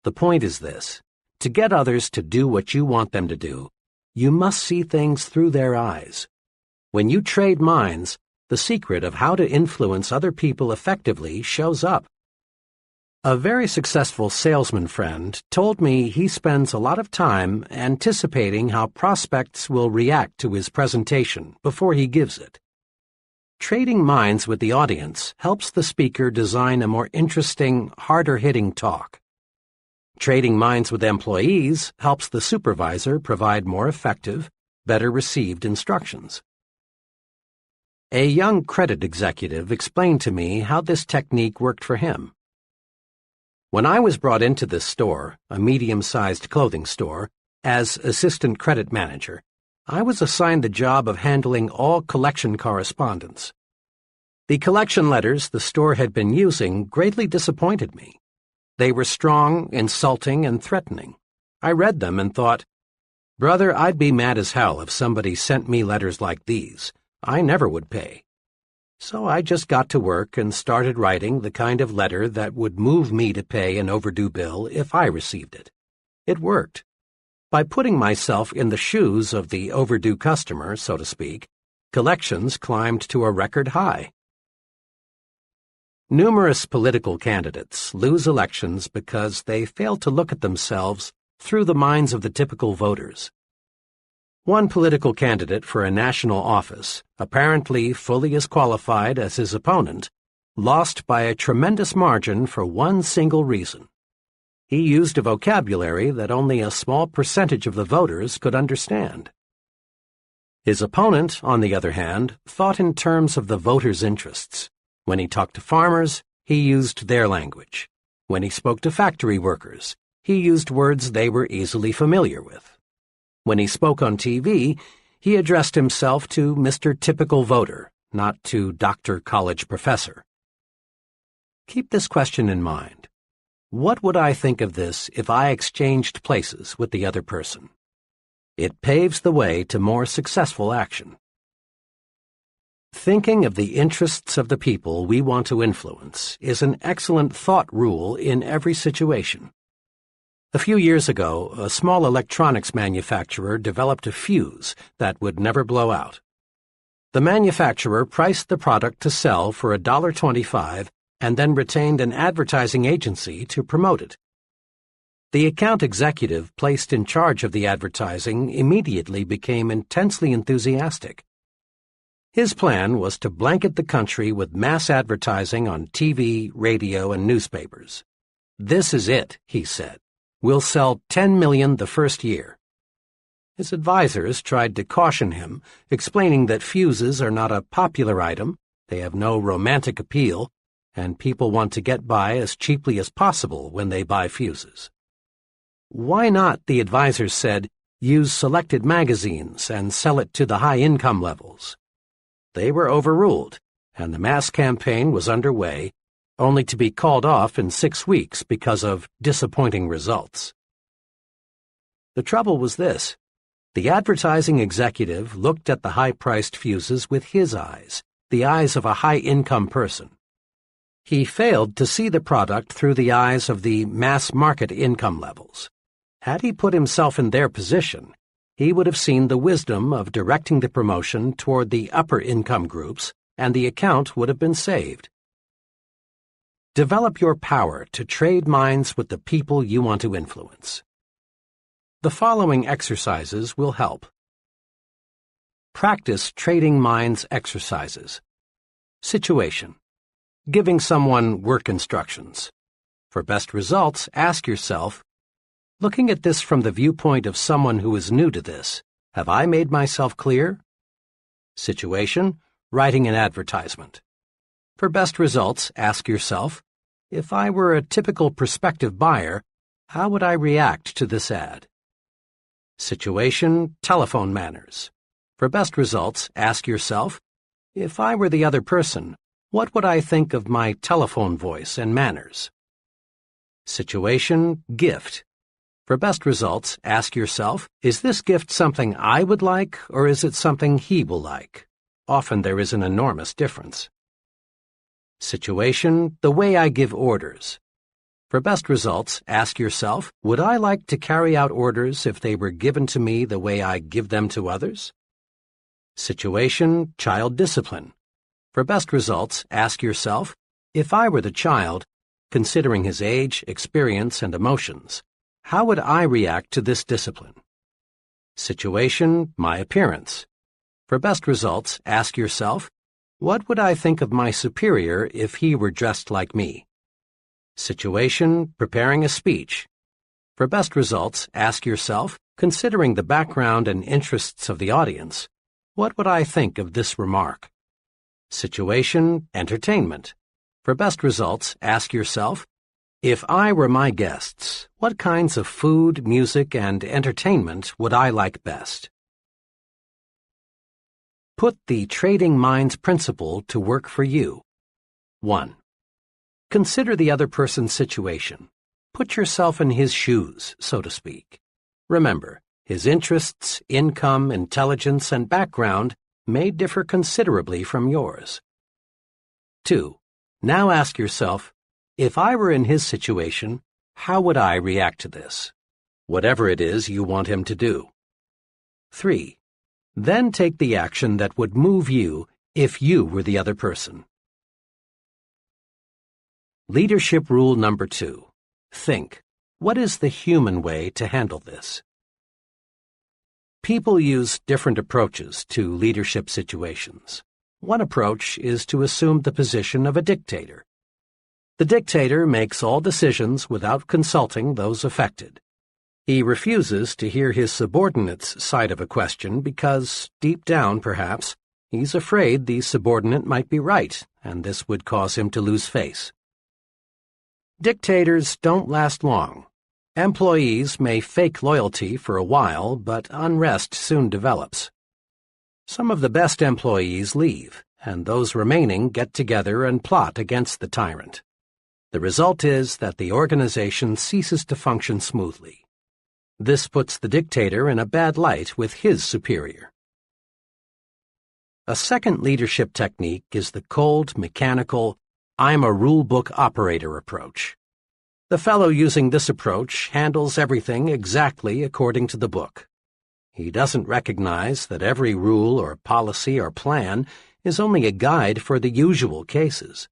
A: The point is this: to get others to do what you want them to do, you must see things through their eyes. When you trade minds, the secret of how to influence other people effectively shows up. A very successful salesman friend told me he spends a lot of time anticipating how prospects will react to his presentation before he gives it. Trading minds with the audience helps the speaker design a more interesting, harder-hitting talk. Trading minds with employees helps the supervisor provide more effective, better-received instructions. A young credit executive explained to me how this technique worked for him. "When I was brought into this store, a medium-sized clothing store, as assistant credit manager, I was assigned the job of handling all collection correspondence. The collection letters the store had been using greatly disappointed me. They were strong, insulting, and threatening. I read them and thought, 'Brother, I'd be mad as hell if somebody sent me letters like these. I never would pay.' So I just got to work and started writing the kind of letter that would move me to pay an overdue bill if I received it. It worked. By putting myself in the shoes of the overdue customer, so to speak, collections climbed to a record high." Numerous political candidates lose elections because they fail to look at themselves through the minds of the typical voters. One political candidate for a national office, apparently fully as qualified as his opponent, lost by a tremendous margin for one single reason. He used a vocabulary that only a small percentage of the voters could understand. His opponent, on the other hand, thought in terms of the voters' interests. When he talked to farmers, he used their language. When he spoke to factory workers, he used words they were easily familiar with. When he spoke on TV, he addressed himself to Mr. Typical Voter, not to Dr. College Professor. Keep this question in mind. What would I think of this if I exchanged places with the other person? It paves the way to more successful action. Thinking of the interests of the people we want to influence is an excellent thought rule in every situation. A few years ago, a small electronics manufacturer developed a fuse that would never blow out. The manufacturer priced the product to sell for $1.25 and then retained an advertising agency to promote it. The account executive placed in charge of the advertising immediately became intensely enthusiastic. His plan was to blanket the country with mass advertising on TV, radio, and newspapers. "This is it," he said. "We'll sell 10 million the first year." His advisors tried to caution him, explaining that fuses are not a popular item, they have no romantic appeal, and people want to get by as cheaply as possible when they buy fuses. Why not, the advisors said, use selected magazines and sell it to the high income levels? They were overruled, and the mass campaign was underway, only to be called off in 6 weeks because of disappointing results. The trouble was this: the advertising executive looked at the high-priced fuses with his eyes, the eyes of a high-income person. He failed to see the product through the eyes of the mass market income levels. Had he put himself in their position, he would have seen the wisdom of directing the promotion toward the upper income groups, and the account would have been saved. Develop your power to trade minds with the people you want to influence. The following exercises will help. Practice trading minds exercises. Situation: giving someone work instructions. For best results, ask yourself, looking at this from the viewpoint of someone who is new to this, have I made myself clear? Situation: writing an advertisement. For best results, ask yourself, if I were a typical prospective buyer, how would I react to this ad? Situation: telephone manners. For best results, ask yourself, if I were the other person, what would I think of my telephone voice and manners? Situation: gift. For best results, ask yourself, is this gift something I would like, or is it something he will like? Often there is an enormous difference. Situation: the way I give orders. For best results, ask yourself, would I like to carry out orders if they were given to me the way I give them to others? Situation: child discipline. For best results, ask yourself, if I were the child, considering his age, experience, and emotions, how would I react to this discipline? Situation: my appearance. For best results, ask yourself, what would I think of my superior if he were dressed like me? Situation: preparing a speech. For best results, ask yourself, considering the background and interests of the audience, what would I think of this remark? Situation: entertainment. For best results, ask yourself, if I were my guests, what kinds of food, music, and entertainment would I like best? Put the trading minds principle to work for you. 1. Consider the other person's situation. Put yourself in his shoes, so to speak. Remember, his interests, income, intelligence, and background may differ considerably from yours. 2. Now ask yourself, if I were in his situation, how would I react to this? Whatever it is you want him to do. 3. Then take the action that would move you if you were the other person. Leadership rule number 2. Think, what is the human way to handle this? People use different approaches to leadership situations. One approach is to assume the position of a dictator. The dictator makes all decisions without consulting those affected. He refuses to hear his subordinate's side of a question because, deep down perhaps, he's afraid the subordinate might be right, and this would cause him to lose face. Dictators don't last long. Employees may fake loyalty for a while, but unrest soon develops. Some of the best employees leave, and those remaining get together and plot against the tyrant. The result is that the organization ceases to function smoothly. This puts the dictator in a bad light with his superior. A second leadership technique is the cold, mechanical, I'm a rule-book operator approach. The fellow using this approach handles everything exactly according to the book. He doesn't recognize that every rule or policy or plan is only a guide for the usual cases.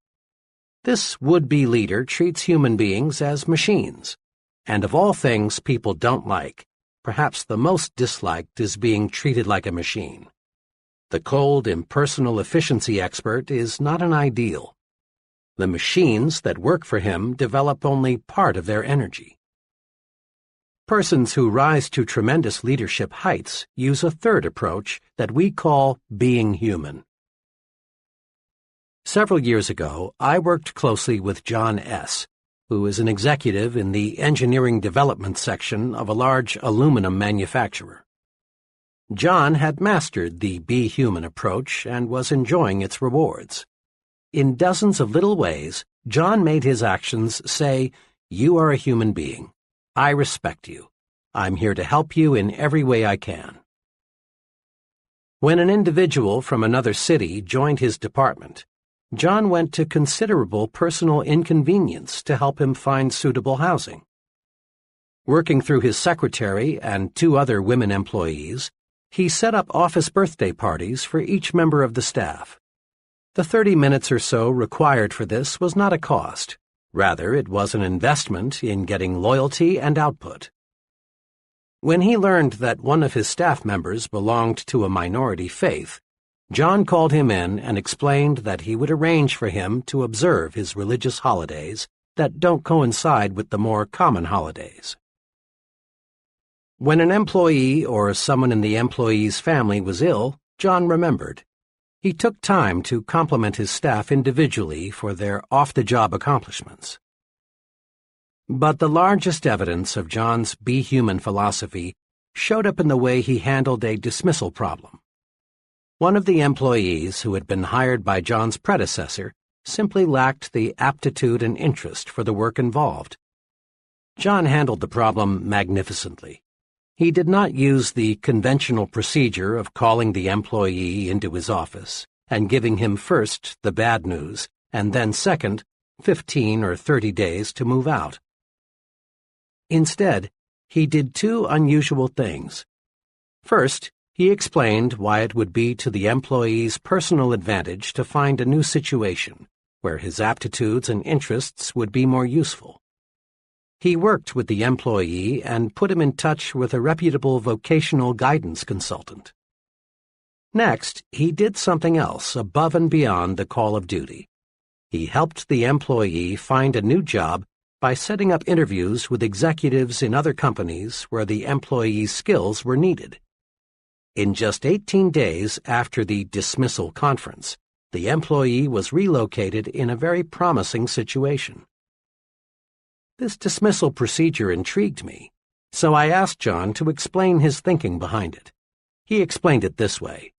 A: This would-be leader treats human beings as machines, and of all things people don't like, perhaps the most disliked is being treated like a machine. The cold, impersonal efficiency expert is not an ideal. The machines that work for him develop only part of their energy. Persons who rise to tremendous leadership heights use a third approach that we call being human. Several years ago, I worked closely with John S., who is an executive in the engineering development section of a large aluminum manufacturer. John had mastered the be human approach and was enjoying its rewards. In dozens of little ways, John made his actions say, "You are a human being. I respect you. I'm here to help you in every way I can." When an individual from another city joined his department, John went to considerable personal inconvenience to help him find suitable housing. Working through his secretary and 2 other women employees, he set up office birthday parties for each member of the staff. The 30 minutes or so required for this was not a cost. Rather, it was an investment in getting loyalty and output. When he learned that one of his staff members belonged to a minority faith, John called him in and explained that he would arrange for him to observe his religious holidays that don't coincide with the more common holidays. When an employee or someone in the employee's family was ill, John remembered. He took time to compliment his staff individually for their off-the-job accomplishments. But the largest evidence of John's Be Human philosophy showed up in the way he handled a dismissal problem. One of the employees who had been hired by John's predecessor simply lacked the aptitude and interest for the work involved. John handled the problem magnificently. He did not use the conventional procedure of calling the employee into his office and giving him first the bad news and then second 15 or 30 days to move out. Instead, he did 2 unusual things. First, he explained why it would be to the employee's personal advantage to find a new situation where his aptitudes and interests would be more useful. He worked with the employee and put him in touch with a reputable vocational guidance consultant. Next, he did something else above and beyond the call of duty. He helped the employee find a new job by setting up interviews with executives in other companies where the employee's skills were needed. In just 18 days after the dismissal conference, the employee was relocated in a very promising situation. This dismissal procedure intrigued me, so I asked John to explain his thinking behind it. He explained it this way.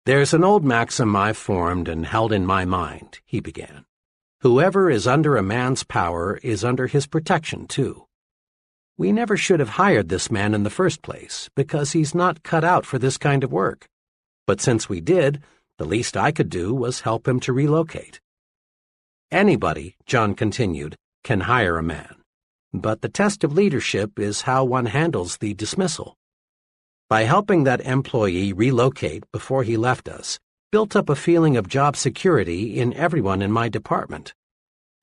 A: "There's an old maxim I've formed and held in my mind," he began. "Whoever is under a man's power is under his protection, too. We never should have hired this man in the first place, because he's not cut out for this kind of work. But since we did, the least I could do was help him to relocate." Anybody, John continued, can hire a man, but the test of leadership is how one handles the dismissal. By helping that employee relocate before he left us, built up a feeling of job security in everyone in my department.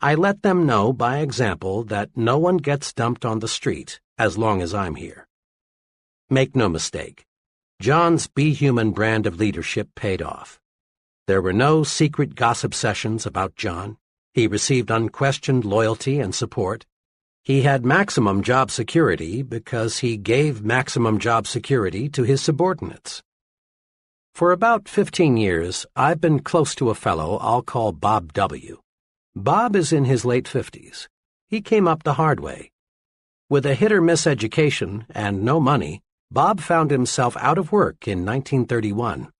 A: I let them know by example that no one gets dumped on the street as long as I'm here. Make no mistake, John's Be Human brand of leadership paid off. There were no secret gossip sessions about John. He received unquestioned loyalty and support. He had maximum job security because he gave maximum job security to his subordinates. For about 15 years, I've been close to a fellow I'll call Bob W. Bob is in his late 50s. He came up the hard way. With a hit-or-miss education and no money, Bob found himself out of work in 1931.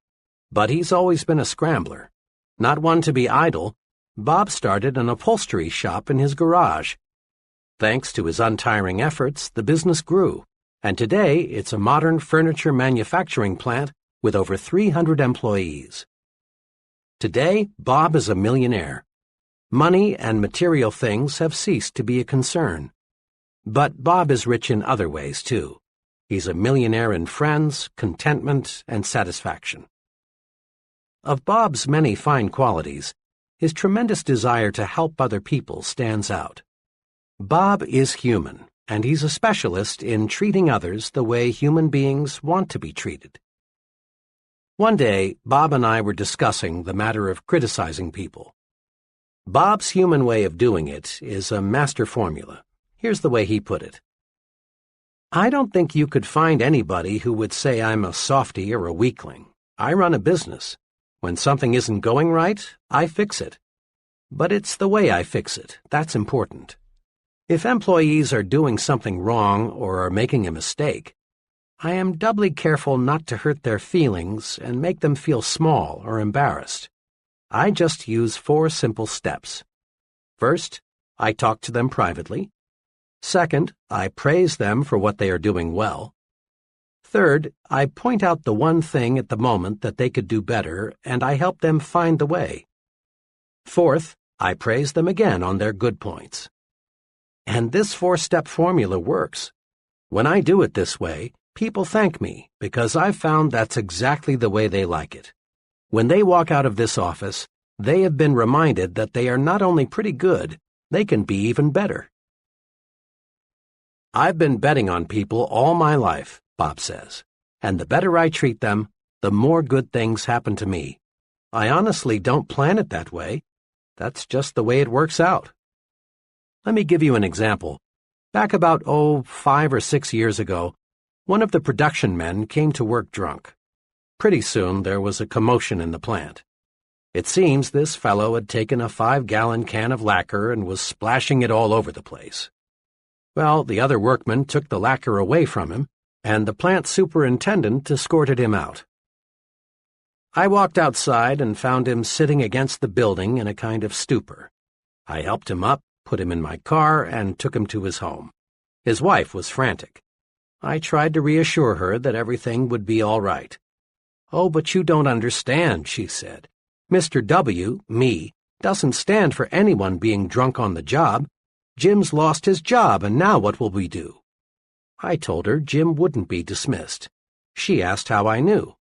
A: But he's always been a scrambler. Not one to be idle, Bob started an upholstery shop in his garage. Thanks to his untiring efforts, the business grew, and today it's a modern furniture manufacturing plant with over 300 employees. Today, Bob is a millionaire. Money and material things have ceased to be a concern. But Bob is rich in other ways, too. He's a millionaire in friends, contentment, and satisfaction. Of Bob's many fine qualities, his tremendous desire to help other people stands out. Bob is human, and he's a specialist in treating others the way human beings want to be treated. One day, Bob and I were discussing the matter of criticizing people. Bob's human way of doing it is a master formula. Here's the way he put it. "I don't think you could find anybody who would say I'm a softy or a weakling. I run a business. When something isn't going right, I fix it. But it's the way I fix it that's important. If employees are doing something wrong or are making a mistake, I am doubly careful not to hurt their feelings and make them feel small or embarrassed. I just use 4 simple steps. First, I talk to them privately. Second, I praise them for what they are doing well. Third, I point out the one thing at the moment that they could do better, and I help them find the way. Fourth, I praise them again on their good points. And this 4-step formula works. When I do it this way, people thank me because I've found that's exactly the way they like it. When they walk out of this office, they have been reminded that they are not only pretty good, they can be even better. I've been betting on people all my life, Bob says, and the better I treat them, the more good things happen to me. I honestly don't plan it that way. That's just the way it works out. Let me give you an example. Back about, 5 or 6 years ago, one of the production men came to work drunk. Pretty soon there was a commotion in the plant. It seems this fellow had taken a 5-gallon can of lacquer and was splashing it all over the place. Well, the other workmen took the lacquer away from him, and the plant superintendent escorted him out. I walked outside and found him sitting against the building in a kind of stupor. I helped him up, put him in my car, and took him to his home. His wife was frantic. I tried to reassure her that everything would be all right. "Oh, but you don't understand," she said. "Mr. W, me, doesn't stand for anyone being drunk on the job. Jim's lost his job, and now what will we do?" I told her Jim wouldn't be dismissed. She asked how I knew.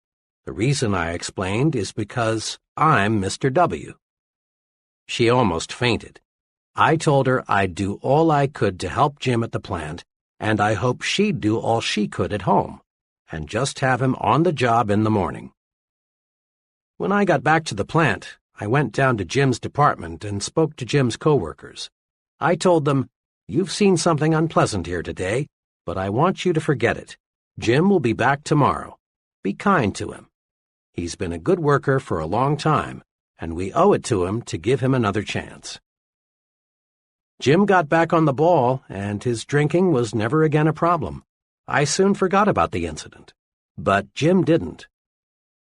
A: The reason, I explained, is because I'm Mr. W. She almost fainted. I told her I'd do all I could to help Jim at the plant, and I hoped she'd do all she could at home, and just have him on the job in the morning. When I got back to the plant, I went down to Jim's department and spoke to Jim's coworkers. I told them, "You've seen something unpleasant here today, but I want you to forget it. Jim will be back tomorrow. Be kind to him. He's been a good worker for a long time, and we owe it to him to give him another chance." Jim got back on the ball, and his drinking was never again a problem. I soon forgot about the incident. But Jim didn't.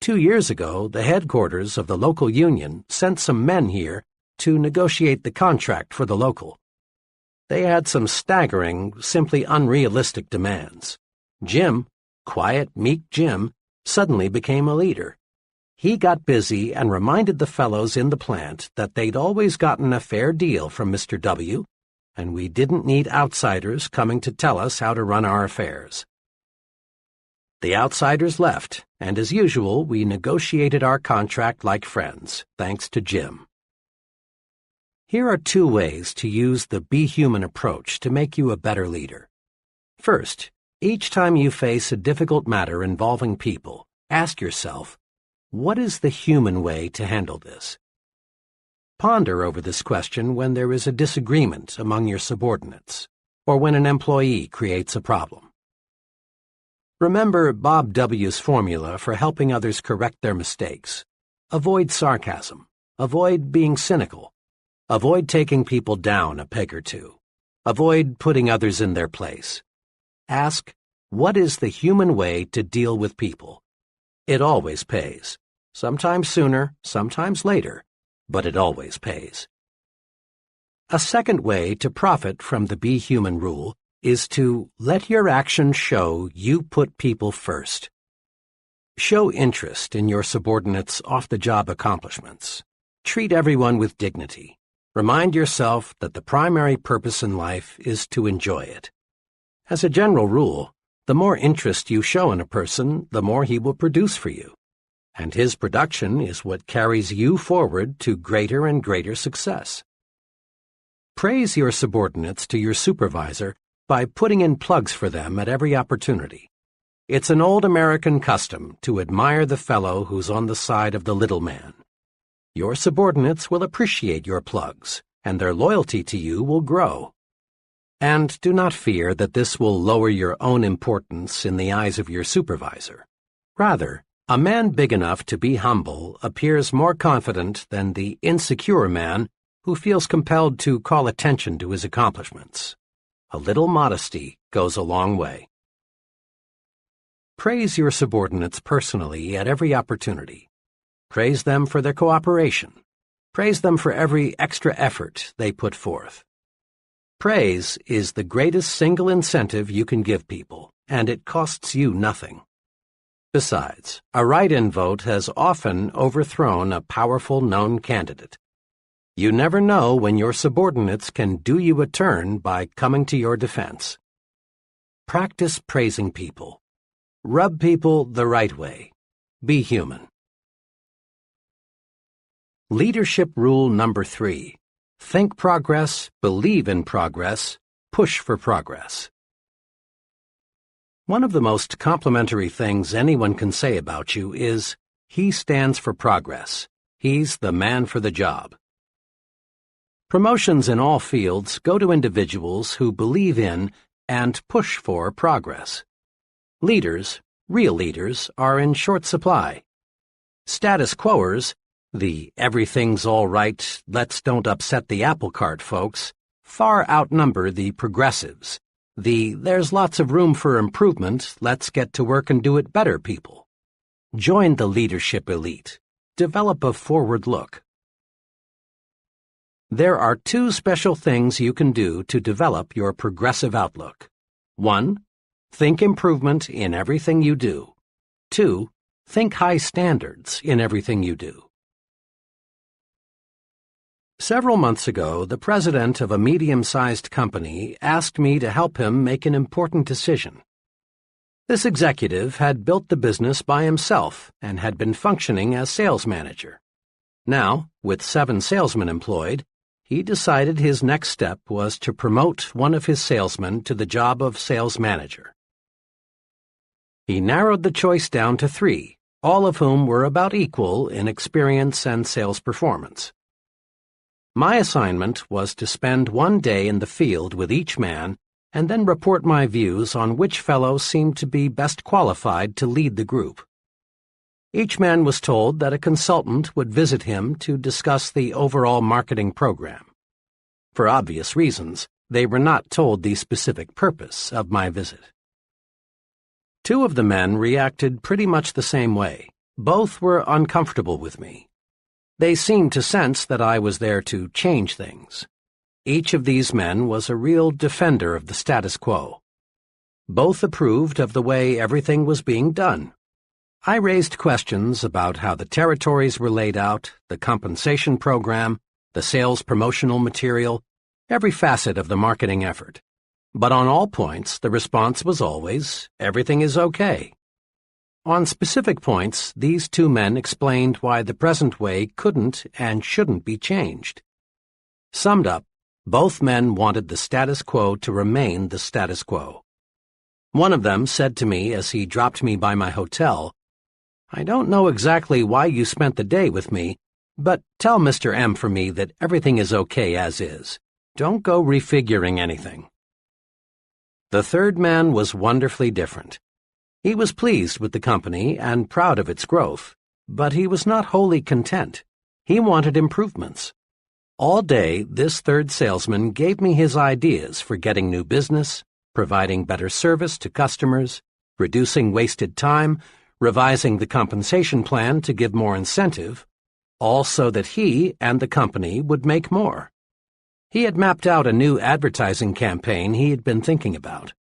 A: 2 years ago, the headquarters of the local union sent some men here to negotiate the contract for the local. They had some staggering, simply unrealistic demands. Jim, quiet, meek Jim, suddenly became a leader. He got busy and reminded the fellows in the plant that they'd always gotten a fair deal from Mr. W, and we didn't need outsiders coming to tell us how to run our affairs. The outsiders left, and as usual, we negotiated our contract like friends, thanks to Jim. Here are 2 ways to use the Be Human approach to make you a better leader. First, each time you face a difficult matter involving people, ask yourself, what is the human way to handle this? Ponder over this question when there is a disagreement among your subordinates, or when an employee creates a problem. Remember Bob W.'s formula for helping others correct their mistakes. Avoid sarcasm. Avoid being cynical. Avoid taking people down a peg or two. Avoid putting others in their place. Ask, what is the human way to deal with people? It always pays. Sometimes sooner, sometimes later, but it always pays. A second way to profit from the Be Human rule is to let your actions show you put people first. Show interest in your subordinates' off-the-job accomplishments. Treat everyone with dignity. Remind yourself that the primary purpose in life is to enjoy it. As a general rule, the more interest you show in a person, the more he will produce for you. And his production is what carries you forward to greater and greater success. Praise your subordinates to your supervisor by putting in plugs for them at every opportunity. It's an old American custom to admire the fellow who's on the side of the little man. Your subordinates will appreciate your plugs, and their loyalty to you will grow. And do not fear that this will lower your own importance in the eyes of your supervisor. Rather, a man big enough to be humble appears more confident than the insecure man who feels compelled to call attention to his accomplishments. A little modesty goes a long way. Praise your subordinates personally at every opportunity. Praise them for their cooperation. Praise them for every extra effort they put forth. Praise is the greatest single incentive you can give people, and it costs you nothing. Besides, a write-in vote has often overthrown a powerful known candidate. You never know when your subordinates can do you a turn by coming to your defense. Practice praising people. Rub people the right way. Be human. Leadership rule number 3. Think progress, believe in progress, push for progress. One of the most complimentary things anyone can say about you is, he stands for progress. He's the man for the job. Promotions in all fields go to individuals who believe in and push for progress. Leaders, real leaders, are in short supply. Status quoers, the everything's all right, let's don't upset the apple cart folks, far outnumber the progressives, the there's lots of room for improvement, let's get to work and do it better people. Join the leadership elite. Develop a forward look. There are 2 special things you can do to develop your progressive outlook. 1. Think improvement in everything you do. 2. Think high standards in everything you do. Several months ago, the president of a medium-sized company asked me to help him make an important decision. This executive had built the business by himself and had been functioning as sales manager. Now, with 7 salesmen employed, he decided his next step was to promote one of his salesmen to the job of sales manager. He narrowed the choice down to 3, all of whom were about equal in experience and sales performance. My assignment was to spend one day in the field with each man and then report my views on which fellow seemed to be best qualified to lead the group. Each man was told that a consultant would visit him to discuss the overall marketing program. For obvious reasons, they were not told the specific purpose of my visit. 2 of the men reacted pretty much the same way. Both were uncomfortable with me. They seemed to sense that I was there to change things. Each of these men was a real defender of the status quo. Both approved of the way everything was being done. I raised questions about how the territories were laid out, the compensation program, the sales promotional material, every facet of the marketing effort. But on all points, the response was always, everything is okay. On specific points, these 2 men explained why the present way couldn't and shouldn't be changed. Summed up, both men wanted the status quo to remain the status quo. One of them said to me as he dropped me by my hotel, I don't know exactly why you spent the day with me, but tell Mr. M for me that everything is okay as is. Don't go refiguring anything. The 3rd man was wonderfully different. He was pleased with the company and proud of its growth, but he was not wholly content. He wanted improvements. All day, this 3rd salesman gave me his ideas for getting new business, providing better service to customers, reducing wasted time, revising the compensation plan to give more incentive, all so that he and the company would make more. He had mapped out a new advertising campaign he had been thinking about.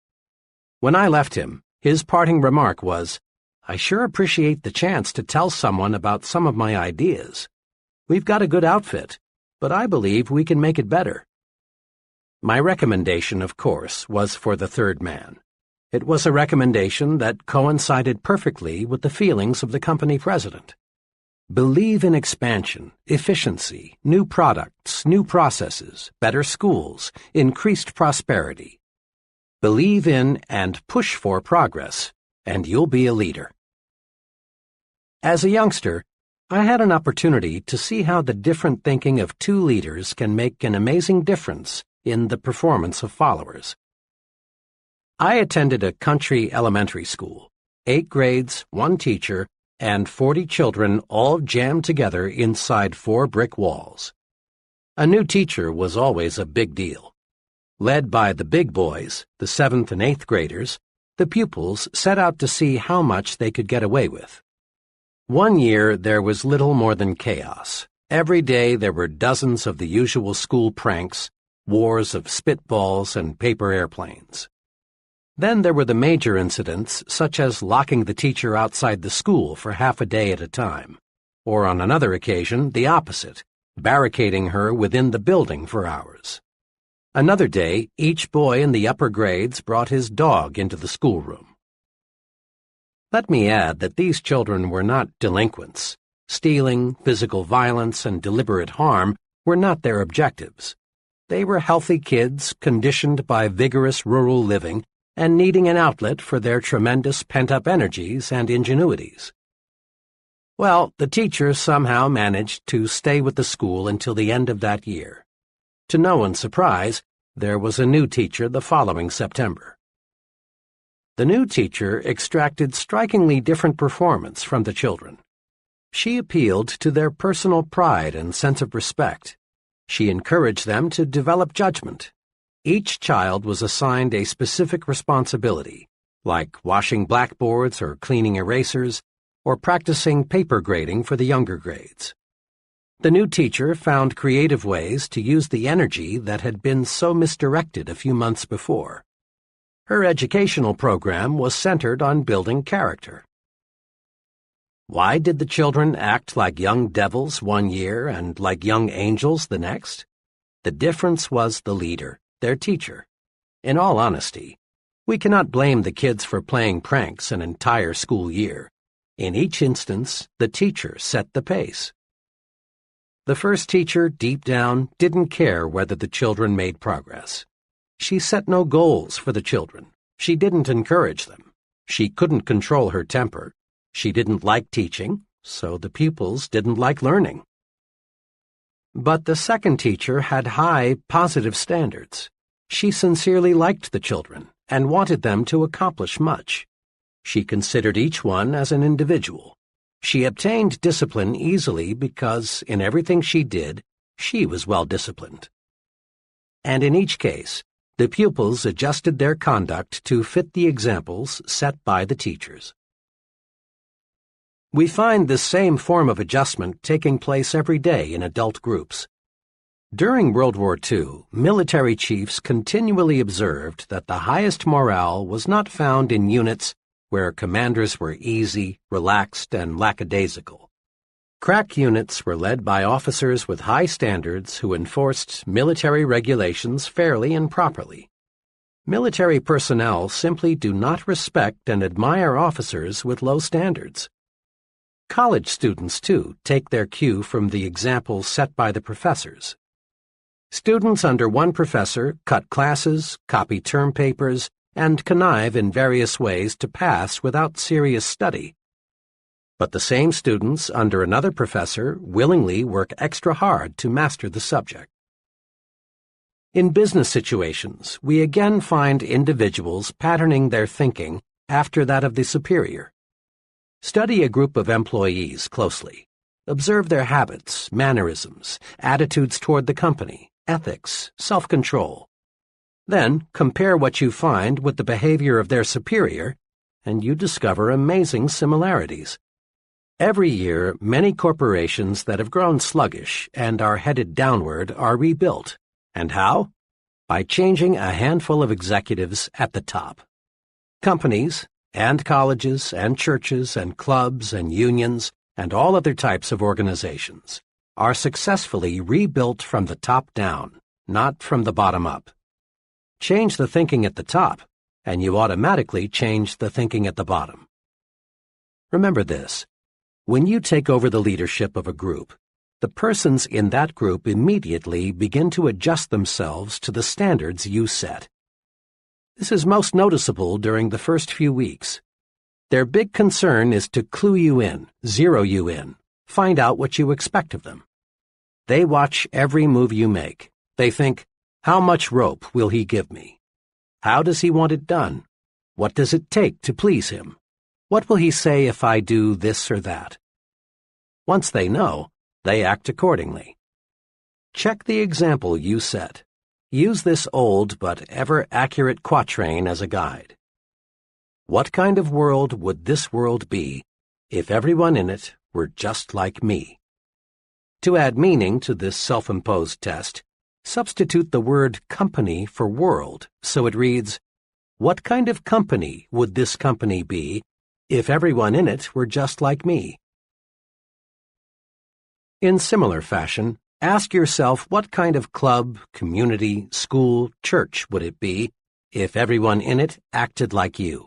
A: When I left him, his parting remark was, I sure appreciate the chance to tell someone about some of my ideas. We've got a good outfit, but I believe we can make it better. My recommendation, of course, was for the 3rd man. It was a recommendation that coincided perfectly with the feelings of the company president. Believe in expansion, efficiency, new products, new processes, better schools, increased prosperity. Believe in and push for progress, and you'll be a leader. As a youngster, I had an opportunity to see how the different thinking of 2 leaders can make an amazing difference in the performance of followers. I attended a country elementary school, 8 grades, 1 teacher, and 40 children all jammed together inside 4 brick walls. A new teacher was always a big deal. Led by the big boys, the 7th and 8th graders, the pupils set out to see how much they could get away with. One year there was little more than chaos. Every day there were dozens of the usual school pranks, wars of spitballs and paper airplanes. Then there were the major incidents, such as locking the teacher outside the school for half a day at a time, or on another occasion, the opposite, barricading her within the building for hours. Another day, each boy in the upper grades brought his dog into the schoolroom. Let me add that these children were not delinquents. Stealing, physical violence, and deliberate harm were not their objectives. They were healthy kids conditioned by vigorous rural living and needing an outlet for their tremendous pent-up energies and ingenuities. Well, the teacher somehow managed to stay with the school until the end of that year. To no one's surprise, there was a new teacher the following September. The new teacher extracted strikingly different performance from the children. She appealed to their personal pride and sense of respect. She encouraged them to develop judgment. Each child was assigned a specific responsibility, like washing blackboards or cleaning erasers, or practicing paper grading for the younger grades. The new teacher found creative ways to use the energy that had been so misdirected a few months before. Her educational program was centered on building character. Why did the children act like young devils one year and like young angels the next? The difference was the leader, their teacher. In all honesty, we cannot blame the kids for playing pranks an entire school year. In each instance, the teacher set the pace. The first teacher, deep down, didn't care whether the children made progress. She set no goals for the children. She didn't encourage them. She couldn't control her temper. She didn't like teaching, so the pupils didn't like learning. But the second teacher had high, positive standards. She sincerely liked the children and wanted them to accomplish much. She considered each one as an individual. She obtained discipline easily because, in everything she did, she was well disciplined. And in each case, the pupils adjusted their conduct to fit the examples set by the teachers. We find this same form of adjustment taking place every day in adult groups. During World War II, military chiefs continually observed that the highest morale was not found in units where commanders were easy, relaxed, and lackadaisical. Crack units were led by officers with high standards who enforced military regulations fairly and properly. Military personnel simply do not respect and admire officers with low standards. College students, too, take their cue from the examples set by the professors. Students under one professor cut classes, copy term papers, and connive in various ways to pass without serious study. But the same students under another professor willingly work extra hard to master the subject. In business situations, we again find individuals patterning their thinking after that of the superior. Study a group of employees closely. Observe their habits, mannerisms, attitudes toward the company, ethics, self-control. Then compare what you find with the behavior of their superior, and you discover amazing similarities. Every year, many corporations that have grown sluggish and are headed downward are rebuilt. And how? By changing a handful of executives at the top. Companies, and colleges, and churches, and clubs, and unions, and all other types of organizations are successfully rebuilt from the top down, not from the bottom up. Change the thinking at the top, and you automatically change the thinking at the bottom. Remember this: when you take over the leadership of a group, the persons in that group immediately begin to adjust themselves to the standards you set. This is most noticeable during the first few weeks. Their big concern is to clue you in, zero you in, find out what you expect of them. They watch every move you make. They think, how much rope will he give me? How does he want it done? What does it take to please him? What will he say if I do this or that? Once they know, they act accordingly. Check the example you set. Use this old but ever-accurate quatrain as a guide. What kind of world would this world be if everyone in it were just like me? To add meaning to this self-imposed test, substitute the word company for world so it reads, what kind of company would this company be if everyone in it were just like me? In similar fashion, Ask yourself what kind of club, community, school, church would it be if everyone in it acted like you.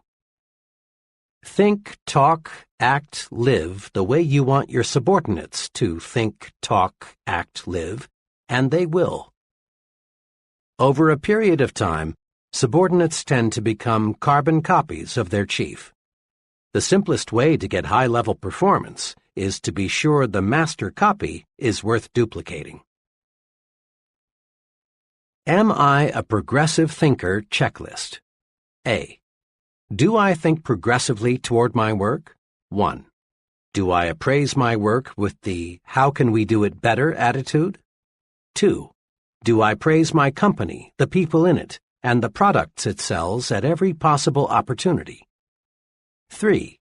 A: Think, talk, act, live the way you want your subordinates to think, talk, act, live, and they will. Over a period of time, subordinates tend to become carbon copies of their chief. The simplest way to get high-level performance is to be sure the master copy is worth duplicating. Am I a progressive thinker checklist? A. Do I think progressively toward my work? 1. Do I appraise my work with the how can we do it better attitude? 2. Do I praise my company, the people in it, and the products it sells at every possible opportunity? 3.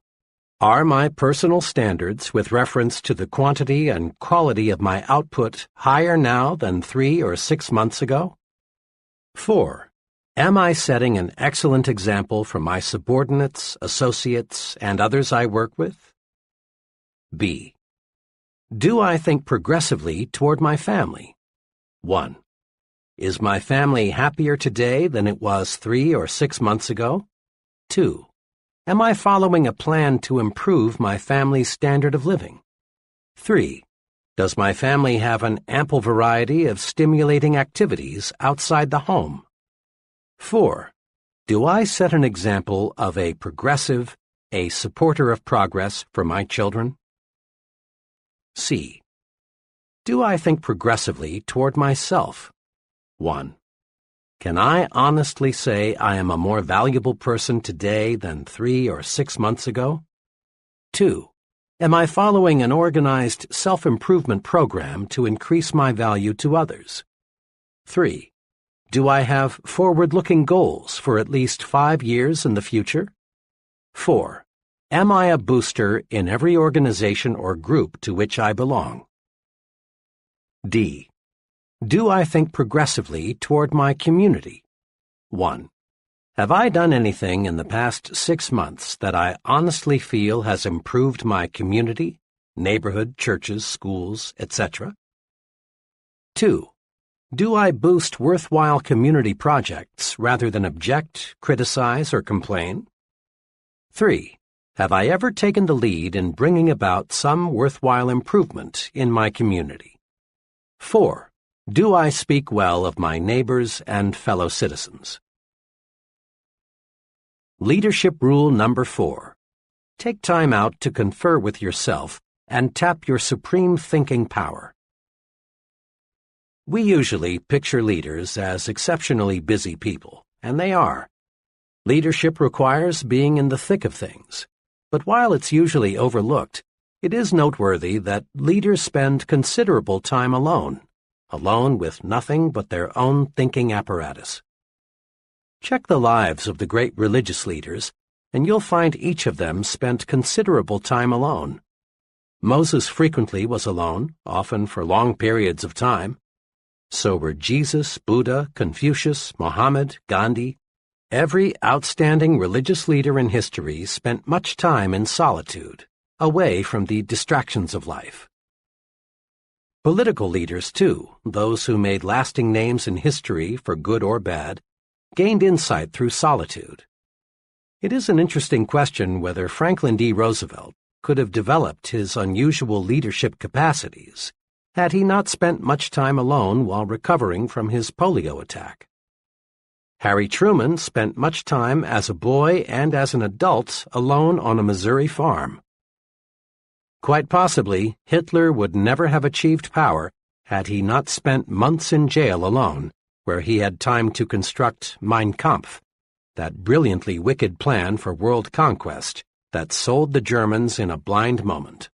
A: Are my personal standards with reference to the quantity and quality of my output higher now than 3 or 6 months ago? 4. Am I setting an excellent example for my subordinates, associates, and others I work with? B. Do I think progressively toward my family? 1. Is my family happier today than it was 3 or 6 months ago? 2. Am I following a plan to improve my family's standard of living? 3. Does my family have an ample variety of stimulating activities outside the home? 4. Do I set an example of a progressive, a supporter of progress for my children? C. Do I think progressively toward myself? 1. Can I honestly say I am a more valuable person today than 3 or 6 months ago? 2. Am I following an organized self-improvement program to increase my value to others? 3. Do I have forward-looking goals for at least 5 years in the future? 4. Am I a booster in every organization or group to which I belong? D. Do I think progressively toward my community? 1. Have I done anything in the past 6 months that I honestly feel has improved my community, neighborhood, churches, schools, etc.? 2. Do I boost worthwhile community projects rather than object, criticize, or complain? 3. Have I ever taken the lead in bringing about some worthwhile improvement in my community? 4. Do I speak well of my neighbors and fellow citizens? Leadership Rule Number 4. Take time out to confer with yourself and tap your supreme thinking power. We usually picture leaders as exceptionally busy people, and they are. Leadership requires being in the thick of things, but while it's usually overlooked, it is noteworthy that leaders spend considerable time alone with nothing but their own thinking apparatus. Check the lives of the great religious leaders, and you'll find each of them spent considerable time alone. Moses frequently was alone, often for long periods of time. So were Jesus, Buddha, Confucius, Mohammed, Gandhi. Every outstanding religious leader in history spent much time in solitude, away from the distractions of life. Political leaders, too, those who made lasting names in history for good or bad, gained insight through solitude. It is an interesting question whether Franklin D. Roosevelt could have developed his unusual leadership capacities had he not spent much time alone while recovering from his polio attack. Harry Truman spent much time as a boy and as an adult alone on a Missouri farm. Quite possibly, Hitler would never have achieved power had he not spent months in jail alone, where he had time to construct Mein Kampf, that brilliantly wicked plan for world conquest that sold the Germans in a blind moment.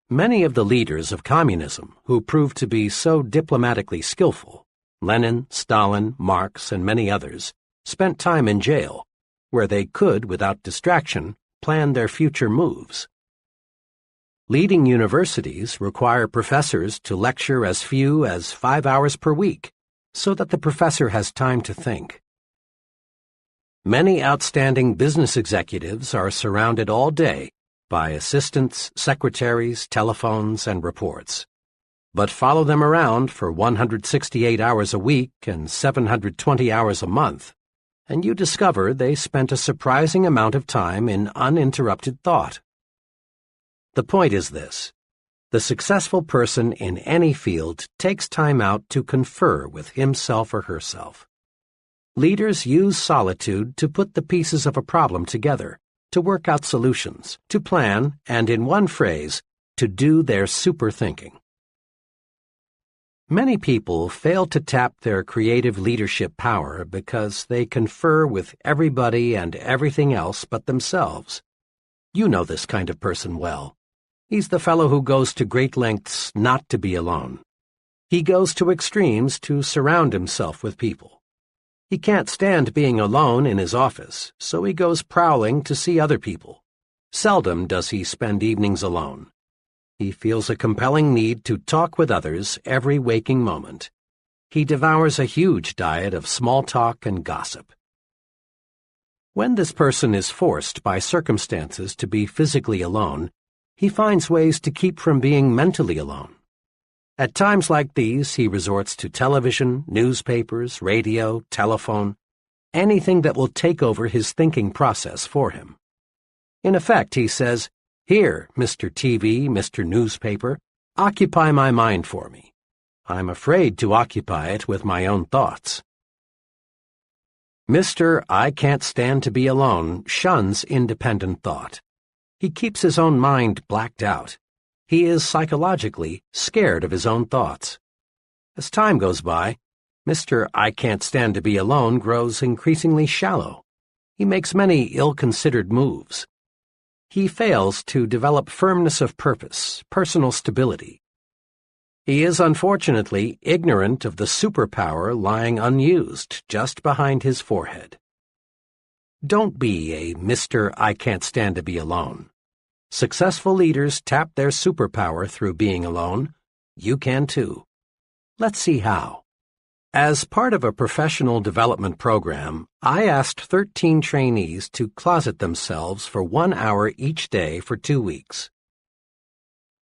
A: Many of the leaders of communism who proved to be so diplomatically skillful, Lenin, Stalin, Marx, and many others, spent time in jail, where they could, without distraction, plan their future moves. Leading universities require professors to lecture as few as 5 hours per week, so that the professor has time to think. Many outstanding business executives are surrounded all day by assistants, secretaries, telephones, and reports. but follow them around for 168 hours a week and 720 hours a month, and you discover they spent a surprising amount of time in uninterrupted thought. The point is this: the successful person in any field takes time out to confer with himself or herself. Leaders use solitude to put the pieces of a problem together, to work out solutions, to plan, and in one phrase, to do their super thinking. Many people fail to tap their creative leadership power because they confer with everybody and everything else but themselves. You know this kind of person well. He's the fellow who goes to great lengths not to be alone. He goes to extremes to surround himself with people. He can't stand being alone in his office, so he goes prowling to see other people. Seldom does he spend evenings alone. He feels a compelling need to talk with others every waking moment. He devours a huge diet of small talk and gossip. When this person is forced by circumstances to be physically alone, he finds ways to keep from being mentally alone. At times like these, he resorts to television, newspapers, radio, telephone, anything that will take over his thinking process for him. In effect, he says, "Here, Mr. TV, Mr. Newspaper, occupy my mind for me. I'm afraid to occupy it with my own thoughts." Mr. I Can't Stand to Be Alone shuns independent thought. He keeps his own mind blacked out. He is psychologically scared of his own thoughts. As time goes by, Mr. I Can't Stand to Be Alone grows increasingly shallow. He makes many ill-considered moves. He fails to develop firmness of purpose, personal stability. He is unfortunately ignorant of the superpower lying unused just behind his forehead. Don't be a Mr. I Can't Stand to Be Alone. Successful leaders tap their superpower through being alone. You can too. Let's see how. As part of a professional development program, I asked 13 trainees to closet themselves for 1 hour each day for 2 weeks.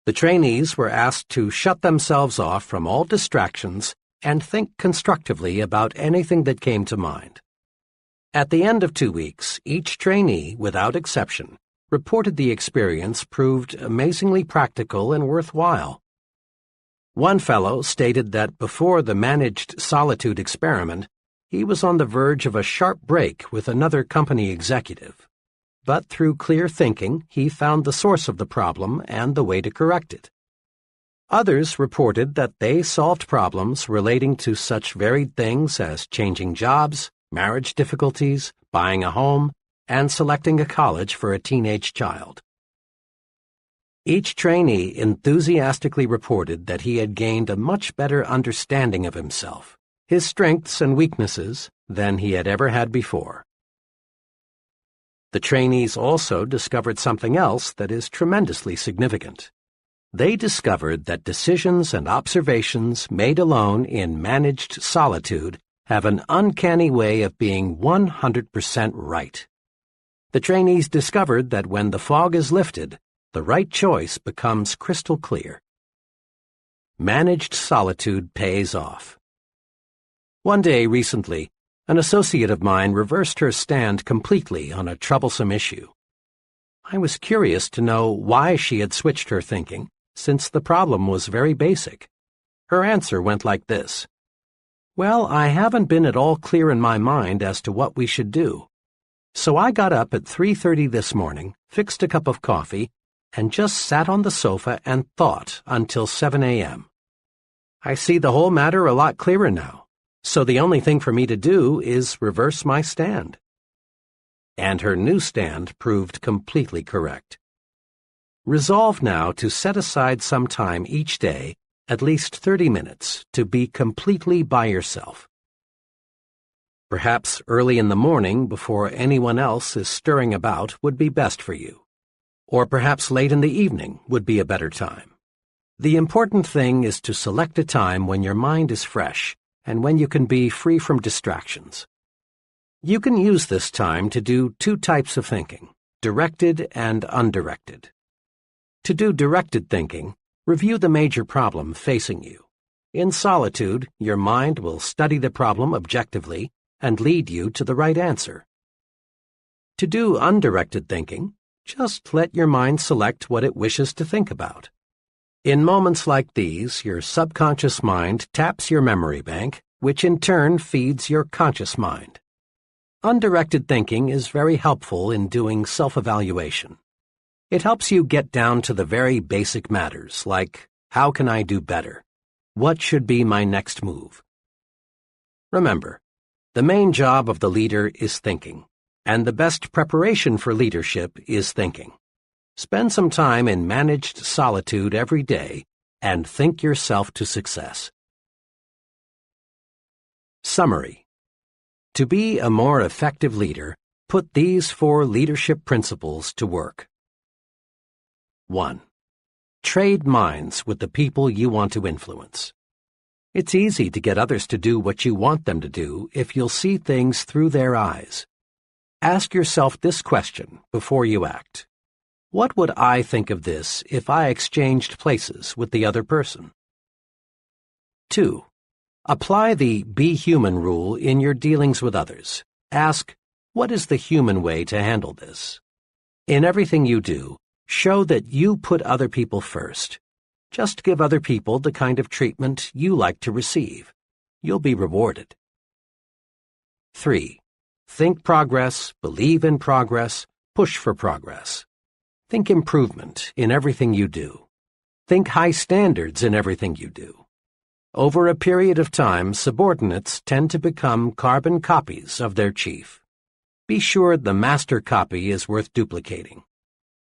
A: The trainees were asked to shut themselves off from all distractions and think constructively about anything that came to mind. At the end of 2 weeks, each trainee, without exception, reported the experience proved amazingly practical and worthwhile. One fellow stated that before the managed solitude experiment, he was on the verge of a sharp break with another company executive. But through clear thinking, he found the source of the problem and the way to correct it. Others reported that they solved problems relating to such varied things as changing jobs, marriage difficulties, buying a home, and selecting a college for a teenage child. Each trainee enthusiastically reported that he had gained a much better understanding of himself, his strengths and weaknesses, than he had ever had before. The trainees also discovered something else that is tremendously significant. They discovered that decisions and observations made alone in managed solitude have an uncanny way of being 100% right. The trainees discovered that when the fog is lifted, the right choice becomes crystal clear. Managed solitude pays off. One day recently, an associate of mine reversed her stand completely on a troublesome issue. I was curious to know why she had switched her thinking, since the problem was very basic. Her answer went like this: "Well, I haven't been at all clear in my mind as to what we should do. So I got up at 3:30 this morning, fixed a cup of coffee, and just sat on the sofa and thought until 7 a.m. I see the whole matter a lot clearer now, so the only thing for me to do is reverse my stand." And her new stand proved completely correct. Resolve now to set aside some time each day, at least 30 minutes, to be completely by yourself. Perhaps early in the morning, before anyone else is stirring about, would be best for you. Or perhaps late in the evening would be a better time. The important thing is to select a time when your mind is fresh and when you can be free from distractions. You can use this time to do 2 types of thinking, directed and undirected. To do directed thinking, Review the major problem facing you. In solitude, your mind will study the problem objectively and lead you to the right answer. To do undirected thinking, just let your mind select what it wishes to think about. In moments like these, your subconscious mind taps your memory bank, which in turn feeds your conscious mind. Undirected thinking is very helpful in doing self-evaluation. It helps you get down to the very basic matters like, how can I do better? What should be my next move? Remember, the main job of the leader is thinking, and the best preparation for leadership is thinking. Spend some time in managed solitude every day and think yourself to success. Summary. To be a more effective leader, put these 4 leadership principles to work. 1. Trade minds with the people you want to influence. It's easy to get others to do what you want them to do if you'll see things through their eyes. Ask yourself this question before you act. What would I think of this if I exchanged places with the other person? 2. Apply the Be Human rule in your dealings with others. Ask, what is the human way to handle this? In everything you do, show that you put other people first. Just give other people the kind of treatment you like to receive. You'll be rewarded. 3. Think progress, believe in progress, push for progress. Think improvement in everything you do. Think high standards in everything you do. Over a period of time, subordinates tend to become carbon copies of their chief. Be sure the master copy is worth duplicating.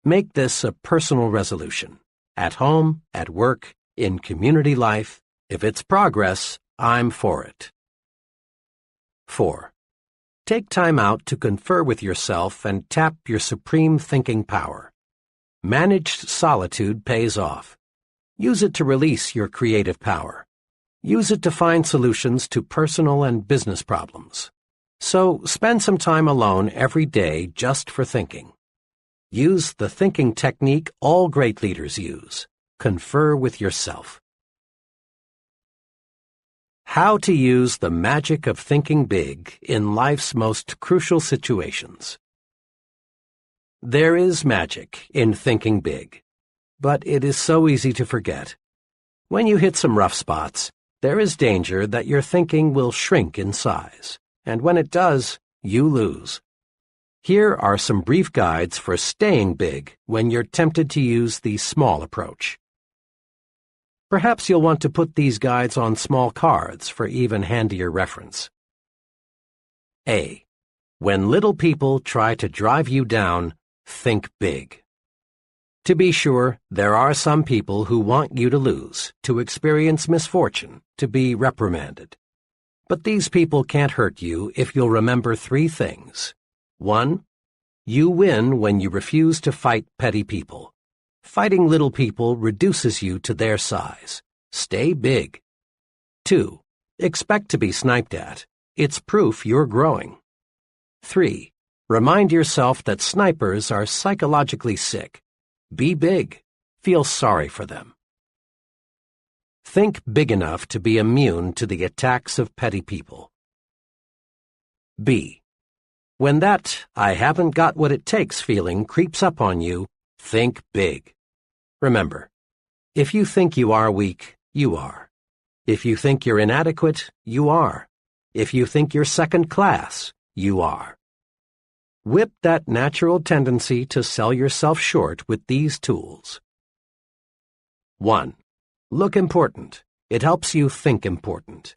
A: Make this a personal resolution. At home, at work, in community life, if it's progress, I'm for it. 4. Take time out to confer with yourself and tap your supreme thinking power. Managed solitude pays off. Use it to release your creative power. Use it to find solutions to personal and business problems. So spend some time alone every day just for thinking. Use the thinking technique all great leaders use. Confer with yourself. How to use the magic of thinking big in life's most crucial situations. There is magic in thinking big, but it is so easy to forget. When you hit some rough spots, there is danger that your thinking will shrink in size, and when it does, you lose. Here are some brief guides for staying big when you're tempted to use the small approach. Perhaps you'll want to put these guides on small cards for even handier reference. A. When little people try to drive you down, think big. To be sure, there are some people who want you to lose, to experience misfortune, to be reprimanded. But these people can't hurt you if you'll remember 3 things. 1. You win when you refuse to fight petty people. Fighting little people reduces you to their size. Stay big. 2. Expect to be sniped at. It's proof you're growing. 3. Remind yourself that snipers are psychologically sick. Be big. Feel sorry for them. Think big enough to be immune to the attacks of petty people. B. When that I haven't got what it takes feeling creeps up on you, think big. Remember, if you think you are weak, you are. If you think you're inadequate, you are. If you think you're second class, you are. Whip that natural tendency to sell yourself short with these tools. 1. Look important. It helps you think important.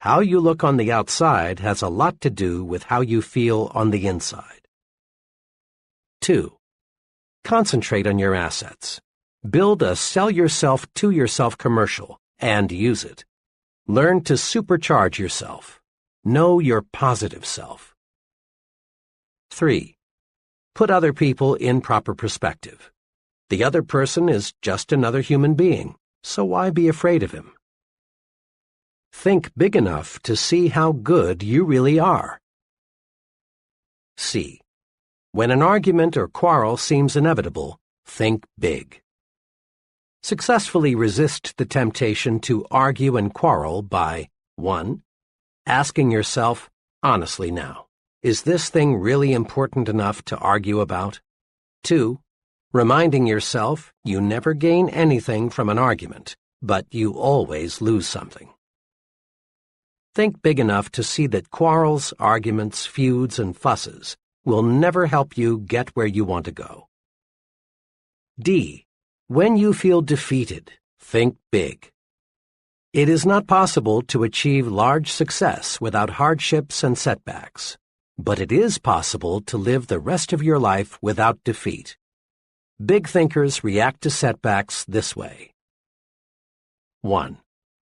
A: How you look on the outside has a lot to do with how you feel on the inside. 2. Concentrate on your assets. Build a sell yourself to yourself commercial and use it. Learn to supercharge yourself. Know your positive self. 3. Put other people in proper perspective. The other person is just another human being, so why be afraid of him? Think big enough to see how good you really are. C. When an argument or quarrel seems inevitable, think big. Successfully resist the temptation to argue and quarrel by 1. Asking yourself, honestly now, is this thing really important enough to argue about? 2. Reminding yourself you never gain anything from an argument, but you always lose something. Think big enough to see that quarrels, arguments, feuds, and fusses will never help you get where you want to go. D. When you feel defeated, think big. It is not possible to achieve large success without hardships and setbacks, but it is possible to live the rest of your life without defeat. Big thinkers react to setbacks this way. 1.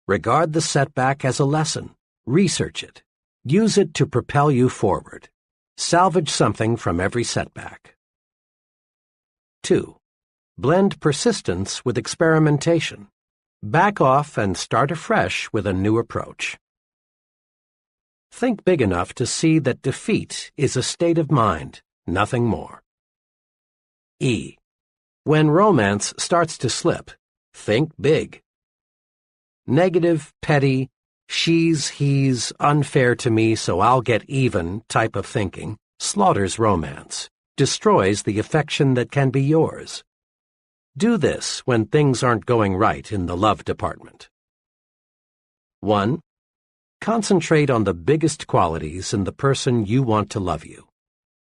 A: Regard the setback as a lesson. Research it. Use it to propel you forward. Salvage something from every setback. 2. Blend persistence with experimentation. Back off and start afresh with a new approach. Think big enough to see that defeat is a state of mind, nothing more. E. When romance starts to slip, think big. Negative, petty, she's, he's, unfair to me so I'll get even type of thinking slaughters romance, destroys the affection that can be yours. Do this when things aren't going right in the love department. 1. Concentrate on the biggest qualities in the person you want to love you.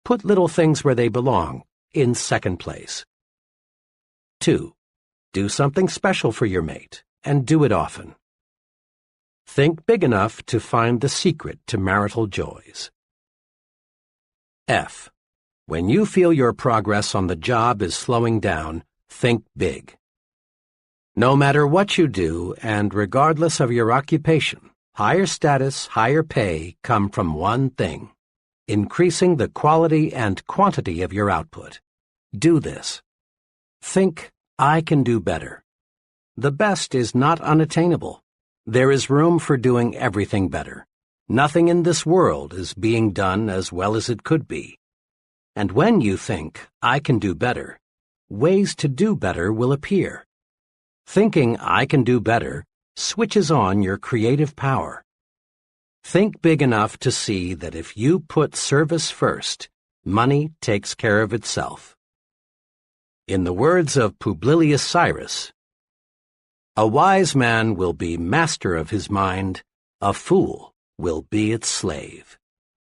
A: Put little things where they belong, in second place. 2. Do something special for your mate, and do it often. Think big enough to find the secret to marital joys. F. When you feel your progress on the job is slowing down, think big. No matter what you do, and regardless of your occupation, higher status, higher pay come from one thing: increasing the quality and quantity of your output. Do this. Think, I can do better. The best is not unattainable. There is room for doing everything better. Nothing in this world is being done as well as it could be. And when you think, I can do better, ways to do better will appear. Thinking I can do better switches on your creative power. Think big enough to see that if you put service first, money takes care of itself. In the words of Publilius Cyrus, a wise man will be master of his mind, a fool will be its slave.